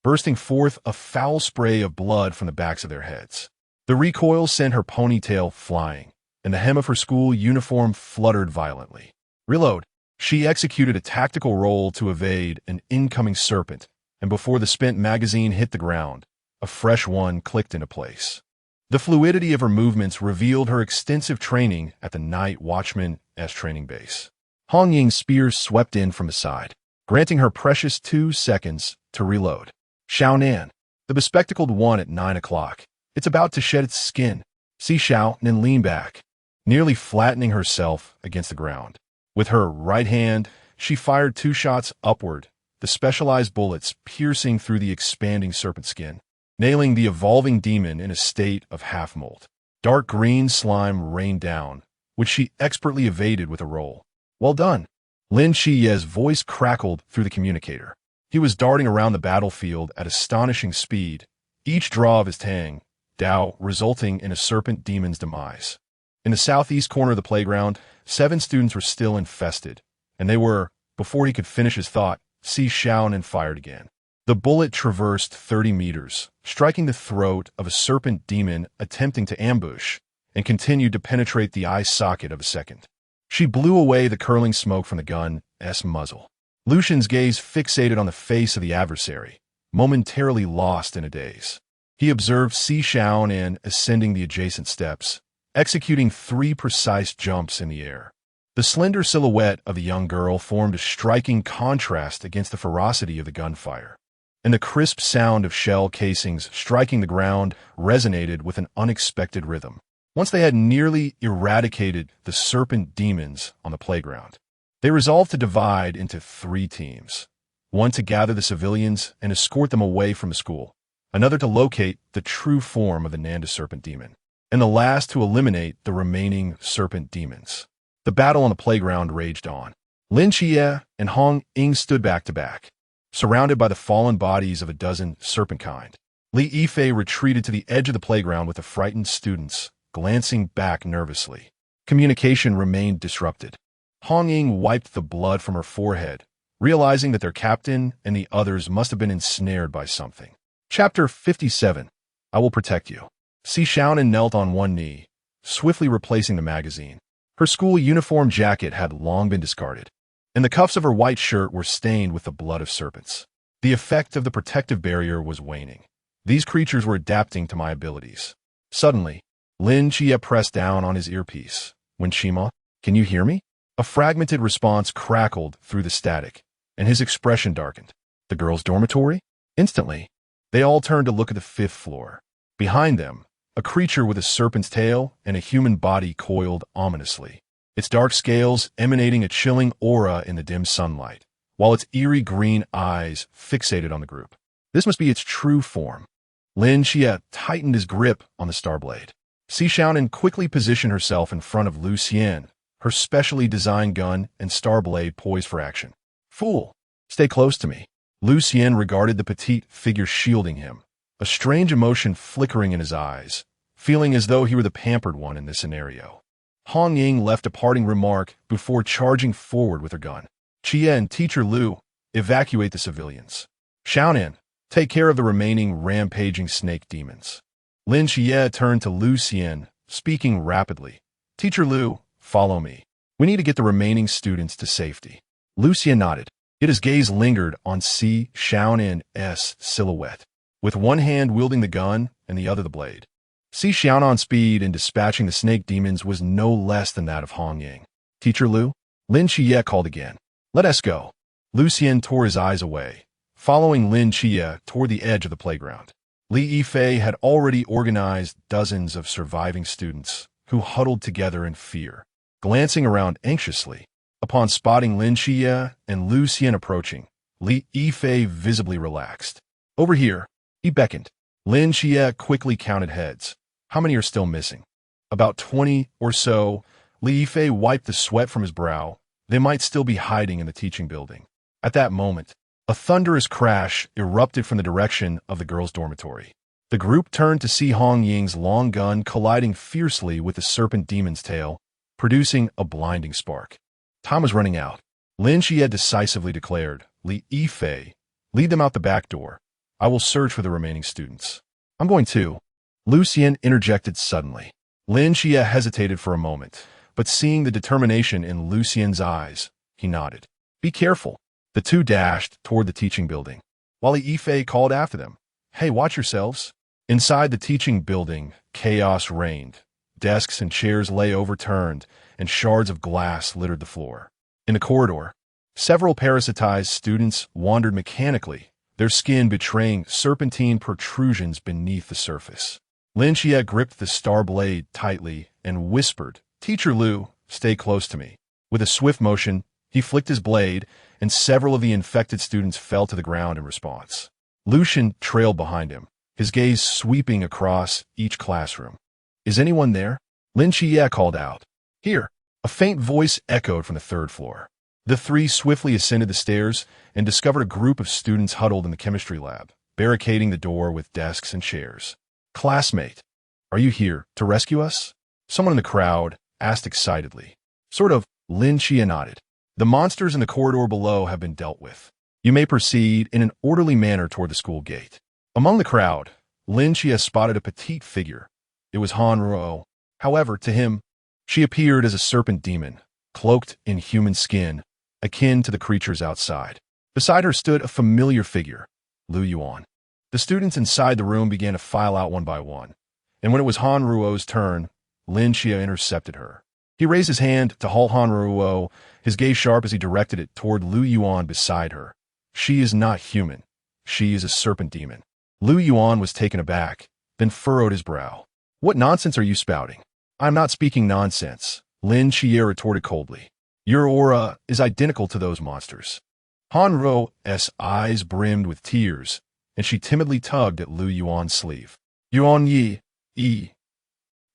bursting forth a foul spray of blood from the backs of their heads. The recoil sent her ponytail flying, and the hem of her school uniform fluttered violently. Reload. She executed a tactical roll to evade an incoming serpent, and before the spent magazine hit the ground, a fresh one clicked into place. The fluidity of her movements revealed her extensive training at the Night Watchman's training base. Hong Ying's spear swept in from the side, granting her precious 2 seconds to reload. "Xiaonan, the bespectacled one at 9 o'clock. It's about to shed its skin." Xiaonan leaned back, nearly flattening herself against the ground. With her right hand, she fired 2 shots upward, the specialized bullets piercing through the expanding serpent skin, nailing the evolving demon in a state of half-molt. Dark green slime rained down, which she expertly evaded with a roll. "Well done." Lin Xiulan's voice crackled through the communicator. He was darting around the battlefield at astonishing speed, each draw of his tang, Dao resulting in a serpent demon's demise. In the southeast corner of the playground, 7 students were still infested, and they were, before he could finish his thought, Xiaonan fired again. The bullet traversed 30 meters, striking the throat of a serpent demon attempting to ambush, and continued to penetrate the eye socket of a second. She blew away the curling smoke from the gun's muzzle. Lucian's gaze fixated on the face of the adversary, momentarily lost in a daze. He observed Xiaonan ascending the adjacent steps, executing 3 precise jumps in the air. The slender silhouette of the young girl formed a striking contrast against the ferocity of the gunfire, and the crisp sound of shell casings striking the ground resonated with an unexpected rhythm. Once they had nearly eradicated the serpent demons on the playground, they resolved to divide into 3 teams. one to gather the civilians and escort them away from the school, another to locate the true form of the Nanda serpent demon, and the last to eliminate the remaining serpent demons. The battle on the playground raged on. Lin Xiulan and Hong Ying stood back to back, surrounded by the fallen bodies of a dozen serpent kind. Li Yifei retreated to the edge of the playground with the frightened students, glancing back nervously. Communication remained disrupted. Hong Ying wiped the blood from her forehead, realizing that their captain and the others must have been ensnared by something. Chapter 57. I will protect you. Xiaonan knelt on one knee, swiftly replacing the magazine. Her school uniform jacket had long been discarded, and the cuffs of her white shirt were stained with the blood of serpents. The effect of the protective barrier was waning. These creatures were adapting to my abilities. Suddenly, Lin Xiulan pressed down on his earpiece. When Shima, can you hear me? A fragmented response crackled through the static, and his expression darkened. The girls' dormitory? Instantly, they all turned to look at the 5th floor. Behind them, a creature with a serpent's tail and a human body coiled ominously, its dark scales emanating a chilling aura in the dim sunlight, while its eerie green eyes fixated on the group. This must be its true form. Lin Xiulan tightened his grip on the star blade. Xiaonan quickly positioned herself in front of Lin Xiulan, her specially designed gun and star blade poised for action. Fool! Stay close to me. Lin Xiulan regarded the petite figure shielding him, a strange emotion flickering in his eyes, feeling as though he were the pampered one in this scenario. Hong Ying left a parting remark before charging forward with her gun. Chia and Teacher Liu, evacuate the civilians. Xiaonan, take care of the remaining rampaging snake demons. Lin Xiulan turned to Lin Xiulan, speaking rapidly. Teacher Liu, follow me. We need to get the remaining students to safety. Lin Xiulan nodded. Yet his gaze lingered on Xiaonan's silhouette, with one hand wielding the gun and the other the blade. Xiaonan's speed in dispatching the snake demons was no less than that of Hong Ying. Teacher Liu? Lin Xiulan called again. Let us go. Lin Xiulan tore his eyes away, following Lin Xiulan toward the edge of the playground. Li Yifei had already organized dozens of surviving students who huddled together in fear, glancing around anxiously. Upon spotting Lin Xiulan and Lin Xiulan approaching, Li Yifei visibly relaxed. Over here, he beckoned. Lin Xiulan quickly counted heads. How many are still missing? About 20 or so. Li Yifei wiped the sweat from his brow. They might still be hiding in the teaching building. At that moment, a thunderous crash erupted from the direction of the girls' dormitory. The group turned to see Hong Ying's long gun colliding fiercely with the serpent demon's tail, producing a blinding spark. Time was running out. Lin Xiulan decisively declared, Li Yifei, lead them out the back door. I will search for the remaining students. I'm going to. Lin Xiulan interjected suddenly. Lin Xiulan hesitated for a moment, but seeing the determination in Lin Xiulan's eyes, he nodded. Be careful. The two dashed toward the teaching building, while Li Yifei called after them. Hey, watch yourselves. Inside the teaching building, chaos reigned. Desks and chairs lay overturned, and shards of glass littered the floor. In the corridor, several parasitized students wandered mechanically, their skin betraying serpentine protrusions beneath the surface. Lin Xiulan gripped the star blade tightly and whispered, Teacher Liu, stay close to me. With a swift motion, he flicked his blade, and several of the infected students fell to the ground in response. Lin Xiulan trailed behind him, his gaze sweeping across each classroom. Is anyone there? Lin Xiulan called out. Here. A faint voice echoed from the 3rd floor. The three swiftly ascended the stairs and discovered a group of students huddled in the chemistry lab, barricading the door with desks and chairs. Classmate, are you here to rescue us? Someone in the crowd asked excitedly. Sort of. Lin Xiulan nodded. The monsters in the corridor below have been dealt with. You may proceed in an orderly manner toward the school gate. Among the crowd, Lin Xiulan spotted a petite figure. It was Han Ruo. However, to him, she appeared as a serpent demon, cloaked in human skin, akin to the creatures outside. Beside her stood a familiar figure, Lin Xiulan. The students inside the room began to file out one by one, and when it was Han Ruo's turn, Lin Xiulan intercepted her. He raised his hand to halt Han Ruo, his gaze sharp as he directed it toward Lin Xiulan beside her. She is not human. She is a serpent demon. Lin Xiulan was taken aback, then furrowed his brow. What nonsense are you spouting? I'm not speaking nonsense, Lin Xiulan retorted coldly. Your aura is identical to those monsters. Han Ruo's eyes brimmed with tears, and she timidly tugged at Lu Yuan's sleeve. Yuan Yi.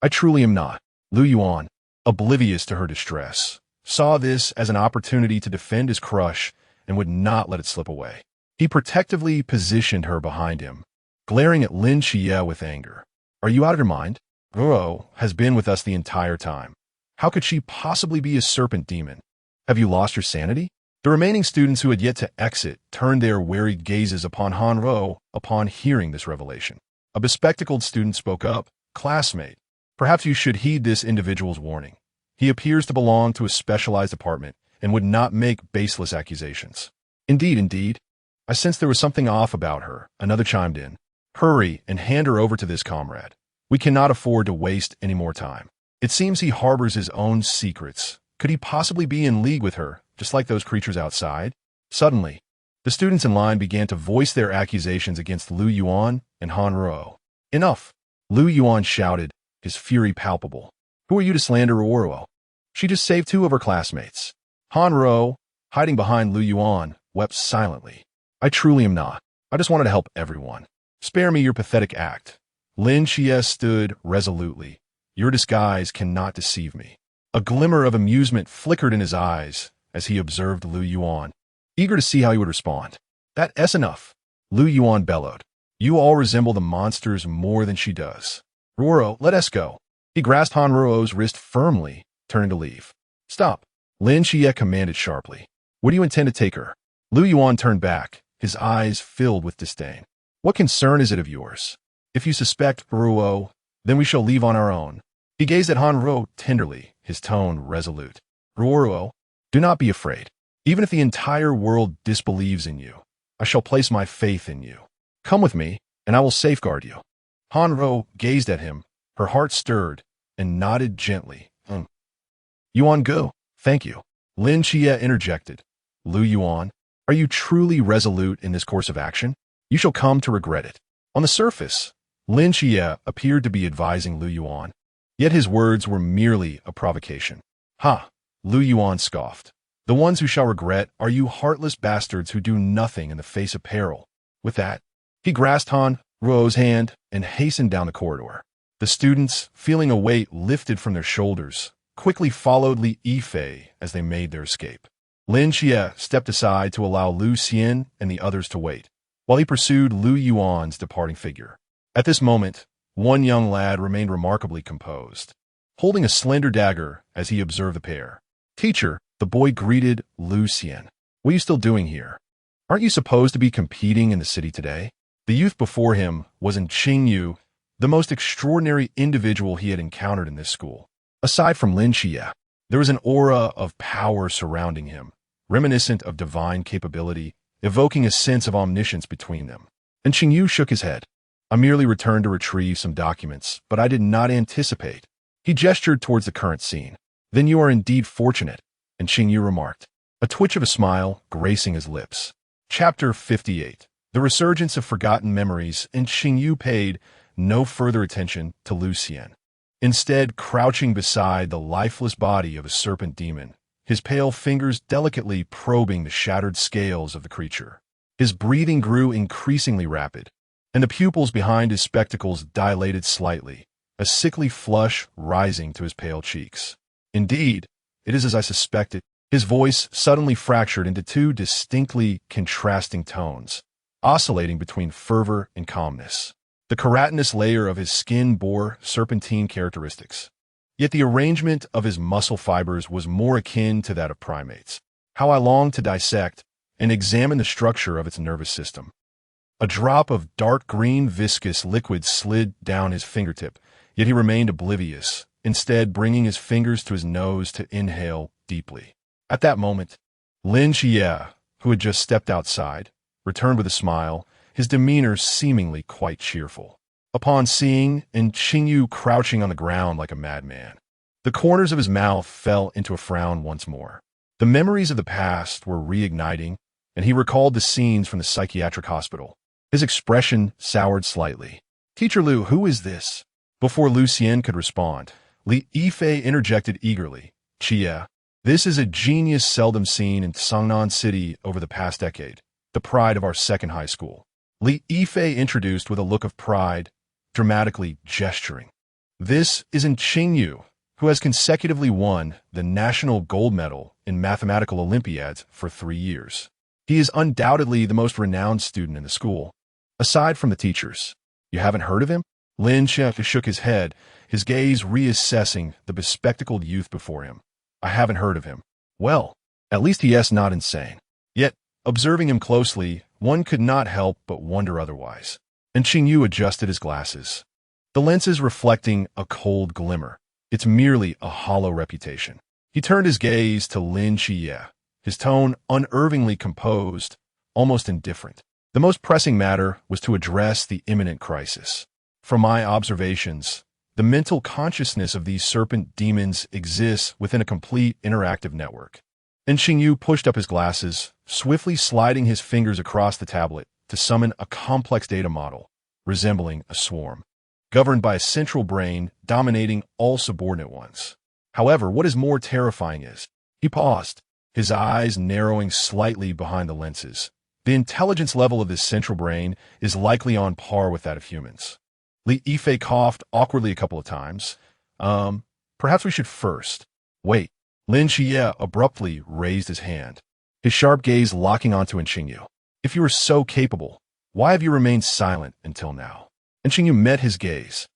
I truly am not. Lu Yuan, oblivious to her distress, saw this as an opportunity to defend his crush and would not let it slip away. He protectively positioned her behind him, glaring at Lin Xiulan with anger. Are you out of your mind? Ruo has been with us the entire time. How could she possibly be a serpent demon? Have you lost your sanity? The remaining students who had yet to exit turned their weary gazes upon Han Ruo upon hearing this revelation. A bespectacled student spoke up. Classmate, perhaps you should heed this individual's warning. He appears to belong to a specialized department and would not make baseless accusations. Indeed. I sensed there was something off about her, another chimed in. Hurry and hand her over to this comrade. We cannot afford to waste any more time. It seems he harbors his own secrets. Could he possibly be in league with her, just like those creatures outside? Suddenly, the students in line began to voice their accusations against Lu Yuan and Han Ruo. Enough! Lu Yuan shouted, his fury palpable. Who are you to slander Ruo? She just saved 2 of her classmates. Han Ruo, hiding behind Lu Yuan, wept silently. I truly am not. I just wanted to help everyone. Spare me your pathetic act. Lin Xiulan stood resolutely. Your disguise cannot deceive me. A glimmer of amusement flickered in his eyes as he observed Lu Yuan, eager to see how he would respond. That's enough, Lu Yuan bellowed. You all resemble the monsters more than she does. Ruo, let us go. He grasped Han Ruo's wrist firmly, turning to leave. Stop, Lin Xiulan commanded sharply. Where do you intend to take her? Lu Yuan turned back, his eyes filled with disdain. What concern is it of yours? If you suspect Ruo, then we shall leave on our own. He gazed at Han Ruo tenderly, his tone resolute. Ruo, do not be afraid. Even if the entire world disbelieves in you, I shall place my faith in you. Come with me, and I will safeguard you. Han Ruo gazed at him, her heart stirred, and nodded gently. Yuan go, thank you. Lin Xiulan interjected. Lu Yuan, are you truly resolute in this course of action? You shall come to regret it. On the surface, Lin Xiulan appeared to be advising Lu Yuan, yet his words were merely a provocation. Ha! Lu Yuan scoffed. The ones who shall regret are you heartless bastards who do nothing in the face of peril. With that, he grasped Han Ruo's hand and hastened down the corridor. The students, feeling a weight lifted from their shoulders, quickly followed Li Yifei as they made their escape. Lin Xiulan stepped aside to allow Lu Xian and the others to wait, while he pursued Lu Yuan's departing figure. At this moment, one young lad remained remarkably composed, holding a slender dagger as he observed the pair. Teacher, the boy greeted Lu Xian. What are you still doing here? Aren't you supposed to be competing in the city today? The youth before him was Qingyu, the most extraordinary individual he had encountered in this school. Aside from Lin Xiulan, there was an aura of power surrounding him, reminiscent of divine capability, evoking a sense of omniscience between them. And Qingyu shook his head. I merely returned to retrieve some documents, but I did not anticipate. He gestured towards the current scene. Then you are indeed fortunate, and Qingyu remarked, a twitch of a smile gracing his lips. Chapter 58. The Resurgence of Forgotten Memories, and Qingyu paid no further attention to Lu Xian. Instead, crouching beside the lifeless body of a serpent demon, his pale fingers delicately probing the shattered scales of the creature. His breathing grew increasingly rapid, and the pupils behind his spectacles dilated slightly, a sickly flush rising to his pale cheeks. Indeed, it is as I suspected. His voice suddenly fractured into 2 distinctly contrasting tones, oscillating between fervor and calmness. The keratinous layer of his skin bore serpentine characteristics, yet the arrangement of his muscle fibers was more akin to that of primates. How I longed to dissect and examine the structure of its nervous system. A drop of dark green viscous liquid slid down his fingertip, yet he remained oblivious, instead bringing his fingers to his nose to inhale deeply. At that moment, Lin Xiulan, who had just stepped outside, returned with a smile, his demeanor seemingly quite cheerful. Upon seeing Qingyu crouching on the ground like a madman, the corners of his mouth fell into a frown once more. The memories of the past were reigniting, and he recalled the scenes from the psychiatric hospital. His expression soured slightly. Teacher Lu, who is this? Before Lu Xian could respond, Li Yifei interjected eagerly. Chia, This is a genius seldom seen in Xiaonan City over the past decade, the pride of our second high school. Li Yifei introduced with a look of pride, dramatically gesturing. This is Qingyu, who has consecutively won the national gold medal in mathematical Olympiads for 3 years. He is undoubtedly the most renowned student in the school, aside from the teachers. You haven't heard of him? Lin Xiulan shook his head, his gaze reassessing the bespectacled youth before him. I haven't heard of him. Well, at least he is not insane. Yet, observing him closely, one could not help but wonder otherwise. And Qingyu adjusted his glasses, the lenses reflecting a cold glimmer. It's merely a hollow reputation. He turned his gaze to Lin Xiulan, his tone unervingly composed, almost indifferent. The most pressing matter was to address the imminent crisis. From my observations, the mental consciousness of these serpent demons exists within a complete interactive network. And Qingyu pushed up his glasses, swiftly sliding his fingers across the tablet to summon a complex data model, resembling a swarm, governed by a central brain dominating all subordinate ones. However, what is more terrifying is, he paused, his eyes narrowing slightly behind the lenses. The intelligence level of this central brain is likely on par with that of humans. Li Yifei coughed awkwardly a couple of times. Perhaps we should first. Wait. Lin Xiulan abruptly raised his hand, his sharp gaze locking onto Qingyu. If you are so capable, why have you remained silent until now? Qingyu met his gaze,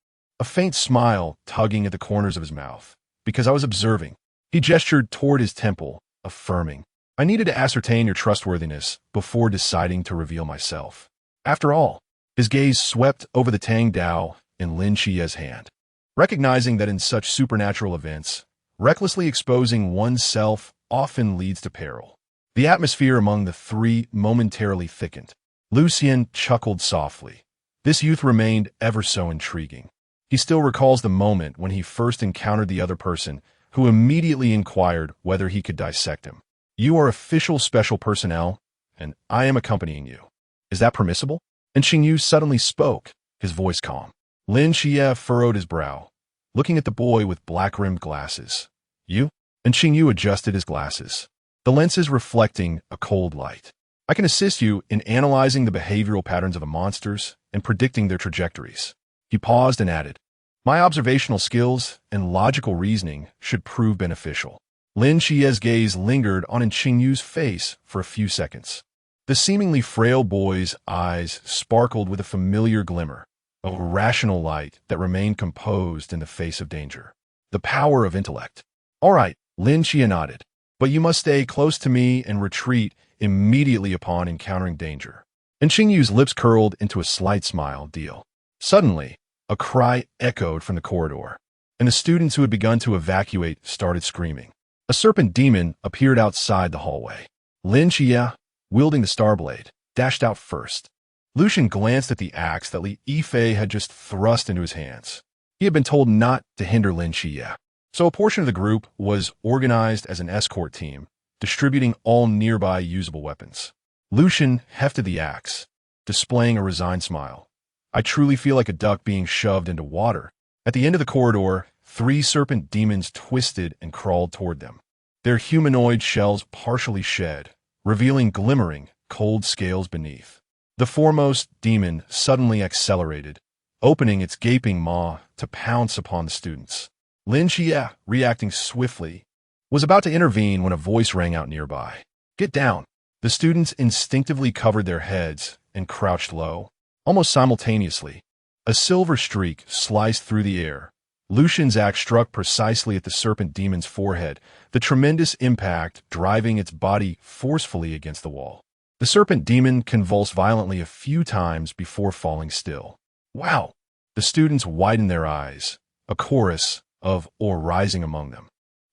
a faint smile tugging at the corners of his mouth. Because I was observing. He gestured toward his temple, affirming, I needed to ascertain your trustworthiness before deciding to reveal myself. After all, his gaze swept over the Tang Dao in Lin Xiulan's hand. Recognizing that in such supernatural events, recklessly exposing oneself often leads to peril. The atmosphere among the three momentarily thickened. Lin Xiulan chuckled softly. This youth remained ever so intriguing. He still recalls the moment when he first encountered the other person, who immediately inquired whether he could dissect him. You are official special personnel, and I am accompanying you. Is that permissible? And Qingyu suddenly spoke, his voice calm. Lin Xiulan furrowed his brow, looking at the boy with black-rimmed glasses. You? And Qingyu adjusted his glasses, the lenses reflecting a cold light. I can assist you in analyzing the behavioral patterns of the monsters and predicting their trajectories. He paused and added, my observational skills and logical reasoning should prove beneficial. Lin Xiulan's gaze lingered on Qingyu's face for a few seconds. The seemingly frail boy's eyes sparkled with a familiar glimmer, a rational light that remained composed in the face of danger. The power of intellect. All right, Lin Xiulan nodded, but you must stay close to me and retreat immediately upon encountering danger. And Qingyu's lips curled into a slight smile. Deal. Suddenly, a cry echoed from the corridor, and the students who had begun to evacuate started screaming. A serpent demon appeared outside the hallway. Lin Xiulan, wielding the star blade, dashed out first. Lucian glanced at the axe that Li Yifei had just thrust into his hands. He had been told not to hinder Lin Xiulan, so a portion of the group was organized as an escort team, distributing all nearby usable weapons. Lucian hefted the axe, displaying a resigned smile. I truly feel like a duck being shoved into water. At the end of the corridor, 3 serpent demons twisted and crawled toward them, their humanoid shells partially shed, revealing glimmering, cold scales beneath. The foremost demon suddenly accelerated, opening its gaping maw to pounce upon the students. Lin Xiulan, reacting swiftly, was about to intervene when a voice rang out nearby. Get down. The students instinctively covered their heads and crouched low. Almost simultaneously, a silver streak sliced through the air. Lucian's axe struck precisely at the serpent demon's forehead, the tremendous impact driving its body forcefully against the wall. The serpent demon convulsed violently a few times before falling still. Wow! The students widened their eyes, a chorus of "or" rising among them.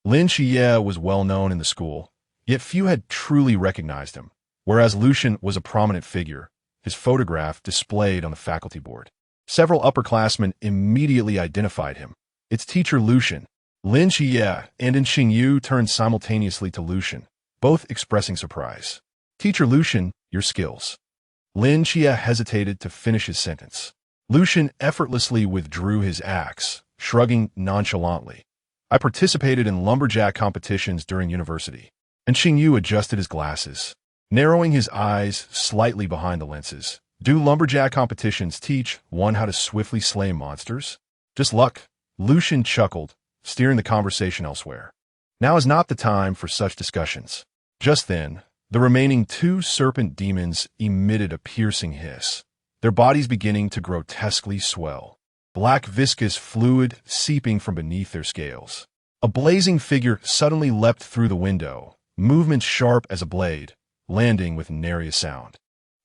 Lin Xiulan was well known in the school, yet few had truly recognized him, whereas Lucian was a prominent figure, his photograph displayed on the faculty board. Several upperclassmen immediately identified him. It's teacher Lucian. Lin Xiulan and Qingyu turned simultaneously to Lucian, both expressing surprise. Teacher Lucian, your skills. Lin Xiulan hesitated to finish his sentence. Lucian effortlessly withdrew his axe, shrugging nonchalantly. I participated in lumberjack competitions during university. And Xingyu adjusted his glasses, narrowing his eyes slightly behind the lenses. Do lumberjack competitions teach one how to swiftly slay monsters? Just luck. Lucian chuckled, steering the conversation elsewhere. Now is not the time for such discussions. Just then, the remaining two serpent demons emitted a piercing hiss, their bodies beginning to grotesquely swell, black viscous fluid seeping from beneath their scales. A blazing figure suddenly leapt through the window, movements sharp as a blade, landing with nary a sound.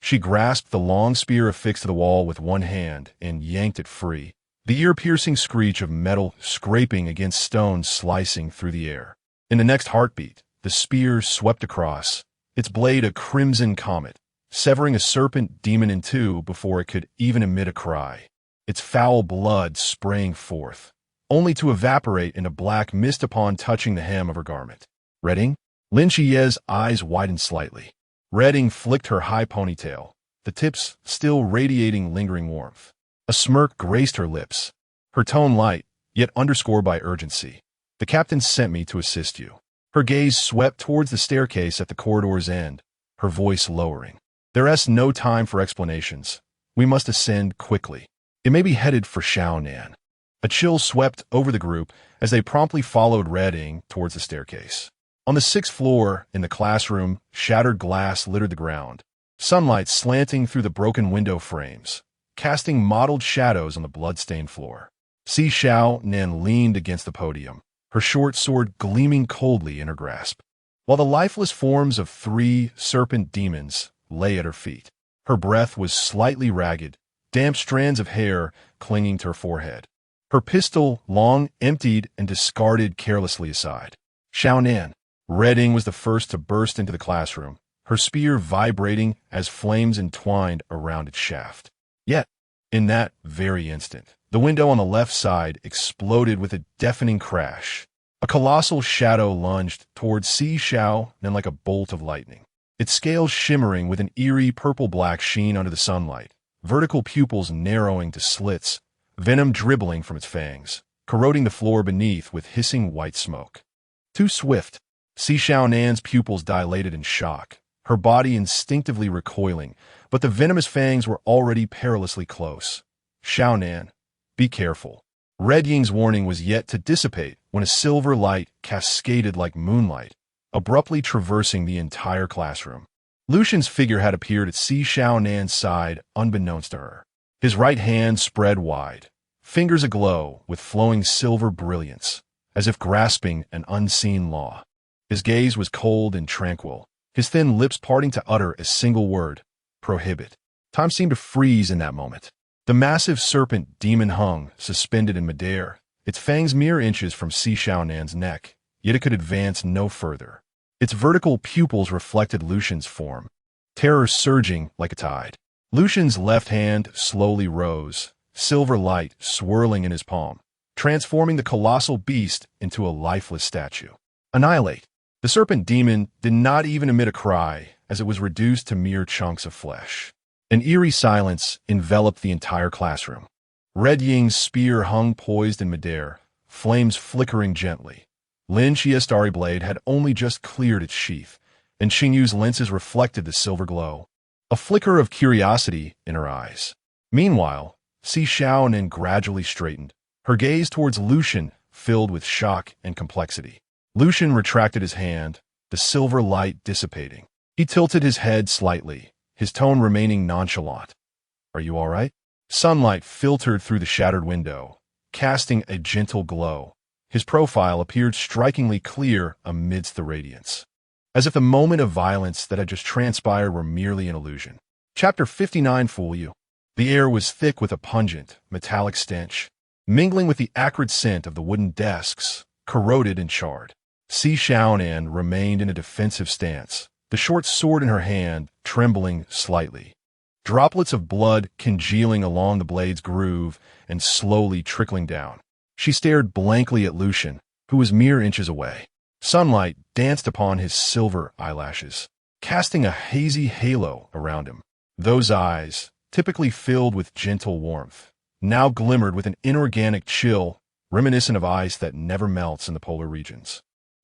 She grasped the long spear affixed to the wall with one hand and yanked it free, the ear-piercing screech of metal scraping against stone slicing through the air. In the next heartbeat, the spear swept across, its blade a crimson comet, severing a serpent demon in two before it could even emit a cry, its foul blood spraying forth, only to evaporate into black mist upon touching the hem of her garment. Redding? Lin Xiulan's eyes widened slightly. Redding flicked her high ponytail, the tips still radiating lingering warmth. A smirk graced her lips, her tone light, yet underscored by urgency. The captain sent me to assist you. Her gaze swept towards the staircase at the corridor's end, her voice lowering. There's no time for explanations. We must ascend quickly. It may be headed for Xiaonan. A chill swept over the group as they promptly followed Redding towards the staircase. On the 6th floor, in the classroom, shattered glass littered the ground, sunlight slanting through the broken window frames, casting mottled shadows on the blood-stained floor. Xiaonan leaned against the podium, her short sword gleaming coldly in her grasp, while the lifeless forms of 3 serpent demons lay at her feet. Her breath was slightly ragged, damp strands of hair clinging to her forehead. Her pistol, long emptied and discarded carelessly aside. Xiaonan. Redding was the first to burst into the classroom, her spear vibrating as flames entwined around its shaft. Yet, in that very instant, the window on the left side exploded with a deafening crash. A colossal shadow lunged towards Xiaonan like a bolt of lightning, its scales shimmering with an eerie purple-black sheen under the sunlight, vertical pupils narrowing to slits, venom dribbling from its fangs, corroding the floor beneath with hissing white smoke. Too swift. Xiaonan's pupils dilated in shock, her body instinctively recoiling, but the venomous fangs were already perilously close. Xiaonan, be careful. Red Ying's warning was yet to dissipate when a silver light cascaded like moonlight, abruptly traversing the entire classroom. Lucian's figure had appeared at Xiaonan's side unbeknownst to her. His right hand spread wide, fingers aglow with flowing silver brilliance, as if grasping an unseen law. His gaze was cold and tranquil, his thin lips parting to utter a single word, prohibit. Time seemed to freeze in that moment. The massive serpent demon hung, suspended in midair, its fangs mere inches from Xiaonan's neck, yet it could advance no further. Its vertical pupils reflected Lucian's form, terror surging like a tide. Lucian's left hand slowly rose, silver light swirling in his palm, transforming the colossal beast into a lifeless statue. Annihilate. The serpent demon did not even emit a cry as it was reduced to mere chunks of flesh. An eerie silence enveloped the entire classroom. Red Ying's spear hung poised in midair, flames flickering gently. Lin Xiulan's starry blade had only just cleared its sheath, and Xingyu's lenses reflected the silver glow. A flicker of curiosity in her eyes. Meanwhile, Xiaonan gradually straightened, her gaze towards Lucian filled with shock and complexity. Lucian retracted his hand, the silver light dissipating. He tilted his head slightly, his tone remaining nonchalant. Are you all right? Sunlight filtered through the shattered window, casting a gentle glow. His profile appeared strikingly clear amidst the radiance, as if the moment of violence that had just transpired were merely an illusion. Chapter 59. Fool you. The air was thick with a pungent, metallic stench, mingling with the acrid scent of the wooden desks, corroded and charred. Xiaonan remained in a defensive stance, the short sword in her hand trembling slightly. Droplets of blood congealing along the blade's groove and slowly trickling down. She stared blankly at Lucian, who was mere inches away. Sunlight danced upon his silver eyelashes, casting a hazy halo around him. Those eyes, typically filled with gentle warmth, now glimmered with an inorganic chill, reminiscent of ice that never melts in the polar regions.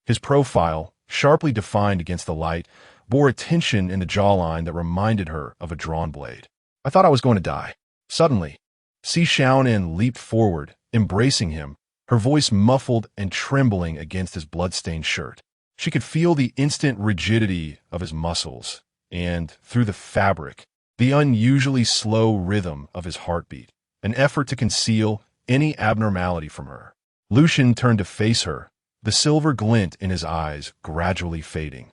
His profile, sharply defined against the light, bore a tension in the jawline that reminded her of a drawn blade. I thought I was going to die. Suddenly, Xiaonan leaped forward, embracing him, her voice muffled and trembling against his blood-stained shirt. She could feel the instant rigidity of his muscles, and, through the fabric, the unusually slow rhythm of his heartbeat, an effort to conceal any abnormality from her. Lucian turned to face her, the silver glint in his eyes gradually fading,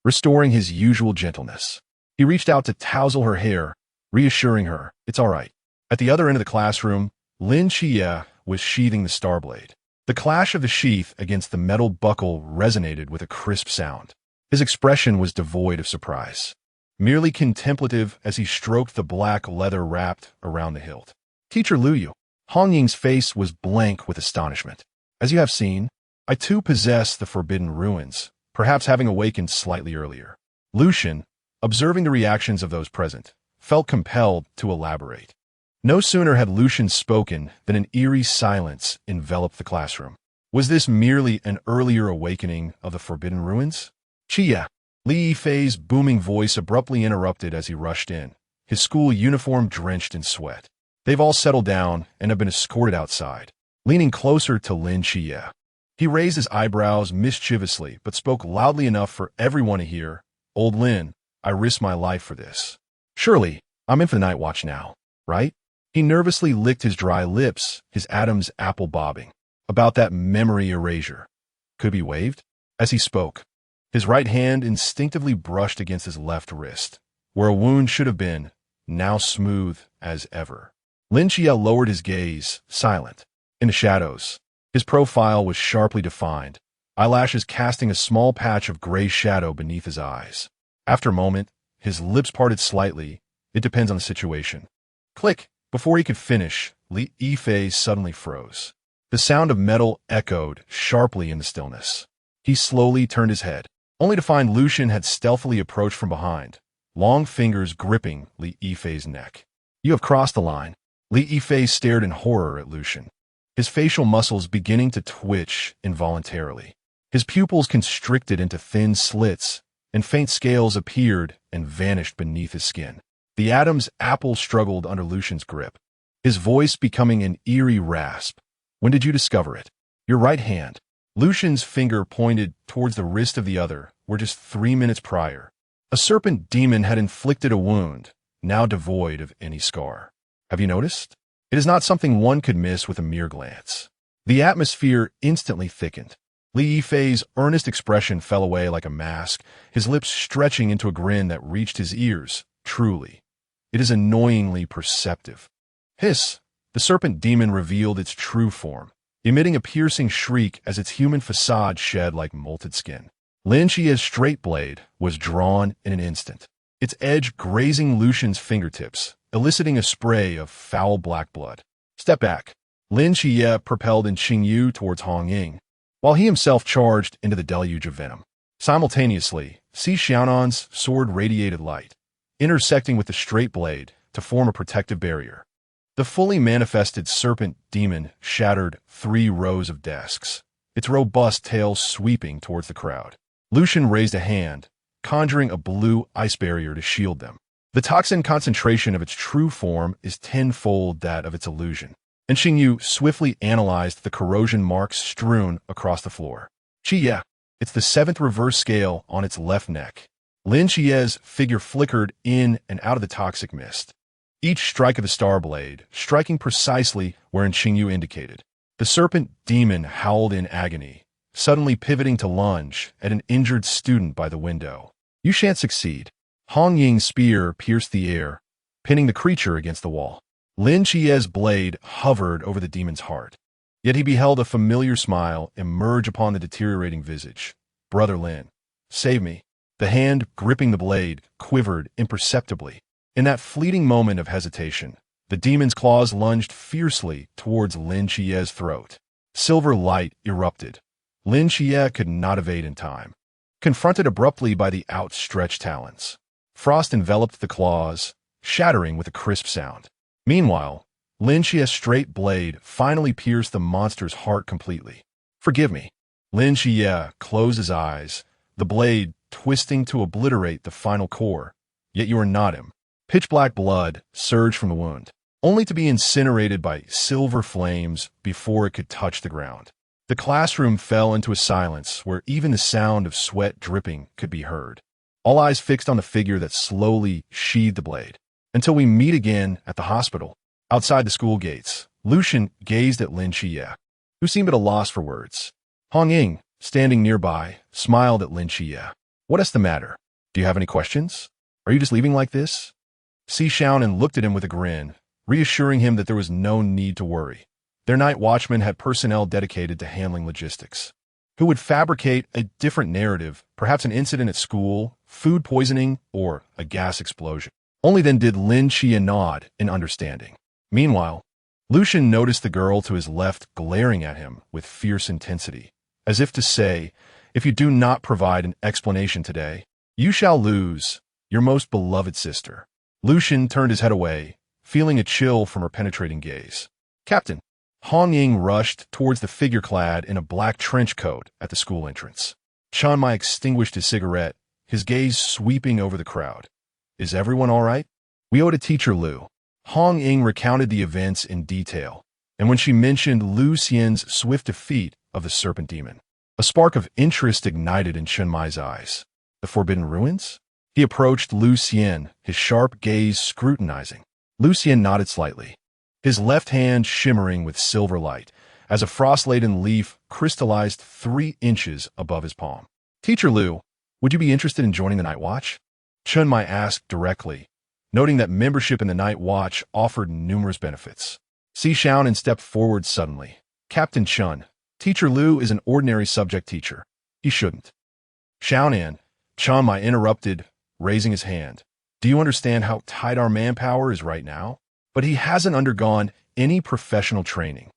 restoring his usual gentleness. He reached out to tousle her hair, reassuring her, "It's all right." At the other end of the classroom, Lin Xiulan was sheathing the star blade. The clash of the sheath against the metal buckle resonated with a crisp sound. His expression was devoid of surprise, merely contemplative as he stroked the black leather wrapped around the hilt. "Teacher Liu." Hong Ying's face was blank with astonishment. "As you have seen, I too possess the forbidden ruins, perhaps having awakened slightly earlier." Lucian, observing the reactions of those present, felt compelled to elaborate. No sooner had Lucian spoken than an eerie silence enveloped the classroom. Was this merely an earlier awakening of the forbidden ruins? "Chia!" Li Yifei's booming voice abruptly interrupted as he rushed in, his school uniform drenched in sweat. "They've all settled down and have been escorted outside." Leaning closer to Lin Xiulan, he raised his eyebrows mischievously but spoke loudly enough for everyone to hear. "Old Lin, I risked my life for this. Surely, I'm in for the night watch now, right?" He nervously licked his dry lips, his Adam's apple bobbing. About that memory erasure. Could be waived? As he spoke, his right hand instinctively brushed against his left wrist, where a wound should have been, now smooth as ever. Lin Xiulan lowered his gaze, silent. In the shadows, his profile was sharply defined, eyelashes casting a small patch of gray shadow beneath his eyes. After a moment, his lips parted slightly. "It depends on the situation." Click! Before he could finish, Li Yifei suddenly froze. The sound of metal echoed sharply in the stillness. He slowly turned his head, only to find Lucian had stealthily approached from behind, long fingers gripping Li Yifei's neck. "You have crossed the line." Li Yifei stared in horror at Lucian, his facial muscles beginning to twitch involuntarily. His pupils constricted into thin slits, and faint scales appeared and vanished beneath his skin. The Adam's apple struggled under Lucian's grip, his voice becoming an eerie rasp. "When did you discover it?" "Your right hand." Lucian's finger pointed towards the wrist of the other, where just 3 minutes prior, a serpent demon had inflicted a wound, now devoid of any scar. "Have you noticed? It is not something one could miss with a mere glance." The atmosphere instantly thickened. Li Yifei's earnest expression fell away like a mask, his lips stretching into a grin that reached his ears. "Truly, it is annoyingly perceptive." Hiss! The serpent demon revealed its true form, emitting a piercing shriek as its human facade shed like molted skin. Lin Xiulan's straight blade was drawn in an instant, its edge grazing Lucian's fingertips, eliciting a spray of foul black blood. "Step back." Lin Xiulan propelled Xingyu towards Hong Ying, while he himself charged into the deluge of venom. Simultaneously, Xiaonan's sword radiated light, intersecting with the straight blade to form a protective barrier. The fully manifested serpent demon shattered 3 rows of desks, its robust tail sweeping towards the crowd. Lucian raised a hand, conjuring a blue ice barrier to shield them. The toxin concentration of its true form is 10-fold that of its illusion, and Xingyu swiftly analyzed the corrosion marks strewn across the floor. "Chia, it's the 7th reverse scale on its left neck." Lin Xiulan's figure flickered in and out of the toxic mist, each strike of the star blade striking precisely where Xingyu indicated. The serpent demon howled in agony, suddenly pivoting to lunge at an injured student by the window. "You shan't succeed." Hong Ying's spear pierced the air, pinning the creature against the wall. Lin Xiulan's blade hovered over the demon's heart, yet he beheld a familiar smile emerge upon the deteriorating visage. "Brother Lin, save me." The hand gripping the blade quivered imperceptibly. In that fleeting moment of hesitation, the demon's claws lunged fiercely towards Lin Xiulan's throat. Silver light erupted. Lin Xiulan could not evade in time, confronted abruptly by the outstretched talons. Frost enveloped the claws, shattering with a crisp sound. Meanwhile, Lin Xiulan's straight blade finally pierced the monster's heart completely. Forgive me. Lin Xiulan closed his eyes, the blade twisting to obliterate the final core. Yet you are not him. Pitch-black blood surged from the wound, only to be incinerated by silver flames before it could touch the ground. The classroom fell into a silence where even the sound of sweat dripping could be heard. All eyes fixed on the figure that slowly sheathed the blade. Until we meet again at the hospital. Outside the school gates, Lucian gazed at Lin Xiulan, who seemed at a loss for words. Hong Ying, standing nearby, smiled at Lin Xiulan. What's the matter? Do you have any questions? Are you just leaving like this? Xiaonan looked at him with a grin, reassuring him that there was no need to worry. Their night watchman had personnel dedicated to handling logistics, who would fabricate a different narrative, perhaps an incident at school, food poisoning, or a gas explosion. Only then did Lin Xiulan nod in understanding. Meanwhile, Lucian noticed the girl to his left glaring at him with fierce intensity, as if to say, if you do not provide an explanation today, you shall lose your most beloved sister. Lucian turned his head away, feeling a chill from her penetrating gaze. Captain, Hong Ying rushed towards the figure clad in a black trench coat at the school entrance. Xiaonan extinguished his cigarette, his gaze sweeping over the crowd. Is everyone all right? We owe it to Teacher Liu. Hong Ying recounted the events in detail, and when she mentioned Liu Xian's swift defeat of the serpent demon, a spark of interest ignited in Xiaonan's eyes. The Forbidden Ruins? He approached Liu Xian, his sharp gaze scrutinizing. Liu Xian nodded slightly, his left hand shimmering with silver light, as a frost-laden leaf crystallized 3 inches above his palm. Teacher Liu, would you be interested in joining the Night Watch? Xiaonan asked directly, noting that membership in the Night Watch offered numerous benefits. Xiaonan stepped forward suddenly. Captain Chen, Teacher Liu is an ordinary subject teacher. He shouldn't. Xiaonan interrupted, raising his hand. Do you understand how tight our manpower is right now? But he hasn't undergone any professional training.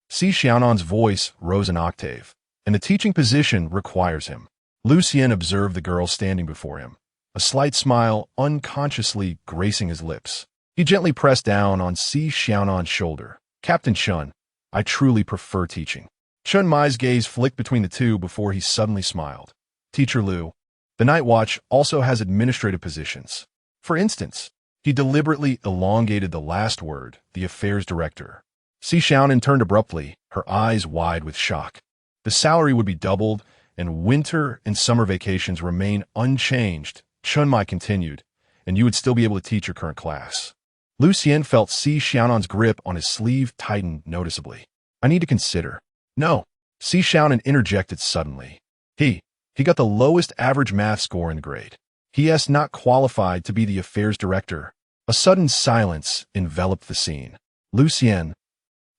Xiaonan's voice rose an octave, and the teaching position requires him. Liu Xian observed the girl standing before him, a slight smile unconsciously gracing his lips. He gently pressed down on Xiaonan's shoulder. Captain Chen, I truly prefer teaching. Chen Mai's gaze flicked between the two before he suddenly smiled. Teacher Liu, the Night Watch also has administrative positions. For instance, he deliberately elongated the last word, the affairs director. Xiaonan turned abruptly, her eyes wide with shock. The salary would be doubled, and winter and summer vacations remain unchanged, Chen Mai continued, and you would still be able to teach your current class. Liu Xian felt Xiaonan's grip on his sleeve tighten noticeably. I need to consider. No, Xiaonan interjected suddenly. He got the lowest average math score in the grade. He is not qualified to be the affairs director. A sudden silence enveloped the scene. Liu Xian,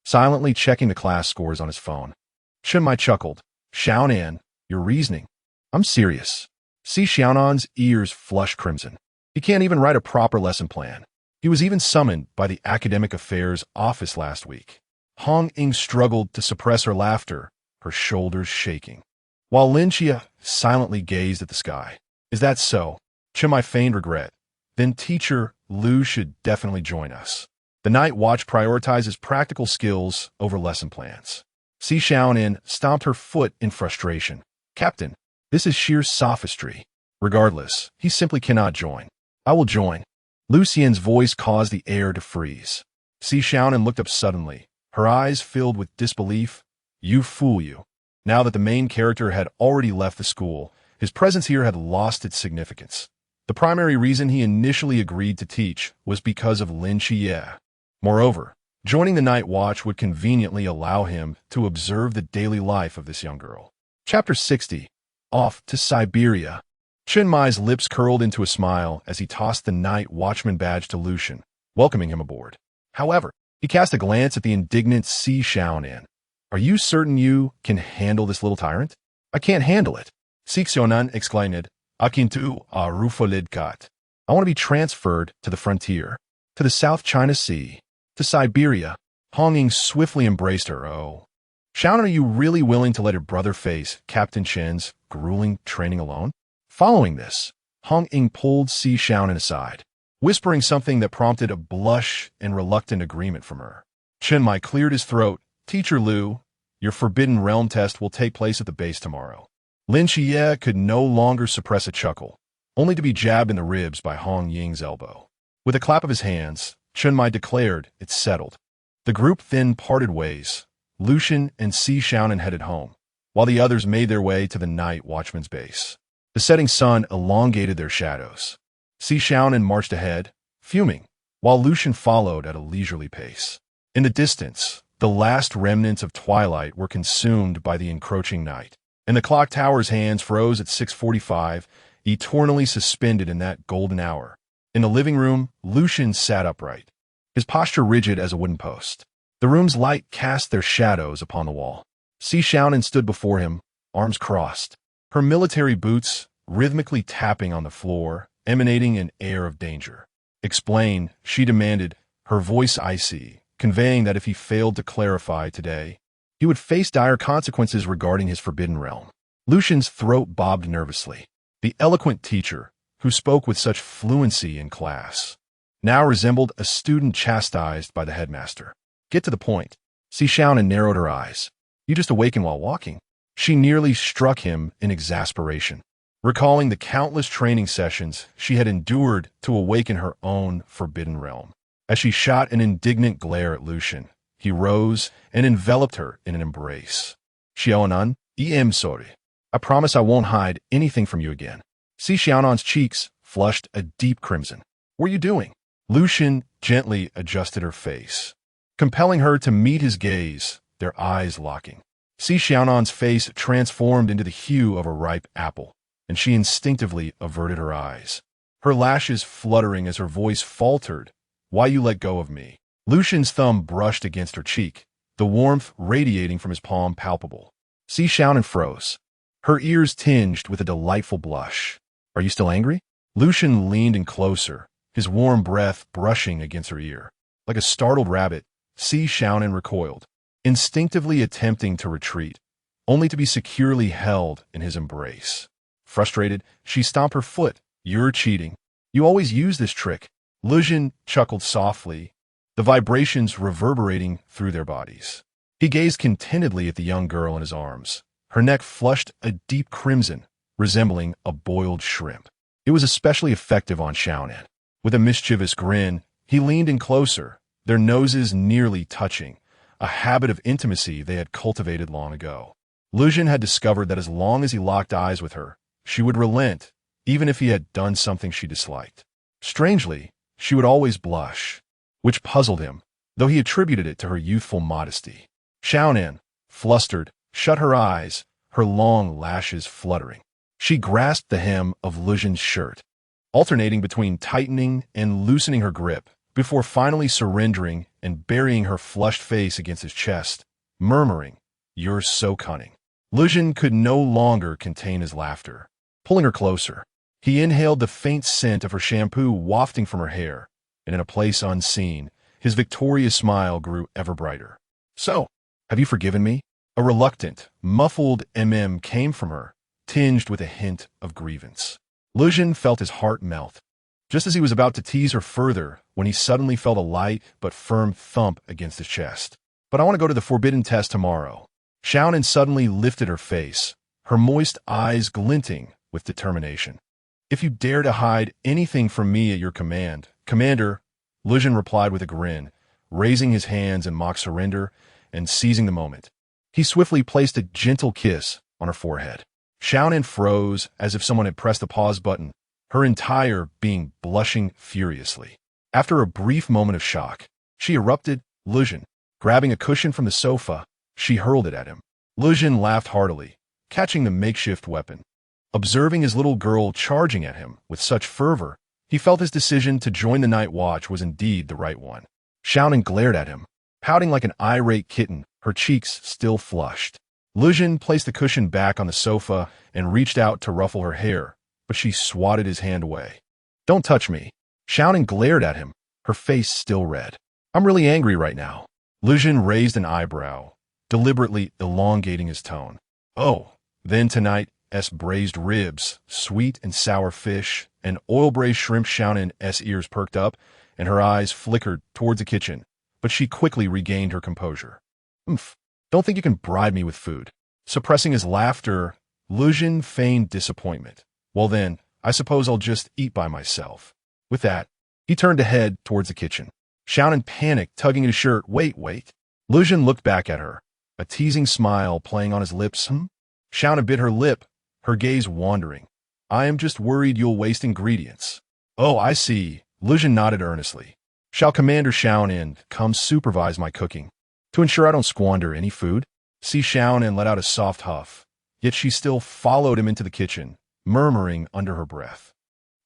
silently checking the class scores on his phone. Chen Mai chuckled. Xiaonan, your reasoning. I'm serious. Xiaonan's ears flushed crimson. He can't even write a proper lesson plan. He was even summoned by the academic affairs office last week. Hong Ying struggled to suppress her laughter, her shoulders shaking, while Lin Xiulan silently gazed at the sky. Is that so? Chen Mai feigned regret. Then Teacher Liu should definitely join us. The Night Watch prioritizes practical skills over lesson plans. Xiaonan stomped her foot in frustration. Captain, this is sheer sophistry. Regardless, he simply cannot join. I will join. Liu Xian's voice caused the air to freeze. Xiaonan looked up suddenly, her eyes filled with disbelief. You fool you. Now that the main character had already left the school, his presence here had lost its significance. The primary reason he initially agreed to teach was because of Lin Xiulan. Moreover, joining the Night Watch would conveniently allow him to observe the daily life of this young girl. Chapter 60. Off to Siberia. Chen Mai's lips curled into a smile as he tossed the Night Watchman badge to Lucian, welcoming him aboard. However, he cast a glance at the indignant Xiaonan. Are you certain you can handle this little tyrant? I can't handle it. Xiaonan exclaimed, Akintu a Rufalidkat. I want to be transferred to the frontier, to the South China Sea, to Siberia. Hong Ying swiftly embraced her. Oh. Xiaonan, are you really willing to let your brother face Captain Chen's grueling training alone? Following this, Hong Ying pulled Xiaonan aside, whispering something that prompted a blush and reluctant agreement from her. Chenmai cleared his throat. Teacher Liu, your Forbidden Realm test will take place at the base tomorrow. Lin Xiulan could no longer suppress a chuckle, only to be jabbed in the ribs by Hong Ying's elbow. With a clap of his hands, Chenmai declared it's settled. The group then parted ways. Lucian and Xiaonan headed home, while the others made their way to the night watchman's base. The setting sun elongated their shadows. Xiaonan marched ahead, fuming, while Lucian followed at a leisurely pace. In the distance, the last remnants of twilight were consumed by the encroaching night, and the clock tower's hands froze at 6:45, eternally suspended in that golden hour. In the living room, Lucian sat upright, his posture rigid as a wooden post. The room's light cast their shadows upon the wall. Xiaonan stood before him, arms crossed, her military boots rhythmically tapping on the floor, emanating an air of danger. Explain, she demanded, her voice icy, conveying that if he failed to clarify today, he would face dire consequences regarding his forbidden realm. Lucian's throat bobbed nervously. The eloquent teacher, who spoke with such fluency in class, now resembled a student chastised by the headmaster. Get to the point. Xiaonan narrowed her eyes. You just awakened while walking. She nearly struck him in exasperation, recalling the countless training sessions she had endured to awaken her own forbidden realm. As she shot an indignant glare at Lucian, he rose and enveloped her in an embrace. Xiaonan, I'm sorry. I promise I won't hide anything from you again. Xiaonan's cheeks flushed a deep crimson. What are you doing? Lucian gently adjusted her face, compelling her to meet his gaze, their eyes locking. Xiaonan's face transformed into the hue of a ripe apple, and she instinctively averted her eyes, her lashes fluttering as her voice faltered. Why you let go of me? Lucian's thumb brushed against her cheek, the warmth radiating from his palm palpable. Xiaonan froze, her ears tinged with a delightful blush. Are you still angry? Lucian leaned in closer, his warm breath brushing against her ear. Like a startled rabbit, Xiaonan recoiled, instinctively attempting to retreat, only to be securely held in his embrace. Frustrated, she stomped her foot. You're cheating. You always use this trick. Lucian chuckled softly, the vibrations reverberating through their bodies. He gazed contentedly at the young girl in his arms. Her neck flushed a deep crimson, resembling a boiled shrimp. It was especially effective on Xiaonan. With a mischievous grin, he leaned in closer, their noses nearly touching, a habit of intimacy they had cultivated long ago. Lucian had discovered that as long as he locked eyes with her, she would relent, even if he had done something she disliked. Strangely, she would always blush, which puzzled him, though he attributed it to her youthful modesty. Xiaonan, flustered, shut her eyes, her long lashes fluttering. She grasped the hem of Lucian's shirt, alternating between tightening and loosening her grip, before finally surrendering and burying her flushed face against his chest, murmuring, "You're so cunning." Lucian could no longer contain his laughter. Pulling her closer, he inhaled the faint scent of her shampoo wafting from her hair, and in a place unseen, his victorious smile grew ever brighter. "So, have you forgiven me?" A reluctant, muffled came from her, tinged with a hint of grievance. Lucian felt his heart melt, just as he was about to tease her further when he suddenly felt a light but firm thump against his chest. "But I want to go to the forbidden test tomorrow." Xiaonan suddenly lifted her face, her moist eyes glinting with determination. "If you dare to hide anything from me at your command, Commander," Lucian replied with a grin, raising his hands in mock surrender and seizing the moment. He swiftly placed a gentle kiss on her forehead. Xiaonan froze as if someone had pressed the pause button, her entire being blushing furiously. After a brief moment of shock, she erupted. "Lucian." Grabbing a cushion from the sofa, she hurled it at him. Lucian laughed heartily, catching the makeshift weapon. Observing his little girl charging at him with such fervor, he felt his decision to join the night watch was indeed the right one. Xiaonan glared at him, pouting like an irate kitten, her cheeks still flushed. Lucian placed the cushion back on the sofa and reached out to ruffle her hair, but she swatted his hand away. "Don't touch me." Xiaonan glared at him, her face still red. "I'm really angry right now." Lucian raised an eyebrow, deliberately elongating his tone. "Oh, then tonight's braised ribs, sweet and sour fish, and oil-braised shrimp." Xiaonan's ears perked up, and her eyes flickered towards the kitchen, but she quickly regained her composure. Oomph, don't think you can bribe me with food. Suppressing his laughter, Lin feigned disappointment. Well then, I suppose I'll just eat by myself. With that, he turned to head towards the kitchen. Xiaonan panicked, tugging at his shirt. Wait. Lin looked back at her, a teasing smile playing on his lips. Xiaonan bit her lip, her gaze wandering. I am just worried you'll waste ingredients. Oh, I see. Lin nodded earnestly. Shall Commander Xiaonan come supervise my cooking, to ensure I don't squander any food? Xiaonan let out a soft huff, yet she still followed him into the kitchen, murmuring under her breath.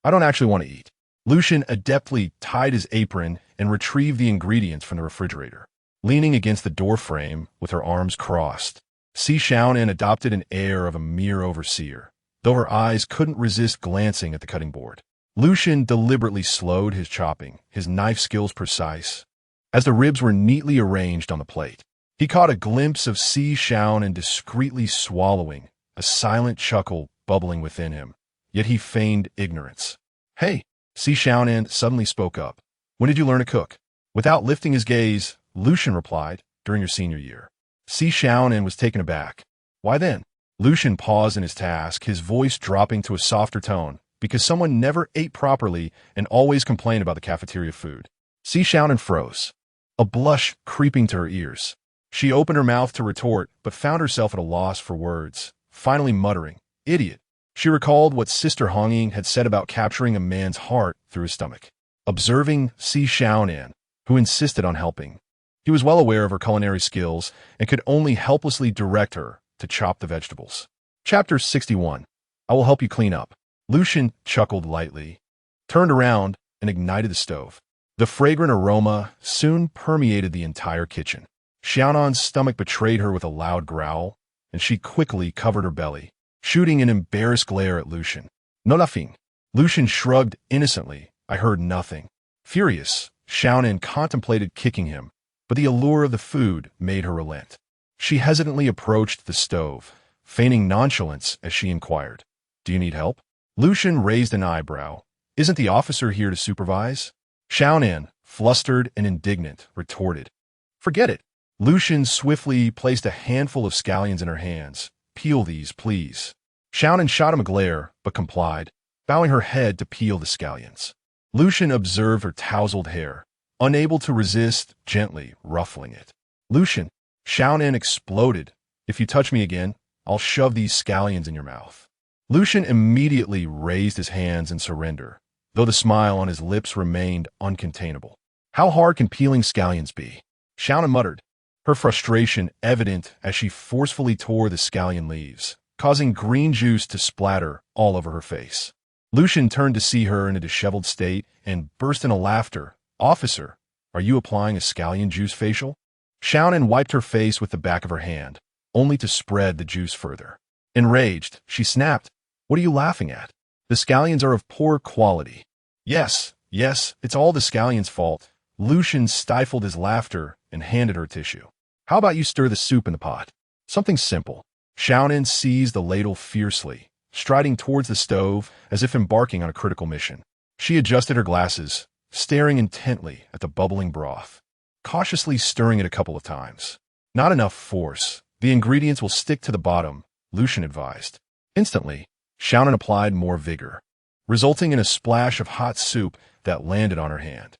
I don't actually want to eat. Lin adeptly tied his apron and retrieved the ingredients from the refrigerator. Leaning against the doorframe with her arms crossed, Xiaonan adopted an air of a mere overseer, though her eyes couldn't resist glancing at the cutting board. Lin deliberately slowed his chopping, his knife skills precise. As the ribs were neatly arranged on the plate, he caught a glimpse of Xiaonan discreetly swallowing, a silent chuckle bubbling within him, yet he feigned ignorance. Hey, Xiaonan suddenly spoke up. When did you learn to cook? Without lifting his gaze, Lin replied, during your senior year. Xiaonan was taken aback. Why then? Lin paused in his task, his voice dropping to a softer tone, because someone never ate properly and always complained about the cafeteria food. Xiaonan froze, a blush creeping to her ears. She opened her mouth to retort, but found herself at a loss for words, finally muttering, idiot. She recalled what Sister Hongying had said about capturing a man's heart through his stomach. Observing Xiaonan, who insisted on helping, he was well aware of her culinary skills and could only helplessly direct her to chop the vegetables. Chapter 61. I will help you clean up. Lin chuckled lightly, turned around, and ignited the stove. The fragrant aroma soon permeated the entire kitchen. Xiaonan's stomach betrayed her with a loud growl, and she quickly covered her belly, shooting an embarrassed glare at Lin. No nothing. Lin shrugged innocently. I heard nothing. Furious, Xiaonan contemplated kicking him, but the allure of the food made her relent. She hesitantly approached the stove, feigning nonchalance as she inquired, Do you need help? Lin raised an eyebrow. Isn't the officer here to supervise? Xiaonan, flustered and indignant, retorted. Forget it. Lin swiftly placed a handful of scallions in her hands. Peel these, please. Xiaonan shot him a glare, but complied, bowing her head to peel the scallions. Lin observed her tousled hair, unable to resist, gently ruffling it. Lin, Xiaonan exploded. If you touch me again, I'll shove these scallions in your mouth. Lin immediately raised his hands in surrender, though the smile on his lips remained uncontainable. How hard can peeling scallions be? Xiaonan muttered, her frustration evident as she forcefully tore the scallion leaves, causing green juice to splatter all over her face. Lin turned to see her in a disheveled state and burst into laughter. Officer, are you applying a scallion juice facial? Xiaonan wiped her face with the back of her hand, only to spread the juice further. Enraged, she snapped, What are you laughing at? The scallions are of poor quality. Yes, it's all the scallion's fault. Lin stifled his laughter and handed her tissue. How about you stir the soup in the pot? Something simple. Xiaonan seized the ladle fiercely, striding towards the stove as if embarking on a critical mission. She adjusted her glasses, staring intently at the bubbling broth, cautiously stirring it a couple of times. Not enough force. The ingredients will stick to the bottom, Lin advised. Instantly, Xiaonan applied more vigor, resulting in a splash of hot soup that landed on her hand.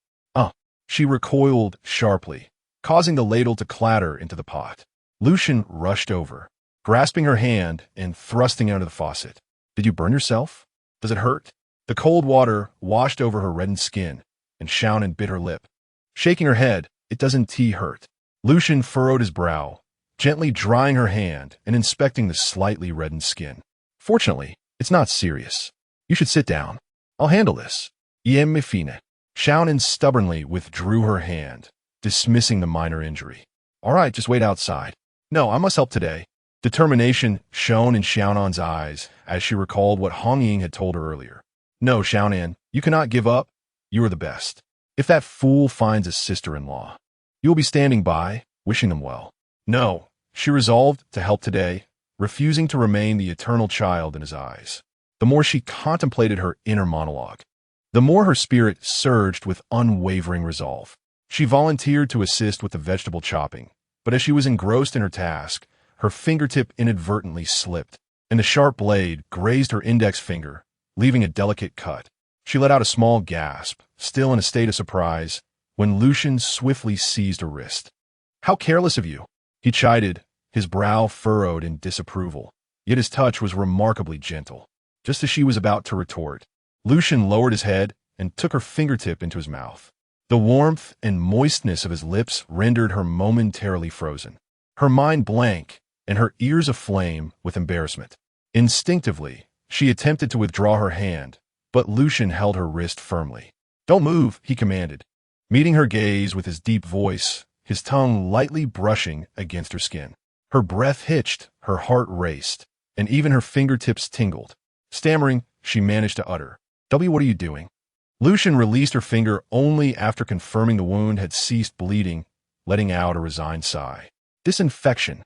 She recoiled sharply, causing the ladle to clatter into the pot. Lin rushed over, grasping her hand and thrusting it under the faucet. Did you burn yourself? Does it hurt? The cold water washed over her reddened skin, and Xiaonan bit her lip. Shaking her head, it doesn't hurt. Lin furrowed his brow, gently drying her hand and inspecting the slightly reddened skin. Fortunately, it's not serious. You should sit down. I'll handle this. Me fine. Xiaonan stubbornly withdrew her hand, dismissing the minor injury. All right, just wait outside. No, I must help today. Determination shone in Xiaonan's eyes as she recalled what Hongying had told her earlier. No, Xiaonan, you cannot give up. You are the best. If that fool finds a sister-in-law, you will be standing by, wishing them well. No, she resolved to help today, refusing to remain the eternal child in his eyes. The more she contemplated her inner monologue, the more her spirit surged with unwavering resolve. She volunteered to assist with the vegetable chopping, but as she was engrossed in her task, her fingertip inadvertently slipped, and the sharp blade grazed her index finger, leaving a delicate cut. She let out a small gasp, still in a state of surprise, when Lucian swiftly seized her wrist. "How careless of you!" he chided, his brow furrowed in disapproval. Yet his touch was remarkably gentle. Just as she was about to retort, Lucian lowered his head and took her fingertip into his mouth. The warmth and moistness of his lips rendered her momentarily frozen, her mind blank and her ears aflame with embarrassment. Instinctively, she attempted to withdraw her hand, but Lucian held her wrist firmly. "Don't move," he commanded, meeting her gaze with his deep voice, his tongue lightly brushing against her skin. Her breath hitched, her heart raced, and even her fingertips tingled. Stammering, she managed to utter, "W, what are you doing?" Lucian released her finger only after confirming the wound had ceased bleeding, letting out a resigned sigh. "Disinfection?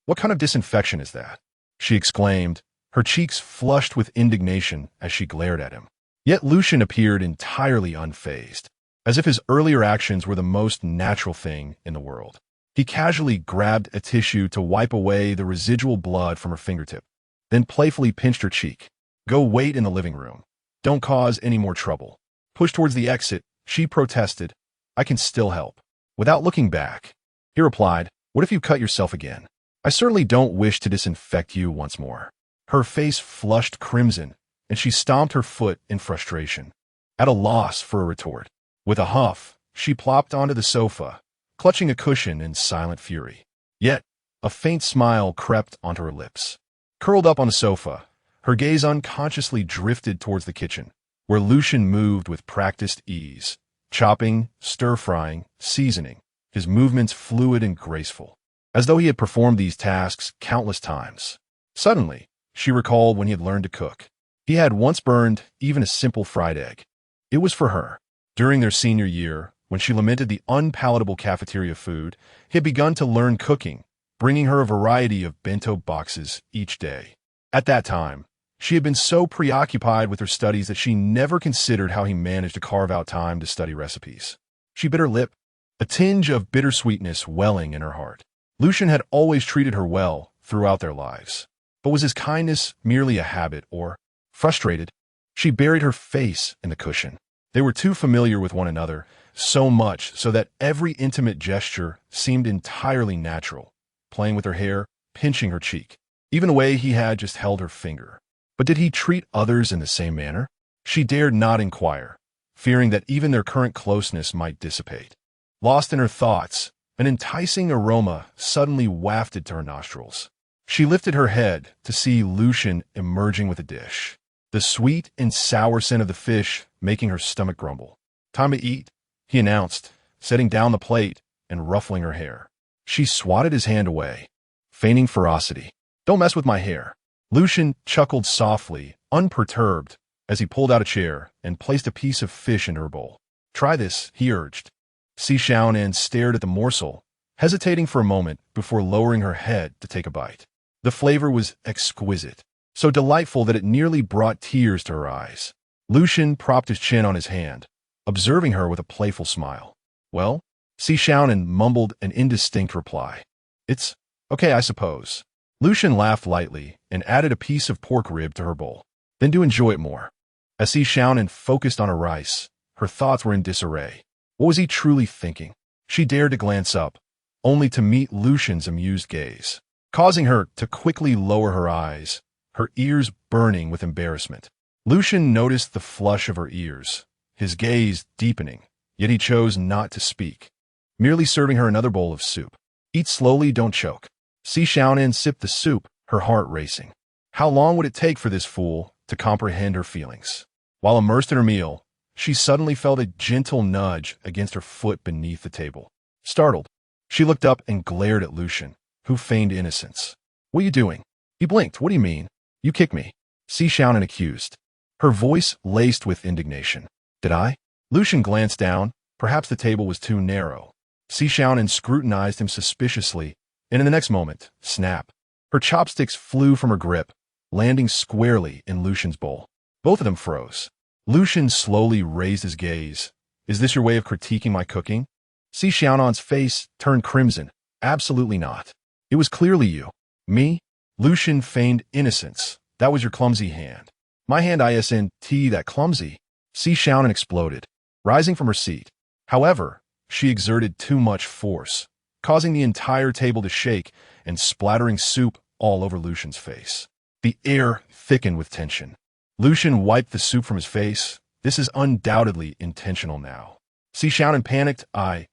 What kind of disinfection is that?" she exclaimed, her cheeks flushed with indignation as she glared at him. Yet Lucian appeared entirely unfazed, as if his earlier actions were the most natural thing in the world. He casually grabbed a tissue to wipe away the residual blood from her fingertip, then playfully pinched her cheek. "Go wait in the living room. Don't cause any more trouble." Pushed towards the exit, she protested, "I can still help." Without looking back, he replied, "What if you cut yourself again? I certainly don't wish to disinfect you once more." Her face flushed crimson, and she stomped her foot in frustration, at a loss for a retort. With a huff, she plopped onto the sofa, clutching a cushion in silent fury. Yet, a faint smile crept onto her lips. Curled up on the sofa, her gaze unconsciously drifted towards the kitchen, where Lucian moved with practiced ease, chopping, stir-frying, seasoning, his movements fluid and graceful, as though he had performed these tasks countless times. Suddenly, she recalled when he had learned to cook. He had once burned even a simple fried egg. It was for her. During their senior year, when she lamented the unpalatable cafeteria food, he had begun to learn cooking, bringing her a variety of bento boxes each day. At that time, she had been so preoccupied with her studies that she never considered how he managed to carve out time to study recipes. She bit her lip, a tinge of bittersweetness welling in her heart. Lucian had always treated her well throughout their lives. But was his kindness merely a habit or, frustrated, she buried her face in the cushion. They were too familiar with one another, so much so that every intimate gesture seemed entirely natural, playing with her hair, pinching her cheek, even the way he had just held her finger. But did he treat others in the same manner? She dared not inquire, fearing that even their current closeness might dissipate. Lost in her thoughts, an enticing aroma suddenly wafted to her nostrils. She lifted her head to see Lucian emerging with a dish, the sweet and sour scent of the fish making her stomach grumble. "Time to eat," he announced, setting down the plate and ruffling her hair. She swatted his hand away, feigning ferocity. "Don't mess with my hair." Lucian chuckled softly, unperturbed, as he pulled out a chair and placed a piece of fish in her bowl. "Try this," he urged. Xiaonan stared at the morsel, hesitating for a moment before lowering her head to take a bite. The flavor was exquisite, so delightful that it nearly brought tears to her eyes. Lucian propped his chin on his hand, observing her with a playful smile. "Well?" Xiaonan mumbled an indistinct reply. "It's okay, I suppose." Lucian laughed lightly and added a piece of pork rib to her bowl. "Then do enjoy it more." As Xiaonan focused on her rice, her thoughts were in disarray. What was he truly thinking? She dared to glance up, only to meet Lucian's amused gaze, causing her to quickly lower her eyes, her ears burning with embarrassment. Lucian noticed the flush of her ears, his gaze deepening, yet he chose not to speak, merely serving her another bowl of soup. "Eat slowly, don't choke." Xiaonan sipped the soup, her heart racing. How long would it take for this fool to comprehend her feelings? While immersed in her meal, she suddenly felt a gentle nudge against her foot beneath the table. Startled, she looked up and glared at Lucian, who feigned innocence. "What are you doing?" He blinked. "What do you mean? You kicked me," Xiaonan accused, her voice laced with indignation. "Did I?" Lucian glanced down. Perhaps the table was too narrow. Xiaonan scrutinized him suspiciously, and in the next moment, snap. Her chopsticks flew from her grip, landing squarely in Lucian's bowl. Both of them froze. Lucian slowly raised his gaze. "Is this your way of critiquing my cooking?" Xiaonan's face turned crimson. Absolutely not. It was clearly you. Me? Lucian feigned innocence. That was your clumsy hand. My hand isn't that clumsy. Xiaonan exploded, rising from her seat. However, she exerted too much force, causing the entire table to shake and splattering soup all over Lucian's face. The air thickened with tension. Lucian wiped the soup from his face. This is undoubtedly intentional now. Xiaonan panicked. I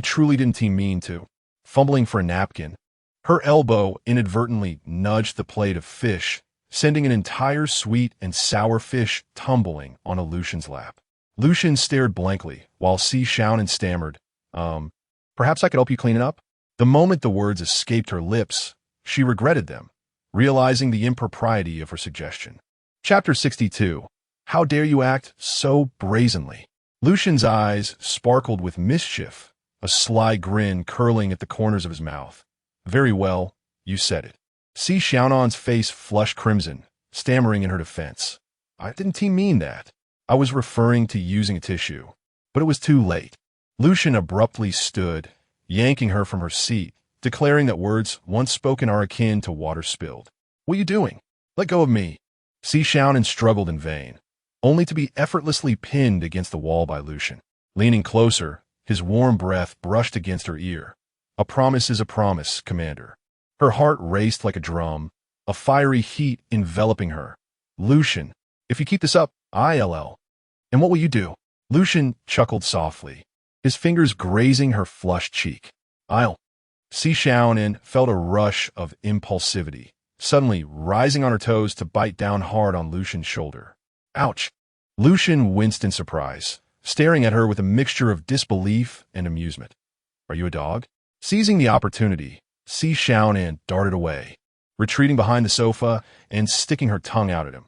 truly didn't mean to. Fumbling for a napkin, her elbow inadvertently nudged the plate of fish, sending an entire sweet and sour fish tumbling onto Lucian's lap. Lucian stared blankly, while Xiaonan stammered, perhaps I could help you clean it up? The moment the words escaped her lips, she regretted them, realizing the impropriety of her suggestion. Chapter 62. How dare you act so brazenly? Lucian's eyes sparkled with mischief, a sly grin curling at the corners of his mouth. Very well, you said it. Xiaonan's face flushed crimson, stammering in her defense. I didn't mean that. I was referring to using a tissue. But it was too late. Lucian abruptly stood, yanking her from her seat, declaring that words once spoken are akin to water spilled. What are you doing? Let go of me. Xiaonan struggled in vain, only to be effortlessly pinned against the wall by Lucian. Leaning closer, his warm breath brushed against her ear. A promise is a promise, Commander. Her heart raced like a drum, a fiery heat enveloping her. Lucian, if you keep this up, ILL. And what will you do? Lucian chuckled softly, his fingers grazing her flushed cheek. I'll. Xiaonan felt a rush of impulsivity, suddenly rising on her toes to bite down hard on Lucian's shoulder. Ouch! Lucian winced in surprise, staring at her with a mixture of disbelief and amusement. Are you a dog? Seizing the opportunity, Xiaonan darted away, retreating behind the sofa and sticking her tongue out at him.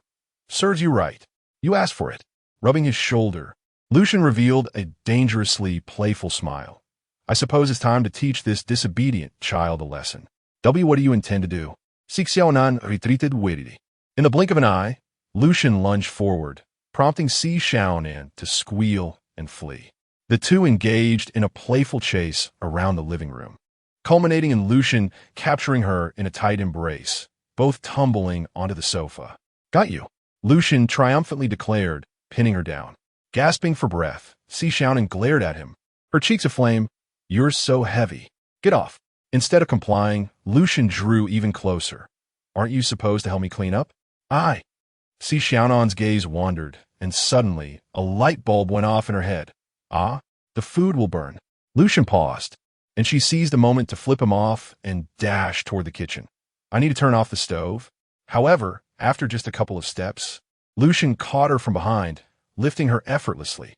Serves you right. You asked for it. Rubbing his shoulder, Lucian revealed a dangerously playful smile. I suppose it's time to teach this disobedient child a lesson. What do you intend to do? Xiaonan retreated wearily. In the blink of an eye, Lucian lunged forward, prompting Xiaonan to squeal and flee. The two engaged in a playful chase around the living room, culminating in Lucian capturing her in a tight embrace, both tumbling onto the sofa. Got you, Lucian triumphantly declared, pinning her down. Gasping for breath, Xiaonan glared at him, her cheeks aflame. You're so heavy. Get off. Instead of complying, Lucian drew even closer. Aren't you supposed to help me clean up? Aye. Xiaonan's gaze wandered, and suddenly, a light bulb went off in her head. Ah, the food will burn. Lucian paused, and she seized a moment to flip him off and dash toward the kitchen. I need to turn off the stove. However, after just a couple of steps, Lucian caught her from behind, lifting her effortlessly.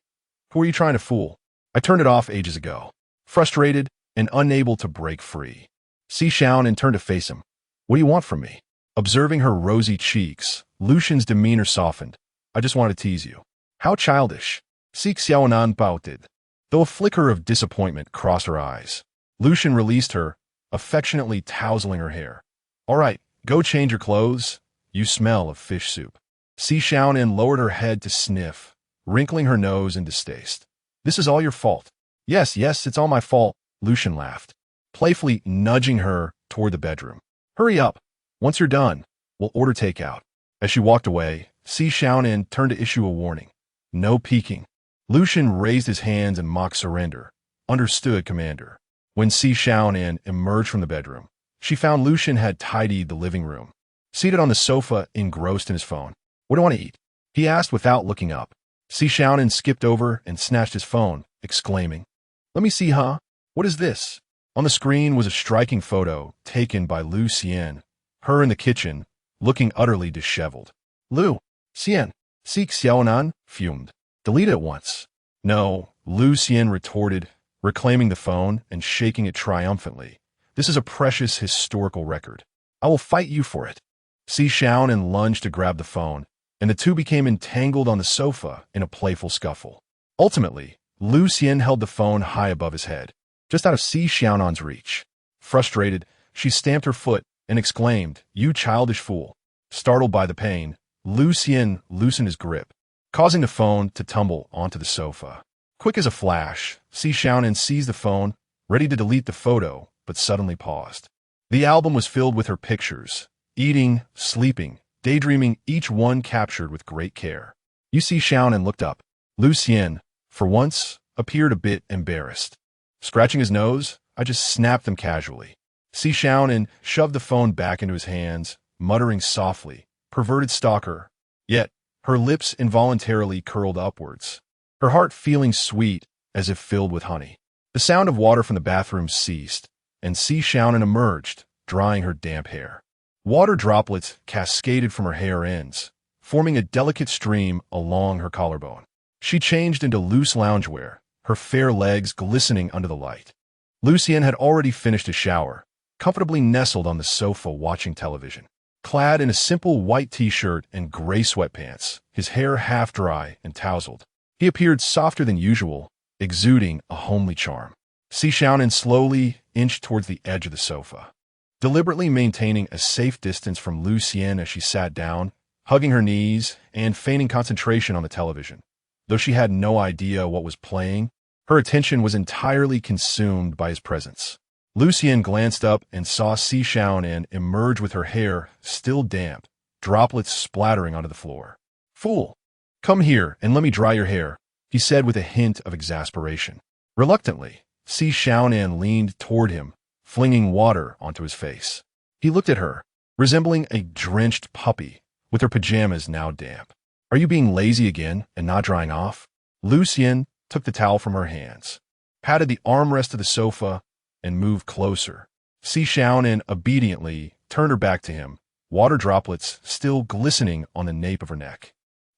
Who are you trying to fool? I turned it off ages ago. Frustrated and unable to break free, Xiaonan turned to face him. What do you want from me? Observing her rosy cheeks, Lucian's demeanor softened. I just want to tease you. How childish. Xiaonan pouted, though a flicker of disappointment crossed her eyes. Lucian released her, affectionately tousling her hair. All right, go change your clothes. You smell of fish soup. Xiaonan lowered her head to sniff, wrinkling her nose in distaste. This is all your fault. Yes, it's all my fault, Lucian laughed, playfully nudging her toward the bedroom. Hurry up. Once you're done, we'll order takeout. As she walked away, Xiaonan turned to issue a warning. No peeking. Lucian raised his hands in mock surrender. Understood, Commander. When Xiaonan emerged from the bedroom, she found Lucian had tidied the living room. Seated on the sofa, engrossed in his phone. What do you want to eat? He asked without looking up. Xiaonan skipped over and snatched his phone, exclaiming, Let me see, huh? What is this? On the screen was a striking photo taken by Lin Xiulan, her in the kitchen, looking utterly disheveled. Lin Xiulan, Xiaonan fumed. Delete it at once. No, Lin Xiulan retorted, reclaiming the phone and shaking it triumphantly. This is a precious historical record. I will fight you for it. Xiaonan lunged to grab the phone, and the two became entangled on the sofa in a playful scuffle. Ultimately, Lin Xiulan held the phone high above his head, just out of Xiaonan's reach. Frustrated, she stamped her foot and exclaimed, You childish fool. Startled by the pain, Lin Xiulan loosened his grip, causing the phone to tumble onto the sofa. Quick as a flash, Xiaonan seized the phone, ready to delete the photo, but suddenly paused. The album was filled with her pictures, eating, sleeping, daydreaming, each one captured with great care. Xiaonan looked up. Lin Xiulan, for once, appeared a bit embarrassed. Scratching his nose, I just snapped them casually. Xiaonan shoved the phone back into his hands, muttering softly, "Perverted stalker." Yet, her lips involuntarily curled upwards, her heart feeling sweet as if filled with honey. The sound of water from the bathroom ceased, and Xiaonan emerged, drying her damp hair. Water droplets cascaded from her hair ends, forming a delicate stream along her collarbone. She changed into loose loungewear, her fair legs glistening under the light. Lin Xiulan had already finished his shower, comfortably nestled on the sofa watching television. Clad in a simple white t-shirt and gray sweatpants, his hair half dry and tousled, he appeared softer than usual, exuding a homely charm. Xiaonan slowly inched towards the edge of the sofa, deliberately maintaining a safe distance from Lin Xiulan as she sat down, hugging her knees and feigning concentration on the television. Though she had no idea what was playing, her attention was entirely consumed by his presence. Lin Xiulan glanced up and saw Xiaonan emerge with her hair still damp, droplets splattering onto the floor. "Fool! Come here and let me dry your hair," he said with a hint of exasperation. Reluctantly, Xiaonan leaned toward him, flinging water onto his face. He looked at her, resembling a drenched puppy, with her pajamas now damp. "Are you being lazy again and not drying off?" Lin Xiulan took the towel from her hands, patted the armrest of the sofa, and moved closer. Xiaonan obediently turned her back to him, water droplets still glistening on the nape of her neck.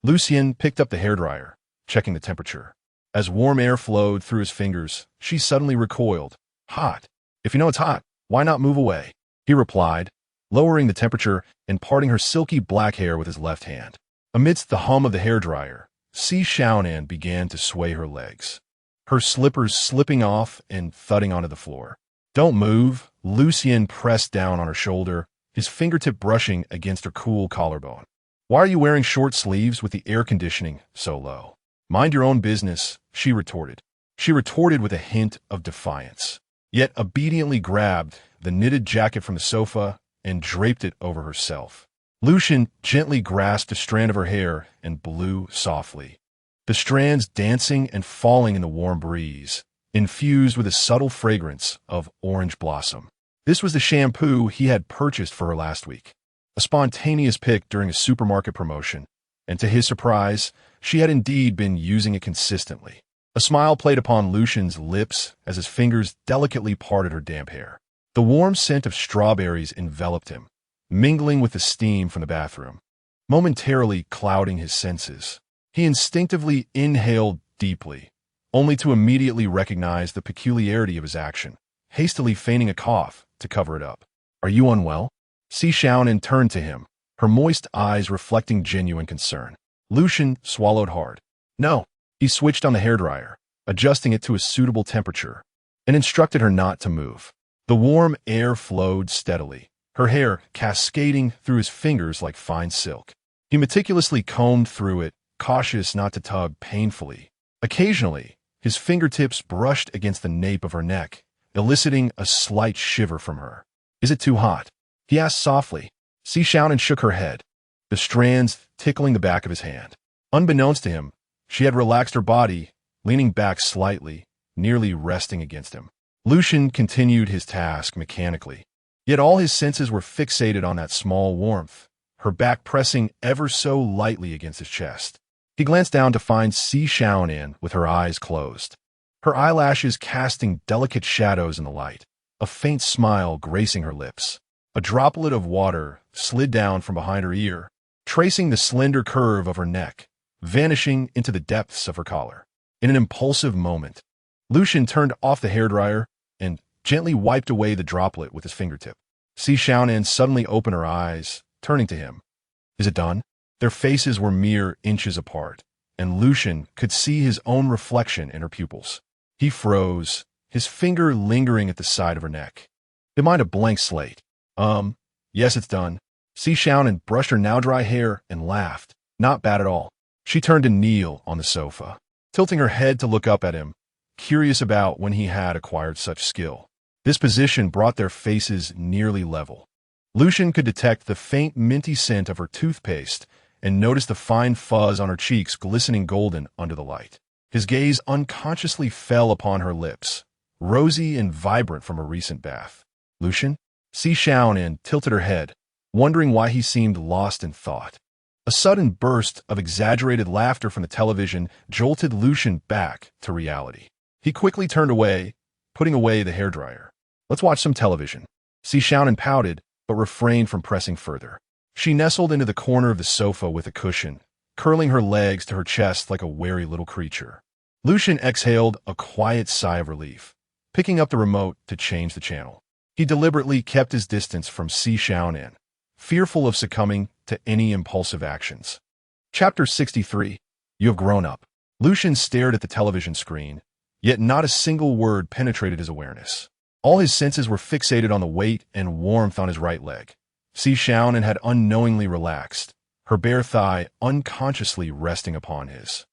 Lin Xiulan picked up the hairdryer, checking the temperature. As warm air flowed through his fingers, she suddenly recoiled. "Hot. If you know it's hot, why not move away?" he replied, lowering the temperature and parting her silky black hair with his left hand. Amidst the hum of the hairdryer, Xiaonan began to sway her legs, her slippers slipping off and thudding onto the floor. "Don't move." Lin Xiulan pressed down on her shoulder, his fingertip brushing against her cool collarbone. "Why are you wearing short sleeves with the air conditioning so low?" "Mind your own business," she retorted. She retorted with a hint of defiance, yet obediently grabbed the knitted jacket from the sofa and draped it over herself. Lin Xiulan gently grasped a strand of her hair and blew softly, the strands dancing and falling in the warm breeze, infused with a subtle fragrance of orange blossom. This was the shampoo he had purchased for her last week, a spontaneous pick during a supermarket promotion, and to his surprise, she had indeed been using it consistently. A smile played upon Lin Xiulan's lips as his fingers delicately parted her damp hair. The warm scent of strawberries enveloped him, mingling with the steam from the bathroom, momentarily clouding his senses. He instinctively inhaled deeply, only to immediately recognize the peculiarity of his action, hastily feigning a cough to cover it up. "Are you unwell?" Xiaonan turned to him, her moist eyes reflecting genuine concern. Lin Xiulan swallowed hard. "No." He switched on the hairdryer, adjusting it to a suitable temperature, and instructed her not to move. The warm air flowed steadily, her hair cascading through his fingers like fine silk. He meticulously combed through it, cautious not to tug painfully. Occasionally, his fingertips brushed against the nape of her neck, eliciting a slight shiver from her. "Is it too hot?" he asked softly. Xiaonan shook her head, the strands tickling the back of his hand. Unbeknownst to him, she had relaxed her body, leaning back slightly, nearly resting against him. Lin Xiulan continued his task mechanically, yet all his senses were fixated on that small warmth, her back pressing ever so lightly against his chest. He glanced down to find Xiaonan with her eyes closed, her eyelashes casting delicate shadows in the light, a faint smile gracing her lips. A droplet of water slid down from behind her ear, tracing the slender curve of her neck, vanishing into the depths of her collar. In an impulsive moment, Lin Xiulan turned off the hairdryer and gently wiped away the droplet with his fingertip. Xiaonan suddenly opened her eyes, turning to him. "Is it done?" Their faces were mere inches apart, and Lin Xiulan could see his own reflection in her pupils. He froze, his finger lingering at the side of her neck. It might a blank slate. Yes, it's done." Xiaonan brushed her now dry hair and laughed. "Not bad at all." She turned to kneel on the sofa. tilting her head to look up at him, curious about when he had acquired such skill. This position brought their faces nearly level. Lucian could detect the faint minty scent of her toothpaste and noticed the fine fuzz on her cheeks glistening golden under the light. His gaze unconsciously fell upon her lips, rosy and vibrant from a recent bath. Lucian? Xiaonan tilted her head, wondering why he seemed lost in thought. A sudden burst of exaggerated laughter from the television jolted Lucian back to reality. He quickly turned away, putting away the hairdryer. Let's watch some television. Xiaonan pouted, but refrained from pressing further. She nestled into the corner of the sofa with a cushion, curling her legs to her chest like a wary little creature. Lucian exhaled a quiet sigh of relief, picking up the remote to change the channel. He deliberately kept his distance from Xiaonan, fearful of succumbing to any impulsive actions. Chapter 63. You have grown up. Lucian stared at the television screen, yet not a single word penetrated his awareness. All his senses were fixated on the weight and warmth on his right leg. Xiaonan had unknowingly relaxed, her bare thigh unconsciously resting upon his.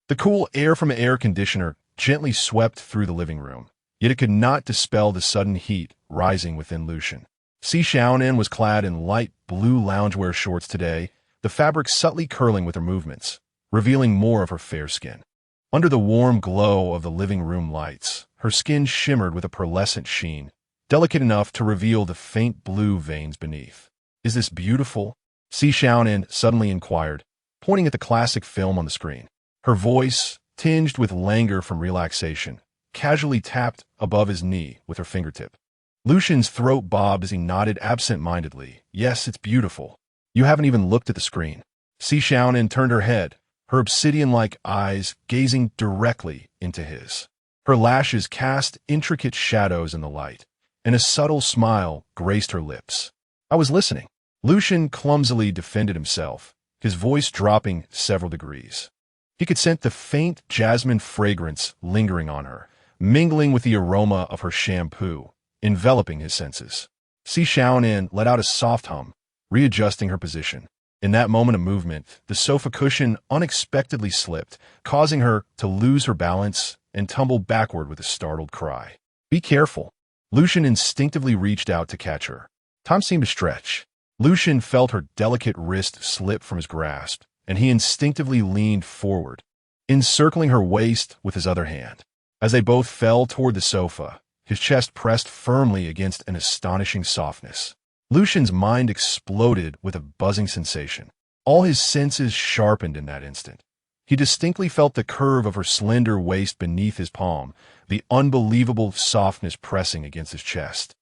The cool air from an air conditioner gently swept through the living room, yet it could not dispel the sudden heat rising within Lucian. Xiaonan was clad in light blue loungewear shorts today, the fabric subtly curling with her movements, revealing more of her fair skin. Under the warm glow of the living room lights, her skin shimmered with a pearlescent sheen, delicate enough to reveal the faint blue veins beneath. Is this beautiful? Xiaonan suddenly inquired, pointing at the classic film on the screen. Her voice, tinged with languor from relaxation, casually tapped above his knee with her fingertip. Lucian's throat bobbed as he nodded absent-mindedly. Yes, it's beautiful. You haven't even looked at the screen. Xiaonan turned her head, her obsidian-like eyes gazing directly into his. Her lashes cast intricate shadows in the light, and a subtle smile graced her lips. I was listening. Lucian clumsily defended himself, his voice dropping several degrees. He could scent the faint jasmine fragrance lingering on her, mingling with the aroma of her shampoo, enveloping his senses. Xiaonan let out a soft hum, readjusting her position. In that moment of movement, the sofa cushion unexpectedly slipped, causing her to lose her balance and tumble backward with a startled cry. Be careful. Lucian instinctively reached out to catch her. Time seemed to stretch. Lucian felt her delicate wrist slip from his grasp, and he instinctively leaned forward, encircling her waist with his other hand. As they both fell toward the sofa, his chest pressed firmly against an astonishing softness. Lucian's mind exploded with a buzzing sensation. All his senses sharpened in that instant. He distinctly felt the curve of her slender waist beneath his palm, the unbelievable softness pressing against his chest.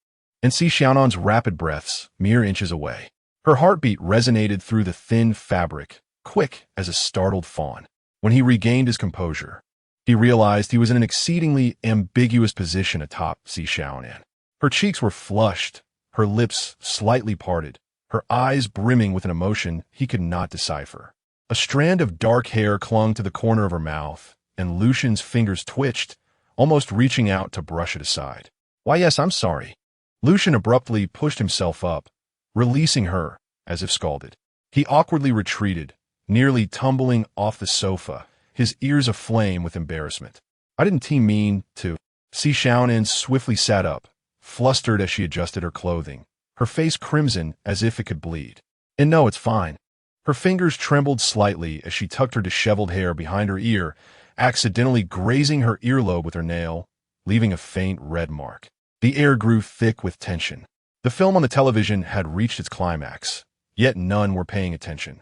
And Xiaonan's rapid breaths, mere inches away. Her heartbeat resonated through the thin fabric, quick as a startled fawn. When he regained his composure, he realized he was in an exceedingly ambiguous position atop Xiaonan. Her cheeks were flushed, her lips slightly parted, her eyes brimming with an emotion he could not decipher. A strand of dark hair clung to the corner of her mouth, and Lucian's fingers twitched, almost reaching out to brush it aside. Why, yes, I'm sorry. Lucian abruptly pushed himself up, releasing her, as if scalded. He awkwardly retreated, nearly tumbling off the sofa, his ears aflame with embarrassment. I didn't mean to. Xiaonan swiftly sat up, flustered as she adjusted her clothing, her face crimson as if it could bleed. And no, it's fine. Her fingers trembled slightly as she tucked her disheveled hair behind her ear, accidentally grazing her earlobe with her nail, leaving a faint red mark. The air grew thick with tension. The film on the television had reached its climax, yet none were paying attention.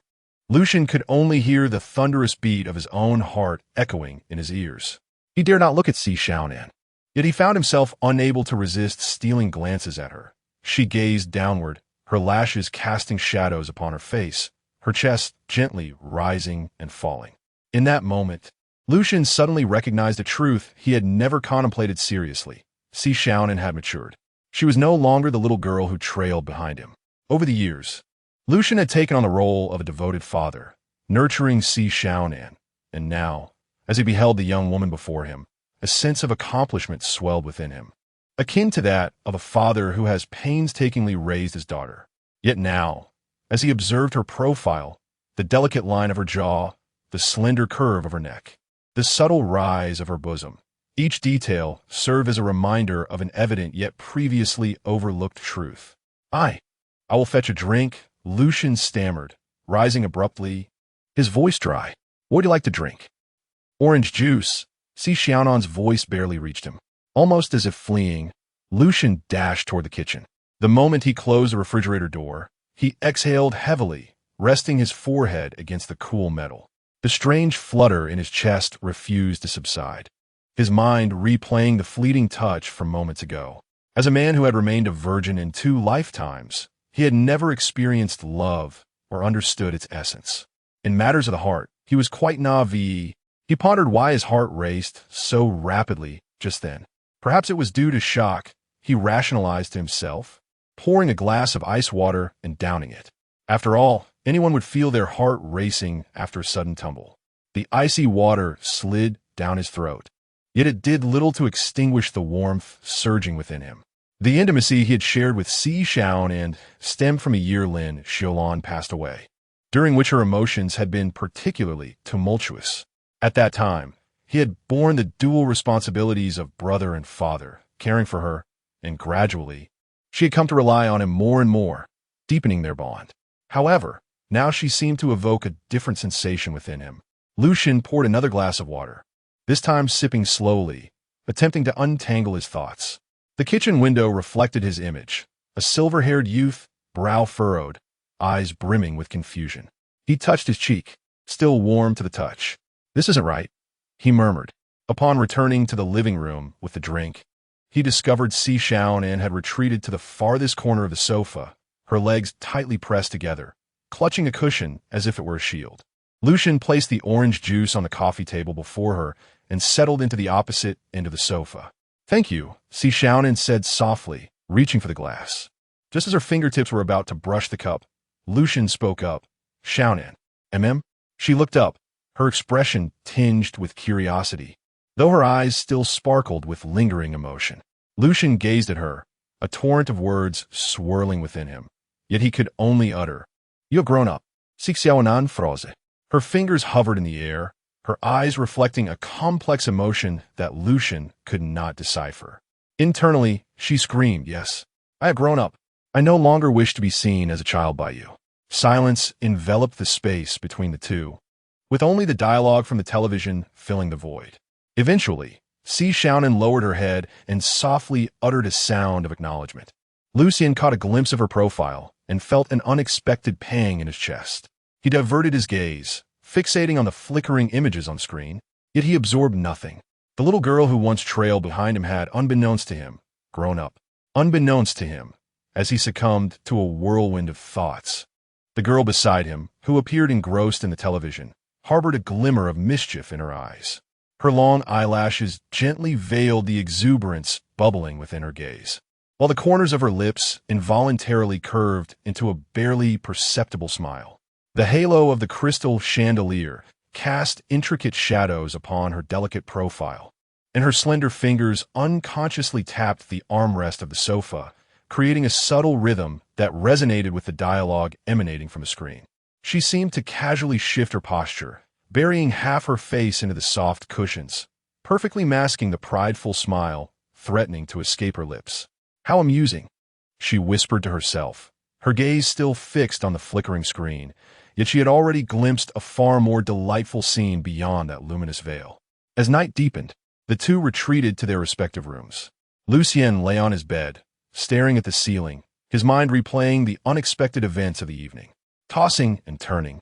Lucian could only hear the thunderous beat of his own heart echoing in his ears. He dared not look at Xiaonan, yet he found himself unable to resist stealing glances at her. She gazed downward, her lashes casting shadows upon her face, her chest gently rising and falling. In that moment, Lucian suddenly recognized a truth he had never contemplated seriously. Xiaonan had matured. She was no longer the little girl who trailed behind him. Over the years, Lucian had taken on the role of a devoted father, nurturing Xiaonan, and now, as he beheld the young woman before him, a sense of accomplishment swelled within him, akin to that of a father who has painstakingly raised his daughter. Yet now, as he observed her profile, the delicate line of her jaw, the slender curve of her neck, the subtle rise of her bosom. Each detail served as a reminder of an evident yet previously overlooked truth. I will fetch a drink, Lucian stammered, rising abruptly, his voice dry. What would you like to drink? Orange juice. Xiaonan's voice barely reached him. Almost as if fleeing, Lucian dashed toward the kitchen. The moment he closed the refrigerator door, he exhaled heavily, resting his forehead against the cool metal. The strange flutter in his chest refused to subside, his mind replaying the fleeting touch from moments ago. As a man who had remained a virgin in 2 lifetimes, he had never experienced love or understood its essence. In matters of the heart, he was quite naive. He pondered why his heart raced so rapidly just then. Perhaps it was due to shock, he rationalized to himself, pouring a glass of ice water and downing it. After all, anyone would feel their heart racing after a sudden tumble. The icy water slid down his throat, yet it did little to extinguish the warmth surging within him. The intimacy he had shared with Xiaonan stemmed from a year Lin Xiulan passed away, during which her emotions had been particularly tumultuous. At that time, he had borne the dual responsibilities of brother and father, caring for her, and gradually, she had come to rely on him more and more, deepening their bond. However, now she seemed to evoke a different sensation within him. Lucian poured another glass of water, this time sipping slowly, attempting to untangle his thoughts. The kitchen window reflected his image, a silver-haired youth, brow furrowed, eyes brimming with confusion. He touched his cheek, still warm to the touch. This isn't right, he murmured. Upon returning to the living room with the drink, he discovered Xiaonan had retreated to the farthest corner of the sofa, her legs tightly pressed together, clutching a cushion as if it were a shield. Lucian placed the orange juice on the coffee table before her and settled into the opposite end of the sofa. Thank you, Xiaonan said softly, reaching for the glass. Just as her fingertips were about to brush the cup, Lucian spoke up. Xiaonan, She looked up, her expression tinged with curiosity, though her eyes still sparkled with lingering emotion. Lucian gazed at her, a torrent of words swirling within him, yet he could only utter, You have grown up. Xiaonan froze. Her fingers hovered in the air, her eyes reflecting a complex emotion that Lucian could not decipher. Internally, she screamed, Yes, I have grown up. I no longer wish to be seen as a child by you. Silence enveloped the space between the two, with only the dialogue from the television filling the void. Eventually, Xiaonan lowered her head and softly uttered a sound of acknowledgement. Lucian caught a glimpse of her profile and felt an unexpected pang in his chest. He diverted his gaze, fixating on the flickering images on screen, yet he absorbed nothing. The little girl who once trailed behind him had, unbeknownst to him, grown up. Unbeknownst to him, as he succumbed to a whirlwind of thoughts. The girl beside him, who appeared engrossed in the television, harbored a glimmer of mischief in her eyes. Her long eyelashes gently veiled the exuberance bubbling within her gaze, while the corners of her lips involuntarily curved into a barely perceptible smile. The halo of the crystal chandelier cast intricate shadows upon her delicate profile, and her slender fingers unconsciously tapped the armrest of the sofa, creating a subtle rhythm that resonated with the dialogue emanating from the screen. She seemed to casually shift her posture, burying half her face into the soft cushions, perfectly masking the prideful smile threatening to escape her lips. How amusing, she whispered to herself, her gaze still fixed on the flickering screen, yet she had already glimpsed a far more delightful scene beyond that luminous veil. As night deepened, the two retreated to their respective rooms. Lucien lay on his bed, staring at the ceiling, his mind replaying the unexpected events of the evening. Tossing and turning,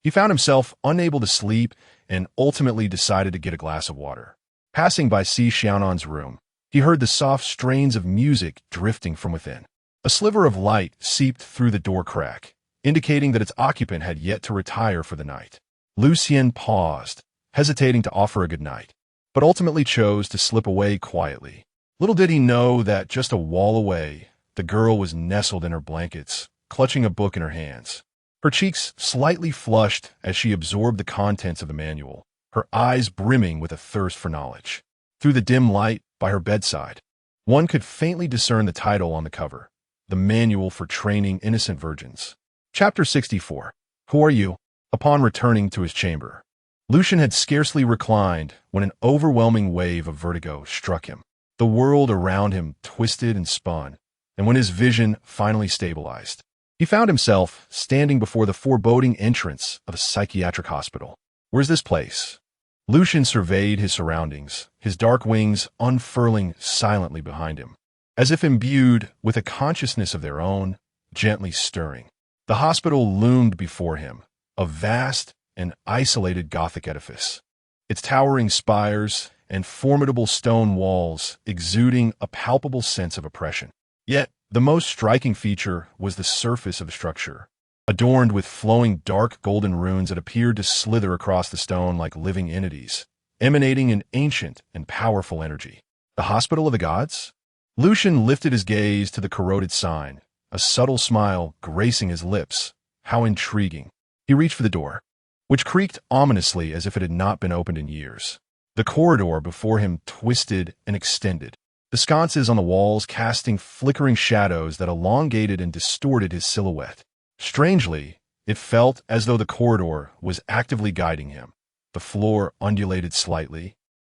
he found himself unable to sleep and ultimately decided to get a glass of water. Passing by Xiaonan's room, he heard the soft strains of music drifting from within. A sliver of light seeped through the door crack, indicating that its occupant had yet to retire for the night. Lucien paused, hesitating to offer a good night, but ultimately chose to slip away quietly. Little did he know that just a wall away, the girl was nestled in her blankets, clutching a book in her hands. Her cheeks slightly flushed as she absorbed the contents of the manual, her eyes brimming with a thirst for knowledge. Through the dim light by her bedside, one could faintly discern the title on the cover, The Manual for Training Innocent Virgins. Chapter 64. Who are you? Upon returning to his chamber, Lucian had scarcely reclined when an overwhelming wave of vertigo struck him. The world around him twisted and spun, and when his vision finally stabilized, he found himself standing before the foreboding entrance of a psychiatric hospital. Where's this place? Lucian surveyed his surroundings, his dark wings unfurling silently behind him, as if imbued with a consciousness of their own, gently stirring. The hospital loomed before him, a vast and isolated Gothic edifice, its towering spires and formidable stone walls exuding a palpable sense of oppression. Yet, the most striking feature was the surface of the structure, adorned with flowing dark golden runes that appeared to slither across the stone like living entities, emanating an ancient and powerful energy. The Hospital of the Gods? Lucian lifted his gaze to the corroded sign, a subtle smile gracing his lips. How intriguing. He reached for the door, which creaked ominously as if it had not been opened in years. The corridor before him twisted and extended, the sconces on the walls casting flickering shadows that elongated and distorted his silhouette. Strangely, it felt as though the corridor was actively guiding him. The floor undulated slightly,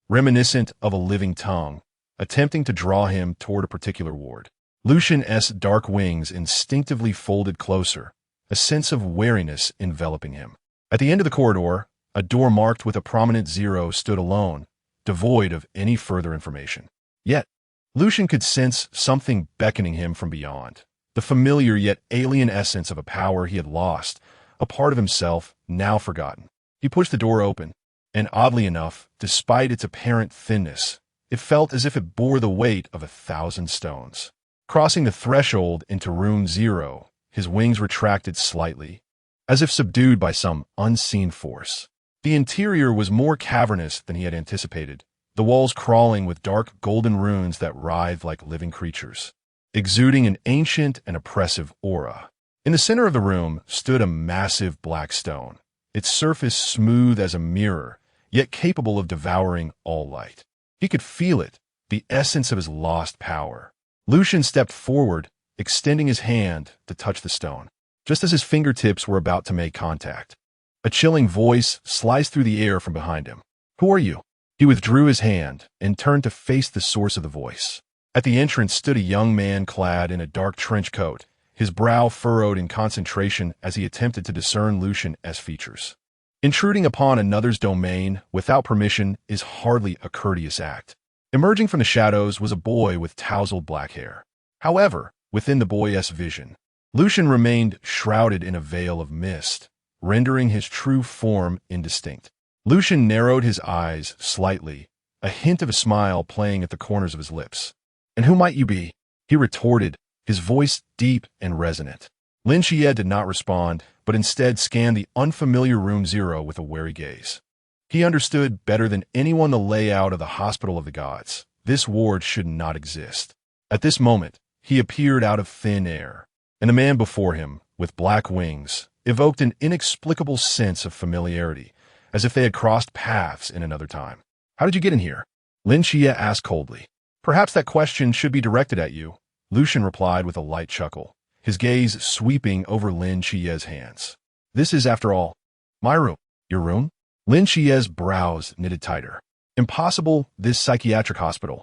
reminiscent of a living tongue, attempting to draw him toward a particular ward. Lucian's dark wings instinctively folded closer, a sense of wariness enveloping him. At the end of the corridor, a door marked with a prominent 0 stood alone, devoid of any further information. Yet, Lucian could sense something beckoning him from beyond, the familiar yet alien essence of a power he had lost, a part of himself now forgotten. He pushed the door open, and oddly enough, despite its apparent thinness, it felt as if it bore the weight of 1,000 stones. Crossing the threshold into room 0, his wings retracted slightly, as if subdued by some unseen force. The interior was more cavernous than he had anticipated, the walls crawling with dark golden runes that writhed like living creatures, exuding an ancient and oppressive aura. In the center of the room stood a massive black stone, its surface smooth as a mirror, yet capable of devouring all light. He could feel it, the essence of his lost power. Lucian stepped forward, extending his hand to touch the stone. Just as his fingertips were about to make contact, a chilling voice sliced through the air from behind him. "Who are you?" He withdrew his hand and turned to face the source of the voice. At the entrance stood a young man clad in a dark trench coat, his brow furrowed in concentration as he attempted to discern Lucian's features. Intruding upon another's domain without permission is hardly a courteous act. Emerging from the shadows was a boy with tousled black hair. However, within the boy's vision, Lucian remained shrouded in a veil of mist, rendering his true form indistinct. Lucian narrowed his eyes slightly, a hint of a smile playing at the corners of his lips. "And who might you be?" he retorted, his voice deep and resonant. Lin Xiulan did not respond, but instead scanned the unfamiliar room 0 with a wary gaze. He understood better than anyone the layout of the Hospital of the Gods. This ward should not exist. At this moment, he appeared out of thin air, and the man before him, with black wings, evoked an inexplicable sense of familiarity, as if they had crossed paths in another time. "How did you get in here?" Lin Xiulan asked coldly. "Perhaps that question should be directed at you," Lucian replied with a light chuckle, his gaze sweeping over Lin Xiulan's hands. "This is, after all, my room." "Your room?" Lin Xiulan's brows knitted tighter. "Impossible, this psychiatric hospital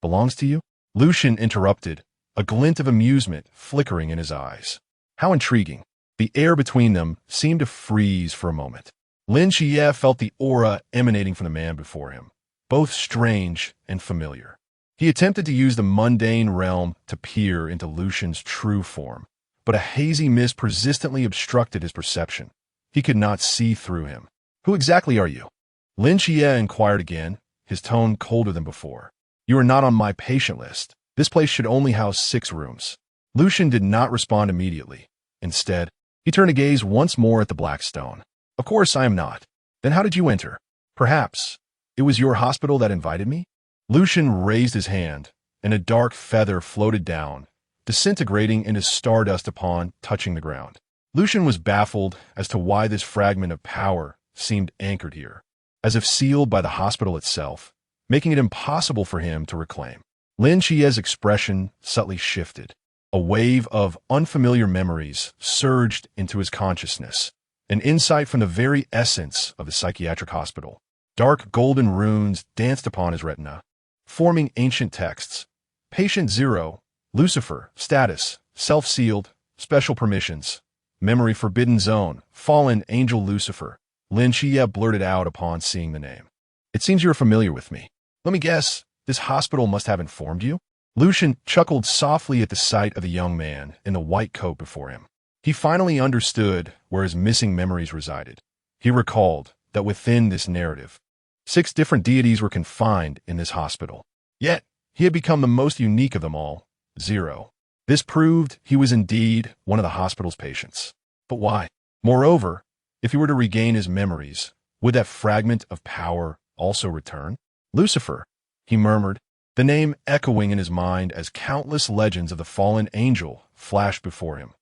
belongs to you?" Lucian interrupted, a glint of amusement flickering in his eyes. How intriguing. The air between them seemed to freeze for a moment. Lin Xiulan felt the aura emanating from the man before him, both strange and familiar. He attempted to use the mundane realm to peer into Lucian's true form, but a hazy mist persistently obstructed his perception. He could not see through him. "Who exactly are you?" Lin Xiulan inquired again, his tone colder than before. "You are not on my patient list. This place should only house 6 rooms." Lucian did not respond immediately. Instead, he turned to gaze once more at the black stone. "Of course I am not. Then how did you enter? Perhaps it was your hospital that invited me?" Lucian raised his hand, and a dark feather floated down, disintegrating into stardust upon touching the ground. Lucian was baffled as to why this fragment of power seemed anchored here, as if sealed by the hospital itself, making it impossible for him to reclaim. Lin Xiulan's expression subtly shifted. A wave of unfamiliar memories surged into his consciousness, an insight from the very essence of the psychiatric hospital. Dark golden runes danced upon his retina, forming ancient texts. Patient 0, Lucifer, status, self-sealed, special permissions, memory forbidden zone, fallen angel Lucifer. Lin Xiulan blurted out upon seeing the name. It seems you're familiar with me. Let me guess, this hospital must have informed you? Lucian chuckled softly at the sight of the young man in the white coat before him. He finally understood where his missing memories resided. He recalled that within this narrative, 6 different deities were confined in this hospital. Yet, he had become the most unique of them all, 0. This proved he was indeed one of the hospital's patients. But why? Moreover, if he were to regain his memories, would that fragment of power also return? Lucifer, he murmured, the name echoing in his mind as countless legends of the fallen angel flashed before him.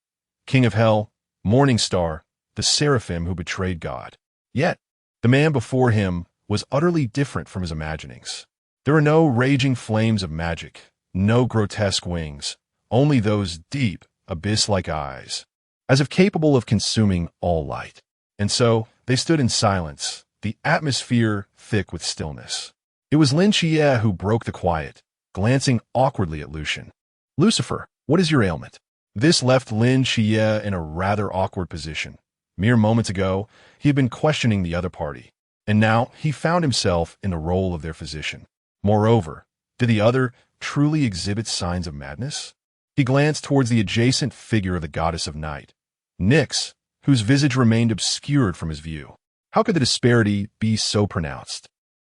King of hell, morning star, the seraphim who betrayed God. Yet, the man before him was utterly different from his imaginings. There were no raging flames of magic, no grotesque wings, only those deep, abyss-like eyes, as if capable of consuming all light. And so, they stood in silence, the atmosphere thick with stillness. It was Lin Xiulan who broke the quiet, glancing awkwardly at Lucian. Lucifer, what is your ailment? This left Lin Xiulan in a rather awkward position. Mere moments ago, he had been questioning the other party, and now he found himself in the role of their physician. Moreover, did the other truly exhibit signs of madness? He glanced towards the adjacent figure of the goddess of night, Nyx, whose visage remained obscured from his view. How could the disparity be so pronounced?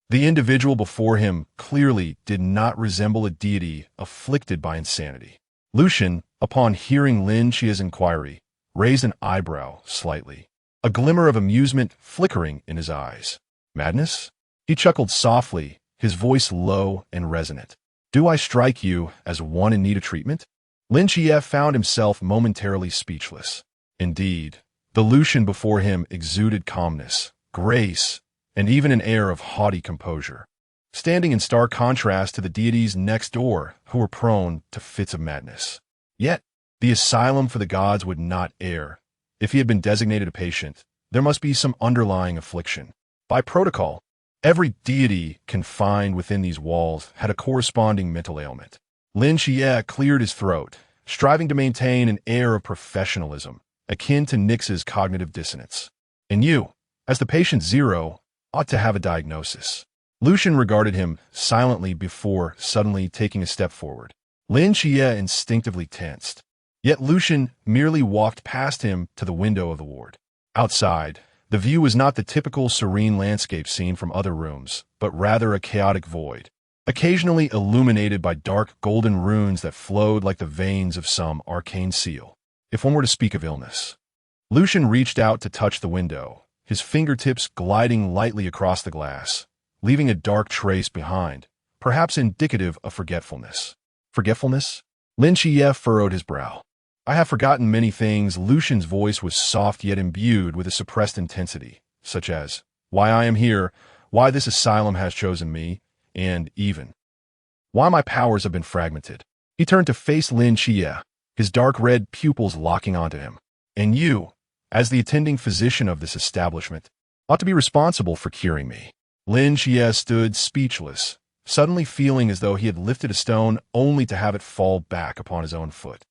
The individual before him clearly did not resemble a deity afflicted by insanity. Lucian, upon hearing Lin Xiulan's inquiry, raised an eyebrow slightly, a glimmer of amusement flickering in his eyes. Madness? He chuckled softly, his voice low and resonant. Do I strike you as one in need of treatment? Lin Xiulan found himself momentarily speechless. Indeed, the Lucian before him exuded calmness, grace, and even an air of haughty composure, standing in stark contrast to the deities next door who were prone to fits of madness. Yet, the asylum for the gods would not err. If he had been designated a patient, there must be some underlying affliction. By protocol, every deity confined within these walls had a corresponding mental ailment. Lin Xiulan cleared his throat, striving to maintain an air of professionalism, akin to Nyx's cognitive dissonance. And you, as the patient 0, ought to have a diagnosis. Lucian regarded him silently before suddenly taking a step forward. Lin Xiulan instinctively tensed. Yet Lucian merely walked past him to the window of the ward. Outside, the view was not the typical serene landscape seen from other rooms, but rather a chaotic void, occasionally illuminated by dark golden runes that flowed like the veins of some arcane seal. If one were to speak of illness. Lucian reached out to touch the window, his fingertips gliding lightly across the glass, leaving a dark trace behind, perhaps indicative of forgetfulness. Forgetfulness? Lin Xiulan furrowed his brow. I have forgotten many things. Lucian's voice was soft yet imbued with a suppressed intensity, such as, why I am here, why this asylum has chosen me, and even, why my powers have been fragmented. He turned to face Lin Xiulan, his dark red pupils locking onto him. And you, as the attending physician of this establishment, ought to be responsible for curing me. Lin Xiulan stood speechless, suddenly feeling as though he had lifted a stone only to have it fall back upon his own foot.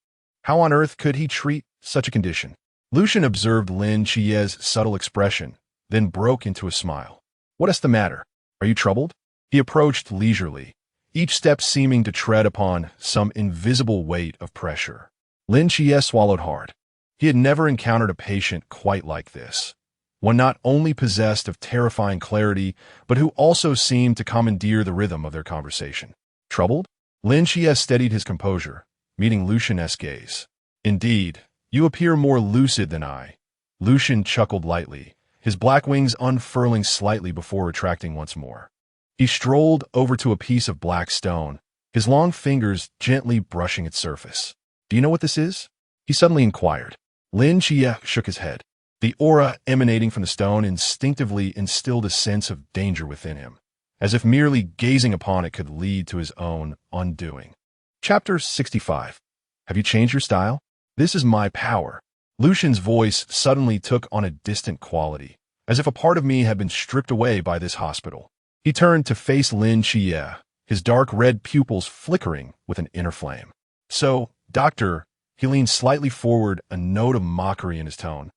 How on earth could he treat such a condition? Lucian observed Lin Xiulan's subtle expression, then broke into a smile. What is the matter? Are you troubled? He approached leisurely, each step seeming to tread upon some invisible weight of pressure. Lin Xiulan swallowed hard. He had never encountered a patient quite like this, one not only possessed of terrifying clarity, but who also seemed to commandeer the rhythm of their conversation. Troubled? Lin Xiulan steadied his composure, meeting Lucian's gaze. Indeed, you appear more lucid than I. Lucian chuckled lightly, his black wings unfurling slightly before retracting once more. He strolled over to a piece of black stone, his long fingers gently brushing its surface. Do you know what this is? He suddenly inquired. Lin Xiulan shook his head. The aura emanating from the stone instinctively instilled a sense of danger within him, as if merely gazing upon it could lead to his own undoing. Chapter 65. Have you changed your style? This is my power. Lucian's voice suddenly took on a distant quality, as if a part of me had been stripped away by this hospital. He turned to face Lin Xiulan, his dark red pupils flickering with an inner flame. So, Doctor, he leaned slightly forward, a note of mockery in his tone.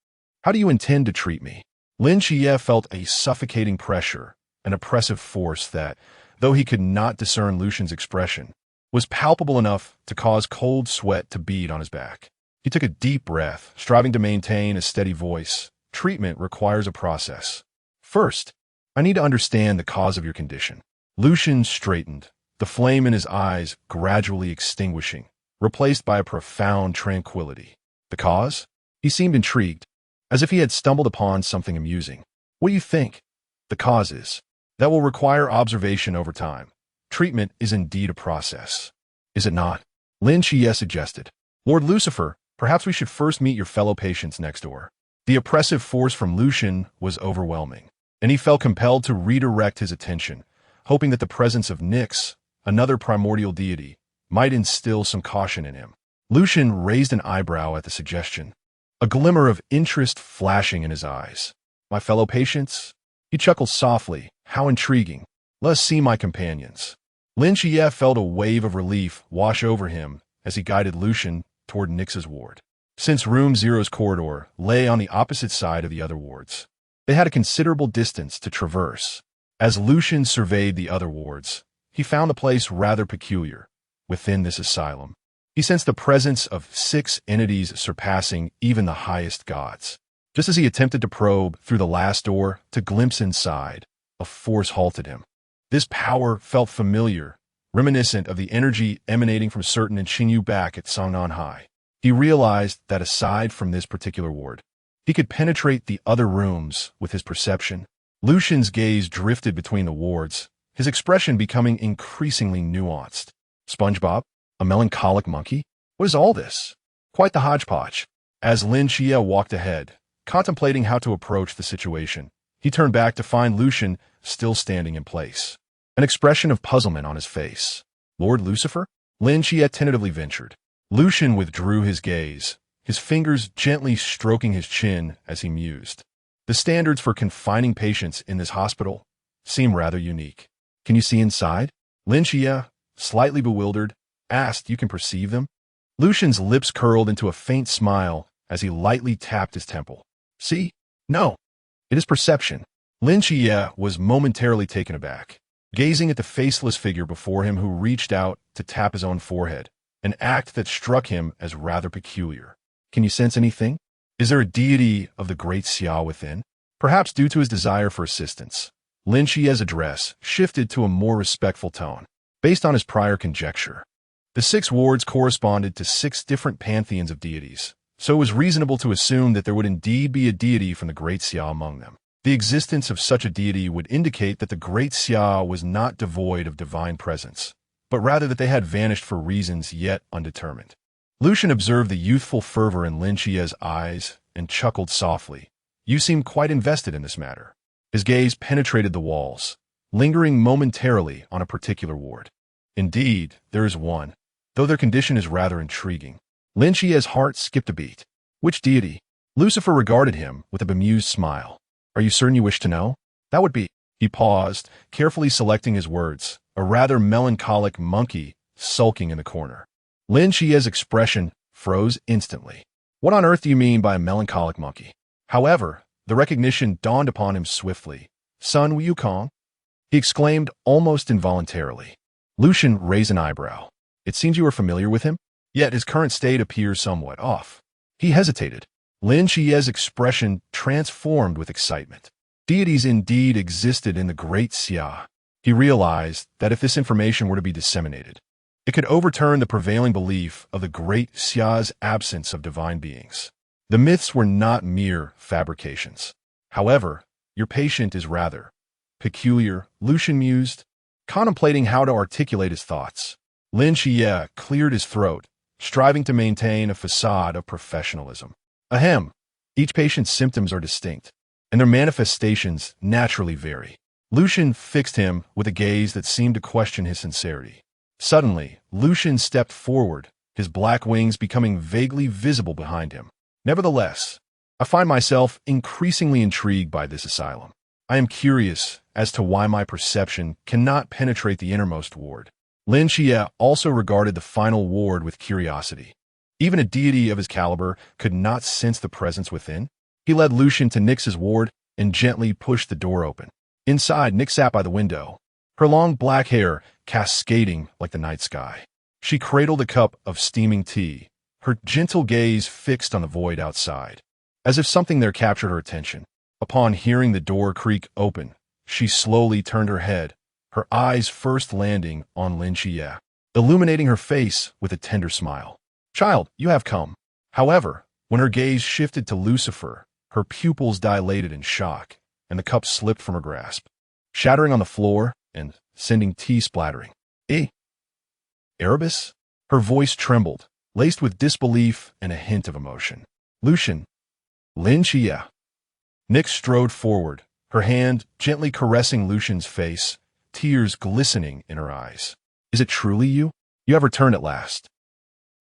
How do you intend to treat me? Lin Xiulan felt a suffocating pressure, an oppressive force that, though he could not discern Lucian's expression, was palpable enough to cause cold sweat to bead on his back. He took a deep breath, striving to maintain a steady voice. Treatment requires a process. First, I need to understand the cause of your condition. Lucian straightened, the flame in his eyes gradually extinguishing, replaced by a profound tranquility. The cause? He seemed intrigued, as if he had stumbled upon something amusing. What do you think? The cause is. That will require observation over time. Treatment is indeed a process. Is it not? Lin Xiulan suggested. Lord Lucifer, perhaps we should first meet your fellow patients next door. The oppressive force from Lucian was overwhelming, and he felt compelled to redirect his attention, hoping that the presence of Nyx, another primordial deity, might instill some caution in him. Lucian raised an eyebrow at the suggestion, a glimmer of interest flashing in his eyes. My fellow patients? He chuckled softly. How intriguing. Let us see my companions. Lin Xiulan felt a wave of relief wash over him as he guided Lucian toward Nyx's ward. Since Room Zero's corridor lay on the opposite side of the other wards, they had a considerable distance to traverse. As Lucian surveyed the other wards, he found the place rather peculiar. Within this asylum, he sensed the presence of 6 entities surpassing even the highest gods. Just as he attempted to probe through the last door to glimpse inside, a force halted him. This power felt familiar, reminiscent of the energy emanating from certain Qingyu back at Xiaonan High. He realized that aside from this particular ward, he could penetrate the other rooms with his perception. Lucian's gaze drifted between the wards, his expression becoming increasingly nuanced. SpongeBob? A melancholic monkey? What is all this? Quite the hodgepodge. As Lin Xiulan walked ahead, contemplating how to approach the situation, he turned back to find Lucian still standing in place, an expression of puzzlement on his face. Lord Lucifer? Lin Xiulan tentatively ventured. Lucian withdrew his gaze, his fingers gently stroking his chin as he mused. The standards for confining patients in this hospital seem rather unique. Can you see inside? Lin Xiulan, slightly bewildered, asked. You can perceive them? Lucian's lips curled into a faint smile as he lightly tapped his temple. See? No. It is perception. Lin Xiulan was momentarily taken aback, gazing at the faceless figure before him who reached out to tap his own forehead, an act that struck him as rather peculiar. Can you sense anything? Is there a deity of the great Xia within? Perhaps due to his desire for assistance, Lin Xiulan's address shifted to a more respectful tone. Based on his prior conjecture, the 6 wards corresponded to 6 different pantheons of deities, so it was reasonable to assume that there would indeed be a deity from the great Xia among them. The existence of such a deity would indicate that the great Xia was not devoid of divine presence, but rather that they had vanished for reasons yet undetermined. Lucian observed the youthful fervor in Lin Xiulan's eyes and chuckled softly. You seem quite invested in this matter. His gaze penetrated the walls, lingering momentarily on a particular ward. Indeed, there is one, though their condition is rather intriguing. Lin Xiulan's heart skipped a beat. Which deity? Lucifer regarded him with a bemused smile. Are you certain you wish to know? That would be. He paused, carefully selecting his words, a rather melancholic monkey sulking in the corner. Lin Xiulan's expression froze instantly. What on earth do you mean by a melancholic monkey? However, the recognition dawned upon him swiftly. Sun Wukong? He exclaimed almost involuntarily. Lucian raised an eyebrow. It seems you are familiar with him, yet his current state appears somewhat off. He hesitated. Lin Xiulan's expression transformed with excitement. Deities indeed existed in the great Xia. He realized that if this information were to be disseminated, it could overturn the prevailing belief of the great Xia's absence of divine beings. The myths were not mere fabrications. However, your patient is rather peculiar, Lucian mused, contemplating how to articulate his thoughts. Lin Xiulan cleared his throat, striving to maintain a facade of professionalism. Ahem. Each patient's symptoms are distinct, and their manifestations naturally vary. Lucian fixed him with a gaze that seemed to question his sincerity. Suddenly, Lucian stepped forward, his black wings becoming vaguely visible behind him. Nevertheless, I find myself increasingly intrigued by this asylum. I am curious as to why my perception cannot penetrate the innermost ward. Lin Xiulan also regarded the final ward with curiosity. Even a deity of his caliber could not sense the presence within. He led Lucian to Nix's ward and gently pushed the door open. Inside, Nix sat by the window, her long black hair cascading like the night sky. She cradled a cup of steaming tea, her gentle gaze fixed on the void outside, as if something there captured her attention. Upon hearing the door creak open, she slowly turned her head, her eyes first landing on Lin Xiulan, illuminating her face with a tender smile. "Child, you have come." However, when her gaze shifted to Lucifer, her pupils dilated in shock, and the cup slipped from her grasp, shattering on the floor and sending tea splattering. Erebus? Her voice trembled, laced with disbelief and a hint of emotion. "Lucian." "Lin Xiulan." Nix strode forward, her hand gently caressing Lucian's face, tears glistening in her eyes. "Is it truly you? You have returned at last.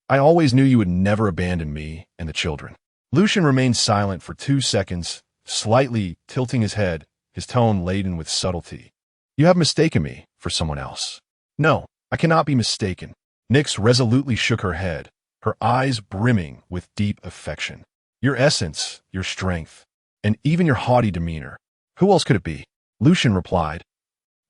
I always knew you would never abandon me and the children." Lucian remained silent for 2 seconds, slightly tilting his head, his tone laden with subtlety. "You have mistaken me for someone else." "No, I cannot be mistaken." Nix resolutely shook her head, her eyes brimming with deep affection. "Your essence, your strength, and even your haughty demeanor. Who else could it be?" Lucian replied.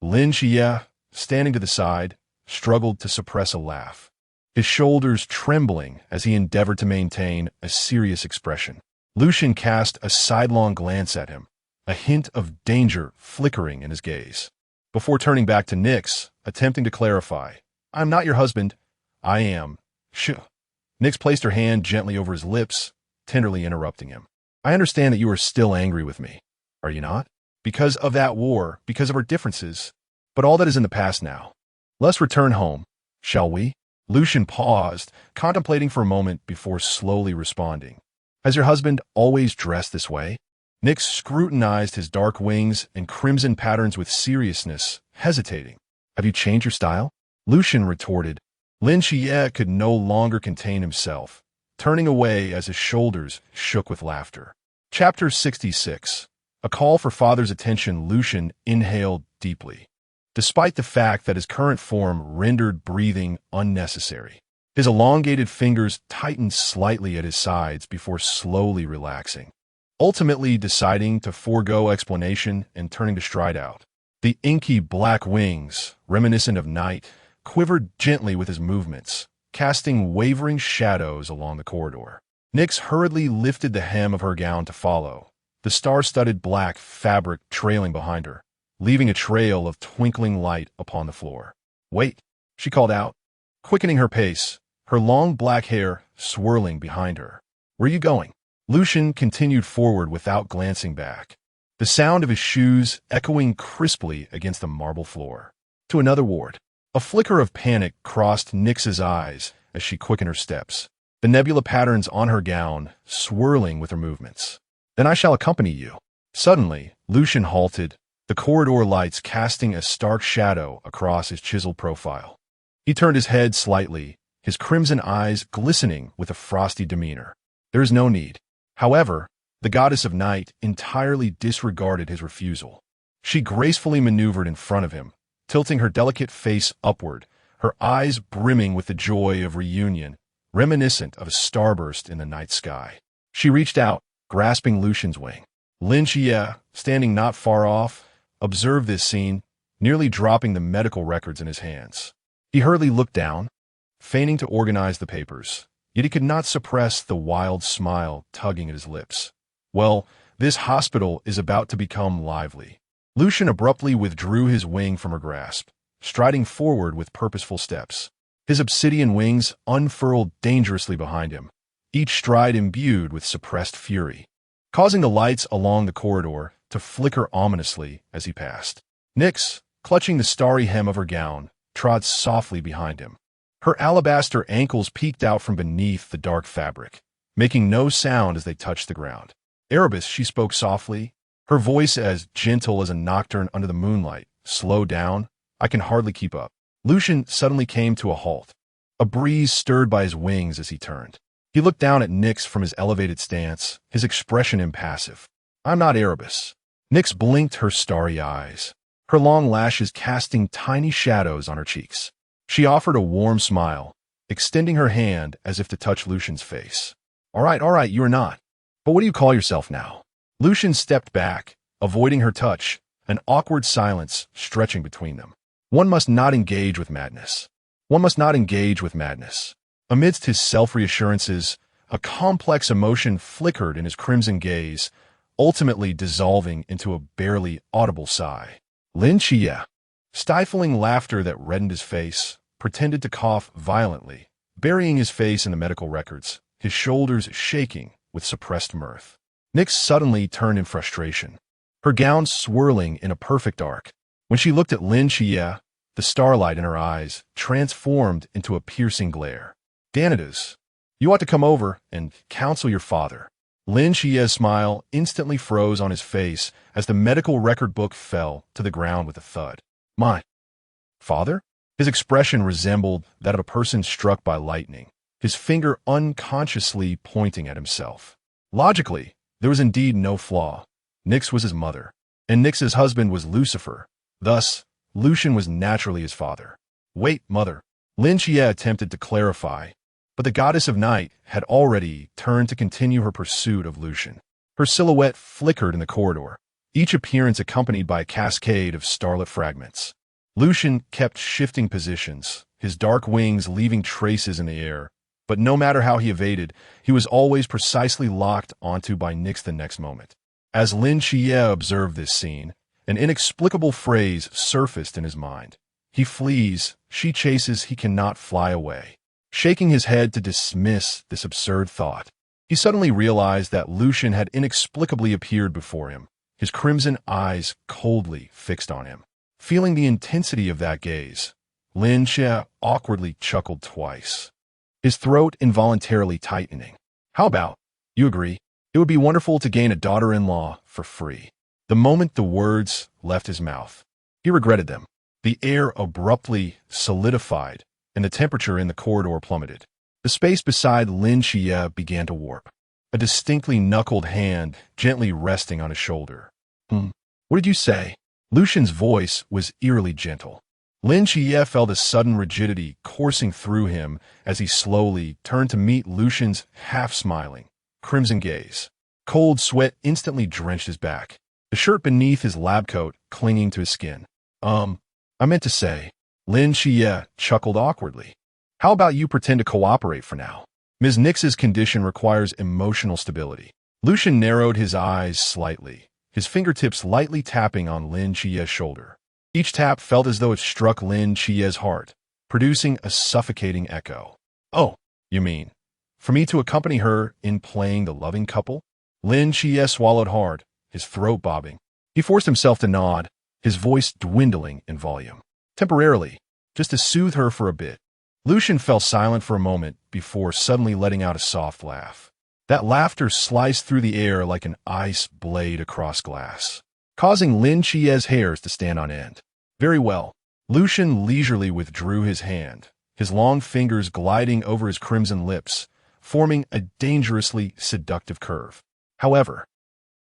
Lin Xiulan, standing to the side, struggled to suppress a laugh, his shoulders trembling as he endeavored to maintain a serious expression. Lucian cast a sidelong glance at him, a hint of danger flickering in his gaze, before turning back to Nix, attempting to clarify. "I am not your husband. I am..." Nix placed her hand gently over his lips, tenderly interrupting him. "I understand that you are still angry with me, are you not? Because of that war, because of our differences. But all that is in the past now. Let's return home, shall we?" Lucian paused, contemplating for a moment before slowly responding. "Has your husband always dressed this way?" Nix scrutinized his dark wings and crimson patterns with seriousness, hesitating. "Have you changed your style?" Lucian retorted. Lin Xiulan could no longer contain himself, turning away as his shoulders shook with laughter. Chapter 66. A call for father's attention. Lucian inhaled deeply, despite the fact that his current form rendered breathing unnecessary. His elongated fingers tightened slightly at his sides before slowly relaxing, ultimately deciding to forego explanation and turning to stride out. The inky black wings, reminiscent of night, quivered gently with his movements, casting wavering shadows along the corridor. Nix hurriedly lifted the hem of her gown to follow, the star-studded black fabric trailing behind her, leaving a trail of twinkling light upon the floor. "Wait," she called out, quickening her pace, her long black hair swirling behind her. "Where are you going?" Lucian continued forward without glancing back, the sound of his shoes echoing crisply against the marble floor. "To another ward." A flicker of panic crossed Nix's eyes as she quickened her steps, the nebula patterns on her gown swirling with her movements. "Then I shall accompany you." Suddenly, Lucian halted, the corridor lights casting a stark shadow across his chiseled profile. He turned his head slightly, his crimson eyes glistening with a frosty demeanor. "There is no need." However, the goddess of night entirely disregarded his refusal. She gracefully maneuvered in front of him, tilting her delicate face upward, her eyes brimming with the joy of reunion, reminiscent of a starburst in the night sky. She reached out, grasping Lucian's wing. Lin Xiulan, standing not far off, observed this scene, nearly dropping the medical records in his hands. He hurriedly looked down, feigning to organize the papers, yet he could not suppress the wild smile tugging at his lips. "Well, this hospital is about to become lively." Lucian abruptly withdrew his wing from her grasp, striding forward with purposeful steps. His obsidian wings unfurled dangerously behind him, each stride imbued with suppressed fury, causing the lights along the corridor to flicker ominously as he passed. Nix, clutching the starry hem of her gown, trod softly behind him. Her alabaster ankles peeked out from beneath the dark fabric, making no sound as they touched the ground. "Erebus," she spoke softly, her voice as gentle as a nocturne under the moonlight. "Slow down. I can hardly keep up." Lucian suddenly came to a halt, a breeze stirred by his wings as he turned. He looked down at Nyx from his elevated stance, his expression impassive. I'm not Erebus. Nyx blinked her starry eyes, her long lashes casting tiny shadows on her cheeks. She offered a warm smile, extending her hand as if to touch Lucian's face. All right, you are not. But what do you call yourself now? Lucian stepped back, avoiding her touch, an awkward silence stretching between them. One must not engage with madness. One must not engage with madness. Amidst his self-reassurances, a complex emotion flickered in his crimson gaze, ultimately dissolving into a barely audible sigh. Lin Xiulan, stifling laughter that reddened his face, pretended to cough violently, burying his face in the medical records, his shoulders shaking with suppressed mirth. Nyx suddenly turned in frustration, her gown swirling in a perfect arc. When she looked at Lin Xiulan, the starlight in her eyes transformed into a piercing glare. Danidas, you ought to come over and counsel your father. Lin Xiulan's smile instantly froze on his face as the medical record book fell to the ground with a thud. My father? His expression resembled that of a person struck by lightning, his finger unconsciously pointing at himself. Logically, there was indeed no flaw. Nyx was his mother, and Nyx's husband was Lucifer. Thus, Lucian was naturally his father. Wait, mother. Lin Xiulan attempted to clarify, but the goddess of night had already turned to continue her pursuit of Lucian. Her silhouette flickered in the corridor, each appearance accompanied by a cascade of starlit fragments. Lucian kept shifting positions, his dark wings leaving traces in the air, but no matter how he evaded, he was always precisely locked onto by Nyx the next moment. As Lin Xiulan observed this scene, an inexplicable phrase surfaced in his mind. He flees, she chases, he cannot fly away. Shaking his head to dismiss this absurd thought, he suddenly realized that Lucian had inexplicably appeared before him, his crimson eyes coldly fixed on him. Feeling the intensity of that gaze, Lin Xiulan awkwardly chuckled twice, his throat involuntarily tightening. How about, you agree? It would be wonderful to gain a daughter-in-law for free. The moment the words left his mouth, he regretted them. The air abruptly solidified, and the temperature in the corridor plummeted. The space beside Lin Xiulan began to warp, a distinctly knuckled hand gently resting on his shoulder. What did you say? Lucian's voice was eerily gentle. Lin Xiulan felt a sudden rigidity coursing through him as he slowly turned to meet Lucian's half-smiling, crimson gaze. Cold sweat instantly drenched his back, the shirt beneath his lab coat clinging to his skin. I meant to say, Lin Xiulan chuckled awkwardly. How about you pretend to cooperate for now? Ms. Nyx's condition requires emotional stability. Lucian narrowed his eyes slightly, his fingertips lightly tapping on Lin Xiulan's shoulder. Each tap felt as though it struck Lin Xiulan's heart, producing a suffocating echo. Oh, you mean, for me to accompany her in playing the loving couple? Lin Xiulan swallowed hard, his throat bobbing. He forced himself to nod, his voice dwindling in volume. Temporarily, just to soothe her for a bit. Lucian fell silent for a moment before suddenly letting out a soft laugh. That laughter sliced through the air like an ice blade across glass, causing Lin Xiulan's hairs to stand on end. Very well. Lucian leisurely withdrew his hand, his long fingers gliding over his crimson lips, forming a dangerously seductive curve. However,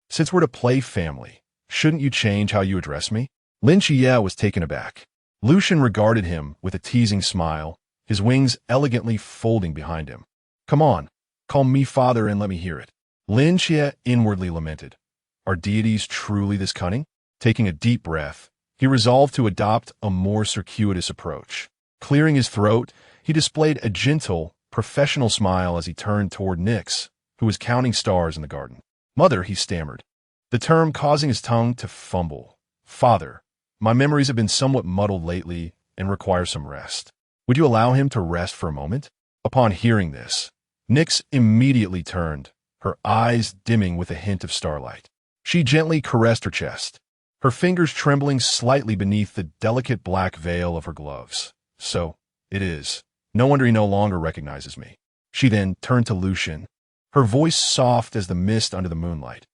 since we're to play family, shouldn't you change how you address me? Lin Xiulan was taken aback. Lucian regarded him with a teasing smile, his wings elegantly folding behind him. Come on, call me father and let me hear it. Lin Xiulan inwardly lamented. Are deities truly this cunning? Taking a deep breath, he resolved to adopt a more circuitous approach. Clearing his throat, he displayed a gentle, professional smile as he turned toward Nyx, who was counting stars in the garden. Mother, he stammered, the term causing his tongue to fumble. Father, my memories have been somewhat muddled lately and require some rest. Would you allow him to rest for a moment? Upon hearing this, Nyx immediately turned, her eyes dimming with a hint of starlight. She gently caressed her chest, her fingers trembling slightly beneath the delicate black veil of her gloves. So, it is. No wonder he no longer recognizes me. She then turned to Lucian, her voice soft as the mist under the moonlight.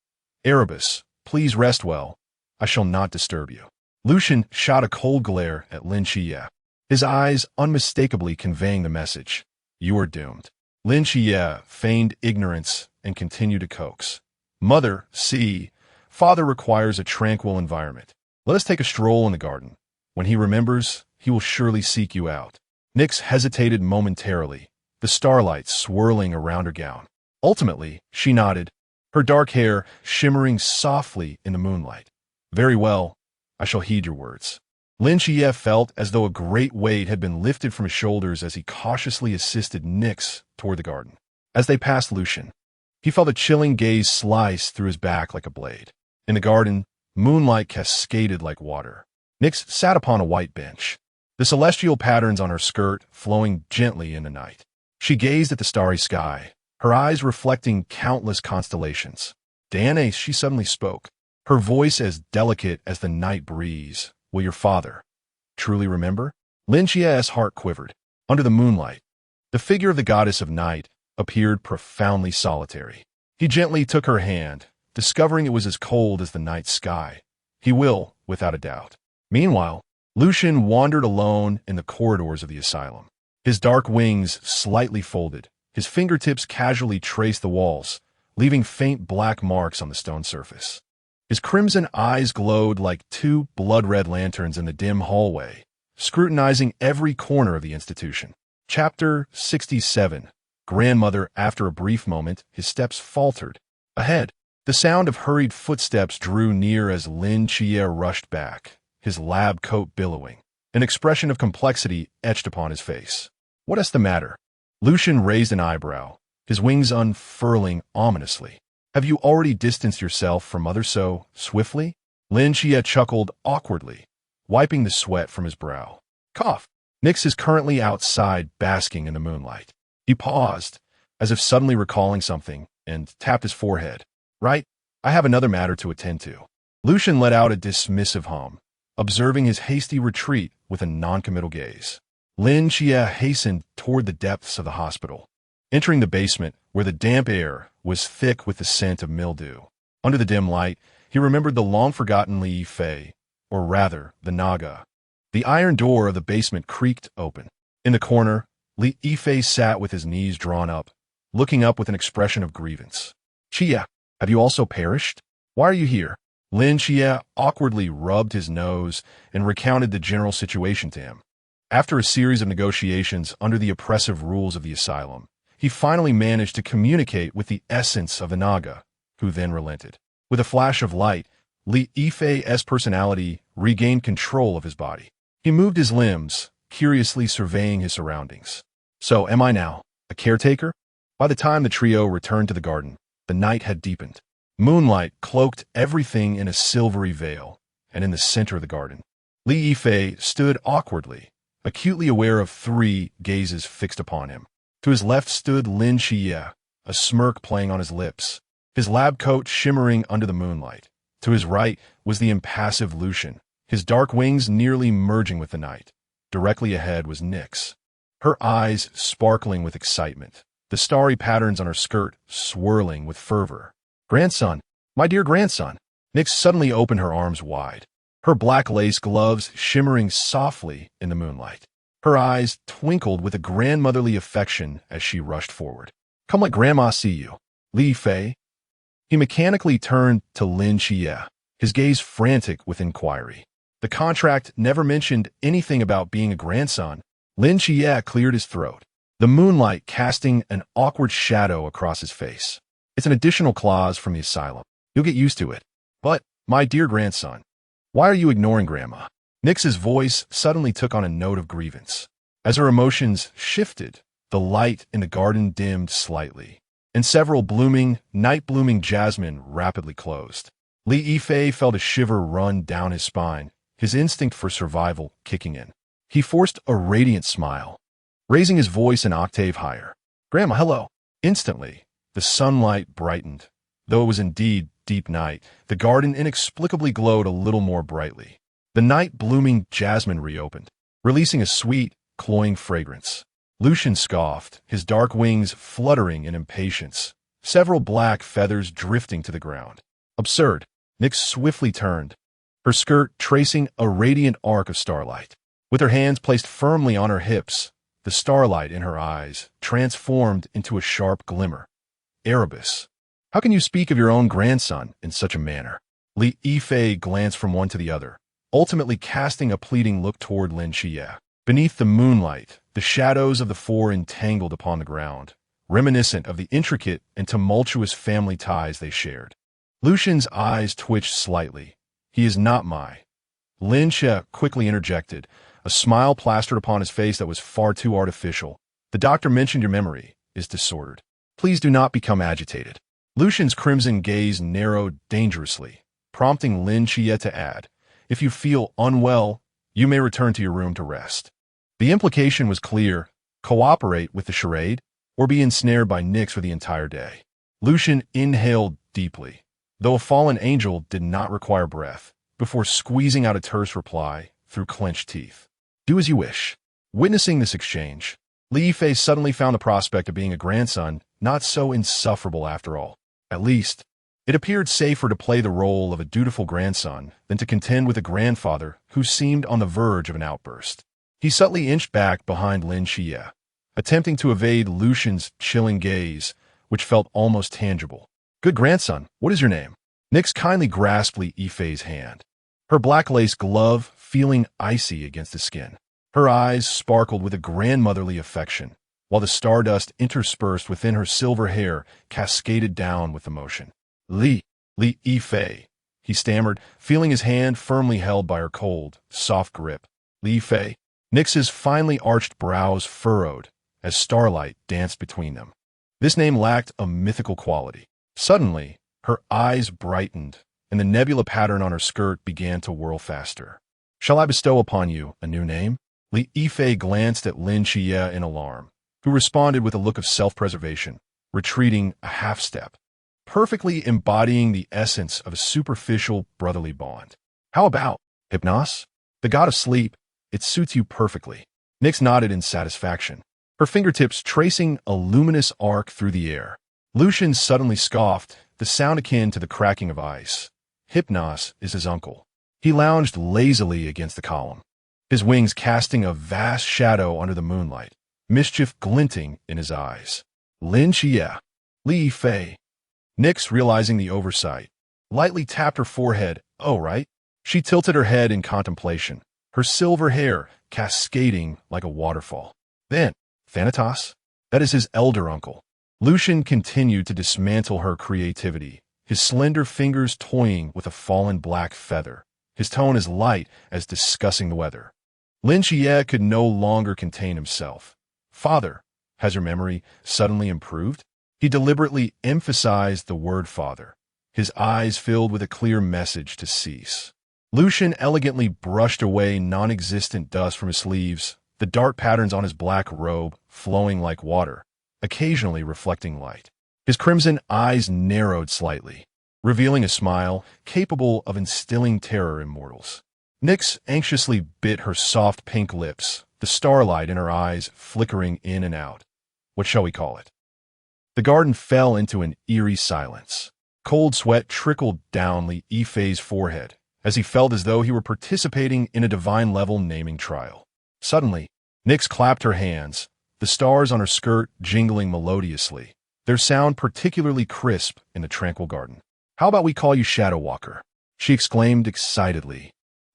Erebus, please rest well. I shall not disturb you. Lucian shot a cold glare at Lin Xiulan, his eyes unmistakably conveying the message. You are doomed. Lin Xiulan feigned ignorance and continued to coax. Mother, see, father requires a tranquil environment. Let us take a stroll in the garden. When he remembers, he will surely seek you out. Nyx hesitated momentarily, the starlight swirling around her gown. Ultimately, she nodded, her dark hair shimmering softly in the moonlight. Very well, I shall heed your words. Lin Xiulan felt as though a great weight had been lifted from his shoulders as he cautiously assisted Nyx toward the garden. As they passed Lucian, he felt a chilling gaze slice through his back like a blade. In the garden, moonlight cascaded like water. Nyx sat upon a white bench, the celestial patterns on her skirt flowing gently in the night. She gazed at the starry sky, her eyes reflecting countless constellations. Diane, she suddenly spoke, her voice as delicate as the night breeze. Will your father truly remember? Lin Xiulan's heart quivered. Under the moonlight, the figure of the goddess of night appeared profoundly solitary. He gently took her hand, discovering it was as cold as the night sky. He will, without a doubt. Meanwhile, Lucian wandered alone in the corridors of the asylum. His dark wings slightly folded, his fingertips casually traced the walls, leaving faint black marks on the stone surface. His crimson eyes glowed like two blood-red lanterns in the dim hallway, scrutinizing every corner of the institution. Chapter 67. Grandmother. After a brief moment, his steps faltered. Ahead, the sound of hurried footsteps drew near as Lin Xiulan rushed back, his lab coat billowing. An expression of complexity etched upon his face. What is the matter? Lucian raised an eyebrow, his wings unfurling ominously. Have you already distanced yourself from Mother so swiftly? Lin Xiulan chuckled awkwardly, wiping the sweat from his brow. Cough. Nyx is currently outside basking in the moonlight. He paused, as if suddenly recalling something, and tapped his forehead. Right, I have another matter to attend to. Lucian let out a dismissive hum, observing his hasty retreat with a noncommittal gaze. Lin Xiulan hastened toward the depths of the hospital, entering the basement where the damp air was thick with the scent of mildew. Under the dim light, he remembered the long-forgotten Li Fei, or rather, the Naga. The iron door of the basement creaked open. In the corner, Li Fei sat with his knees drawn up, looking up with an expression of grievance. Chia, have you also perished? Why are you here? Lin Xiulan awkwardly rubbed his nose and recounted the general situation to him. After a series of negotiations under the oppressive rules of the asylum, he finally managed to communicate with the essence of the Naga, who then relented. With a flash of light, Li Fei's personality regained control of his body. He moved his limbs, curiously surveying his surroundings. So, am I now a caretaker? By the time the trio returned to the garden, the night had deepened. Moonlight cloaked everything in a silvery veil, and in the center of the garden, Li Fei stood awkwardly, acutely aware of three gazes fixed upon him. To his left stood Lin Xiulan, a smirk playing on his lips, his lab coat shimmering under the moonlight. To his right was the impassive Lucian, his dark wings nearly merging with the night. Directly ahead was Nyx, her eyes sparkling with excitement, the starry patterns on her skirt swirling with fervor. Grandson, my dear grandson. Nyx suddenly opened her arms wide, her black lace gloves shimmering softly in the moonlight. Her eyes twinkled with a grandmotherly affection as she rushed forward. Come let Grandma see you. Li Fei. He mechanically turned to Lin Xiulan, his gaze frantic with inquiry. The contract never mentioned anything about being a grandson. Lin Xiulan cleared his throat, the moonlight casting an awkward shadow across his face. It's an additional clause from the asylum. You'll get used to it. But, my dear grandson, why are you ignoring Grandma? Nyx's voice suddenly took on a note of grievance. As her emotions shifted, the light in the garden dimmed slightly, and several night-blooming jasmine rapidly closed. Li Fei felt a shiver run down his spine, his instinct for survival kicking in. He forced a radiant smile, raising his voice an octave higher. Grandma, hello. Instantly, the sunlight brightened. Though it was indeed deep night, the garden inexplicably glowed a little more brightly. The night-blooming jasmine reopened, releasing a sweet, cloying fragrance. Lucian scoffed, his dark wings fluttering in impatience, several black feathers drifting to the ground. Absurd. Nyx swiftly turned, her skirt tracing a radiant arc of starlight. With her hands placed firmly on her hips, the starlight in her eyes transformed into a sharp glimmer. Erebus, how can you speak of your own grandson in such a manner? Li Yifei glanced from one to the other, ultimately casting a pleading look toward Lin Xiulan. Beneath the moonlight, the shadows of the four entangled upon the ground, reminiscent of the intricate and tumultuous family ties they shared. Lucian's eyes twitched slightly. He is not my. Lin Xiulan quickly interjected, a smile plastered upon his face that was far too artificial. The doctor mentioned your memory is disordered. Please do not become agitated. Lucian's crimson gaze narrowed dangerously, prompting Lin Xiulan to add, if you feel unwell, you may return to your room to rest. The implication was clear: cooperate with the charade, or be ensnared by Nyx for the entire day. Lucian inhaled deeply, though a fallen angel did not require breath, before squeezing out a terse reply through clenched teeth. Do as you wish. Witnessing this exchange, Li Yifei suddenly found the prospect of being a grandson not so insufferable after all. At least, it appeared safer to play the role of a dutiful grandson than to contend with a grandfather who seemed on the verge of an outburst. He subtly inched back behind Lin Xiulan, attempting to evade Lucian's chilling gaze, which felt almost tangible. Good grandson, what is your name? Nyx kindly grasped Li Yifei's hand, her black lace glove feeling icy against his skin. Her eyes sparkled with a grandmotherly affection, while the stardust interspersed within her silver hair cascaded down with emotion. Li Yifei, he stammered, feeling his hand firmly held by her cold, soft grip. Li Yifei. Nyx's finely arched brows furrowed as starlight danced between them. This name lacked a mythical quality. Suddenly, her eyes brightened, and the nebula pattern on her skirt began to whirl faster. Shall I bestow upon you a new name? Li Yifei glanced at Lin Xiulan in alarm, who responded with a look of self-preservation, retreating a half-step, perfectly embodying the essence of a superficial brotherly bond. How about Hypnos? The god of sleep, it suits you perfectly. Nyx nodded in satisfaction, her fingertips tracing a luminous arc through the air. Lucian suddenly scoffed, the sound akin to the cracking of ice. Hypnos is his uncle. He lounged lazily against the column, his wings casting a vast shadow under the moonlight, mischief glinting in his eyes. Lin Xiulan, Li Yifei. Nyx, realizing the oversight, lightly tapped her forehead. Oh, right. She tilted her head in contemplation, her silver hair cascading like a waterfall. Then, Thanatos? That is his elder uncle. Lucian continued to dismantle her creativity, his slender fingers toying with a fallen black feather, his tone as light as discussing the weather. Lin Xiulan could no longer contain himself. Father, has your memory suddenly improved? He deliberately emphasized the word father, his eyes filled with a clear message to cease. Lucian elegantly brushed away non-existent dust from his sleeves, the dark patterns on his black robe flowing like water, occasionally reflecting light. His crimson eyes narrowed slightly, revealing a smile capable of instilling terror in mortals. Nyx anxiously bit her soft pink lips, the starlight in her eyes flickering in and out. What shall we call it? The garden fell into an eerie silence. Cold sweat trickled down Li Yifei's forehead as he felt as though he were participating in a divine-level naming trial. Suddenly, Nyx clapped her hands, the stars on her skirt jingling melodiously, their sound particularly crisp in the tranquil garden. How about we call you Shadow Walker? She exclaimed excitedly,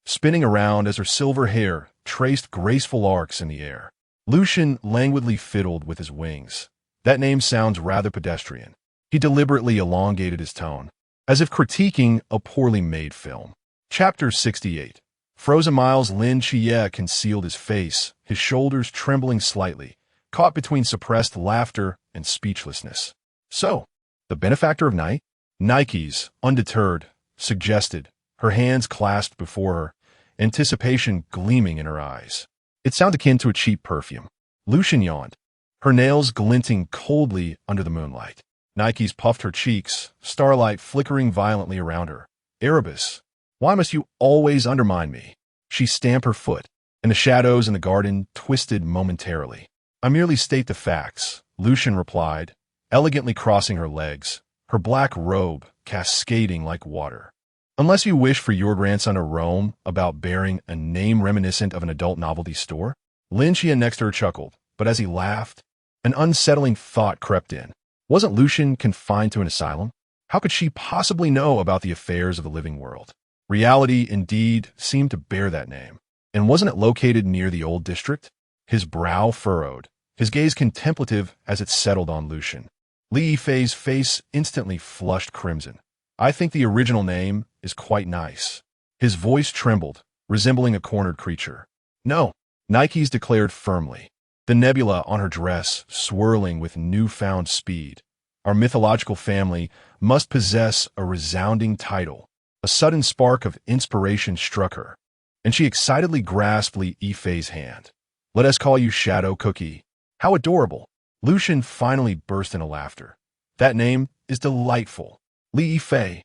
spinning around as her silver hair traced graceful arcs in the air. Lucian languidly fiddled with his wings. That name sounds rather pedestrian. He deliberately elongated his tone, as if critiquing a poorly made film. Chapter 68. Frozen miles. Lin Xiulan concealed his face, his shoulders trembling slightly, caught between suppressed laughter and speechlessness. So, the benefactor of night? Nikes, undeterred, suggested, her hands clasped before her, anticipation gleaming in her eyes. It sounded akin to a cheap perfume. Lucian yawned, her nails glinting coldly under the moonlight. Nikes puffed her cheeks, starlight flickering violently around her. Erebus, why must you always undermine me? She stamped her foot, and the shadows in the garden twisted momentarily. I merely state the facts, Lucian replied, elegantly crossing her legs, her black robe cascading like water. Unless you wish for your grandson to roam about bearing a name reminiscent of an adult novelty store? Lin Xiulan next to her chuckled, But as he laughed, an unsettling thought crept in. Wasn't Lucian confined to an asylum? How could she possibly know about the affairs of the living world? Reality, indeed, seemed to bear that name. And wasn't it located near the old district? His brow furrowed, his gaze contemplative as it settled on Lucian. Li Yifei's face instantly flushed crimson. I think the original name is quite nice. His voice trembled, resembling a cornered creature. No, Nike's declared firmly, the nebula on her dress swirling with newfound speed. Our mythological family must possess a resounding title. A sudden spark of inspiration struck her, and she excitedly grasped Li Yifei's hand. Let us call you Shadow Cookie. How adorable. Lucian finally burst into laughter. That name is delightful. Li Yifei.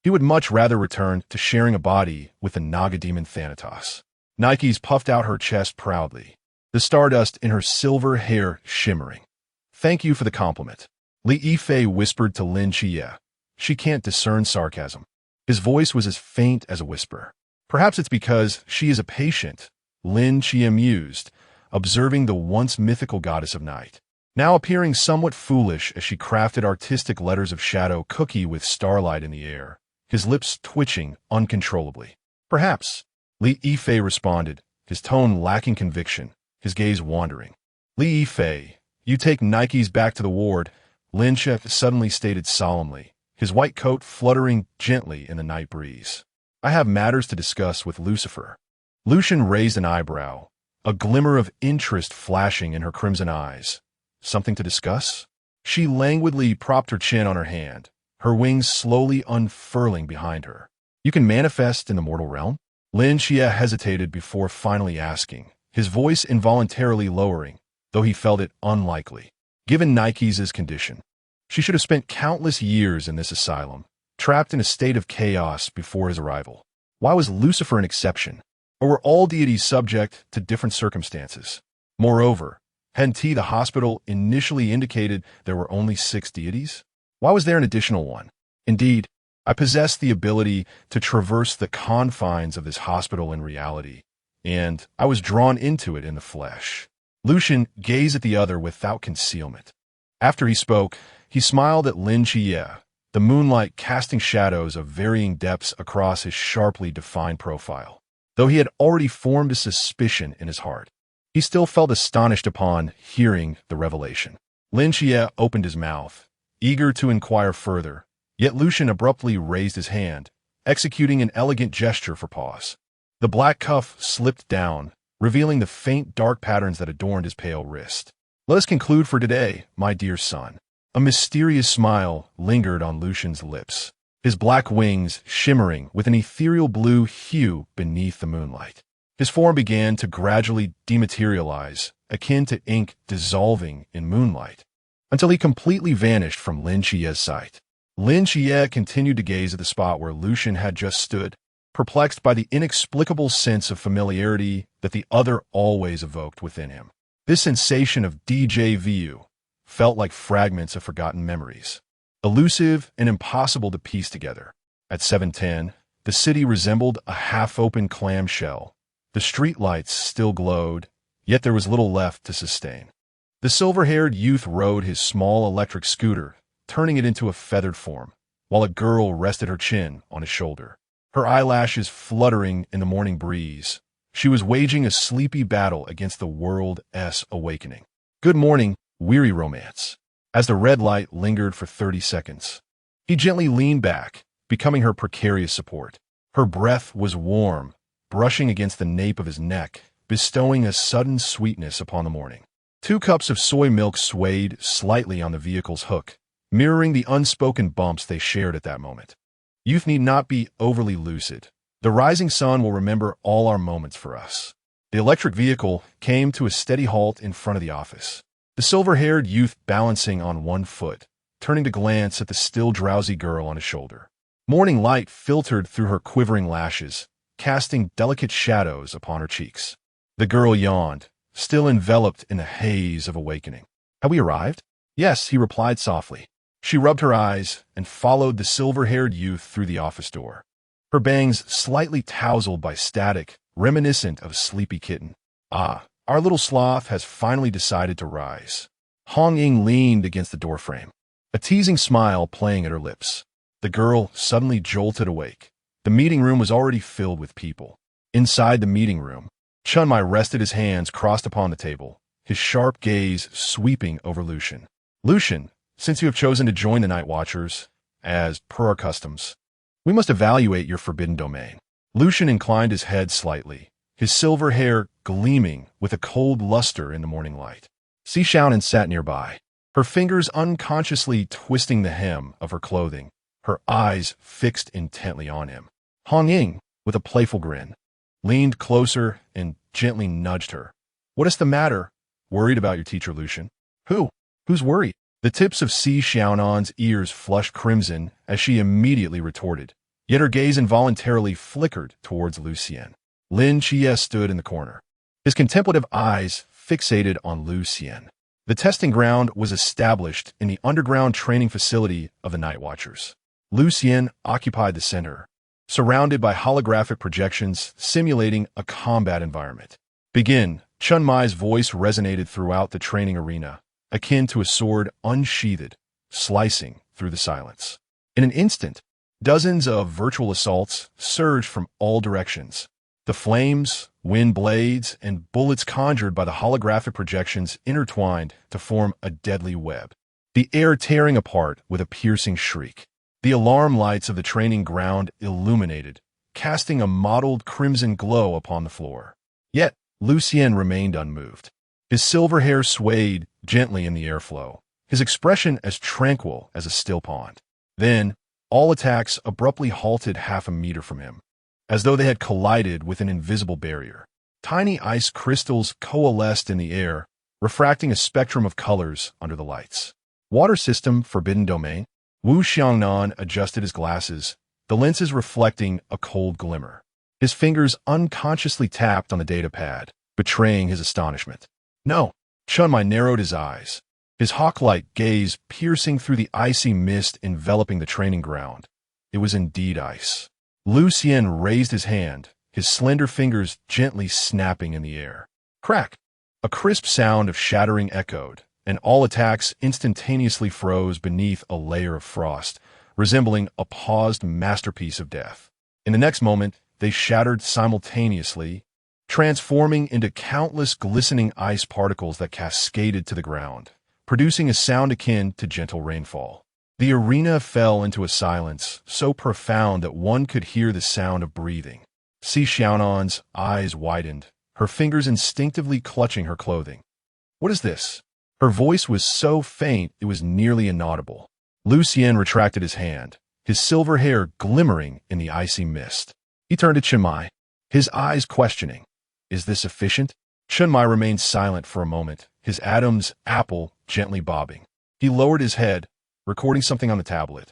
He would much rather return to sharing a body with the Naga demon Thanatos. Nike's puffed out her chest proudly, the stardust in her silver hair shimmering. Thank you for the compliment. Li Yifei whispered to Lin Xiulan. She can't discern sarcasm. His voice was as faint as a whisper. Perhaps it's because she is a patient, Lin Xiulan mused, observing the once mythical goddess of night, now appearing somewhat foolish as she crafted artistic letters of Shadow Cookie with starlight in the air, his lips twitching uncontrollably. Perhaps, Li Yifei responded, his tone lacking conviction, his gaze wandering. Li Yifei, you take Nikes back to the ward, Lin Xiulan suddenly stated solemnly, his white coat fluttering gently in the night breeze. I have matters to discuss with Lucifer. Lucian raised an eyebrow, a glimmer of interest flashing in her crimson eyes. Something to discuss? She languidly propped her chin on her hand, her wings slowly unfurling behind her. You can manifest in the mortal realm? Lin Xiulan hesitated before finally asking, his voice involuntarily lowering, though he felt it unlikely, given Nikes' condition. She should have spent countless years in this asylum, trapped in a state of chaos before his arrival. Why was Lucifer an exception? Or were all deities subject to different circumstances? Moreover, hadn't the hospital initially indicated there were only 6 deities? Why was there an additional one? Indeed, I possessed the ability to traverse the confines of this hospital in reality, and I was drawn into it in the flesh. Lucian gazed at the other without concealment. After he spoke, he smiled at Lin Xiulan, the moonlight casting shadows of varying depths across his sharply defined profile. Though he had already formed a suspicion in his heart, he still felt astonished upon hearing the revelation. Lin Xiulan opened his mouth, eager to inquire further, yet Lucian abruptly raised his hand, executing an elegant gesture for pause. The black cuff slipped down, revealing the faint dark patterns that adorned his pale wrist. Let us conclude for today, my dear son. A mysterious smile lingered on Lucian's lips, his black wings shimmering with an ethereal blue hue beneath the moonlight. His form began to gradually dematerialize, akin to ink dissolving in moonlight, until he completely vanished from Lin Xiulan's sight. Lin Xiulan continued to gaze at the spot where Lucian had just stood, perplexed by the inexplicable sense of familiarity that the other always evoked within him. This sensation of déjà vu felt like fragments of forgotten memories, elusive and impossible to piece together. At 7:10, the city resembled a half-open clamshell. The streetlights still glowed, yet there was little left to sustain. The silver-haired youth rode his small electric scooter, turning it into a feathered form, while a girl rested her chin on his shoulder, her eyelashes fluttering in the morning breeze. She was waging a sleepy battle against the world's awakening. Good morning, weary romance. As the red light lingered for 30 seconds, he gently leaned back, becoming her precarious support. Her breath was warm, brushing against the nape of his neck, bestowing a sudden sweetness upon the morning. 2 cups of soy milk swayed slightly on the vehicle's hook, mirroring the unspoken bumps they shared at that moment. Youth need not be overly lucid. The rising sun will remember all our moments for us. The electric vehicle came to a steady halt in front of the office, the silver-haired youth balancing on one foot, turning to glance at the still drowsy girl on his shoulder. Morning light filtered through her quivering lashes, casting delicate shadows upon her cheeks. The girl yawned, still enveloped in a haze of awakening. Have we arrived? Yes, he replied softly. She rubbed her eyes and followed the silver-haired youth through the office door, her bangs slightly tousled by static, reminiscent of a sleepy kitten. Ah, Our little sloth has finally decided to rise. Hong Ying leaned against the doorframe, a teasing smile playing at her lips. The girl suddenly jolted awake. The meeting room was already filled with people. Inside the meeting room, Chunmai rested his hands crossed upon the table, his sharp gaze sweeping over Lucian. Lucian, since you have chosen to join the Night Watchers, as per our customs, we must evaluate your forbidden domain. Lucian inclined his head slightly, his silver hair gleaming with a cold luster in the morning light. Xiaonan sat nearby, her fingers unconsciously twisting the hem of her clothing, her eyes fixed intently on him. Hong Ying, with a playful grin, leaned closer and gently nudged her. What is the matter? Worried about your teacher, Lucian? Who's worried? The tips of Xiaonan's ears flushed crimson as she immediately retorted, yet her gaze involuntarily flickered towards Lucien. Lin Xiulan stood in the corner, his contemplative eyes fixated on Lucien. The testing ground was established in the underground training facility of the Night Watchers. Lucien occupied the center, surrounded by holographic projections simulating a combat environment. Begin, Chunmai's voice resonated throughout the training arena, akin to a sword unsheathed, slicing through the silence. In an instant, dozens of virtual assaults surged from all directions. The flames, wind blades, and bullets conjured by the holographic projections intertwined to form a deadly web, the air tearing apart with a piercing shriek. The alarm lights of the training ground illuminated, casting a mottled crimson glow upon the floor. Yet, Lucien remained unmoved. His silver hair swayed gently in the airflow, his expression as tranquil as a still pond. Then, all attacks abruptly halted half a meter from him, as though they had collided with an invisible barrier. Tiny ice crystals coalesced in the air, refracting a spectrum of colors under the lights. Water system forbidden domain. Wu Xiaonan adjusted his glasses, the lenses reflecting a cold glimmer. His fingers unconsciously tapped on the data pad, betraying his astonishment. No. Chunmai narrowed his eyes, his hawk-like gaze piercing through the icy mist enveloping the training ground. It was indeed ice. Lucien raised his hand, his slender fingers gently snapping in the air. Crack! A crisp sound of shattering echoed, and all attacks instantaneously froze beneath a layer of frost, resembling a paused masterpiece of death. In the next moment, they shattered simultaneously, transforming into countless glistening ice particles that cascaded to the ground, producing a sound akin to gentle rainfall. The arena fell into a silence so profound that one could hear the sound of breathing. Xiaonan's eyes widened, her fingers instinctively clutching her clothing. What is this? Her voice was so faint it was nearly inaudible. Lucien retracted his hand, his silver hair glimmering in the icy mist. He turned to Chunmai, his eyes questioning. Is this efficient? Chunmai remained silent for a moment, his Adam's apple gently bobbing. He lowered his head, recording something on the tablet,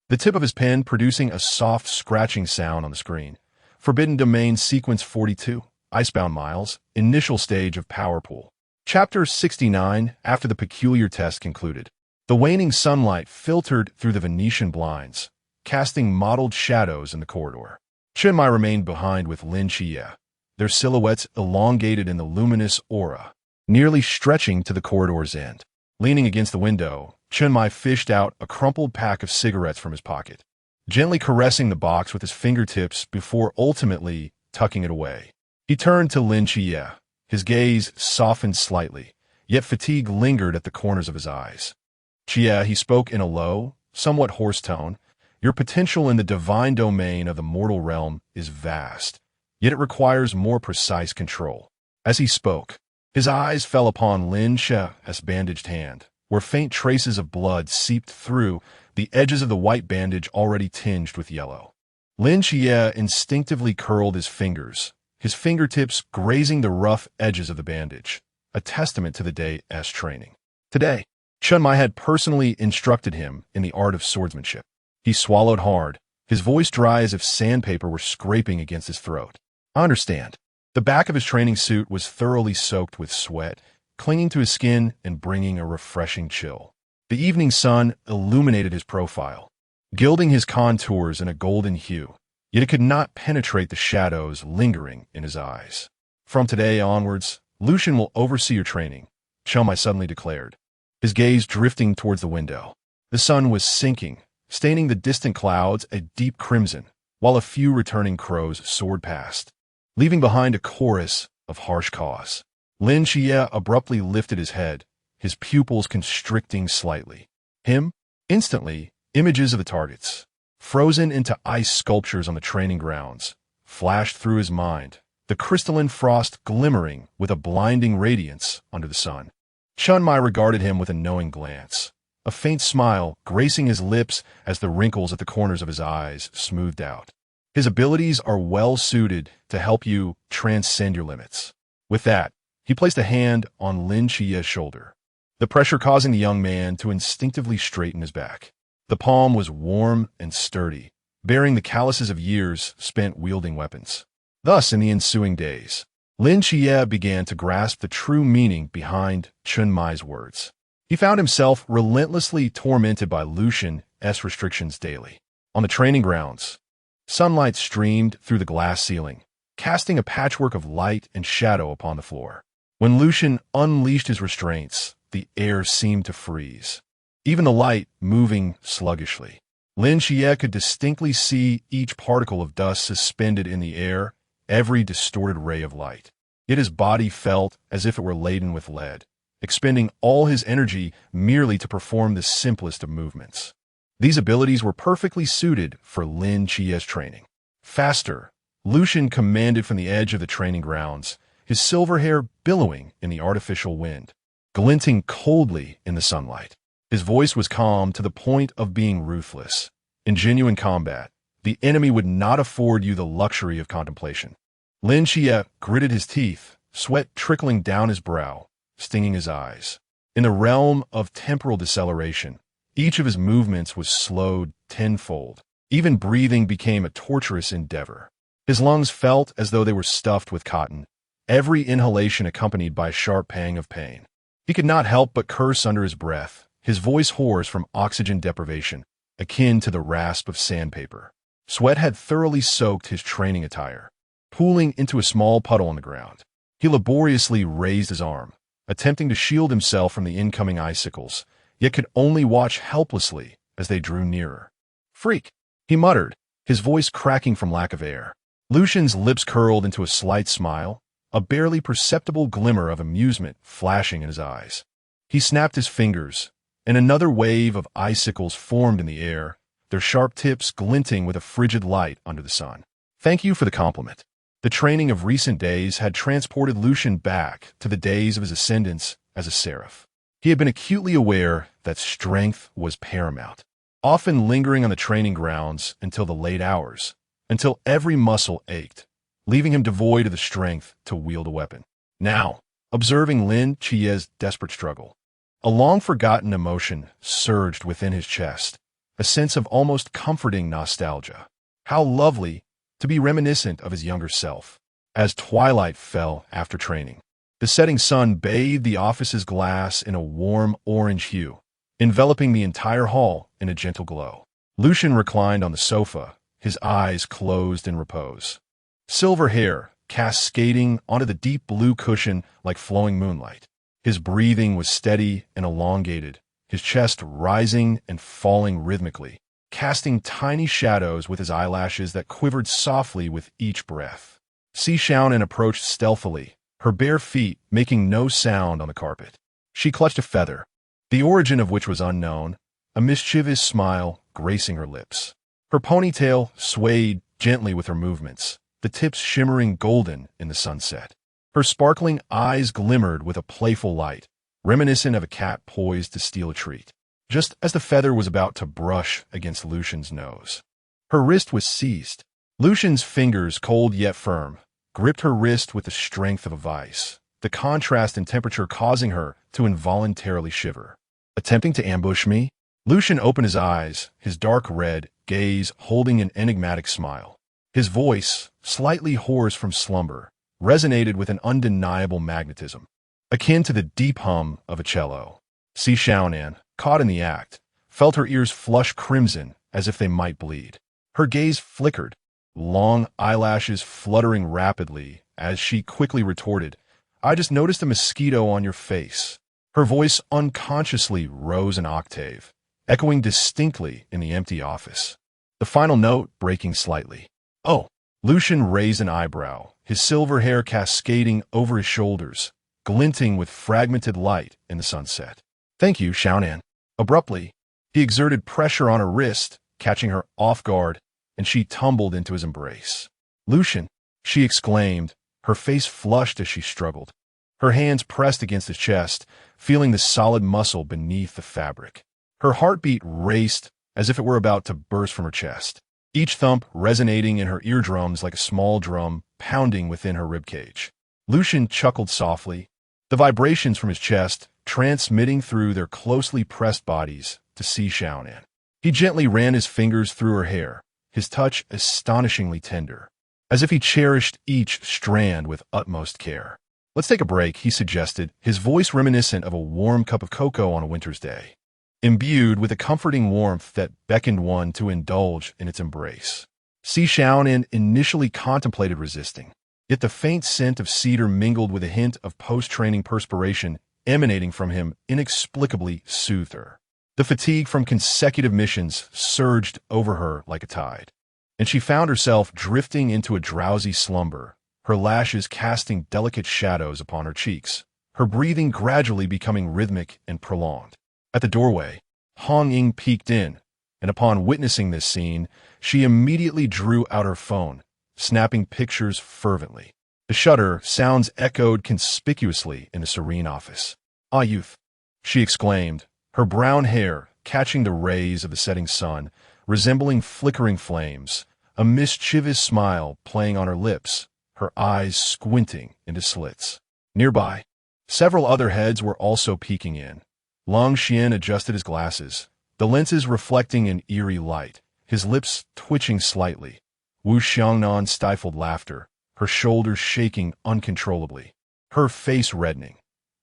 the tip of his pen producing a soft scratching sound on the screen. Forbidden Domain Sequence 42, Icebound Miles, Initial Stage of Power Pool. Chapter 69, after the peculiar test concluded. The waning sunlight filtered through the Venetian blinds, casting mottled shadows in the corridor. Chunmai remained behind with Lin Xiulan, their silhouettes elongated in the luminous aura, nearly stretching to the corridor's end. Leaning against the window, Chunmai fished out a crumpled pack of cigarettes from his pocket, gently caressing the box with his fingertips before ultimately tucking it away. He turned to Lin Xiulan, his gaze softened slightly, yet fatigue lingered at the corners of his eyes. Xiulan, he spoke in a low, somewhat hoarse tone, your potential in the divine domain of the mortal realm is vast, yet it requires more precise control. As he spoke, his eyes fell upon Lin Xiulan's bandaged hand, where faint traces of blood seeped through the edges of the white bandage already tinged with yellow. Lin Xiulan instinctively curled his fingers, his fingertips grazing the rough edges of the bandage, a testament to the day's training. Today, Chunmai had personally instructed him in the art of swordsmanship. He swallowed hard, his voice dry as if sandpaper were scraping against his throat. I understand. The back of his training suit was thoroughly soaked with sweat, clinging to his skin and bringing a refreshing chill. The evening sun illuminated his profile, gilding his contours in a golden hue, yet it could not penetrate the shadows lingering in his eyes. From today onwards, Lucian will oversee your training, Xiaomai suddenly declared, his gaze drifting towards the window. The sun was sinking, staining the distant clouds a deep crimson, while a few returning crows soared past, leaving behind a chorus of harsh caws. Lin Xiulan abruptly lifted his head, his pupils constricting slightly. Instantly, images of the targets, frozen into ice sculptures on the training grounds, flashed through his mind, the crystalline frost glimmering with a blinding radiance under the sun. Chunmai regarded him with a knowing glance, a faint smile gracing his lips as the wrinkles at the corners of his eyes smoothed out. His abilities are well suited to help you transcend your limits. With that, he placed a hand on Lin Xiulan's shoulder, the pressure causing the young man to instinctively straighten his back. The palm was warm and sturdy, bearing the calluses of years spent wielding weapons. Thus, in the ensuing days, Lin Xiulan began to grasp the true meaning behind Chunmai's words. He found himself relentlessly tormented by Lucian's restrictions daily. On the training grounds, sunlight streamed through the glass ceiling, casting a patchwork of light and shadow upon the floor. When Lucian unleashed his restraints, the air seemed to freeze, even the light moving sluggishly. Lin Xiulan could distinctly see each particle of dust suspended in the air, every distorted ray of light. Yet his body felt as if it were laden with lead, expending all his energy merely to perform the simplest of movements. These abilities were perfectly suited for Lin Xiulan's training. Faster, Lucian commanded from the edge of the training grounds, his silver hair billowing in the artificial wind, glinting coldly in the sunlight. His voice was calm to the point of being ruthless. In genuine combat, the enemy would not afford you the luxury of contemplation. Lin Xiulan gritted his teeth, sweat trickling down his brow, stinging his eyes. In the realm of temporal deceleration, each of his movements was slowed tenfold. Even breathing became a torturous endeavor. His lungs felt as though they were stuffed with cotton, every inhalation accompanied by a sharp pang of pain. He could not help but curse under his breath, his voice hoarse from oxygen deprivation, akin to the rasp of sandpaper. Sweat had thoroughly soaked his training attire, pooling into a small puddle on the ground. He laboriously raised his arm, attempting to shield himself from the incoming icicles, yet could only watch helplessly as they drew nearer. "Freak!" he muttered, his voice cracking from lack of air. Lucian's lips curled into a slight smile, a barely perceptible glimmer of amusement flashing in his eyes. He snapped his fingers, and another wave of icicles formed in the air, their sharp tips glinting with a frigid light under the sun. "Thank you for the compliment." The training of recent days had transported Lucian back to the days of his ascendance as a seraph. He had been acutely aware that strength was paramount, often lingering on the training grounds until the late hours, until every muscle ached, leaving him devoid of the strength to wield a weapon. Now, observing Lin Xiulan's desperate struggle, a long-forgotten emotion surged within his chest, a sense of almost comforting nostalgia. How lovely to be reminiscent of his younger self. As twilight fell after training, the setting sun bathed the office's glass in a warm orange hue, enveloping the entire hall in a gentle glow. Lucian reclined on the sofa, his eyes closed in repose. Silver hair cascading onto the deep blue cushion like flowing moonlight. His breathing was steady and elongated, his chest rising and falling rhythmically, casting tiny shadows with his eyelashes that quivered softly with each breath. Xiaonan approached stealthily, her bare feet making no sound on the carpet. She clutched a feather, the origin of which was unknown, a mischievous smile gracing her lips. Her ponytail swayed gently with her movements, the tips shimmering golden in the sunset. Her sparkling eyes glimmered with a playful light, reminiscent of a cat poised to steal a treat. Just as the feather was about to brush against Lucian's nose, her wrist was seized. Lucian's fingers, cold yet firm, gripped her wrist with the strength of a vice, the contrast in temperature causing her to involuntarily shiver. "Attempting to ambush me?" Lucian opened his eyes, his dark red gaze holding an enigmatic smile. His voice, slightly hoarse from slumber, resonated with an undeniable magnetism, akin to the deep hum of a cello. Xiaonan, caught in the act, felt her ears flush crimson as if they might bleed. Her gaze flickered, long eyelashes fluttering rapidly as she quickly retorted, I just noticed a mosquito on your face." Her voice unconsciously rose an octave, echoing distinctly in the empty office. The final note breaking slightly. "Oh." Lucian raised an eyebrow, his silver hair cascading over his shoulders, glinting with fragmented light in the sunset. "Thank you, Xiaonan." Abruptly, he exerted pressure on her wrist, catching her off guard, and she tumbled into his embrace. "Lucian," she exclaimed, her face flushed as she struggled. Her hands pressed against his chest, feeling the solid muscle beneath the fabric. Her heartbeat raced as if it were about to burst from her chest, each thump resonating in her eardrums like a small drum pounding within her ribcage. Lucian chuckled softly, the vibrations from his chest transmitting through their closely pressed bodies to Xiaonan. He gently ran his fingers through her hair, his touch astonishingly tender, as if he cherished each strand with utmost care. "Let's take a break," he suggested, his voice reminiscent of a warm cup of cocoa on a winter's day, imbued with a comforting warmth that beckoned one to indulge in its embrace. Xiaonan initially contemplated resisting, yet the faint scent of cedar mingled with a hint of post-training perspiration emanating from him inexplicably soothed her. The fatigue from consecutive missions surged over her like a tide, and she found herself drifting into a drowsy slumber, her lashes casting delicate shadows upon her cheeks, her breathing gradually becoming rhythmic and prolonged. At the doorway, Hong Ying peeked in, and upon witnessing this scene, she immediately drew out her phone, snapping pictures fervently. The shutter sounds echoed conspicuously in the serene office. "Ah, youth," she exclaimed, her brown hair catching the rays of the setting sun, resembling flickering flames, a mischievous smile playing on her lips, her eyes squinting into slits. Nearby, several other heads were also peeking in. Lin Xiulan adjusted his glasses, the lenses reflecting an eerie light, his lips twitching slightly. Wu Xiangnan stifled laughter, her shoulders shaking uncontrollably, her face reddening.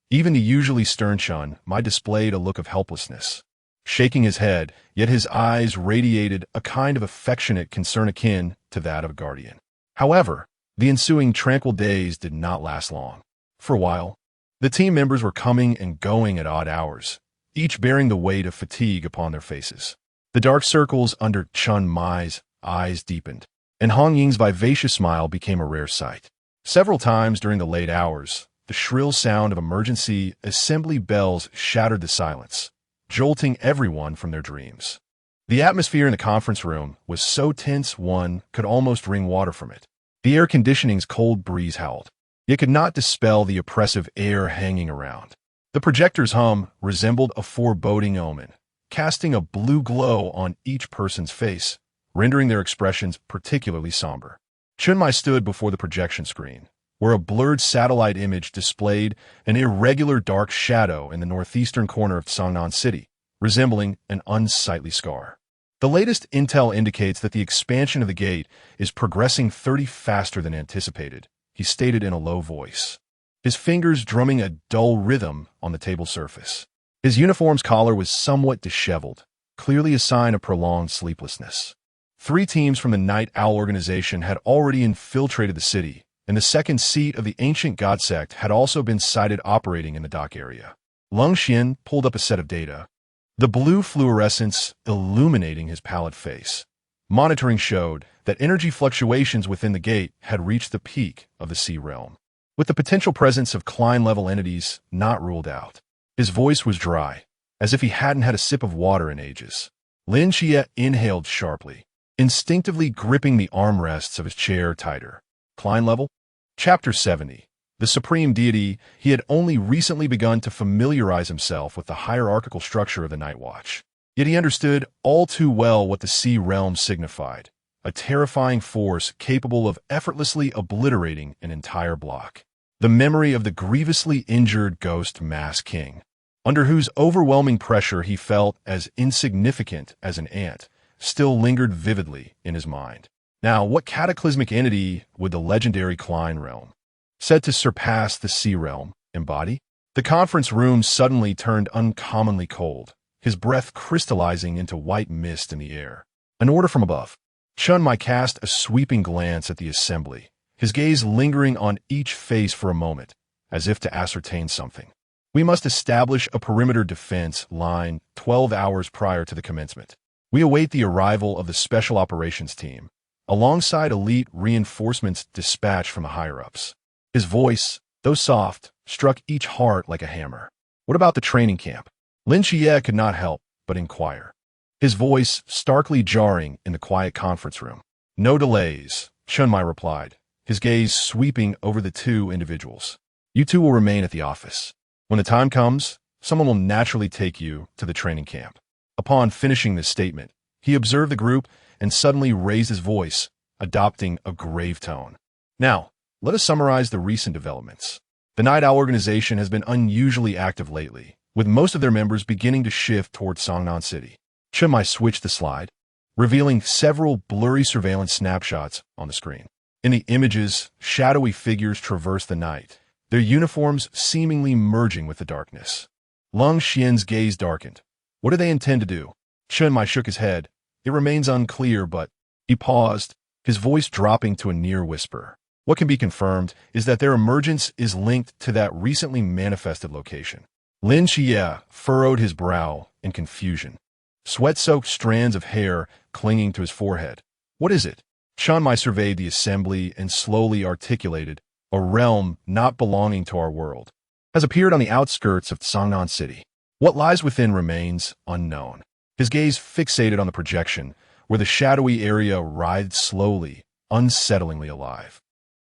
Even the usually stern Chun might displayed a look of helplessness. Shaking his head, yet his eyes radiated a kind of affectionate concern akin to that of a guardian. However, the ensuing tranquil days did not last long. For a while, the team members were coming and going at odd hours, each bearing the weight of fatigue upon their faces. The dark circles under Chun Mai's eyes deepened, and Hong Ying's vivacious smile became a rare sight. Several times during the late hours, the shrill sound of emergency assembly bells shattered the silence, jolting everyone from their dreams. The atmosphere in the conference room was so tense one could almost wring water from it. The air conditioning's cold breeze howled, yet could not dispel the oppressive air hanging around. The projector's hum resembled a foreboding omen, casting a blue glow on each person's face, rendering their expressions particularly somber. Chun Mai stood before the projection screen, where a blurred satellite image displayed an irregular dark shadow in the northeastern corner of Xiaonan City, resembling an unsightly scar. The latest intel indicates that the expansion of the gate is progressing 30 faster than anticipated, he stated in a low voice, his fingers drumming a dull rhythm on the table surface. His uniform's collar was somewhat disheveled, clearly a sign of prolonged sleeplessness. 3 teams from the Night Owl organization had already infiltrated the city, and the second seat of the ancient god sect had also been sighted operating in the dock area. Lin Xiulan pulled up a set of data, the blue fluorescence illuminating his pallid face. Monitoring showed that energy fluctuations within the gate had reached the peak of the sea realm, with the potential presence of Klein-level entities not ruled out. His voice was dry, as if he hadn't had a sip of water in ages. Lin Xiulan inhaled sharply, instinctively gripping the armrests of his chair tighter. Klein-level? Chapter 70. The Supreme Deity. He had only recently begun to familiarize himself with the hierarchical structure of the Night Watch. Yet he understood all too well what the sea realm signified, a terrifying force capable of effortlessly obliterating an entire block. The memory of the grievously injured Ghost Mass King, under whose overwhelming pressure he felt as insignificant as an ant, still lingered vividly in his mind. Now, what cataclysmic entity would the legendary Klein realm, said to surpass the sea realm, embody? The conference room suddenly turned uncommonly cold, his breath crystallizing into white mist in the air. An order from above. Chun Mai cast a sweeping glance at the assembly, his gaze lingering on each face for a moment, as if to ascertain something. We must establish a perimeter defense line 12 hours prior to the commencement. We await the arrival of the Special Operations Team, alongside elite reinforcements dispatched from the higher-ups. His voice, though soft, struck each heart like a hammer. What about the training camp? Lin Xiulan could not help but inquire, his voice starkly jarring in the quiet conference room. No delays, Chunmai replied, his gaze sweeping over the two individuals. You two will remain at the office. When the time comes, someone will naturally take you to the training camp. Upon finishing this statement, he observed the group and suddenly raised his voice, adopting a grave tone. Now, let us summarize the recent developments. The Night Owl organization has been unusually active lately, with most of their members beginning to shift towards Xiaonan City. Chunmai switched the slide, revealing several blurry surveillance snapshots on the screen. In the images, shadowy figures traverse the night, their uniforms seemingly merging with the darkness. Lin Xiulan's gaze darkened. What do they intend to do? Chunmai shook his head. It remains unclear, but he paused, his voice dropping to a near whisper. What can be confirmed is that their emergence is linked to that recently manifested location. Lin Xiulan furrowed his brow in confusion, sweat-soaked strands of hair clinging to his forehead. What is it? Chunmai surveyed the assembly and slowly articulated, a realm not belonging to our world has appeared on the outskirts of Xiaonan City. What lies within remains unknown. His gaze fixated on the projection, where the shadowy area writhed slowly, unsettlingly alive.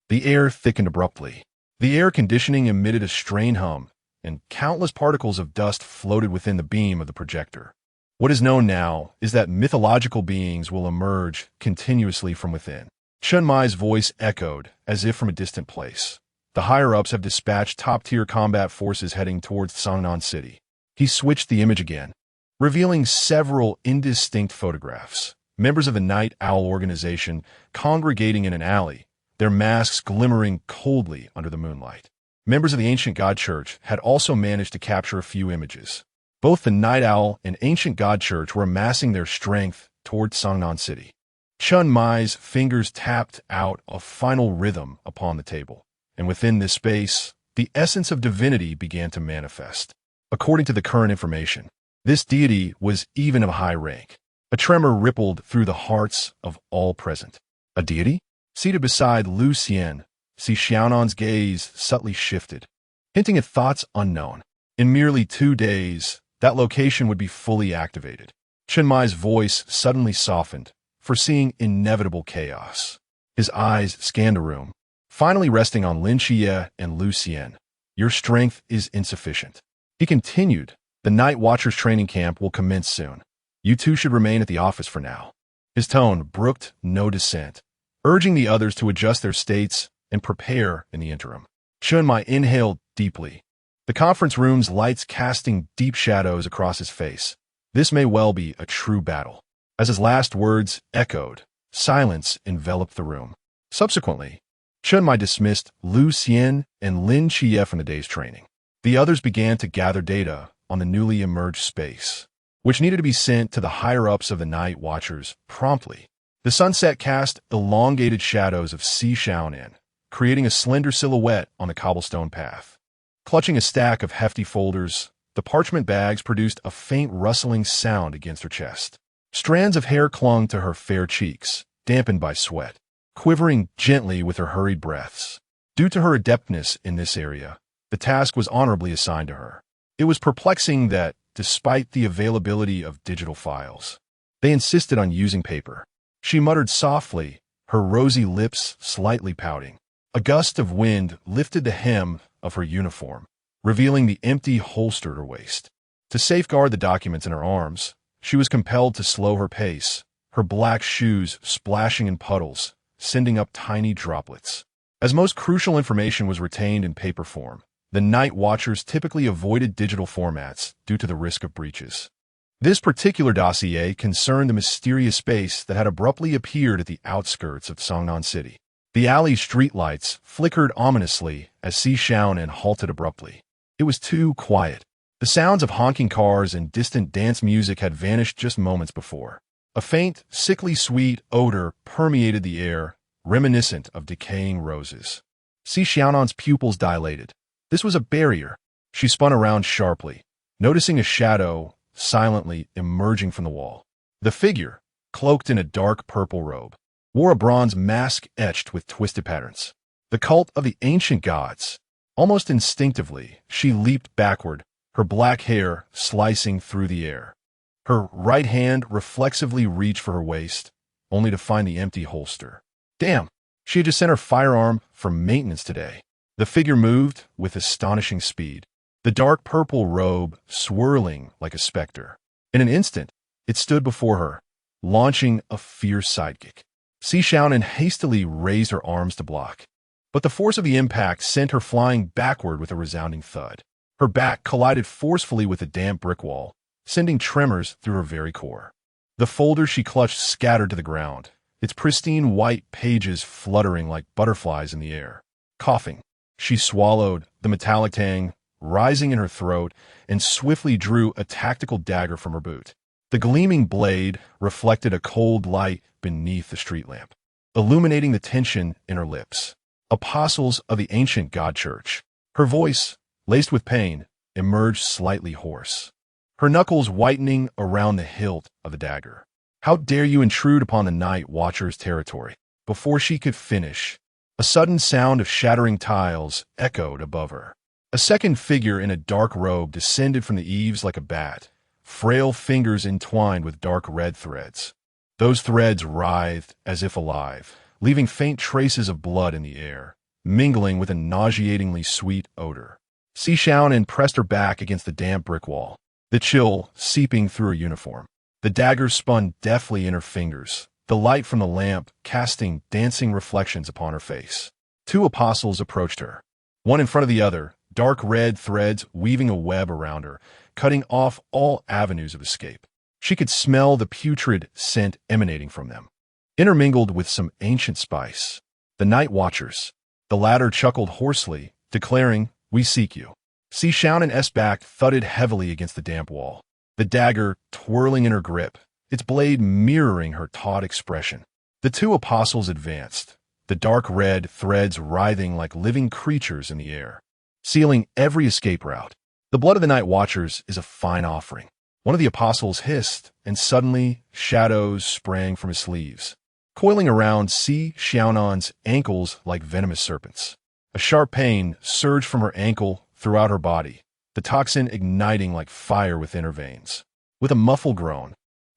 The air thickened abruptly. The air conditioning emitted a strained hum, and countless particles of dust floated within the beam of the projector. What is known now is that mythological beings will emerge continuously from within. Chunmai's voice echoed, as if from a distant place. The higher-ups have dispatched top-tier combat forces heading towards Xiaonan City. He switched the image again, revealing several indistinct photographs. Members of the Night Owl organization congregating in an alley, their masks glimmering coldly under the moonlight. Members of the Ancient God Church had also managed to capture a few images. Both the Night Owl and Ancient God Church were amassing their strength towards Xiaonan City. Chunmai's fingers tapped out a final rhythm upon the table, and within this space, the essence of divinity began to manifest. According to the current information, this deity was even of high rank. A tremor rippled through the hearts of all present. A deity? Seated beside Lin Xiulan, Xiaonan's gaze subtly shifted, hinting at thoughts unknown. In merely 2 days, that location would be fully activated. Chunmai's voice suddenly softened, foreseeing inevitable chaos. His eyes scanned the room, finally resting on Lin Xiulan and Lin Xiulan. Your strength is insufficient. He continued, the Night Watcher's training camp will commence soon. You two should remain at the office for now. His tone brooked no dissent, urging the others to adjust their states and prepare in the interim. Chunmai inhaled deeply, the conference room's lights casting deep shadows across his face. This may well be a true battle. As his last words echoed, silence enveloped the room. Subsequently, Chunmai dismissed Lin Xiulan and Lin Xiulan from the day's training. The others began to gather data on the newly emerged space, which needed to be sent to the higher-ups of the Night Watchers promptly. The sunset cast elongated shadows of Xiaonan, creating a slender silhouette on the cobblestone path. Clutching a stack of hefty folders, the parchment bags produced a faint rustling sound against her chest. Strands of hair clung to her fair cheeks, dampened by sweat, quivering gently with her hurried breaths. Due to her adeptness in this area, the task was honorably assigned to her. It was perplexing that, despite the availability of digital files, they insisted on using paper. She muttered softly, her rosy lips slightly pouting. A gust of wind lifted the hem of her uniform, revealing the empty holster at her waist. To safeguard the documents in her arms, she was compelled to slow her pace, her black shoes splashing in puddles, sending up tiny droplets. As most crucial information was retained in paper form, the Night Watchers typically avoided digital formats due to the risk of breaches. This particular dossier concerned the mysterious space that had abruptly appeared at the outskirts of Xiaonan City. The alley's streetlights flickered ominously as Xiaonan halted abruptly. It was too quiet. The sounds of honking cars and distant dance music had vanished just moments before. A faint, sickly sweet odor permeated the air, reminiscent of decaying roses. Xiaonan's pupils dilated, This was a barrier. She spun around sharply, noticing a shadow silently emerging from the wall. The figure, cloaked in a dark purple robe, wore a bronze mask etched with twisted patterns. The cult of the ancient gods. Almost instinctively, she leaped backward, her black hair slicing through the air. Her right hand reflexively reached for her waist, only to find the empty holster. Damn! She had just sent her firearm for maintenance today. The figure moved with astonishing speed, the dark purple robe swirling like a specter. In an instant, it stood before her, launching a fierce sidekick. Xiaonan hastily raised her arms to block, but the force of the impact sent her flying backward with a resounding thud. Her back collided forcefully with the damp brick wall, sending tremors through her very core. The folder she clutched scattered to the ground, its pristine white pages fluttering like butterflies in the air. Coughing, she swallowed, the metallic tang rising in her throat, and swiftly drew a tactical dagger from her boot. The gleaming blade reflected a cold light beneath the street lamp, illuminating the tension in her lips. Apostles of the ancient god church. Her voice, laced with pain, emerged slightly hoarse, her knuckles whitening around the hilt of the dagger. How dare you intrude upon the Night Watcher's territory? Before she could finish, a sudden sound of shattering tiles echoed above her. A second figure in a dark robe descended from the eaves like a bat, frail fingers entwined with dark red threads. Those threads writhed as if alive, leaving faint traces of blood in the air, mingling with a nauseatingly sweet odor. Xiaonan pressed her back against the damp brick wall, the chill seeping through her uniform. The dagger spun deftly in her fingers, the light from the lamp casting dancing reflections upon her face. Two apostles approached her, one in front of the other, dark red threads weaving a web around her, cutting off all avenues of escape. She could smell the putrid scent emanating from them, intermingled with some ancient spice. The Night Watchers. The latter chuckled hoarsely, declaring, "We seek you." Xiaonan's back thudded heavily against the damp wall, the dagger twirling in her grip, its blade mirroring her taut expression. The two apostles advanced, the dark red threads writhing like living creatures in the air, sealing every escape route. The blood of the Night Watchers is a fine offering. One of the apostles hissed, and suddenly shadows sprang from his sleeves, coiling around Xiaonan's ankles like venomous serpents. A sharp pain surged from her ankle throughout her body, the toxin igniting like fire within her veins. With a muffled groan,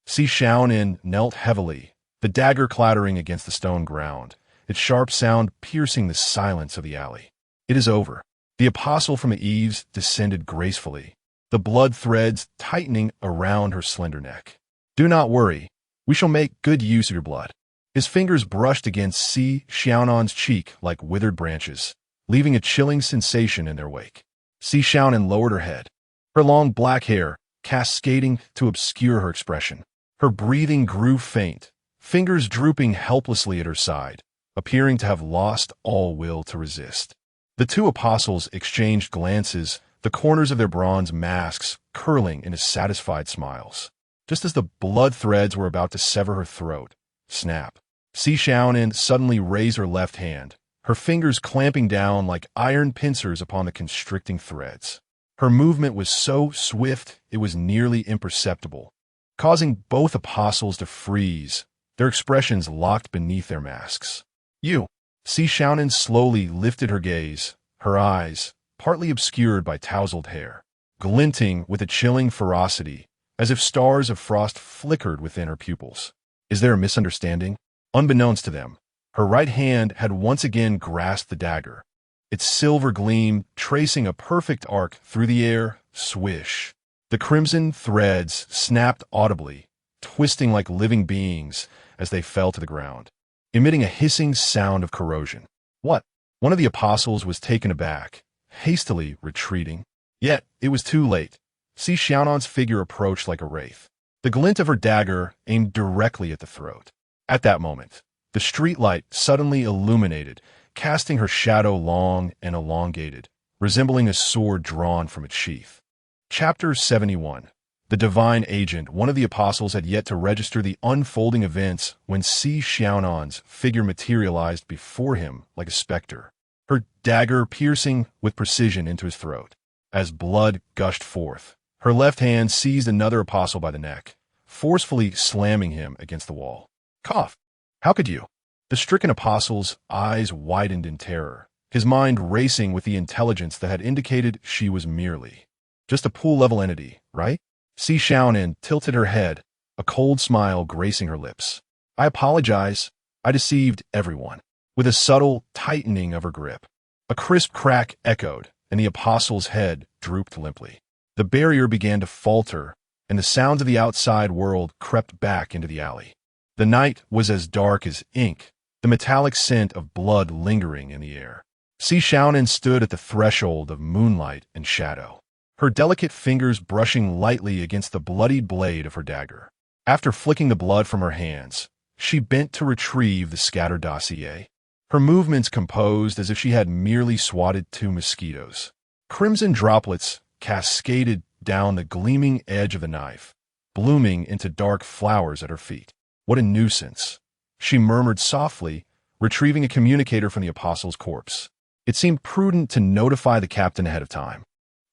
Xiaonan knelt heavily, the dagger clattering against the stone ground, its sharp sound piercing the silence of the alley. It is over. The apostle from the eaves descended gracefully, the blood threads tightening around her slender neck. "Do not worry. We shall make good use of your blood." His fingers brushed against Xiaonan's cheek like withered branches, leaving a chilling sensation in their wake. Xiaonan lowered her head, her long black hair cascading to obscure her expression. Her breathing grew faint, fingers drooping helplessly at her side, appearing to have lost all will to resist. The two apostles exchanged glances, the corners of their bronze masks curling into satisfied smiles. Just as the blood threads were about to sever her throat, snap. Xiaonan suddenly raised her left hand, her fingers clamping down like iron pincers upon the constricting threads. Her movement was so swift it was nearly imperceptible, causing both apostles to freeze, their expressions locked beneath their masks. "You." Xiaonan slowly lifted her gaze, her eyes, partly obscured by tousled hair, glinting with a chilling ferocity, as if stars of frost flickered within her pupils. Is there a misunderstanding? Unbeknownst to them, her right hand had once again grasped the dagger, its silver gleam tracing a perfect arc through the air. Swish. The crimson threads snapped audibly, twisting like living beings as they fell to the ground, emitting a hissing sound of corrosion. What? One of the apostles was taken aback, hastily retreating. Yet it was too late. Xiaonan's figure approached like a wraith, the glint of her dagger aimed directly at the throat. At that moment, the streetlight suddenly illuminated, casting her shadow long and elongated, resembling a sword drawn from its sheath. Chapter 71. The Divine Agent. One of the apostles had yet to register the unfolding events when Xiaonan's figure materialized before him like a specter. her dagger piercing with precision into his throat. As blood gushed forth, her left hand seized another apostle by the neck, forcefully slamming him against the wall. Cough! How could you? The stricken apostle's eyes widened in terror, his mind racing with the intelligence that had indicated she was merely just a pool-level entity, right? Xiaonan tilted her head, a cold smile gracing her lips. I apologize. I deceived everyone. With a subtle tightening of her grip, a crisp crack echoed, and the apostle's head drooped limply. The barrier began to falter, and the sounds of the outside world crept back into the alley. The night was as dark as ink, the metallic scent of blood lingering in the air. Xiaonan stood at the threshold of moonlight and shadow, her delicate fingers brushing lightly against the bloodied blade of her dagger. After flicking the blood from her hands, she bent to retrieve the scattered dossier, her movements composed as if she had merely swatted 2 mosquitoes. Crimson droplets cascaded down the gleaming edge of the knife, blooming into dark flowers at her feet. What a nuisance, she murmured softly, retrieving a communicator from the apostle's corpse. It seemed prudent to notify the captain ahead of time.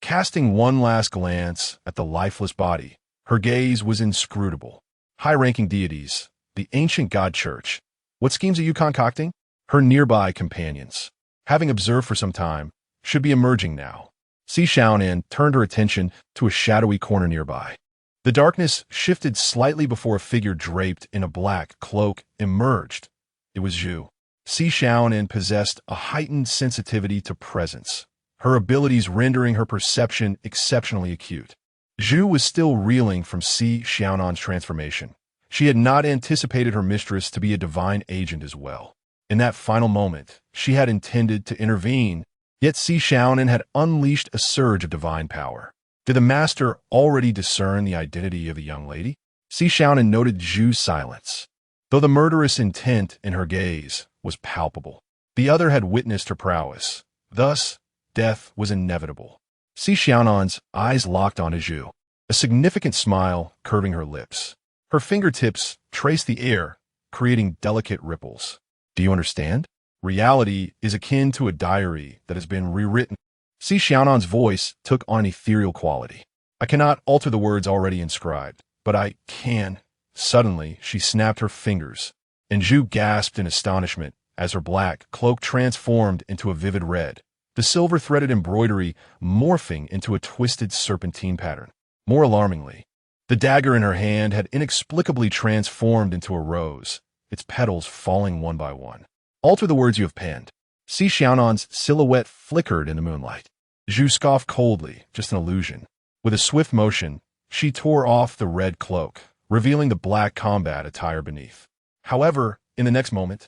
Casting one last glance at the lifeless body, her gaze was inscrutable. High-ranking deities, the ancient god church. What schemes are you concocting? Her nearby companions, having observed for some time, should be emerging now. Xiaonan turned her attention to a shadowy corner nearby. The darkness shifted slightly before a figure draped in a black cloak emerged. It was Zhu. Xiaonan possessed a heightened sensitivity to presence, her abilities rendering her perception exceptionally acute. Zhu was still reeling from Xiaonan's transformation. She had not anticipated her mistress to be a divine agent as well. In that final moment, she had intended to intervene, yet Xiaonan had unleashed a surge of divine power. Did the master already discern the identity of the young lady? Xiaonan noted Zhu's silence, though the murderous intent in her gaze was palpable. The other had witnessed her prowess. Thus, death was inevitable. Xiaonan's eyes locked onto Zhu, a significant smile curving her lips. Her fingertips traced the air, creating delicate ripples. Do you understand? Reality is akin to a diary that has been rewritten. Xiaonan's voice took on an ethereal quality. I cannot alter the words already inscribed, but I can. Suddenly, she snapped her fingers, and Zhu gasped in astonishment as her black cloak transformed into a vivid red, the silver-threaded embroidery morphing into a twisted serpentine pattern. More alarmingly, the dagger in her hand had inexplicably transformed into a rose, its petals falling one by one. Alter the words you have penned. Xiaonan's silhouette flickered in the moonlight. Zhu scoffed coldly, just an illusion. With a swift motion, she tore off the red cloak, revealing the black combat attire beneath. However, in the next moment,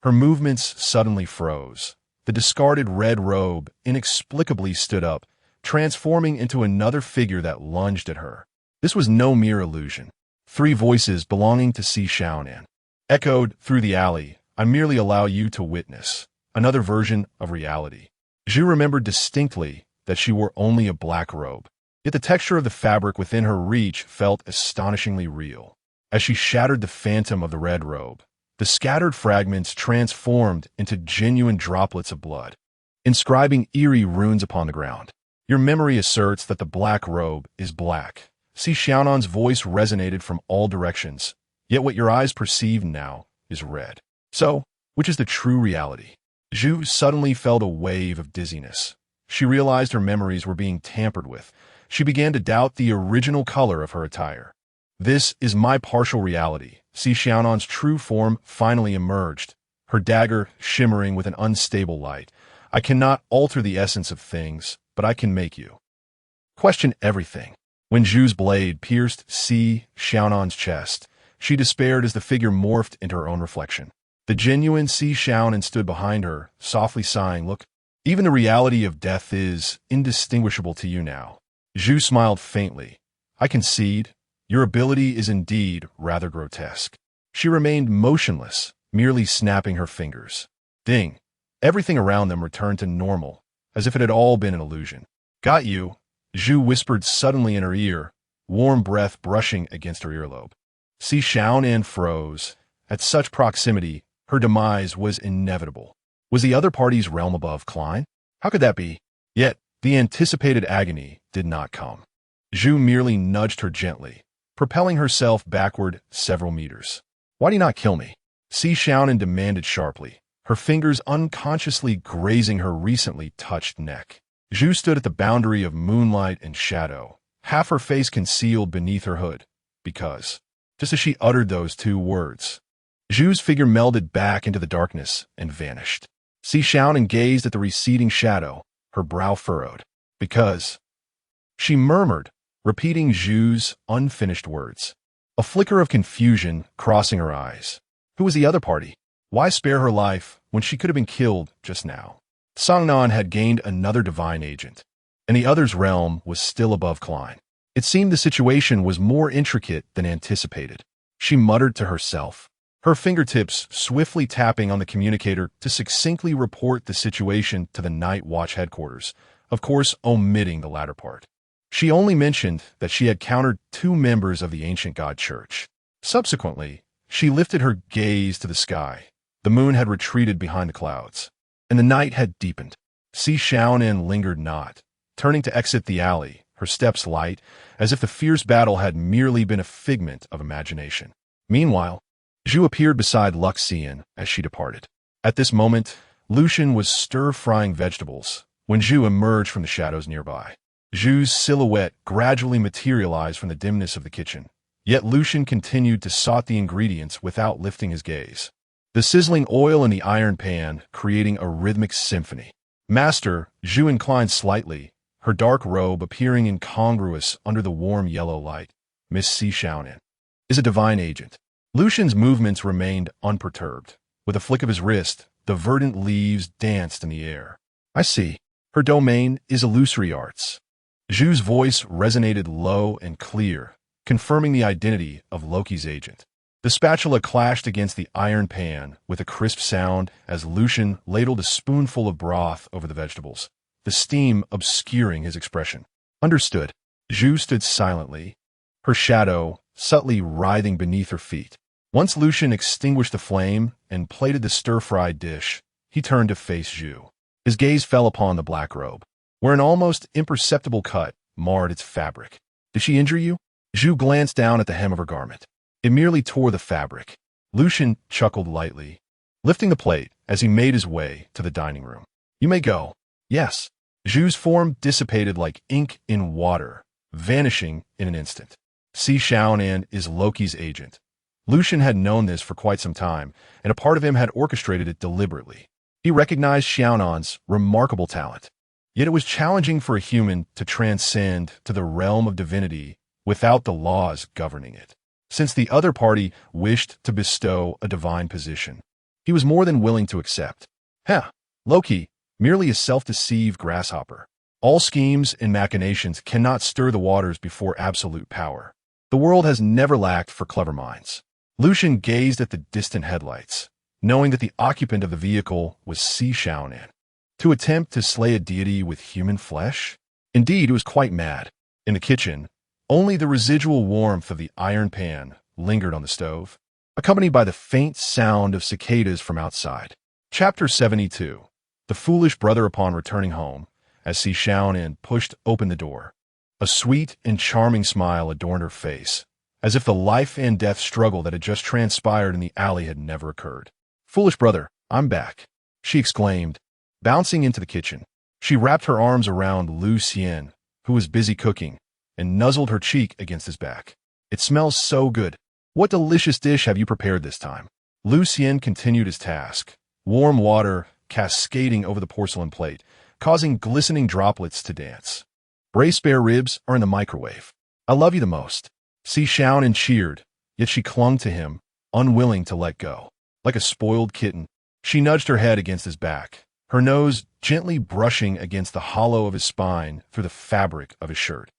her movements suddenly froze. The discarded red robe inexplicably stood up, transforming into another figure that lunged at her. This was no mere illusion. 3 voices belonging to Xiaonan echoed through the alley. I merely allow you to witness another version of reality. Zhu remembered distinctly that she wore only a black robe, yet the texture of the fabric within her reach felt astonishingly real. As she shattered the phantom of the red robe, the scattered fragments transformed into genuine droplets of blood, inscribing eerie runes upon the ground. Your memory asserts that the black robe is black. Xiaonan's voice resonated from all directions, yet what your eyes perceive now is red. So, which is the true reality? Zhu suddenly felt a wave of dizziness. She realized her memories were being tampered with. She began to doubt the original color of her attire. This is my partial reality. Xiaonan's true form finally emerged, her dagger shimmering with an unstable light. I cannot alter the essence of things, but I can make you question everything. When Zhu's blade pierced Xiaonan's chest, she despaired as the figure morphed into her own reflection. The genuine Xiaonan stood behind her, softly sighing, Look, even the reality of death is indistinguishable to you now. Zhu smiled faintly. I concede, your ability is indeed rather grotesque. She remained motionless, merely snapping her fingers. Ding! Everything around them returned to normal, as if it had all been an illusion. Got you, Zhu whispered suddenly in her ear, warm breath brushing against her earlobe. Xiaonan froze. At such proximity, her demise was inevitable. Was the other party's realm above Klein? How could that be? Yet, the anticipated agony did not come. Zhu merely nudged her gently, propelling herself backward several meters. Why do you not kill me? Xiaonan demanded sharply, her fingers unconsciously grazing her recently touched neck. Zhu stood at the boundary of moonlight and shadow, half her face concealed beneath her hood, because, just as she uttered those two words, Zhu's figure melded back into the darkness and vanished. Xiaonan gazed at the receding shadow, her brow furrowed. Because, she murmured, repeating Zhu's unfinished words. A flicker of confusion crossing her eyes. Who was the other party? Why spare her life when she could have been killed just now? Xiaonan had gained another divine agent, and the other's realm was still above Klein. It seemed the situation was more intricate than anticipated. She muttered to herself, her fingertips swiftly tapping on the communicator to succinctly report the situation to the Night Watch headquarters, of course omitting the latter part. She only mentioned that she had countered 2 members of the ancient god church. Subsequently, she lifted her gaze to the sky. The moon had retreated behind the clouds, and the night had deepened. Xiaonan lingered not, turning to exit the alley, her steps light, as if the fierce battle had merely been a figment of imagination. Meanwhile, Zhu appeared beside Luxian as she departed. At this moment, Lucian was stir-frying vegetables when Zhu emerged from the shadows nearby. Zhu's silhouette gradually materialized from the dimness of the kitchen, yet Lucian continued to sort the ingredients without lifting his gaze. The sizzling oil in the iron pan creating a rhythmic symphony. Master, Zhu inclined slightly, her dark robe appearing incongruous under the warm yellow light. Miss Xiaonan is a divine agent. Lucian's movements remained unperturbed. With a flick of his wrist, the verdant leaves danced in the air. I see. Her domain is illusory arts. Zhu's voice resonated low and clear, confirming the identity of Loki's agent. The spatula clashed against the iron pan with a crisp sound as Lucian ladled a spoonful of broth over the vegetables, the steam obscuring his expression. Understood. Zhu stood silently, her shadow subtly writhing beneath her feet. Once Lucian extinguished the flame and plated the stir-fried dish, he turned to face Zhu. His gaze fell upon the black robe, where an almost imperceptible cut marred its fabric. Did she injure you? Zhu glanced down at the hem of her garment. It merely tore the fabric. Lucian chuckled lightly, lifting the plate as he made his way to the dining room. You may go. Yes. Zhu's form dissipated like ink in water, vanishing in an instant. Xiaonan is Loki's agent. Lucian had known this for quite some time, and a part of him had orchestrated it deliberately. He recognized Xiaonan's remarkable talent. Yet it was challenging for a human to transcend to the realm of divinity without the laws governing it. Since the other party wished to bestow a divine position, he was more than willing to accept. Loki, merely a self-deceived grasshopper. All schemes and machinations cannot stir the waters before absolute power. The world has never lacked for clever minds. Lucian gazed at the distant headlights, knowing that the occupant of the vehicle was Xiaonan. To attempt to slay a deity with human flesh? Indeed, it was quite mad. In the kitchen, only the residual warmth of the iron pan lingered on the stove, accompanied by the faint sound of cicadas from outside. Chapter 72. The foolish brother upon returning home, as Xiaonan pushed open the door. A sweet and charming smile adorned her face, as if the life and death struggle that had just transpired in the alley had never occurred. Foolish brother, I'm back, she exclaimed, bouncing into the kitchen. She wrapped her arms around Lin Xiulan, who was busy cooking, and nuzzled her cheek against his back. It smells so good. What delicious dish have you prepared this time? Lin Xiulan continued his task, warm water cascading over the porcelain plate, causing glistening droplets to dance. Braised spare ribs are in the microwave. I love you the most. Xiaonan cheered, yet she clung to him, unwilling to let go. Like a spoiled kitten, she nudged her head against his back, her nose gently brushing against the hollow of his spine through the fabric of his shirt.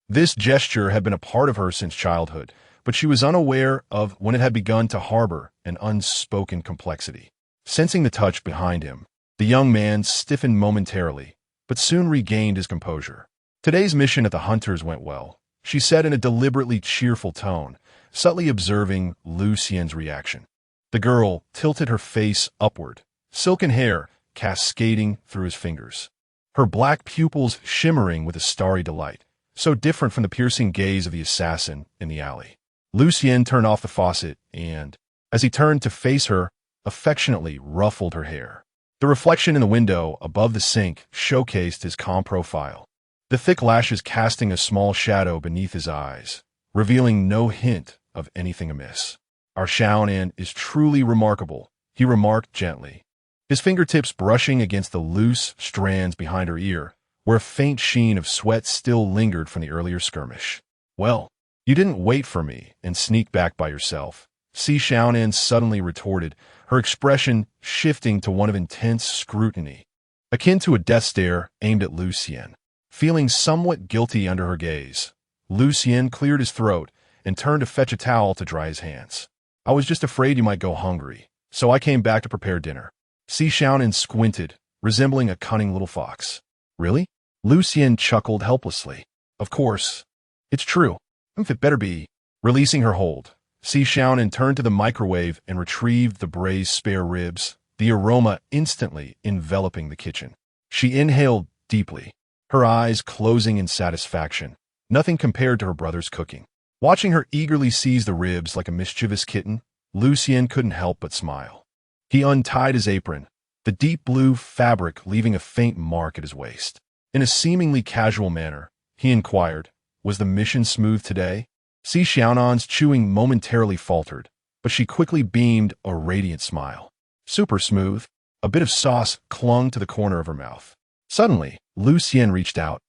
This gesture had been a part of her since childhood, but she was unaware of when it had begun to harbor an unspoken complexity. Sensing the touch behind him, the young man stiffened momentarily, but soon regained his composure. Today's mission at the Hunters went well, she said in a deliberately cheerful tone, subtly observing Lin Xiulan's reaction. The girl tilted her face upward, silken hair cascading through his fingers, her black pupils shimmering with a starry delight, so different from the piercing gaze of the assassin in the alley. Lin Xiulan turned off the faucet and, as he turned to face her, affectionately ruffled her hair. The reflection in the window above the sink showcased his calm profile, the thick lashes casting a small shadow beneath his eyes, revealing no hint of anything amiss. "Our Xiaonan is truly remarkable," he remarked gently, his fingertips brushing against the loose strands behind her ear, where a faint sheen of sweat still lingered from the earlier skirmish. "Well, you didn't wait for me and sneak back by yourself," Xiaonan suddenly retorted, her expression shifting to one of intense scrutiny, akin to a death stare aimed at Lin Xiulan. Feeling somewhat guilty under her gaze, Lin Xiulan cleared his throat and turned to fetch a towel to dry his hands. "I was just afraid you might go hungry, so I came back to prepare dinner." Xiaonan squinted, resembling a cunning little fox. "Really?" Lin Xiulan chuckled helplessly. "Of course. It's true. If it better be." Releasing her hold, Xiaonan turned to the microwave and retrieved the braised spare ribs, the aroma instantly enveloping the kitchen. She inhaled deeply, her eyes closing in satisfaction, nothing compared to her brother's cooking. Watching her eagerly seize the ribs like a mischievous kitten, Lin Xiulan couldn't help but smile. He untied his apron, the deep blue fabric leaving a faint mark at his waist. In a seemingly casual manner, he inquired, "Was the mission smooth today?" Xiaonan's chewing momentarily faltered, but she quickly beamed a radiant smile. "Super smooth." A bit of sauce clung to the corner of her mouth. Suddenly, Lin Xiulan reached out,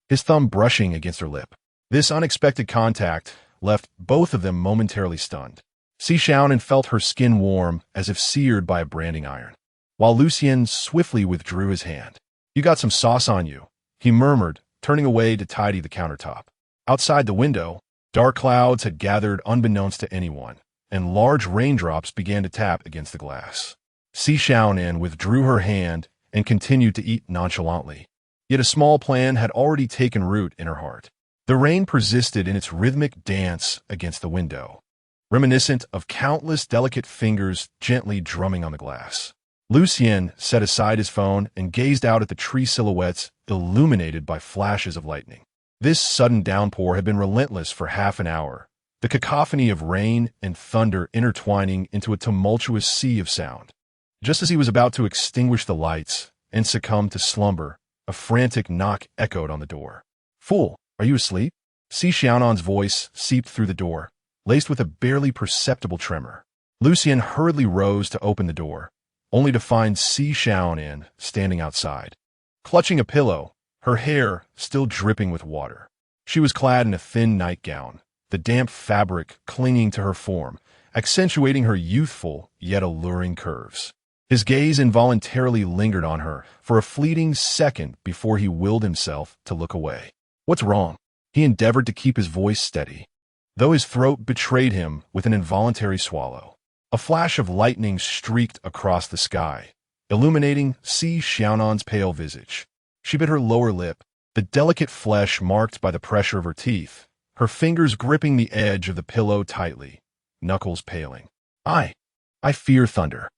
his thumb brushing against her lip. This unexpected contact left both of them momentarily stunned. Xiaonan felt her skin warm as if seared by a branding iron, while Lin Xiulan swiftly withdrew his hand. "You got some sauce on you," he murmured, turning away to tidy the countertop. Outside the window, dark clouds had gathered unbeknownst to anyone, and large raindrops began to tap against the glass. Xiaonan withdrew her hand and continued to eat nonchalantly. Yet a small plan had already taken root in her heart. The rain persisted in its rhythmic dance against the window, reminiscent of countless delicate fingers gently drumming on the glass. Lin Xiulan set aside his phone and gazed out at the tree silhouettes illuminated by flashes of lightning. This sudden downpour had been relentless for half an hour, the cacophony of rain and thunder intertwining into a tumultuous sea of sound. Just as he was about to extinguish the lights and succumb to slumber, a frantic knock echoed on the door. "Fool, are you asleep?" Xiaonan's voice seeped through the door, laced with a barely perceptible tremor. Lin Xiulan hurriedly rose to open the door, only to find Xiaonan standing outside, clutching a pillow, her hair still dripping with water. She was clad in a thin nightgown, the damp fabric clinging to her form, accentuating her youthful yet alluring curves. His gaze involuntarily lingered on her for a fleeting second before he willed himself to look away. "What's wrong?" He endeavored to keep his voice steady, though his throat betrayed him with an involuntary swallow. A flash of lightning streaked across the sky, illuminating Xiaonan's pale visage. She bit her lower lip, the delicate flesh marked by the pressure of her teeth, her fingers gripping the edge of the pillow tightly, knuckles paling. I fear thunder."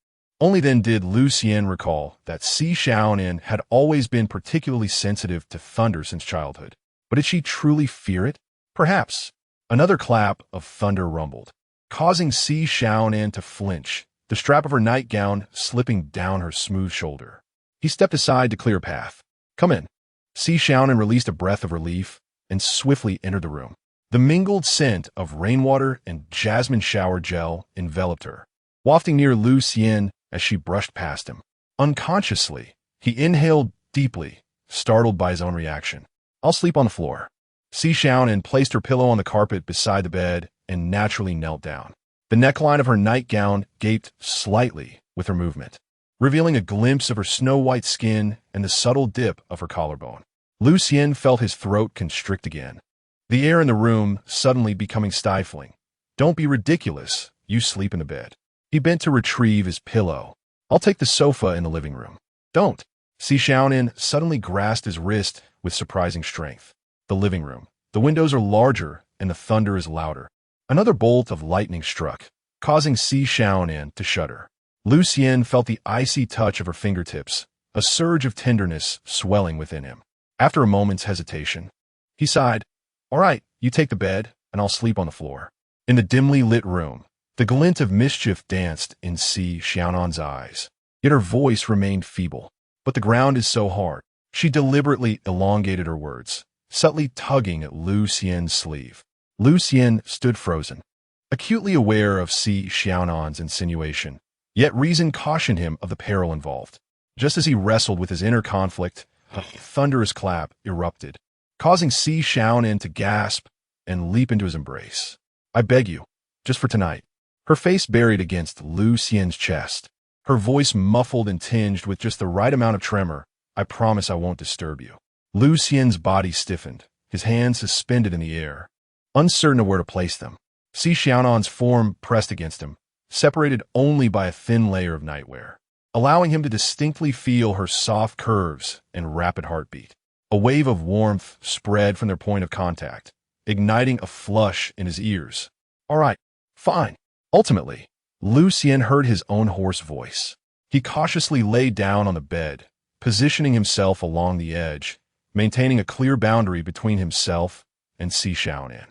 Only then did Lin Xiulan recall that Xiaonan had always been particularly sensitive to thunder since childhood. But did she truly fear it? Perhaps. Another clap of thunder rumbled, causing Xiaonan to flinch, the strap of her nightgown slipping down her smooth shoulder. He stepped aside to clear a path. "Come in." Xiaonan released a breath of relief and swiftly entered the room. The mingled scent of rainwater and jasmine shower gel enveloped her, wafting near Lin Xiulan as she brushed past him. Unconsciously, he inhaled deeply, startled by his own reaction. "I'll sleep on the floor." Xiaonan placed her pillow on the carpet beside the bed and naturally knelt down. The neckline of her nightgown gaped slightly with her movement, revealing a glimpse of her snow-white skin and the subtle dip of her collarbone. Lin Xiulan felt his throat constrict again, the air in the room suddenly becoming stifling. "Don't be ridiculous. You sleep in the bed." He bent to retrieve his pillow. "I'll take the sofa in the living room." "Don't." Xiaonan suddenly grasped his wrist with surprising strength. The living room. The windows are larger and the thunder is louder. Another bolt of lightning struck, causing Xiaonan to shudder. Lin Xiulan felt the icy touch of her fingertips, a surge of tenderness swelling within him. After a moment's hesitation, he sighed, "All right, you take the bed, and I'll sleep on the floor." In the dimly lit room, the glint of mischief danced in Xiaonan's eyes, yet her voice remained feeble. "But the ground is so hard." She deliberately elongated her words, subtly tugging at Lu Xian's sleeve. Lu Xian stood frozen, acutely aware of Xiaonan's insinuation, yet reason cautioned him of the peril involved. Just as he wrestled with his inner conflict, a thunderous clap erupted, causing Xiaonan to gasp and leap into his embrace. "I beg you, just for tonight." Her face buried against Lu Xian's chest, her voice muffled and tinged with just the right amount of tremor. "I promise I won't disturb you." Lu Xian's body stiffened, his hands suspended in the air, uncertain of where to place them. Xiaonan's form pressed against him, separated only by a thin layer of nightwear, allowing him to distinctly feel her soft curves and rapid heartbeat. A wave of warmth spread from their point of contact, igniting a flush in his ears. "All right, fine." Ultimately, Lu Xian heard his own hoarse voice. He cautiously lay down on the bed, positioning himself along the edge, maintaining a clear boundary between himself and Xiaonan.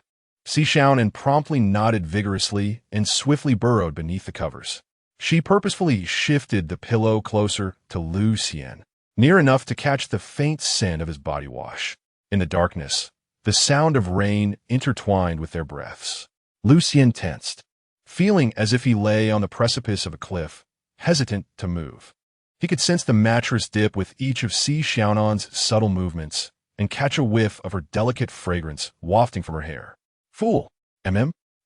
Xiaonan promptly nodded vigorously and swiftly burrowed beneath the covers. She purposefully shifted the pillow closer to Lu Xian, near enough to catch the faint scent of his body wash. In the darkness, the sound of rain intertwined with their breaths. Lu Xian tensed, feeling as if he lay on the precipice of a cliff, hesitant to move. He could sense the mattress dip with each of Xiaonan's subtle movements and catch a whiff of her delicate fragrance wafting from her hair. "Fool,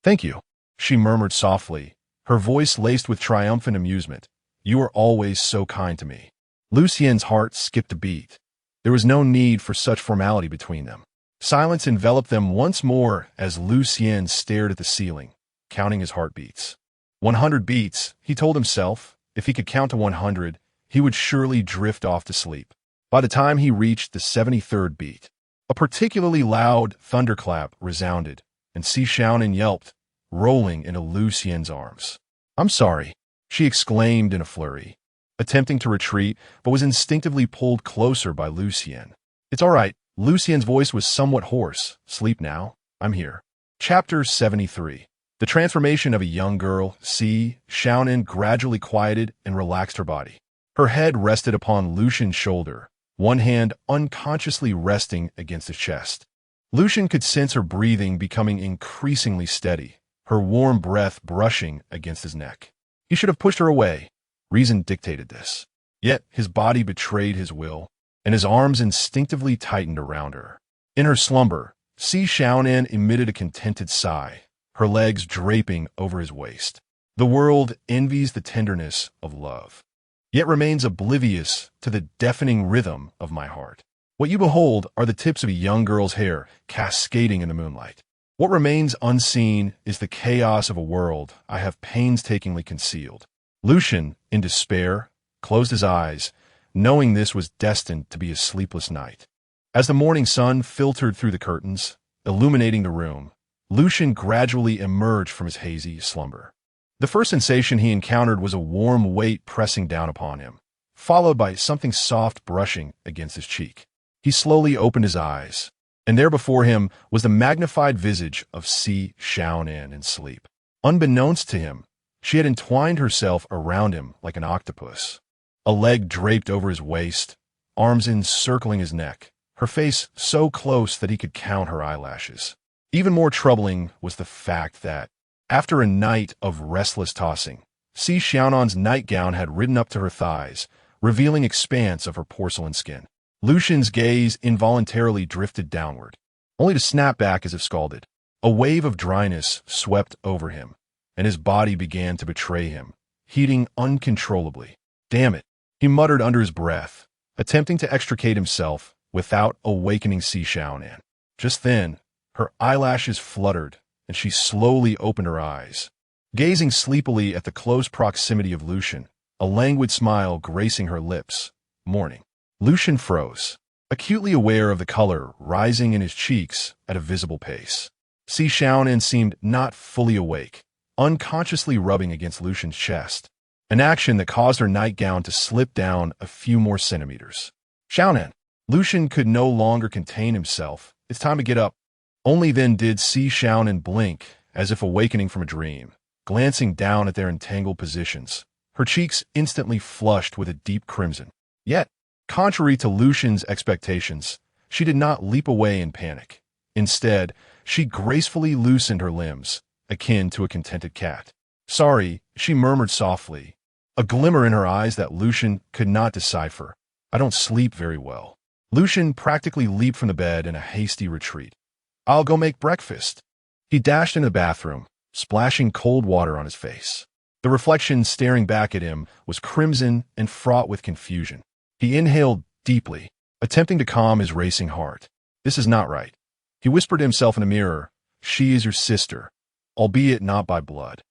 Thank you," she murmured softly, her voice laced with triumphant amusement. "You are always so kind to me." Lu Xian's heart skipped a beat. There was no need for such formality between them. Silence enveloped them once more as Lu Xian stared at the ceiling, counting his heartbeats. 100 beats, he told himself. If he could count to 100, he would surely drift off to sleep. By the time he reached the 73rd beat, a particularly loud thunderclap resounded, and Xiaonan yelped, rolling into Lu Xian's arms. "I'm sorry," she exclaimed in a flurry, attempting to retreat, but was instinctively pulled closer by Lu Xian. "It's all right." Lu Xian's voice was somewhat hoarse. "Sleep now. I'm here." Chapter 73. The transformation of a young girl, Xiaonan gradually quieted and relaxed her body. Her head rested upon Lucian's shoulder, one hand unconsciously resting against his chest. Lucian could sense her breathing becoming increasingly steady, her warm breath brushing against his neck. He should have pushed her away. Reason dictated this. Yet his body betrayed his will, and his arms instinctively tightened around her. In her slumber, Xiaonan emitted a contented sigh, her legs draping over his waist. The world envies the tenderness of love, yet remains oblivious to the deafening rhythm of my heart. What you behold are the tips of a young girl's hair cascading in the moonlight. What remains unseen is the chaos of a world I have painstakingly concealed. Lucian, in despair, closed his eyes, knowing this was destined to be a sleepless night. As the morning sun filtered through the curtains, illuminating the room, Lucian gradually emerged from his hazy slumber. The first sensation he encountered was a warm weight pressing down upon him, followed by something soft brushing against his cheek. He slowly opened his eyes, and there before him was the magnified visage of Xiaonan in sleep. Unbeknownst to him, she had entwined herself around him like an octopus, a leg draped over his waist, arms encircling his neck, her face so close that he could count her eyelashes. Even more troubling was the fact that, after a night of restless tossing, Xiaonan's nightgown had ridden up to her thighs, revealing expanse of her porcelain skin. Lucian's gaze involuntarily drifted downward, only to snap back as if scalded. A wave of dryness swept over him, and his body began to betray him, heating uncontrollably. "Damn it," he muttered under his breath, attempting to extricate himself without awakening Xiaonan. Just then, her eyelashes fluttered, and she slowly opened her eyes. Gazing sleepily at the close proximity of Lucian, a languid smile gracing her lips. "Morning." Lucian froze, acutely aware of the color rising in his cheeks at a visible pace. Xiaonan seemed not fully awake, unconsciously rubbing against Lucian's chest. an action that caused her nightgown to slip down a few more centimeters. Xiaonan. Lucian could no longer contain himself. It's time to get up. Only then did Xiaonan blink, as if awakening from a dream, glancing down at their entangled positions, her cheeks instantly flushed with a deep crimson. Yet, contrary to Lucian's expectations, she did not leap away in panic. Instead, she gracefully loosened her limbs, akin to a contented cat. Sorry, she murmured softly, a glimmer in her eyes that Lucian could not decipher. I don't sleep very well. Lucian practically leaped from the bed in a hasty retreat. I'll go make breakfast. He dashed into the bathroom, splashing cold water on his face. The reflection staring back at him was crimson and fraught with confusion. He inhaled deeply, attempting to calm his racing heart. This is not right. He whispered to himself in the mirror, she is your sister, albeit not by blood.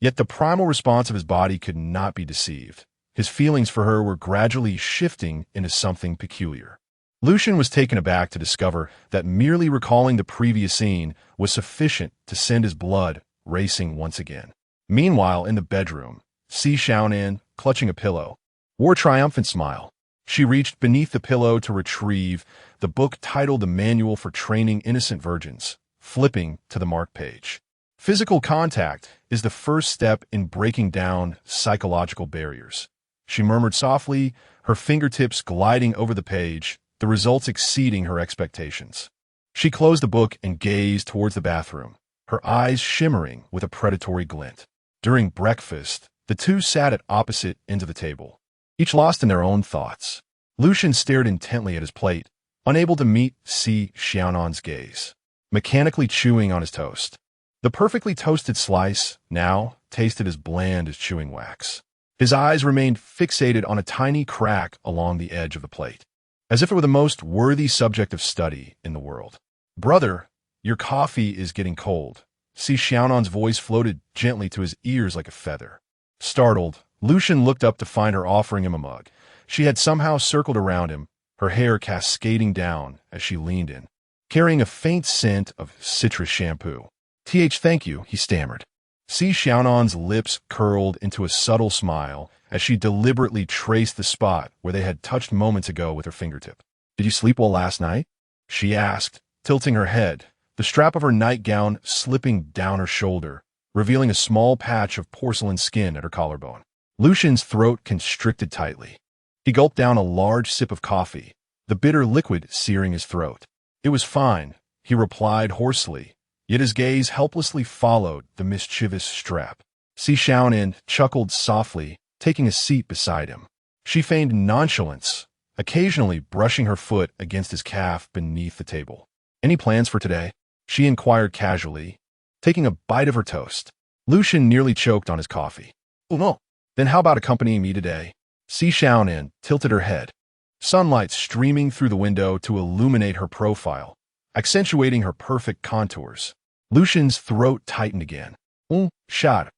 Yet the primal response of his body could not be deceived. His feelings for her were gradually shifting into something peculiar. Lucian was taken aback to discover that merely recalling the previous scene was sufficient to send his blood racing once again. Meanwhile, in the bedroom, Xiaonan, clutching a pillow, wore a triumphant smile. She reached beneath the pillow to retrieve the book titled The Manual for Training Innocent Virgins, flipping to the marked page. Physical contact is the first step in breaking down psychological barriers. She murmured softly, her fingertips gliding over the page, the results exceeding her expectations. She closed the book and gazed towards the bathroom, her eyes shimmering with a predatory glint. During breakfast, the two sat at opposite ends of the table, each lost in their own thoughts. Lucian stared intently at his plate, unable to meet Xiaonan's gaze, mechanically chewing on his toast. The perfectly toasted slice now tasted as bland as chewing wax. His eyes remained fixated on a tiny crack along the edge of the plate, as if it were the most worthy subject of study in the world. Brother, your coffee is getting cold. Xiaonan's voice floated gently to his ears like a feather. Startled, Lucian looked up to find her offering him a mug. She had somehow circled around him, her hair cascading down as she leaned in, carrying a faint scent of citrus shampoo. Thank you, he stammered. Xiaonan's lips curled into a subtle smile as she deliberately traced the spot where they had touched moments ago with her fingertip. Did you sleep well last night? She asked, tilting her head, the strap of her nightgown slipping down her shoulder, revealing a small patch of porcelain skin at her collarbone. Lucian's throat constricted tightly. He gulped down a large sip of coffee, the bitter liquid searing his throat. It was fine, he replied hoarsely, yet his gaze helplessly followed the mischievous strap. Xiaonan chuckled softly, taking a seat beside him. She feigned nonchalance, occasionally brushing her foot against his calf beneath the table. Any plans for today? She inquired casually, taking a bite of her toast. Lucian nearly choked on his coffee. Oh no. Then how about accompanying me today? Xiaonan tilted her head, sunlight streaming through the window to illuminate her profile, accentuating her perfect contours. Lucian's throat tightened again. Shot.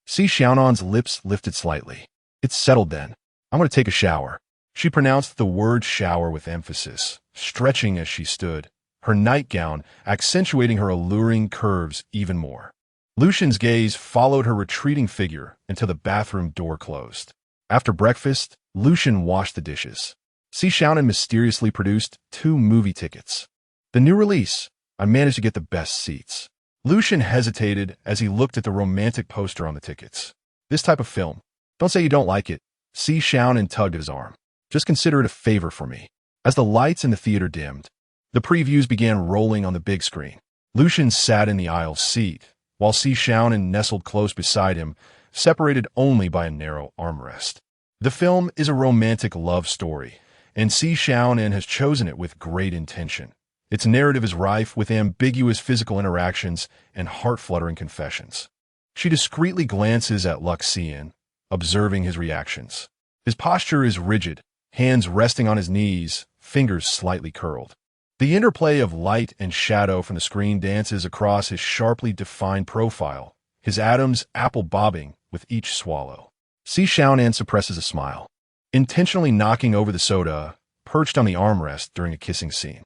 Xiaonan's lips lifted slightly. It's settled then. I'm going to take a shower. She pronounced the word shower with emphasis, stretching as she stood, her nightgown accentuating her alluring curves even more. Lucian's gaze followed her retreating figure until the bathroom door closed. After breakfast, Lucian washed the dishes. Xiaonan mysteriously produced 2 movie tickets. The new release. I managed to get the best seats. Lucian hesitated as he looked at the romantic poster on the tickets. This type of film. Don't say you don't like it. Xiaonan tugged at his arm. Just consider it a favor for me. As the lights in the theater dimmed, the previews began rolling on the big screen. Lucian sat in the aisle seat, while Xiaonan nestled close beside him, separated only by a narrow armrest. The film is a romantic love story, and Xiaonan has chosen it with great intention. Its narrative is rife with ambiguous physical interactions and heart-fluttering confessions. She discreetly glances at Luxian, observing his reactions. His posture is rigid, hands resting on his knees, fingers slightly curled. The interplay of light and shadow from the screen dances across his sharply defined profile, his atoms apple-bobbing with each swallow. Xiaonan suppresses a smile, intentionally knocking over the soda perched on the armrest during a kissing scene.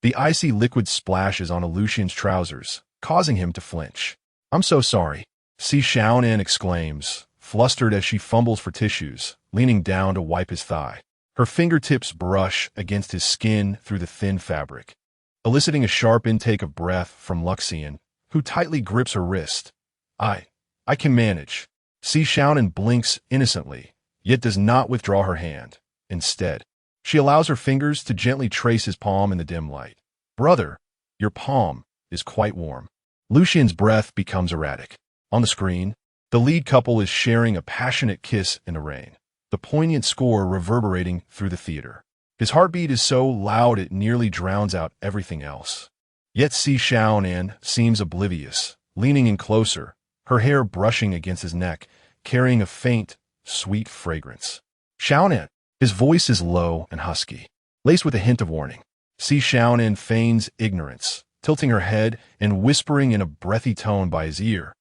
The icy liquid splashes onto Lucian's trousers, causing him to flinch. I'm so sorry, Xiaonan exclaims, flustered as she fumbles for tissues, leaning down to wipe his thigh. Her fingertips brush against his skin through the thin fabric, eliciting a sharp intake of breath from Xiulan, who tightly grips her wrist. I can manage. Xiaonan blinks innocently, yet does not withdraw her hand. Instead, she allows her fingers to gently trace his palm in the dim light. Brother, your palm is quite warm. Lucian's breath becomes erratic. On the screen, the lead couple is sharing a passionate kiss in the rain, the poignant score reverberating through the theater. His heartbeat is so loud it nearly drowns out everything else. Yet Xiaonan seems oblivious, leaning in closer, her hair brushing against his neck, carrying a faint, sweet fragrance. Xiaonan. His voice is low and husky, laced with a hint of warning. Xiaonan feigns ignorance, tilting her head and whispering in a breathy tone by his ear.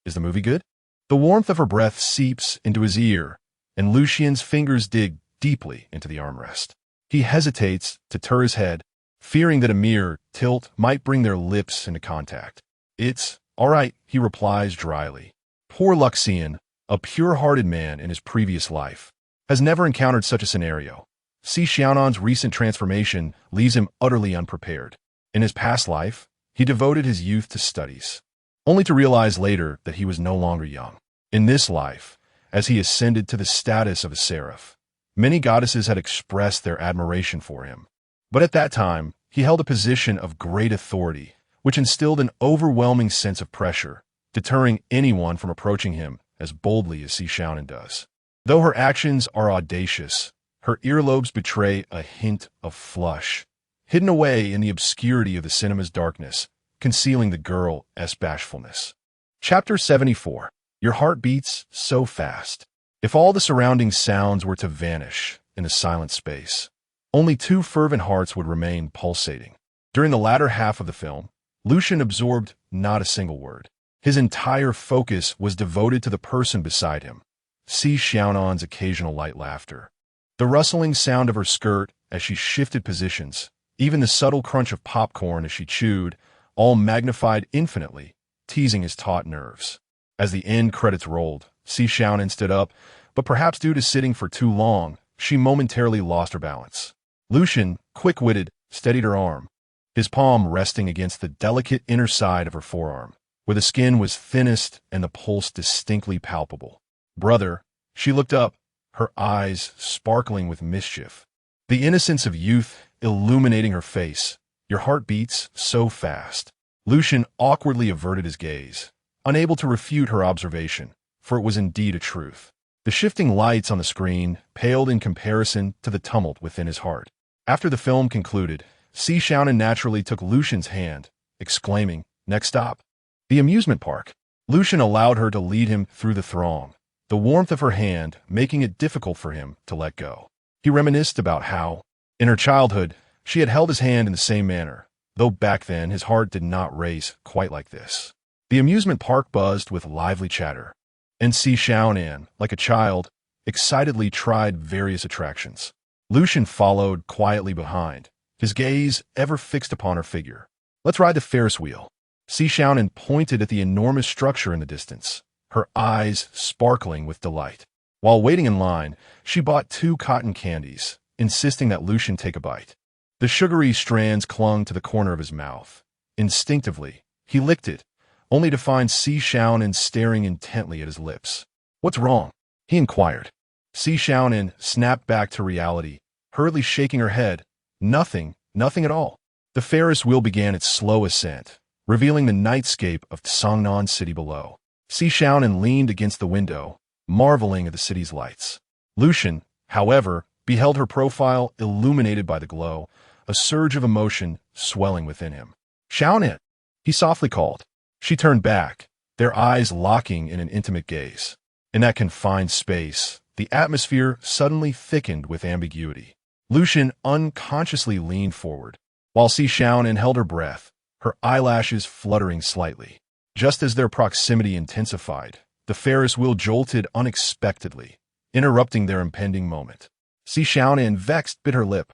Is the movie good? The warmth of her breath seeps into his ear, and Lucian's fingers dig deeply into the armrest. He hesitates to turn his head, fearing that a mere tilt might bring their lips into contact. It's all right, he replies dryly. Poor Luxian, a pure-hearted man in his previous life, has never encountered such a scenario. Xiaonan's recent transformation leaves him utterly unprepared. In his past life, he devoted his youth to studies, only to realize later that he was no longer young. In this life, as he ascended to the status of a seraph, many goddesses had expressed their admiration for him. But at that time, he held a position of great authority, which instilled an overwhelming sense of pressure, deterring anyone from approaching him as boldly as Xiaonan does. Though her actions are audacious, her earlobes betray a hint of flush, hidden away in the obscurity of the cinema's darkness, concealing the girl's bashfulness. Chapter 74. Your heart beats so fast. If all the surrounding sounds were to vanish in the silent space, only two fervent hearts would remain pulsating. During the latter half of the film, Lucian absorbed not a single word. His entire focus was devoted to the person beside him. Xiaonan's occasional light laughter, the rustling sound of her skirt as she shifted positions, even the subtle crunch of popcorn as she chewed, all magnified infinitely, teasing his taut nerves. As the end credits rolled, Xiaonan stood up, but perhaps due to sitting for too long, she momentarily lost her balance. Lucian, quick-witted, steadied her arm, his palm resting against the delicate inner side of her forearm, where the skin was thinnest and the pulse distinctly palpable. Brother, she looked up, her eyes sparkling with mischief, the innocence of youth illuminating her face. Your heart beats so fast. Lucian awkwardly averted his gaze, unable to refute her observation, for it was indeed a truth. The shifting lights on the screen paled in comparison to the tumult within his heart. After the film concluded, Xiaonan naturally took Lucian's hand, exclaiming, "Next stop." The amusement park. Lucian allowed her to lead him through the throng, the warmth of her hand making it difficult for him to let go. He reminisced about how, in her childhood, she had held his hand in the same manner, though back then his heart did not race quite like this. The amusement park buzzed with lively chatter, and Xiaonan, like a child, excitedly tried various attractions. Lucian followed quietly behind, his gaze ever fixed upon her figure. "Let's ride the Ferris wheel." Xiaonan pointed at the enormous structure in the distance, her eyes sparkling with delight. While waiting in line, she bought 2 cotton candies, insisting that Lucian take a bite. The sugary strands clung to the corner of his mouth. Instinctively, he licked it, only to find Xiaonan staring intently at his lips. "What's wrong?" he inquired. Xiaonan snapped back to reality, hurriedly shaking her head. Nothing at all. The Ferris wheel began its slow ascent, revealing the nightscape of Xiaonan City below. Xiaonan leaned against the window, marveling at the city's lights. Lucian, however, beheld her profile illuminated by the glow, a surge of emotion swelling within him. "Xiaonan," he softly called. She turned back, their eyes locking in an intimate gaze. In that confined space, the atmosphere suddenly thickened with ambiguity. Lucian unconsciously leaned forward, while Xiaonan held her breath, her eyelashes fluttering slightly. Just as their proximity intensified, the Ferris wheel jolted unexpectedly, interrupting their impending moment. Xiaonan, vexed, bit her lip,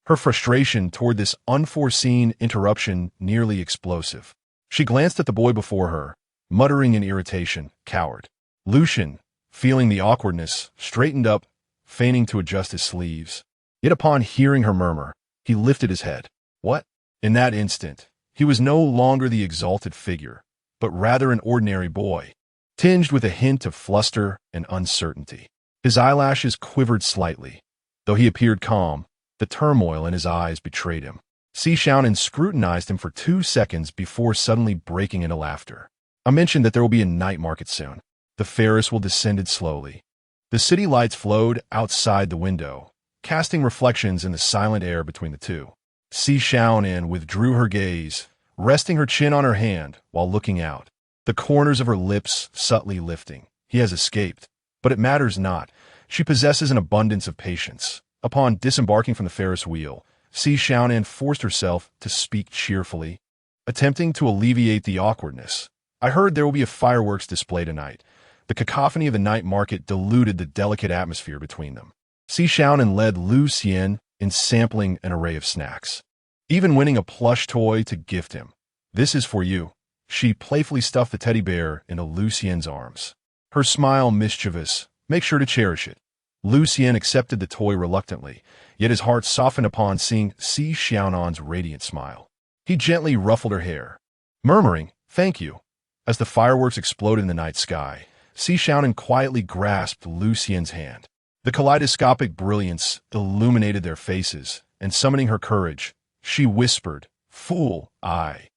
her frustration toward this unforeseen interruption nearly explosive. She glanced at the boy before her, muttering in irritation, "Coward." Lucian, feeling the awkwardness, straightened up, feigning to adjust his sleeves. Yet upon hearing her murmur, he lifted his head. What? In that instant, he was no longer the exalted figure, but rather an ordinary boy, tinged with a hint of fluster and uncertainty. His eyelashes quivered slightly. Though he appeared calm, the turmoil in his eyes betrayed him. Xiaonan scrutinized him for 2 seconds before suddenly breaking into laughter. I mentioned that there will be a night market soon. The Ferris wheel descended slowly. The city lights flowed outside the window, casting reflections in the silent air between the two. Xiaonan withdrew her gaze, resting her chin on her hand while looking out, the corners of her lips subtly lifting. He has escaped, but it matters not. She possesses an abundance of patience. Upon disembarking from the Ferris wheel, Xiaonan forced herself to speak cheerfully, attempting to alleviate the awkwardness. I heard there will be a fireworks display tonight. The cacophony of the night market diluted the delicate atmosphere between them. Xiaonan led Lu Xian in sampling an array of snacks, even winning a plush toy to gift him. This is for you. She playfully stuffed the teddy bear into Lu Xian's arms. Her smile mischievous. Make sure to cherish it. Lu Xian accepted the toy reluctantly, yet his heart softened upon seeing Xiaonan's radiant smile. He gently ruffled her hair, murmuring, "Thank you." As the fireworks exploded in the night sky, Xiaonan quietly grasped Lu Xian's hand. The kaleidoscopic brilliance illuminated their faces, and summoning her courage, she whispered, "Fool, I."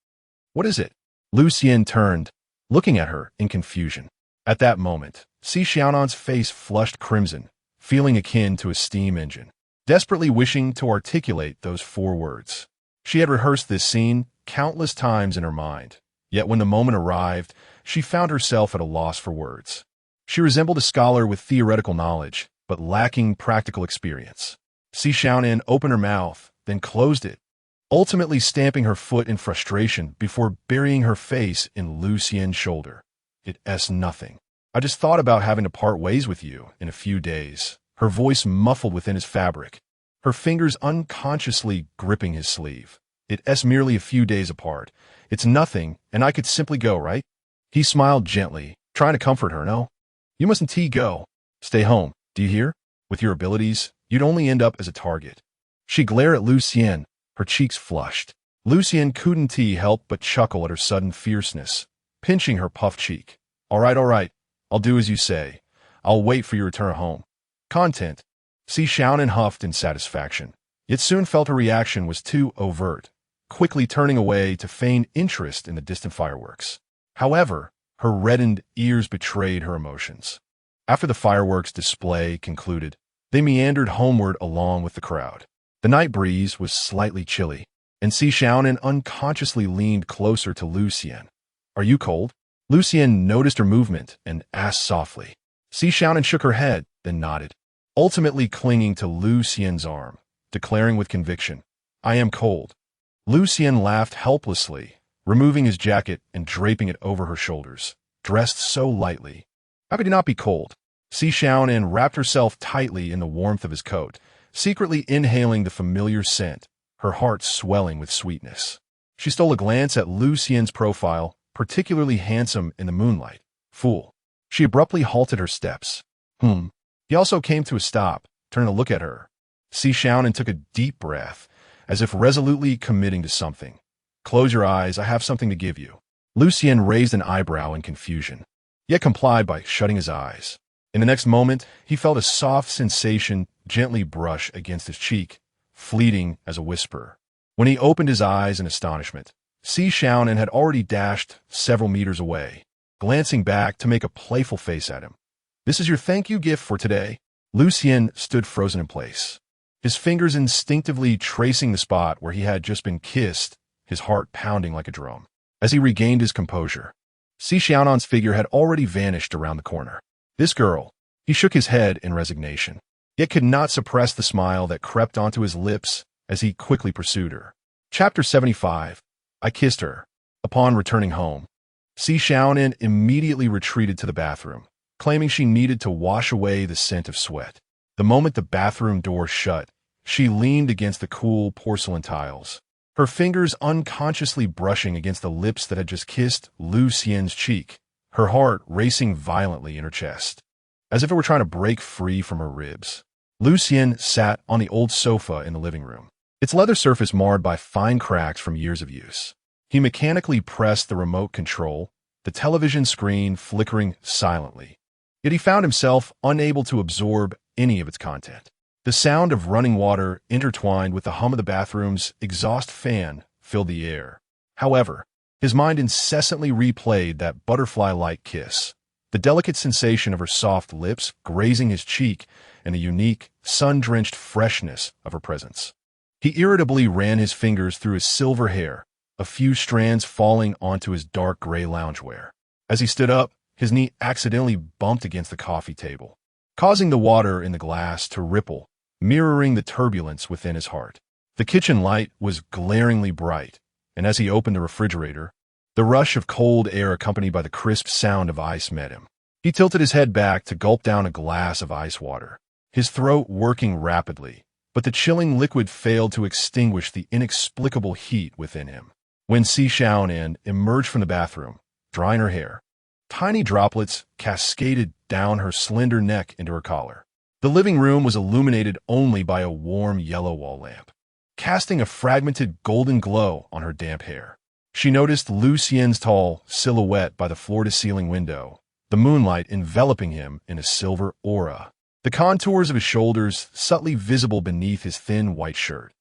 "What is it?" Lu Xian turned, looking at her in confusion. At that moment, Xiaonan's face flushed crimson, feeling akin to a steam engine, desperately wishing to articulate those 4 words. She had rehearsed this scene countless times in her mind, yet when the moment arrived, she found herself at a loss for words. She resembled a scholar with theoretical knowledge, but lacking practical experience. Xiaonan opened her mouth, then closed it, ultimately stamping her foot in frustration before burying her face in Lu Xian's shoulder. "It's nothing. I just thought about having to part ways with you in a few days." Her voice muffled within his fabric, her fingers unconsciously gripping his sleeve. "It's merely a few days apart. It's nothing, and I could simply go, right?" He smiled gently, trying to comfort her. "No, you mustn't go. Stay home, do you hear? With your abilities, you'd only end up as a target." She glared at Lu Xian, her cheeks flushed. Lu Xian couldn't help but chuckle at her sudden fierceness, pinching her puffed cheek. All right, I'll do as you say. I'll wait for your return home." Content. Xiaonan huffed in satisfaction, yet soon felt her reaction was too overt, quickly turning away to feign interest in the distant fireworks. However, her reddened ears betrayed her emotions. After the fireworks display concluded, they meandered homeward along with the crowd. The night breeze was slightly chilly, and Xiaonan unconsciously leaned closer to Lu Xian. "Are you cold?" Lu Xian noticed her movement and asked softly. Xiaonan shook her head, then nodded, ultimately clinging to Lu Xian's arm, declaring with conviction, "I am cold." Lu Xian laughed helplessly, removing his jacket and draping it over her shoulders, dressed so lightly. "How could you not be cold?" Xiaonan wrapped herself tightly in the warmth of his coat, secretly inhaling the familiar scent, her heart swelling with sweetness. She stole a glance at Lu Xian's profile, particularly handsome in the moonlight. "Fool." She abruptly halted her steps. He also came to a stop, turning to look at her. Xiaonan took a deep breath, as if resolutely committing to something. "Close your eyes, I have something to give you." Lu Xian raised an eyebrow in confusion, yet complied by shutting his eyes. In the next moment, he felt a soft sensation gently brush against his cheek, fleeting as a whisper. When he opened his eyes in astonishment, Xiaonan had already dashed several meters away, glancing back to make a playful face at him. "This is your thank you gift for today." Lu Xian stood frozen in place, his fingers instinctively tracing the spot where he had just been kissed, his heart pounding like a drum. As he regained his composure, Xiaonan's figure had already vanished around the corner. "This girl," he shook his head in resignation, yet could not suppress the smile that crept onto his lips as he quickly pursued her. Chapter 75. I kissed her. Upon returning home, Xiaonan immediately retreated to the bathroom, claiming she needed to wash away the scent of sweat. The moment the bathroom door shut, she leaned against the cool porcelain tiles, her fingers unconsciously brushing against the lips that had just kissed Lu Xian's cheek, her heart racing violently in her chest. as if it were trying to break free from her ribs. Lin Xiulan sat on the old sofa in the living room, its leather surface marred by fine cracks from years of use. He mechanically pressed the remote control, the television screen flickering silently. Yet he found himself unable to absorb any of its content. The sound of running water intertwined with the hum of the bathroom's exhaust fan filled the air. However, his mind incessantly replayed that butterfly-like kiss, the delicate sensation of her soft lips grazing his cheek, and the unique, sun-drenched freshness of her presence. He irritably ran his fingers through his silver hair, a few strands falling onto his dark gray loungewear. As he stood up, his knee accidentally bumped against the coffee table, causing the water in the glass to ripple, mirroring the turbulence within his heart. The kitchen light was glaringly bright, and as he opened the refrigerator, the rush of cold air accompanied by the crisp sound of ice met him. He tilted his head back to gulp down a glass of ice water, his throat working rapidly, but the chilling liquid failed to extinguish the inexplicable heat within him. When Xiaonan emerged from the bathroom, drying her hair, tiny droplets cascaded down her slender neck into her collar. The living room was illuminated only by a warm yellow wall lamp, casting a fragmented golden glow on her damp hair. She noticed Lin Xiulan's tall silhouette by the floor-to-ceiling window, the moonlight enveloping him in a silver aura, the contours of his shoulders subtly visible beneath his thin white shirt.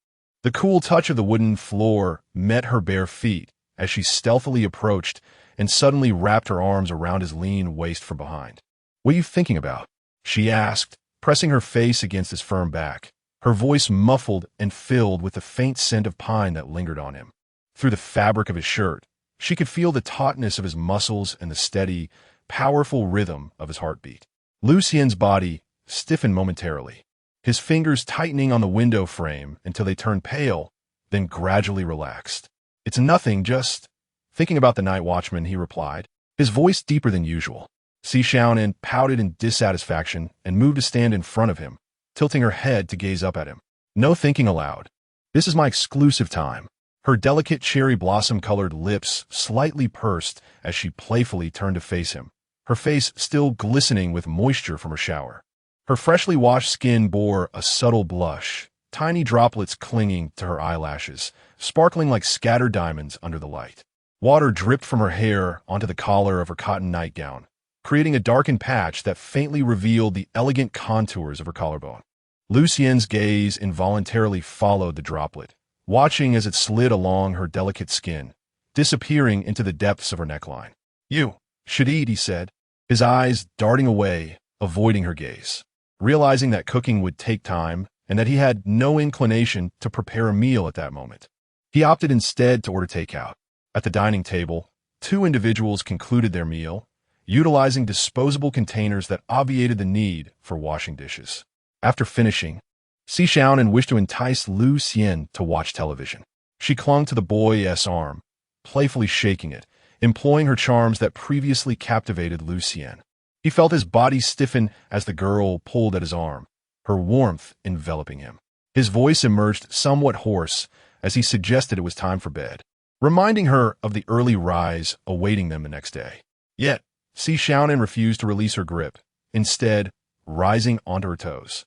The cool touch of the wooden floor met her bare feet as she stealthily approached and suddenly wrapped her arms around his lean waist from behind. "What are you thinking about?" she asked, pressing her face against his firm back, her voice muffled and filled with the faint scent of pine that lingered on him. Through the fabric of his shirt, she could feel the tautness of his muscles and the steady, powerful rhythm of his heartbeat. Lin Xiulan's body stiffened momentarily, his fingers tightening on the window frame until they turned pale, then gradually relaxed. "It's nothing, just thinking about the night watchman," he replied, his voice deeper than usual. Xiaonan pouted in dissatisfaction and moved to stand in front of him, tilting her head to gaze up at him. "No thinking aloud. This is my exclusive time." Her delicate cherry blossom-colored lips slightly pursed as she playfully turned to face him, her face still glistening with moisture from her shower. Her freshly washed skin bore a subtle blush, tiny droplets clinging to her eyelashes, sparkling like scattered diamonds under the light. Water dripped from her hair onto the collar of her cotton nightgown, creating a darkened patch that faintly revealed the elegant contours of her collarbone. Lin Xiulan's gaze involuntarily followed the droplet, watching as it slid along her delicate skin, disappearing into the depths of her neckline. "You should eat," he said, his eyes darting away, avoiding her gaze. Realizing that cooking would take time and that he had no inclination to prepare a meal at that moment, he opted instead to order takeout. At the dining table, two individuals concluded their meal, utilizing disposable containers that obviated the need for washing dishes. After finishing, Xiaonan wished to entice Lin Xiulan to watch television. She clung to the boy's arm, playfully shaking it, employing her charms that previously captivated Lin Xiulan. He felt his body stiffen as the girl pulled at his arm, her warmth enveloping him. His voice emerged somewhat hoarse as he suggested it was time for bed, reminding her of the early rise awaiting them the next day. Yet, Xiaonan refused to release her grip, instead rising onto her toes.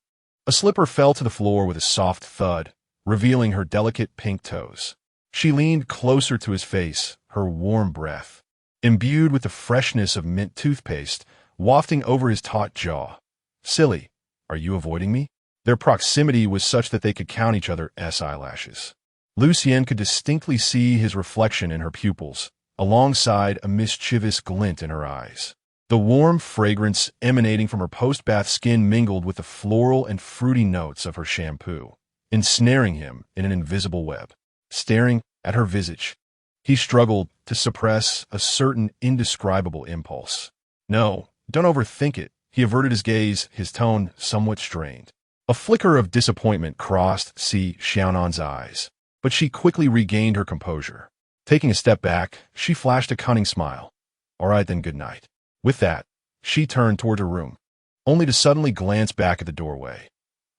A slipper fell to the floor with a soft thud, revealing her delicate pink toes. She leaned closer to his face, her warm breath, imbued with the freshness of mint toothpaste, wafting over his taut jaw. "Silly, are you avoiding me?" Their proximity was such that they could count each other's eyelashes. Lin Xiulan could distinctly see his reflection in her pupils, alongside a mischievous glint in her eyes. The warm fragrance emanating from her post-bath skin mingled with the floral and fruity notes of her shampoo, ensnaring him in an invisible web. Staring at her visage, he struggled to suppress a certain indescribable impulse. "No, don't overthink it." He averted his gaze, his tone somewhat strained. A flicker of disappointment crossed Xiaonan's eyes, but she quickly regained her composure. Taking a step back, she flashed a cunning smile. "All right then, good night." With that, she turned toward her room, only to suddenly glance back at the doorway.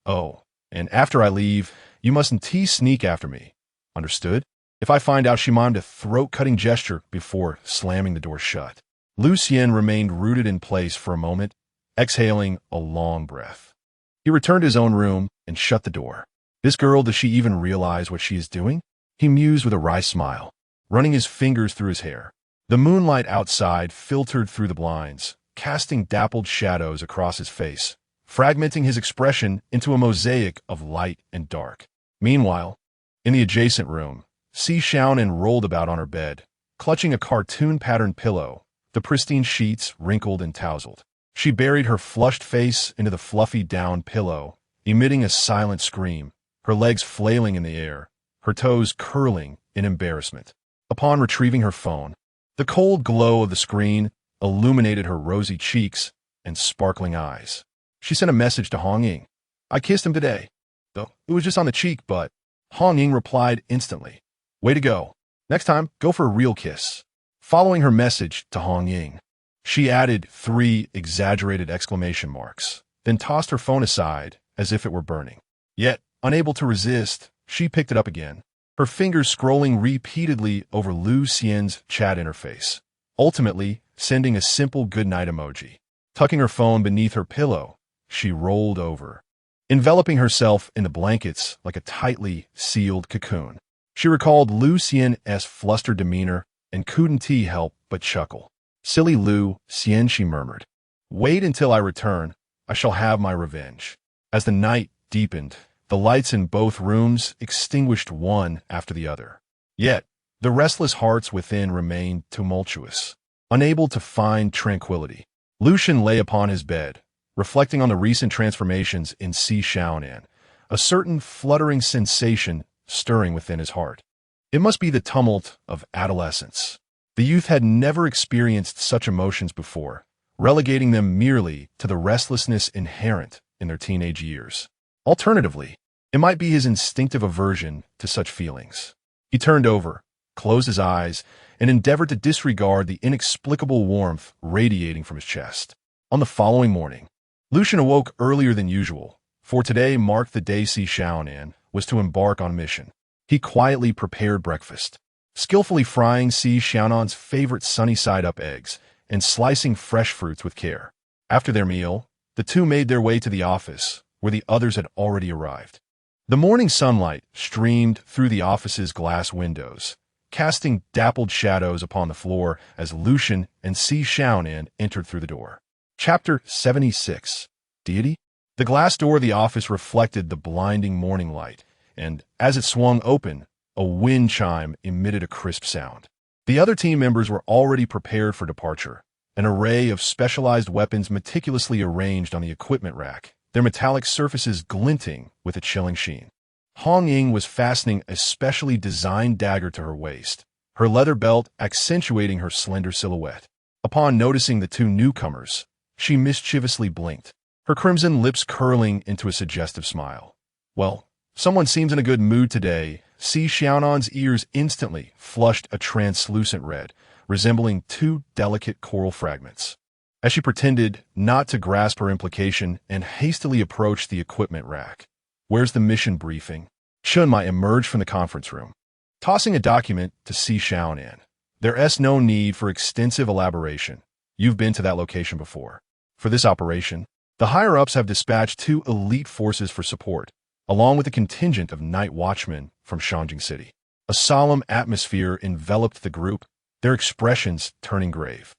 "Oh, and after I leave, you mustn't sneak after me. Understood?" If I find out, she mimed a throat-cutting gesture before slamming the door shut. Lin Xiulan remained rooted in place for a moment, exhaling a long breath. He returned to his own room and shut the door. This girl, does she even realize what she is doing? He mused with a wry smile, running his fingers through his hair. The moonlight outside filtered through the blinds, casting dappled shadows across his face, fragmenting his expression into a mosaic of light and dark. Meanwhile, in the adjacent room, Xiaonan rolled about on her bed, clutching a cartoon-patterned pillow, the pristine sheets wrinkled and tousled. She buried her flushed face into the fluffy down pillow, emitting a silent scream, her legs flailing in the air, her toes curling in embarrassment. Upon retrieving her phone, the cold glow of the screen illuminated her rosy cheeks and sparkling eyes. She sent a message to Hong Ying. "I kissed him today, though it was just on the cheek, but..." Hong Ying replied instantly. "Way to go. Next time, go for a real kiss." Following her message to Hong Ying, she added 3 exaggerated exclamation marks, then tossed her phone aside as if it were burning. Yet, unable to resist, she picked it up again, her fingers scrolling repeatedly over Lin Xiulan's chat interface, ultimately sending a simple goodnight emoji. Tucking her phone beneath her pillow, she rolled over, enveloping herself in the blankets like a tightly sealed cocoon. She recalled Lin Xiulan's flustered demeanor and couldn't help but chuckle. "Silly Lin Xiulan," she murmured. "Wait until I return. I shall have my revenge." As the night deepened, the lights in both rooms extinguished one after the other. Yet, the restless hearts within remained tumultuous, unable to find tranquility. Lucian lay upon his bed, reflecting on the recent transformations in Xiaonan, a certain fluttering sensation stirring within his heart. It must be the tumult of adolescence. The youth had never experienced such emotions before, relegating them merely to the restlessness inherent in their teenage years. Alternatively, it might be his instinctive aversion to such feelings. He turned over, closed his eyes, and endeavored to disregard the inexplicable warmth radiating from his chest. On the following morning, Lucian awoke earlier than usual, for today marked the day Xiaonan was to embark on a mission. He quietly prepared breakfast, skillfully frying Xiaonan's favorite sunny-side-up eggs and slicing fresh fruits with care. After their meal, the two made their way to the office, where the others had already arrived. The morning sunlight streamed through the office's glass windows, casting dappled shadows upon the floor as Lucian and Xiaonan entered through the door. Chapter 76. Deity? The glass door of the office reflected the blinding morning light, and as it swung open, a wind chime emitted a crisp sound. The other team members were already prepared for departure, an array of specialized weapons meticulously arranged on the equipment rack, their metallic surfaces glinting with a chilling sheen. Hong Ying was fastening a specially designed dagger to her waist, her leather belt accentuating her slender silhouette. Upon noticing the two newcomers, she mischievously blinked, her crimson lips curling into a suggestive smile. "Well, someone seems in a good mood today." Xiaonan's ears instantly flushed a translucent red, resembling 2 delicate coral fragments. As she pretended not to grasp her implication and hastily approached the equipment rack. "Where's the mission briefing?" Chunmai emerged from the conference room, tossing a document to Xiaonan. "There's no need for extensive elaboration. You've been to that location before. For this operation, the higher-ups have dispatched 2 elite forces for support, along with a contingent of night watchmen from Shanjing City." A solemn atmosphere enveloped the group, their expressions turning grave.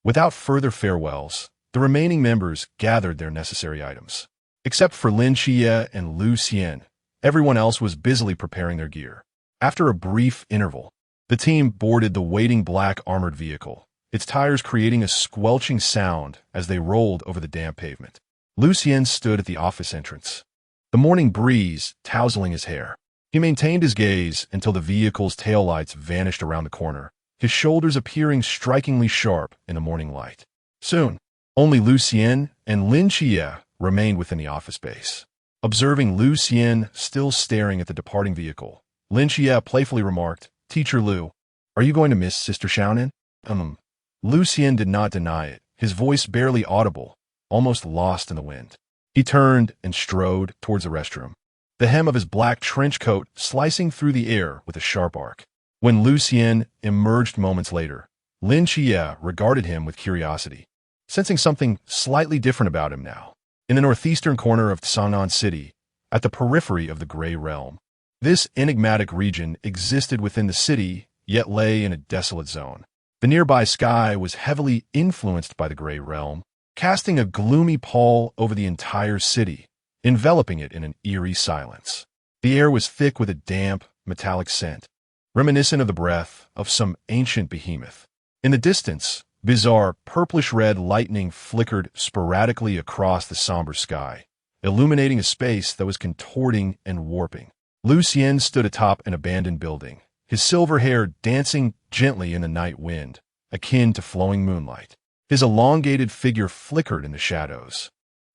Without further farewells, the remaining members gathered their necessary items. Except for Lin Xiulan and Lin Xiulan, everyone else was busily preparing their gear. After a brief interval, the team boarded the waiting black armored vehicle, its tires creating a squelching sound as they rolled over the damp pavement. Lin Xiulan stood at the office entrance, the morning breeze tousling his hair. He maintained his gaze until the vehicle's taillights vanished around the corner, his shoulders appearing strikingly sharp in the morning light. Soon, only Lin Xiulan and Lin Xiulan remained within the office space. Observing Lin Xiulan still staring at the departing vehicle, Lin Xiulan playfully remarked, "Teacher Liu, are you going to miss Sister Xiaonan?" Lin Xiulan did not deny it, his voice barely audible, almost lost in the wind. He turned and strode towards the restroom, the hem of his black trench coat slicing through the air with a sharp arc. When Lin Xiulan emerged moments later, Lin Xiulan regarded him with curiosity. sensing something slightly different about him now. In the northeastern corner of Xiaonan City, at the periphery of the Gray Realm, this enigmatic region existed within the city, yet lay in a desolate zone. The nearby sky was heavily influenced by the Gray Realm, casting a gloomy pall over the entire city, enveloping it in an eerie silence. The air was thick with a damp, metallic scent, reminiscent of the breath of some ancient behemoth. In the distance, bizarre purplish-red lightning flickered sporadically across the somber sky, illuminating a space that was contorting and warping. Lin Xiulan stood atop an abandoned building, his silver hair dancing gently in the night wind, akin to flowing moonlight. His elongated figure flickered in the shadows,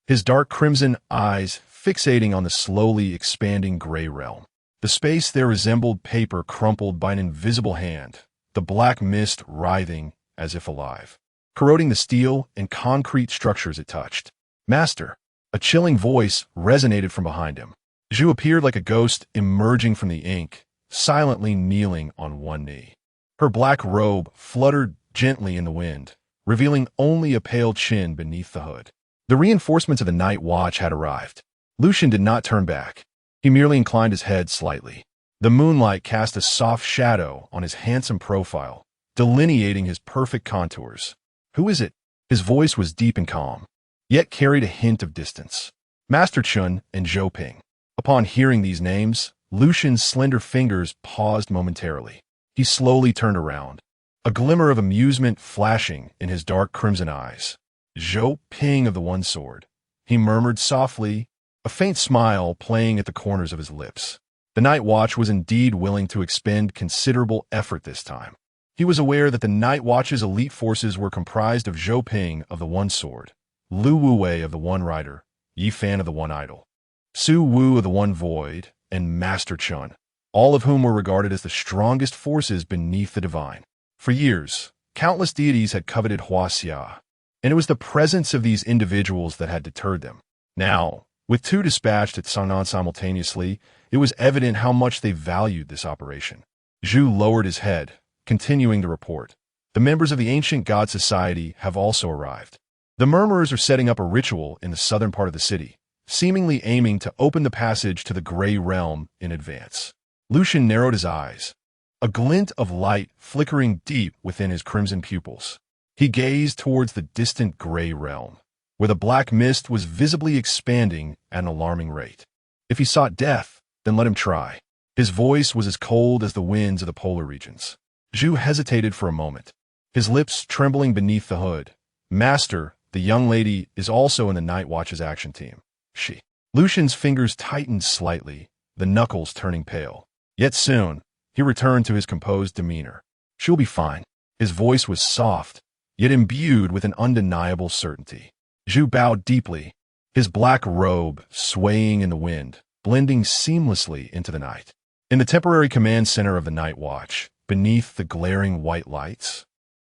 his dark crimson eyes fixating on the slowly expanding Gray Realm. The space there resembled paper crumpled by an invisible hand, the black mist writhing as if alive, corroding the steel and concrete structures it touched. "Master!" A chilling voice resonated from behind him. Zhu appeared like a ghost emerging from the ink, silently kneeling on one knee. Her black robe fluttered gently in the wind, revealing only a pale chin beneath the hood. The reinforcements of the Night Watch had arrived. Lucian did not turn back. He merely inclined his head slightly. The moonlight cast a soft shadow on his handsome profile, delineating his perfect contours. "Who is it?" His voice was deep and calm, yet carried a hint of distance. "Master Chun and Zhou Ping." Upon hearing these names, Lucian's slender fingers paused momentarily. He slowly turned around, a glimmer of amusement flashing in his dark crimson eyes. "Zhou Ping of the One Sword," he murmured softly, a faint smile playing at the corners of his lips. The Night Watch was indeed willing to expend considerable effort this time. He was aware that the Night Watch's elite forces were comprised of Zhou Ping of the One Sword, Lu Wuwei of the One Rider, Yi Fan of the One Idol, Su Wu of the One Void, and Master Chun, all of whom were regarded as the strongest forces beneath the divine. For years, countless deities had coveted Huaxia, and it was the presence of these individuals that had deterred them. Now, with two dispatched at Xiaonan simultaneously, it was evident how much they valued this operation. Zhu lowered his head, continuing to report. "The members of the Ancient God Society have also arrived. The Murmurers are setting up a ritual in the southern part of the city, seemingly aiming to open the passage to the Gray Realm in advance." Lucian narrowed his eyes, a glint of light flickering deep within his crimson pupils. He gazed towards the distant Gray Realm, where the black mist was visibly expanding at an alarming rate. If he sought death, then let him try. His voice was as cold as the winds of the polar regions. Zhu hesitated for a moment, his lips trembling beneath the hood. "Master, the young lady is also in the Night Watch's action team." "She." Lucian's fingers tightened slightly, the knuckles turning pale. Yet soon, he returned to his composed demeanor. "She'll be fine." His voice was soft, yet imbued with an undeniable certainty. Zhu bowed deeply, his black robe swaying in the wind, blending seamlessly into the night. In the temporary command center of the Night Watch, beneath the glaring white lights,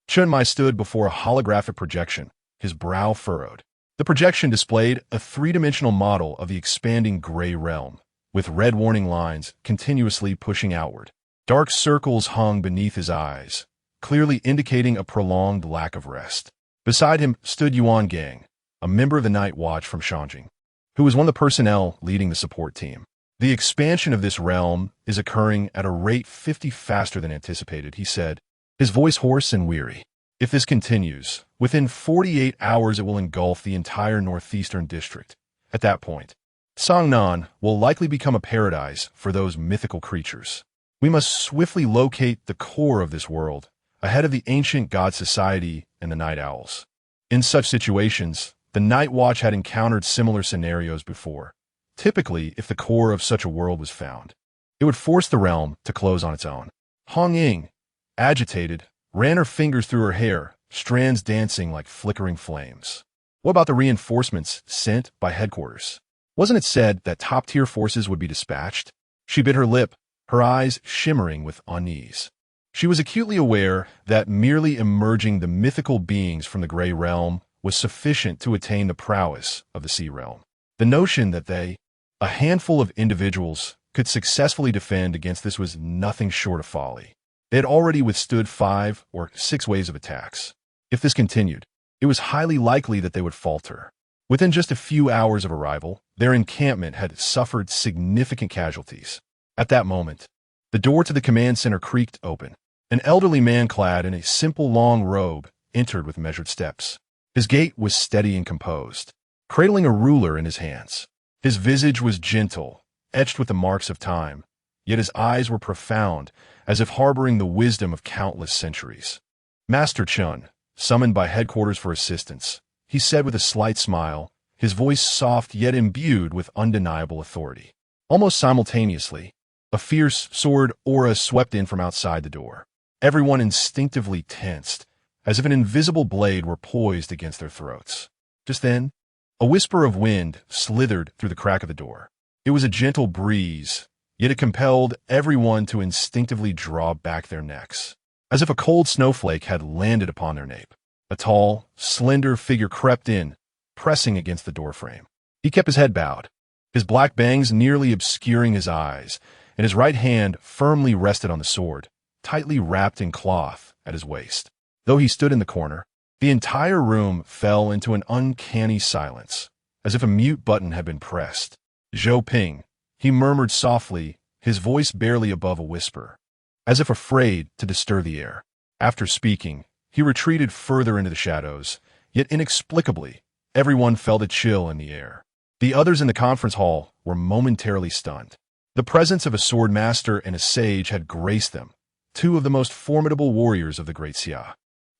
Chun Mai stood before a holographic projection, his brow furrowed. The projection displayed a three-dimensional model of the expanding Gray Realm, with red warning lines continuously pushing outward. Dark circles hung beneath his eyes, clearly indicating a prolonged lack of rest. Beside him stood Yuan Gang, a member of the Night Watch from Shanjing, who was one of the personnel leading the support team. "The expansion of this realm is occurring at a rate 50 faster than anticipated," he said, his voice hoarse and weary. "If this continues, within 48 hours it will engulf the entire northeastern district. At that point, Xiaonan will likely become a paradise for those mythical creatures. We must swiftly locate the core of this world, ahead of the Ancient God Society and the Night Owls." In such situations, the Night Watch had encountered similar scenarios before. Typically, if the core of such a world was found, it would force the realm to close on its own. Hong Ying, agitated, ran her fingers through her hair, strands dancing like flickering flames. "What about the reinforcements sent by headquarters? Wasn't it said that top-tier forces would be dispatched?" She bit her lip, her eyes shimmering with unease. She was acutely aware that merely emerging the mythical beings from the Gray Realm was sufficient to attain the prowess of the Sea Realm. The notion that they, a handful of individuals, could successfully defend against this was nothing short of folly. They had already withstood 5 or 6 waves of attacks. If this continued, it it was highly likely that they would falter. Within just a few hours of arrival, their encampment had suffered significant casualties. At that moment, the door to the command center creaked open. An elderly man clad in a simple long robe entered with measured steps. His gait was steady and composed, cradling a ruler in his hands. His visage was gentle, etched with the marks of time, yet his eyes were profound, as if harboring the wisdom of countless centuries. Master Chun, summoned by headquarters for assistance, he said with a slight smile, his voice soft yet imbued with undeniable authority. Almost simultaneously, a fierce sword aura swept in from outside the door. Everyone instinctively tensed, as if an invisible blade were poised against their throats. Just then, a whisper of wind slithered through the crack of the door. It was a gentle breeze, yet it compelled everyone to instinctively draw back their necks, as if a cold snowflake had landed upon their nape. A tall, slender figure crept in, pressing against the doorframe. He kept his head bowed, his black bangs nearly obscuring his eyes, and his right hand firmly rested on the sword, tightly wrapped in cloth at his waist. Though he stood in the corner, the entire room fell into an uncanny silence, as if a mute button had been pressed. "Zhou Ping," he murmured softly, his voice barely above a whisper, as if afraid to disturb the air. After speaking, he retreated further into the shadows, yet inexplicably, everyone felt a chill in the air. The others in the conference hall were momentarily stunned. The presence of a sword master and a sage had graced them, two of the most formidable warriors of the Great Xia.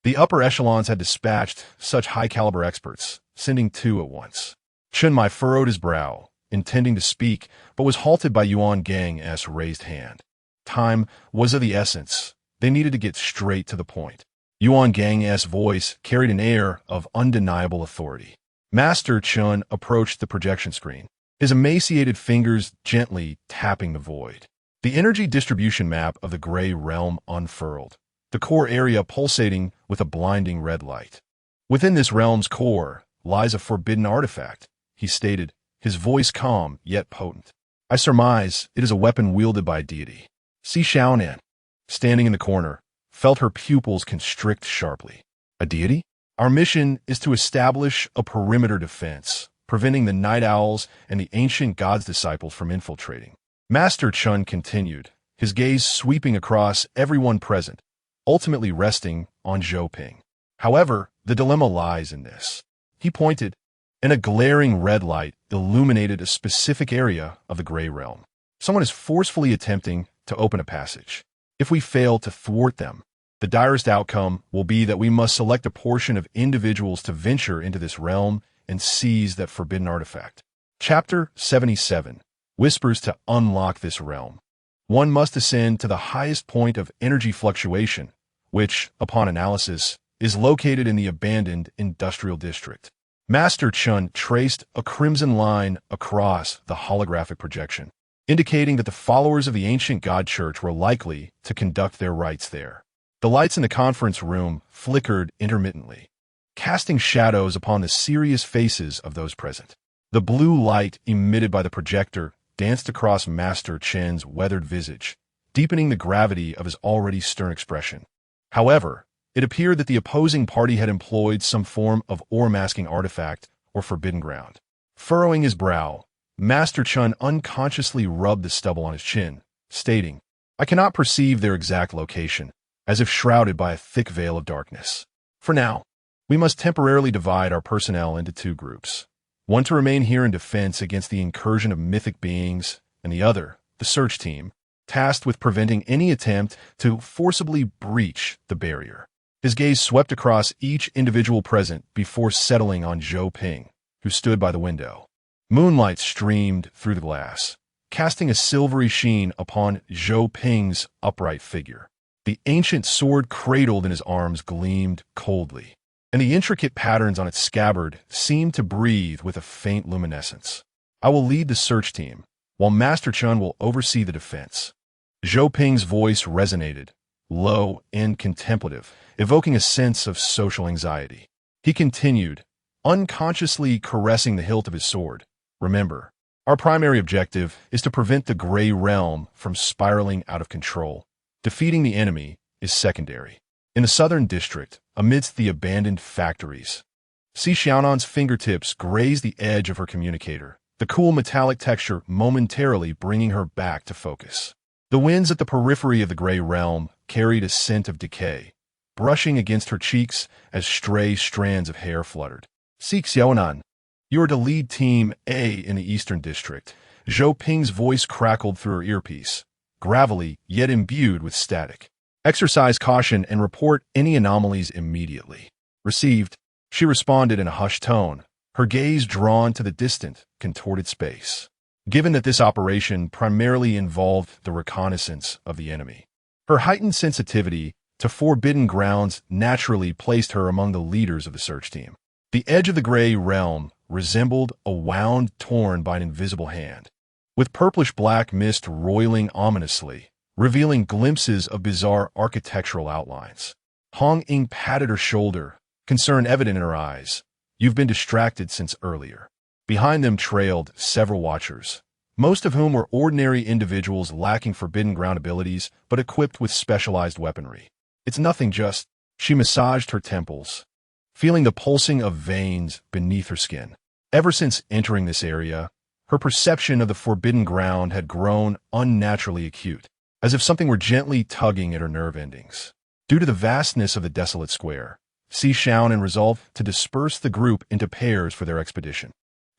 The upper echelons had dispatched such high-caliber experts, sending two at once. Chun Mai furrowed his brow, intending to speak, but was halted by Yuan Gang's raised hand. Time was of the essence. They needed to get straight to the point. Yuan Gang's voice carried an air of undeniable authority. Master Chun approached the projection screen, his emaciated fingers gently tapping the void. The energy distribution map of the Gray Realm unfurled, the core area pulsating with a blinding red light. Within this realm's core lies a forbidden artifact, he stated, his voice calm yet potent. I surmise it is a weapon wielded by a deity. Xiaonan, standing in the corner, felt her pupils constrict sharply. A deity? Our mission is to establish a perimeter defense, preventing the night owls and the ancient god's disciples from infiltrating. Master Chun continued, his gaze sweeping across everyone present, ultimately resting on Zhou Ping. However, the dilemma lies in this. He pointed, and a glaring red light illuminated a specific area of the Gray Realm. Someone is forcefully attempting to open a passage. If we fail to thwart them, the direst outcome will be that we must select a portion of individuals to venture into this realm and seize that forbidden artifact. Chapter 77 whispers to unlock this realm. One must ascend to the highest point of energy fluctuation, which, upon analysis, is located in the abandoned industrial district. Master Chun traced a crimson line across the holographic projection, indicating that the followers of the ancient god church were likely to conduct their rites there. The lights in the conference room flickered intermittently, casting shadows upon the serious faces of those present. The blue light emitted by the projector danced across Master Chen's weathered visage, deepening the gravity of his already stern expression. However, it appeared that the opposing party had employed some form of aura-masking artifact or forbidden ground. Furrowing his brow, Master Chun unconsciously rubbed the stubble on his chin, stating, I cannot perceive their exact location, as if shrouded by a thick veil of darkness. For now, we must temporarily divide our personnel into two groups. One to remain here in defense against the incursion of mythic beings, and the other, the search team, tasked with preventing any attempt to forcibly breach the barrier. His gaze swept across each individual present before settling on Zhou Ping, who stood by the window. Moonlight streamed through the glass, casting a silvery sheen upon Zhou Ping's upright figure. The ancient sword cradled in his arms gleamed coldly, and the intricate patterns on its scabbard seemed to breathe with a faint luminescence. I will lead the search team, while Master Chun will oversee the defense. Zhou Ping's voice resonated, low and contemplative, evoking a sense of social anxiety. He continued, unconsciously caressing the hilt of his sword. Remember, our primary objective is to prevent the Gray Realm from spiraling out of control. Defeating the enemy is secondary. In the southern district, amidst the abandoned factories, Xiaonan's fingertips grazed the edge of her communicator, the cool metallic texture momentarily bringing her back to focus. The winds at the periphery of the gray realm carried a scent of decay, brushing against her cheeks as stray strands of hair fluttered. Xiaonan, you are to lead Team A in the Eastern District. Zhou Ping's voice crackled through her earpiece, gravelly yet imbued with static. Exercise caution and report any anomalies immediately. Received, she responded in a hushed tone, her gaze drawn to the distant, contorted space. Given that this operation primarily involved the reconnaissance of the enemy, her heightened sensitivity to forbidden grounds naturally placed her among the leaders of the search team. The edge of the gray realm resembled a wound torn by an invisible hand, with purplish-black mist roiling ominously, revealing glimpses of bizarre architectural outlines. Hong Ying patted her shoulder, concern evident in her eyes. You've been distracted since earlier. Behind them trailed several watchers, most of whom were ordinary individuals lacking forbidden ground abilities but equipped with specialized weaponry. It's nothing, just... She massaged her temples, feeling the pulsing of veins beneath her skin. Ever since entering this area, her perception of the forbidden ground had grown unnaturally acute, as if something were gently tugging at her nerve endings. Due to the vastness of the desolate square, Xiaonan resolved to disperse the group into pairs for their expedition.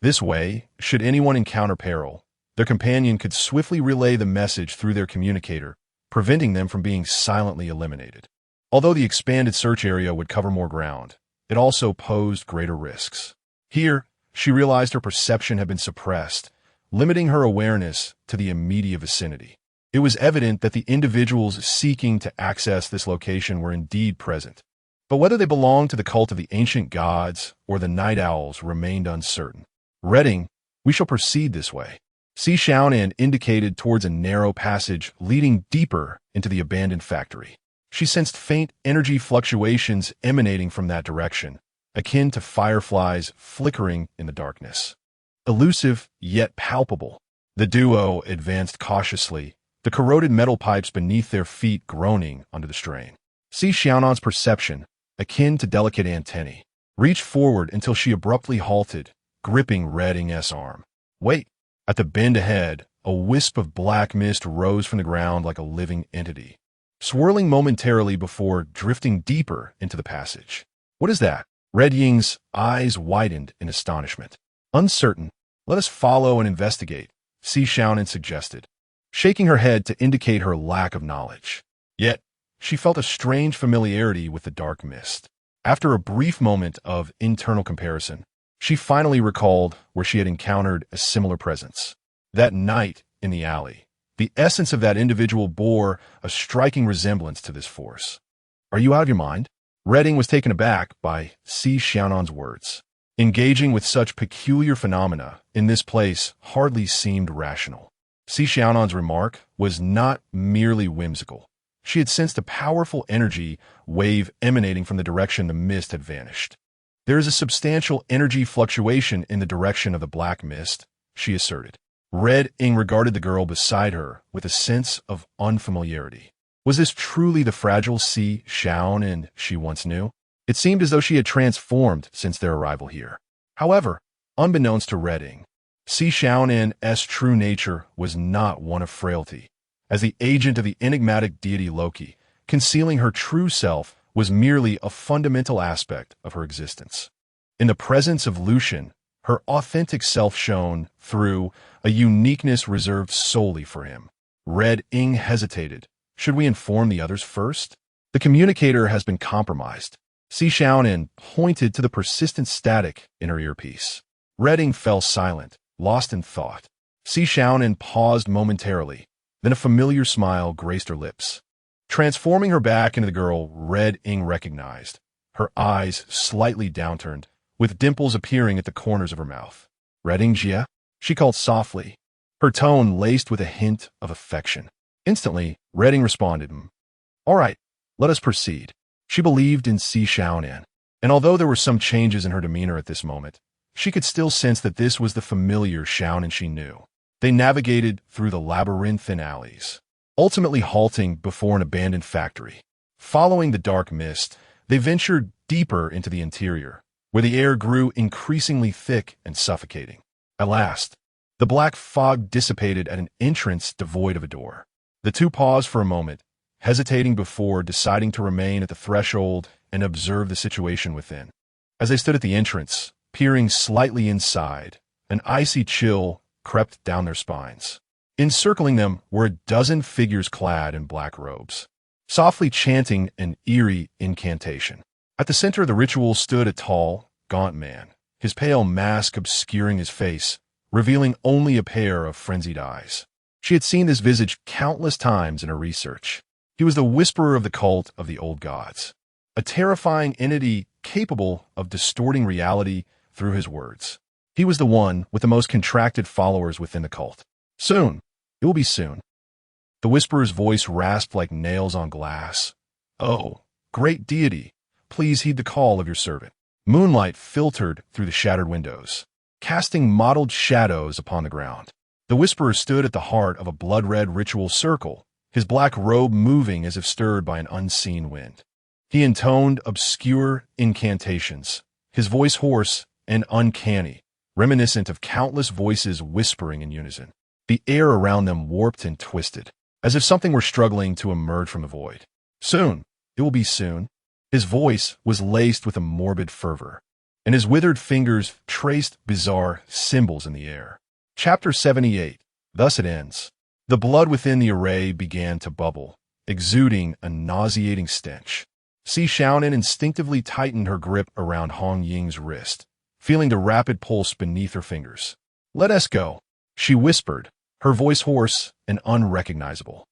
This way, should anyone encounter peril, their companion could swiftly relay the message through their communicator, preventing them from being silently eliminated. Although the expanded search area would cover more ground, it also posed greater risks. Here, she realized her perception had been suppressed, limiting her awareness to the immediate vicinity. It was evident that the individuals seeking to access this location were indeed present, but whether they belonged to the cult of the ancient gods or the night owls remained uncertain. Reading, we shall proceed this way. Xiaonan indicated towards a narrow passage leading deeper into the abandoned factory. She sensed faint energy fluctuations emanating from that direction, akin to fireflies flickering in the darkness. Elusive, yet palpable. The duo advanced cautiously, the corroded metal pipes beneath their feet groaning under the strain. Xiaonan's perception, akin to delicate antennae, reached forward until she abruptly halted, gripping Red Ing's arm. Wait! At the bend ahead, a wisp of black mist rose from the ground like a living entity, swirling momentarily before drifting deeper into the passage. What is that? Red Ying's eyes widened in astonishment. Uncertain, let us follow and investigate, Xiaonan suggested, shaking her head to indicate her lack of knowledge. Yet, she felt a strange familiarity with the dark mist. After a brief moment of internal comparison, she finally recalled where she had encountered a similar presence. That night in the alley, the essence of that individual bore a striking resemblance to this force. Are you out of your mind? Redding was taken aback by Xiaonan's words. Engaging with such peculiar phenomena in this place hardly seemed rational. Xiaonan's remark was not merely whimsical. She had sensed a powerful energy wave emanating from the direction the mist had vanished. There is a substantial energy fluctuation in the direction of the black mist, she asserted. Red Ing regarded the girl beside her with a sense of unfamiliarity. Was this truly the fragile Xiaonan she once knew? It seemed as though she had transformed since their arrival here. However, unbeknownst to Red Ing, Xiaonan's true nature was not one of frailty. As the agent of the enigmatic deity Loki, concealing her true self was merely a fundamental aspect of her existence. In the presence of Lucian, her authentic self shone through a uniqueness reserved solely for him. Red Ing hesitated. Should we inform the others first? The communicator has been compromised. Xiaonan pointed to the persistent static in her earpiece. Red Ing fell silent, lost in thought. Xiaonan paused momentarily, then a familiar smile graced her lips. Transforming her back into the girl Red Ing recognized, her eyes slightly downturned, with dimples appearing at the corners of her mouth. Red Ing Jia? She called softly, her tone laced with a hint of affection. Instantly, Red Ing responded, All right, let us proceed. She believed in Xiaonan, and although there were some changes in her demeanor at this moment, she could still sense that this was the familiar Xiaonan she knew. They navigated through the labyrinthine alleys, ultimately halting before an abandoned factory. Following the dark mist, they ventured deeper into the interior, where the air grew increasingly thick and suffocating. At last, the black fog dissipated at an entrance devoid of a door. The two paused for a moment, hesitating before deciding to remain at the threshold and observe the situation within. As they stood at the entrance, peering slightly inside, an icy chill crept down their spines. Encircling them were a dozen figures clad in black robes, softly chanting an eerie incantation. At the center of the ritual stood a tall, gaunt man, his pale mask obscuring his face, revealing only a pair of frenzied eyes. She had seen this visage countless times in her research. He was the whisperer of the cult of the old gods, a terrifying entity capable of distorting reality through his words. He was the one with the most contracted followers within the cult. Soon. It will be soon. The whisperer's voice rasped like nails on glass. Oh, great deity, please heed the call of your servant. Moonlight filtered through the shattered windows, casting mottled shadows upon the ground. The whisperer stood at the heart of a blood-red ritual circle, his black robe moving as if stirred by an unseen wind. He intoned obscure incantations, his voice hoarse and uncanny, reminiscent of countless voices whispering in unison. The air around them warped and twisted, as if something were struggling to emerge from the void. Soon. It will be soon. His voice was laced with a morbid fervor, and his withered fingers traced bizarre symbols in the air. Chapter 78. Thus it ends. The blood within the array began to bubble, exuding a nauseating stench. Xiaonan instinctively tightened her grip around Hong Ying's wrist, feeling the rapid pulse beneath her fingers. Let us go, she whispered, her voice hoarse and unrecognizable.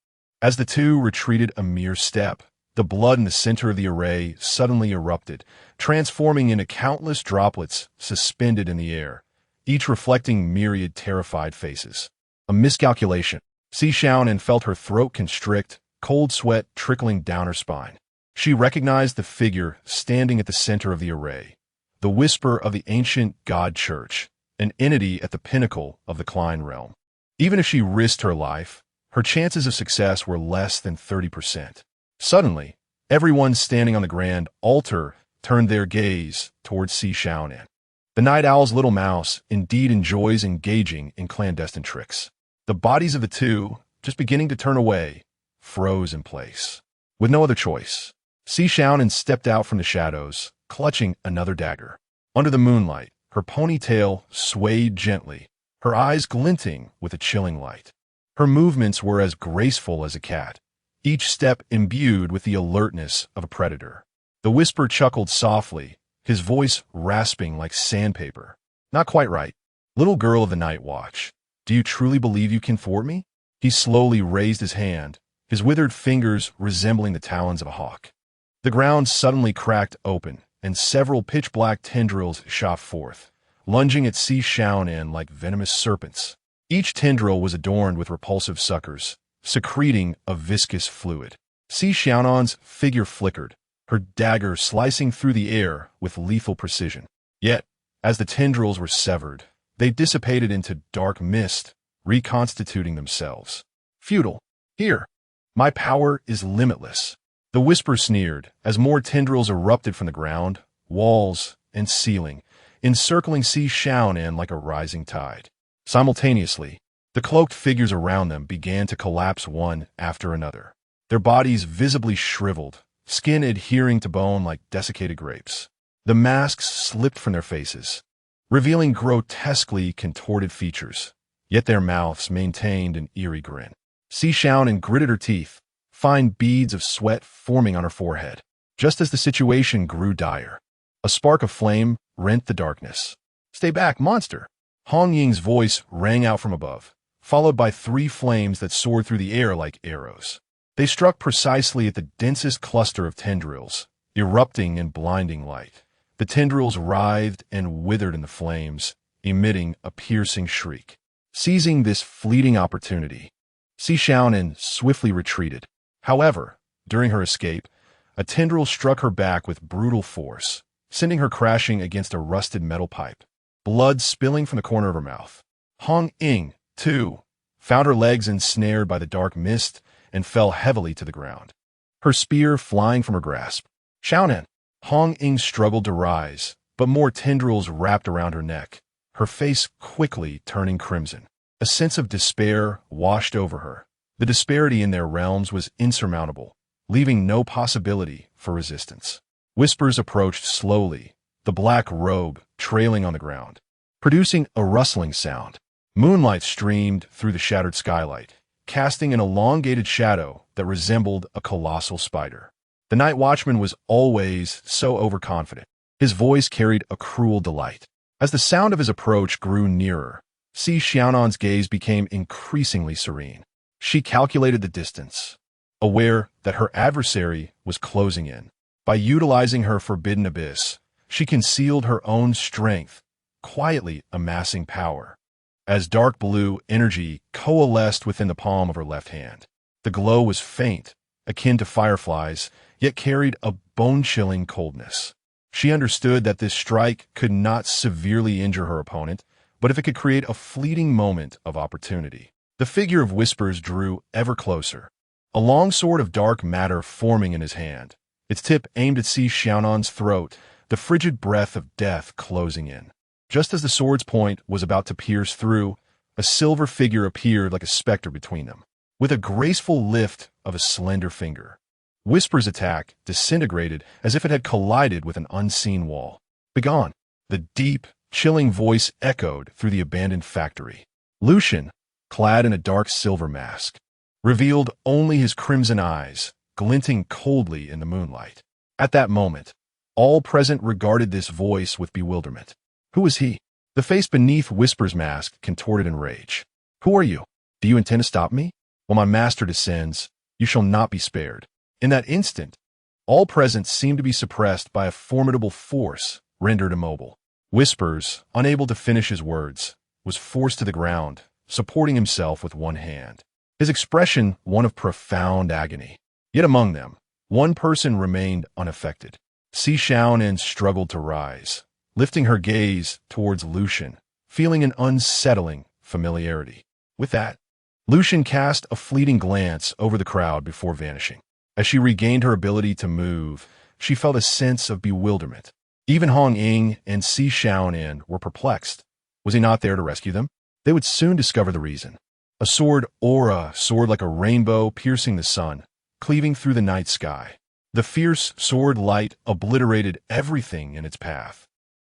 As the two retreated a mere step, the blood in the center of the array suddenly erupted, transforming into countless droplets suspended in the air, each reflecting myriad terrified faces. A miscalculation. Xiaonan felt her throat constrict, cold sweat trickling down her spine. She recognized the figure standing at the center of the array, the whisper of the ancient god church, an entity at the pinnacle of the Klein realm. Even if she risked her life, her chances of success were less than 30%. Suddenly, everyone standing on the grand altar turned their gaze towards Xiaonan. The night owl's little mouse indeed enjoys engaging in clandestine tricks. The bodies of the two, just beginning to turn away, froze in place. With no other choice, Xiaonan stepped out from the shadows, clutching another dagger. Under the moonlight, her ponytail swayed gently, her eyes glinting with a chilling light. Her movements were as graceful as a cat, each step imbued with the alertness of a predator. The whisper chuckled softly, his voice rasping like sandpaper. Not quite right. Little girl of the night watch, do you truly believe you can thwart me? He slowly raised his hand, his withered fingers resembling the talons of a hawk. The ground suddenly cracked open, and several pitch-black tendrils shot forth, lunging at Xiaonan like venomous serpents. Each tendril was adorned with repulsive suckers, secreting a viscous fluid. Xiaonan's figure flickered, her dagger slicing through the air with lethal precision. Yet, as the tendrils were severed, they dissipated into dark mist, reconstituting themselves. Futile. Here. My power is limitless. The whisper sneered as more tendrils erupted from the ground, walls, and ceiling, encircling Xiaonan like a rising tide. Simultaneously, the cloaked figures around them began to collapse one after another, their bodies visibly shriveled, skin adhering to bone like desiccated grapes. The masks slipped from their faces, revealing grotesquely contorted features, yet their mouths maintained an eerie grin. Xiaonan gritted her teeth, fine beads of sweat forming on her forehead. Just as the situation grew dire, a spark of flame rent the darkness. Stay back, monster! Hong Ying's voice rang out from above, followed by 3 flames that soared through the air like arrows. They struck precisely at the densest cluster of tendrils, erupting in blinding light. The tendrils writhed and withered in the flames, emitting a piercing shriek. Seizing this fleeting opportunity, Xiaonan swiftly retreated. However, during her escape, a tendril struck her back with brutal force, sending her crashing against a rusted metal pipe, blood spilling from the corner of her mouth. Hong Ying, too, found her legs ensnared by the dark mist and fell heavily to the ground, her spear flying from her grasp. Xiaonan! Hong Ying struggled to rise, but more tendrils wrapped around her neck, her face quickly turning crimson. A sense of despair washed over her. The disparity in their realms was insurmountable, leaving no possibility for resistance. Whispers approached slowly, the black robe trailing on the ground, producing a rustling sound. Moonlight streamed through the shattered skylight, casting an elongated shadow that resembled a colossal spider. The night watchman was always so overconfident. His voice carried a cruel delight. As the sound of his approach grew nearer, Xiaonan's gaze became increasingly serene. She calculated the distance, aware that her adversary was closing in. By utilizing her forbidden abyss, she concealed her own strength, quietly amassing power. As dark blue energy coalesced within the palm of her left hand, the glow was faint, akin to fireflies, yet carried a bone-chilling coldness. She understood that this strike could not severely injure her opponent, but if it could create a fleeting moment of opportunity. The figure of Whispers drew ever closer, a long sword of dark matter forming in his hand, its tip aimed at Xiaonan's throat, the frigid breath of death closing in. Just as the sword's point was about to pierce through, a silver figure appeared like a specter between them. With a graceful lift of a slender finger, Whisper's attack disintegrated as if it had collided with an unseen wall. "Begone!" The deep, chilling voice echoed through the abandoned factory. Lucian, clad in a dark silver mask, revealed only his crimson eyes, glinting coldly in the moonlight. At that moment, all present regarded this voice with bewilderment. Who was he? The face beneath Whisper's mask contorted in rage. "Who are you? Do you intend to stop me? When my master descends, you shall not be spared." In that instant, all present seemed to be suppressed by a formidable force, rendered immobile. Whispers, unable to finish his words, was forced to the ground, supporting himself with one hand. His expression one of profound agony. Yet among them, one person remained unaffected. Xiaonan struggled to rise, lifting her gaze towards Lucian, feeling an unsettling familiarity. With that, Lucian cast a fleeting glance over the crowd before vanishing. As she regained her ability to move, she felt a sense of bewilderment. Even Hong Ying and Xiaonan were perplexed. Was he not there to rescue them? They would soon discover the reason. A sword aura soared like a rainbow piercing the sun, cleaving through the night sky. The fierce sword light obliterated everything in its path,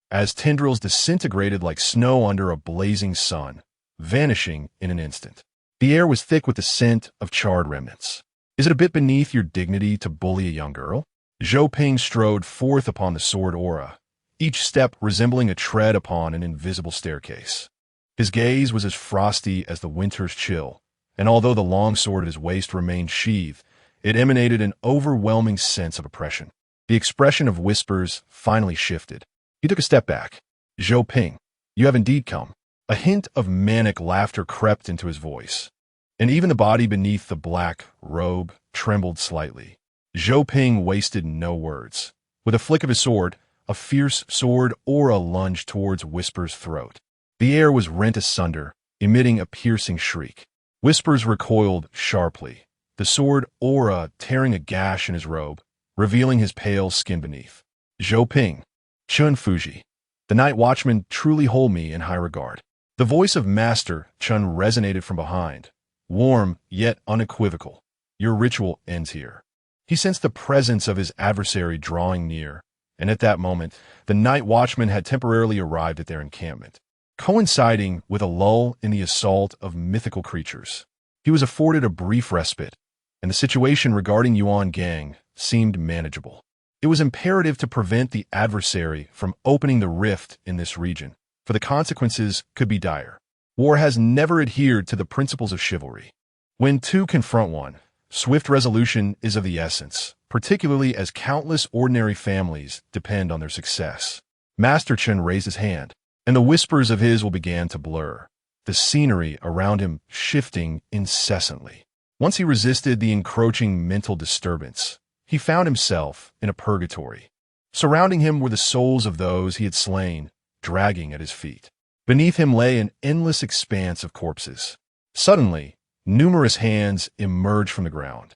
as tendrils disintegrated like snow under a blazing sun, vanishing in an instant. The air was thick with the scent of charred remnants. "Is it a bit beneath your dignity to bully a young girl?" Zhou Ping strode forth upon the sword aura, each step resembling a tread upon an invisible staircase. His gaze was as frosty as the winter's chill, and although the long sword at his waist remained sheathed, it emanated an overwhelming sense of oppression. The expression of Whispers finally shifted. He took a step back. "Zhou Ping, you have indeed come." A hint of manic laughter crept into his voice, and even the body beneath the black robe trembled slightly. Zhou Ping wasted no words. With a flick of his sword, a fierce sword aura lunged towards Whisper's throat. The air was rent asunder, emitting a piercing shriek. Whispers recoiled sharply, the sword aura tearing a gash in his robe, revealing his pale skin beneath. "Zhou Ping, Chun Fuji, the night watchmen truly hold me in high regard." The voice of Master Chun resonated from behind, warm yet unequivocal. "Your ritual ends here." He sensed the presence of his adversary drawing near, and at that moment, the night watchman had temporarily arrived at their encampment, coinciding with a lull in the assault of mythical creatures. He was afforded a brief respite, and the situation regarding Yuan Gang seemed manageable. It was imperative to prevent the adversary from opening the rift in this region, for the consequences could be dire. War has never adhered to the principles of chivalry. When two confront one, swift resolution is of the essence, particularly as countless ordinary families depend on their success. Master Chen raised his hand, and the whispers of his will began to blur, the scenery around him shifting incessantly. Once he resisted the encroaching mental disturbance, he found himself in a purgatory. Surrounding him were the souls of those he had slain, dragging at his feet. Beneath him lay an endless expanse of corpses. Suddenly, numerous hands emerged from the ground,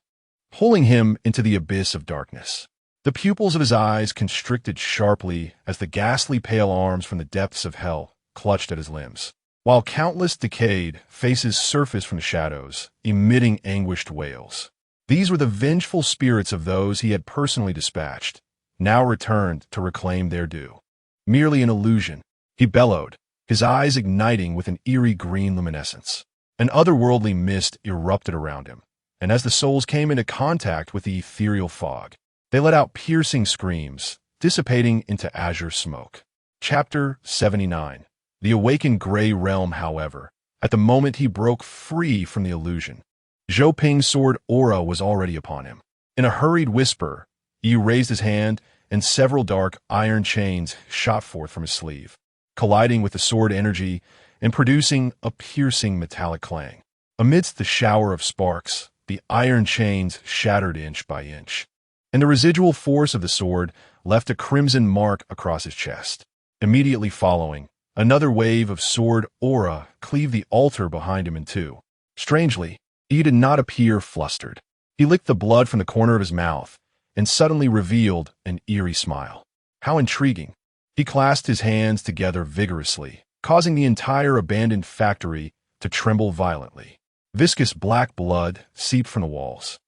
pulling him into the abyss of darkness. The pupils of his eyes constricted sharply as the ghastly pale arms from the depths of hell clutched at his limbs, while countless decayed faces surfaced from the shadows, emitting anguished wails. These were the vengeful spirits of those he had personally dispatched, now returned to reclaim their due. Merely an illusion, he bellowed, his eyes igniting with an eerie green luminescence. An otherworldly mist erupted around him, and as the souls came into contact with the ethereal fog, they let out piercing screams, dissipating into azure smoke. Chapter 79. The awakened gray realm, however, at the moment he broke free from the illusion, Zhou Ping's sword aura was already upon him. In a hurried whisper, Yu raised his hand, and several dark iron chains shot forth from his sleeve, colliding with the sword energy and producing a piercing metallic clang. Amidst the shower of sparks, the iron chains shattered inch by inch, and the residual force of the sword left a crimson mark across his chest. Immediately following, another wave of sword aura cleaved the altar behind him in two. Strangely, he did not appear flustered. He licked the blood from the corner of his mouth and suddenly revealed an eerie smile. How intriguing. He clasped his hands together vigorously, causing the entire abandoned factory to tremble violently. Viscous black blood seeped from the walls,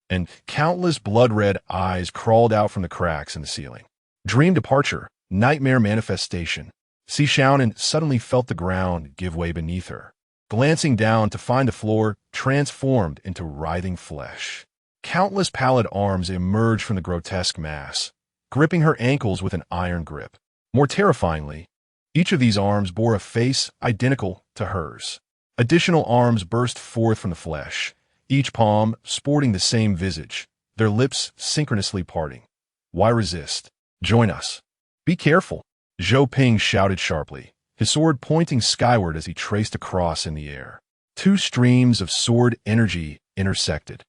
and countless blood-red eyes crawled out from the cracks in the ceiling. Dream departure, nightmare manifestation. Xiaonan suddenly felt the ground give way beneath her, glancing down to find the floor transformed into writhing flesh. Countless pallid arms emerged from the grotesque mass, gripping her ankles with an iron grip. More terrifyingly, each of these arms bore a face identical to hers. Additional arms burst forth from the flesh, each palm sporting the same visage, their lips synchronously parting. Why resist? Join us. Be careful, Zhou Ping shouted sharply, his sword pointing skyward as he traced a cross in the air. Two streams of sword energy intersected,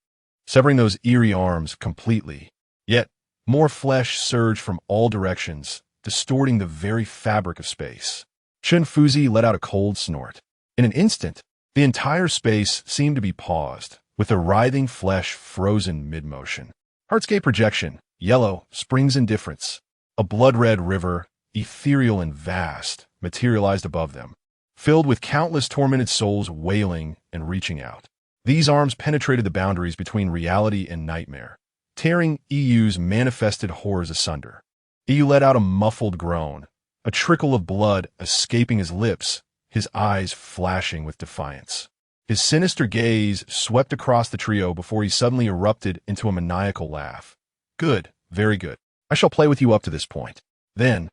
severing those eerie arms completely. Yet, more flesh surged from all directions, distorting the very fabric of space. Chen Fuzi let out a cold snort. In an instant, the entire space seemed to be paused, with the writhing flesh frozen mid-motion. Heartscape projection, yellow, springs indifference. A blood-red river, ethereal and vast, materialized above them, filled with countless tormented souls wailing and reaching out. These arms penetrated the boundaries between reality and nightmare, tearing EU's manifested horrors asunder. EU let out a muffled groan, a trickle of blood escaping his lips, his eyes flashing with defiance. His sinister gaze swept across the trio before he suddenly erupted into a maniacal laugh. Good, very good. I shall play with you up to this point. Then,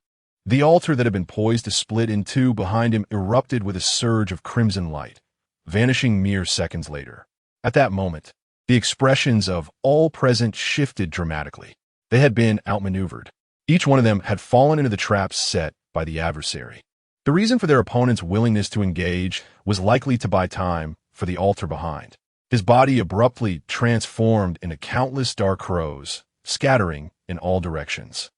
the altar that had been poised to split in two behind him erupted with a surge of crimson light, vanishing mere seconds later. At that moment, the expressions of all present shifted dramatically. They had been outmaneuvered. Each one of them had fallen into the traps set by the adversary. The reason for their opponent's willingness to engage was likely to buy time for the altar behind. His body abruptly transformed into countless dark crows, scattering in all directions.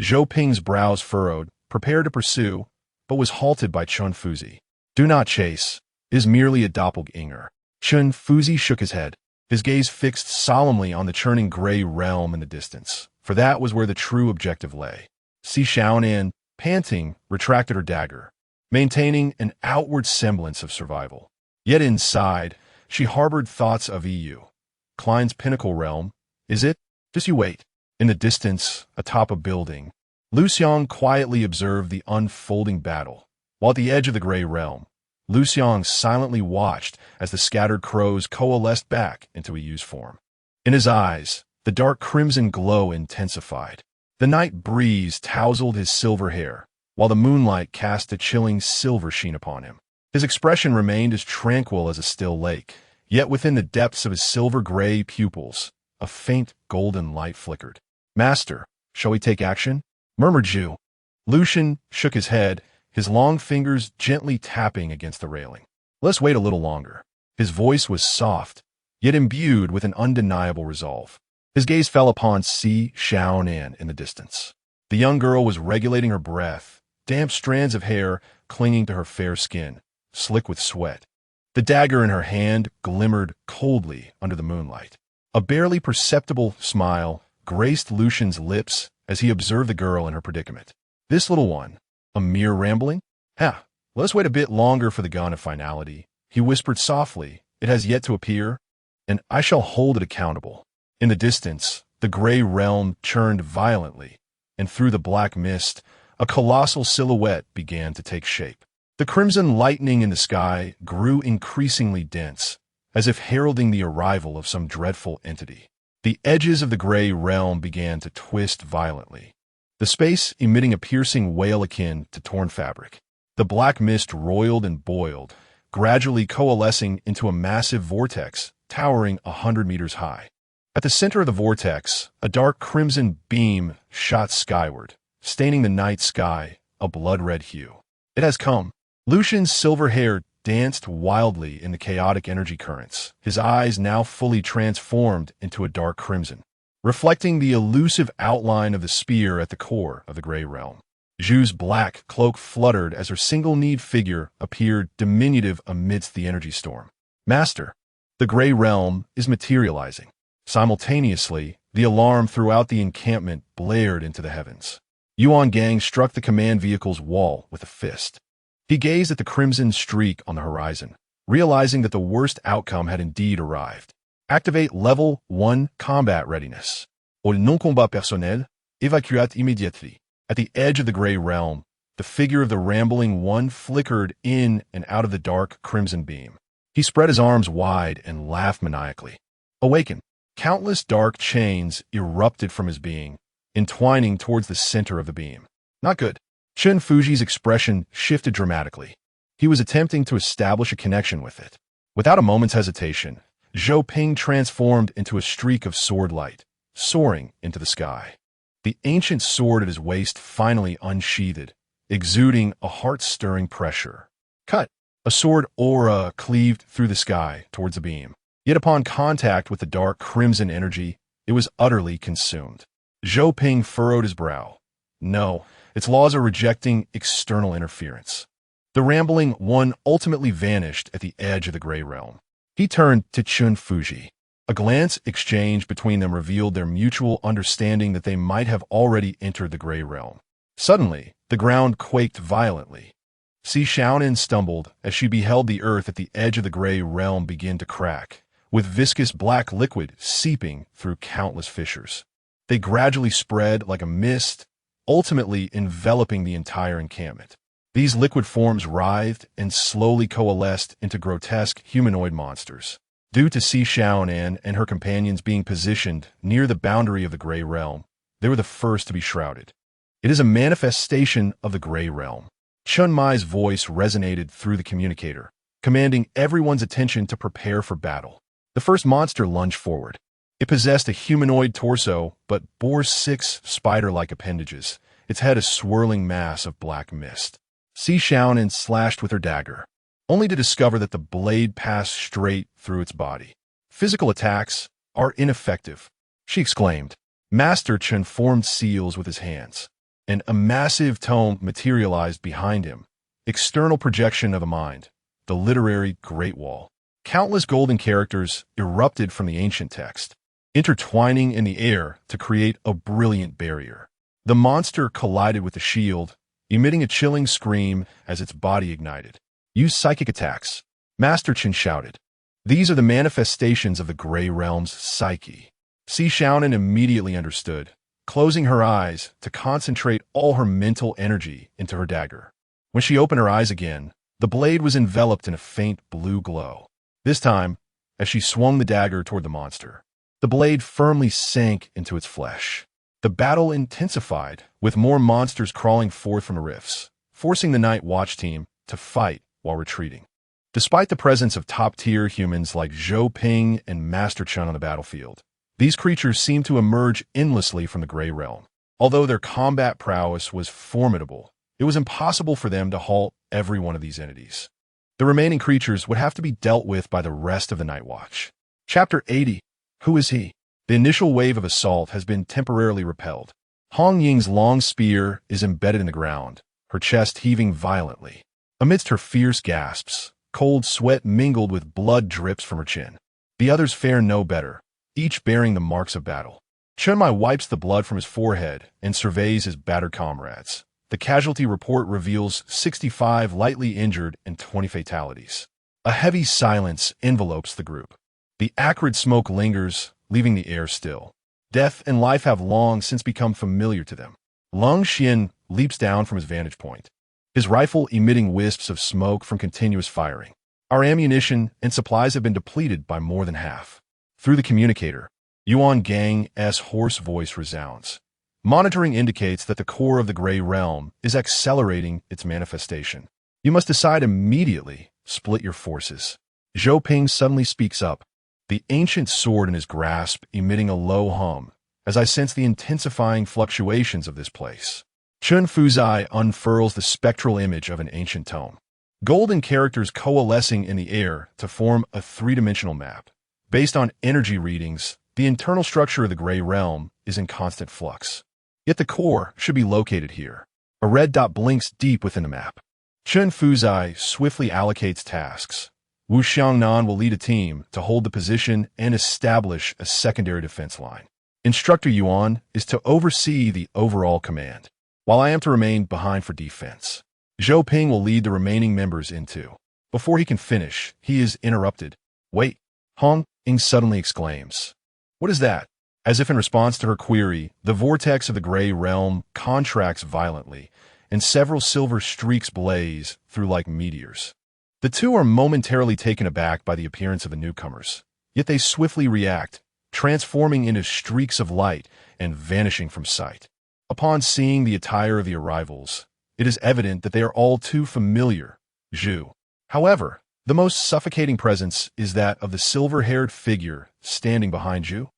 Zhou Ping's brows furrowed, prepared to pursue, but was halted by Chen Fuzi. Do not chase. It is merely a doppelganger. Chen Fuzi shook his head, his gaze fixed solemnly on the churning gray realm in the distance, for that was where the true objective lay. Xiaonan, panting, retracted her dagger, maintaining an outward semblance of survival. Yet inside, she harbored thoughts of EU. Klein's pinnacle realm, is it? Just you wait. In the distance, atop a building, Lu Xiang quietly observed the unfolding battle, while at the edge of the gray realm, Lu Xiang silently watched as the scattered crows coalesced back into EU's form. In his eyes, the dark crimson glow intensified. The night breeze tousled his silver hair, while the moonlight cast a chilling silver sheen upon him. His expression remained as tranquil as a still lake, yet within the depths of his silver-gray pupils, a faint golden light flickered. Master, shall we take action? Murmured Zhu. Lucian shook his head, his long fingers gently tapping against the railing. Let's wait a little longer. His voice was soft, yet imbued with an undeniable resolve. His gaze fell upon Xiaonan in the distance. The young girl was regulating her breath, damp strands of hair clinging to her fair skin, slick with sweat. The dagger in her hand glimmered coldly under the moonlight. A barely perceptible smile graced Lucian's lips as he observed the girl in her predicament. This little one, a mere rambling? Let us wait a bit longer for the gun of finality, he whispered softly. It has yet to appear, and I shall hold it accountable. In the distance, the gray realm churned violently, and through the black mist, a colossal silhouette began to take shape. The crimson lightning in the sky grew increasingly dense, as if heralding the arrival of some dreadful entity. The edges of the gray realm began to twist violently, the space emitting a piercing wail akin to torn fabric. The black mist roiled and boiled, gradually coalescing into a massive vortex towering 100 meters high. At the center of the vortex, a dark crimson beam shot skyward, staining the night sky a blood-red hue. It has come. Lucian's silver hair danced wildly in the chaotic energy currents, his eyes now fully transformed into a dark crimson, reflecting the elusive outline of the spear at the core of the gray realm. Zhu's black cloak fluttered as her single-kneed figure appeared diminutive amidst the energy storm. Master, the gray realm is materializing. Simultaneously, the alarm throughout the encampment blared into the heavens. Yuan Gang struck the command vehicle's wall with a fist. He gazed at the crimson streak on the horizon, realizing that the worst outcome had indeed arrived. Activate Level 1 Combat Readiness. Au non-combat personnel, évacuate immédiatement. At the edge of the gray realm, the figure of the rambling one flickered in and out of the dark crimson beam. He spread his arms wide and laughed maniacally. Awaken! Countless dark chains erupted from his being, entwining towards the center of the beam. Not good. Chen Fuji's expression shifted dramatically. He was attempting to establish a connection with it. Without a moment's hesitation, Zhou Ping transformed into a streak of sword light, soaring into the sky. The ancient sword at his waist finally unsheathed, exuding a heart-stirring pressure. Cut! A sword aura cleaved through the sky towards the beam. Yet upon contact with the dark crimson energy, it was utterly consumed. Zhou Ping furrowed his brow. No, its laws are rejecting external interference. The rambling one ultimately vanished at the edge of the gray realm. He turned to Chen Fuji. A glance exchanged between them revealed their mutual understanding that they might have already entered the gray realm. Suddenly, the ground quaked violently. Xiaonan stumbled as she beheld the earth at the edge of the gray realm begin to crack, with viscous black liquid seeping through countless fissures. They gradually spread like a mist, ultimately enveloping the entire encampment. These liquid forms writhed and slowly coalesced into grotesque humanoid monsters. Due to Xiaonan and her companions being positioned near the boundary of the gray realm, they were the first to be shrouded. It is a manifestation of the gray realm. Chun Mai's voice resonated through the communicator, commanding everyone's attention to prepare for battle. The first monster lunged forward. It possessed a humanoid torso, but bore 6 spider-like appendages, its head a swirling mass of black mist. Xiaonan slashed with her dagger, only to discover that the blade passed straight through its body. Physical attacks are ineffective, she exclaimed. Master Chen formed seals with his hands, and a massive tome materialized behind him, external projection of the mind, the literary Great Wall. Countless golden characters erupted from the ancient text, intertwining in the air to create a brilliant barrier. The monster collided with the shield, emitting a chilling scream as its body ignited. Use psychic attacks, Master Chen shouted. These are the manifestations of the Gray Realm's psyche. Xiaonan immediately understood, closing her eyes to concentrate all her mental energy into her dagger. When she opened her eyes again, the blade was enveloped in a faint blue glow. This time, as she swung the dagger toward the monster, the blade firmly sank into its flesh. The battle intensified, with more monsters crawling forth from the rifts, forcing the Night Watch team to fight while retreating. Despite the presence of top-tier humans like Zhou Ping and Master Chen on the battlefield, these creatures seemed to emerge endlessly from the Gray Realm. Although their combat prowess was formidable, it was impossible for them to halt every one of these entities. The remaining creatures would have to be dealt with by the rest of the Night Watch. Chapter 80. Who is he? The initial wave of assault has been temporarily repelled. Hong Ying's long spear is embedded in the ground, her chest heaving violently. Amidst her fierce gasps, cold sweat mingled with blood drips from her chin. The others fare no better, each bearing the marks of battle. Chunmai wipes the blood from his forehead and surveys his battered comrades. The casualty report reveals 65 lightly injured and 20 fatalities. A heavy silence envelopes the group. The acrid smoke lingers, leaving the air still. Death and life have long since become familiar to them. Lin Xiulan leaps down from his vantage point, his rifle emitting wisps of smoke from continuous firing. Our ammunition and supplies have been depleted by more than half. Through the communicator, Yuan Gang's hoarse voice resounds. Monitoring indicates that the core of the Gray Realm is accelerating its manifestation. You must decide immediately, split your forces. Zhou Ping suddenly speaks up, the ancient sword in his grasp emitting a low hum, as I sense the intensifying fluctuations of this place. Chun Fuzai unfurls the spectral image of an ancient tome. Golden characters coalescing in the air to form a three-dimensional map. Based on energy readings, the internal structure of the Gray Realm is in constant flux. Yet the core should be located here. A red dot blinks deep within the map. Chun Fuzai swiftly allocates tasks. Wu Xiaonan will lead a team to hold the position and establish a secondary defense line. Instructor Yuan is to oversee the overall command, while I am to remain behind for defense. Zhou Ping will lead the remaining members into. Before he can finish, he is interrupted. Wait, Hong Ying suddenly exclaims. What is that? As if in response to her query, the vortex of the Gray Realm contracts violently, and several silver streaks blaze through like meteors. The two are momentarily taken aback by the appearance of the newcomers, yet they swiftly react, transforming into streaks of light and vanishing from sight. Upon seeing the attire of the arrivals, it is evident that they are all too familiar. Zhu. However, the most suffocating presence is that of the silver-haired figure standing behind Zhu.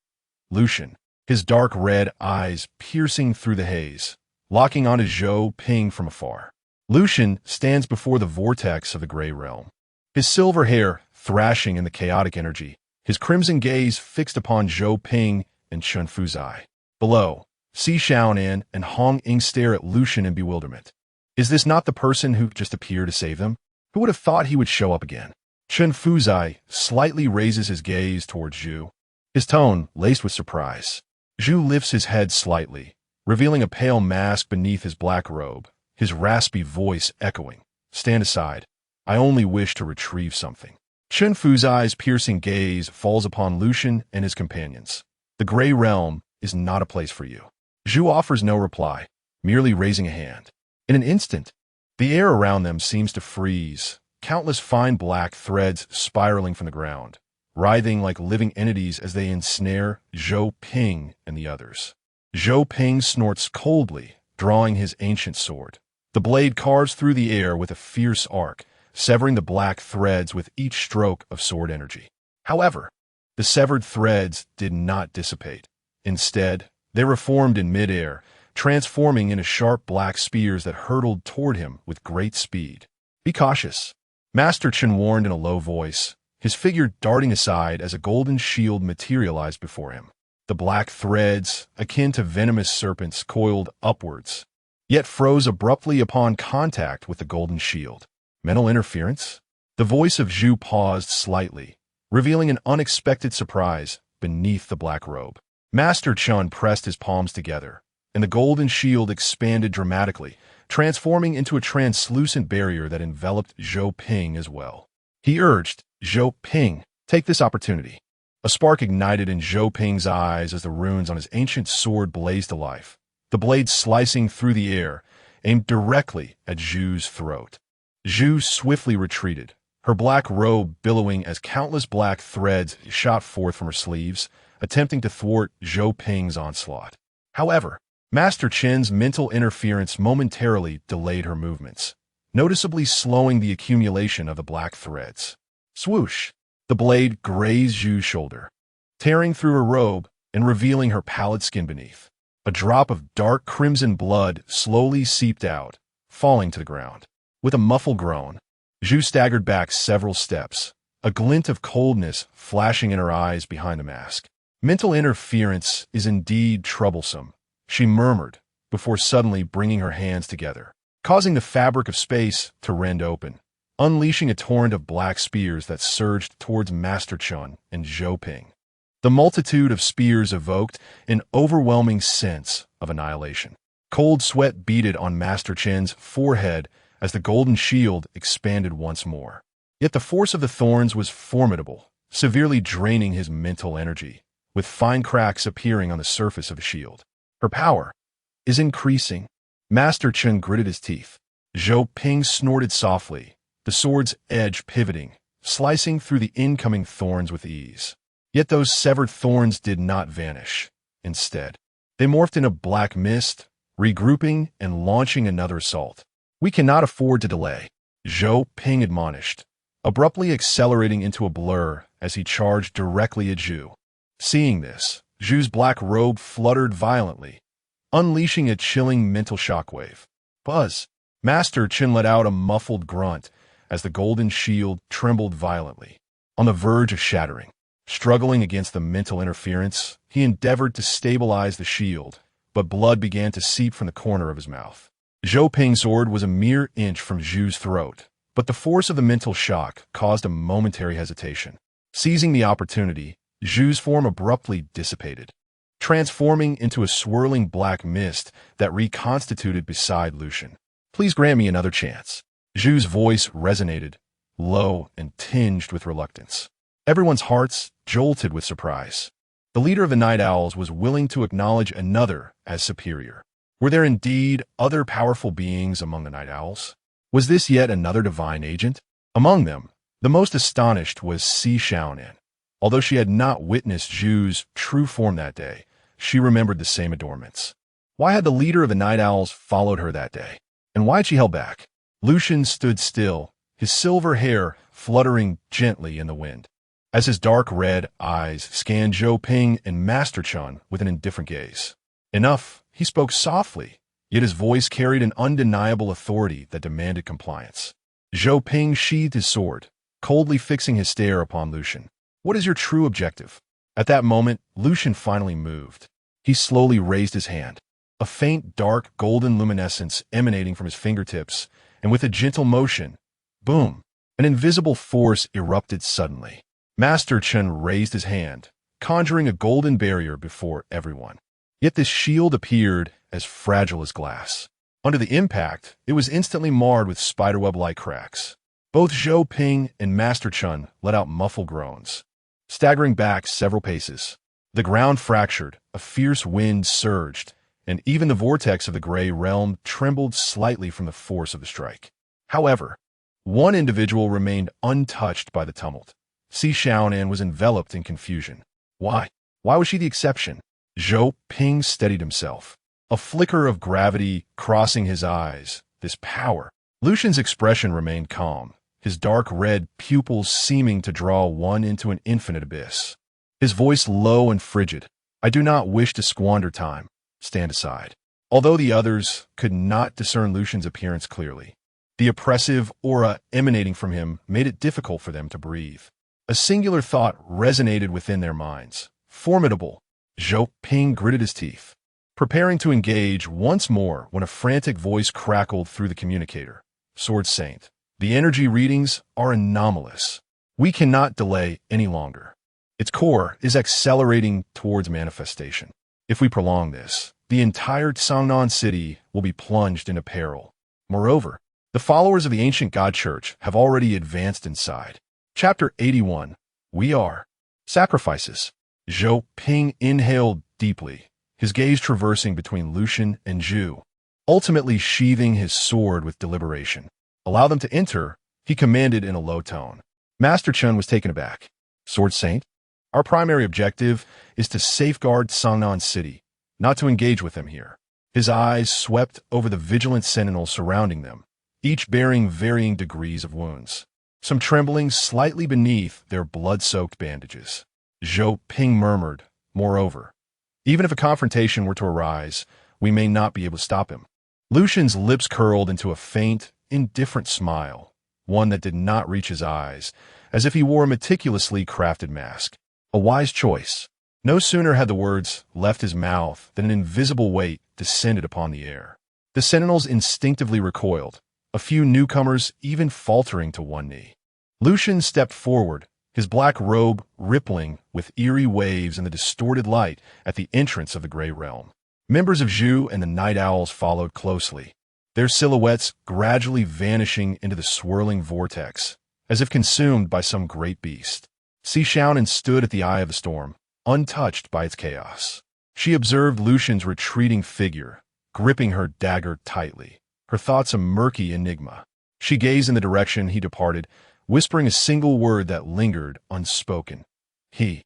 Lucian, his dark red eyes piercing through the haze, locking onto Zhou Ping from afar. Lucian stands before the vortex of the Gray Realm, his silver hair thrashing in the chaotic energy, his crimson gaze fixed upon Zhou Ping and Chun Fuzai. Below, Xiaonan and Hong Ying stare at Lucian in bewilderment. Is this not the person who just appeared to save them? Who would have thought he would show up again? Chun Fuzai slightly raises his gaze towards Zhu, his tone laced with surprise. Zhu lifts his head slightly, revealing a pale mask beneath his black robe, his raspy voice echoing. Stand aside. I only wish to retrieve something. Chun Fuzai's piercing gaze falls upon Lucian and his companions. The Gray Realm is not a place for you. Zhu offers no reply, merely raising a hand. In an instant, the air around them seems to freeze, countless fine black threads spiraling from the ground, writhing like living entities as they ensnare Zhou Ping and the others. Zhou Ping snorts coldly, drawing his ancient sword. The blade carves through the air with a fierce arc, severing the black threads with each stroke of sword energy. However, the severed threads did not dissipate. Instead, they reformed in midair, transforming into sharp black spears that hurtled toward him with great speed. Be cautious, Master Chen warned in a low voice, his figure darting aside as a golden shield materialized before him. The black threads, akin to venomous serpents, coiled upwards, yet froze abruptly upon contact with the golden shield. Mental interference? The voice of Zhu paused slightly, revealing an unexpected surprise beneath the black robe. Master Chun pressed his palms together, and the golden shield expanded dramatically, transforming into a translucent barrier that enveloped Zhou Ping as well. He urged, Zhou Ping, take this opportunity. A spark ignited in Zhou Ping's eyes as the runes on his ancient sword blazed to life, the blade slicing through the air, aimed directly at Zhu's throat. Zhu swiftly retreated, her black robe billowing as countless black threads shot forth from her sleeves, attempting to thwart Zhou Ping's onslaught. However, Master Chen's mental interference momentarily delayed her movements, noticeably slowing the accumulation of the black threads. Swoosh! The blade grazed Zhu's shoulder, tearing through her robe and revealing her pallid skin beneath. A drop of dark crimson blood slowly seeped out, falling to the ground. With a muffled groan, Zhu staggered back several steps, a glint of coldness flashing in her eyes behind the mask. Mental interference is indeed troublesome, she murmured, before suddenly bringing her hands together, causing the fabric of space to rend open, unleashing a torrent of black spears that surged towards Master Chun and Zhou Ping. The multitude of spears evoked an overwhelming sense of annihilation. Cold sweat beaded on Master Chen's forehead as the golden shield expanded once more. Yet the force of the thorns was formidable, severely draining his mental energy, with fine cracks appearing on the surface of the shield. Her power is increasing. Master Chen gritted his teeth. Zhou Ping snorted softly, the sword's edge pivoting, slicing through the incoming thorns with ease. Yet those severed thorns did not vanish. Instead, they morphed in a black mist, regrouping and launching another assault. We cannot afford to delay, Zhou Ping admonished, abruptly accelerating into a blur as he charged directly at Zhu. Seeing this, Zhu's black robe fluttered violently, unleashing a chilling mental shockwave. Buzz! Master Chen let out a muffled grunt as the golden shield trembled violently, on the verge of shattering. Struggling against the mental interference, he endeavored to stabilize the shield, but blood began to seep from the corner of his mouth. Zhou Ping's sword was a mere inch from Zhu's throat, but the force of the mental shock caused a momentary hesitation. Seizing the opportunity, Zhu's form abruptly dissipated, transforming into a swirling black mist that reconstituted beside Lucian. Please grant me another chance. Zhu's voice resonated, low and tinged with reluctance. Everyone's hearts jolted with surprise. The leader of the Night Owls was willing to acknowledge another as superior. Were there indeed other powerful beings among the Night Owls? Was this yet another divine agent? Among them, the most astonished was Xiaonan. Although she had not witnessed Zhu's true form that day, she remembered the same adornments. Why had the leader of the Night Owls followed her that day? And why had she held back? Lucian stood still, his silver hair fluttering gently in the wind, as his dark red eyes scanned Zhou Ping and Master Chen with an indifferent gaze. Enough, he spoke softly, yet his voice carried an undeniable authority that demanded compliance. Zhou Ping sheathed his sword, coldly fixing his stare upon Lucian. What is your true objective? At that moment, Lucian finally moved. He slowly raised his hand, a faint, dark, golden luminescence emanating from his fingertips, and with a gentle motion, boom, an invisible force erupted suddenly. Master Chen raised his hand, conjuring a golden barrier before everyone. Yet this shield appeared as fragile as glass. Under the impact, it was instantly marred with spiderweb-like cracks. Both Zhou Ping and Master Chen let out muffled groans, staggering back several paces. The ground fractured, a fierce wind surged, and even the vortex of the gray realm trembled slightly from the force of the strike. However, one individual remained untouched by the tumult. Xiaonan was enveloped in confusion. Why? Why was she the exception? Zhou Ping steadied himself, a flicker of gravity crossing his eyes. This power. Lucian's expression remained calm, his dark red pupils seeming to draw one into an infinite abyss. His voice low and frigid. I do not wish to squander time. Stand aside. Although the others could not discern Lucian's appearance clearly, the oppressive aura emanating from him made it difficult for them to breathe. A singular thought resonated within their minds. Formidable. Zhou Ping gritted his teeth, preparing to engage once more when a frantic voice crackled through the communicator. Sword Saint, the energy readings are anomalous. We cannot delay any longer. Its core is accelerating towards manifestation. If we prolong this, the entire Xiaonan city will be plunged into peril. Moreover, the followers of the ancient God Church have already advanced inside. Chapter 81. We are sacrifices. Zhou Ping inhaled deeply, his gaze traversing between Lucian and Zhu, ultimately sheathing his sword with deliberation. Allow them to enter, he commanded in a low tone. Master Chen was taken aback. Sword Saint, our primary objective is to safeguard Xiaonan City, not to engage with them here. His eyes swept over the vigilant sentinels surrounding them, each bearing varying degrees of wounds, some trembling slightly beneath their blood-soaked bandages. Zhou Ping murmured, moreover, even if a confrontation were to arise, we may not be able to stop him. Lucian's lips curled into a faint, indifferent smile, one that did not reach his eyes, as if he wore a meticulously crafted mask. A wise choice. No sooner had the words left his mouth than an invisible weight descended upon the air. The sentinels instinctively recoiled, a few newcomers even faltering to one knee. Lucian stepped forward, his black robe rippling with eerie waves in the distorted light at the entrance of the Grey Realm. Members of Zhu and the Night Owls followed closely, their silhouettes gradually vanishing into the swirling vortex, as if consumed by some great beast. Xiaonan stood at the eye of the storm, untouched by its chaos. She observed Lucian's retreating figure, gripping her dagger tightly, her thoughts a murky enigma. She gazed in the direction he departed, whispering a single word that lingered unspoken. He.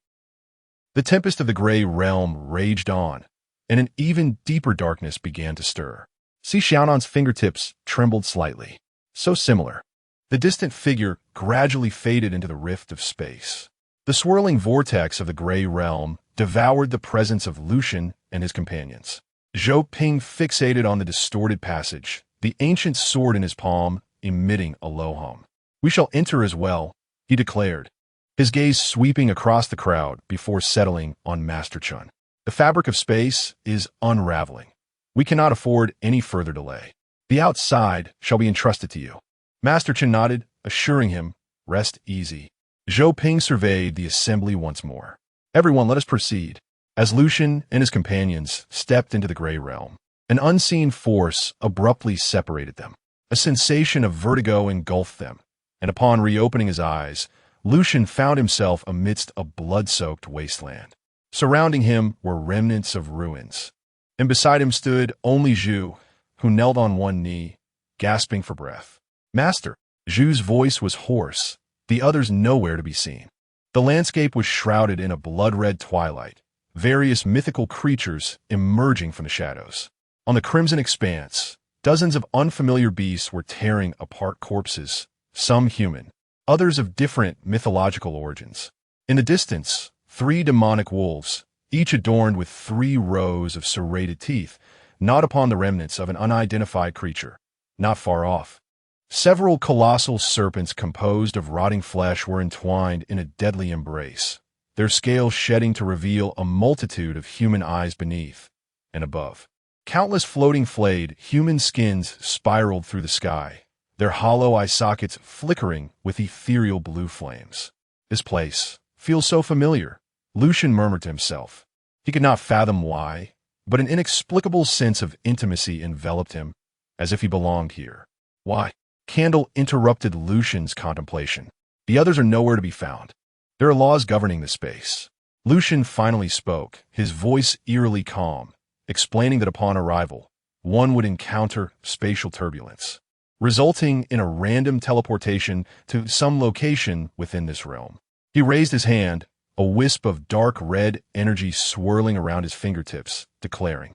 The tempest of the Grey Realm raged on, and an even deeper darkness began to stir. Xiaonan's fingertips trembled slightly. So similar. The distant figure gradually faded into the rift of space. The swirling vortex of the Grey Realm devoured the presence of Lucian and his companions. Zhou Ping fixated on the distorted passage, the ancient sword in his palm emitting a low hum. "We shall enter as well," he declared, his gaze sweeping across the crowd before settling on Master Chun. "The fabric of space is unraveling. We cannot afford any further delay. The outside shall be entrusted to you." Master Chun nodded, assuring him, "Rest easy." Zhou Ping surveyed the assembly once more. "Everyone, let us proceed." As Lucian and his companions stepped into the Grey Realm, an unseen force abruptly separated them. A sensation of vertigo engulfed them, and upon reopening his eyes, Lucian found himself amidst a blood-soaked wasteland. Surrounding him were remnants of ruins, and beside him stood only Zhu, who knelt on one knee, gasping for breath. "Master!" Zhu's voice was hoarse, the others nowhere to be seen. The landscape was shrouded in a blood-red twilight, various mythical creatures emerging from the shadows. On the crimson expanse, dozens of unfamiliar beasts were tearing apart corpses, some human, others of different mythological origins. In the distance, 3 demonic wolves, each adorned with 3 rows of serrated teeth, gnawed upon the remnants of an unidentified creature. Not far off, several colossal serpents composed of rotting flesh were entwined in a deadly embrace, their scales shedding to reveal a multitude of human eyes beneath and above. Countless floating flayed human skins spiraled through the sky, their hollow eye sockets flickering with ethereal blue flames. "This place feels so familiar," Lucian murmured to himself. He could not fathom why, but an inexplicable sense of intimacy enveloped him, as if he belonged here. "Why?" Candle interrupted Lucian's contemplation. "The others are nowhere to be found. There are laws governing this space." Lucian finally spoke, his voice eerily calm, explaining that upon arrival, one would encounter spatial turbulence, resulting in a random teleportation to some location within this realm. He raised his hand, a wisp of dark red energy swirling around his fingertips, declaring,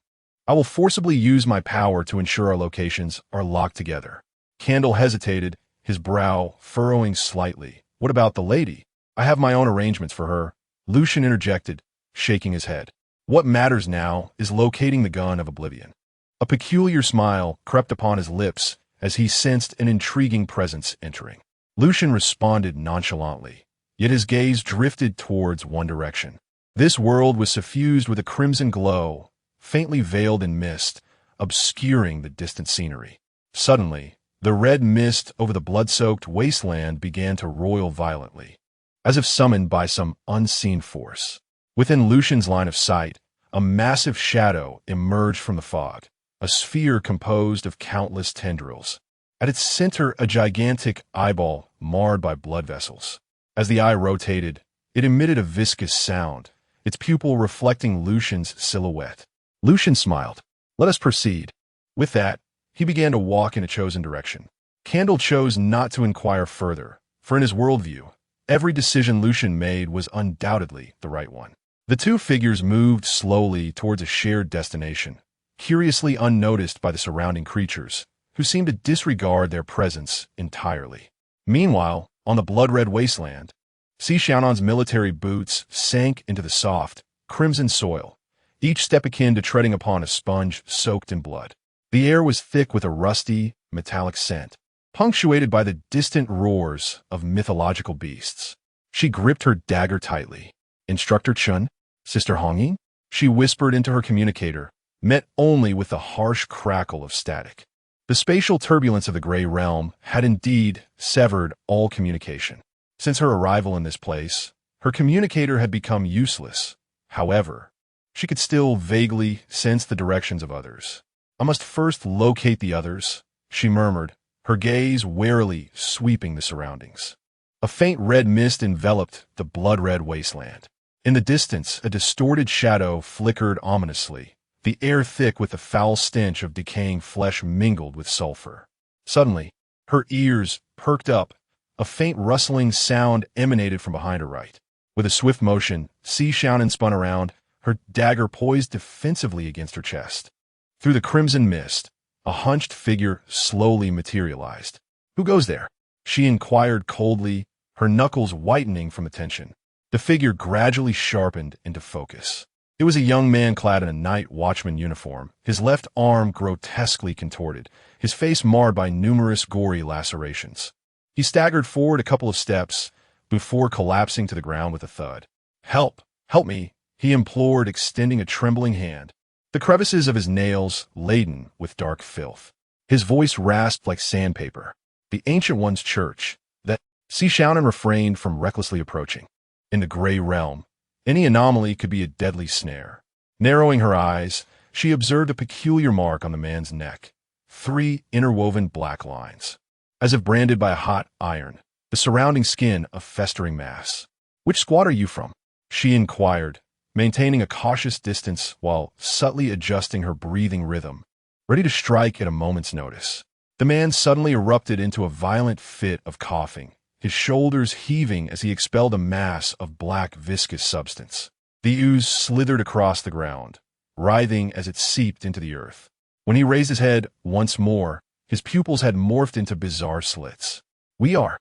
"I will forcibly use my power to ensure our locations are locked together." Candle hesitated, his brow furrowing slightly. "What about the lady?" "I have my own arrangements for her," Lucian interjected, shaking his head. "What matters now is locating the gun of oblivion." A peculiar smile crept upon his lips as he sensed an intriguing presence entering. Lucian responded nonchalantly, yet his gaze drifted towards one direction. This world was suffused with a crimson glow, faintly veiled in mist, obscuring the distant scenery. Suddenly, the red mist over the blood-soaked wasteland began to roil violently, as if summoned by some unseen force. Within Lucian's line of sight, a massive shadow emerged from the fog, a sphere composed of countless tendrils. At its center, a gigantic eyeball marred by blood vessels. As the eye rotated, it emitted a viscous sound, its pupil reflecting Lucian's silhouette. Lucian smiled. "Let us proceed." With that, he began to walk in a chosen direction. Candle chose not to inquire further, for in his worldview, every decision Lucian made was undoubtedly the right one. The two figures moved slowly towards a shared destination, curiously unnoticed by the surrounding creatures, who seemed to disregard their presence entirely. Meanwhile, on the blood-red wasteland, Xiaonan's military boots sank into the soft, crimson soil, each step akin to treading upon a sponge soaked in blood. The air was thick with a rusty, metallic scent, punctuated by the distant roars of mythological beasts. She gripped her dagger tightly. "Instructor Chun? Sister Hongying?" She whispered into her communicator, met only with the harsh crackle of static. The spatial turbulence of the Grey Realm had indeed severed all communication. Since her arrival in this place, her communicator had become useless. However, she could still vaguely sense the directions of others. I must first locate the others, she murmured, her gaze warily sweeping the surroundings. A faint red mist enveloped the blood-red wasteland. In the distance, a distorted shadow flickered ominously, the air thick with the foul stench of decaying flesh mingled with sulfur. Suddenly, her ears perked up. A faint rustling sound emanated from behind her right. With a swift motion, Xiaonan spun around, her dagger poised defensively against her chest. Through the crimson mist, a hunched figure slowly materialized. "Who goes there?" she inquired coldly, her knuckles whitening from attention. The figure gradually sharpened into focus. It was a young man clad in a night watchman uniform, his left arm grotesquely contorted, his face marred by numerous gory lacerations. He staggered forward a couple of steps before collapsing to the ground with a thud. "Help! Help me!" he implored, extending a trembling hand, the crevices of his nails laden with dark filth. His voice rasped like sandpaper. "The Ancient One's church." That Xiaonan refrained from recklessly approaching. In the gray realm, any anomaly could be a deadly snare. Narrowing her eyes, she observed a peculiar mark on the man's neck. 3 interwoven black lines, as if branded by a hot iron, the surrounding skin a festering mass. "Which squad are you from?" she inquired, maintaining a cautious distance while subtly adjusting her breathing rhythm, ready to strike at a moment's notice. The man suddenly erupted into a violent fit of coughing, his shoulders heaving as he expelled a mass of black viscous substance. The ooze slithered across the ground, writhing as it seeped into the earth. When he raised his head once more, his pupils had morphed into bizarre slits. "We are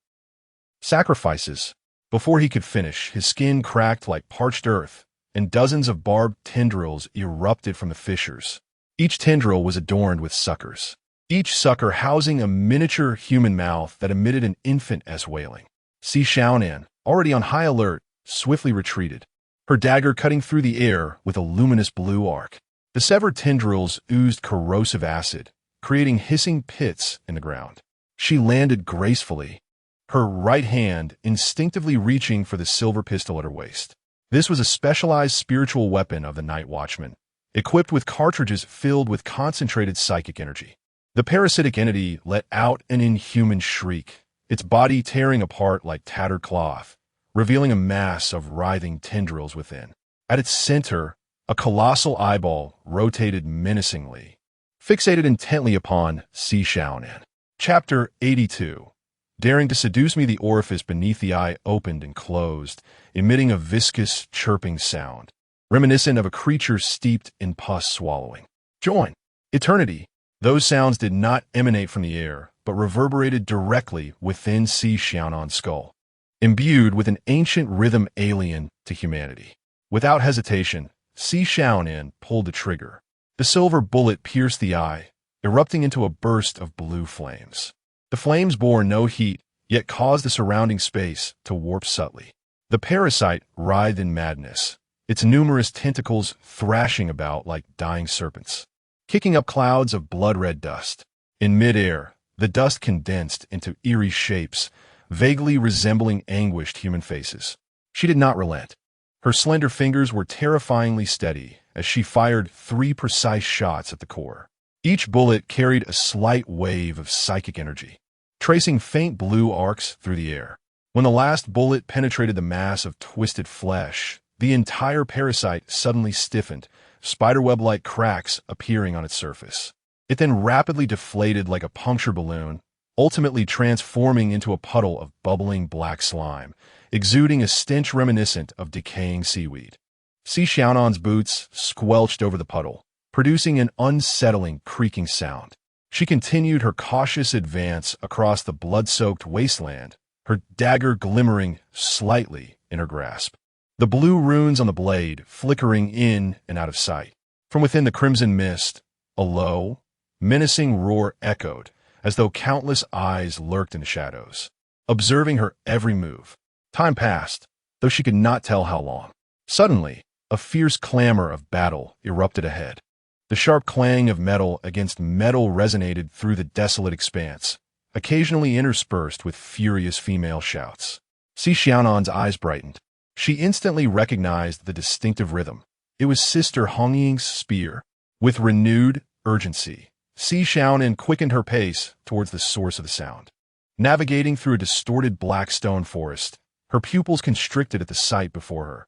sacrifices." Before he could finish, his skin cracked like parched earth, and dozens of barbed tendrils erupted from the fissures. Each tendril was adorned with suckers, each sucker housing a miniature human mouth that emitted an infant-esque wailing. Xiaonan, already on high alert, swiftly retreated, her dagger cutting through the air with a luminous blue arc. The severed tendrils oozed corrosive acid, creating hissing pits in the ground. She landed gracefully, her right hand instinctively reaching for the silver pistol at her waist. This was a specialized spiritual weapon of the Night Watchman, equipped with cartridges filled with concentrated psychic energy. The parasitic entity let out an inhuman shriek, its body tearing apart like tattered cloth, revealing a mass of writhing tendrils within. At its center, a colossal eyeball rotated menacingly, fixated intently upon Xiaonan. Chapter 82. Daring to seduce me, the orifice beneath the eye opened and closed, emitting a viscous, chirping sound, reminiscent of a creature steeped in pus swallowing. "Join eternity." Those sounds did not emanate from the air, but reverberated directly within Xiaonan's skull, imbued with an ancient rhythm alien to humanity. Without hesitation, Xiaonan pulled the trigger. The silver bullet pierced the eye, erupting into a burst of blue flames. The flames bore no heat, yet caused the surrounding space to warp subtly. The parasite writhed in madness, its numerous tentacles thrashing about like dying serpents, kicking up clouds of blood-red dust. In midair, the dust condensed into eerie shapes, vaguely resembling anguished human faces. She did not relent. Her slender fingers were terrifyingly steady as she fired 3 precise shots at the core. Each bullet carried a slight wave of psychic energy, tracing faint blue arcs through the air. When the last bullet penetrated the mass of twisted flesh, the entire parasite suddenly stiffened, spiderweb-like cracks appearing on its surface. It then rapidly deflated like a puncture balloon, ultimately transforming into a puddle of bubbling black slime, exuding a stench reminiscent of decaying seaweed. Xiaonan's boots squelched over the puddle, producing an unsettling creaking sound. She continued her cautious advance across the blood-soaked wasteland, her dagger glimmering slightly in her grasp, the blue runes on the blade flickering in and out of sight. From within the crimson mist, a low, menacing roar echoed, as though countless eyes lurked in the shadows, observing her every move. Time passed, though she could not tell how long. Suddenly, a fierce clamor of battle erupted ahead. The sharp clang of metal against metal resonated through the desolate expanse, occasionally interspersed with furious female shouts. Xiaonan's eyes brightened. She instantly recognized the distinctive rhythm. It was Sister Hong Ying's spear. With renewed urgency, Xiaonan quickened her pace towards the source of the sound. Navigating through a distorted black stone forest, her pupils constricted at the sight before her.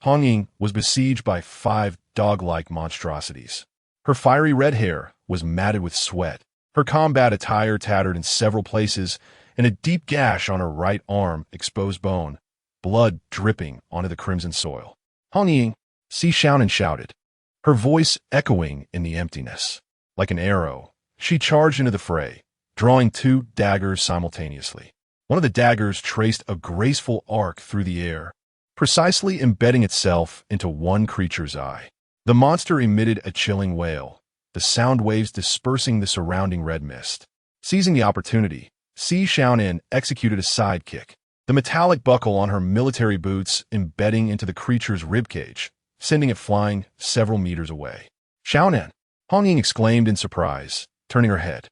Hong Ying was besieged by 5 dog-like monstrosities. Her fiery red hair was matted with sweat, her combat attire tattered in several places, and a deep gash on her right arm exposed bone, blood dripping onto the crimson soil. Hong Ying, Xiaonan shouted, her voice echoing in the emptiness. Like an arrow, she charged into the fray, drawing 2 daggers simultaneously. One of the daggers traced a graceful arc through the air, precisely embedding itself into one creature's eye. The monster emitted a chilling wail, the sound waves dispersing the surrounding red mist. Seizing the opportunity, Xiaonan executed a sidekick, the metallic buckle on her military boots embedding into the creature's ribcage, sending it flying several meters away. Xiaonan! Hong Ying exclaimed in surprise, turning her head.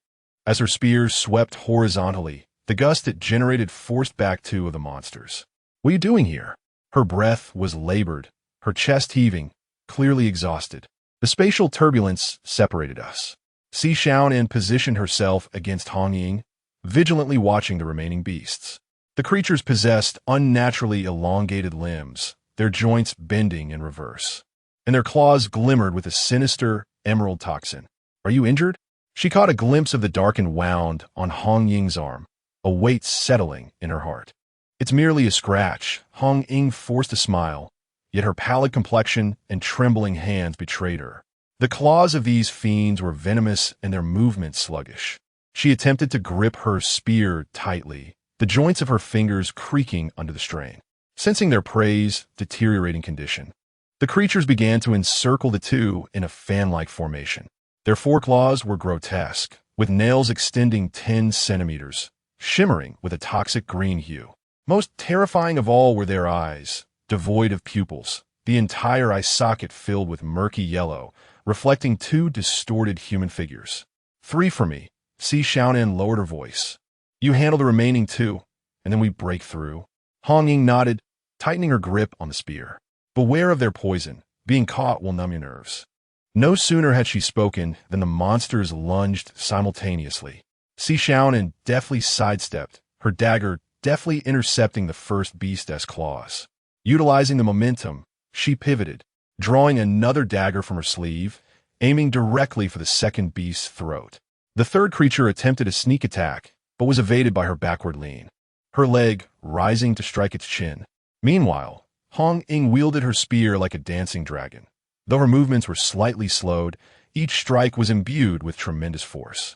As her spears swept horizontally, the gust it generated forced back 2 of the monsters. What are you doing here? Her breath was labored, her chest heaving, clearly exhausted. The spatial turbulence separated us. Xiaonan positioned herself against Hong Ying, vigilantly watching the remaining beasts. The creatures possessed unnaturally elongated limbs, their joints bending in reverse, and their claws glimmered with a sinister emerald toxin. Are you injured? She caught a glimpse of the darkened wound on Hong Ying's arm, a weight settling in her heart. It's merely a scratch. Hong Ying forced a smile, yet her pallid complexion and trembling hands betrayed her. The claws of these fiends were venomous and their movements sluggish. She attempted to grip her spear tightly, the joints of her fingers creaking under the strain. Sensing their prey's deteriorating condition, the creatures began to encircle the 2 in a fan-like formation. Their foreclaws were grotesque, with nails extending 10 centimeters, shimmering with a toxic green hue. Most terrifying of all were their eyes, devoid of pupils, the entire eye socket filled with murky yellow, reflecting 2 distorted human figures. 3 for me. Xiaonan lowered her voice. You handle the remaining 2, and then we break through. Hong Ying nodded, tightening her grip on the spear. Beware of their poison. Being caught will numb your nerves. No sooner had she spoken than the monsters lunged simultaneously. Xiaonan deftly sidestepped, her dagger deftly intercepting the first beast's claws. Utilizing the momentum, she pivoted, drawing another dagger from her sleeve, aiming directly for the second beast's throat. The third creature attempted a sneak attack, but was evaded by her backward lean, her leg rising to strike its chin. Meanwhile, Hong Ying wielded her spear like a dancing dragon. Though her movements were slightly slowed, each strike was imbued with tremendous force.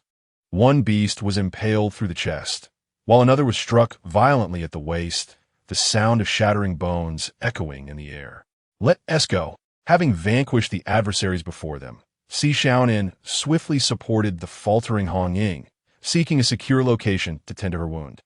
One beast was impaled through the chest, while another was struck violently at the waist, the sound of shattering bones echoing in the air. Let us go. Having vanquished the adversaries before them, Xiaonan swiftly supported the faltering Hong Ying, seeking a secure location to tend to her wound.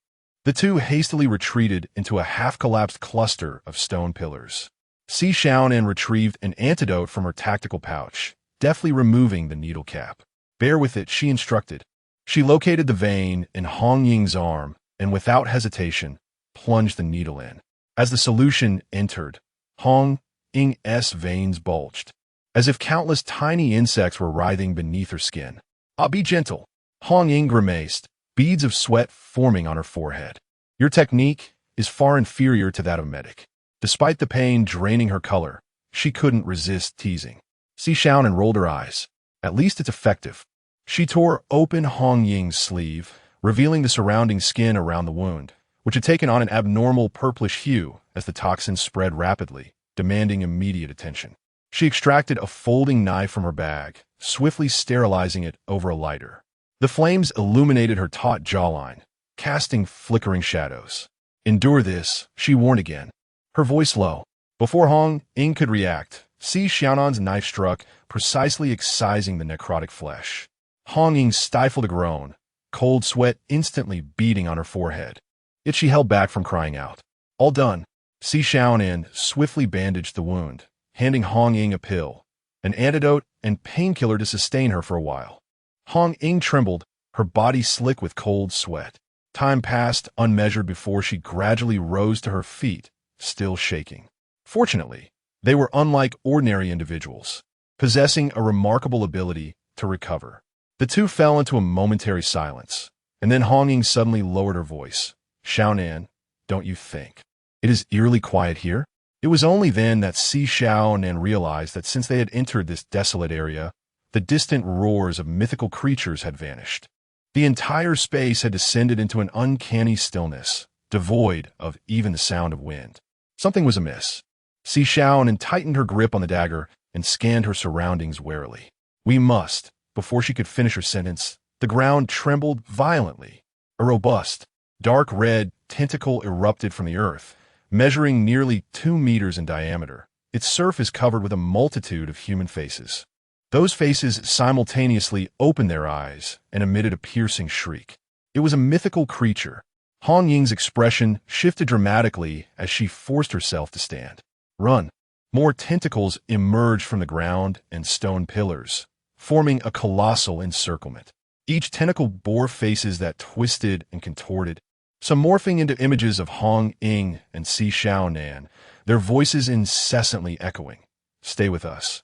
The 2 hastily retreated into a half-collapsed cluster of stone pillars. Xiaonan retrieved an antidote from her tactical pouch, deftly removing the needle cap. Bear with it, she instructed. She located the vein in Hong Ying's arm and, without hesitation, plunged the needle in. As the solution entered, Hong Ying's veins bulged, as if countless tiny insects were writhing beneath her skin. "Ah, be gentle," Hong Ying grimaced, beads of sweat forming on her forehead. "Your technique is far inferior to that of medic." Despite the pain draining her color, she couldn't resist teasing. Xiaonan rolled her eyes. At least it's effective. She tore open Hong Ying's sleeve, revealing the surrounding skin around the wound, which had taken on an abnormal purplish hue as the toxin spread rapidly, demanding immediate attention. She extracted a folding knife from her bag, swiftly sterilizing it over a lighter. The flames illuminated her taut jawline, casting flickering shadows. "Endure this," she warned again, her voice low. Before Hong Ying could react, Xiaonan's knife struck, precisely excising the necrotic flesh. Hong Ying stifled a groan, cold sweat instantly beading on her forehead. Yet she held back from crying out. "All done." Xiaonan swiftly bandaged the wound, handing Hong Ying a pill, an antidote and painkiller to sustain her for a while. Hong Ying trembled, her body slick with cold sweat. Time passed unmeasured before she gradually rose to her feet, still shaking. Fortunately, they were unlike ordinary individuals, possessing a remarkable ability to recover. The two fell into a momentary silence, and then Hong Ying suddenly lowered her voice. Xiaonan, don't you think it is eerily quiet here? It was only then that Xiaonan realized that since they had entered this desolate area, the distant roars of mythical creatures had vanished. The entire space had descended into an uncanny stillness, devoid of even the sound of wind. Something was amiss. Xiaonan tightened her grip on the dagger and scanned her surroundings warily. We must. Before she could finish her sentence, the ground trembled violently. A robust, dark red tentacle erupted from the earth, measuring nearly 2 meters in diameter. Its surface covered with a multitude of human faces. Those faces simultaneously opened their eyes and emitted a piercing shriek. It was a mythical creature. Hong Ying's expression shifted dramatically as she forced herself to stand. Run! More tentacles emerged from the ground and stone pillars, forming a colossal encirclement. Each tentacle bore faces that twisted and contorted, some morphing into images of Hong Ying and Xiaonan, their voices incessantly echoing. Stay with us.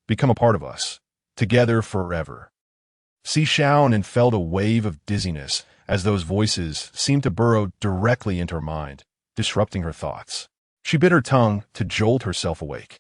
Become a part of us. Together forever. Xiaonan felt a wave of dizziness as those voices seemed to burrow directly into her mind, disrupting her thoughts. She bit her tongue to jolt herself awake,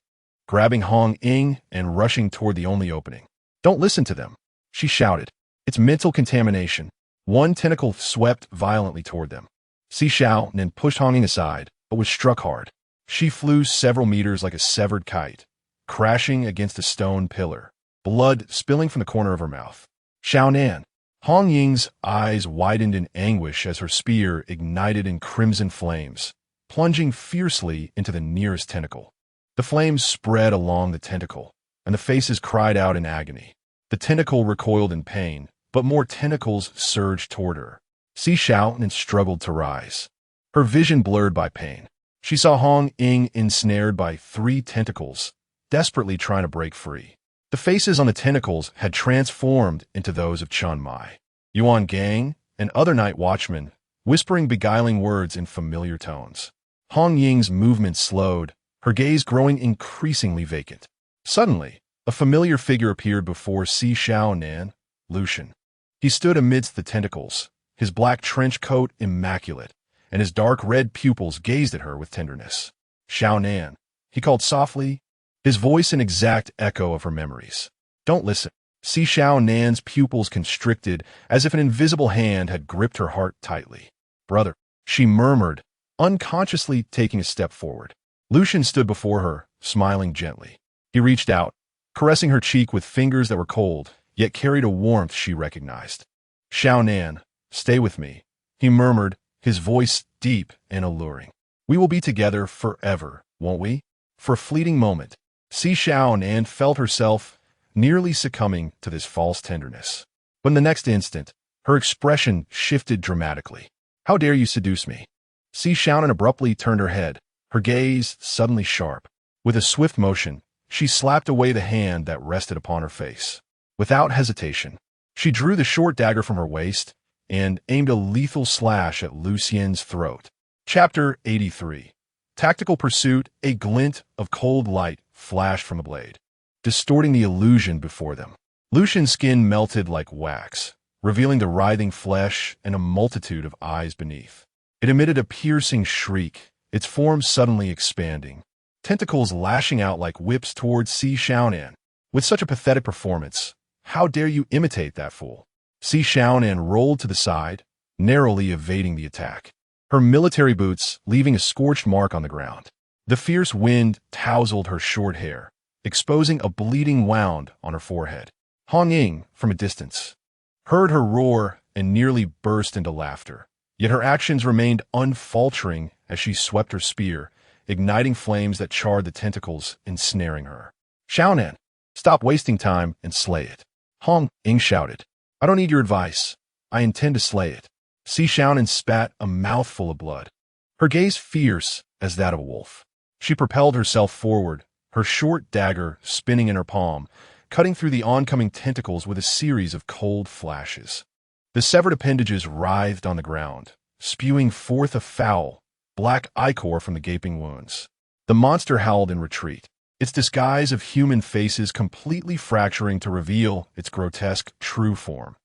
grabbing Hong Ying and rushing toward the only opening. Don't listen to them, she shouted. It's mental contamination. One tentacle swept violently toward them. Xiaonan pushed Hong Ying aside, but was struck hard. She flew several meters like a severed kite, crashing against a stone pillar, blood spilling from the corner of her mouth. Xiaonan! Hong Ying's eyes widened in anguish as her spear ignited in crimson flames, plunging fiercely into the nearest tentacle. The flames spread along the tentacle, and the faces cried out in agony. The tentacle recoiled in pain, but more tentacles surged toward her. Xiaonan struggled to rise, her vision blurred by pain. She saw Hong Ying ensnared by 3 tentacles, desperately trying to break free. The faces on the tentacles had transformed into those of Chun Mai, Yuan Gang, and other night watchmen, whispering beguiling words in familiar tones. Hong Ying's movement slowed, her gaze growing increasingly vacant. Suddenly, a familiar figure appeared before Xiaonan, Lucian. He stood amidst the tentacles, his black trench coat immaculate, and his dark red pupils gazed at her with tenderness. Xiaonan, he called softly, his voice an exact echo of her memories. Don't listen. Xiaonan's pupils constricted as if an invisible hand had gripped her heart tightly. Brother, she murmured, unconsciously taking a step forward. Lucian stood before her, smiling gently. He reached out, caressing her cheek with fingers that were cold, yet carried a warmth she recognized. Xiaonan, stay with me, he murmured, his voice deep and alluring. We will be together forever, won't we? For a fleeting moment, Xiaonan felt herself nearly succumbing to this false tenderness. But in the next instant, her expression shifted dramatically. How dare you seduce me? Xiaonan abruptly turned her head, her gaze suddenly sharp. With a swift motion, she slapped away the hand that rested upon her face. Without hesitation, she drew the short dagger from her waist and aimed a lethal slash at Lucien's throat. Chapter 83. Tactical pursuit. A glint of cold light flashed from the blade, distorting the illusion before them. Lucien's skin melted like wax, revealing the writhing flesh and a multitude of eyes beneath. It emitted a piercing shriek, its form suddenly expanding, tentacles lashing out like whips towards Xiaonan. With such a pathetic performance, how dare you imitate that fool? Xiaonan rolled to the side, narrowly evading the attack, her military boots leaving a scorched mark on the ground. The fierce wind tousled her short hair, exposing a bleeding wound on her forehead. Hong Ying, from a distance, heard her roar and nearly burst into laughter. Yet her actions remained unfaltering as she swept her spear, igniting flames that charred the tentacles, ensnaring her. Xiaonan, stop wasting time and slay it. Hong Ying shouted. I don't need your advice. I intend to slay it. Xiaonan spat a mouthful of blood, her gaze fierce as that of a wolf. She propelled herself forward, her short dagger spinning in her palm, cutting through the oncoming tentacles with a series of cold flashes. The severed appendages writhed on the ground, spewing forth a foul, black ichor from the gaping wounds. The monster howled in retreat, its disguise of human faces completely fracturing to reveal its grotesque true form.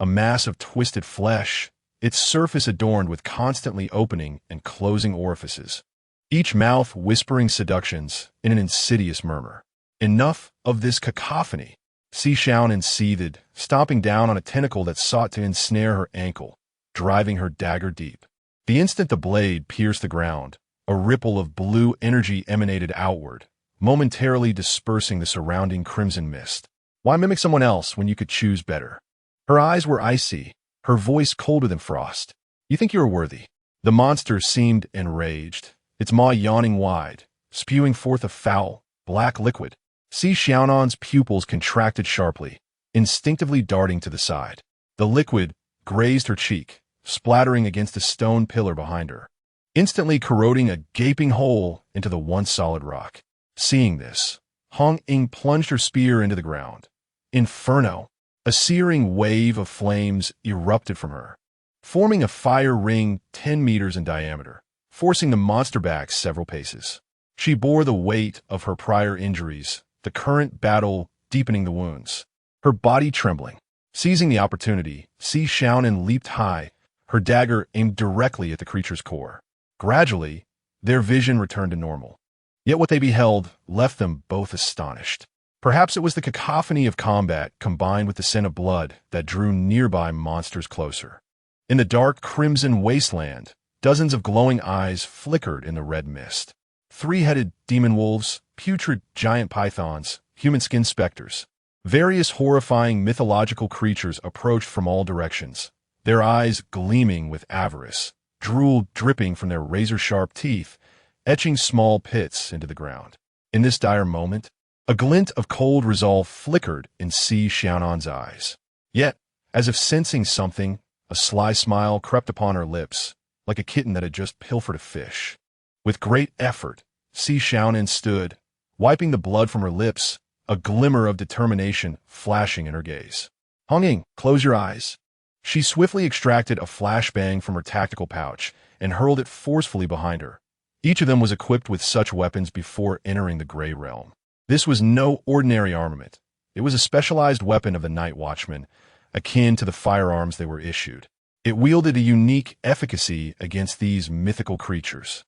A mass of twisted flesh, its surface adorned with constantly opening and closing orifices, each mouth whispering seductions in an insidious murmur. Enough of this cacophony. Xiaonan seethed, stomping down on a tentacle that sought to ensnare her ankle, driving her dagger deep. The instant the blade pierced the ground, a ripple of blue energy emanated outward, momentarily dispersing the surrounding crimson mist. Why mimic someone else when you could choose better? Her eyes were icy, her voice colder than frost. You think you are worthy? The monster seemed enraged, its maw yawning wide, spewing forth a foul, black liquid. Xiaonan's pupils contracted sharply, instinctively darting to the side. The liquid grazed her cheek, splattering against a stone pillar behind her, instantly corroding a gaping hole into the once solid rock. Seeing this, Hong Ying plunged her spear into the ground. Inferno! A searing wave of flames erupted from her, forming a fire ring 10 meters in diameter, forcing the monster back several paces. She bore the weight of her prior injuries, the current battle deepening the wounds. Her body trembling. Seizing the opportunity, Xiaonan leaped high, her dagger aimed directly at the creature's core. Gradually, their vision returned to normal. Yet what they beheld left them both astonished. Perhaps it was the cacophony of combat combined with the scent of blood that drew nearby monsters closer. In the dark crimson wasteland, dozens of glowing eyes flickered in the red mist. Three-headed demon wolves, putrid giant pythons, human-skinned specters. Various horrifying mythological creatures approached from all directions, their eyes gleaming with avarice, drool dripping from their razor-sharp teeth, etching small pits into the ground. In this dire moment, a glint of cold resolve flickered in Xiaonan's eyes. Yet, as if sensing something, a sly smile crept upon her lips, like a kitten that had just pilfered a fish. With great effort, Xiaonan stood, wiping the blood from her lips, a glimmer of determination flashing in her gaze. Hong Ying, close your eyes. She swiftly extracted a flashbang from her tactical pouch and hurled it forcefully behind her. Each of them was equipped with such weapons before entering the Gray Realm. This was no ordinary armament. It was a specialized weapon of the Night Watchmen, akin to the firearms they were issued. It wielded a unique efficacy against these mythical creatures.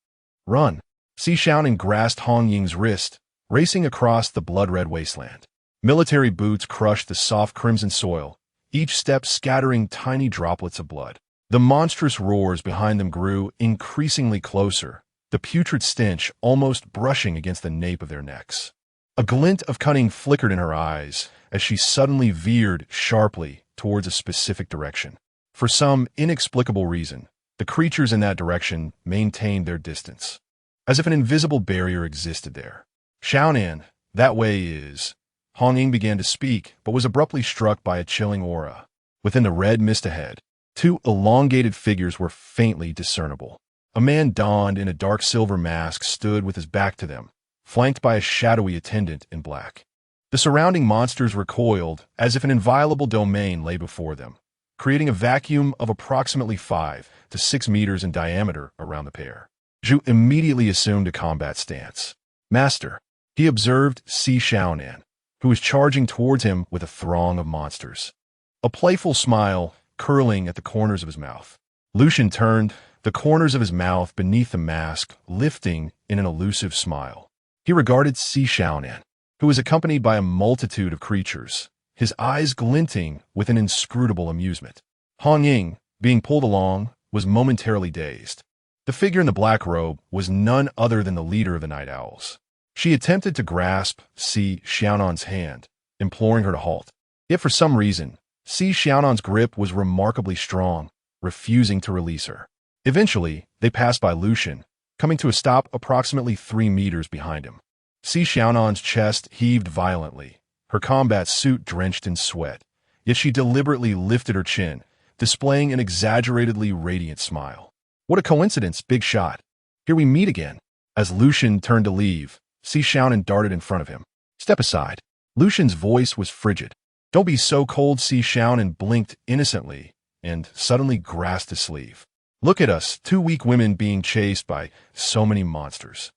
Run! Xiaonan grasped Hong Ying's wrist, racing across the blood-red wasteland. Military boots crushed the soft crimson soil, each step scattering tiny droplets of blood. The monstrous roars behind them grew increasingly closer, the putrid stench almost brushing against the nape of their necks. A glint of cunning flickered in her eyes as she suddenly veered sharply towards a specific direction. For some inexplicable reason, the creatures in that direction maintained their distance, as if an invisible barrier existed there. Xiaonan, that way is... Hong Ying began to speak, but was abruptly struck by a chilling aura. Within the red mist ahead, two elongated figures were faintly discernible. A man donned in a dark silver mask stood with his back to them, flanked by a shadowy attendant in black. The surrounding monsters recoiled as if an inviolable domain lay before them, creating a vacuum of approximately 5 to 6 meters in diameter around the pair. Zhu immediately assumed a combat stance. Master, he observed Xiaonan, who was charging towards him with a throng of monsters. A playful smile curling at the corners of his mouth. Lucian turned, the corners of his mouth beneath the mask lifting in an elusive smile. He regarded Xiaonan, who was accompanied by a multitude of creatures, his eyes glinting with an inscrutable amusement. Hong Ying, being pulled along, was momentarily dazed. The figure in the black robe was none other than the leader of the Night Owls. She attempted to grasp Xiaonan's hand, imploring her to halt. Yet for some reason, Xiaonan's grip was remarkably strong, refusing to release her. Eventually, they passed by Lucian, coming to a stop approximately 3 meters behind him. Xiaonan's chest heaved violently, her combat suit drenched in sweat, yet she deliberately lifted her chin, displaying an exaggeratedly radiant smile. What a coincidence, big shot. Here we meet again. As Lucian turned to leave, Xiaonan darted in front of him. Step aside. Lucian's voice was frigid. Don't be so cold. Xiaonan blinked innocently, and suddenly grasped his sleeve. Look at us, two weak women being chased by so many monsters.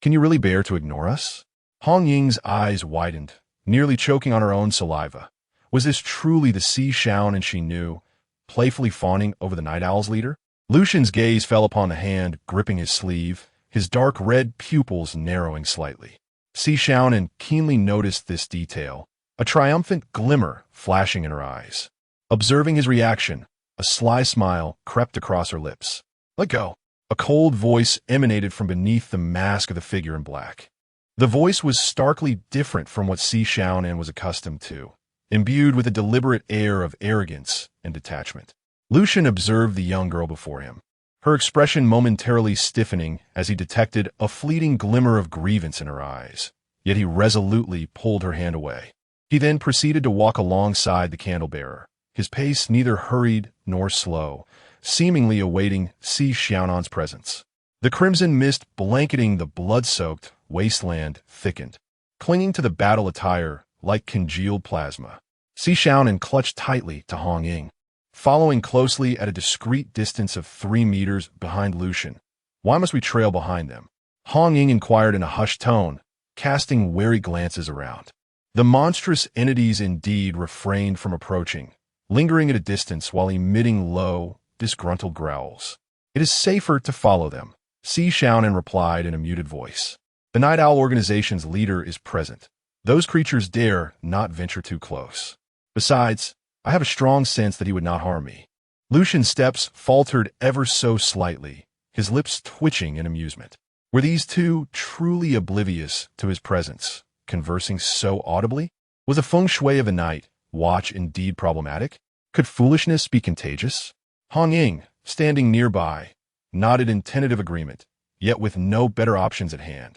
Can you really bear to ignore us? Hong Ying's eyes widened, nearly choking on her own saliva. Was this truly the Xiaonan she knew, playfully fawning over the Night Owl's leader? Lucian's gaze fell upon the hand gripping his sleeve, his dark red pupils narrowing slightly. Xiaonan keenly noticed this detail, a triumphant glimmer flashing in her eyes. Observing his reaction, a sly smile crept across her lips. Let go. A cold voice emanated from beneath the mask of the figure in black. The voice was starkly different from what Xiaonan was accustomed to, imbued with a deliberate air of arrogance and detachment. Lucian observed the young girl before him, her expression momentarily stiffening as he detected a fleeting glimmer of grievance in her eyes, yet he resolutely pulled her hand away. He then proceeded to walk alongside the candle-bearer, his pace neither hurried nor slow, seemingly awaiting Xiaonan's presence. The crimson mist blanketing the blood-soaked wasteland thickened, clinging to the battle attire like congealed plasma. Xiaonan clutched tightly to Hong Ying, following closely at a discreet distance of 3 meters behind Lucian. Why must we trail behind them? Hong Ying inquired in a hushed tone, casting wary glances around. The monstrous entities indeed refrained from approaching, lingering at a distance while emitting low, disgruntled growls. It is safer to follow them, Xiaonan replied in a muted voice. The Night Owl organization's leader is present. Those creatures dare not venture too close. Besides, I have a strong sense that he would not harm me. Lucian's steps faltered ever so slightly, his lips twitching in amusement. Were these two truly oblivious to his presence, conversing so audibly? Was the feng shui of the night watch indeed problematic? Could foolishness be contagious? Hong Ying, standing nearby, nodded in tentative agreement, yet with no better options at hand.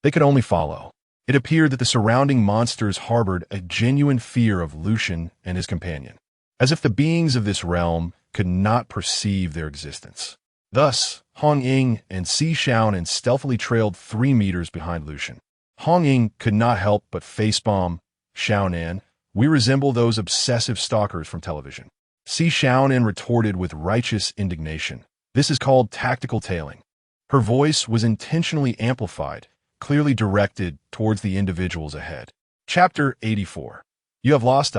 They could only follow. It appeared that the surrounding monsters harbored a genuine fear of Lucian and his companion, as if the beings of this realm could not perceive their existence. Thus, Hong Ying and Xiaonan stealthily trailed 3 meters behind Lucian. Hong Ying could not help but facepalm. Xiaonan, we resemble those obsessive stalkers from television. Xiaonan retorted with righteous indignation. This is called tactical tailing. Her voice was intentionally amplified, clearly directed towards the individuals ahead. Chapter 84. You have lost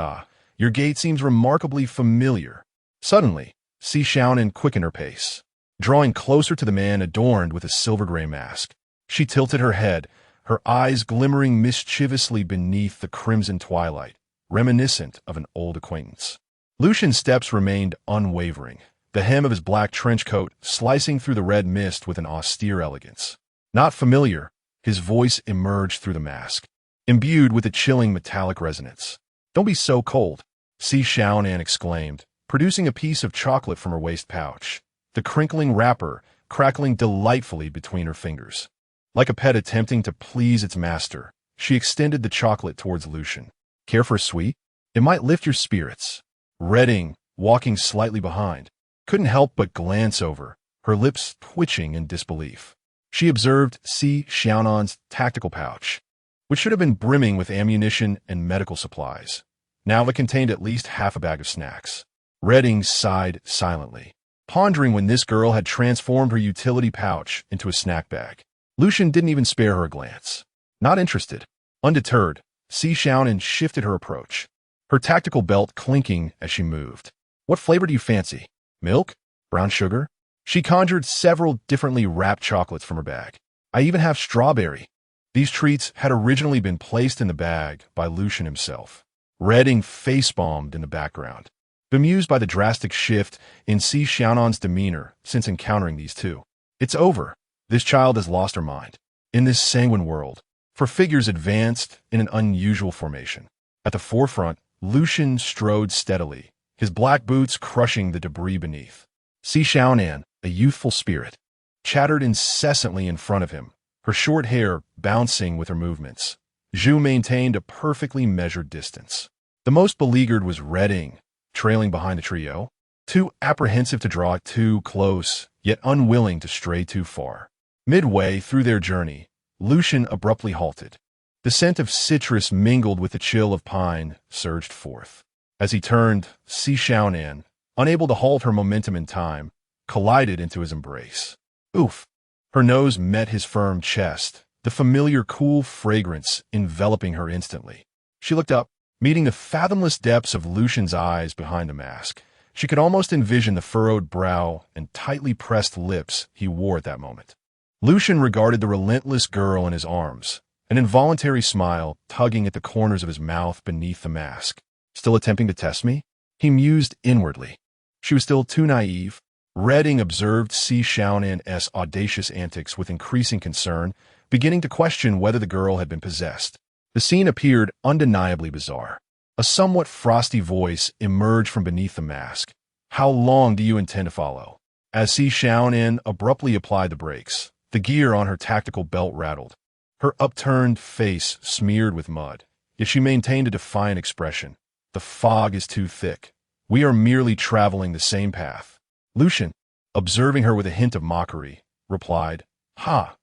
your gait seems remarkably familiar. Suddenly, Xiaonan quickened her pace, drawing closer to the man adorned with a silver-gray mask. She tilted her head, her eyes glimmering mischievously beneath the crimson twilight, reminiscent of an old acquaintance. Lucian's steps remained unwavering, the hem of his black trench coat slicing through the red mist with an austere elegance. Not familiar, his voice emerged through the mask, imbued with a chilling metallic resonance. Don't be so cold, Xiaonan exclaimed, producing a piece of chocolate from her waist pouch, the crinkling wrapper crackling delightfully between her fingers. Like a pet attempting to please its master, she extended the chocolate towards Lucian. Care for a sweet? It might lift your spirits. Redding, walking slightly behind, couldn't help but glance over, her lips twitching in disbelief. She observed Xiaonan's tactical pouch, which should have been brimming with ammunition and medical supplies. Now it contained at least half a bag of snacks. Redding sighed silently, pondering when this girl had transformed her utility pouch into a snack bag. Lucian didn't even spare her a glance. Not interested. Undeterred, Xiaonan shifted her approach, her tactical belt clinking as she moved. What flavor do you fancy? Milk? Brown sugar? She conjured several differently wrapped chocolates from her bag. I even have strawberry. These treats had originally been placed in the bag by Lucian himself. Redding facepalmed in the background, bemused by the drastic shift in Xiaonan's demeanor since encountering these two. It's over. This child has lost her mind. In this sanguine world, for figures advanced in an unusual formation. At the forefront, Lucian strode steadily, his black boots crushing the debris beneath. Xiaonan, a youthful spirit, chattered incessantly in front of him, her short hair bouncing with her movements. Zhu maintained a perfectly measured distance. The most beleaguered was Redding, trailing behind the trio, too apprehensive to draw too close, yet unwilling to stray too far. Midway through their journey, Lucian abruptly halted. The scent of citrus mingled with the chill of pine surged forth. As he turned, Xiaonan, unable to halt her momentum in time, collided into his embrace. Oof! Her nose met his firm chest, the familiar cool fragrance enveloping her instantly. She looked up, meeting the fathomless depths of Lucian's eyes behind the mask. She could almost envision the furrowed brow and tightly pressed lips he wore at that moment. Lucian regarded the relentless girl in his arms, an involuntary smile tugging at the corners of his mouth beneath the mask. Still attempting to test me? He mused inwardly. She was still too naive. Redding observed Xiaonan's audacious antics with increasing concern, beginning to question whether the girl had been possessed. The scene appeared undeniably bizarre. A somewhat frosty voice emerged from beneath the mask. How long do you intend to follow? As Xiaonan abruptly applied the brakes, the gear on her tactical belt rattled. Her upturned face smeared with mud, yet she maintained a defiant expression. The fog is too thick. We are merely traveling the same path. Lucian, observing her with a hint of mockery, replied, Ha!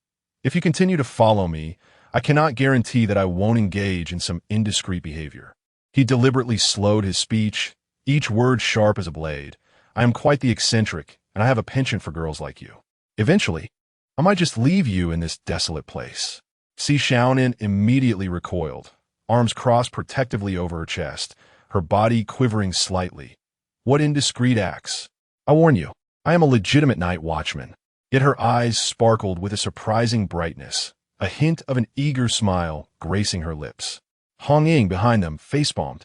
If you continue to follow me, I cannot guarantee that I won't engage in some indiscreet behavior. He deliberately slowed his speech, each word sharp as a blade. I am quite the eccentric, and I have a penchant for girls like you. Eventually, I might just leave you in this desolate place. Xiaonan immediately recoiled, arms crossed protectively over her chest, her body quivering slightly. What indiscreet acts? I warn you, I am a legitimate night watchman. Yet her eyes sparkled with a surprising brightness, a hint of an eager smile gracing her lips. Hong Ying behind them facepalmed,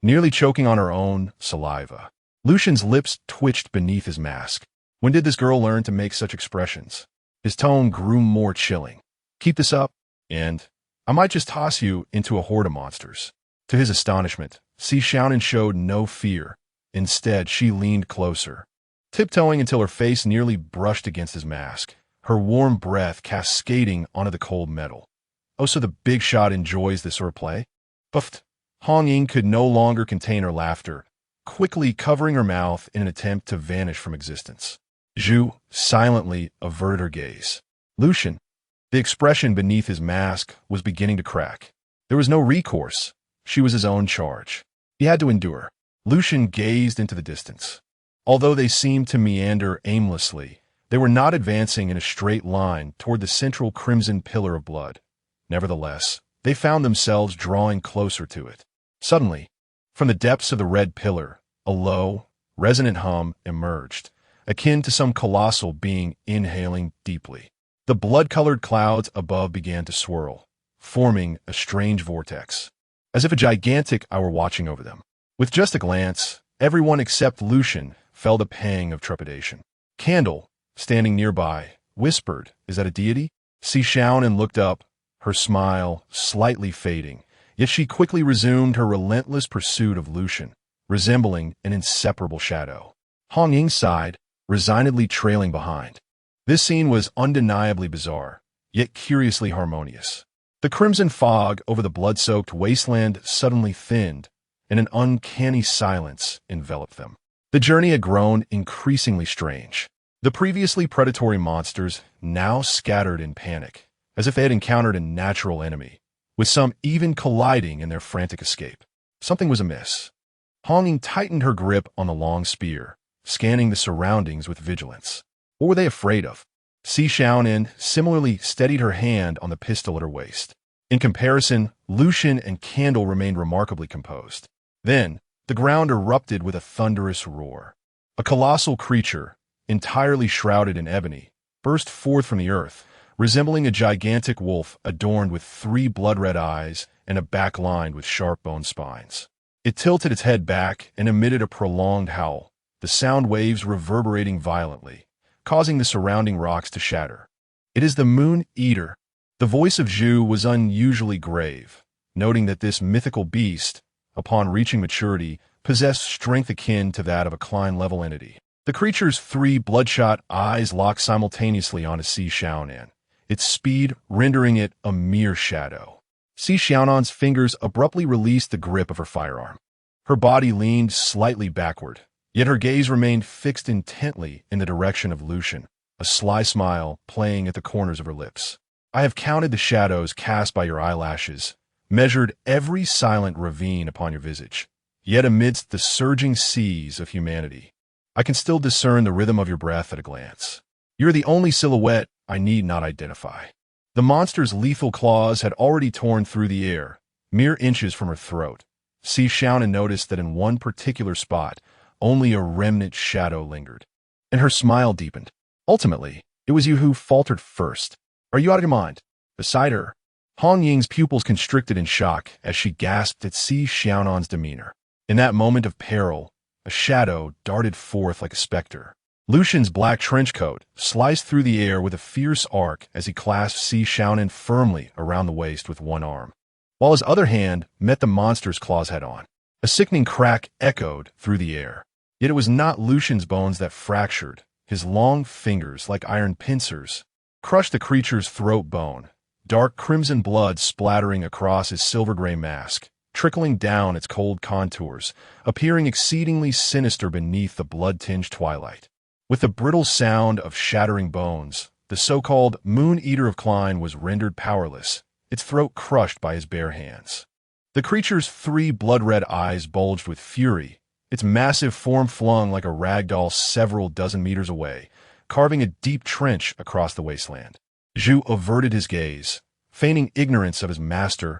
nearly choking on her own saliva. Lucian's lips twitched beneath his mask. When did this girl learn to make such expressions? His tone grew more chilling. Keep this up, and I might just toss you into a horde of monsters. To his astonishment, Xiaonan showed no fear. Instead, she leaned closer, tiptoeing until her face nearly brushed against his mask, her warm breath cascading onto the cold metal. Oh, so the big shot enjoys this sort of play? Buffed. Hong Ying could no longer contain her laughter, quickly covering her mouth in an attempt to vanish from existence. Zhu silently averted her gaze. Lucian, the expression beneath his mask, was beginning to crack. There was no recourse. She was his own charge. He had to endure. Lucian gazed into the distance. Although they seemed to meander aimlessly, they were not advancing in a straight line toward the central crimson pillar of blood. Nevertheless, they found themselves drawing closer to it. Suddenly, from the depths of the red pillar, a low, resonant hum emerged, akin to some colossal being inhaling deeply. The blood-colored clouds above began to swirl, forming a strange vortex, as if a gigantic eye were watching over them. With just a glance, everyone except Lucian felt a pang of trepidation. Candle, standing nearby, whispered, "Is that a deity?" Xiaonan looked up, her smile slightly fading, yet she quickly resumed her relentless pursuit of Lucian, resembling an inseparable shadow. Hong Ying sighed, resignedly trailing behind. This scene was undeniably bizarre, yet curiously harmonious. The crimson fog over the blood-soaked wasteland suddenly thinned, and an uncanny silence enveloped them. The journey had grown increasingly strange. The previously predatory monsters now scattered in panic, as if they had encountered a natural enemy, with some even colliding in their frantic escape. Something was amiss. Hong Ying tightened her grip on the long spear, scanning the surroundings with vigilance. What were they afraid of? Xiaonan similarly steadied her hand on the pistol at her waist. In comparison, Lucian and Candle remained remarkably composed. Then, the ground erupted with a thunderous roar. A colossal creature, entirely shrouded in ebony, burst forth from the earth, resembling a gigantic wolf adorned with 3 blood-red eyes and a back lined with sharp bone spines. It tilted its head back and emitted a prolonged howl, the sound waves reverberating violently, causing the surrounding rocks to shatter. "It is the Moon Eater." The voice of Zhu was unusually grave, noting that this mythical beast, upon reaching maturity, possessed strength akin to that of a Klein-level entity. The creature's 3 bloodshot eyes locked simultaneously onto Xiaonan, its speed rendering it a mere shadow. Xiaonan's fingers abruptly released the grip of her firearm. Her body leaned slightly backward, yet her gaze remained fixed intently in the direction of Lucian, a sly smile playing at the corners of her lips. "I have counted the shadows cast by your eyelashes, measured every silent ravine upon your visage. Yet amidst the surging seas of humanity, I can still discern the rhythm of your breath at a glance. You're the only silhouette I need not identify. The monster's lethal claws had already torn through the air, mere inches from her throat. Xiaonan noticed that in one particular spot, only a remnant shadow lingered. And her smile deepened. Ultimately, it was you who faltered first. Are you out of your mind? Beside her, Hong Ying's pupils constricted in shock as she gasped at Xiaonan's demeanor. In that moment of peril, a shadow darted forth like a specter. Lucian's black trench coat sliced through the air with a fierce arc as he clasped Xiaonan firmly around the waist with one arm, while his other hand met the monster's claws head-on. A sickening crack echoed through the air. Yet it was not Lucian's bones that fractured. His long fingers, like iron pincers, crushed the creature's throat bone, dark crimson blood splattering across his silver-gray mask, trickling down its cold contours, appearing exceedingly sinister beneath the blood-tinged twilight. With the brittle sound of shattering bones, the so-called Moon-Eater of Klein was rendered powerless, its throat crushed by his bare hands. The creature's 3 blood-red eyes bulged with fury, its massive form flung like a rag doll several dozen meters away, carving a deep trench across the wasteland. Zhu averted his gaze, feigning ignorance of his master's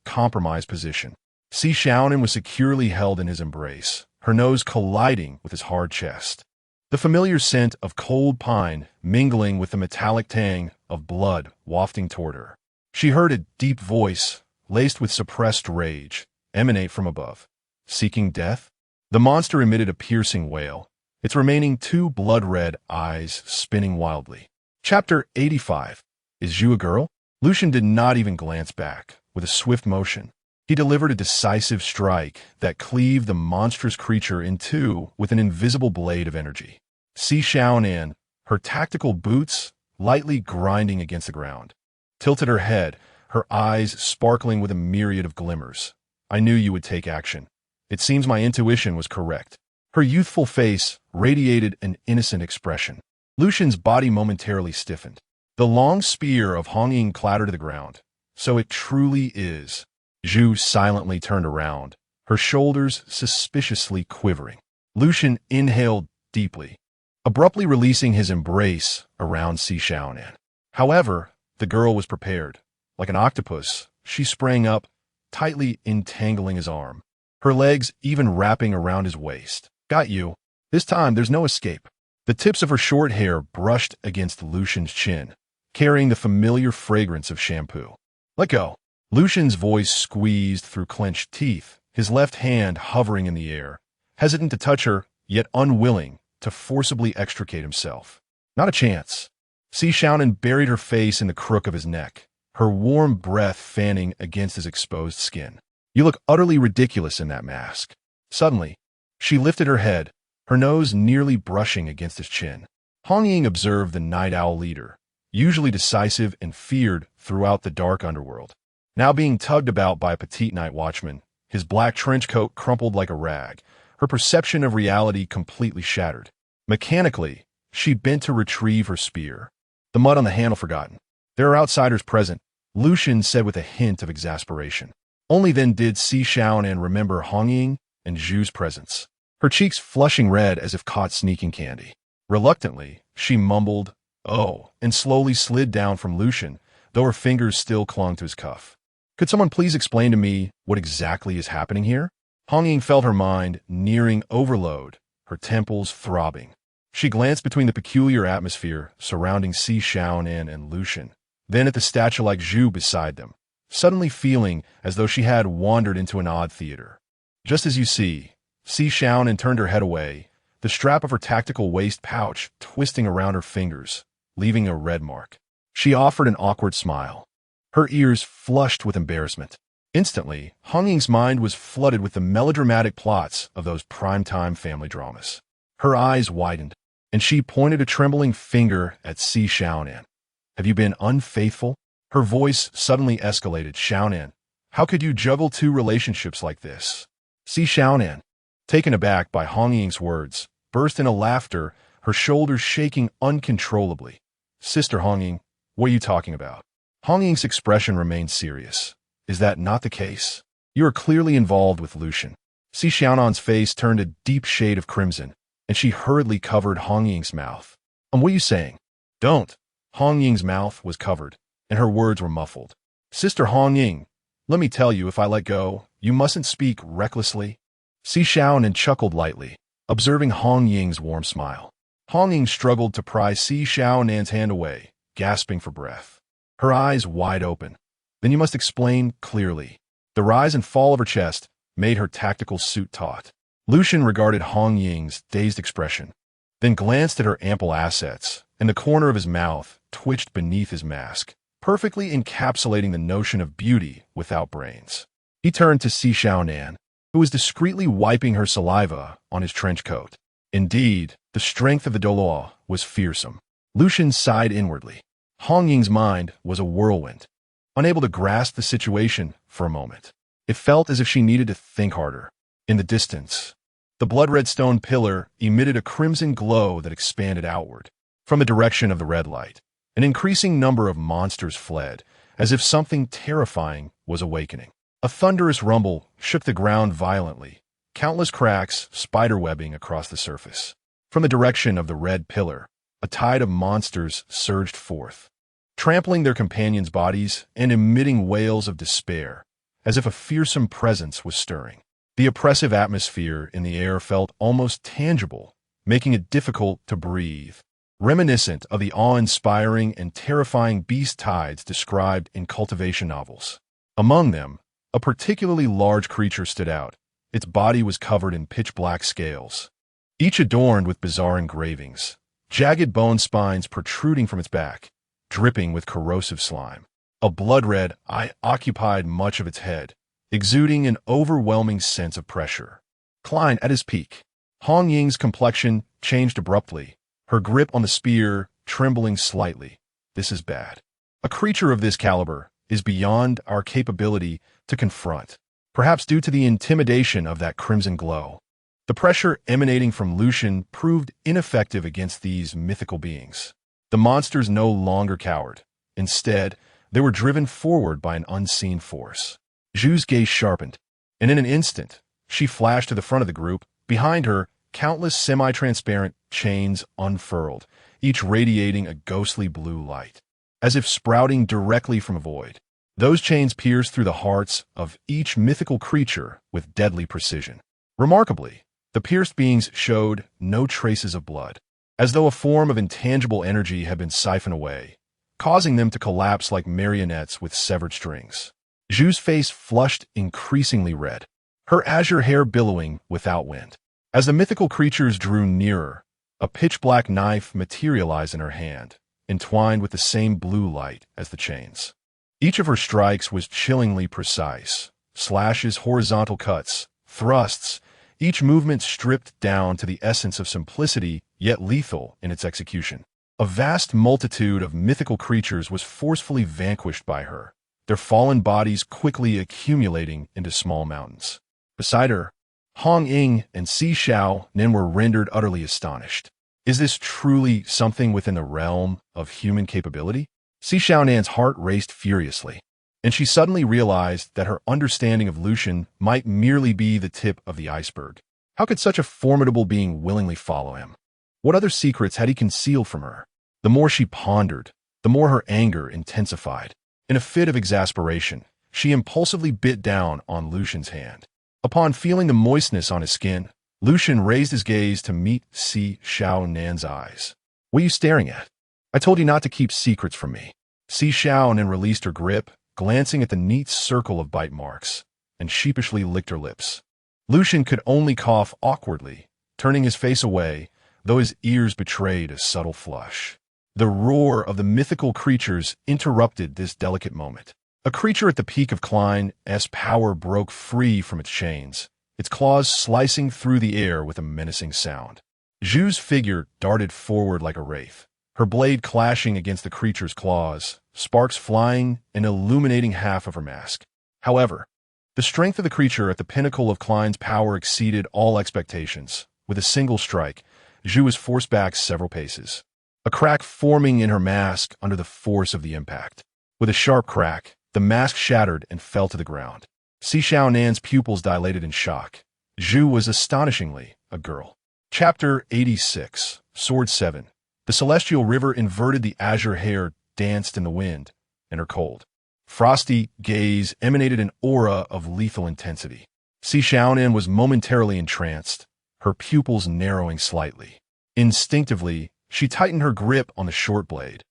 compromised position. Xiaonan was securely held in his embrace, her nose colliding with his hard chest. The familiar scent of cold pine mingling with the metallic tang of blood wafting toward her. She heard a deep voice, laced with suppressed rage, emanate from above. Seeking death? The monster emitted a piercing wail, its remaining 2 blood-red eyes spinning wildly. Chapter 85. Is Zhu a girl? Lucian did not even glance back. With a swift motion, he delivered a decisive strike that cleaved the monstrous creature in 2 with an invisible blade of energy. Xiaonan, her tactical boots lightly grinding against the ground, tilted her head, her eyes sparkling with a myriad of glimmers. I knew you would take action. It seems my intuition was correct. Her youthful face radiated an innocent expression. Lucian's body momentarily stiffened. The long spear of Hong Ying clattered to the ground. So it truly is. Zhu silently turned around, her shoulders suspiciously quivering. Lucian inhaled deeply, abruptly releasing his embrace around Xiaonan. However, the girl was prepared. Like an octopus, she sprang up, tightly entangling his arm, her legs even wrapping around his waist. Got you. This time there's no escape. The tips of her short hair brushed against Lucian's chin, carrying the familiar fragrance of shampoo. Let go. Lucian's voice squeezed through clenched teeth, his left hand hovering in the air, hesitant to touch her, yet unwilling to forcibly extricate himself. Not a chance. Xiaonan buried her face in the crook of his neck, her warm breath fanning against his exposed skin. You look utterly ridiculous in that mask. Suddenly, she lifted her head, her nose nearly brushing against his chin. Hong Ying observed the night owl leader, usually decisive and feared throughout the dark underworld, now being tugged about by a petite night watchman, his black trench coat crumpled like a rag, her perception of reality completely shattered. Mechanically, she bent to retrieve her spear, the mud on the handle forgotten. There are outsiders present, Lucian said with a hint of exasperation. Only then did Xiaonan remember Hong Ying and Zhu's presence, her cheeks flushing red as if caught sneaking candy. Reluctantly, she mumbled, "Oh," and slowly slid down from Lucian, though her fingers still clung to his cuff. Could someone please explain to me what exactly is happening here? Hong Ying felt her mind nearing overload, her temples throbbing. She glanced between the peculiar atmosphere surrounding Xiaonan and Lucian, then at the statue-like Zhu beside them, suddenly feeling as though she had wandered into an odd theater. Just as you see, Xiaonan turned her head away, the strap of her tactical waist pouch twisting around her fingers, leaving a red mark. She offered an awkward smile, her ears flushed with embarrassment. Instantly, Hong Ying's mind was flooded with the melodramatic plots of those primetime family dramas. Her eyes widened, and she pointed a trembling finger at Xiaonan. Have you been unfaithful? Her voice suddenly escalated. Xiaonan, how could you juggle 2 relationships like this? Xiaonan, taken aback by Hong Ying's words, burst into laughter, her shoulders shaking uncontrollably. Sister Hong Ying, what are you talking about? Hong Ying's expression remained serious. Is that not the case? You are clearly involved with Lucian. Xiaonan's face turned a deep shade of crimson, and she hurriedly covered Hong Ying's mouth. What are you saying? Don't. Hong Ying's mouth was covered, and her words were muffled. Sister Hong Ying, let me tell you, if I let go, you mustn't speak recklessly. Xiaonan chuckled lightly, observing Hong Ying's warm smile. Hong Ying struggled to pry Xiaonan's hand away, gasping for breath. Her eyes wide open. Then you must explain clearly. The rise and fall of her chest made her tactical suit taut. Lucian regarded Hong Ying's dazed expression, then glanced at her ample assets, and the corner of his mouth twitched beneath his mask, perfectly encapsulating the notion of beauty without brains. He turned to Xiaonan, who was discreetly wiping her saliva on his trench coat. Indeed, the strength of the Doloa was fearsome. Lucian sighed inwardly. Hong Ying's mind was a whirlwind, unable to grasp the situation for a moment. It felt as if she needed to think harder. In the distance, the blood-red stone pillar emitted a crimson glow that expanded outward. From the direction of the red light, an increasing number of monsters fled, as if something terrifying was awakening. A thunderous rumble shook the ground violently, countless cracks spiderwebbing across the surface. From the direction of the red pillar, a tide of monsters surged forth, trampling their companions' bodies and emitting wails of despair, as if a fearsome presence was stirring. The oppressive atmosphere in the air felt almost tangible, making it difficult to breathe, reminiscent of the awe-inspiring and terrifying beast tides described in cultivation novels. Among them, a particularly large creature stood out. Its body was covered in pitch-black scales, each adorned with bizarre engravings, jagged bone spines protruding from its back, dripping with corrosive slime. A blood-red eye occupied much of its head, exuding an overwhelming sense of pressure. Klein at his peak. Hong Ying's complexion changed abruptly, her grip on the spear trembling slightly. This is bad. A creature of this caliber is beyond our capability to confront, perhaps due to the intimidation of that crimson glow. The pressure emanating from Lucian proved ineffective against these mythical beings. The monsters no longer cowered. Instead, they were driven forward by an unseen force. Zhu's gaze sharpened, and in an instant, she flashed to the front of the group. Behind her, countless semi-transparent chains unfurled, each radiating a ghostly blue light, as if sprouting directly from a void. Those chains pierced through the hearts of each mythical creature with deadly precision. Remarkably, the pierced beings showed no traces of blood, as though a form of intangible energy had been siphoned away, causing them to collapse like marionettes with severed strings. Zhu's face flushed increasingly red, her azure hair billowing without wind. As the mythical creatures drew nearer, a pitch-black knife materialized in her hand, entwined with the same blue light as the chains. Each of her strikes was chillingly precise. Slashes, horizontal cuts, thrusts, each movement stripped down to the essence of simplicity, yet lethal in its execution. A vast multitude of mythical creatures was forcefully vanquished by her, their fallen bodies quickly accumulating into small mountains. Beside her, Hong Ying and Xiaonan were rendered utterly astonished. Is this truly something within the realm of human capability? Xiaonan's heart raced furiously, and she suddenly realized that her understanding of Lucian might merely be the tip of the iceberg. How could such a formidable being willingly follow him? What other secrets had he concealed from her? The more she pondered, the more her anger intensified. In a fit of exasperation, she impulsively bit down on Lucian's hand. Upon feeling the moistness on his skin, Lucian raised his gaze to meet Xiaonan's eyes. What are you staring at? I told you not to keep secrets from me. Xiaonan released her grip, glancing at the neat circle of bite marks, and sheepishly licked her lips. Lucian could only cough awkwardly, turning his face away, though his ears betrayed a subtle flush. The roar of the mythical creatures interrupted this delicate moment. A creature at the peak of Klein's power broke free from its chains, its claws slicing through the air with a menacing sound. Zhu's figure darted forward like a wraith, her blade clashing against the creature's claws, sparks flying and illuminating half of her mask. However, the strength of the creature at the pinnacle of Klein's power exceeded all expectations. With a single strike, Zhu was forced back several paces, a crack forming in her mask under the force of the impact. With a sharp crack, the mask shattered and fell to the ground. Xiaonan's pupils dilated in shock. Zhu was astonishingly a girl. Chapter 86, Sword 7. The celestial river inverted, the azure hair danced in the wind, and her cold, frosty gaze emanated an aura of lethal intensity. Xiaonan was momentarily entranced, her pupils narrowing slightly. Instinctively, she tightened her grip on the short blade,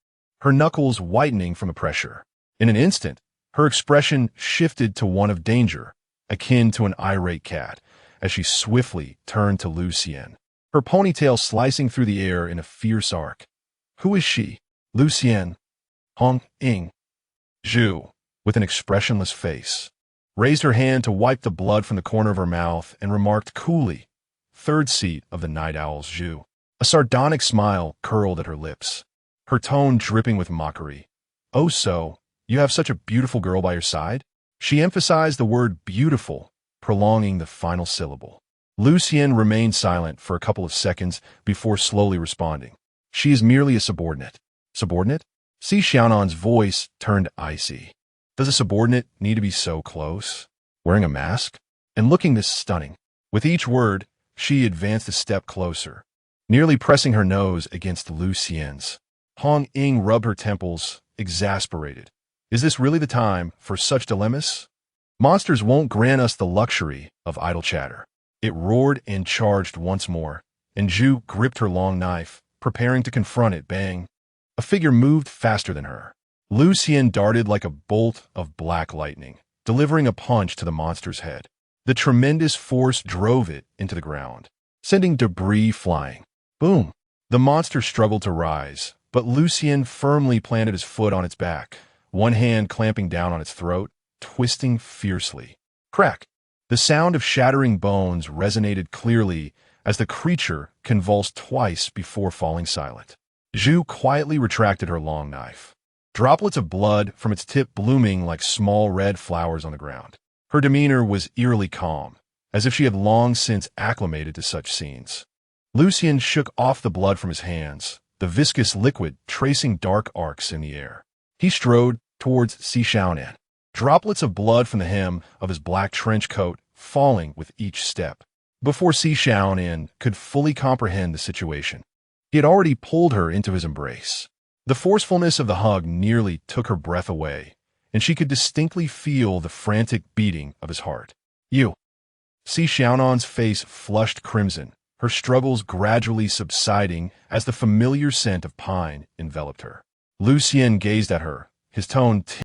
her knuckles whitening from the pressure. In an instant, her expression shifted to one of danger, akin to an irate cat, as she swiftly turned to Lin Xiulan, her ponytail slicing through the air in a fierce arc. Who is she? Lin Xiulan. Hong Ying. Zhu, with an expressionless face, raised her hand to wipe the blood from the corner of her mouth and remarked coolly, "Third seat of the night owls, Zhu." A sardonic smile curled at her lips, her tone dripping with mockery. "Oh, so, you have such a beautiful girl by your side?" She emphasized the word beautiful, prolonging the final syllable. Lin Xiulan remained silent for a couple of seconds before slowly responding. "She is merely a subordinate." "Subordinate?" Xiaonan's voice turned icy. "Does a subordinate need to be so close? Wearing a mask? And looking this stunning?" With each word, she advanced a step closer, nearly pressing her nose against Lin Xiulan's. Hong Ying rubbed her temples, exasperated. Is this really the time for such dilemmas? Monsters won't grant us the luxury of idle chatter. It roared and charged once more, and Zhu gripped her long knife, preparing to confront it. Bang! A figure moved faster than her. Lin Xiulan darted like a bolt of black lightning, delivering a punch to the monster's head. The tremendous force drove it into the ground, sending debris flying. Boom! The monster struggled to rise, but Lin Xiulan firmly planted his foot on its back, one hand clamping down on its throat, twisting fiercely. Crack! The sound of shattering bones resonated clearly as the creature convulsed twice before falling silent. Zhu quietly retracted her long knife, droplets of blood from its tip blooming like small red flowers on the ground. Her demeanor was eerily calm, as if she had long since acclimated to such scenes. Lin Xiulan shook off the blood from his hands, the viscous liquid tracing dark arcs in the air. He strode towards Xiaonan, droplets of blood from the hem of his black trench coat falling with each step. Before Xiaonan could fully comprehend the situation, he had already pulled her into his embrace. The forcefulness of the hug nearly took her breath away, and she could distinctly feel the frantic beating of his heart. "You." Xiaonan's face flushed crimson, her struggles gradually subsiding as the familiar scent of pine enveloped her. Lin Xiulan gazed at her, his tone